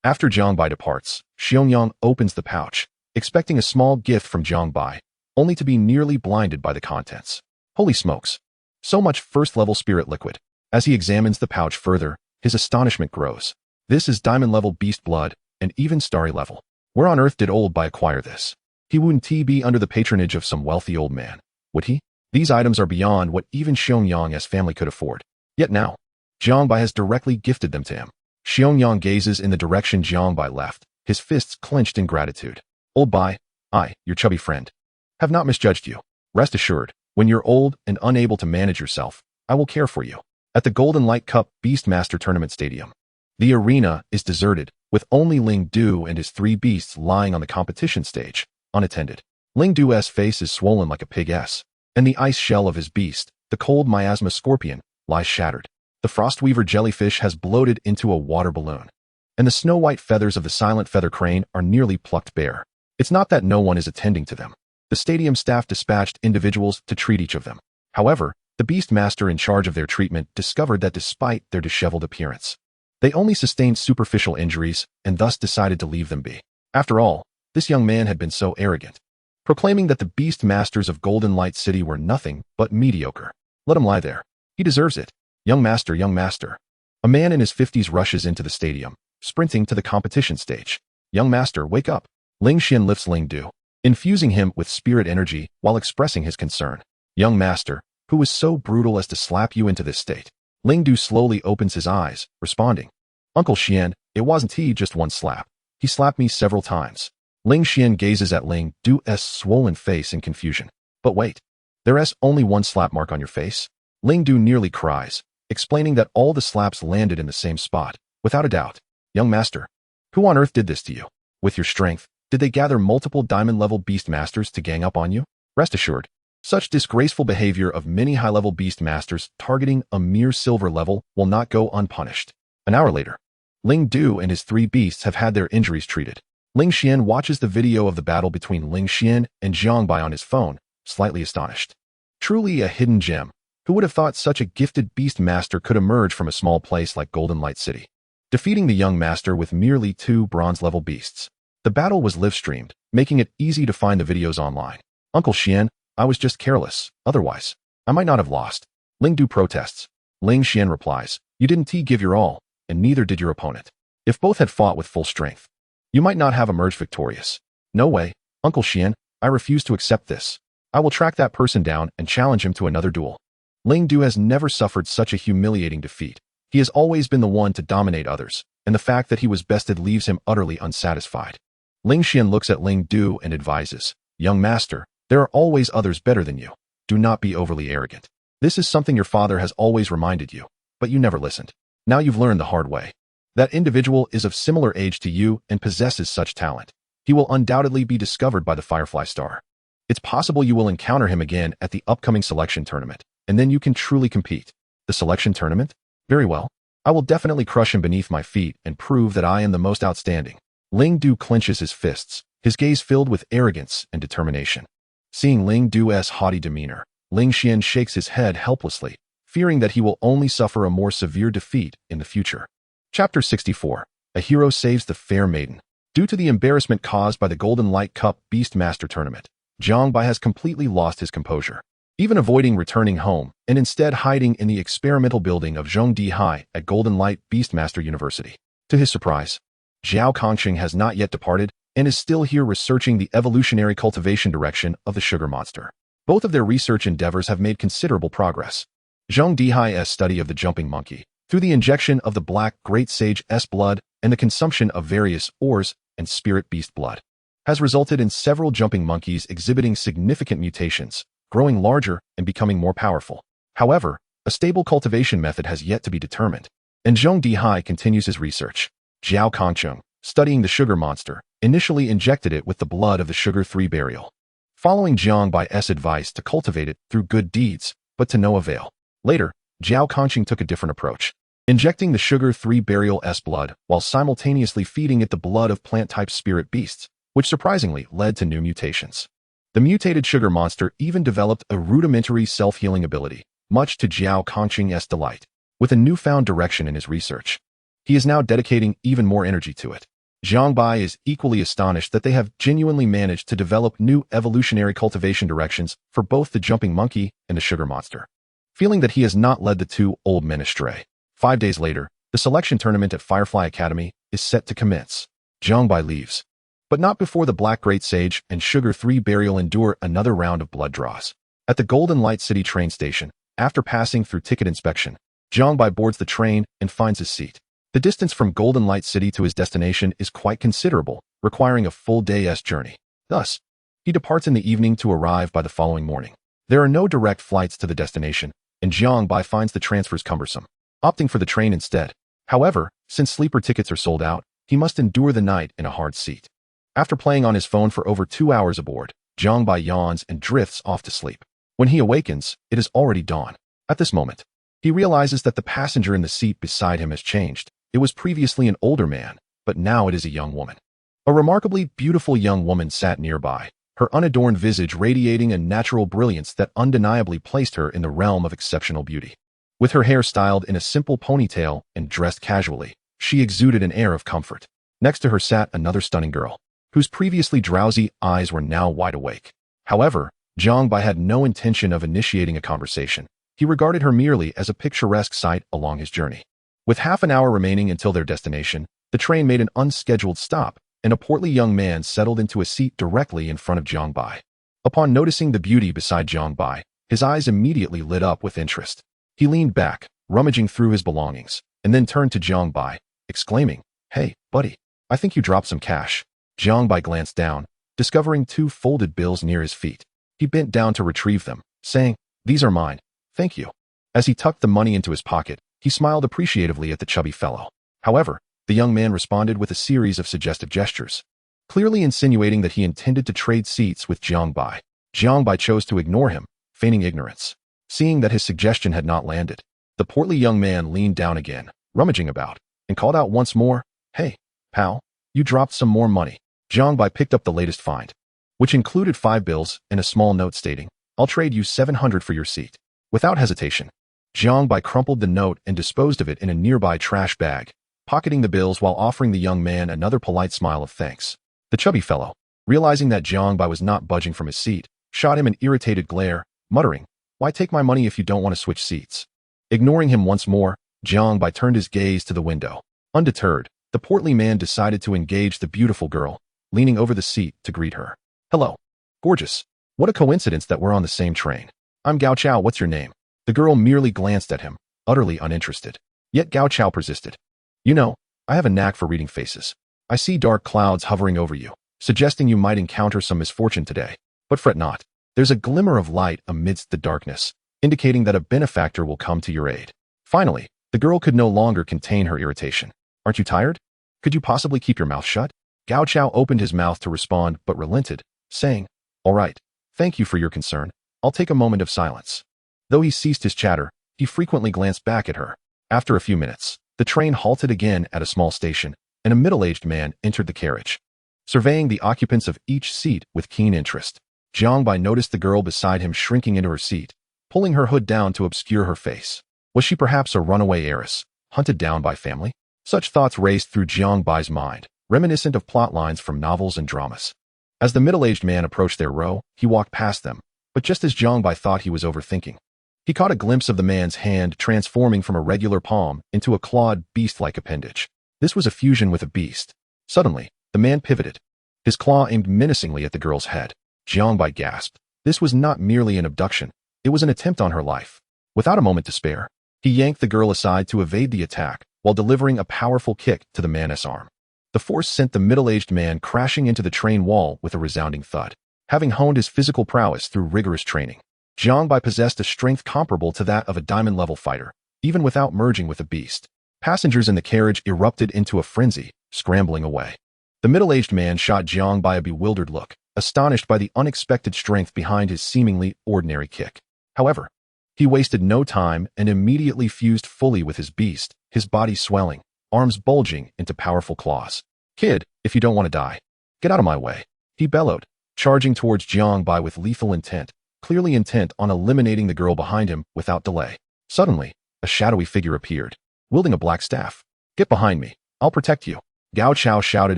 After Jiang Bai departs, Xiaoyang opens the pouch, expecting a small gift from Jiang Bai, only to be nearly blinded by the contents. Holy smokes! So much first-level spirit liquid. As he examines the pouch further, his astonishment grows. This is diamond-level beast blood, and even starry level. Where on earth did old Bai acquire this? He wouldn't be under the patronage of some wealthy old man, would he? These items are beyond what even Xiaoyang's family could afford. Yet now, Jiang Bai has directly gifted them to him. Xiaoyang gazes in the direction Jiang Bai left, his fists clenched in gratitude. Old Bai, I, your chubby friend, have not misjudged you. Rest assured, when you're old and unable to manage yourself, I will care for you. At the Golden Light Cup Beast Master Tournament Stadium, the arena is deserted, with only Ling Du and his 3 beasts lying on the competition stage, unattended. Ling Du's face is swollen like a pig's, and the ice shell of his beast, the cold miasma scorpion, lies shattered. The Frostweaver jellyfish has bloated into a water balloon, and the snow-white feathers of the silent feather crane are nearly plucked bare. It's not that no one is attending to them. The stadium staff dispatched individuals to treat each of them. However, the Beast Master in charge of their treatment discovered that despite their disheveled appearance, they only sustained superficial injuries and thus decided to leave them be. After all, this young man had been so arrogant, proclaiming that the Beast Masters of Golden Light City were nothing but mediocre. Let him lie there. He deserves it. Young master, young master. A man in his 50s rushes into the stadium, sprinting to the competition stage. Young master, wake up. Ling Xian lifts Ling Du, infusing him with spirit energy while expressing his concern. Young master, who was so brutal as to slap you into this state? Ling Du slowly opens his eyes, responding, Uncle Xian, it wasn't just one slap. He slapped me several times. Ling Xian gazes at Ling Du's swollen face in confusion. But wait, there's only one slap mark on your face? Ling Du nearly cries, explaining that all the slaps landed in the same spot. Without a doubt. Young master, who on earth did this to you? With your strength, did they gather multiple diamond-level beast masters to gang up on you? Rest assured, such disgraceful behavior of many high-level beast masters targeting a mere silver level will not go unpunished. An hour later, Ling Du and his 3 beasts have had their injuries treated. Ling Xian watches the video of the battle between Ling Xian and Jiang Bai on his phone, slightly astonished. Truly a hidden gem. Who would have thought such a gifted beast master could emerge from a small place like Golden Light City, defeating the young master with merely 2 bronze-level beasts? The battle was live-streamed, making it easy to find the videos online. Uncle Xian, I was just careless. Otherwise, I might not have lost. Ling Du protests. Ling Xian replies, you didn't give your all, and neither did your opponent. If both had fought with full strength, you might not have emerged victorious. No way, Uncle Xian, I refuse to accept this. I will track that person down and challenge him to another duel. Ling Du has never suffered such a humiliating defeat. He has always been the one to dominate others, and the fact that he was bested leaves him utterly unsatisfied. Ling Xian looks at Ling Du and advises, young master, there are always others better than you. Do not be overly arrogant. This is something your father has always reminded you, but you never listened. Now you've learned the hard way. That individual is of similar age to you and possesses such talent. He will undoubtedly be discovered by the Firefly Star. It's possible you will encounter him again at the upcoming selection tournament, and then you can truly compete. The selection tournament? Very well. I will definitely crush him beneath my feet and prove that I am the most outstanding. Ling Du clenches his fists, his gaze filled with arrogance and determination. Seeing Ling Du's haughty demeanor, Ling Xian shakes his head helplessly, fearing that he will only suffer a more severe defeat in the future. Chapter 64. A hero saves the fair maiden. Due to the embarrassment caused by the Golden Light Cup Beast Master Tournament, Jiang Bai has completely lost his composure, even avoiding returning home and instead hiding in the experimental building of Zhongdi at Golden Light Beast Master University. To his surprise, Zhao Kongqing has not yet departed and is still here researching the evolutionary cultivation direction of the sugar monster. Both of their research endeavors have made considerable progress. Zhongdi's study of the jumping monkey, through the injection of the black great sage's blood and the consumption of various ores and spirit beast blood, has resulted in several jumping monkeys exhibiting significant mutations, growing larger and becoming more powerful. However, a stable cultivation method has yet to be determined, and Zhongdi continues his research. Zhao Kongqing, studying the sugar monster, initially injected it with the blood of the sugar 3 burial, following Jiang Bai's advice to cultivate it through good deeds, but to no avail. Later, Zhao Kongqing took a different approach. injecting the sugar-3 burial-s blood while simultaneously feeding it the blood of plant-type spirit beasts, which surprisingly led to new mutations. The mutated sugar monster even developed a rudimentary self-healing ability, much to Jiao Kongqing's delight, with a newfound direction in his research. He is now dedicating even more energy to it. Jiang Bai is equally astonished that they have genuinely managed to develop new evolutionary cultivation directions for both the jumping monkey and the sugar monster. Feeling that he has not led the two old men astray, 5 days later, the selection tournament at Firefly Academy is set to commence. Jiang Bai leaves, but not before the Black Great Sage and Sugar-3 Burial endure another round of blood draws. At the Golden Light City train station, after passing through ticket inspection, Jiang Bai boards the train and finds his seat. The distance from Golden Light City to his destination is quite considerable, requiring a full day's journey. Thus, he departs in the evening to arrive by the following morning. There are no direct flights to the destination, and Jiang Bai finds the transfers cumbersome, opting for the train instead. However, since sleeper tickets are sold out, he must endure the night in a hard seat. After playing on his phone for over 2 hours aboard, Jiang Bai yawns and drifts off to sleep. When he awakens, it is already dawn. At this moment, he realizes that the passenger in the seat beside him has changed. It was previously an older man, but now it is a young woman. A remarkably beautiful young woman sat nearby, her unadorned visage radiating a natural brilliance that undeniably placed her in the realm of exceptional beauty. With her hair styled in a simple ponytail and dressed casually, she exuded an air of comfort. Next to her sat another stunning girl, whose previously drowsy eyes were now wide awake. However, Jiang Bai had no intention of initiating a conversation. He regarded her merely as a picturesque sight along his journey. With half an hour remaining until their destination, the train made an unscheduled stop, and a portly young man settled into a seat directly in front of Jiang Bai. Upon noticing the beauty beside Jiang Bai, his eyes immediately lit up with interest. He leaned back, rummaging through his belongings, and then turned to Jiang Bai, exclaiming, "Hey, buddy, I think you dropped some cash." Jiang Bai glanced down, discovering 2 folded bills near his feet. He bent down to retrieve them, saying, "These are mine, thank you." As he tucked the money into his pocket, he smiled appreciatively at the chubby fellow. However, the young man responded with a series of suggestive gestures, clearly insinuating that he intended to trade seats with Jiang Bai. Jiang Bai chose to ignore him, feigning ignorance. Seeing that his suggestion had not landed, the portly young man leaned down again, rummaging about, and called out once more, "Hey, pal, you dropped some more money." Jiang Bai picked up the latest find, which included 5 bills and a small note stating, "I'll trade you 700 for your seat." Without hesitation, Jiang Bai crumpled the note and disposed of it in a nearby trash bag, pocketing the bills while offering the young man another polite smile of thanks. The chubby fellow, realizing that Jiang Bai was not budging from his seat, shot him an irritated glare, muttering, "Why take my money if you don't want to switch seats?" Ignoring him once more, Jiang Bai turned his gaze to the window. Undeterred, the portly man decided to engage the beautiful girl, leaning over the seat to greet her. "Hello. Gorgeous. What a coincidence that we're on the same train. I'm Gao Chao, what's your name?" The girl merely glanced at him, utterly uninterested. Yet Gao Chao persisted. "You know, I have a knack for reading faces. I see dark clouds hovering over you, suggesting you might encounter some misfortune today. But fret not. There's a glimmer of light amidst the darkness, indicating that a benefactor will come to your aid." Finally, the girl could no longer contain her irritation. "Aren't you tired? Could you possibly keep your mouth shut?" Gao Chao opened his mouth to respond but relented, saying, "All right, thank you for your concern. I'll take a moment of silence." Though he ceased his chatter, he frequently glanced back at her. After a few minutes, the train halted again at a small station, and a middle-aged man entered the carriage. Surveying the occupants of each seat with keen interest, Jiang Bai noticed the girl beside him shrinking into her seat, pulling her hood down to obscure her face. Was she perhaps a runaway heiress, hunted down by family? Such thoughts raced through Jiang Bai's mind, reminiscent of plot lines from novels and dramas. As the middle-aged man approached their row, he walked past them, but just as Jiang Bai thought he was overthinking, he caught a glimpse of the man's hand transforming from a regular palm into a clawed, beast-like appendage. This was a fusion with a beast. Suddenly, the man pivoted, his claw aimed menacingly at the girl's head. Jiang Bai gasped. This was not merely an abduction, it was an attempt on her life. Without a moment to spare, he yanked the girl aside to evade the attack, while delivering a powerful kick to the man's arm. The force sent the middle-aged man crashing into the train wall with a resounding thud. Having honed his physical prowess through rigorous training, Jiang Bai possessed a strength comparable to that of a diamond-level fighter, even without merging with a beast. Passengers in the carriage erupted into a frenzy, scrambling away. The middle-aged man shot Jiang Bai a bewildered look, astonished by the unexpected strength behind his seemingly ordinary kick. However, He wasted no time and immediately fused fully with his beast, his body swelling, arms bulging into powerful claws. "Kid, if you don't want to die, get out of my way," he bellowed, charging towards Jiang Bai with lethal intent, clearly intent on eliminating the girl behind him without delay. Suddenly, a shadowy figure appeared, wielding a black staff. "Get behind me. I'll protect you," Gao Chao shouted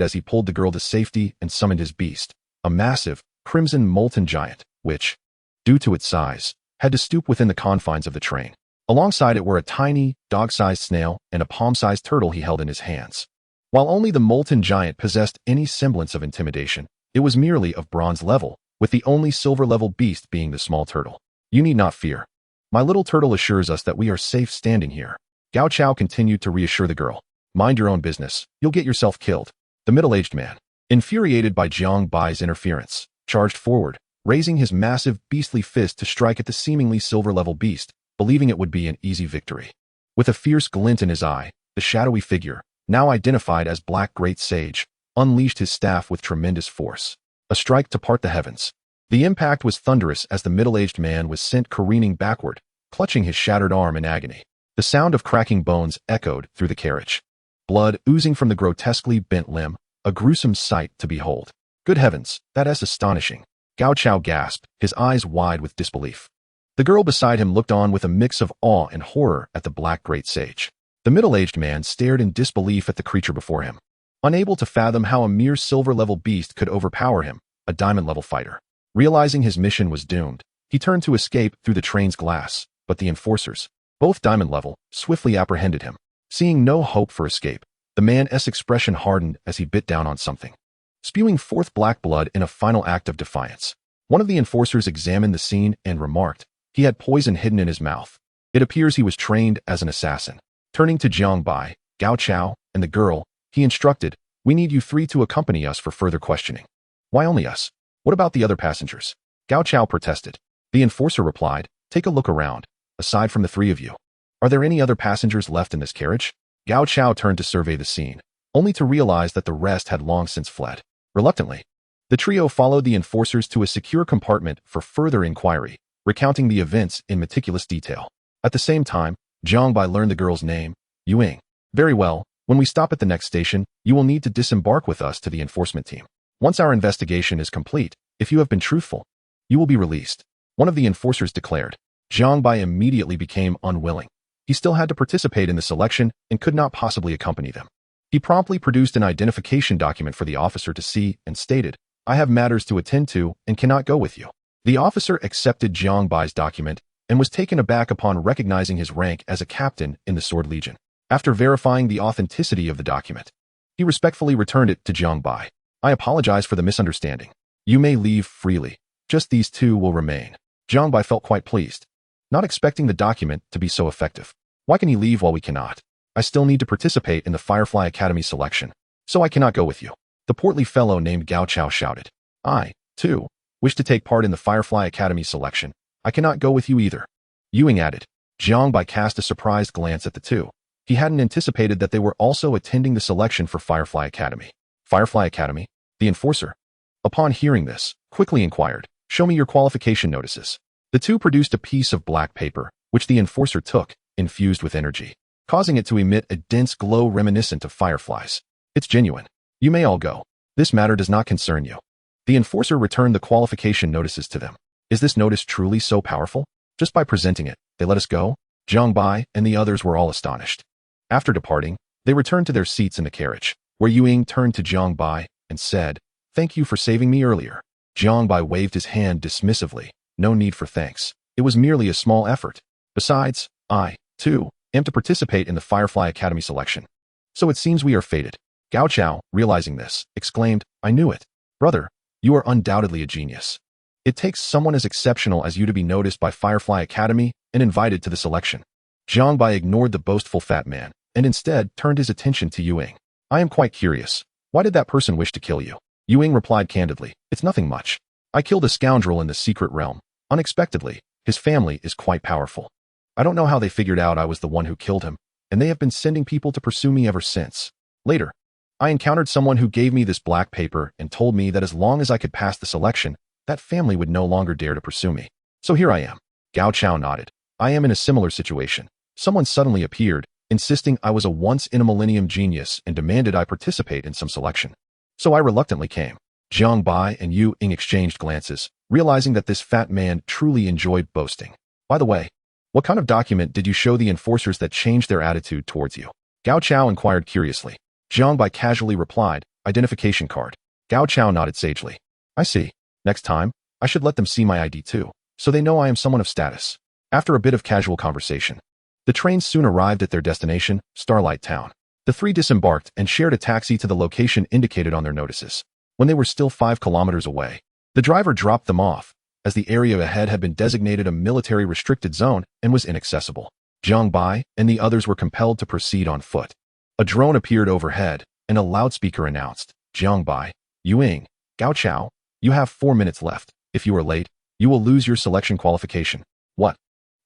as he pulled the girl to safety and summoned his beast, a massive, crimson molten giant, which, due to its size, had to stoop within the confines of the train. Alongside it were a tiny, dog-sized snail and a palm-sized turtle he held in his hands. While only the molten giant possessed any semblance of intimidation, it was merely of bronze level, with the only silver-level beast being the small turtle. "You need not fear. My little turtle assures us that we are safe standing here," Gao Chao continued to reassure the girl. "Mind your own business. You'll get yourself killed." The middle-aged man, infuriated by Jiang Bai's interference, charged forward, raising his massive, beastly fist to strike at the seemingly silver-level beast, believing it would be an easy victory. With a fierce glint in his eye, the shadowy figure, now identified as Black Great Sage, unleashed his staff with tremendous force. A strike to part the heavens. The impact was thunderous as the middle-aged man was sent careening backward, clutching his shattered arm in agony. The sound of cracking bones echoed through the carriage. Blood oozing from the grotesquely bent limb, a gruesome sight to behold. "Good heavens, that is astonishing," Gao Chao gasped, his eyes wide with disbelief. The girl beside him looked on with a mix of awe and horror at the Black Great Sage. The middle-aged man stared in disbelief at the creature before him, unable to fathom how a mere silver-level beast could overpower him, a diamond-level fighter. Realizing his mission was doomed, he turned to escape through the train's glass, but the enforcers, both diamond-level, swiftly apprehended him. Seeing no hope for escape, the man's expression hardened as he bit down on something, spewing forth black blood in a final act of defiance. One of the enforcers examined the scene and remarked, he had poison hidden in his mouth. It appears he was trained as an assassin. Turning to Jiang Bai, Gao Chao, and the girl, he instructed, "We need you three to accompany us for further questioning." "Why only us? What about the other passengers?" Gao Chao protested. The enforcer replied, "Take a look around. Aside from the three of you, are there any other passengers left in this carriage?" Gao Chao turned to survey the scene, only to realize that the rest had long since fled. Reluctantly, the trio followed the enforcers to a secure compartment for further inquiry, recounting the events in meticulous detail. At the same time, Jiang Bai learned the girl's name, Yuing. "Very well, when we stop at the next station, you will need to disembark with us to the enforcement team. Once our investigation is complete, if you have been truthful, you will be released," one of the enforcers declared. Jiang Bai immediately became unwilling. He still had to participate in the selection and could not possibly accompany them. He promptly produced an identification document for the officer to see and stated, "I have matters to attend to and cannot go with you." The officer accepted Jiang Bai's document and was taken aback upon recognizing his rank as a captain in the Sword Legion. After verifying the authenticity of the document, he respectfully returned it to Jiang Bai. "I apologize for the misunderstanding. You may leave freely. Just these two will remain." Jiang Bai felt quite pleased, not expecting the document to be so effective. "Why can he leave while we cannot? I still need to participate in the Firefly Academy selection, so I cannot go with you," the portly fellow named Gao Chao shouted. "I, too, wish to take part in the Firefly Academy selection. I cannot go with you either," Yuing added. Jiang Bai cast a surprised glance at the two. He hadn't anticipated that they were also attending the selection for Firefly Academy. Firefly Academy? The enforcer, upon hearing this, quickly inquired, "Show me your qualification notices." The two produced a piece of black paper, which the enforcer took, infused with energy, causing it to emit a dense glow reminiscent of fireflies. "It's genuine. You may all go. This matter does not concern you." The enforcer returned the qualification notices to them. "Is this notice truly so powerful? Just by presenting it, they let us go?" Jiang Bai and the others were all astonished. After departing, they returned to their seats in the carriage, where Yuing turned to Jiang Bai and said, "Thank you for saving me earlier." Jiang Bai waved his hand dismissively. "No need for thanks. It was merely a small effort. Besides, I, too, am to participate in the Firefly Academy selection. So it seems we are fated." Gao Chao, realizing this, exclaimed, "I knew it. Brother, you are undoubtedly a genius. It takes someone as exceptional as you to be noticed by Firefly Academy and invited to the selection." Jiang Bai ignored the boastful fat man and instead turned his attention to Yuing. "I am quite curious. Why did that person wish to kill you?" Yuing replied candidly, "It's nothing much. I killed a scoundrel in the secret realm. Unexpectedly, his family is quite powerful. I don't know how they figured out I was the one who killed him, and they have been sending people to pursue me ever since. Later, I encountered someone who gave me this black paper and told me that as long as I could pass the selection, that family would no longer dare to pursue me. So here I am." Gao Chao nodded. I am in a similar situation. Someone suddenly appeared, insisting I was a once-in-a-millennium genius and demanded I participate in some selection. So I reluctantly came. Jiang Bai and Yu Ying exchanged glances, realizing that this fat man truly enjoyed boasting. By the way, what kind of document did you show the enforcers that changed their attitude towards you? Gao Chao inquired curiously. Jiang Bai casually replied, identification card. Gao Chao nodded sagely. I see. Next time, I should let them see my ID too, so they know I am someone of status. After a bit of casual conversation, the train soon arrived at their destination, Starlight Town. The three disembarked and shared a taxi to the location indicated on their notices. When they were still 5 kilometers away, the driver dropped them off, as the area ahead had been designated a military restricted zone and was inaccessible. Jiang Bai and the others were compelled to proceed on foot. A drone appeared overhead, and a loudspeaker announced, Jiang Bai, Yu Ying, Gao Chao, you have 4 minutes left. If you are late, you will lose your selection qualification. What?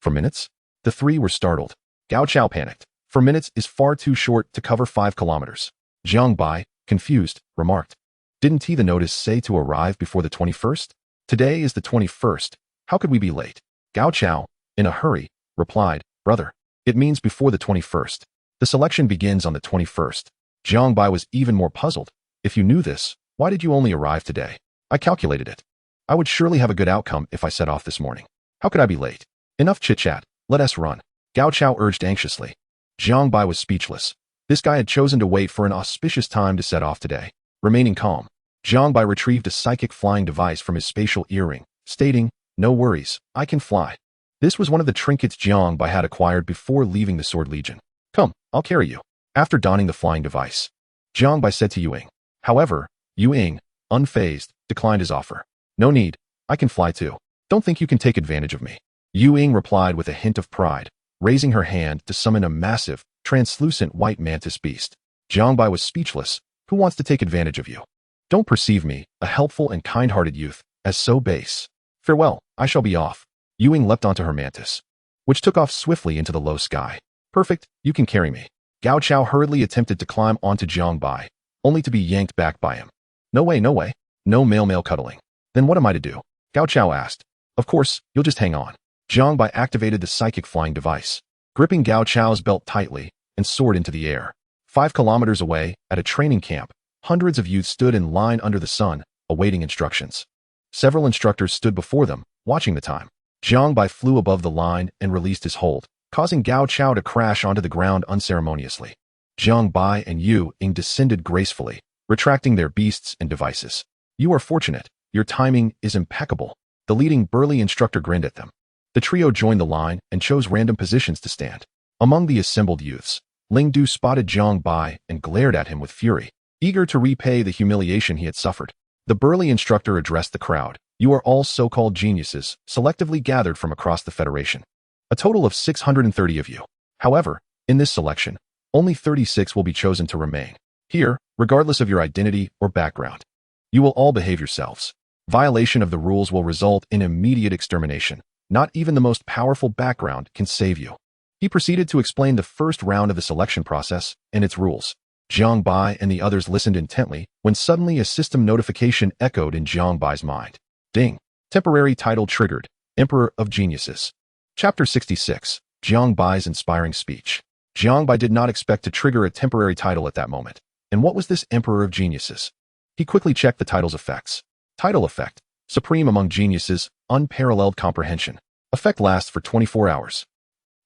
4 minutes? The three were startled. Gao Chao panicked. 4 minutes is far too short to cover 5 kilometers. Jiang Bai, confused, remarked. Didn't the notice say to arrive before the 21st? Today is the 21st. How could we be late? Gao Chao, in a hurry, replied, brother, it means before the 21st. The selection begins on the 21st. Jiang Bai was even more puzzled. If you knew this, why did you only arrive today? I calculated it. I would surely have a good outcome if I set off this morning. How could I be late? Enough chit-chat. Let us run. Gao Chao urged anxiously. Jiang Bai was speechless. This guy had chosen to wait for an auspicious time to set off today. Remaining calm, Jiang Bai retrieved a psychic flying device from his spatial earring, stating, no worries, I can fly. This was one of the trinkets Jiang Bai had acquired before leaving the Sword Legion. Come, I'll carry you. After donning the flying device, Jiang Bai said to Yu Ying. However, Yu Ying, unfazed, declined his offer. No need, I can fly too. Don't think you can take advantage of me. Yu Ying replied with a hint of pride, raising her hand to summon a massive, translucent white mantis beast. Jiang Bai was speechless. Who wants to take advantage of you? Don't perceive me, a helpful and kind-hearted youth, as so base. Farewell, I shall be off. Yu Ying leapt onto her mantis, which took off swiftly into the low sky. Perfect, you can carry me. Gao Chao hurriedly attempted to climb onto Jiang Bai, only to be yanked back by him. No way, no way. No male cuddling. Then what am I to do? Gao Chao asked. Of course, you'll just hang on. Jiang Bai activated the psychic flying device, gripping Gao Chao's belt tightly, and soared into the air. 5 kilometers away, at a training camp, hundreds of youths stood in line under the sun, awaiting instructions. Several instructors stood before them, watching the time. Jiang Bai flew above the line and released his hold, causing Gao Chao to crash onto the ground unceremoniously. Jiang Bai and Yu Ying descended gracefully, retracting their beasts and devices. You are fortunate. Your timing is impeccable. The leading burly instructor grinned at them. The trio joined the line and chose random positions to stand. Among the assembled youths, Ling Du spotted Jiang Bai and glared at him with fury, eager to repay the humiliation he had suffered. The burly instructor addressed the crowd. You are all so-called geniuses, selectively gathered from across the Federation. A total of 630 of you. However, in this selection, only 36 will be chosen to remain here, regardless of your identity or background. You will all behave yourselves. Violation of the rules will result in immediate extermination. Not even the most powerful background can save you. He proceeded to explain the first round of the selection process and its rules. Jiang Bai and the others listened intently when suddenly a system notification echoed in Jiang Bai's mind. Ding! Temporary title triggered. Emperor of Geniuses. Chapter 66. Jiang Bai's inspiring speech. Jiang Bai did not expect to trigger a temporary title at that moment. And what was this Emperor of Geniuses? He quickly checked the title's effects. Title effect. Supreme among geniuses, unparalleled comprehension. Effect lasts for 24 hours.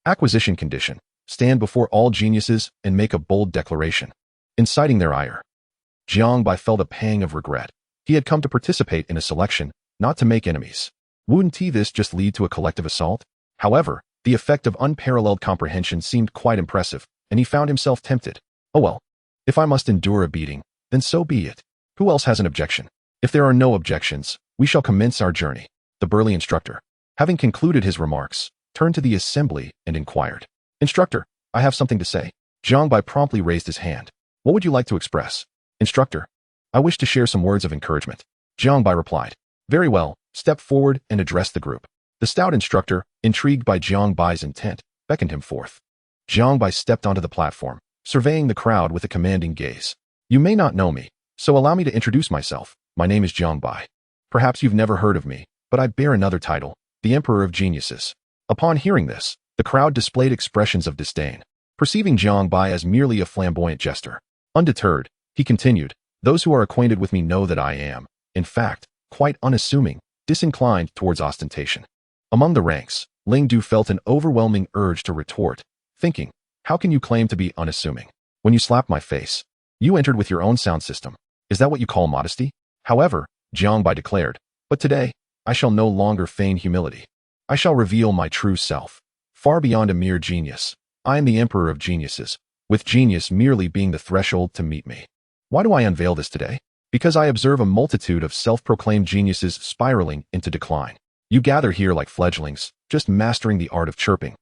Acquisition condition. Stand before all geniuses and make a bold declaration, inciting their ire. Jiang Bai felt a pang of regret. He had come to participate in a selection, not to make enemies. Wouldn't this just lead to a collective assault? However, the effect of unparalleled comprehension seemed quite impressive, and he found himself tempted. Oh well, if I must endure a beating, then so be it. Who else has an objection? If there are no objections, we shall commence our journey. The burly instructor, having concluded his remarks, turned to the assembly and inquired. Instructor, I have something to say. Jiang Bai promptly raised his hand. What would you like to express? Instructor, I wish to share some words of encouragement. Jiang Bai replied. Very well, step forward and address the group. The stout instructor, intrigued by Jiang Bai's intent, beckoned him forth. Jiang Bai stepped onto the platform, surveying the crowd with a commanding gaze. You may not know me, so allow me to introduce myself. My name is Jiang Bai. Perhaps you've never heard of me, but I bear another title, the Emperor of Geniuses. Upon hearing this, the crowd displayed expressions of disdain, perceiving Jiang Bai as merely a flamboyant jester. Undeterred, he continued, "Those who are acquainted with me know that I am, in fact, quite unassuming, disinclined towards ostentation." Among the ranks, Ling Du felt an overwhelming urge to retort, thinking, "How can you claim to be unassuming? When you slapped my face, you entered with your own sound system. Is that what you call modesty?" However, Jiang Bai declared, "But today, I shall no longer feign humility. I shall reveal my true self. Far beyond a mere genius, I am the emperor of geniuses, with genius merely being the threshold to meet me. Why do I unveil this today? Because I observe a multitude of self-proclaimed geniuses spiraling into decline. You gather here like fledglings, just mastering the art of chirping,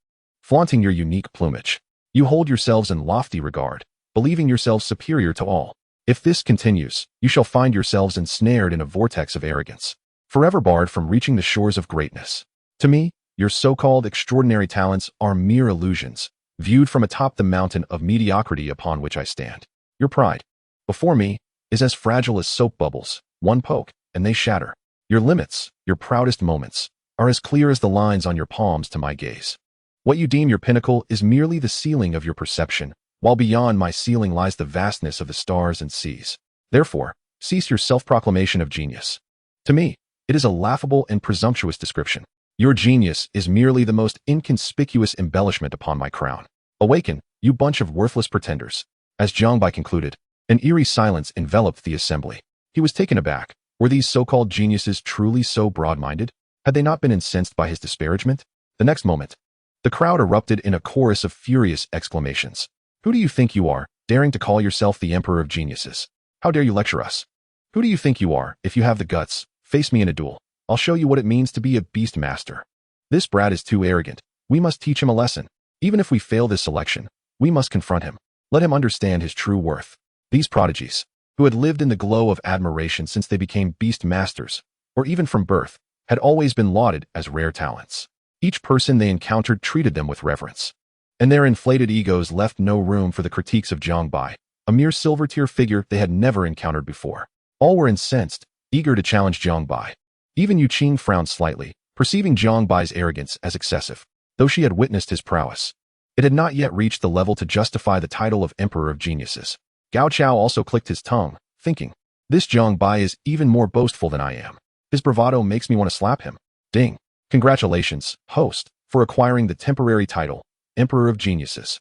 flaunting your unique plumage. You hold yourselves in lofty regard, believing yourselves superior to all. If this continues, you shall find yourselves ensnared in a vortex of arrogance, forever barred from reaching the shores of greatness. To me, your so-called extraordinary talents are mere illusions, viewed from atop the mountain of mediocrity upon which I stand. Your pride, before me, is as fragile as soap bubbles. One poke, and they shatter. Your limits, your proudest moments, are as clear as the lines on your palms to my gaze. What you deem your pinnacle is merely the ceiling of your perception, while beyond my ceiling lies the vastness of the stars and seas. Therefore, cease your self-proclamation of genius. To me, it is a laughable and presumptuous description. Your genius is merely the most inconspicuous embellishment upon my crown. Awaken, you bunch of worthless pretenders." As Jiang Bai concluded, an eerie silence enveloped the assembly. He was taken aback. Were these so-called geniuses truly so broad-minded? Had they not been incensed by his disparagement? The next moment, the crowd erupted in a chorus of furious exclamations. "Who do you think you are, daring to call yourself the emperor of geniuses? How dare you lecture us? Who do you think you are? If you have the guts, face me in a duel. I'll show you what it means to be a beast master. This brat is too arrogant. We must teach him a lesson. Even if we fail this selection, we must confront him. Let him understand his true worth." These prodigies, who had lived in the glow of admiration since they became beast masters, or even from birth, had always been lauded as rare talents. Each person they encountered treated them with reverence, and their inflated egos left no room for the critiques of Jiang Bai, a mere silver-tier figure they had never encountered before. All were incensed, eager to challenge Jiang Bai. Even Yu Qing frowned slightly, perceiving Jiang Bai's arrogance as excessive. Though she had witnessed his prowess, it had not yet reached the level to justify the title of Emperor of Geniuses. Gao Chao also clicked his tongue, thinking, "This Jiang Bai is even more boastful than I am. His bravado makes me want to slap him." Ding. "Congratulations, host, for acquiring the temporary title, Emperor of Geniuses."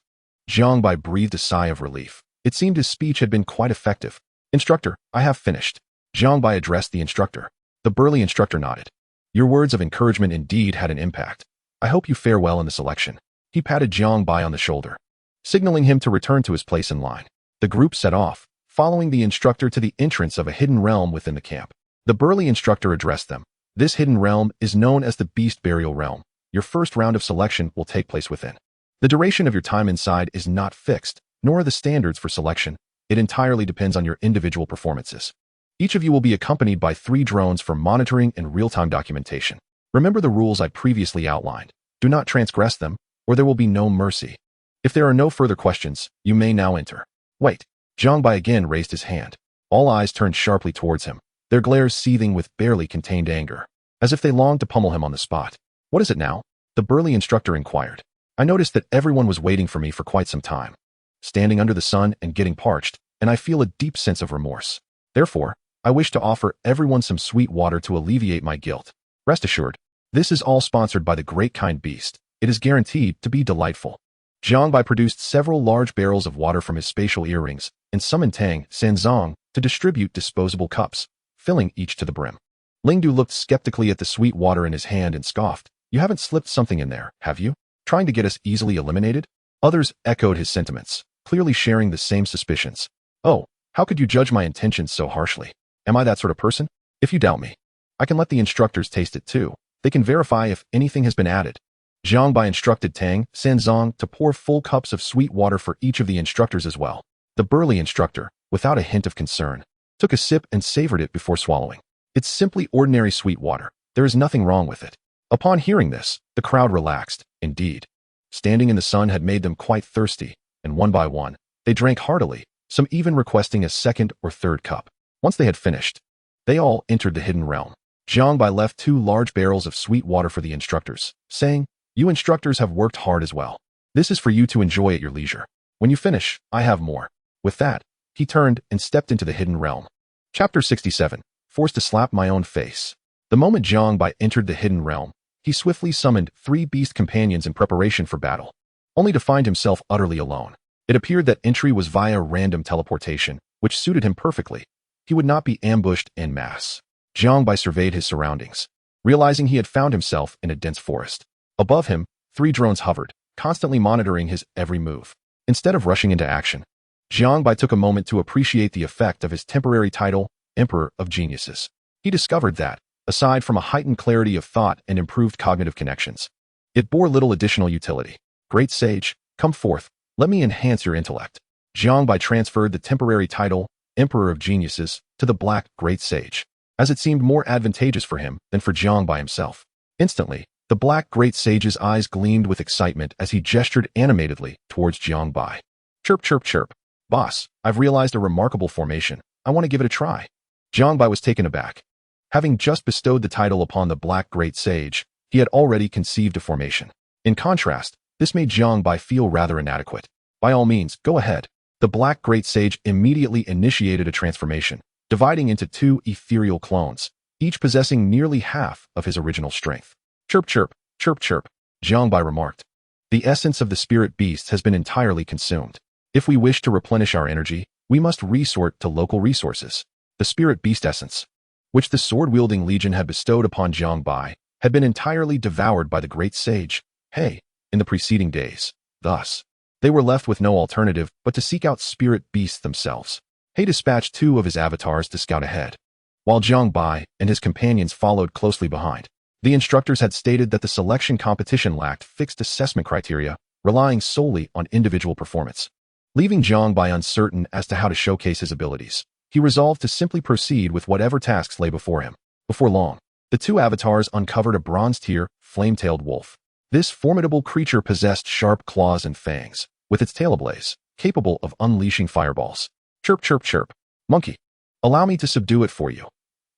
Jiang Bai breathed a sigh of relief. It seemed his speech had been quite effective. "Instructor, I have finished." Jiang Bai addressed the instructor. The burly instructor nodded. "Your words of encouragement indeed had an impact. I hope you fare well in the selection." He patted Jiang Bai on the shoulder, signaling him to return to his place in line. The group set off, following the instructor to the entrance of a hidden realm within the camp. The burly instructor addressed them. "This hidden realm is known as the Beast Burial Realm. Your first round of selection will take place within. The duration of your time inside is not fixed, nor are the standards for selection. It entirely depends on your individual performances. Each of you will be accompanied by 3 drones for monitoring and real-time documentation. Remember the rules I previously outlined. Do not transgress them, or there will be no mercy. If there are no further questions, you may now enter." "Wait." Jiang Bai again raised his hand. All eyes turned sharply towards him, their glares seething with barely contained anger, as if they longed to pummel him on the spot. "What is it now?" the burly instructor inquired. "I noticed that everyone was waiting for me for quite some time, standing under the sun and getting parched, and I feel a deep sense of remorse. Therefore, I wish to offer everyone some sweet water to alleviate my guilt. Rest assured, this is all sponsored by the great kind beast. It is guaranteed to be delightful." Jiang Bai produced several large barrels of water from his spatial earrings and summoned Tang Sanzong to distribute disposable cups, filling each to the brim. Ling Du looked skeptically at the sweet water in his hand and scoffed. "You haven't slipped something in there, have you? Trying to get us easily eliminated?" Others echoed his sentiments, clearly sharing the same suspicions. "Oh, how could you judge my intentions so harshly? Am I that sort of person? If you doubt me, I can let the instructors taste it too. They can verify if anything has been added." Jiang Bai instructed Tang Sanzong to pour full cups of sweet water for each of the instructors as well. The burly instructor, without a hint of concern, took a sip and savored it before swallowing. "It's simply ordinary sweet water. There is nothing wrong with it." Upon hearing this, the crowd relaxed. Indeed, standing in the sun had made them quite thirsty, and one by one, they drank heartily, some even requesting a second or third cup. Once they had finished, they all entered the hidden realm. Jiang Bai left 2 large barrels of sweet water for the instructors, saying, You instructors have worked hard as well. This is for you to enjoy at your leisure. When you finish, I have more. With that, he turned and stepped into the hidden realm. Chapter 67. Forced to slap my own face. The moment Jiang Bai entered the hidden realm, he swiftly summoned 3 beast companions in preparation for battle, only to find himself utterly alone. It appeared that entry was via random teleportation, which suited him perfectly. He would not be ambushed en masse. Jiang Bai surveyed his surroundings, realizing he had found himself in a dense forest. Above him, 3 drones hovered, constantly monitoring his every move. Instead of rushing into action, Jiang Bai took a moment to appreciate the effect of his temporary title, Emperor of Geniuses. He discovered that, aside from a heightened clarity of thought and improved cognitive connections, it bore little additional utility. Great Sage, come forth, let me enhance your intellect. Jiang Bai transferred the temporary title, Emperor of Geniuses, to the Black Great Sage, as it seemed more advantageous for him than for Jiang Bai himself. Instantly, the Black Great Sage's eyes gleamed with excitement as he gestured animatedly towards Jiang Bai. Chirp, chirp, chirp. Boss, I've realized a remarkable formation. I want to give it a try. Jiang Bai was taken aback. Having just bestowed the title upon the Black Great Sage, he had already conceived a formation. In contrast, this made Jiang Bai feel rather inadequate. By all means, go ahead. The Black Great Sage immediately initiated a transformation, dividing into 2 ethereal clones, each possessing nearly half of his original strength. Chirp, chirp, chirp, chirp, Jiang Bai remarked. The essence of the spirit beasts has been entirely consumed. If we wish to replenish our energy, we must resort to local resources. The spirit beast essence, which the sword-wielding legion had bestowed upon Jiang Bai, had been entirely devoured by the great sage, He, in the preceding days. Thus, they were left with no alternative but to seek out spirit beasts themselves. He dispatched 2 of his avatars to scout ahead, while Jiang Bai and his companions followed closely behind. The instructors had stated that the selection competition lacked fixed assessment criteria, relying solely on individual performance. Leaving Jiang Bai uncertain as to how to showcase his abilities, he resolved to simply proceed with whatever tasks lay before him. Before long, the 2 avatars uncovered a bronze-tier, flame-tailed wolf. This formidable creature possessed sharp claws and fangs, with its tail ablaze, capable of unleashing fireballs. Chirp, chirp, chirp. Monkey, allow me to subdue it for you,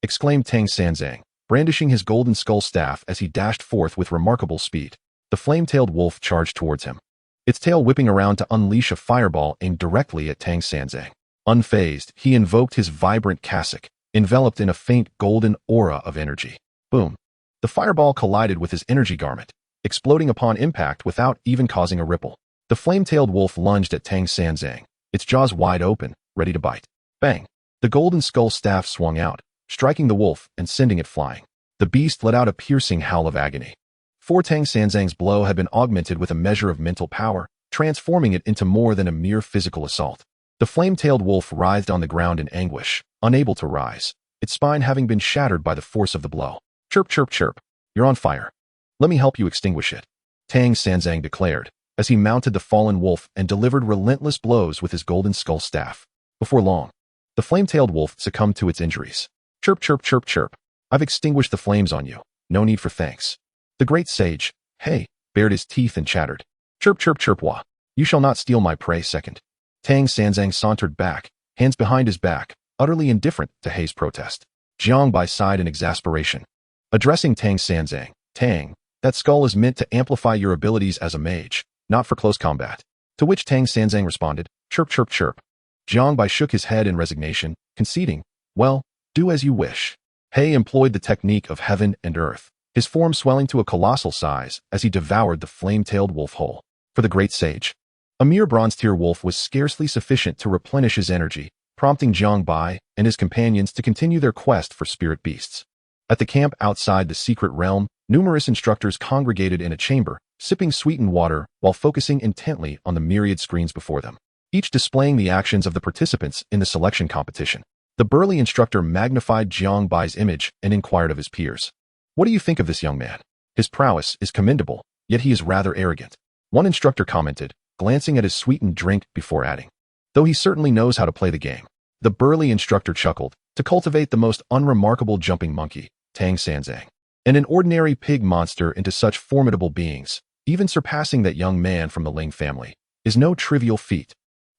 exclaimed Tang Sanzang, brandishing his golden skull staff as he dashed forth with remarkable speed. The flame-tailed wolf charged towards him, its tail whipping around to unleash a fireball aimed directly at Tang Sanzang. Unfazed, he invoked his vibrant cassock, enveloped in a faint golden aura of energy. Boom! The fireball collided with his energy garment, exploding upon impact without even causing a ripple. The flame-tailed wolf lunged at Tang Sanzang, its jaws wide open, ready to bite. Bang! The golden skull staff swung out, striking the wolf and sending it flying. The beast let out a piercing howl of agony. For Tang Sanzang's blow had been augmented with a measure of mental power, transforming it into more than a mere physical assault. The flame-tailed wolf writhed on the ground in anguish, unable to rise, its spine having been shattered by the force of the blow. Chirp, chirp, chirp. You're on fire. Let me help you extinguish it, Tang Sanzang declared, as he mounted the fallen wolf and delivered relentless blows with his golden skull staff. Before long, the flame-tailed wolf succumbed to its injuries. Chirp, chirp, chirp, chirp. I've extinguished the flames on you. No need for thanks. The great sage, He, bared his teeth and chattered. Chirp, chirp, chirp, wah. You shall not steal my prey second. Tang Sanzang sauntered back, hands behind his back, utterly indifferent to He's protest. Jiang Bai sighed in exasperation. Addressing Tang Sanzang, Tang, that skull is meant to amplify your abilities as a mage, not for close combat. To which Tang Sanzang responded, chirp, chirp, chirp. Jiang Bai shook his head in resignation, conceding, well, do as you wish. He employed the technique of heaven and earth, his form swelling to a colossal size as he devoured the flame-tailed wolf whole. For the great sage, a mere bronze-tier wolf was scarcely sufficient to replenish his energy, prompting Jiang Bai and his companions to continue their quest for spirit beasts. At the camp outside the secret realm, numerous instructors congregated in a chamber, sipping sweetened water while focusing intently on the myriad screens before them, each displaying the actions of the participants in the selection competition. The burly instructor magnified Jiang Bai's image and inquired of his peers. What do you think of this young man? His prowess is commendable, yet he is rather arrogant. One instructor commented, glancing at his sweetened drink before adding, though he certainly knows how to play the game. The burly instructor chuckled, to cultivate the most unremarkable jumping monkey, Tang Sanzang, and an ordinary pig monster into such formidable beings, even surpassing that young man from the Ling family, is no trivial feat.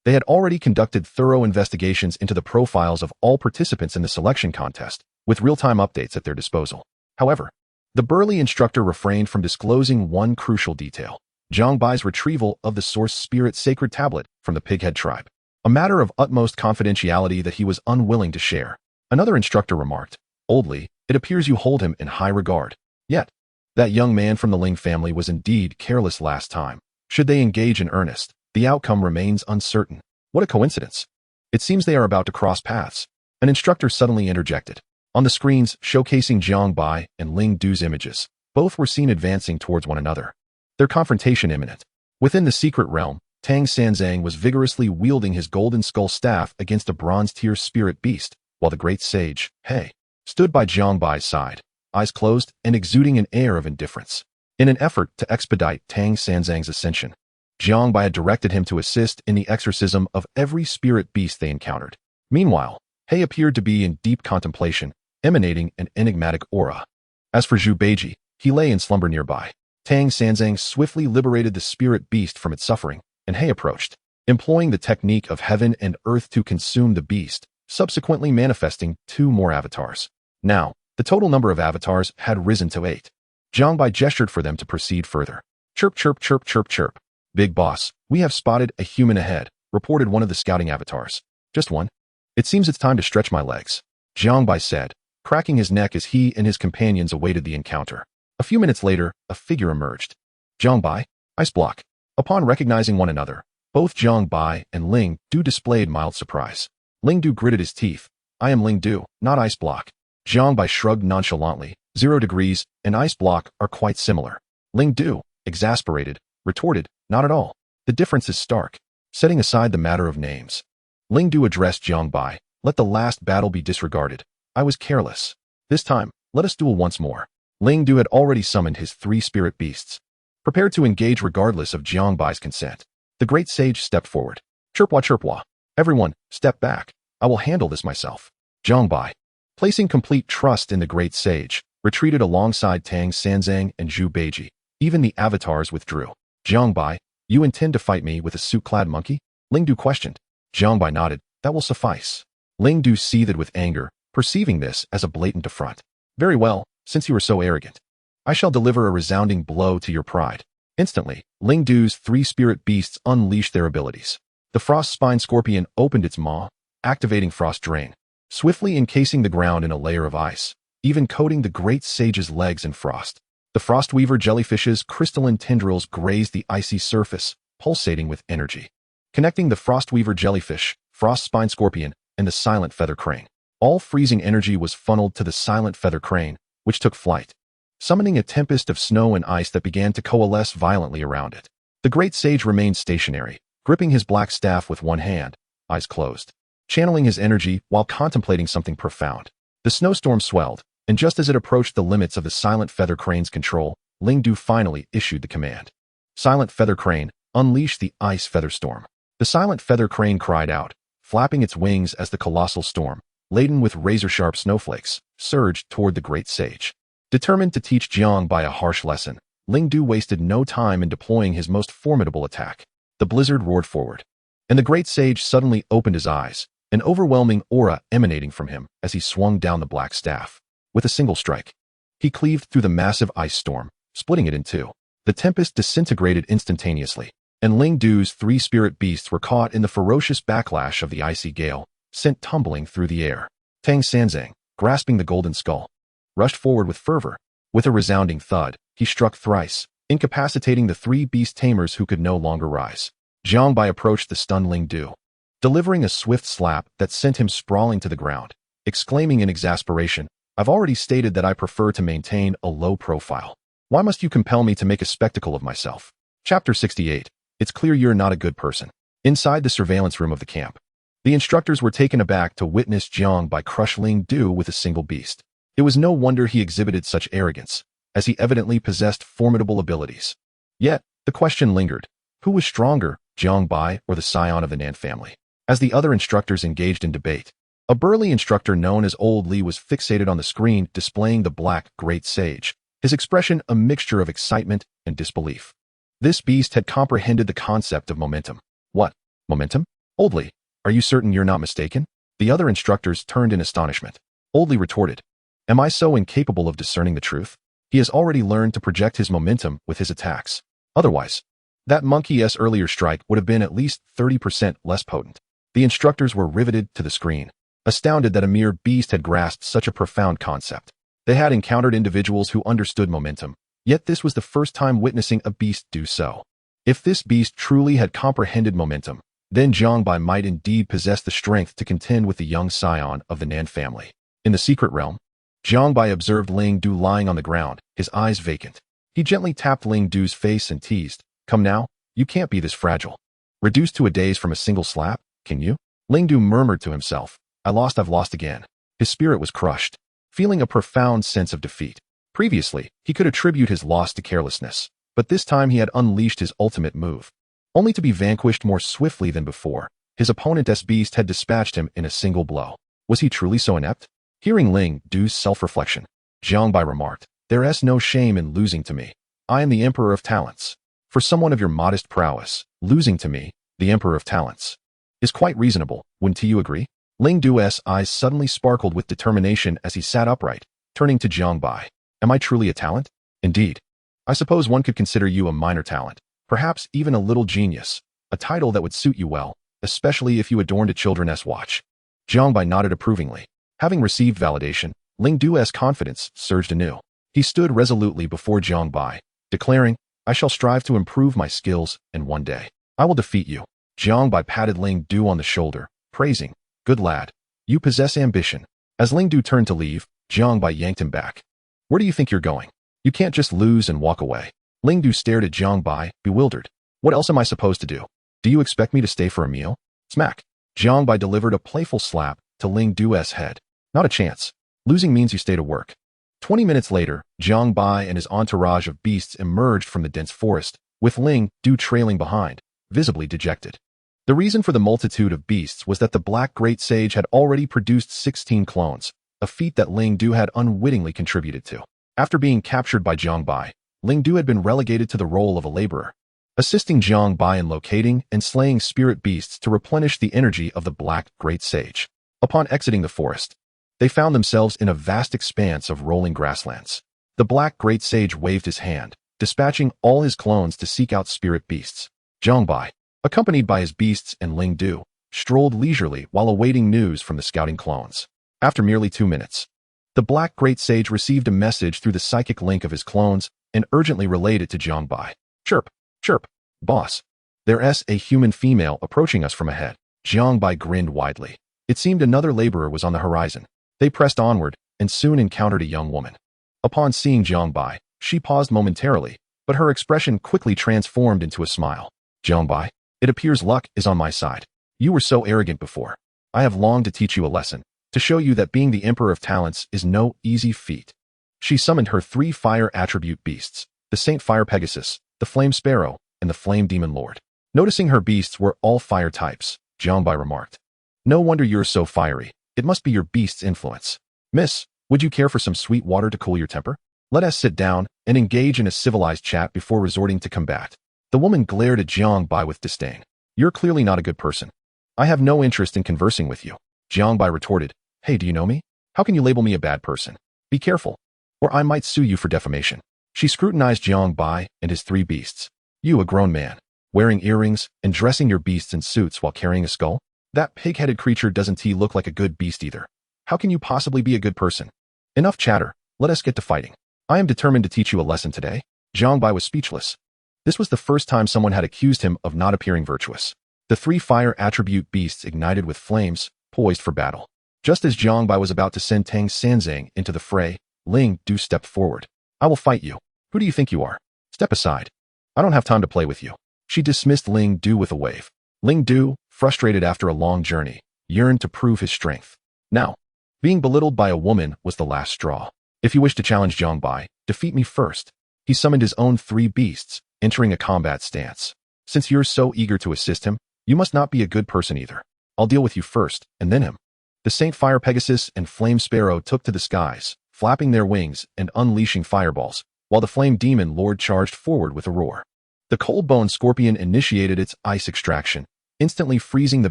They had already conducted thorough investigations into the profiles of all participants in the selection contest, with real-time updates at their disposal. However, The burly instructor refrained from disclosing one crucial detail: Jiang Bai's retrieval of the Source Spirit Sacred Tablet from the Pighead tribe. A matter of utmost confidentiality that he was unwilling to share. Another instructor remarked, "Oldly, it appears you hold him in high regard. Yet, that young man from the Ling family was indeed careless last time. Should they engage in earnest, the outcome remains uncertain." What a coincidence. It seems they are about to cross paths. An instructor suddenly interjected. On the screens showcasing Jiang Bai and Ling Du's images, both were seen advancing towards one another. Their confrontation imminent. Within the secret realm, Tang Sanzang was vigorously wielding his golden skull staff against a bronze-tier spirit beast, while the great sage, He, stood by Jiang Bai's side, eyes closed and exuding an air of indifference. In an effort to expedite Tang Sanzang's ascension, Jiang Bai had directed him to assist in the exorcism of every spirit beast they encountered. Meanwhile, He appeared to be in deep contemplation, emanating an enigmatic aura. As for Zhu Beiji, he lay in slumber nearby. Tang Sanzang swiftly liberated the spirit beast from its suffering, and He approached, employing the technique of heaven and earth to consume the beast, subsequently manifesting 2 more avatars. Now, the total number of avatars had risen to 8. Jiang Bai gestured for them to proceed further. Chirp, chirp, chirp, chirp, chirp. "Big boss, we have spotted a human ahead," reported one of the scouting avatars. "Just one? It seems it's time to stretch my legs," Jiang Bai said, cracking his neck as he and his companions awaited the encounter. A few minutes later, a figure emerged. Jiang Bai, ice block. Upon recognizing one another, both Jiang Bai and Ling Du displayed mild surprise. Ling Du gritted his teeth. "I am Ling Du, not ice block." Jiang Bai shrugged nonchalantly. 0 degrees and ice block are quite similar. Ling Du, exasperated, retorted, "Not at all. The difference is stark." Setting aside the matter of names, Ling Du addressed Jiang Bai. "Let the last battle be disregarded. I was careless. This time, let us duel once more." Ling Du had already summoned his 3 spirit beasts, prepared to engage regardless of Jiang Bai's consent. The great sage stepped forward. "Chirpwa, chirpwa. Everyone, step back. I will handle this myself." Jiang Bai, placing complete trust in the great sage, retreated alongside Tang Sanzang and Zhu Beiji. Even the avatars withdrew. "Jiang Bai, you intend to fight me with a suit-clad monkey?" Ling Du questioned. Jiang Bai nodded. "That will suffice." Ling Du seethed with anger, perceiving this as a blatant affront. "Very well, since you are so arrogant. I shall deliver a resounding blow to your pride." Instantly, Ling Du's 3 spirit beasts unleashed their abilities. The frost spine scorpion opened its maw, activating frost drain, swiftly encasing the ground in a layer of ice, even coating the great sage's legs in frost. The frostweaver jellyfish's crystalline tendrils grazed the icy surface, pulsating with energy, connecting the frostweaver jellyfish, frost spine scorpion, and the silent feather crane. All freezing energy was funneled to the silent feather crane, which took flight, summoning a tempest of snow and ice that began to coalesce violently around it. The great sage remained stationary, gripping his black staff with one hand, eyes closed, channeling his energy while contemplating something profound. The snowstorm swelled, and just as it approached the limits of the silent feather crane's control, Ling Du finally issued the command. "Silent feather crane, unleash the ice feather storm." The silent feather crane cried out, flapping its wings as the colossal storm, laden with razor-sharp snowflakes, surged toward the great sage. Determined to teach Jiang Bai a harsh lesson, Ling Du wasted no time in deploying his most formidable attack. The blizzard roared forward, and the great sage suddenly opened his eyes, an overwhelming aura emanating from him as he swung down the black staff. With a single strike, he cleaved through the massive ice storm, splitting it in 2. The tempest disintegrated instantaneously, and Ling Du's 3 spirit beasts were caught in the ferocious backlash of the icy gale, sent tumbling through the air. Tang Sanzang, grasping the golden skull, rushed forward with fervor. With a resounding thud, he struck thrice, incapacitating the 3 beast tamers who could no longer rise. Jiang Bai approached the stunned Ling Du, delivering a swift slap that sent him sprawling to the ground, exclaiming in exasperation, "I've already stated that I prefer to maintain a low profile. Why must you compel me to make a spectacle of myself?" Chapter 68. It's clear you're not a good person. Inside the surveillance room of the camp, the instructors were taken aback to witness Jiang Bai crush Ling Du with a single beast. It was no wonder he exhibited such arrogance, as he evidently possessed formidable abilities. Yet, the question lingered. Who was stronger, Jiang Bai or the scion of the Nan family? As the other instructors engaged in debate, a burly instructor known as Old Li was fixated on the screen displaying the black great sage, his expression a mixture of excitement and disbelief. This beast had comprehended the concept of momentum. What? Momentum? Old Li, are you certain you're not mistaken? The other instructors turned in astonishment. Old Li retorted, "Am I so incapable of discerning the truth?" He has already learned to project his momentum with his attacks. Otherwise, that monkey's earlier strike would have been at least 30% less potent. The instructors were riveted to the screen, astounded that a mere beast had grasped such a profound concept. They had encountered individuals who understood momentum, yet this was the first time witnessing a beast do so. If this beast truly had comprehended momentum, then Jiang Bai might indeed possess the strength to contend with the young scion of the Nan family. In the secret realm, Jiang Bai observed Ling Du lying on the ground, his eyes vacant. He gently tapped Ling Du's face and teased, "Come now, you can't be this fragile. Reduced to a daze from a single slap, can you?" Ling Du murmured to himself, I've lost again." His spirit was crushed, feeling a profound sense of defeat. Previously, he could attribute his loss to carelessness, but this time he had unleashed his ultimate move. Only to be vanquished more swiftly than before, his opponent's beast had dispatched him in a single blow. Was he truly so inept? Hearing Ling Du's self-reflection, Jiang Bai remarked, "There's no shame in losing to me. I am the Emperor of Talents. For someone of your modest prowess, losing to me, the Emperor of Talents, is quite reasonable, wouldn't you agree?" Ling Du's eyes suddenly sparkled with determination as he sat upright, turning to Jiang Bai. "Am I truly a talent?" "Indeed. I suppose one could consider you a minor talent, perhaps even a little genius, a title that would suit you well, especially if you adorned a children's watch." Jiang Bai nodded approvingly. Having received validation, Ling Du's confidence surged anew. He stood resolutely before Jiang Bai, declaring, "I shall strive to improve my skills, and one day, I will defeat you." Jiang Bai patted Ling Du on the shoulder, praising, "Good lad. You possess ambition." As Ling Du turned to leave, Jiang Bai yanked him back. "Where do you think you're going? You can't just lose and walk away." Ling Du stared at Jiang Bai, bewildered. "What else am I supposed to do? Do you expect me to stay for a meal?" Smack! Jiang Bai delivered a playful slap to Ling Du's head. "Not a chance. Losing means you stay to work." 20 minutes later, Jiang Bai and his entourage of beasts emerged from the dense forest, with Ling Du trailing behind, visibly dejected. The reason for the multitude of beasts was that the Black Great Sage had already produced 16 clones, a feat that Ling Du had unwittingly contributed to. After being captured by Jiang Bai, Ling Du had been relegated to the role of a laborer, assisting Jiang Bai in locating and slaying spirit beasts to replenish the energy of the Black Great Sage. Upon exiting the forest, they found themselves in a vast expanse of rolling grasslands. The Black Great Sage waved his hand, dispatching all his clones to seek out spirit beasts. Jiang Bai, accompanied by his beasts and Ling Du, strolled leisurely while awaiting news from the scouting clones. After merely 2 minutes, the Black Great Sage received a message through the psychic link of his clones and urgently relayed it to Jiang Bai. "Chirp, chirp, boss. There's a human female approaching us from ahead." Jiang Bai grinned widely. It seemed another laborer was on the horizon. They pressed onward and soon encountered a young woman. Upon seeing Jiang Bai, she paused momentarily, but her expression quickly transformed into a smile. "Jiang Bai, it appears luck is on my side. You were so arrogant before. I have longed to teach you a lesson, to show you that being the Emperor of Talents is no easy feat." She summoned her 3 fire attribute beasts, the Saint Fire Pegasus, the Flame Sparrow, and the Flame Demon Lord. Noticing her beasts were all fire types, Jiang Bai remarked, "No wonder you're so fiery. It must be your beast's influence. Miss, would you care for some sweet water to cool your temper? Let us sit down and engage in a civilized chat before resorting to combat." The woman glared at Jiang Bai with disdain. "You're clearly not a good person. I have no interest in conversing with you." Jiang Bai retorted, "Hey, do you know me? How can you label me a bad person? Be careful, or I might sue you for defamation." She scrutinized Jiang Bai and his 3 beasts. "You, a grown man, wearing earrings and dressing your beasts in suits while carrying a skull? That pig-headed creature doesn't look like a good beast either. How can you possibly be a good person? Enough chatter, let us get to fighting. I am determined to teach you a lesson today." Jiang Bai was speechless. This was the first time someone had accused him of not appearing virtuous. The 3 fire attribute beasts ignited with flames, poised for battle. Just as Jiang Bai was about to send Tang Sanzang into the fray, Ling Du stepped forward. "I will fight you. Who do you think you are? Step aside. I don't have time to play with you." She dismissed Ling Du with a wave. Ling Du, frustrated after a long journey, yearned to prove his strength. Now, being belittled by a woman was the last straw. "If you wish to challenge Jiang Bai, defeat me first." He summoned his own 3 beasts, entering a combat stance. "Since you're so eager to assist him, you must not be a good person either. I'll deal with you first, and then him." The Saint Fire Pegasus and Flame Sparrow took to the skies, flapping their wings and unleashing fireballs, while the Flame Demon Lord charged forward with a roar. The Cold-Bone Scorpion initiated its ice extraction, instantly freezing the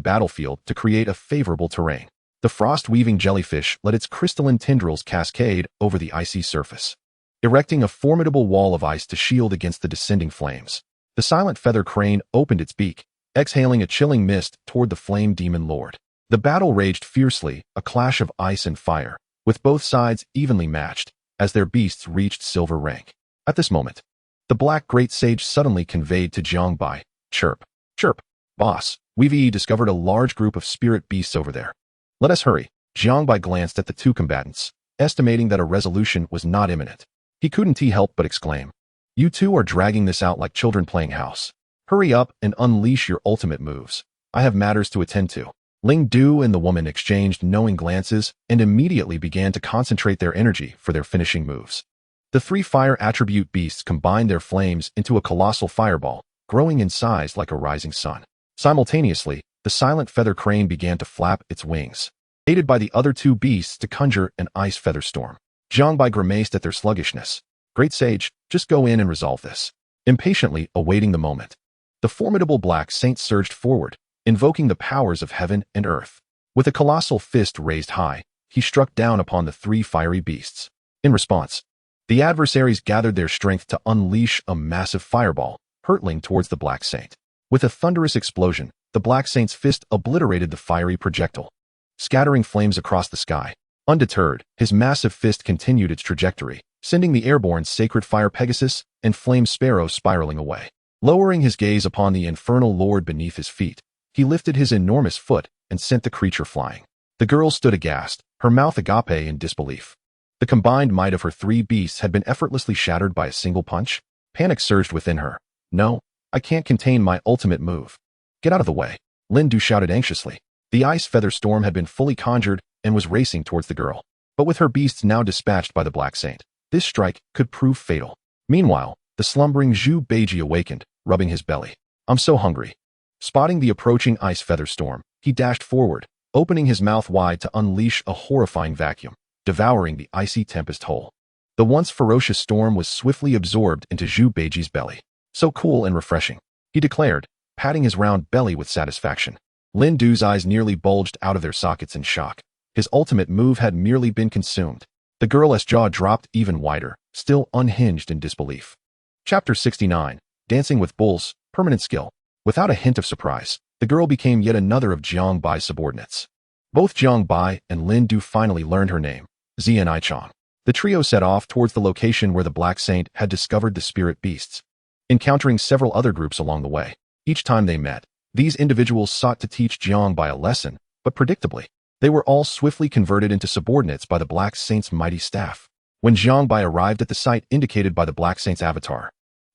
battlefield to create a favorable terrain. The Frost-Weaving Jellyfish let its crystalline tendrils cascade over the icy surface. erecting a formidable wall of ice to shield against the descending flames. The silent feather crane opened its beak, exhaling a chilling mist toward the flame demon lord. The battle raged fiercely, a clash of ice and fire, with both sides evenly matched, as their beasts reached silver rank. At this moment, the black great sage suddenly conveyed to Jiang Bai, "Chirp, chirp, boss, we've discovered a large group of spirit beasts over there. Let us hurry." Jiang Bai glanced at the two combatants, estimating that a resolution was not imminent. He couldn't help but exclaim, "You two are dragging this out like children playing house. Hurry up and unleash your ultimate moves. I have matters to attend to." Ling Du and the woman exchanged knowing glances and immediately began to concentrate their energy for their finishing moves. The three fire attribute beasts combined their flames into a colossal fireball, growing in size like a rising sun. Simultaneously, the silent feather crane began to flap its wings, aided by the other two beasts to conjure an ice feather storm. Jiang Bai grimaced at their sluggishness. "Great sage, just go in and resolve this." Impatiently awaiting the moment, the formidable black saint surged forward, invoking the powers of heaven and earth. With a colossal fist raised high, he struck down upon the three fiery beasts. In response, the adversaries gathered their strength to unleash a massive fireball, hurtling towards the black saint. With a thunderous explosion, the black saint's fist obliterated the fiery projectile, scattering flames across the sky. Undeterred, his massive fist continued its trajectory, sending the airborne sacred fire Pegasus and flame sparrow spiraling away. Lowering his gaze upon the infernal lord beneath his feet, he lifted his enormous foot and sent the creature flying. The girl stood aghast, her mouth agape in disbelief. The combined might of her three beasts had been effortlessly shattered by a single punch. Panic surged within her. "No, I can't contain my ultimate move. Get out of the way." Ling Du shouted anxiously. The ice feather storm had been fully conjured and was racing towards the girl. But with her beasts now dispatched by the black saint, this strike could prove fatal. Meanwhile, the slumbering Zhu Beiji awakened, rubbing his belly. "I'm so hungry." Spotting the approaching ice feather storm, he dashed forward, opening his mouth wide to unleash a horrifying vacuum, devouring the icy tempest whole. The once ferocious storm was swiftly absorbed into Zhu Beiji's belly. "So cool and refreshing," he declared, patting his round belly with satisfaction. Ling Du's eyes nearly bulged out of their sockets in shock. His ultimate move had merely been consumed. The girl's jaw dropped even wider, still unhinged in disbelief. Chapter 69, Dancing with Bulls, Permanent Skill. Without a hint of surprise, the girl became yet another of Jiang Bai's subordinates. Both Jiang Bai and Ling Du finally learned her name, Xianai Chong. The trio set off towards the location where the Black Saint had discovered the spirit beasts, encountering several other groups along the way. Each time they met, these individuals sought to teach Jiang Bai a lesson, but predictably, they were all swiftly converted into subordinates by the Black Saint's mighty staff. When Jiang Bai arrived at the site indicated by the Black Saint's avatar,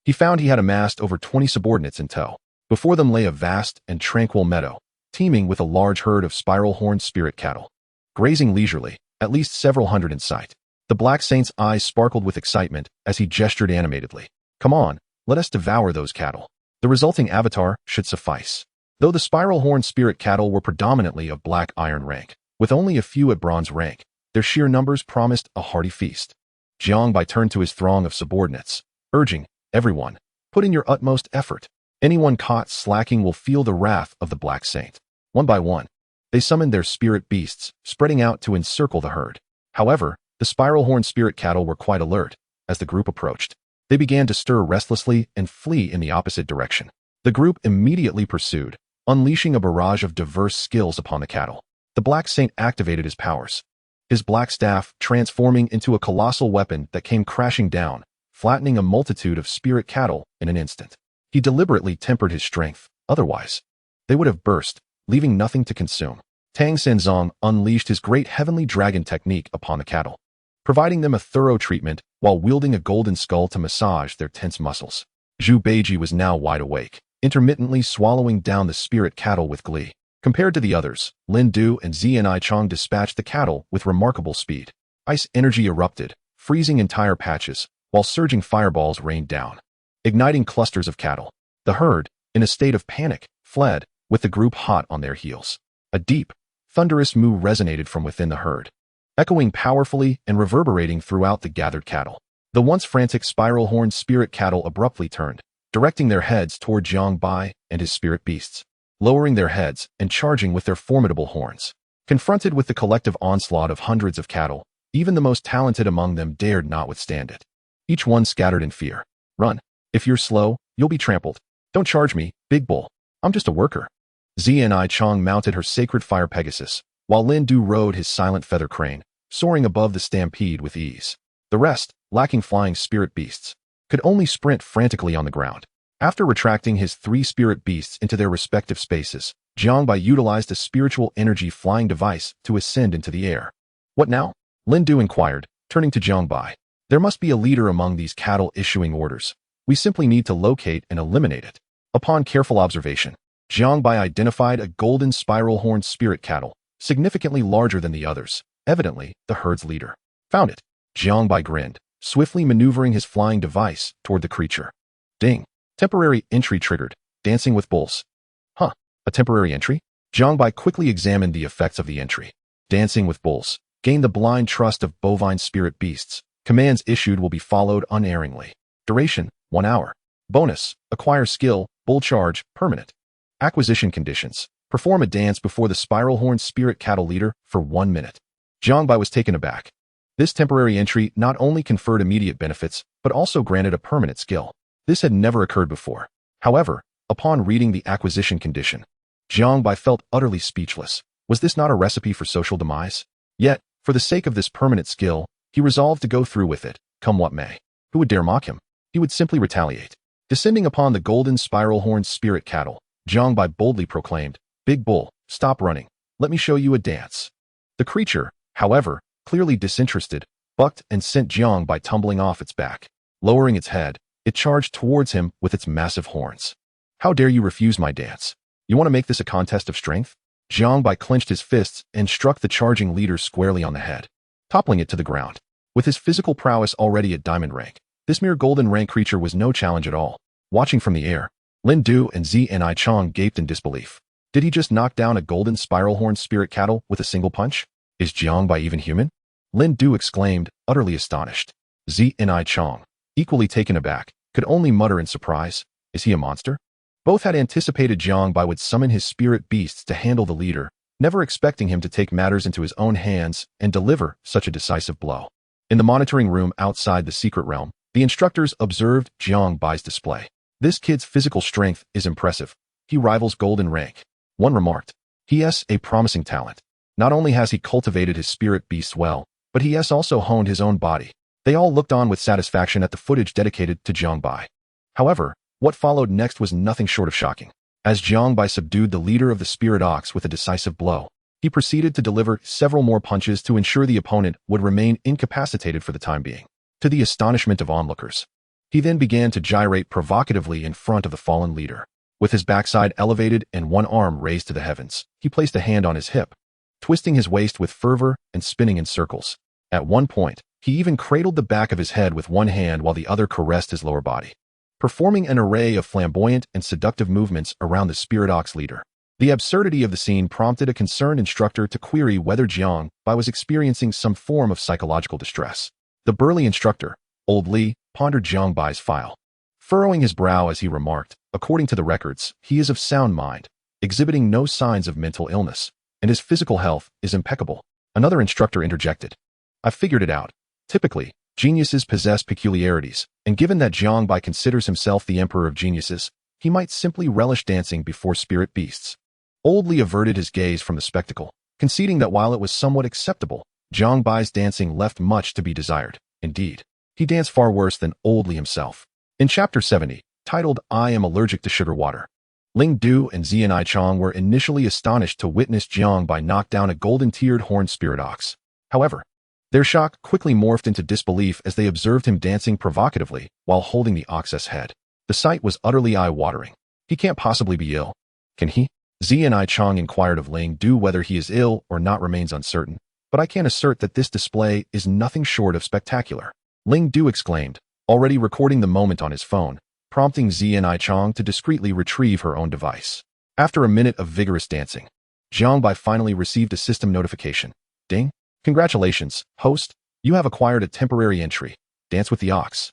he found he had amassed over 20 subordinates in tow. Before them lay a vast and tranquil meadow, teeming with a large herd of spiral-horned spirit cattle, grazing leisurely, at least several hundred in sight. The Black Saint's eyes sparkled with excitement as he gestured animatedly. "Come on, let us devour those cattle." The resulting avatar should suffice. Though the spiral-horned spirit cattle were predominantly of black iron rank, with only a few at bronze rank, their sheer numbers promised a hearty feast. Jiang Bai turned to his throng of subordinates, urging, "Everyone, put in your utmost effort. Anyone caught slacking will feel the wrath of the Black Saint." One by one, they summoned their spirit beasts, spreading out to encircle the herd. However, the spiral-horned spirit cattle were quite alert. As the group approached, they began to stir restlessly and flee in the opposite direction. The group immediately pursued, unleashing a barrage of diverse skills upon the cattle. The Black Saint activated his powers, his black staff transforming into a colossal weapon that came crashing down, flattening a multitude of spirit cattle in an instant. He deliberately tempered his strength, otherwise, they would have burst, leaving nothing to consume. Tang Senzong unleashed his great heavenly dragon technique upon the cattle, providing them a thorough treatment while wielding a golden skull to massage their tense muscles. Zhu Beiji was now wide awake, intermittently swallowing down the spirit cattle with glee. Compared to the others, Ling Du and Xianai Chong dispatched the cattle with remarkable speed. Ice energy erupted, freezing entire patches, while surging fireballs rained down, igniting clusters of cattle. The herd, in a state of panic, fled, with the group hot on their heels. A deep, thunderous moo resonated from within the herd, echoing powerfully and reverberating throughout the gathered cattle. The once frantic spiral-horned spirit cattle abruptly turned, directing their heads toward Jiang Bai and his spirit beasts, lowering their heads and charging with their formidable horns. Confronted with the collective onslaught of hundreds of cattle, even the most talented among them dared not withstand it. each one scattered in fear. Run. If you're slow, you'll be trampled. Don't charge me, big bull. I'm just a worker. Zi Chong mounted her sacred fire Pegasus, while Lin Du rode his silent feather crane, soaring above the stampede with ease. The rest, lacking flying spirit beasts, could only sprint frantically on the ground. After retracting his 3 spirit beasts into their respective spaces, Jiang Bai utilized a spiritual energy flying device to ascend into the air. What now? Lin Du inquired, turning to Jiang Bai. There must be a leader among these cattle issuing orders. We simply need to locate and eliminate it. Upon careful observation, Jiang Bai identified a golden spiral-horned spirit cattle, significantly larger than the others, evidently the herd's leader. Found it. Jiang Bai grinned, swiftly maneuvering his flying device toward the creature. Ding. Temporary entry triggered. Dancing with bulls. Huh. A temporary entry? Jiang Bai quickly examined the effects of the entry. Dancing with bulls. Gain the blind trust of bovine spirit beasts. Commands issued will be followed unerringly. Duration, 1 hour. Bonus, acquire skill, bull charge, permanent. Acquisition conditions. Perform a dance before the spiral-horned spirit cattle leader for 1 minute. Jiang Bai was taken aback. This temporary entry not only conferred immediate benefits, but also granted a permanent skill. This had never occurred before. However, upon reading the acquisition condition, Jiang Bai felt utterly speechless. Was this not a recipe for social demise? Yet, for the sake of this permanent skill, he resolved to go through with it, come what may. Who would dare mock him? He would simply retaliate. Descending upon the golden spiral-horned spirit cattle, Jiang Bai boldly proclaimed, "Big bull, stop running. Let me show you a dance." The creature, however, clearly disinterested, bucked and sent Jiang Bai tumbling off its back. Lowering its head, it charged towards him with its massive horns. "How dare you refuse my dance? You want to make this a contest of strength?" Jiang Bai clenched his fists and struck the charging leader squarely on the head, toppling it to the ground. With his physical prowess already at diamond rank, this mere golden rank creature was no challenge at all. Watching from the air, Lin Du and Zi Chong gaped in disbelief. Did he just knock down a golden spiral-horned spirit cattle with a single punch? Is Jiang Bai even human? Lin Du exclaimed, utterly astonished. Zi Chong, equally taken aback, could only mutter in surprise, "Is he a monster?" Both had anticipated Jiang Bai would summon his spirit beasts to handle the leader, never expecting him to take matters into his own hands and deliver such a decisive blow. In the monitoring room outside the secret realm, the instructors observed Jiang Bai's display. "This kid's physical strength is impressive. He rivals golden rank." One remarked. "He has a promising talent. Not only has he cultivated his spirit beasts well, but he has also honed his own body." They all looked on with satisfaction at the footage dedicated to Jiang Bai. However, what followed next was nothing short of shocking. As Jiang Bai subdued the leader of the spirit ox with a decisive blow, he proceeded to deliver several more punches to ensure the opponent would remain incapacitated for the time being. To the astonishment of onlookers, he then began to gyrate provocatively in front of the fallen leader. With his backside elevated and one arm raised to the heavens, he placed a hand on his hip, twisting his waist with fervor and spinning in circles. At one point, he even cradled the back of his head with one hand while the other caressed his lower body, performing an array of flamboyant and seductive movements around the spirit ox leader. The absurdity of the scene prompted a concerned instructor to query whether Jiang Bai was experiencing some form of psychological distress. The burly instructor, Old Li, pondered Jiang Bai's file, furrowing his brow as he remarked, "According to the records, he is of sound mind, exhibiting no signs of mental illness, and his physical health is impeccable." Another instructor interjected, "I've figured it out. Typically, geniuses possess peculiarities, and given that Jiang Bai considers himself the emperor of geniuses, he might simply relish dancing before spirit beasts." Old Li averted his gaze from the spectacle, conceding that while it was somewhat acceptable, Jiang Bai's dancing left much to be desired. Indeed, he danced far worse than Old Li himself. In Chapter 70, titled "I Am Allergic to Sugar Water," Ling Du and Zi Chong were initially astonished to witness Jiang Bai knock down a golden-tiered horned spirit ox. However, their shock quickly morphed into disbelief as they observed him dancing provocatively while holding the ox's head. The sight was utterly eye-watering. "He can't possibly be ill. Can he?" Zi Chong inquired of Ling Du. "Whether he is ill or not remains uncertain, but I can assert that this display is nothing short of spectacular," Ling Du exclaimed, already recording the moment on his phone, prompting Zi Chong to discreetly retrieve her own device. After a minute of vigorous dancing, Jiang Bai finally received a system notification. "Ding. Congratulations, host. You have acquired a temporary entry. Dance with the ox."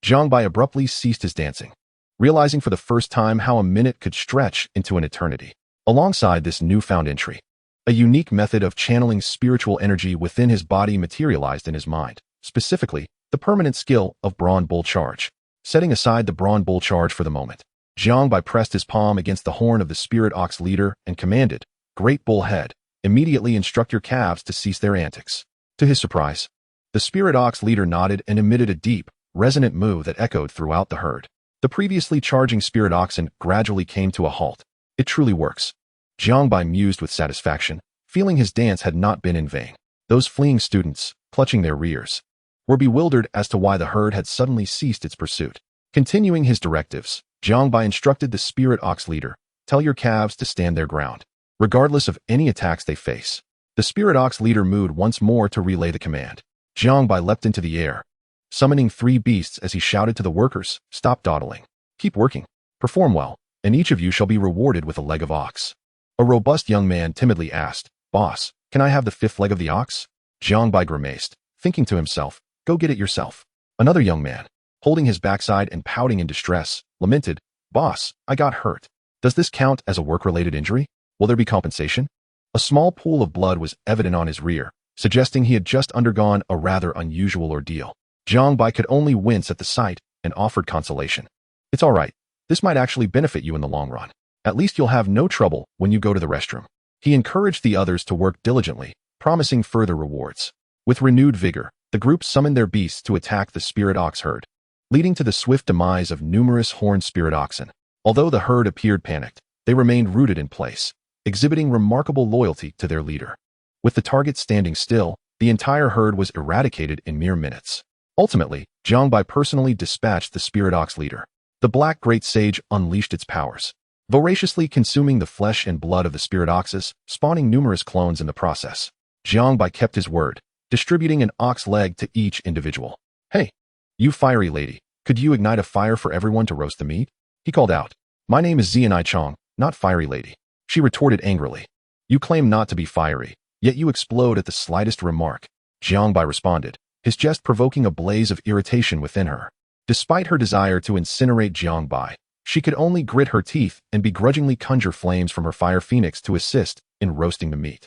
Jiang Bai abruptly ceased his dancing, realizing for the first time how a minute could stretch into an eternity. Alongside this newfound entry, a unique method of channeling spiritual energy within his body materialized in his mind. Specifically, the permanent skill of Brawn Bull Charge. Setting aside the Brawn Bull Charge for the moment, Jiang Bai pressed his palm against the horn of the Spirit Ox leader and commanded, "Great Bull Head, immediately instruct your calves to cease their antics." To his surprise, the Spirit Ox leader nodded and emitted a deep, resonant moo that echoed throughout the herd. The previously charging Spirit Oxen gradually came to a halt. It truly works. Jiang Bai mused with satisfaction, feeling his dance had not been in vain. Those fleeing students, clutching their rears, were bewildered as to why the herd had suddenly ceased its pursuit. Continuing his directives, Jiang Bai instructed the Spirit Ox leader, "Tell your calves to stand their ground, regardless of any attacks they face." The Spirit Ox leader mooed once more to relay the command. Jiang Bai leapt into the air, summoning 3 beasts as he shouted to the workers, "Stop dawdling. Keep working. Perform well, and each of you shall be rewarded with a leg of ox." A robust young man timidly asked, "Boss, can I have the 5th leg of the ox?" Jiang Bai grimaced, thinking to himself, "Go get it yourself." Another young man, holding his backside and pouting in distress, lamented, "Boss, I got hurt. Does this count as a work-related injury? Will there be compensation?" A small pool of blood was evident on his rear, suggesting he had just undergone a rather unusual ordeal. Jiang Bai could only wince at the sight and offered consolation. "It's all right. This might actually benefit you in the long run. At least you'll have no trouble when you go to the restroom." He encouraged the others to work diligently, promising further rewards. With renewed vigor, the group summoned their beasts to attack the Spirit Ox herd, leading to the swift demise of numerous horned Spirit Oxen. Although the herd appeared panicked, they remained rooted in place, exhibiting remarkable loyalty to their leader. With the target standing still, the entire herd was eradicated in mere minutes. Ultimately, Jiang Bai personally dispatched the Spirit Ox leader. The Black Great Sage unleashed its powers, voraciously consuming the flesh and blood of the Spirit Oxes, spawning numerous clones in the process. Jiang Bai kept his word, distributing an ox leg to each individual. "Hey, you fiery lady, could you ignite a fire for everyone to roast the meat?" he called out. "My name is Zianai Chong, not fiery lady," she retorted angrily. "You claim not to be fiery, yet you explode at the slightest remark." Jiang Bai responded, his jest provoking a blaze of irritation within her. Despite her desire to incinerate Jiang Bai, she could only grit her teeth and begrudgingly conjure flames from her fire phoenix to assist in roasting the meat.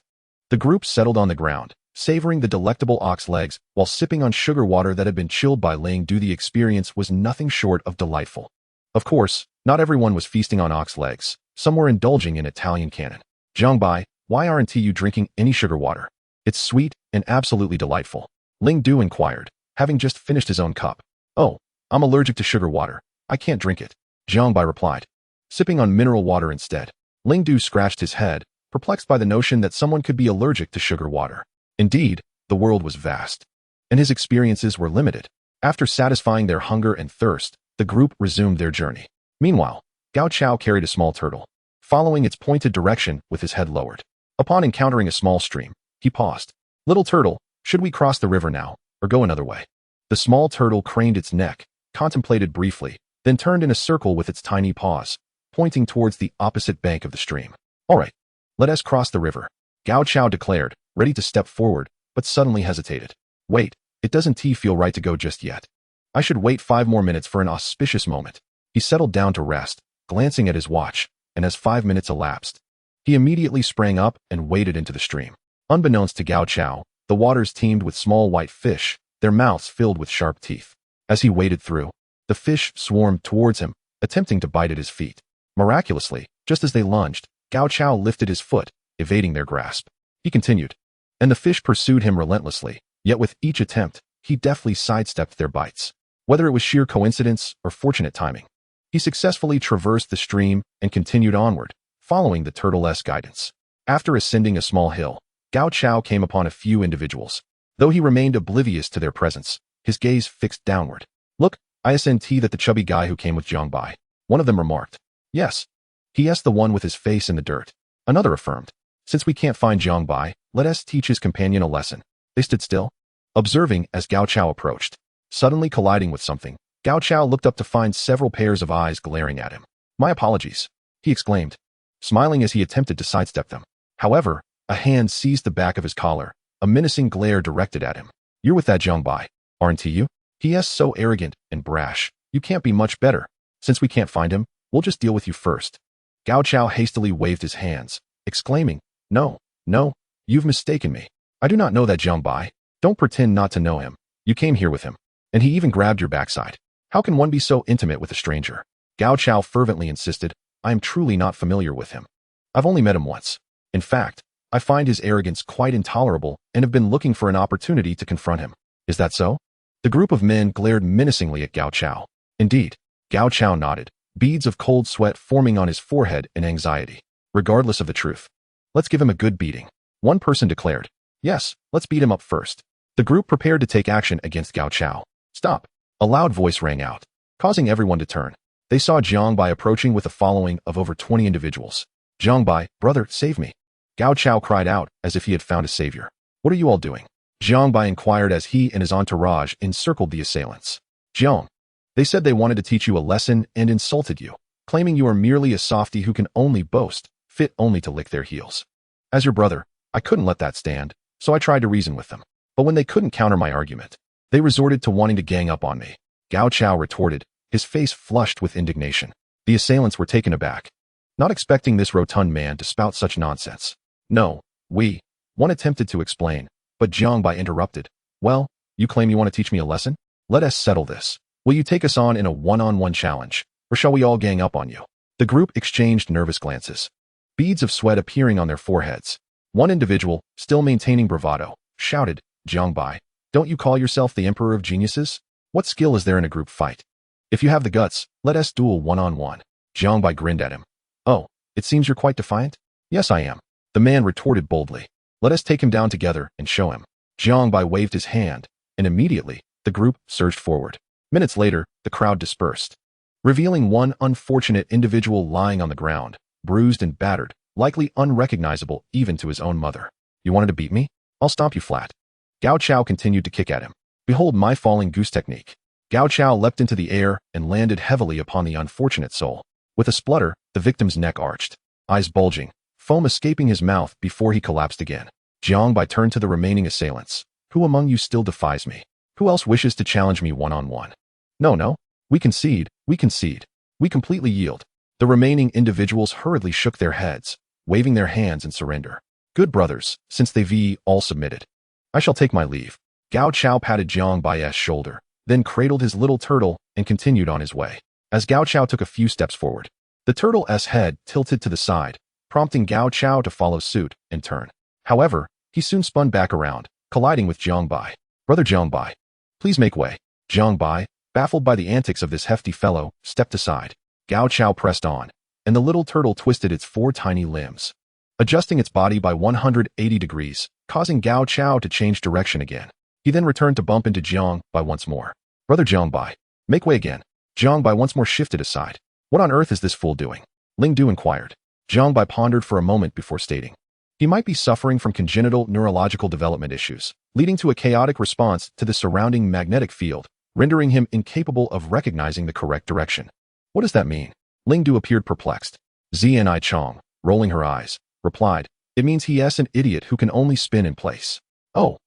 The group settled on the ground, savoring the delectable ox legs while sipping on sugar water that had been chilled by Ling Du. The experience was nothing short of delightful. Of course, not everyone was feasting on ox legs. Some were indulging in Italian canon. "Jiang Bai, why aren't you drinking any sugar water? It's sweet and absolutely delightful," Ling Du inquired, having just finished his own cup. "Oh, I'm allergic to sugar water. I can't drink it," Jiang Bai replied, sipping on mineral water instead. Ling Du scratched his head, perplexed by the notion that someone could be allergic to sugar water. Indeed, the world was vast, and his experiences were limited. After satisfying their hunger and thirst, the group resumed their journey. Meanwhile, Gao Chao carried a small turtle, following its pointed direction with his head lowered. Upon encountering a small stream, he paused. "Little turtle, should we cross the river now, or go another way?" The small turtle craned its neck, contemplated briefly, then turned in a circle with its tiny paws, pointing towards the opposite bank of the stream. "All right, let us cross the river," Gao Chao declared, ready to step forward, but suddenly hesitated. "Wait, it doesn't feel right to go just yet. I should wait 5 more minutes for an auspicious moment." He settled down to rest, glancing at his watch, and as 5 minutes elapsed, he immediately sprang up and waded into the stream. Unbeknownst to Gao Chao, the waters teemed with small white fish, their mouths filled with sharp teeth. As he waded through, the fish swarmed towards him, attempting to bite at his feet. Miraculously, just as they lunged, Gao Chao lifted his foot, evading their grasp. He continued, and the fish pursued him relentlessly, yet with each attempt, he deftly sidestepped their bites. Whether it was sheer coincidence or fortunate timing, he successfully traversed the stream and continued onward, following the turtle's guidance. After ascending a small hill, Gao Chao came upon a few individuals. Though he remained oblivious to their presence, his gaze fixed downward. "Look, isn't that the chubby guy who came with Jiang Bai?" one of them remarked. "Yes. He is the one with his face in the dirt," another affirmed. "Since we can't find Jiang Bai, let us teach his companion a lesson." They stood still, observing as Gao Chao approached. Suddenly colliding with something, Gao Chao looked up to find several pairs of eyes glaring at him. "My apologies," he exclaimed, smiling as he attempted to sidestep them. However, a hand seized the back of his collar, a menacing glare directed at him. "You're with that Jiang Bai, aren't you? He is so arrogant and brash. You can't be much better. Since we can't find him, we'll just deal with you first." Gao Chao hastily waved his hands, exclaiming, No, you've mistaken me. I do not know that Jiang Bai. Don't pretend not to know him. You came here with him." And he even grabbed your backside. How can one be so intimate with a stranger? Gao Chao fervently insisted. I am truly not familiar with him. I've only met him once. In fact, I find his arrogance quite intolerable and have been looking for an opportunity to confront him. Is that so? The group of men glared menacingly at Gao Chao. Indeed, Gao Chao nodded, beads of cold sweat forming on his forehead in anxiety. Regardless of the truth. Let's give him a good beating. One person declared. Yes, let's beat him up first. The group prepared to take action against Gao Chao. Stop. A loud voice rang out, causing everyone to turn. They saw Jiang Bai approaching with a following of over 20 individuals. Jiang Bai, brother, save me. Gao Chao cried out as if he had found a savior. What are you all doing? Jiang Bai inquired as he and his entourage encircled the assailants. Jiang. They said they wanted to teach you a lesson and insulted you, claiming you are merely a softy who can only boast, fit only to lick their heels. As your brother, I couldn't let that stand, so I tried to reason with them. But when they couldn't counter my argument, they resorted to wanting to gang up on me. Gao Chao retorted, his face flushed with indignation. The assailants were taken aback, not expecting this rotund man to spout such nonsense. No, one attempted to explain, but Jiang Bai interrupted. Well, you claim you want to teach me a lesson? Let us settle this. Will you take us on in a one-on-one challenge, or shall we all gang up on you? The group exchanged nervous glances, beads of sweat appearing on their foreheads. One individual, still maintaining bravado, shouted, Jiang Bai, don't you call yourself the Emperor of Geniuses? What skill is there in a group fight? If you have the guts, let us duel one-on-one. Jiang Bai grinned at him. Oh, it seems you're quite defiant? Yes, I am. The man retorted boldly. Let us take him down together and show him. Jiang Bai waved his hand, and immediately, the group surged forward. Minutes later, the crowd dispersed, revealing one unfortunate individual lying on the ground, bruised and battered, likely unrecognizable even to his own mother. You wanted to beat me? I'll stomp you flat. Gao Chao continued to kick at him. Behold my falling goose technique. Gao Chao leapt into the air and landed heavily upon the unfortunate soul. With a splutter, the victim's neck arched, eyes bulging, foam escaping his mouth before he collapsed again. Jiang Bai turned to the remaining assailants. Who among you still defies me? Who else wishes to challenge me one-on-one? No. We concede. We completely yield. The remaining individuals hurriedly shook their heads, waving their hands in surrender. Good brothers, since they've all submitted. I shall take my leave. Gao Chao patted Jiang Bai's shoulder, then cradled his little turtle and continued on his way. As Gao Chao took a few steps forward, the turtle's head tilted to the side, prompting Gao Chao to follow suit and turn. However, he soon spun back around, colliding with Jiang Bai. Brother Jiang Bai, please make way. Jiang Bai, baffled by the antics of this hefty fellow, stepped aside. Gao Chao pressed on, and the little turtle twisted its 4 tiny limbs, adjusting its body by 180 degrees, causing Gao Chao to change direction again. He then returned to bump into Jiang Bai once more. Brother Jiang Bai, make way again. Jiang Bai once more shifted aside. What on earth is this fool doing? Ling Du inquired. Jiang Bai pondered for a moment before stating. He might be suffering from congenital neurological development issues, leading to a chaotic response to the surrounding magnetic field, rendering him incapable of recognizing the correct direction. What does that mean? Ling Du appeared perplexed. Zni Chong, rolling her eyes, replied, it means he's an idiot who can only spin in place. Oh.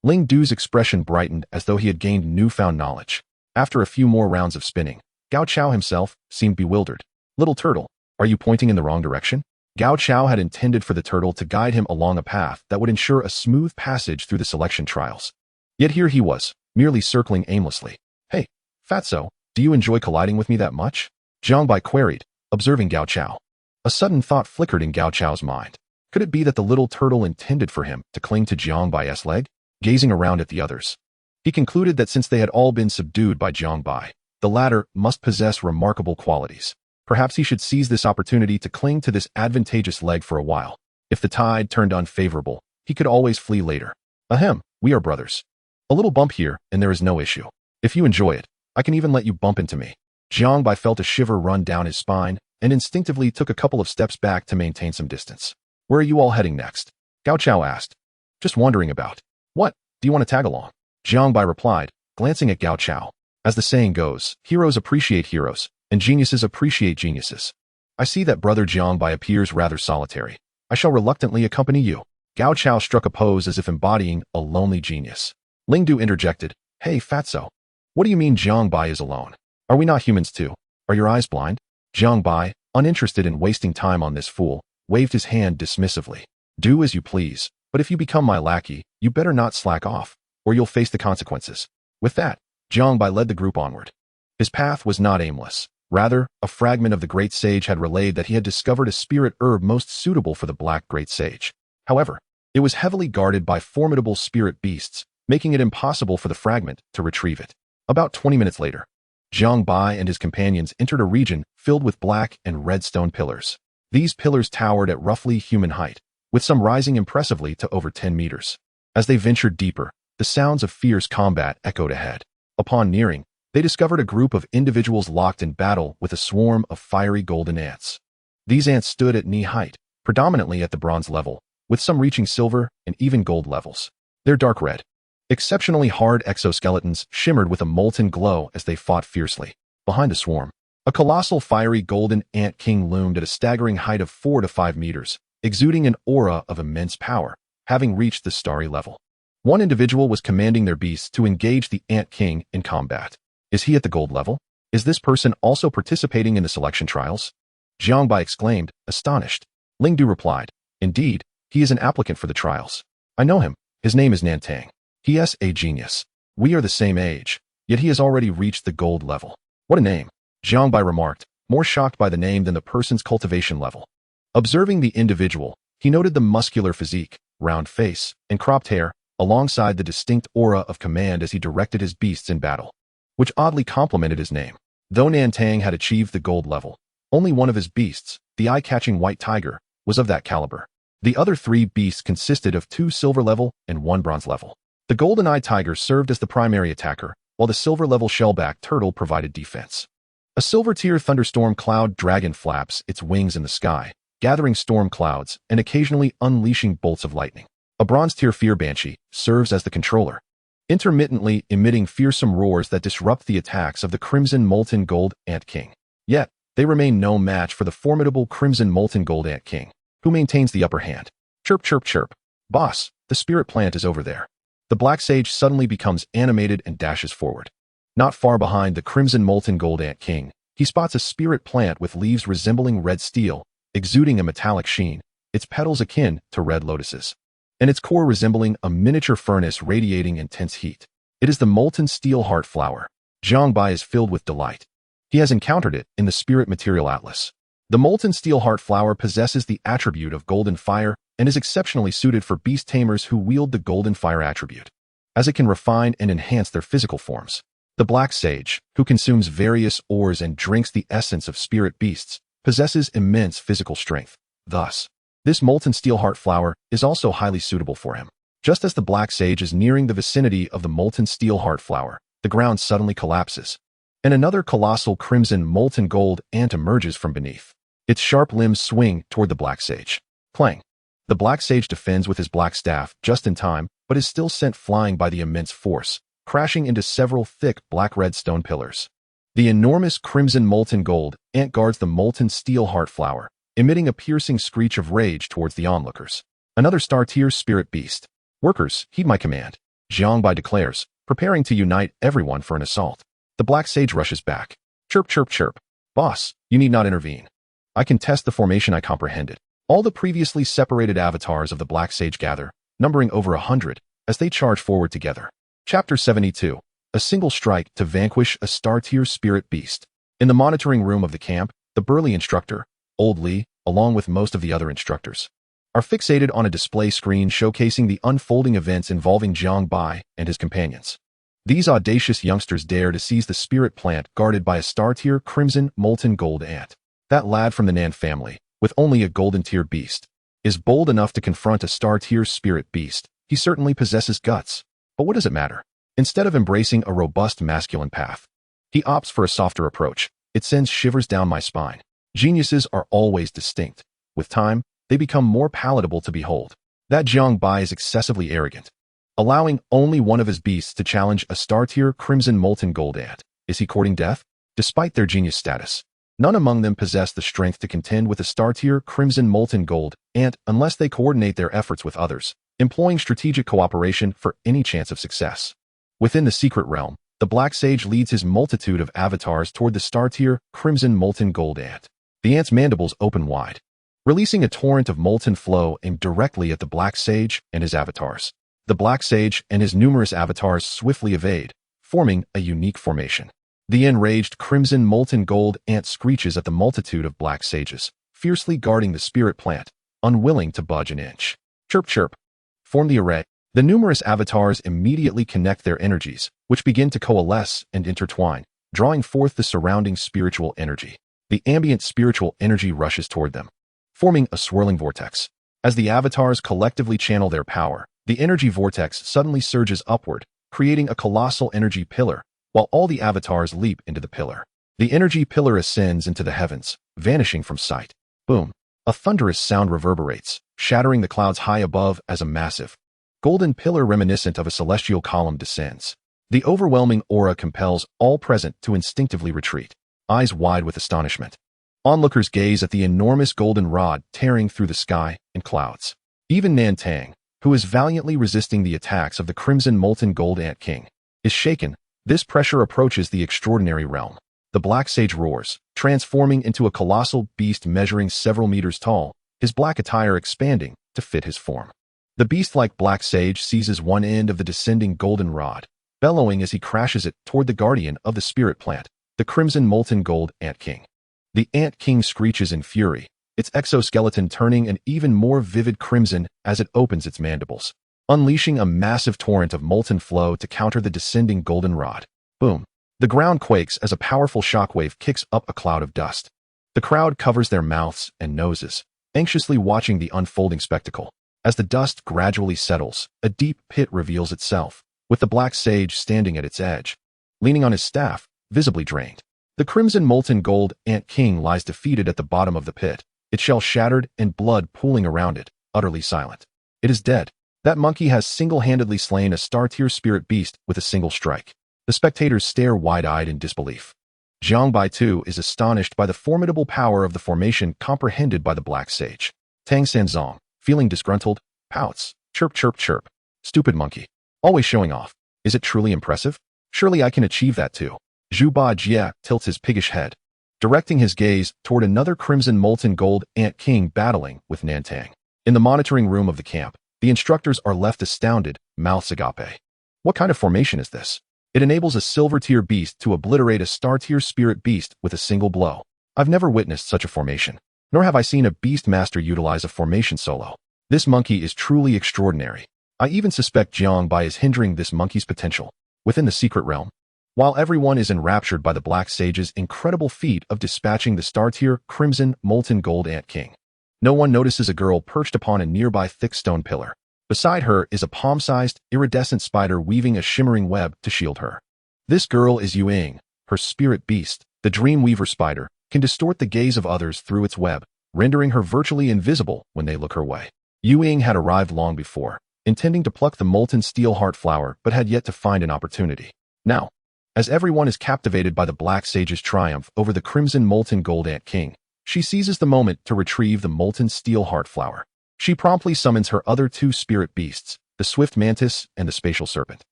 Ling Du's expression brightened as though he had gained newfound knowledge. After a few more rounds of spinning, Gao Chao himself seemed bewildered. Little turtle, are you pointing in the wrong direction? Gao Chao had intended for the turtle to guide him along a path that would ensure a smooth passage through the selection trials. Yet here he was, merely circling aimlessly. Hey, Fatso, do you enjoy colliding with me that much? Jiang Bai queried, observing Gao Chao. A sudden thought flickered in Gao Chao's mind. Could it be that the little turtle intended for him to cling to Jiang Bai's leg? Gazing around at the others, he concluded that since they had all been subdued by Jiang Bai, the latter must possess remarkable qualities. Perhaps he should seize this opportunity to cling to this advantageous leg for a while. If the tide turned unfavorable, he could always flee later. Ahem, we are brothers. A little bump here, and there is no issue. If you enjoy it, I can even let you bump into me. Jiang Bai felt a shiver run down his spine and instinctively took a couple of steps back to maintain some distance. Where are you all heading next? Gao Chao asked. Just wandering about. What? Do you want to tag along? Jiang Bai replied, glancing at Gao Chao. As the saying goes, heroes appreciate heroes, and geniuses appreciate geniuses. I see that brother Jiang Bai appears rather solitary. I shall reluctantly accompany you. Gao Chao struck a pose as if embodying a lonely genius. Ling Du interjected, Hey, Fatso. What do you mean Jiang Bai is alone? Are we not humans too? Are your eyes blind? Jiang Bai, uninterested in wasting time on this fool, waved his hand dismissively. Do as you please, but if you become my lackey, you better not slack off, or you'll face the consequences. With that, Jiang Bai led the group onward. His path was not aimless. Rather, a fragment of the Great Sage had relayed that he had discovered a spirit herb most suitable for the Black Great Sage. However, it was heavily guarded by formidable spirit beasts, making it impossible for the fragment to retrieve it. About 20 minutes later, Jiang Bai and his companions entered a region filled with black and red stone pillars. These pillars towered at roughly human height, with some rising impressively to over 10 meters. As they ventured deeper, the sounds of fierce combat echoed ahead. Upon nearing, they discovered a group of individuals locked in battle with a swarm of fiery golden ants. These ants stood at knee height, predominantly at the bronze level, with some reaching silver and even gold levels. Their dark red, exceptionally hard exoskeletons shimmered with a molten glow as they fought fiercely. Behind the swarm, a colossal fiery golden ant king loomed at a staggering height of 4 to 5 meters, exuding an aura of immense power, having reached the starry level. One individual was commanding their beasts to engage the ant king in combat. Is he at the gold level? Is this person also participating in the selection trials? Jiang Bai exclaimed, astonished. Ling Du replied, indeed, he is an applicant for the trials. I know him. His name is Nantang. He is a genius. We are the same age, yet he has already reached the gold level. What a name, Jiang Bai remarked, more shocked by the name than the person's cultivation level. Observing the individual, he noted the muscular physique, round face, and cropped hair, alongside the distinct aura of command as he directed his beasts in battle, which oddly complemented his name. Though Nantang had achieved the gold level, only one of his beasts, the eye-catching white tiger, was of that caliber. The other 3 beasts consisted of 2 silver level and 1 bronze level. The golden-eyed tiger served as the primary attacker, while the silver-level shellback turtle provided defense. A silver-tier thunderstorm cloud dragon flaps its wings in the sky, gathering storm clouds and occasionally unleashing bolts of lightning. A bronze-tier fear banshee serves as the controller, intermittently emitting fearsome roars that disrupt the attacks of the crimson molten gold ant king. Yet, they remain no match for the formidable crimson molten gold ant king, who maintains the upper hand. Chirp, chirp, chirp. Boss, the spirit plant is over there. The black sage suddenly becomes animated and dashes forward. Not far behind the crimson molten gold ant king, he spots a spirit plant with leaves resembling red steel, exuding a metallic sheen, its petals akin to red lotuses, and its core resembling a miniature furnace radiating intense heat. It is the molten steel heart flower. Jiang Bai is filled with delight. He has encountered it in the Spirit Material Atlas. The molten steel heart flower possesses the attribute of golden fire and is exceptionally suited for beast tamers who wield the golden fire attribute, as it can refine and enhance their physical forms. The black sage, who consumes various ores and drinks the essence of spirit beasts, possesses immense physical strength. Thus, this molten steel heart flower is also highly suitable for him. Just as the black sage is nearing the vicinity of the molten steel heart flower, the ground suddenly collapses, and another colossal crimson molten gold ant emerges from beneath. Its sharp limbs swing toward the black sage. Clang! The black sage defends with his black staff just in time, but is still sent flying by the immense force, crashing into several thick black-red stone pillars. The enormous crimson molten gold ant guards the molten steel heart flower, emitting a piercing screech of rage towards the onlookers. Another star-tier spirit beast. Workers, heed my command, Jiang Bai declares, preparing to unite everyone for an assault. The black sage rushes back. Chirp, chirp, chirp. Boss, you need not intervene. I can test the formation I comprehended. All the previously separated avatars of the black sage gather, numbering over 100, as they charge forward together. Chapter 72. A single strike to vanquish a star-tier spirit beast. In the monitoring room of the camp, the burly instructor, Old Li, along with most of the other instructors, are fixated on a display screen showcasing the unfolding events involving Jiang Bai and his companions. These audacious youngsters dare to seize the spirit plant guarded by a star-tier crimson molten gold ant. That lad from the Nan family, with only a golden-tier beast, is bold enough to confront a star-tier spirit beast. He certainly possesses guts. But what does it matter? Instead of embracing a robust masculine path, he opts for a softer approach. It sends shivers down my spine. Geniuses are always distinct. With time, they become more palatable to behold. That Jiang Bai is excessively arrogant, allowing only one of his beasts to challenge a star-tier crimson molten gold ant. Is he courting death? Despite their genius status, none among them possess the strength to contend with a star-tier crimson molten gold ant unless they coordinate their efforts with others, employing strategic cooperation for any chance of success. Within the secret realm, the black sage leads his multitude of avatars toward the star-tier crimson molten gold ant. The ant's mandibles open wide, releasing a torrent of molten flow aimed directly at the black sage and his avatars. The black sage and his numerous avatars swiftly evade, forming a unique formation. The enraged crimson molten gold ant screeches at the multitude of black sages, fiercely guarding the spirit plant, unwilling to budge an inch. Chirp chirp. Form the array. The numerous avatars immediately connect their energies, which begin to coalesce and intertwine, drawing forth the surrounding spiritual energy. The ambient spiritual energy rushes toward them, forming a swirling vortex. As the avatars collectively channel their power, the energy vortex suddenly surges upward, creating a colossal energy pillar, while all the avatars leap into the pillar. The energy pillar ascends into the heavens, vanishing from sight. Boom! A thunderous sound reverberates, shattering the clouds high above as a massive, golden pillar reminiscent of a celestial column descends. The overwhelming aura compels all present to instinctively retreat, eyes wide with astonishment. Onlookers gaze at the enormous golden rod tearing through the sky and clouds. Even Nantang, who is valiantly resisting the attacks of the crimson molten gold ant king, is shaken. This pressure approaches the extraordinary realm. The black sage roars, transforming into a colossal beast measuring several meters tall, his black attire expanding to fit his form. The beast-like black sage seizes one end of the descending golden rod, bellowing as he crashes it toward the guardian of the spirit plant, the crimson molten gold ant king. The ant king screeches in fury, its exoskeleton turning an even more vivid crimson as it opens its mandibles, unleashing a massive torrent of molten flow to counter the descending golden rod. Boom! The ground quakes as a powerful shockwave kicks up a cloud of dust. The crowd covers their mouths and noses, anxiously watching the unfolding spectacle. As the dust gradually settles, a deep pit reveals itself, with the black sage standing at its edge, leaning on his staff, visibly drained. The crimson molten gold ant king lies defeated at the bottom of the pit, its shell shattered and blood pooling around it, utterly silent. It is dead. That monkey has single-handedly slain a star-tier spirit beast with a single strike. The spectators stare wide-eyed in disbelief. Jiang Bai too is astonished by the formidable power of the formation comprehended by the black sage. Tang Sanzong, feeling disgruntled, pouts. Chirp chirp chirp. Stupid monkey. Always showing off. Is it truly impressive? Surely I can achieve that too. Zhu Ba Jia tilts his piggish head, directing his gaze toward another crimson molten gold ant king battling with Nantang. In the monitoring room of the camp, the instructors are left astounded, mouths agape. What kind of formation is this? It enables a silver-tier beast to obliterate a star-tier spirit beast with a single blow. I've never witnessed such a formation, nor have I seen a beast master utilize a formation solo. This monkey is truly extraordinary. I even suspect Jiang Bai is hindering this monkey's potential. Within the secret realm, while everyone is enraptured by the black sage's incredible feat of dispatching the star-tier crimson molten gold ant king, no one notices a girl perched upon a nearby thick stone pillar. Beside her is a palm-sized, iridescent spider weaving a shimmering web to shield her. This girl is Yuing, her spirit beast. The Dreamweaver spider can distort the gaze of others through its web, rendering her virtually invisible when they look her way. Yuing had arrived long before, intending to pluck the molten steel heart flower but had yet to find an opportunity. Now, as everyone is captivated by the black sage's triumph over the crimson molten gold ant king, she seizes the moment to retrieve the molten steel heart flower. She promptly summons her other two spirit beasts, the swift mantis and the spatial serpent.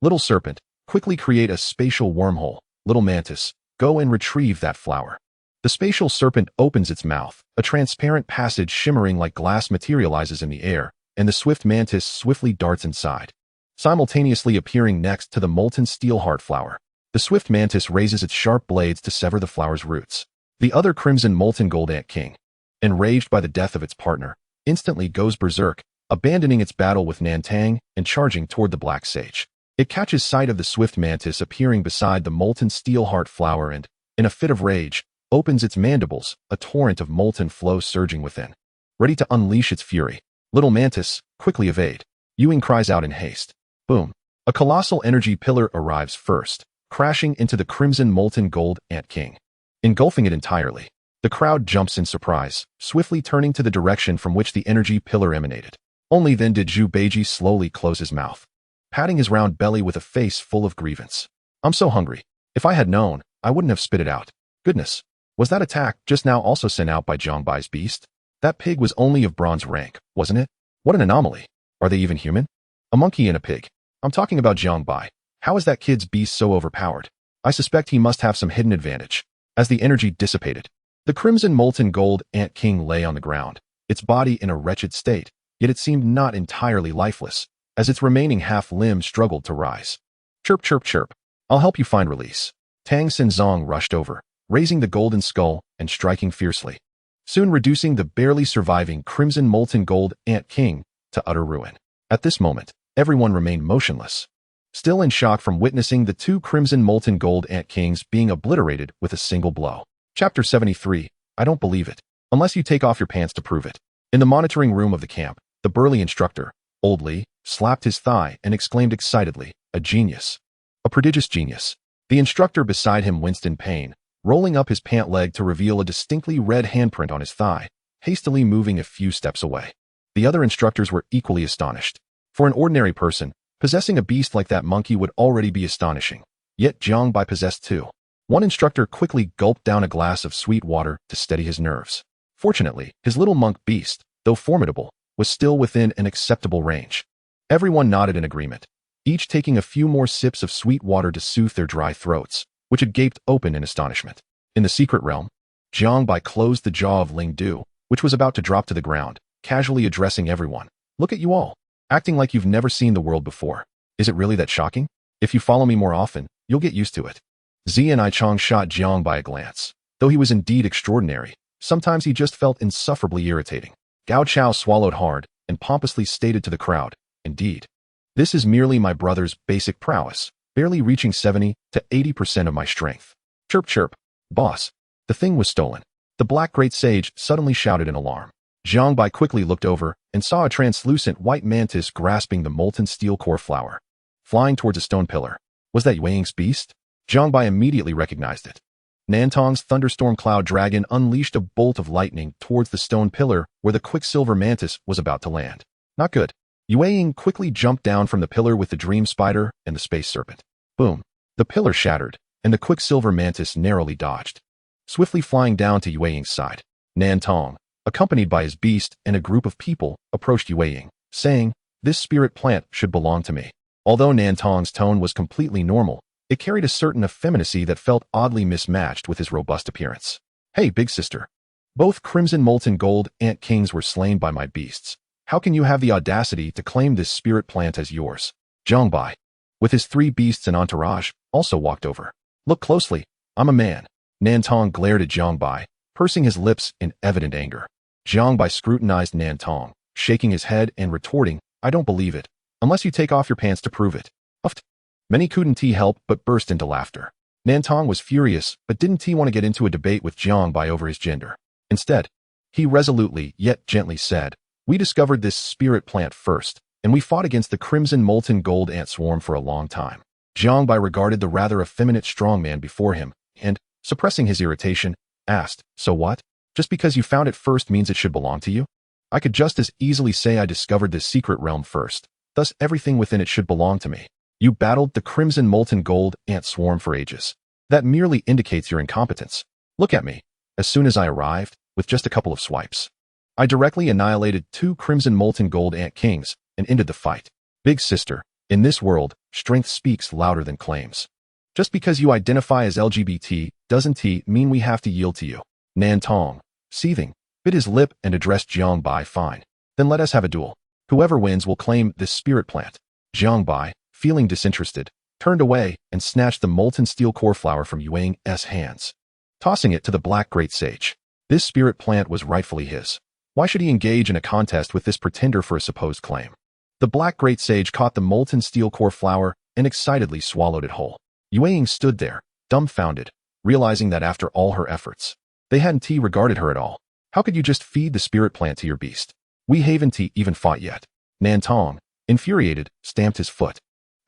Little serpent, quickly create a spatial wormhole. Little mantis, go and retrieve that flower. The spatial serpent opens its mouth, a transparent passage shimmering like glass materializes in the air, and the swift mantis swiftly darts inside, simultaneously appearing next to the molten steel heart flower. The swift mantis raises its sharp blades to sever the flower's roots. The other crimson molten gold ant king, enraged by the death of its partner, instantly goes berserk, abandoning its battle with Nantang and charging toward the black sage. It catches sight of the swift mantis appearing beside the molten steel heart flower and, in a fit of rage, opens its mandibles, a torrent of molten flow surging within, ready to unleash its fury. Little mantis, quickly evade. Yuing cries out in haste. Boom. A colossal energy pillar arrives first, crashing into the crimson molten gold ant king, engulfing it entirely. The crowd jumps in surprise, swiftly turning to the direction from which the energy pillar emanated. Only then did Zhu Beiji slowly close his mouth, patting his round belly with a face full of grievance. I'm so hungry. If I had known, I wouldn't have spit it out. Goodness. Was that attack just now also sent out by Jiang Bai's beast? That pig was only of bronze rank, wasn't it? What an anomaly. Are they even human? A monkey and a pig. I'm talking about Jiang Bai. How is that kid's beast so overpowered? I suspect he must have some hidden advantage. As the energy dissipated, the crimson molten gold ant king lay on the ground, its body in a wretched state, yet it seemed not entirely lifeless, as its remaining half limb struggled to rise. Chirp chirp chirp. I'll help you find release. Tang Xinzong rushed over, raising the golden skull and striking fiercely, soon reducing the barely surviving Crimson Molten Gold Ant King to utter ruin. At this moment, everyone remained motionless, still in shock from witnessing the two Crimson Molten Gold Ant Kings being obliterated with a single blow. Chapter 73. I don't believe it, unless you take off your pants to prove it. In the monitoring room of the camp, the burly instructor, Old Li, slapped his thigh and exclaimed excitedly, "A genius. A prodigious genius." The instructor beside him winced in pain, rolling up his pant leg to reveal a distinctly red handprint on his thigh, hastily moving a few steps away. The other instructors were equally astonished. For an ordinary person, possessing a beast like that monkey would already be astonishing. Yet Jiang Bai possessed two. One instructor quickly gulped down a glass of sweet water to steady his nerves. Fortunately, his little monk beast, though formidable, was still within an acceptable range. Everyone nodded in agreement, each taking a few more sips of sweet water to soothe their dry throats, which had gaped open in astonishment. In the secret realm, Jiang Bai closed the jaw of Ling Du, which was about to drop to the ground, casually addressing everyone. "Look at you all, acting like you've never seen the world before. Is it really that shocking? If you follow me more often, you'll get used to it." Zi and Ichong shot Jiang Bai a glance. Though he was indeed extraordinary, sometimes he just felt insufferably irritating. Gao Chao swallowed hard and pompously stated to the crowd, "Indeed. This is merely my brother's basic prowess, barely reaching 70 to 80% of my strength." Chirp chirp. "Boss, the thing was stolen." The Black Great Sage suddenly shouted in alarm. Jiang Bai quickly looked over and saw a translucent white mantis grasping the molten steel core flower, flying towards a stone pillar. Was that Yueying's beast? Jiang Bai immediately recognized it. Nantong's thunderstorm cloud dragon unleashed a bolt of lightning towards the stone pillar where the quicksilver mantis was about to land. Not good. Yueying quickly jumped down from the pillar with the dream spider and the space serpent. Boom. The pillar shattered, and the quicksilver mantis narrowly dodged, swiftly flying down to Yueying's side. Nantong, accompanied by his beast and a group of people, approached Yueying, saying, "This spirit plant should belong to me." Although Nantong's tone was completely normal, it carried a certain effeminacy that felt oddly mismatched with his robust appearance. "Hey, big sister. Both Crimson Molten Gold Ant Kings were slain by my beasts. How can you have the audacity to claim this spirit plant as yours?" Jiang Bai, with his three beasts and entourage, also walked over. "Look closely. I'm a man." Nantong glared at Jiang Bai, pursing his lips in evident anger. Jiang Bai scrutinized Nantong, shaking his head and retorting, "I don't believe it, unless you take off your pants to prove it." Uffed. Many couldn't help but burst into laughter. Nantong was furious, but didn't want to get into a debate with Jiang Bai over his gender. Instead, he resolutely yet gently said, "We discovered this spirit plant first, and we fought against the Crimson Molten Gold Ant Swarm for a long time." Jiang Bai regarded the rather effeminate strongman before him, and, suppressing his irritation, asked, "So what? Just because you found it first means it should belong to you? I could just as easily say I discovered this secret realm first, thus everything within it should belong to me. You battled the Crimson Molten Gold Ant Swarm for ages. That merely indicates your incompetence. Look at me. As soon as I arrived, with just a couple of swipes, I directly annihilated two Crimson Molten Gold Ant Kings and ended the fight. Big sister, in this world, strength speaks louder than claims. Just because you identify as LGBT doesn't mean we have to yield to you." Nantong, seething, bit his lip and addressed Jiang Bai. "Fine. Then let us have a duel. Whoever wins will claim this spirit plant." Jiang Bai, feeling disinterested, turned away and snatched the molten steel core flower from Yueying's hands, tossing it to the Black Great Sage. This spirit plant was rightfully his. Why should he engage in a contest with this pretender for a supposed claim? The Black Great Sage caught the molten steel core flower and excitedly swallowed it whole. Yueying stood there, dumbfounded, realizing that after all her efforts, they hadn't regarded her at all. How could you just feed the spirit plant to your beast? We haven't even fought yet. Nantong, infuriated, stamped his foot.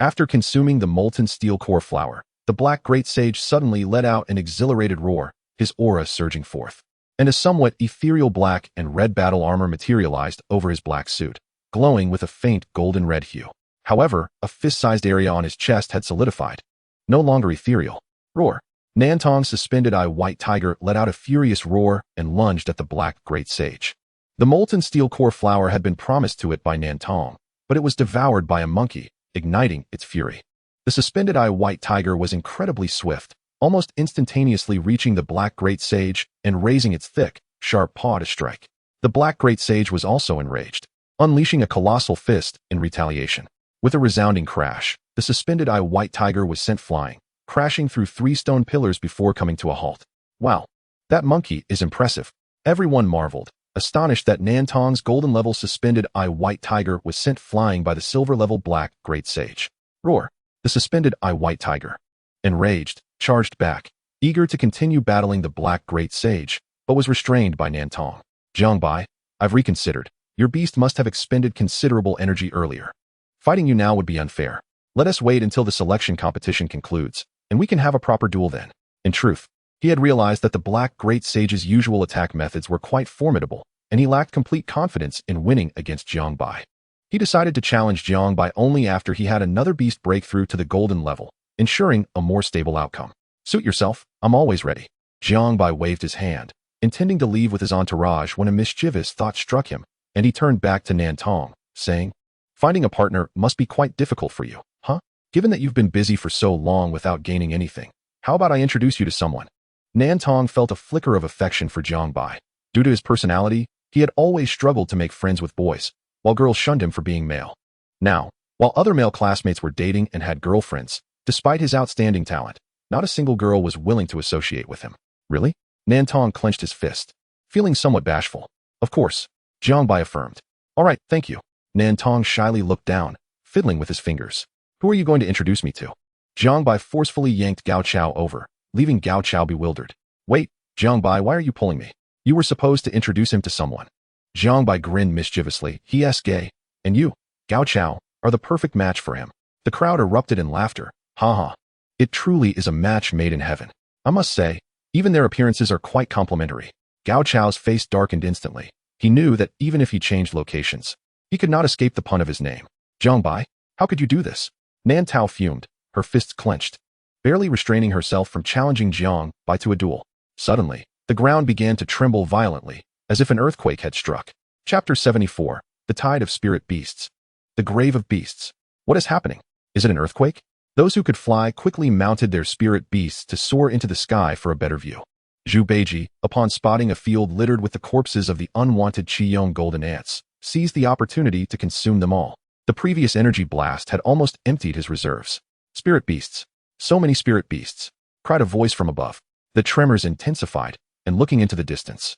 After consuming the molten steel core flower, the Black Great Sage suddenly let out an exhilarated roar, his aura surging forth, and a somewhat ethereal black and red battle armor materialized over his black suit, glowing with a faint golden-red hue. However, a fist-sized area on his chest had solidified. No longer ethereal. Roar. Nantong's suspended eye white tiger let out a furious roar and lunged at the Black Great Sage. The molten steel core flower had been promised to it by Nantong, but it was devoured by a monkey, igniting its fury. The suspended eye white tiger was incredibly swift, almost instantaneously reaching the Black Great Sage and raising its thick, sharp paw to strike. The Black Great Sage was also enraged, unleashing a colossal fist in retaliation. With a resounding crash, the suspended eye white tiger was sent flying, crashing through 3 stone pillars before coming to a halt. Wow, that monkey is impressive. Everyone marveled, astonished that Nantong's golden-level suspended eye white tiger was sent flying by the silver-level black great sage. Roar! The suspended eye white tiger, enraged, charged back, eager to continue battling the black great sage, but was restrained by Nantong. Jiang Bai, I've reconsidered. Your beast must have expended considerable energy earlier. Fighting you now would be unfair. Let us wait until the selection competition concludes, and we can have a proper duel then. In truth, he had realized that the Black Great Sage's usual attack methods were quite formidable, and he lacked complete confidence in winning against Jiang Bai. He decided to challenge Jiang Bai only after he had another beast breakthrough to the golden level, ensuring a more stable outcome. Suit yourself, I'm always ready. Jiang Bai waved his hand, intending to leave with his entourage when a mischievous thought struck him, and he turned back to Nantong, saying, Finding a partner must be quite difficult for you, huh? Given that you've been busy for so long without gaining anything, how about I introduce you to someone? Nantong felt a flicker of affection for Jiang Bai. Due to his personality, he had always struggled to make friends with boys, while girls shunned him for being male. Now, while other male classmates were dating and had girlfriends, despite his outstanding talent, not a single girl was willing to associate with him. Really? Nantong clenched his fist, feeling somewhat bashful. Of course, Jiang Bai affirmed. All right, thank you. Nantong shyly looked down, fiddling with his fingers. Who are you going to introduce me to? Jiang Bai forcefully yanked Gao Chao over, leaving Gao Chao bewildered. Wait, Jiang Bai, why are you pulling me? You were supposed to introduce him to someone. Jiang Bai grinned mischievously. He's gay, and you, Gao Chao, are the perfect match for him. The crowd erupted in laughter. Ha ha. It truly is a match made in heaven. I must say, even their appearances are quite complimentary. Gao Chao's face darkened instantly. He knew that even if he changed locations, he could not escape the pun of his name. Jiang Bai, how could you do this? Nan Tao fumed, her fists clenched, barely restraining herself from challenging Jiang Bai to a duel. Suddenly, the ground began to tremble violently, as if an earthquake had struck. Chapter 74, The Tide of Spirit Beasts. The Grave of Beasts. What is happening? Is it an earthquake? Those who could fly quickly mounted their spirit beasts to soar into the sky for a better view. Zhu Beiji, upon spotting a field littered with the corpses of the unwanted Qiyong golden ants, seized the opportunity to consume them all. The previous energy blast had almost emptied his reserves. Spirit beasts. So many spirit beasts, cried a voice from above. The tremors intensified, and looking into the distance,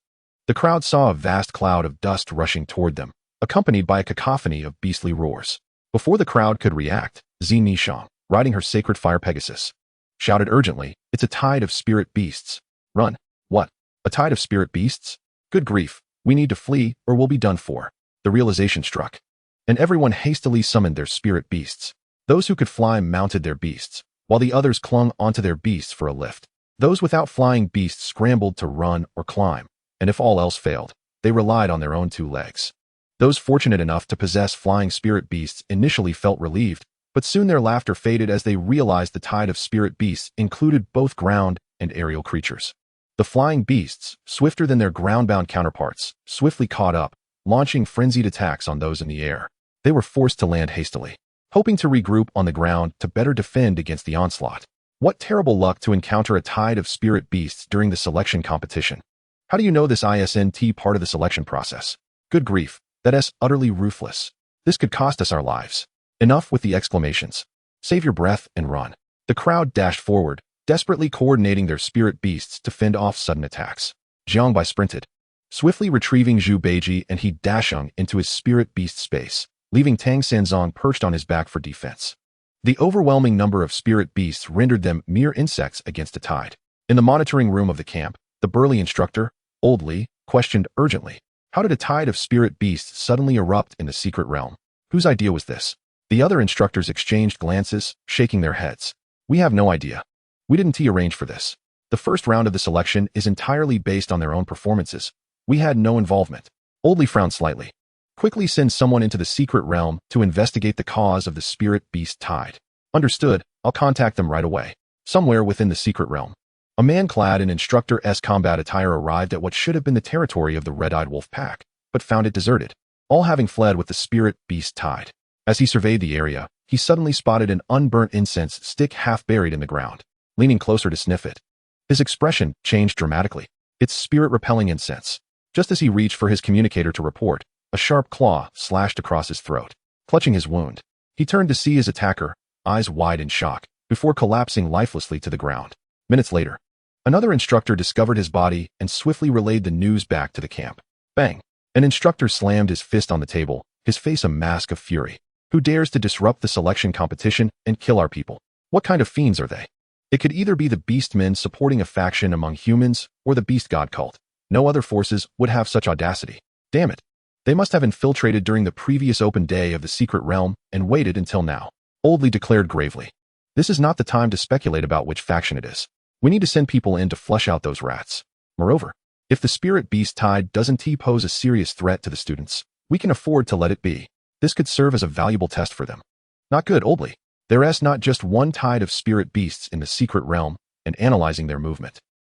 the crowd saw a vast cloud of dust rushing toward them, accompanied by a cacophony of beastly roars. Before the crowd could react, Zi Nishang, riding her sacred fire Pegasus, shouted urgently, It's a tide of spirit beasts. Run. What? A tide of spirit beasts? Good grief, we need to flee or we'll be done for. The realization struck, and everyone hastily summoned their spirit beasts. Those who could fly mounted their beasts, while the others clung onto their beasts for a lift. Those without flying beasts scrambled to run or climb, and if all else failed, they relied on their own 2 legs. Those fortunate enough to possess flying spirit beasts initially felt relieved, but soon their laughter faded as they realized the tide of spirit beasts included both ground and aerial creatures. The flying beasts, swifter than their ground-bound counterparts, swiftly caught up, launching frenzied attacks on those in the air. They were forced to land hastily, hoping to regroup on the ground to better defend against the onslaught. What terrible luck to encounter a tide of spirit beasts during the selection competition. How do you know this isn't part of the selection process? Good grief, that's utterly ruthless. This could cost us our lives. Enough with the exclamations. Save your breath and run. The crowd dashed forward, desperately coordinating their spirit beasts to fend off sudden attacks. Jiang Bai sprinted, swiftly retrieving Zhu Beiji, and he dashed into his spirit beast space, leaving Tang Sanzong perched on his back for defense. The overwhelming number of spirit beasts rendered them mere insects against a tide. In the monitoring room of the camp, the burly instructor, Old Li, questioned urgently, how did a tide of spirit beasts suddenly erupt in the secret realm? Whose idea was this? The other instructors exchanged glances, shaking their heads. We have no idea. We didn't arrange for this. The first round of the selection is entirely based on their own performances. We had no involvement. Old Li frowned slightly. Quickly send someone into the secret realm to investigate the cause of the spirit beast tide. Understood, I'll contact them right away. Somewhere within the secret realm, a man clad in instructor's combat attire arrived at what should have been the territory of the red-eyed wolf pack, but found it deserted, all having fled with the spirit beast tide. As he surveyed the area, he suddenly spotted an unburnt incense stick half buried in the ground. Leaning closer to sniff it, his expression changed dramatically. It's spirit-repelling incense. Just as he reached for his communicator to report, a sharp claw slashed across his throat. Clutching his wound, he turned to see his attacker, eyes wide in shock. before collapsing lifelessly to the ground. Minutes later, another instructor discovered his body and swiftly relayed the news back to the camp. Bang! An instructor slammed his fist on the table, his face a mask of fury. Who dares to disrupt the selection competition and kill our people? What kind of fiends are they? It could either be the Beastmen supporting a faction among humans or the Beast God cult. No other forces would have such audacity. Damn it. They must have infiltrated during the previous open day of the secret realm and waited until now. Oldly declared gravely. This is not the time to speculate about which faction it is. We need to send people in to flush out those rats. Moreover, if the spirit beast tide doesn't pose a serious threat to the students, we can afford to let it be. This could serve as a valuable test for them. Not good, Oldly. There's not just one tide of spirit beasts in the secret realm and analyzing their movement.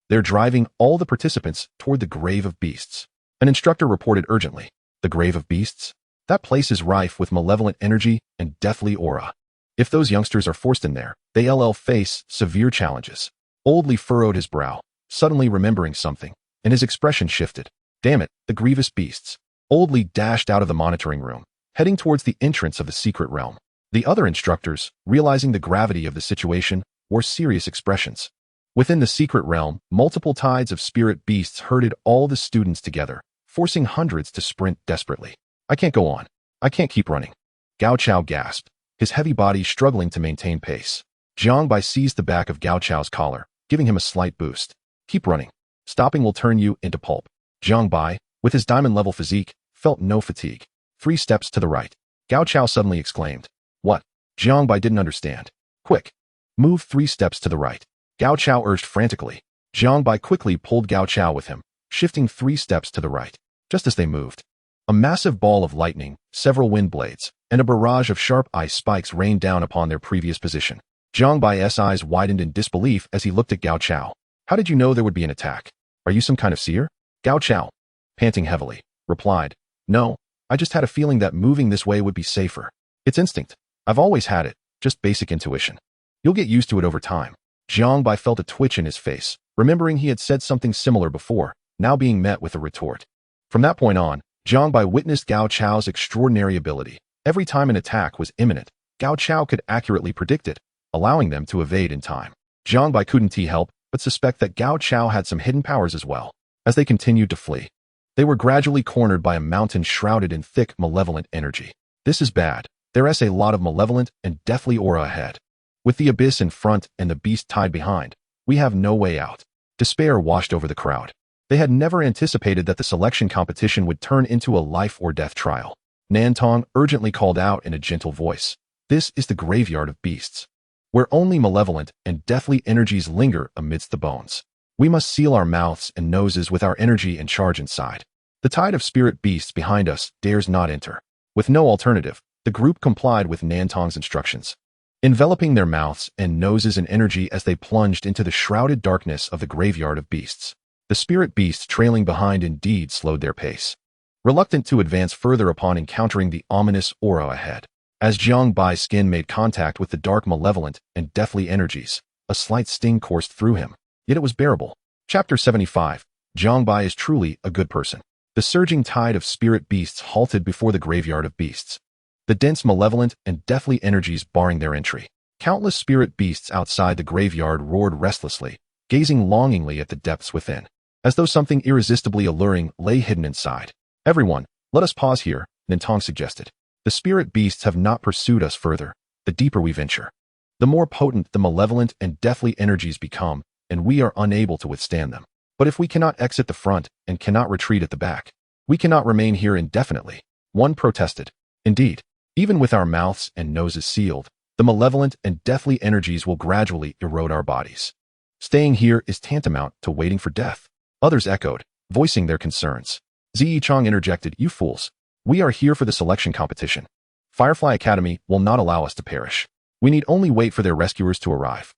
They're driving all the participants toward the grave of beasts. An instructor reported urgently. The grave of beasts? That place is rife with malevolent energy and deathly aura. If those youngsters are forced in there, they'll face severe challenges. Oldly furrowed his brow, suddenly remembering something, and his expression shifted. Damn it, the grievous beasts. Oldly dashed out of the monitoring room, heading towards the entrance of the secret realm. The other instructors, realizing the gravity of the situation, wore serious expressions. Within the secret realm, multiple tides of spirit beasts herded all the students together, forcing hundreds to sprint desperately. I can't go on. I can't keep running. Gao Chao gasped, his heavy body struggling to maintain pace. Jiang Bai seized the back of Gao Chao's collar, giving him a slight boost. Keep running. Stopping will turn you into pulp. Jiang Bai, with his diamond-level physique, felt no fatigue. 3 steps to the right. Gao Chao suddenly exclaimed. What? Jiang Bai didn't understand. Quick. Move 3 steps to the right. Gao Chao urged frantically. Jiang Bai quickly pulled Gao Chao with him, shifting 3 steps to the right. Just as they moved, a massive ball of lightning, several wind blades, and a barrage of sharp ice spikes rained down upon their previous position. Jiang Bai's eyes widened in disbelief as he looked at Gao Chao. How did you know there would be an attack? Are you some kind of seer? Gao Chao, panting heavily, replied. No, I just had a feeling that moving this way would be safer. It's instinct. I've always had it, just basic intuition. You'll get used to it over time. Jiang Bai felt a twitch in his face, remembering he had said something similar before, now being met with a retort. From that point on, Jiang Bai witnessed Gao Chao's extraordinary ability. Every time an attack was imminent, Gao Chao could accurately predict it, allowing them to evade in time. Jiang Bai couldn't help but suspect that Gao Chao had some hidden powers as well. As they continued to flee, they were gradually cornered by a mountain shrouded in thick, malevolent energy. This is bad. There's a lot of malevolent and deathly aura ahead. With the abyss in front and the beast tied behind, we have no way out. Despair washed over the crowd. They had never anticipated that the selection competition would turn into a life-or-death trial. Nantong urgently called out in a gentle voice. This is the graveyard of beasts, where only malevolent and deathly energies linger amidst the bones. We must seal our mouths and noses with our energy and charge inside. The tide of spirit beasts behind us dares not enter. With no alternative, the group complied with Nantong's instructions, enveloping their mouths and noses in energy as they plunged into the shrouded darkness of the graveyard of beasts. The spirit beasts trailing behind indeed slowed their pace, reluctant to advance further upon encountering the ominous aura ahead. As Jiang Bai's skin made contact with the dark malevolent and deathly energies, a slight sting coursed through him, yet it was bearable. Chapter 75. Jiang Bai is truly a good person. The surging tide of spirit beasts halted before the graveyard of beasts, the dense malevolent and deathly energies barring their entry. Countless spirit beasts outside the graveyard roared restlessly, gazing longingly at the depths within, as though something irresistibly alluring lay hidden inside. Everyone, let us pause here, Nantong suggested. The spirit beasts have not pursued us further. The deeper we venture, the more potent the malevolent and deathly energies become, and we are unable to withstand them. But if we cannot exit the front and cannot retreat at the back, we cannot remain here indefinitely. One protested. Indeed, even with our mouths and noses sealed, the malevolent and deathly energies will gradually erode our bodies. Staying here is tantamount to waiting for death. Others echoed, voicing their concerns. Ziyi interjected, you fools. We are here for the selection competition. Firefly Academy will not allow us to perish. We need only wait for their rescuers to arrive.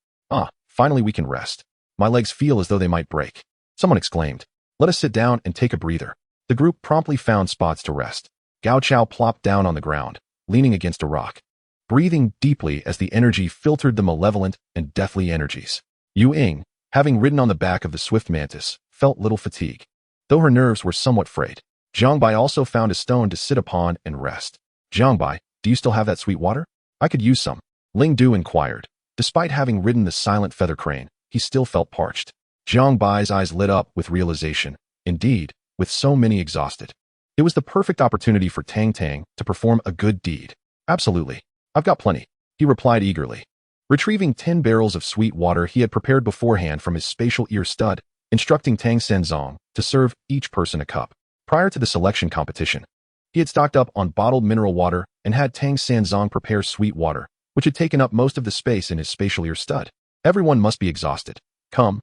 Finally we can rest. My legs feel as though they might break. Someone exclaimed. Let us sit down and take a breather. The group promptly found spots to rest. Gao Chao plopped down on the ground, leaning against a rock, breathing deeply as the energy filtered the malevolent and deathly energies. Yu Ying, having ridden on the back of the swift mantis, felt little fatigue, though her nerves were somewhat frayed. Jiang Bai also found a stone to sit upon and rest. Jiang Bai, do you still have that sweet water? I could use some. Ling Du inquired, Despite having ridden the silent feather crane, he still felt parched. Jiang Bai's eyes lit up with realization. Indeed, with so many exhausted, it was the perfect opportunity for Tang Tang to perform a good deed. Absolutely. I've got plenty, he replied eagerly. Retrieving 10 barrels of sweet water he had prepared beforehand from his spatial ear stud, instructing Tang Senzong to serve each person a cup. Prior to the selection competition, he had stocked up on bottled mineral water and had Tang Senzong prepare sweet water, which had taken up most of the space in his spatial ear stud. Everyone must be exhausted. Come,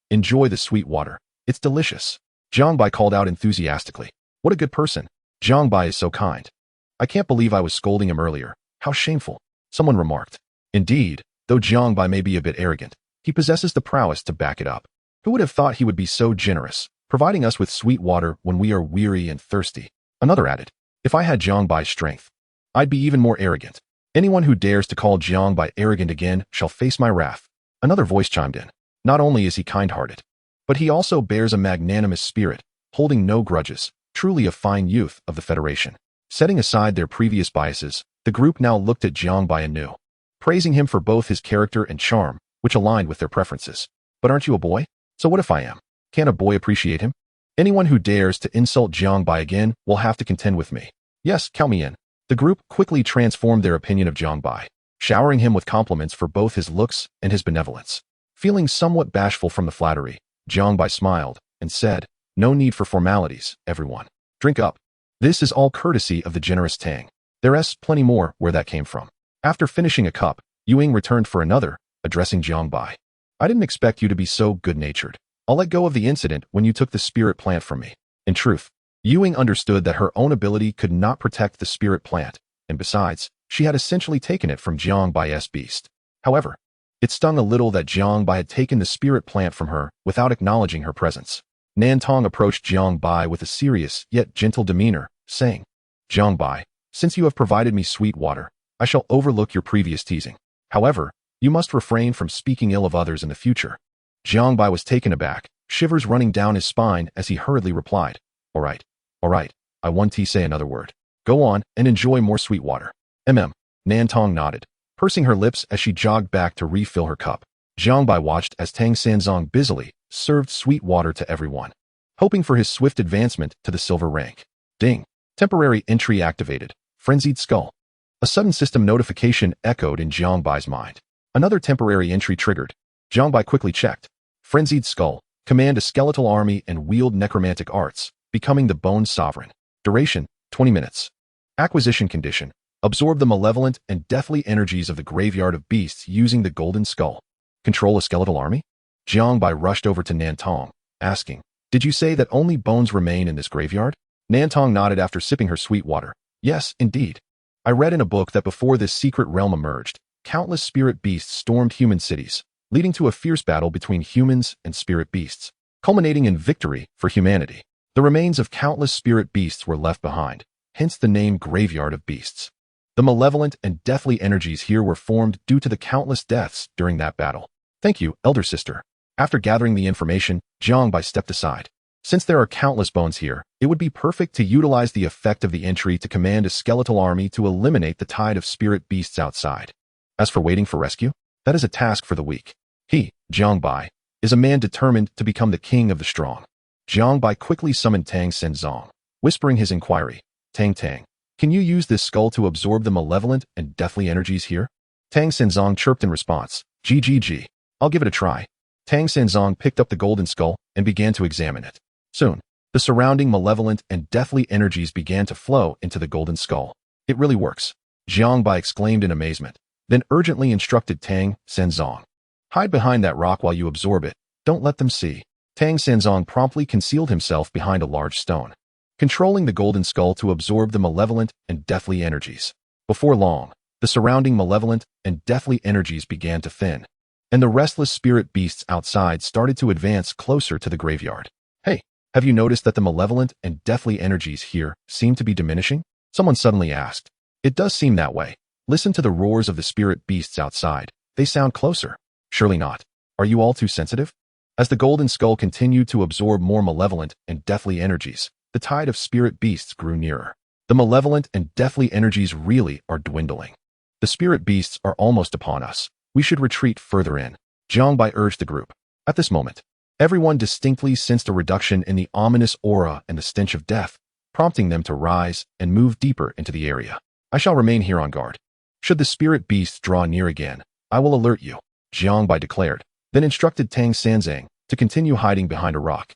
enjoy the sweet water. It's delicious. Jiang Bai called out enthusiastically. What a good person. Jiang Bai is so kind. I can't believe I was scolding him earlier. How shameful. Someone remarked. Indeed, though Jiang Bai may be a bit arrogant, he possesses the prowess to back it up. Who would have thought he would be so generous, providing us with sweet water when we are weary and thirsty? Another added. If I had Jiang Bai's strength, I'd be even more arrogant. Anyone who dares to call Jiang Bai arrogant again shall face my wrath. Another voice chimed in. Not only is he kind-hearted, but he also bears a magnanimous spirit, holding no grudges, truly a fine youth of the Federation. Setting aside their previous biases, the group now looked at Jiang Bai anew, praising him for both his character and charm, which aligned with their preferences. But aren't you a boy? So what if I am? Can't a boy appreciate him? Anyone who dares to insult Jiang Bai again will have to contend with me. Yes, count me in. The group quickly transformed their opinion of Jiang Bai, showering him with compliments for both his looks and his benevolence. Feeling somewhat bashful from the flattery, Jiang Bai smiled and said, No need for formalities, everyone. Drink up. This is all courtesy of the generous Tang. There's plenty more where that came from. After finishing a cup, Ying returned for another, addressing Jiang Bai. I didn't expect you to be so good-natured. I'll let go of the incident when you took the spirit plant from me. In truth, Ying understood that her own ability could not protect the spirit plant, and besides, she had essentially taken it from Jiang Bai's beast. However, it stung a little that Jiang Bai had taken the spirit plant from her without acknowledging her presence. Nantong approached Jiang Bai with a serious yet gentle demeanor, saying, Jiang Bai, since you have provided me sweet water, I shall overlook your previous teasing. However, you must refrain from speaking ill of others in the future. Jiang Bai was taken aback, shivers running down his spine as he hurriedly replied, All right, I won't say another word. Go on and enjoy more sweet water. Nantong nodded, pursing her lips as she jogged back to refill her cup. Jiang Bai watched as Tang Senzong busily served sweet water to everyone, hoping for his swift advancement to the silver rank. Ding. Temporary entry activated. Frenzied Skull. A sudden system notification echoed in Jiang Bai's mind. Another temporary entry triggered. Jiang Bai quickly checked. Frenzied Skull. Command a skeletal army and wield necromantic arts, becoming the Bone Sovereign. Duration, 20 minutes. Acquisition condition. Absorb the malevolent and deathly energies of the graveyard of beasts using the Golden Skull. Control a skeletal army? Jiang Bai rushed over to Nantong, asking, Did you say that only bones remain in this graveyard? Nantong nodded after sipping her sweet water. Yes, indeed. I read in a book that before this secret realm emerged, countless spirit beasts stormed human cities, leading to a fierce battle between humans and spirit beasts, culminating in victory for humanity. The remains of countless spirit beasts were left behind, hence the name Graveyard of Beasts. The malevolent and deathly energies here were formed due to the countless deaths during that battle. Thank you, elder sister. After gathering the information, Jiang Bai stepped aside. Since there are countless bones here, it would be perfect to utilize the effect of the entry to command a skeletal army to eliminate the tide of spirit beasts outside. As for waiting for rescue, that is a task for the weak. He, Jiang Bai, is a man determined to become the king of the strong. Jiang Bai quickly summoned Tang Senzong, whispering his inquiry. Tang, can you use this skull to absorb the malevolent and deathly energies here? Tang Senzong chirped in response. GGG. I'll give it a try. Tang Senzong picked up the golden skull and began to examine it. Soon, the surrounding malevolent and deathly energies began to flow into the golden skull. It really works. Jiang Bai exclaimed in amazement, then urgently instructed Tang Senzong. Hide behind that rock while you absorb it. Don't let them see. Tang Senzong promptly concealed himself behind a large stone, controlling the golden skull to absorb the malevolent and deathly energies. Before long, the surrounding malevolent and deathly energies began to thin, and the restless spirit beasts outside started to advance closer to the graveyard. Hey, have you noticed that the malevolent and deathly energies here seem to be diminishing? Someone suddenly asked. It does seem that way. Listen to the roars of the spirit beasts outside. They sound closer. Surely not. Are you all too sensitive? As the golden skull continued to absorb more malevolent and deathly energies, the tide of spirit beasts grew nearer. The malevolent and deathly energies really are dwindling. The spirit beasts are almost upon us. We should retreat further in. Jiang Bai urged the group. At this moment, everyone distinctly sensed a reduction in the ominous aura and the stench of death, prompting them to rise and move deeper into the area. I shall remain here on guard. Should the spirit beasts draw near again, I will alert you, Jiang Bai declared, then instructed Tang Sanzang to continue hiding behind a rock,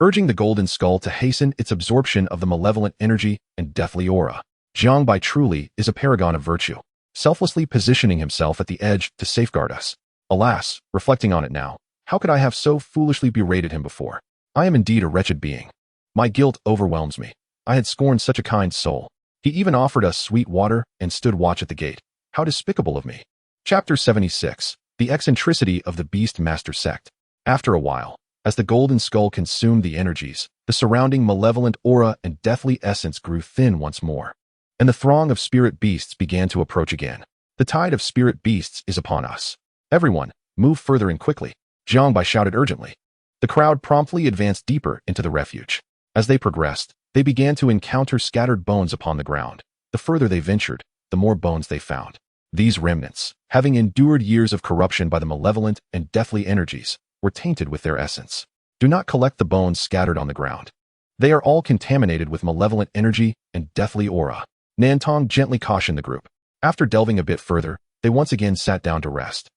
urging the golden skull to hasten its absorption of the malevolent energy and deathly aura. Jiang Bai truly is a paragon of virtue, selflessly positioning himself at the edge to safeguard us. Alas, reflecting on it now, how could I have so foolishly berated him before? I am indeed a wretched being. My guilt overwhelms me. I had scorned such a kind soul. He even offered us sweet water and stood watch at the gate. How despicable of me. Chapter 76. The eccentricity of the Beast Master sect. After a while, as the golden skull consumed the energies, the surrounding malevolent aura and deathly essence grew thin once more, and the throng of spirit beasts began to approach again. The tide of spirit beasts is upon us. Everyone, move further and quickly, Jiang Bai shouted urgently. The crowd promptly advanced deeper into the refuge. As they progressed, they began to encounter scattered bones upon the ground. The further they ventured, the more bones they found. These remnants, having endured years of corruption by the malevolent and deathly energies, were tainted with their essence. Do not collect the bones scattered on the ground. They are all contaminated with malevolent energy and deathly aura. Nantong gently cautioned the group. After delving a bit further, they once again sat down to rest,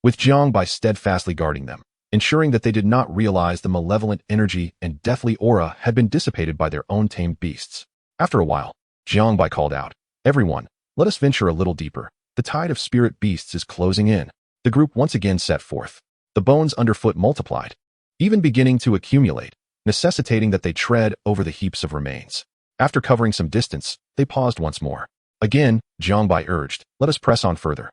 with Jiang Bai steadfastly guarding them, ensuring that they did not realize the malevolent energy and deathly aura had been dissipated by their own tamed beasts. After a while, Jiang Bai called out, "Everyone, let us venture a little deeper. The tide of spirit beasts is closing in." The group once again set forth. The bones underfoot multiplied, even beginning to accumulate, necessitating that they tread over the heaps of remains. After covering some distance, they paused once more. Again, Jiang Bai urged, "Let us press on further.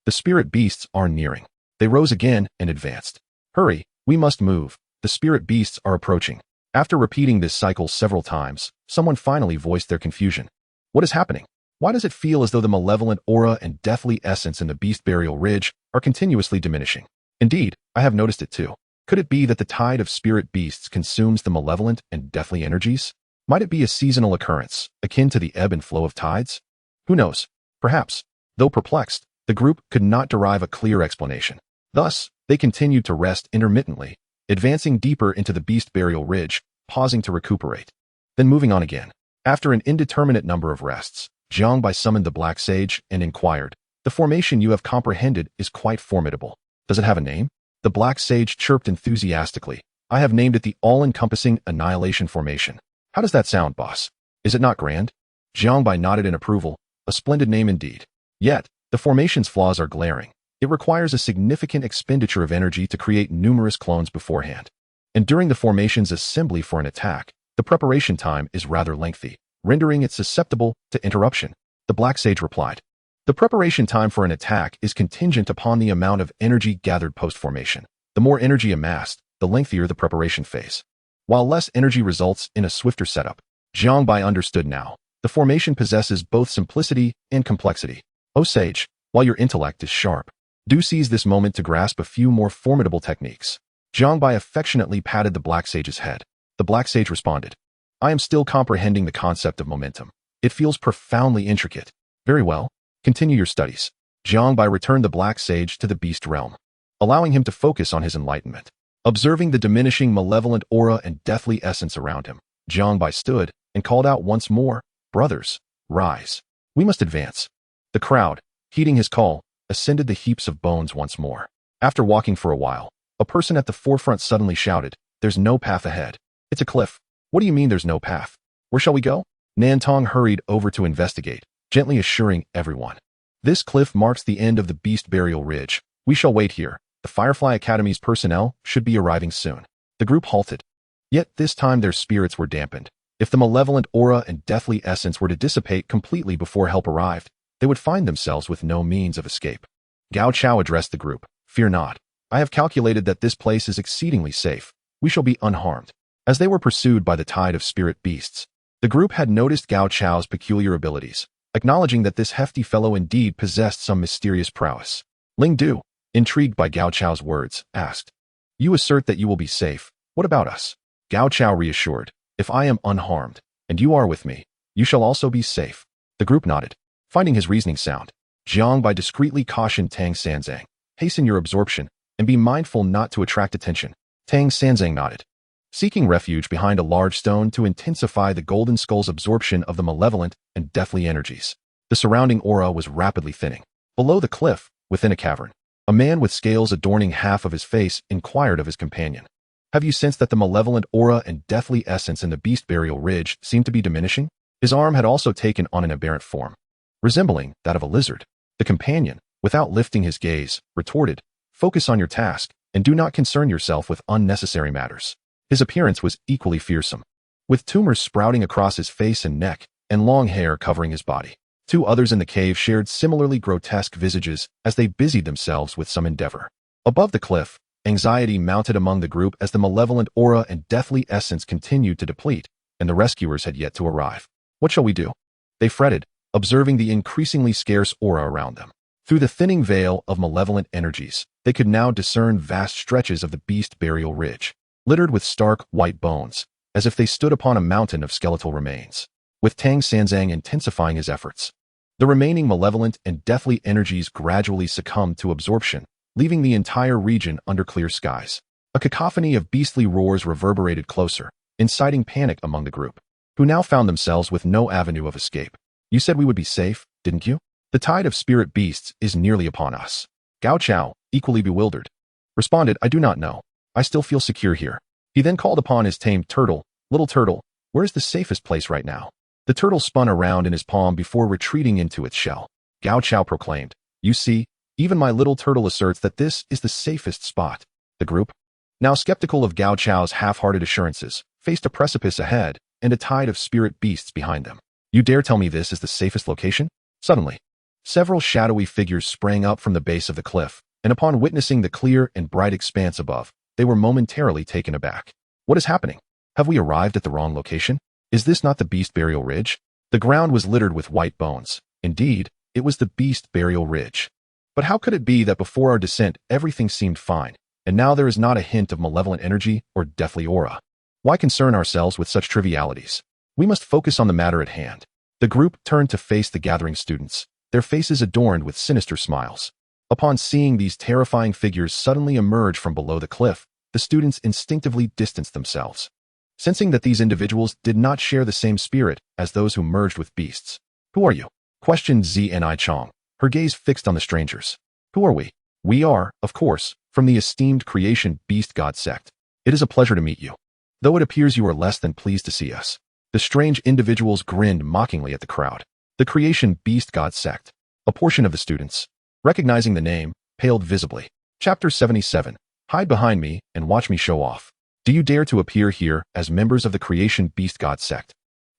The spirit beasts are nearing." They rose again and advanced. "Hurry, we must move. The spirit beasts are approaching." After repeating this cycle several times, someone finally voiced their confusion. "What is happening? Why does it feel as though the malevolent aura and deathly essence in the Beast Burial Ridge are continuously diminishing? Indeed, I have noticed it too. Could it be that the tide of spirit beasts consumes the malevolent and deathly energies? Might it be a seasonal occurrence, akin to the ebb and flow of tides? Who knows? Perhaps." Though perplexed, the group could not derive a clear explanation. Thus, they continued to rest intermittently, advancing deeper into the Beast Burial Ridge, pausing to recuperate, then moving on again. After an indeterminate number of rests, Jiang Bai summoned the Black Sage and inquired, "The formation you have comprehended is quite formidable. Does it have a name?" The Black Sage chirped enthusiastically. "I have named it the All-Encompassing Annihilation Formation. How does that sound, boss? Is it not grand?" Jiang Bai nodded in approval. A splendid name indeed. Yet, the formation's flaws are glaring. It requires a significant expenditure of energy to create numerous clones beforehand. And during the formation's assembly for an attack, the preparation time is rather lengthy, rendering it susceptible to interruption. The Black Sage replied, "The preparation time for an attack is contingent upon the amount of energy gathered post-formation. The more energy amassed, the lengthier the preparation phase. While less energy results in a swifter setup." Jiang Bai understood now. The formation possesses both simplicity and complexity. O Sage, while your intellect is sharp, do seize this moment to grasp a few more formidable techniques. Jiang Bai affectionately patted the Black Sage's head. The Black Sage responded, "I am still comprehending the concept of momentum. It feels profoundly intricate." "Very well. Continue your studies." Jiang Bai returned the Black Sage to the Beast Realm, allowing him to focus on his enlightenment. Observing the diminishing malevolent aura and deathly essence around him, Jiang Bai stood and called out once more, "Brothers, rise. We must advance." The crowd, heeding his call, ascended the heaps of bones once more. After walking for a while, a person at the forefront suddenly shouted, "There's no path ahead. It's a cliff." "What do you mean there's no path? Where shall we go?" Nantong hurried over to investigate, gently assuring everyone, "This cliff marks the end of the Beast Burial Ridge. We shall wait here. The Firefly Academy's personnel should be arriving soon." The group halted. Yet this time their spirits were dampened. If the malevolent aura and deathly essence were to dissipate completely before help arrived, they would find themselves with no means of escape. Gao Chao addressed the group. "Fear not. I have calculated that this place is exceedingly safe. We shall be unharmed." As they were pursued by the tide of spirit beasts, the group had noticed Gao Chao's peculiar abilities, acknowledging that this hefty fellow indeed possessed some mysterious prowess. Ling Du, intrigued by Gao Chao's words, asked, "You assert that you will be safe. What about us?" Gao Chao reassured, "If I am unharmed, and you are with me, you shall also be safe." The group nodded, finding his reasoning sound. Jiang Bai discreetly cautioned Tang Sanzang, Hasten your absorption, and be mindful not to attract attention. Tang Sanzang nodded, seeking refuge behind a large stone to intensify the golden skull's absorption of the malevolent and deathly energies. The surrounding aura was rapidly thinning. Below the cliff, within a cavern, a man with scales adorning half of his face inquired of his companion. Have you sensed that the malevolent aura and deathly essence in the beast burial ridge seem to be diminishing? His arm had also taken on an aberrant form, resembling that of a lizard. The companion, without lifting his gaze, retorted, "Focus on your task, and do not concern yourself with unnecessary matters." His appearance was equally fearsome, with tumors sprouting across his face and neck, and long hair covering his body. Two others in the cave shared similarly grotesque visages as they busied themselves with some endeavor. Above the cliff, anxiety mounted among the group as the malevolent aura and deathly essence continued to deplete, and the rescuers had yet to arrive. What shall we do? They fretted, observing the increasingly scarce aura around them. Through the thinning veil of malevolent energies, they could now discern vast stretches of the beast burial ridge, littered with stark, white bones, as if they stood upon a mountain of skeletal remains. With Tang Sanzang intensifying his efforts, the remaining malevolent and deathly energies gradually succumbed to absorption, leaving the entire region under clear skies. A cacophony of beastly roars reverberated closer, inciting panic among the group, who now found themselves with no avenue of escape. You said we would be safe, didn't you? The tide of spirit beasts is nearly upon us. Gao Chao, equally bewildered, responded, I do not know. I still feel secure here. He then called upon his tamed turtle. Little turtle, where is the safest place right now? The turtle spun around in his palm before retreating into its shell. Gao Chao proclaimed, You see, even my little turtle asserts that this is the safest spot. The group, now skeptical of Gao Chao's half-hearted assurances, faced a precipice ahead and a tide of spirit beasts behind them. You dare tell me this is the safest location? Suddenly, several shadowy figures sprang up from the base of the cliff, and upon witnessing the clear and bright expanse above, they were momentarily taken aback. What is happening? Have we arrived at the wrong location? Is this not the beast burial ridge? The ground was littered with white bones. Indeed, it was the beast burial ridge. But how could it be that before our descent everything seemed fine, and now there is not a hint of malevolent energy or deathly aura? Why concern ourselves with such trivialities? We must focus on the matter at hand. The group turned to face the gathering students, their faces adorned with sinister smiles. Upon seeing these terrifying figures suddenly emerge from below the cliff, the students instinctively distanced themselves, sensing that these individuals did not share the same spirit as those who merged with beasts. Who are you? Questioned Zni Chong, her gaze fixed on the strangers. Who are we? We are, of course, from the esteemed creation beast god sect. It is a pleasure to meet you. Though it appears you are less than pleased to see us. The strange individuals grinned mockingly at the crowd. The creation beast god sect. A portion of the students, recognizing the name, paled visibly. Chapter 77. Hide behind me and watch me show off. Do you dare to appear here as members of the creation beast god sect?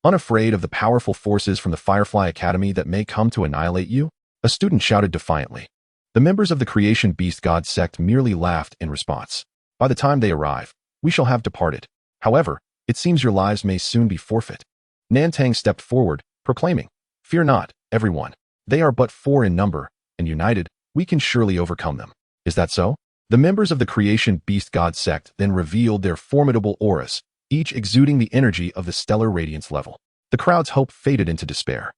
Unafraid of the powerful forces from the Firefly Academy that may come to annihilate you? A student shouted defiantly. The members of the creation beast god sect merely laughed in response. By the time they arrive, we shall have departed. However, it seems your lives may soon be forfeit. Nantang stepped forward, proclaiming, Fear not, everyone. They are but 4 in number, and united, we can surely overcome them. Is that so? The members of the creation beast god sect then revealed their formidable auras, each exuding the energy of the stellar radiance level. The crowd's hope faded into despair.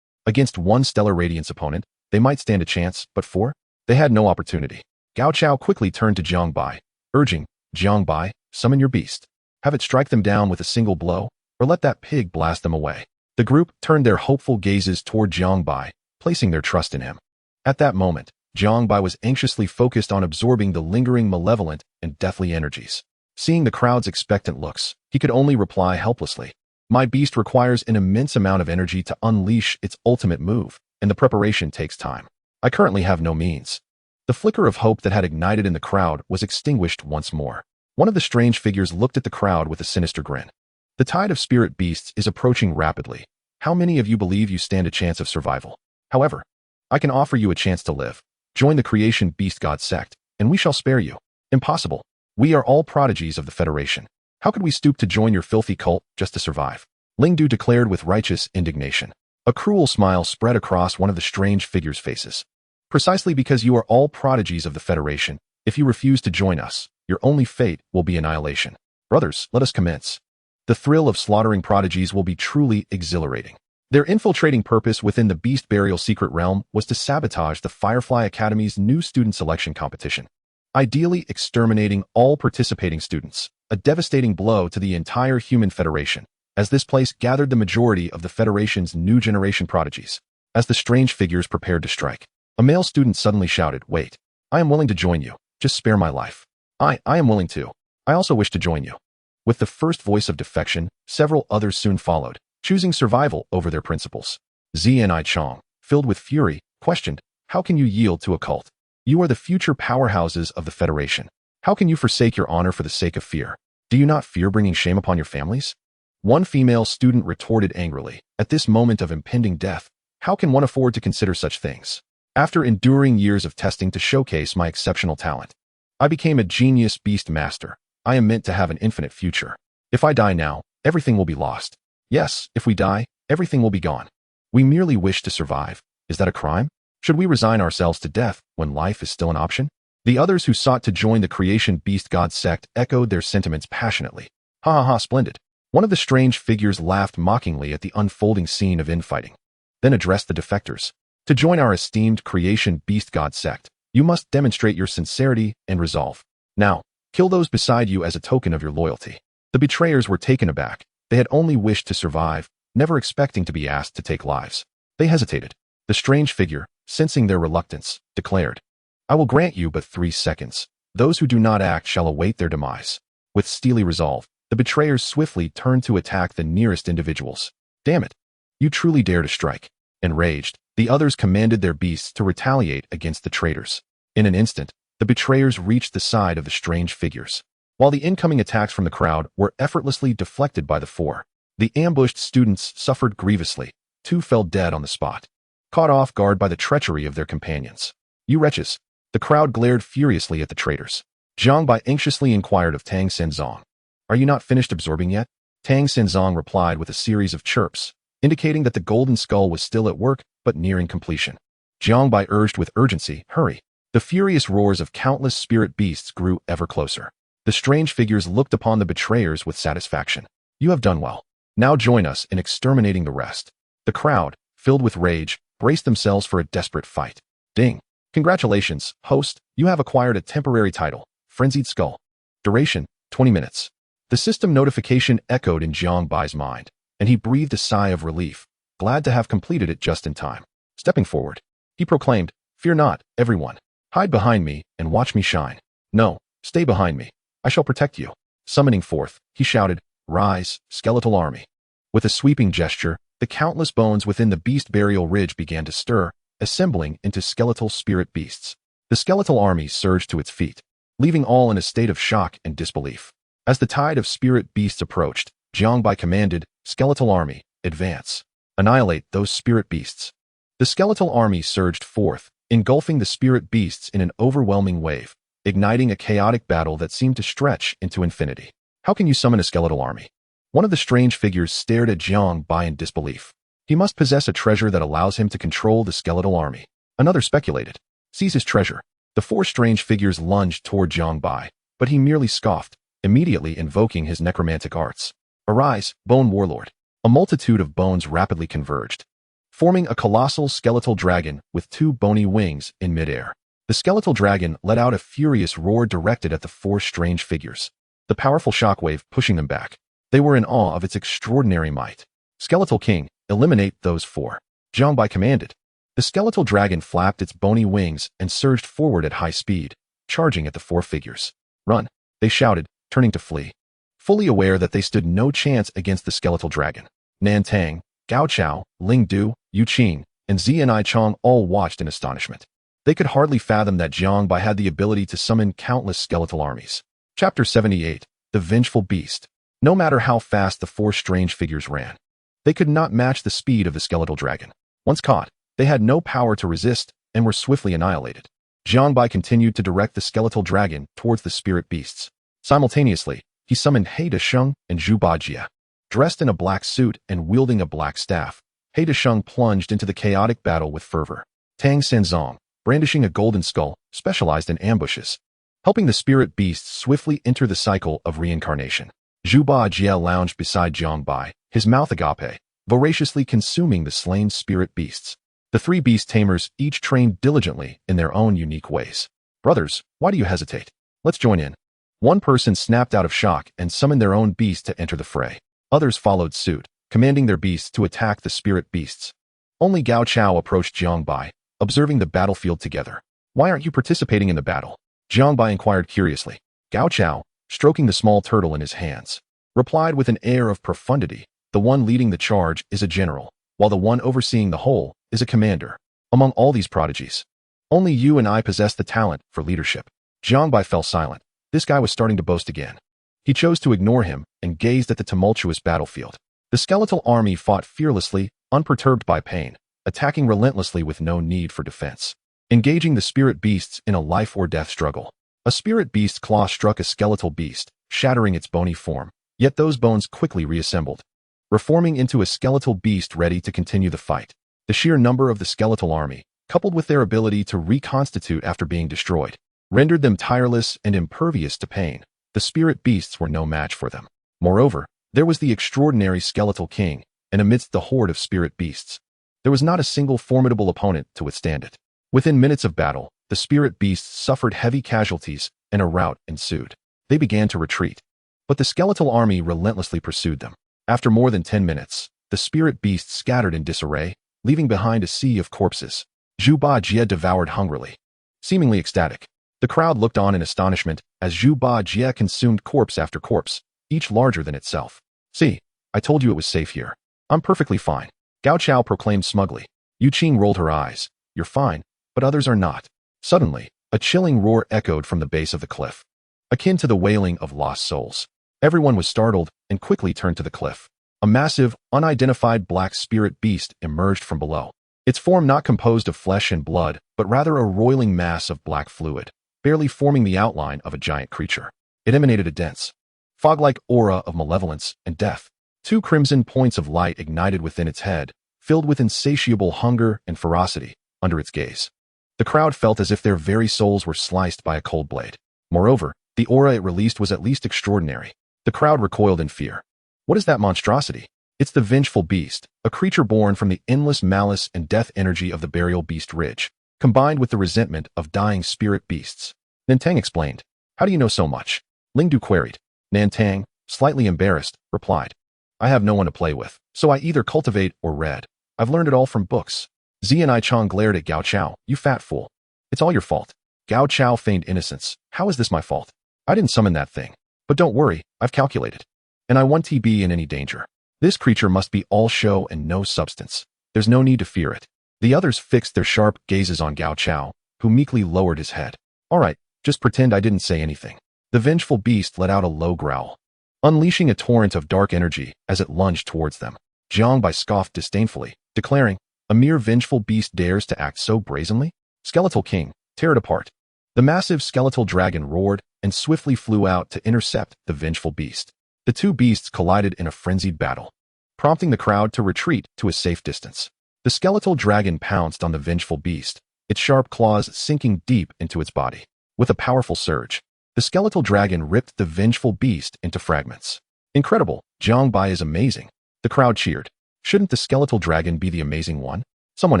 Against one stellar radiance opponent, they might stand a chance, but 4? They had no opportunity. Gao Chao quickly turned to Jiang Bai, urging, Jiang Bai, summon your beast. Have it strike them down with a single blow, or let that pig blast them away. The group turned their hopeful gazes toward Jiang Bai, placing their trust in him. At that moment, Jiang Bai was anxiously focused on absorbing the lingering malevolent and deathly energies. Seeing the crowd's expectant looks, he could only reply helplessly. My beast requires an immense amount of energy to unleash its ultimate move, and the preparation takes time. I currently have no means. The flicker of hope that had ignited in the crowd was extinguished once more. One of the strange figures looked at the crowd with a sinister grin. The tide of spirit beasts is approaching rapidly. How many of you believe you stand a chance of survival? However, I can offer you a chance to live. Join the creation beast god sect, and we shall spare you. Impossible. We are all prodigies of the Federation. How could we stoop to join your filthy cult just to survive? Ling Du declared with righteous indignation. A cruel smile spread across one of the strange figure's faces. Precisely because you are all prodigies of the Federation, if you refuse to join us, your only fate will be annihilation. Brothers, let us commence. The thrill of slaughtering prodigies will be truly exhilarating. Their infiltrating purpose within the Beast Burial secret realm was to sabotage the Firefly Academy's new student selection competition, ideally exterminating all participating students, a devastating blow to the entire human federation, as this place gathered the majority of the Federation's new generation prodigies. As the strange figures prepared to strike, a male student suddenly shouted, "Wait, I am willing to join you. Just spare my life. I am willing to. I also wish to join you." With the first voice of defection, several others soon followed, choosing survival over their principles. Zian Chong, filled with fury, questioned, "How can you yield to a cult? You are the future powerhouses of the Federation. How can you forsake your honor for the sake of fear? Do you not fear bringing shame upon your families?" One female student retorted angrily, "At this moment of impending death, how can one afford to consider such things? After enduring years of testing to showcase my exceptional talent, I became a genius beast master. I am meant to have an infinite future. If I die now, everything will be lost. Yes, if we die, everything will be gone. We merely wish to survive. Is that a crime? Should we resign ourselves to death when life is still an option?" The others who sought to join the creation beast god sect echoed their sentiments passionately. "Ha ha ha, splendid." One of the strange figures laughed mockingly at the unfolding scene of infighting, then addressed the defectors. "To join our esteemed creation beast god sect, you must demonstrate your sincerity and resolve. Now, kill those beside you as a token of your loyalty." The betrayers were taken aback. They had only wished to survive, never expecting to be asked to take lives. They hesitated. The strange figure, sensing their reluctance, declared, "I will grant you but 3 seconds. Those who do not act shall await their demise." With steely resolve, the betrayers swiftly turned to attack the nearest individuals. "Damn it! You truly dare to strike." Enraged, the others commanded their beasts to retaliate against the traitors. In an instant, the betrayers reached the side of the strange figures. While the incoming attacks from the crowd were effortlessly deflected by the four, the ambushed students suffered grievously. 2 fell dead on the spot, caught off guard by the treachery of their companions. "You wretches!" The crowd glared furiously at the traitors. Jiang Bai anxiously inquired of Tang Senzong, "Are you not finished absorbing yet?" Tang Senzong replied with a series of chirps, indicating that the golden skull was still at work but nearing completion. Jiang Bai urged with urgency, "Hurry!" The furious roars of countless spirit beasts grew ever closer. The strange figures looked upon the betrayers with satisfaction. "You have done well. Now join us in exterminating the rest." The crowd, filled with rage, braced themselves for a desperate fight. Ding! "Congratulations, host, you have acquired a temporary title, Frenzied Skull. Duration, 20 minutes. The system notification echoed in Jiang Bai's mind, and he breathed a sigh of relief, glad to have completed it just in time. Stepping forward, he proclaimed, "Fear not, everyone. Hide behind me and watch me shine. No, stay behind me. I shall protect you." Summoning forth, he shouted, "Rise, skeletal army." With a sweeping gesture, the countless bones within the beast burial ridge began to stir, assembling into skeletal spirit beasts. The skeletal army surged to its feet, leaving all in a state of shock and disbelief. As the tide of spirit beasts approached, Jiang Bai commanded, "Skeletal army, advance. Annihilate those spirit beasts." The skeletal army surged forth, engulfing the spirit beasts in an overwhelming wave, igniting a chaotic battle that seemed to stretch into infinity. "How can you summon a skeletal army?" One of the strange figures stared at Jiang Bai in disbelief. "He must possess a treasure that allows him to control the skeletal army." Another speculated, "Seize his treasure." The 4 strange figures lunged toward Jiang Bai, but he merely scoffed, immediately invoking his necromantic arts. "Arise, bone warlord." A multitude of bones rapidly converged, forming a colossal skeletal dragon with 2 bony wings in midair. The skeletal dragon let out a furious roar directed at the 4 strange figures, the powerful shockwave pushing them back. They were in awe of its extraordinary might. "Skeletal King, eliminate those 4. Jiang Bai commanded. The skeletal dragon flapped its bony wings and surged forward at high speed, charging at the 4 figures. "Run!" they shouted, turning to flee, fully aware that they stood no chance against the skeletal dragon. Nan Tang, Gao Chao, Ling Du, Yu Qing, and Zian Chong all watched in astonishment. They could hardly fathom that Jiang Bai had the ability to summon countless skeletal armies. Chapter 78, The Vengeful Beast. No matter how fast the 4 strange figures ran, they could not match the speed of the skeletal dragon. Once caught, they had no power to resist and were swiftly annihilated. Jiang Bai continued to direct the skeletal dragon towards the spirit beasts. Simultaneously, he summoned He Desheng and Zhu Bajie. Dressed in a black suit and wielding a black staff, He Desheng plunged into the chaotic battle with fervor. Tang Senzong, brandishing a golden skull, specialized in ambushes, helping the spirit beasts swiftly enter the cycle of reincarnation. Zhu Bajie lounged beside Jiang Bai, his mouth agape, voraciously consuming the slain spirit beasts. The three beast tamers each trained diligently in their own unique ways. Brothers, why do you hesitate? Let's join in. One person snapped out of shock and summoned their own beast to enter the fray. Others followed suit, commanding their beasts to attack the spirit beasts. Only Gao Chao approached Jiang Bai, observing the battlefield together. Why aren't you participating in the battle? Jiang Bai inquired curiously. Gao Chao, stroking the small turtle in his hands, replied with an air of profundity. The one leading the charge is a general, while the one overseeing the whole is a commander. Among all these prodigies, only you and I possess the talent for leadership. Jiang Bai fell silent. This guy was starting to boast again. He chose to ignore him and gazed at the tumultuous battlefield. The skeletal army fought fearlessly, unperturbed by pain, attacking relentlessly with no need for defense, engaging the spirit beasts in a life-or-death struggle. A spirit beast's claw struck a skeletal beast, shattering its bony form, yet those bones quickly reassembled, reforming into a skeletal beast ready to continue the fight. The sheer number of the skeletal army, coupled with their ability to reconstitute after being destroyed, rendered them tireless and impervious to pain. The spirit beasts were no match for them. Moreover, there was the extraordinary skeletal king, and amidst the horde of spirit beasts, there was not a single formidable opponent to withstand it. Within minutes of battle, the spirit beasts suffered heavy casualties, and a rout ensued. They began to retreat, but the skeletal army relentlessly pursued them. After more than 10 minutes, the spirit beasts scattered in disarray, leaving behind a sea of corpses. Zhu Ba Jie devoured hungrily, seemingly ecstatic. The crowd looked on in astonishment as Zhu Ba Jie consumed corpse after corpse, each larger than itself. See, I told you it was safe here. I'm perfectly fine, Gao Chao proclaimed smugly. Yu Qing rolled her eyes. You're fine, but others are not. Suddenly, a chilling roar echoed from the base of the cliff, akin to the wailing of lost souls. Everyone was startled and quickly turned to the cliff. A massive, unidentified black spirit beast emerged from below, its form not composed of flesh and blood, but rather a roiling mass of black fluid, barely forming the outline of a giant creature. It emanated a dense, fog-like aura of malevolence and death. Two crimson points of light ignited within its head, filled with insatiable hunger and ferocity under its gaze. The crowd felt as if their very souls were sliced by a cold blade. Moreover, the aura it released was at least extraordinary. The crowd recoiled in fear. What is that monstrosity? It's the vengeful beast, a creature born from the endless malice and death energy of the burial beast ridge, combined with the resentment of dying spirit beasts. Nantang explained. How do you know so much? Lingdu queried. Nantang, slightly embarrassed, replied. I have no one to play with, so I either cultivate or read. I've learned it all from books. Zianai Chong glared at Gao Chao. You fat fool. It's all your fault. Gao Chao feigned innocence. How is this my fault? I didn't summon that thing. But don't worry, I've calculated. And I won't be in any danger. This creature must be all show and no substance. There's no need to fear it. The others fixed their sharp gazes on Gao Chao, who meekly lowered his head. All right, just pretend I didn't say anything. The vengeful beast let out a low growl, unleashing a torrent of dark energy as it lunged towards them. Jiang Bai scoffed disdainfully, declaring, a mere vengeful beast dares to act so brazenly? Skeletal King, tear it apart. The massive skeletal dragon roared and swiftly flew out to intercept the vengeful beast. The two beasts collided in a frenzied battle, prompting the crowd to retreat to a safe distance. The skeletal dragon pounced on the vengeful beast, its sharp claws sinking deep into its body. With a powerful surge, the skeletal dragon ripped the vengeful beast into fragments. Incredible, Jiang Bai is amazing. The crowd cheered. Shouldn't the skeletal dragon be the amazing one? Someone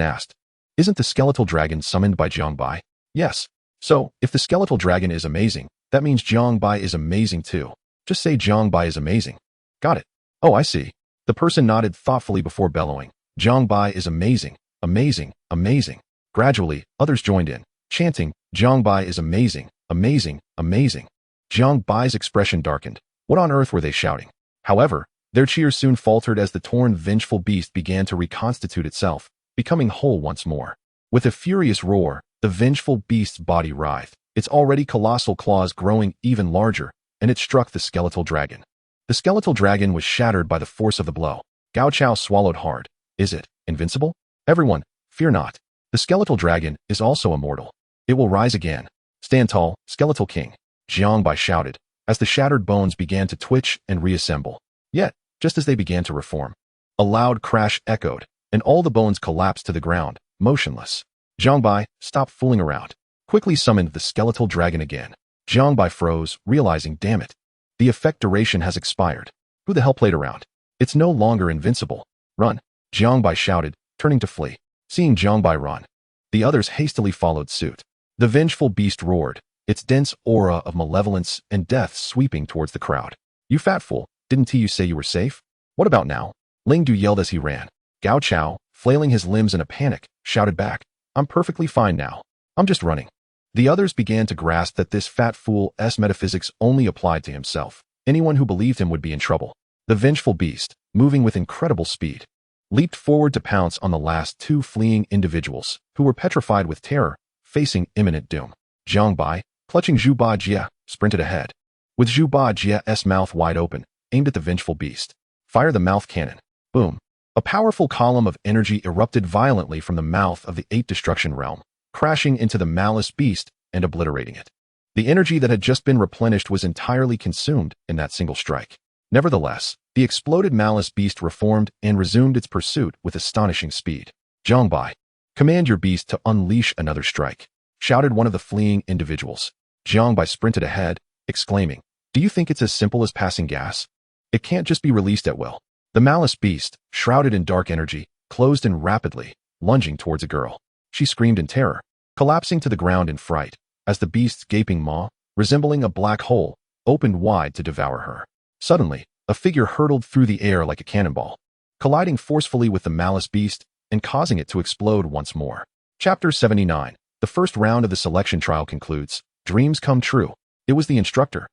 asked. Isn't the skeletal dragon summoned by Jiang Bai? Yes. So, if the skeletal dragon is amazing, that means Jiang Bai is amazing too. Just say Jiang Bai is amazing. Got it. Oh, I see. The person nodded thoughtfully before bellowing. Jiang Bai is amazing, amazing, amazing. Gradually, others joined in, chanting, Jiang Bai is amazing, amazing, amazing. Jiang Bai's expression darkened. What on earth were they shouting? However, their cheers soon faltered as the torn, vengeful beast began to reconstitute itself, becoming whole once more. With a furious roar, the vengeful beast's body writhed, its already colossal claws growing even larger, and it struck the skeletal dragon. The skeletal dragon was shattered by the force of the blow. Gao Chao swallowed hard. Is it invincible? Everyone, fear not. The skeletal dragon is also immortal. It will rise again. Stand tall, Skeletal King, Jiang Bai shouted, as the shattered bones began to twitch and reassemble. Yet, just as they began to reform, a loud crash echoed, and all the bones collapsed to the ground, motionless. Jiang Bai, stop fooling around. Quickly summoned the skeletal dragon again. Jiang Bai froze, realizing, damn it. The effect duration has expired. Who the hell played around? It's no longer invincible. Run! Jiang Bai shouted, turning to flee. Seeing Jiang Bai run, the others hastily followed suit. The vengeful beast roared, its dense aura of malevolence and death sweeping towards the crowd. You fat fool, didn't you say you were safe? What about now? Ling Du yelled as he ran. Gao Chao, flailing his limbs in a panic, shouted back, I'm perfectly fine now. I'm just running. The others began to grasp that this fat fool's metaphysics only applied to himself. Anyone who believed him would be in trouble. The vengeful beast, moving with incredible speed, leaped forward to pounce on the last two fleeing individuals, who were petrified with terror, facing imminent doom. Jiang Bai, clutching Zhu Ba Jia, sprinted ahead. With Zhu Ba Jia's mouth wide open, aimed at the vengeful beast. Fire the mouth cannon. Boom. A powerful column of energy erupted violently from the mouth of the Eight Destruction Realm, crashing into the malice beast and obliterating it. The energy that had just been replenished was entirely consumed in that single strike. Nevertheless, the exploded malice beast reformed and resumed its pursuit with astonishing speed. Jiang Bai, command your beast to unleash another strike, shouted one of the fleeing individuals. Jiang Bai sprinted ahead, exclaiming, Do you think it's as simple as passing gas? It can't just be released at will. The malice beast, shrouded in dark energy, closed in rapidly, lunging towards a girl. She screamed in terror, collapsing to the ground in fright, as the beast's gaping maw, resembling a black hole, opened wide to devour her. Suddenly, a figure hurtled through the air like a cannonball, colliding forcefully with the malice beast and causing it to explode once more. Chapter 79. The first round of the selection trial concludes. Dreams come true. It was the instructor.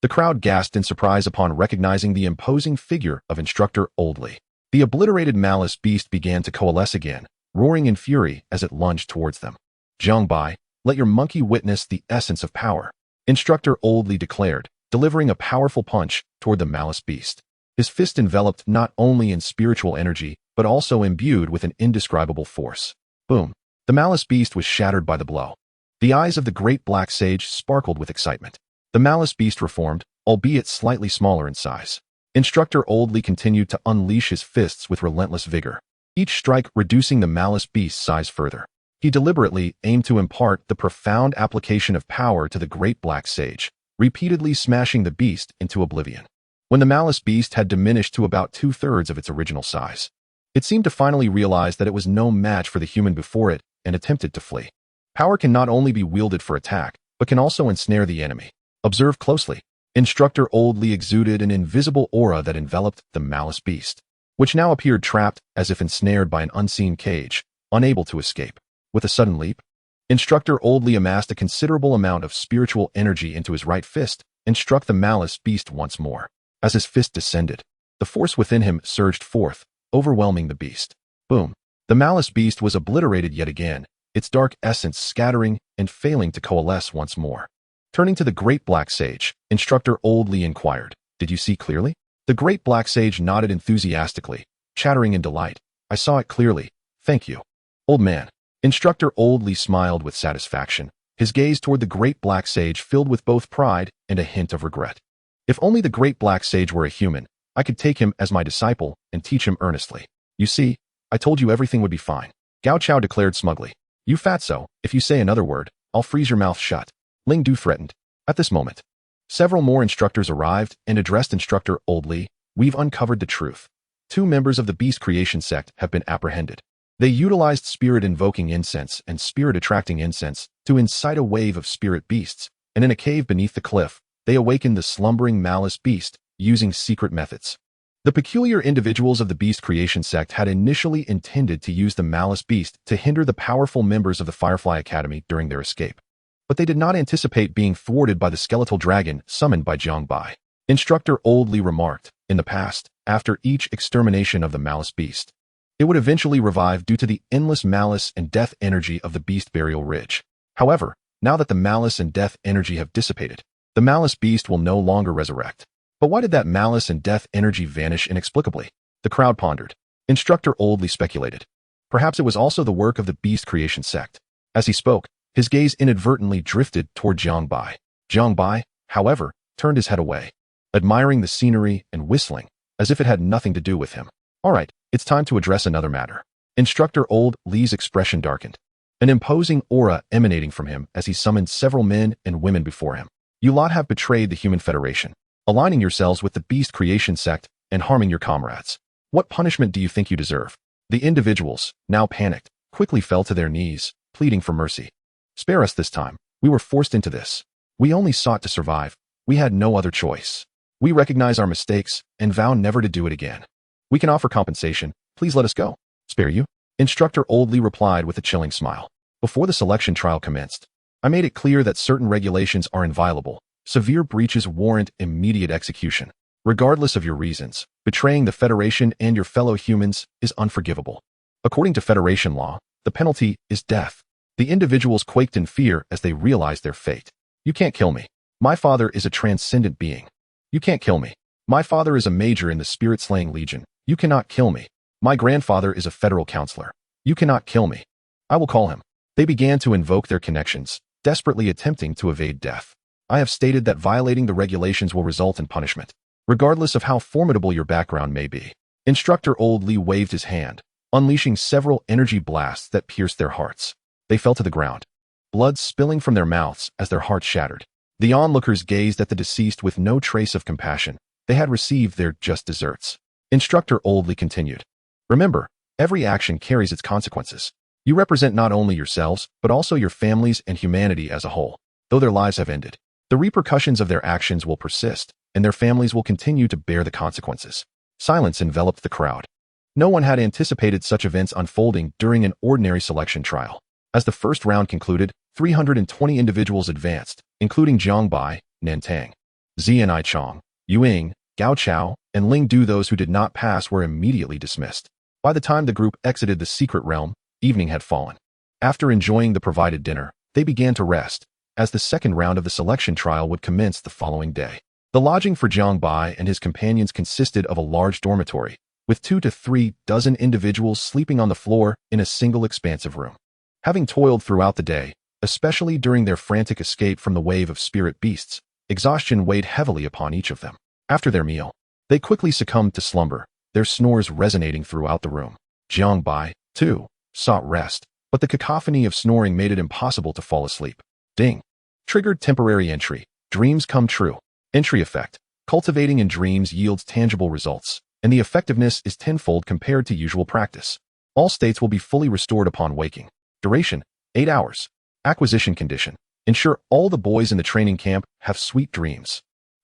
The crowd gasped in surprise upon recognizing the imposing figure of Instructor Oldly. The obliterated malice beast began to coalesce again, roaring in fury as it lunged towards them. Jiang Bai, let your monkey witness the essence of power, Instructor Oldly declared, delivering a powerful punch toward the malice beast. His fist enveloped not only in spiritual energy, but also imbued with an indescribable force. Boom. The malice beast was shattered by the blow. The eyes of the great black sage sparkled with excitement. The malice beast reformed, albeit slightly smaller in size. Instructor Oldly continued to unleash his fists with relentless vigor, each strike reducing the malice beast's size further. He deliberately aimed to impart the profound application of power to the great black sage, repeatedly smashing the beast into oblivion. When the malice beast had diminished to about 2/3 of its original size, it seemed to finally realize that it was no match for the human before it and attempted to flee. Power can not only be wielded for attack, but can also ensnare the enemy. Observe closely. Instructor Oldly exuded an invisible aura that enveloped the malice beast, which now appeared trapped as if ensnared by an unseen cage, unable to escape. With a sudden leap, Instructor Oldly amassed a considerable amount of spiritual energy into his right fist and struck the malice beast once more. As his fist descended, the force within him surged forth, overwhelming the beast. Boom. The malice beast was obliterated yet again, its dark essence scattering and failing to coalesce once more. Turning to the great black sage, Instructor Oldly inquired, Did you see clearly? The great black sage nodded enthusiastically, chattering in delight. I saw it clearly. Thank you. Old man. Instructor Oldly smiled with satisfaction, his gaze toward the great black sage filled with both pride and a hint of regret. If only the great black sage were a human, I could take him as my disciple and teach him earnestly. You see, I told you everything would be fine. Gao Chao declared smugly. You fatso, if you say another word, I'll freeze your mouth shut. Ling Du threatened. At this moment, several more instructors arrived and addressed Instructor Oldly. We've uncovered the truth. 2 members of the Beast Creation sect have been apprehended. They utilized spirit-invoking incense and spirit-attracting incense to incite a wave of spirit beasts, and in a cave beneath the cliff, they awakened the slumbering malice beast using secret methods. The peculiar individuals of the Beast Creation sect had initially intended to use the malice beast to hinder the powerful members of the Firefly Academy during their escape. But they did not anticipate being thwarted by the skeletal dragon summoned by Jiang Bai. Instructor Oldly remarked, in the past, after each extermination of the malice beast, it would eventually revive due to the endless malice and death energy of the Beast Burial Ridge. However, now that the malice and death energy have dissipated, the malice beast will no longer resurrect. But why did that malice and death energy vanish inexplicably? The crowd pondered. Instructor Oldly speculated. Perhaps it was also the work of the Beast Creation sect. As he spoke, his gaze inadvertently drifted toward Jiang Bai. Jiang Bai, however, turned his head away, admiring the scenery and whistling, as if it had nothing to do with him. All right, it's time to address another matter. Instructor Oldly's expression darkened, an imposing aura emanating from him as he summoned several men and women before him. You lot have betrayed the Human Federation, aligning yourselves with the Beast Creation sect and harming your comrades. What punishment do you think you deserve? The individuals, now panicked, quickly fell to their knees, pleading for mercy. Spare us this time. We were forced into this. We only sought to survive. We had no other choice. We recognize our mistakes and vow never to do it again. We can offer compensation. Please let us go. Spare you? Instructor Oldly replied with a chilling smile. Before the selection trial commenced, I made it clear that certain regulations are inviolable. Severe breaches warrant immediate execution. Regardless of your reasons, betraying the Federation and your fellow humans is unforgivable. According to Federation law, the penalty is death. The individuals quaked in fear as they realized their fate. You can't kill me. My father is a transcendent being. You can't kill me. My father is a major in the Spirit-Slaying Legion. You cannot kill me. My grandfather is a federal counselor. You cannot kill me. I will call him. They began to invoke their connections, desperately attempting to evade death. I have stated that violating the regulations will result in punishment, regardless of how formidable your background may be. Instructor Oldly waved his hand, unleashing several energy blasts that pierced their hearts. They fell to the ground, blood spilling from their mouths as their hearts shattered. The onlookers gazed at the deceased with no trace of compassion. They had received their just desserts. Instructor Oldly continued. Remember, every action carries its consequences. You represent not only yourselves, but also your families and humanity as a whole. Though their lives have ended, the repercussions of their actions will persist, and their families will continue to bear the consequences. Silence enveloped the crowd. No one had anticipated such events unfolding during an ordinary selection trial. As the first round concluded, 320 individuals advanced, including Jiang Bai, Nantang, Zianai Chong, Yuing, Gao Chao, and Ling Du. Those who did not pass were immediately dismissed. By the time the group exited the secret realm, evening had fallen. After enjoying the provided dinner, they began to rest, as the second round of the selection trial would commence the following day. The lodging for Jiang Bai and his companions consisted of a large dormitory, with 2 to 3 dozen individuals sleeping on the floor in a single expansive room. Having toiled throughout the day, especially during their frantic escape from the wave of spirit beasts, exhaustion weighed heavily upon each of them. After their meal, they quickly succumbed to slumber, their snores resonating throughout the room. Jiang Bai, too, sought rest, but the cacophony of snoring made it impossible to fall asleep. Ding. Triggered temporary entry. Dreams come true. Entry effect. Cultivating in dreams yields tangible results, and the effectiveness is tenfold compared to usual practice. All states will be fully restored upon waking. Duration, 8 hours. Acquisition condition. Ensure all the boys in the training camp have sweet dreams.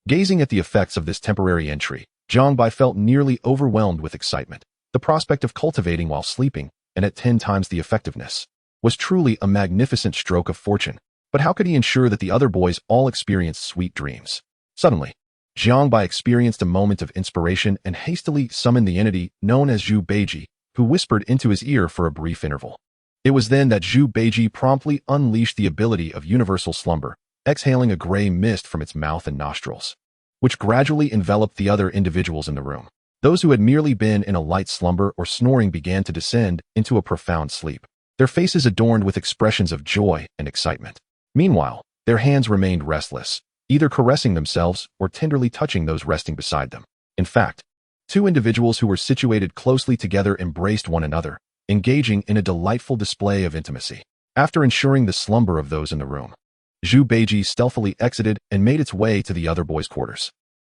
Gazing at the effects of this temporary entry, Jiang Bai felt nearly overwhelmed with excitement. The prospect of cultivating while sleeping, and at 10 times the effectiveness, was truly a magnificent stroke of fortune. But how could he ensure that the other boys all experienced sweet dreams? Suddenly, Jiang Bai experienced a moment of inspiration and hastily summoned the entity known as Zhu Beiji, who whispered into his ear for a brief interval. It was then that Zhu Beiji promptly unleashed the ability of universal slumber, exhaling a gray mist from its mouth and nostrils, which gradually enveloped the other individuals in the room. Those who had merely been in a light slumber or snoring began to descend into a profound sleep, their faces adorned with expressions of joy and excitement. Meanwhile, their hands remained restless, either caressing themselves or tenderly touching those resting beside them. In fact, 2 individuals who were situated closely together embraced one another, engaging in a delightful display of intimacy. After ensuring the slumber of those in the room, Zhu Beiji stealthily exited and made its way to the other boys' quarters.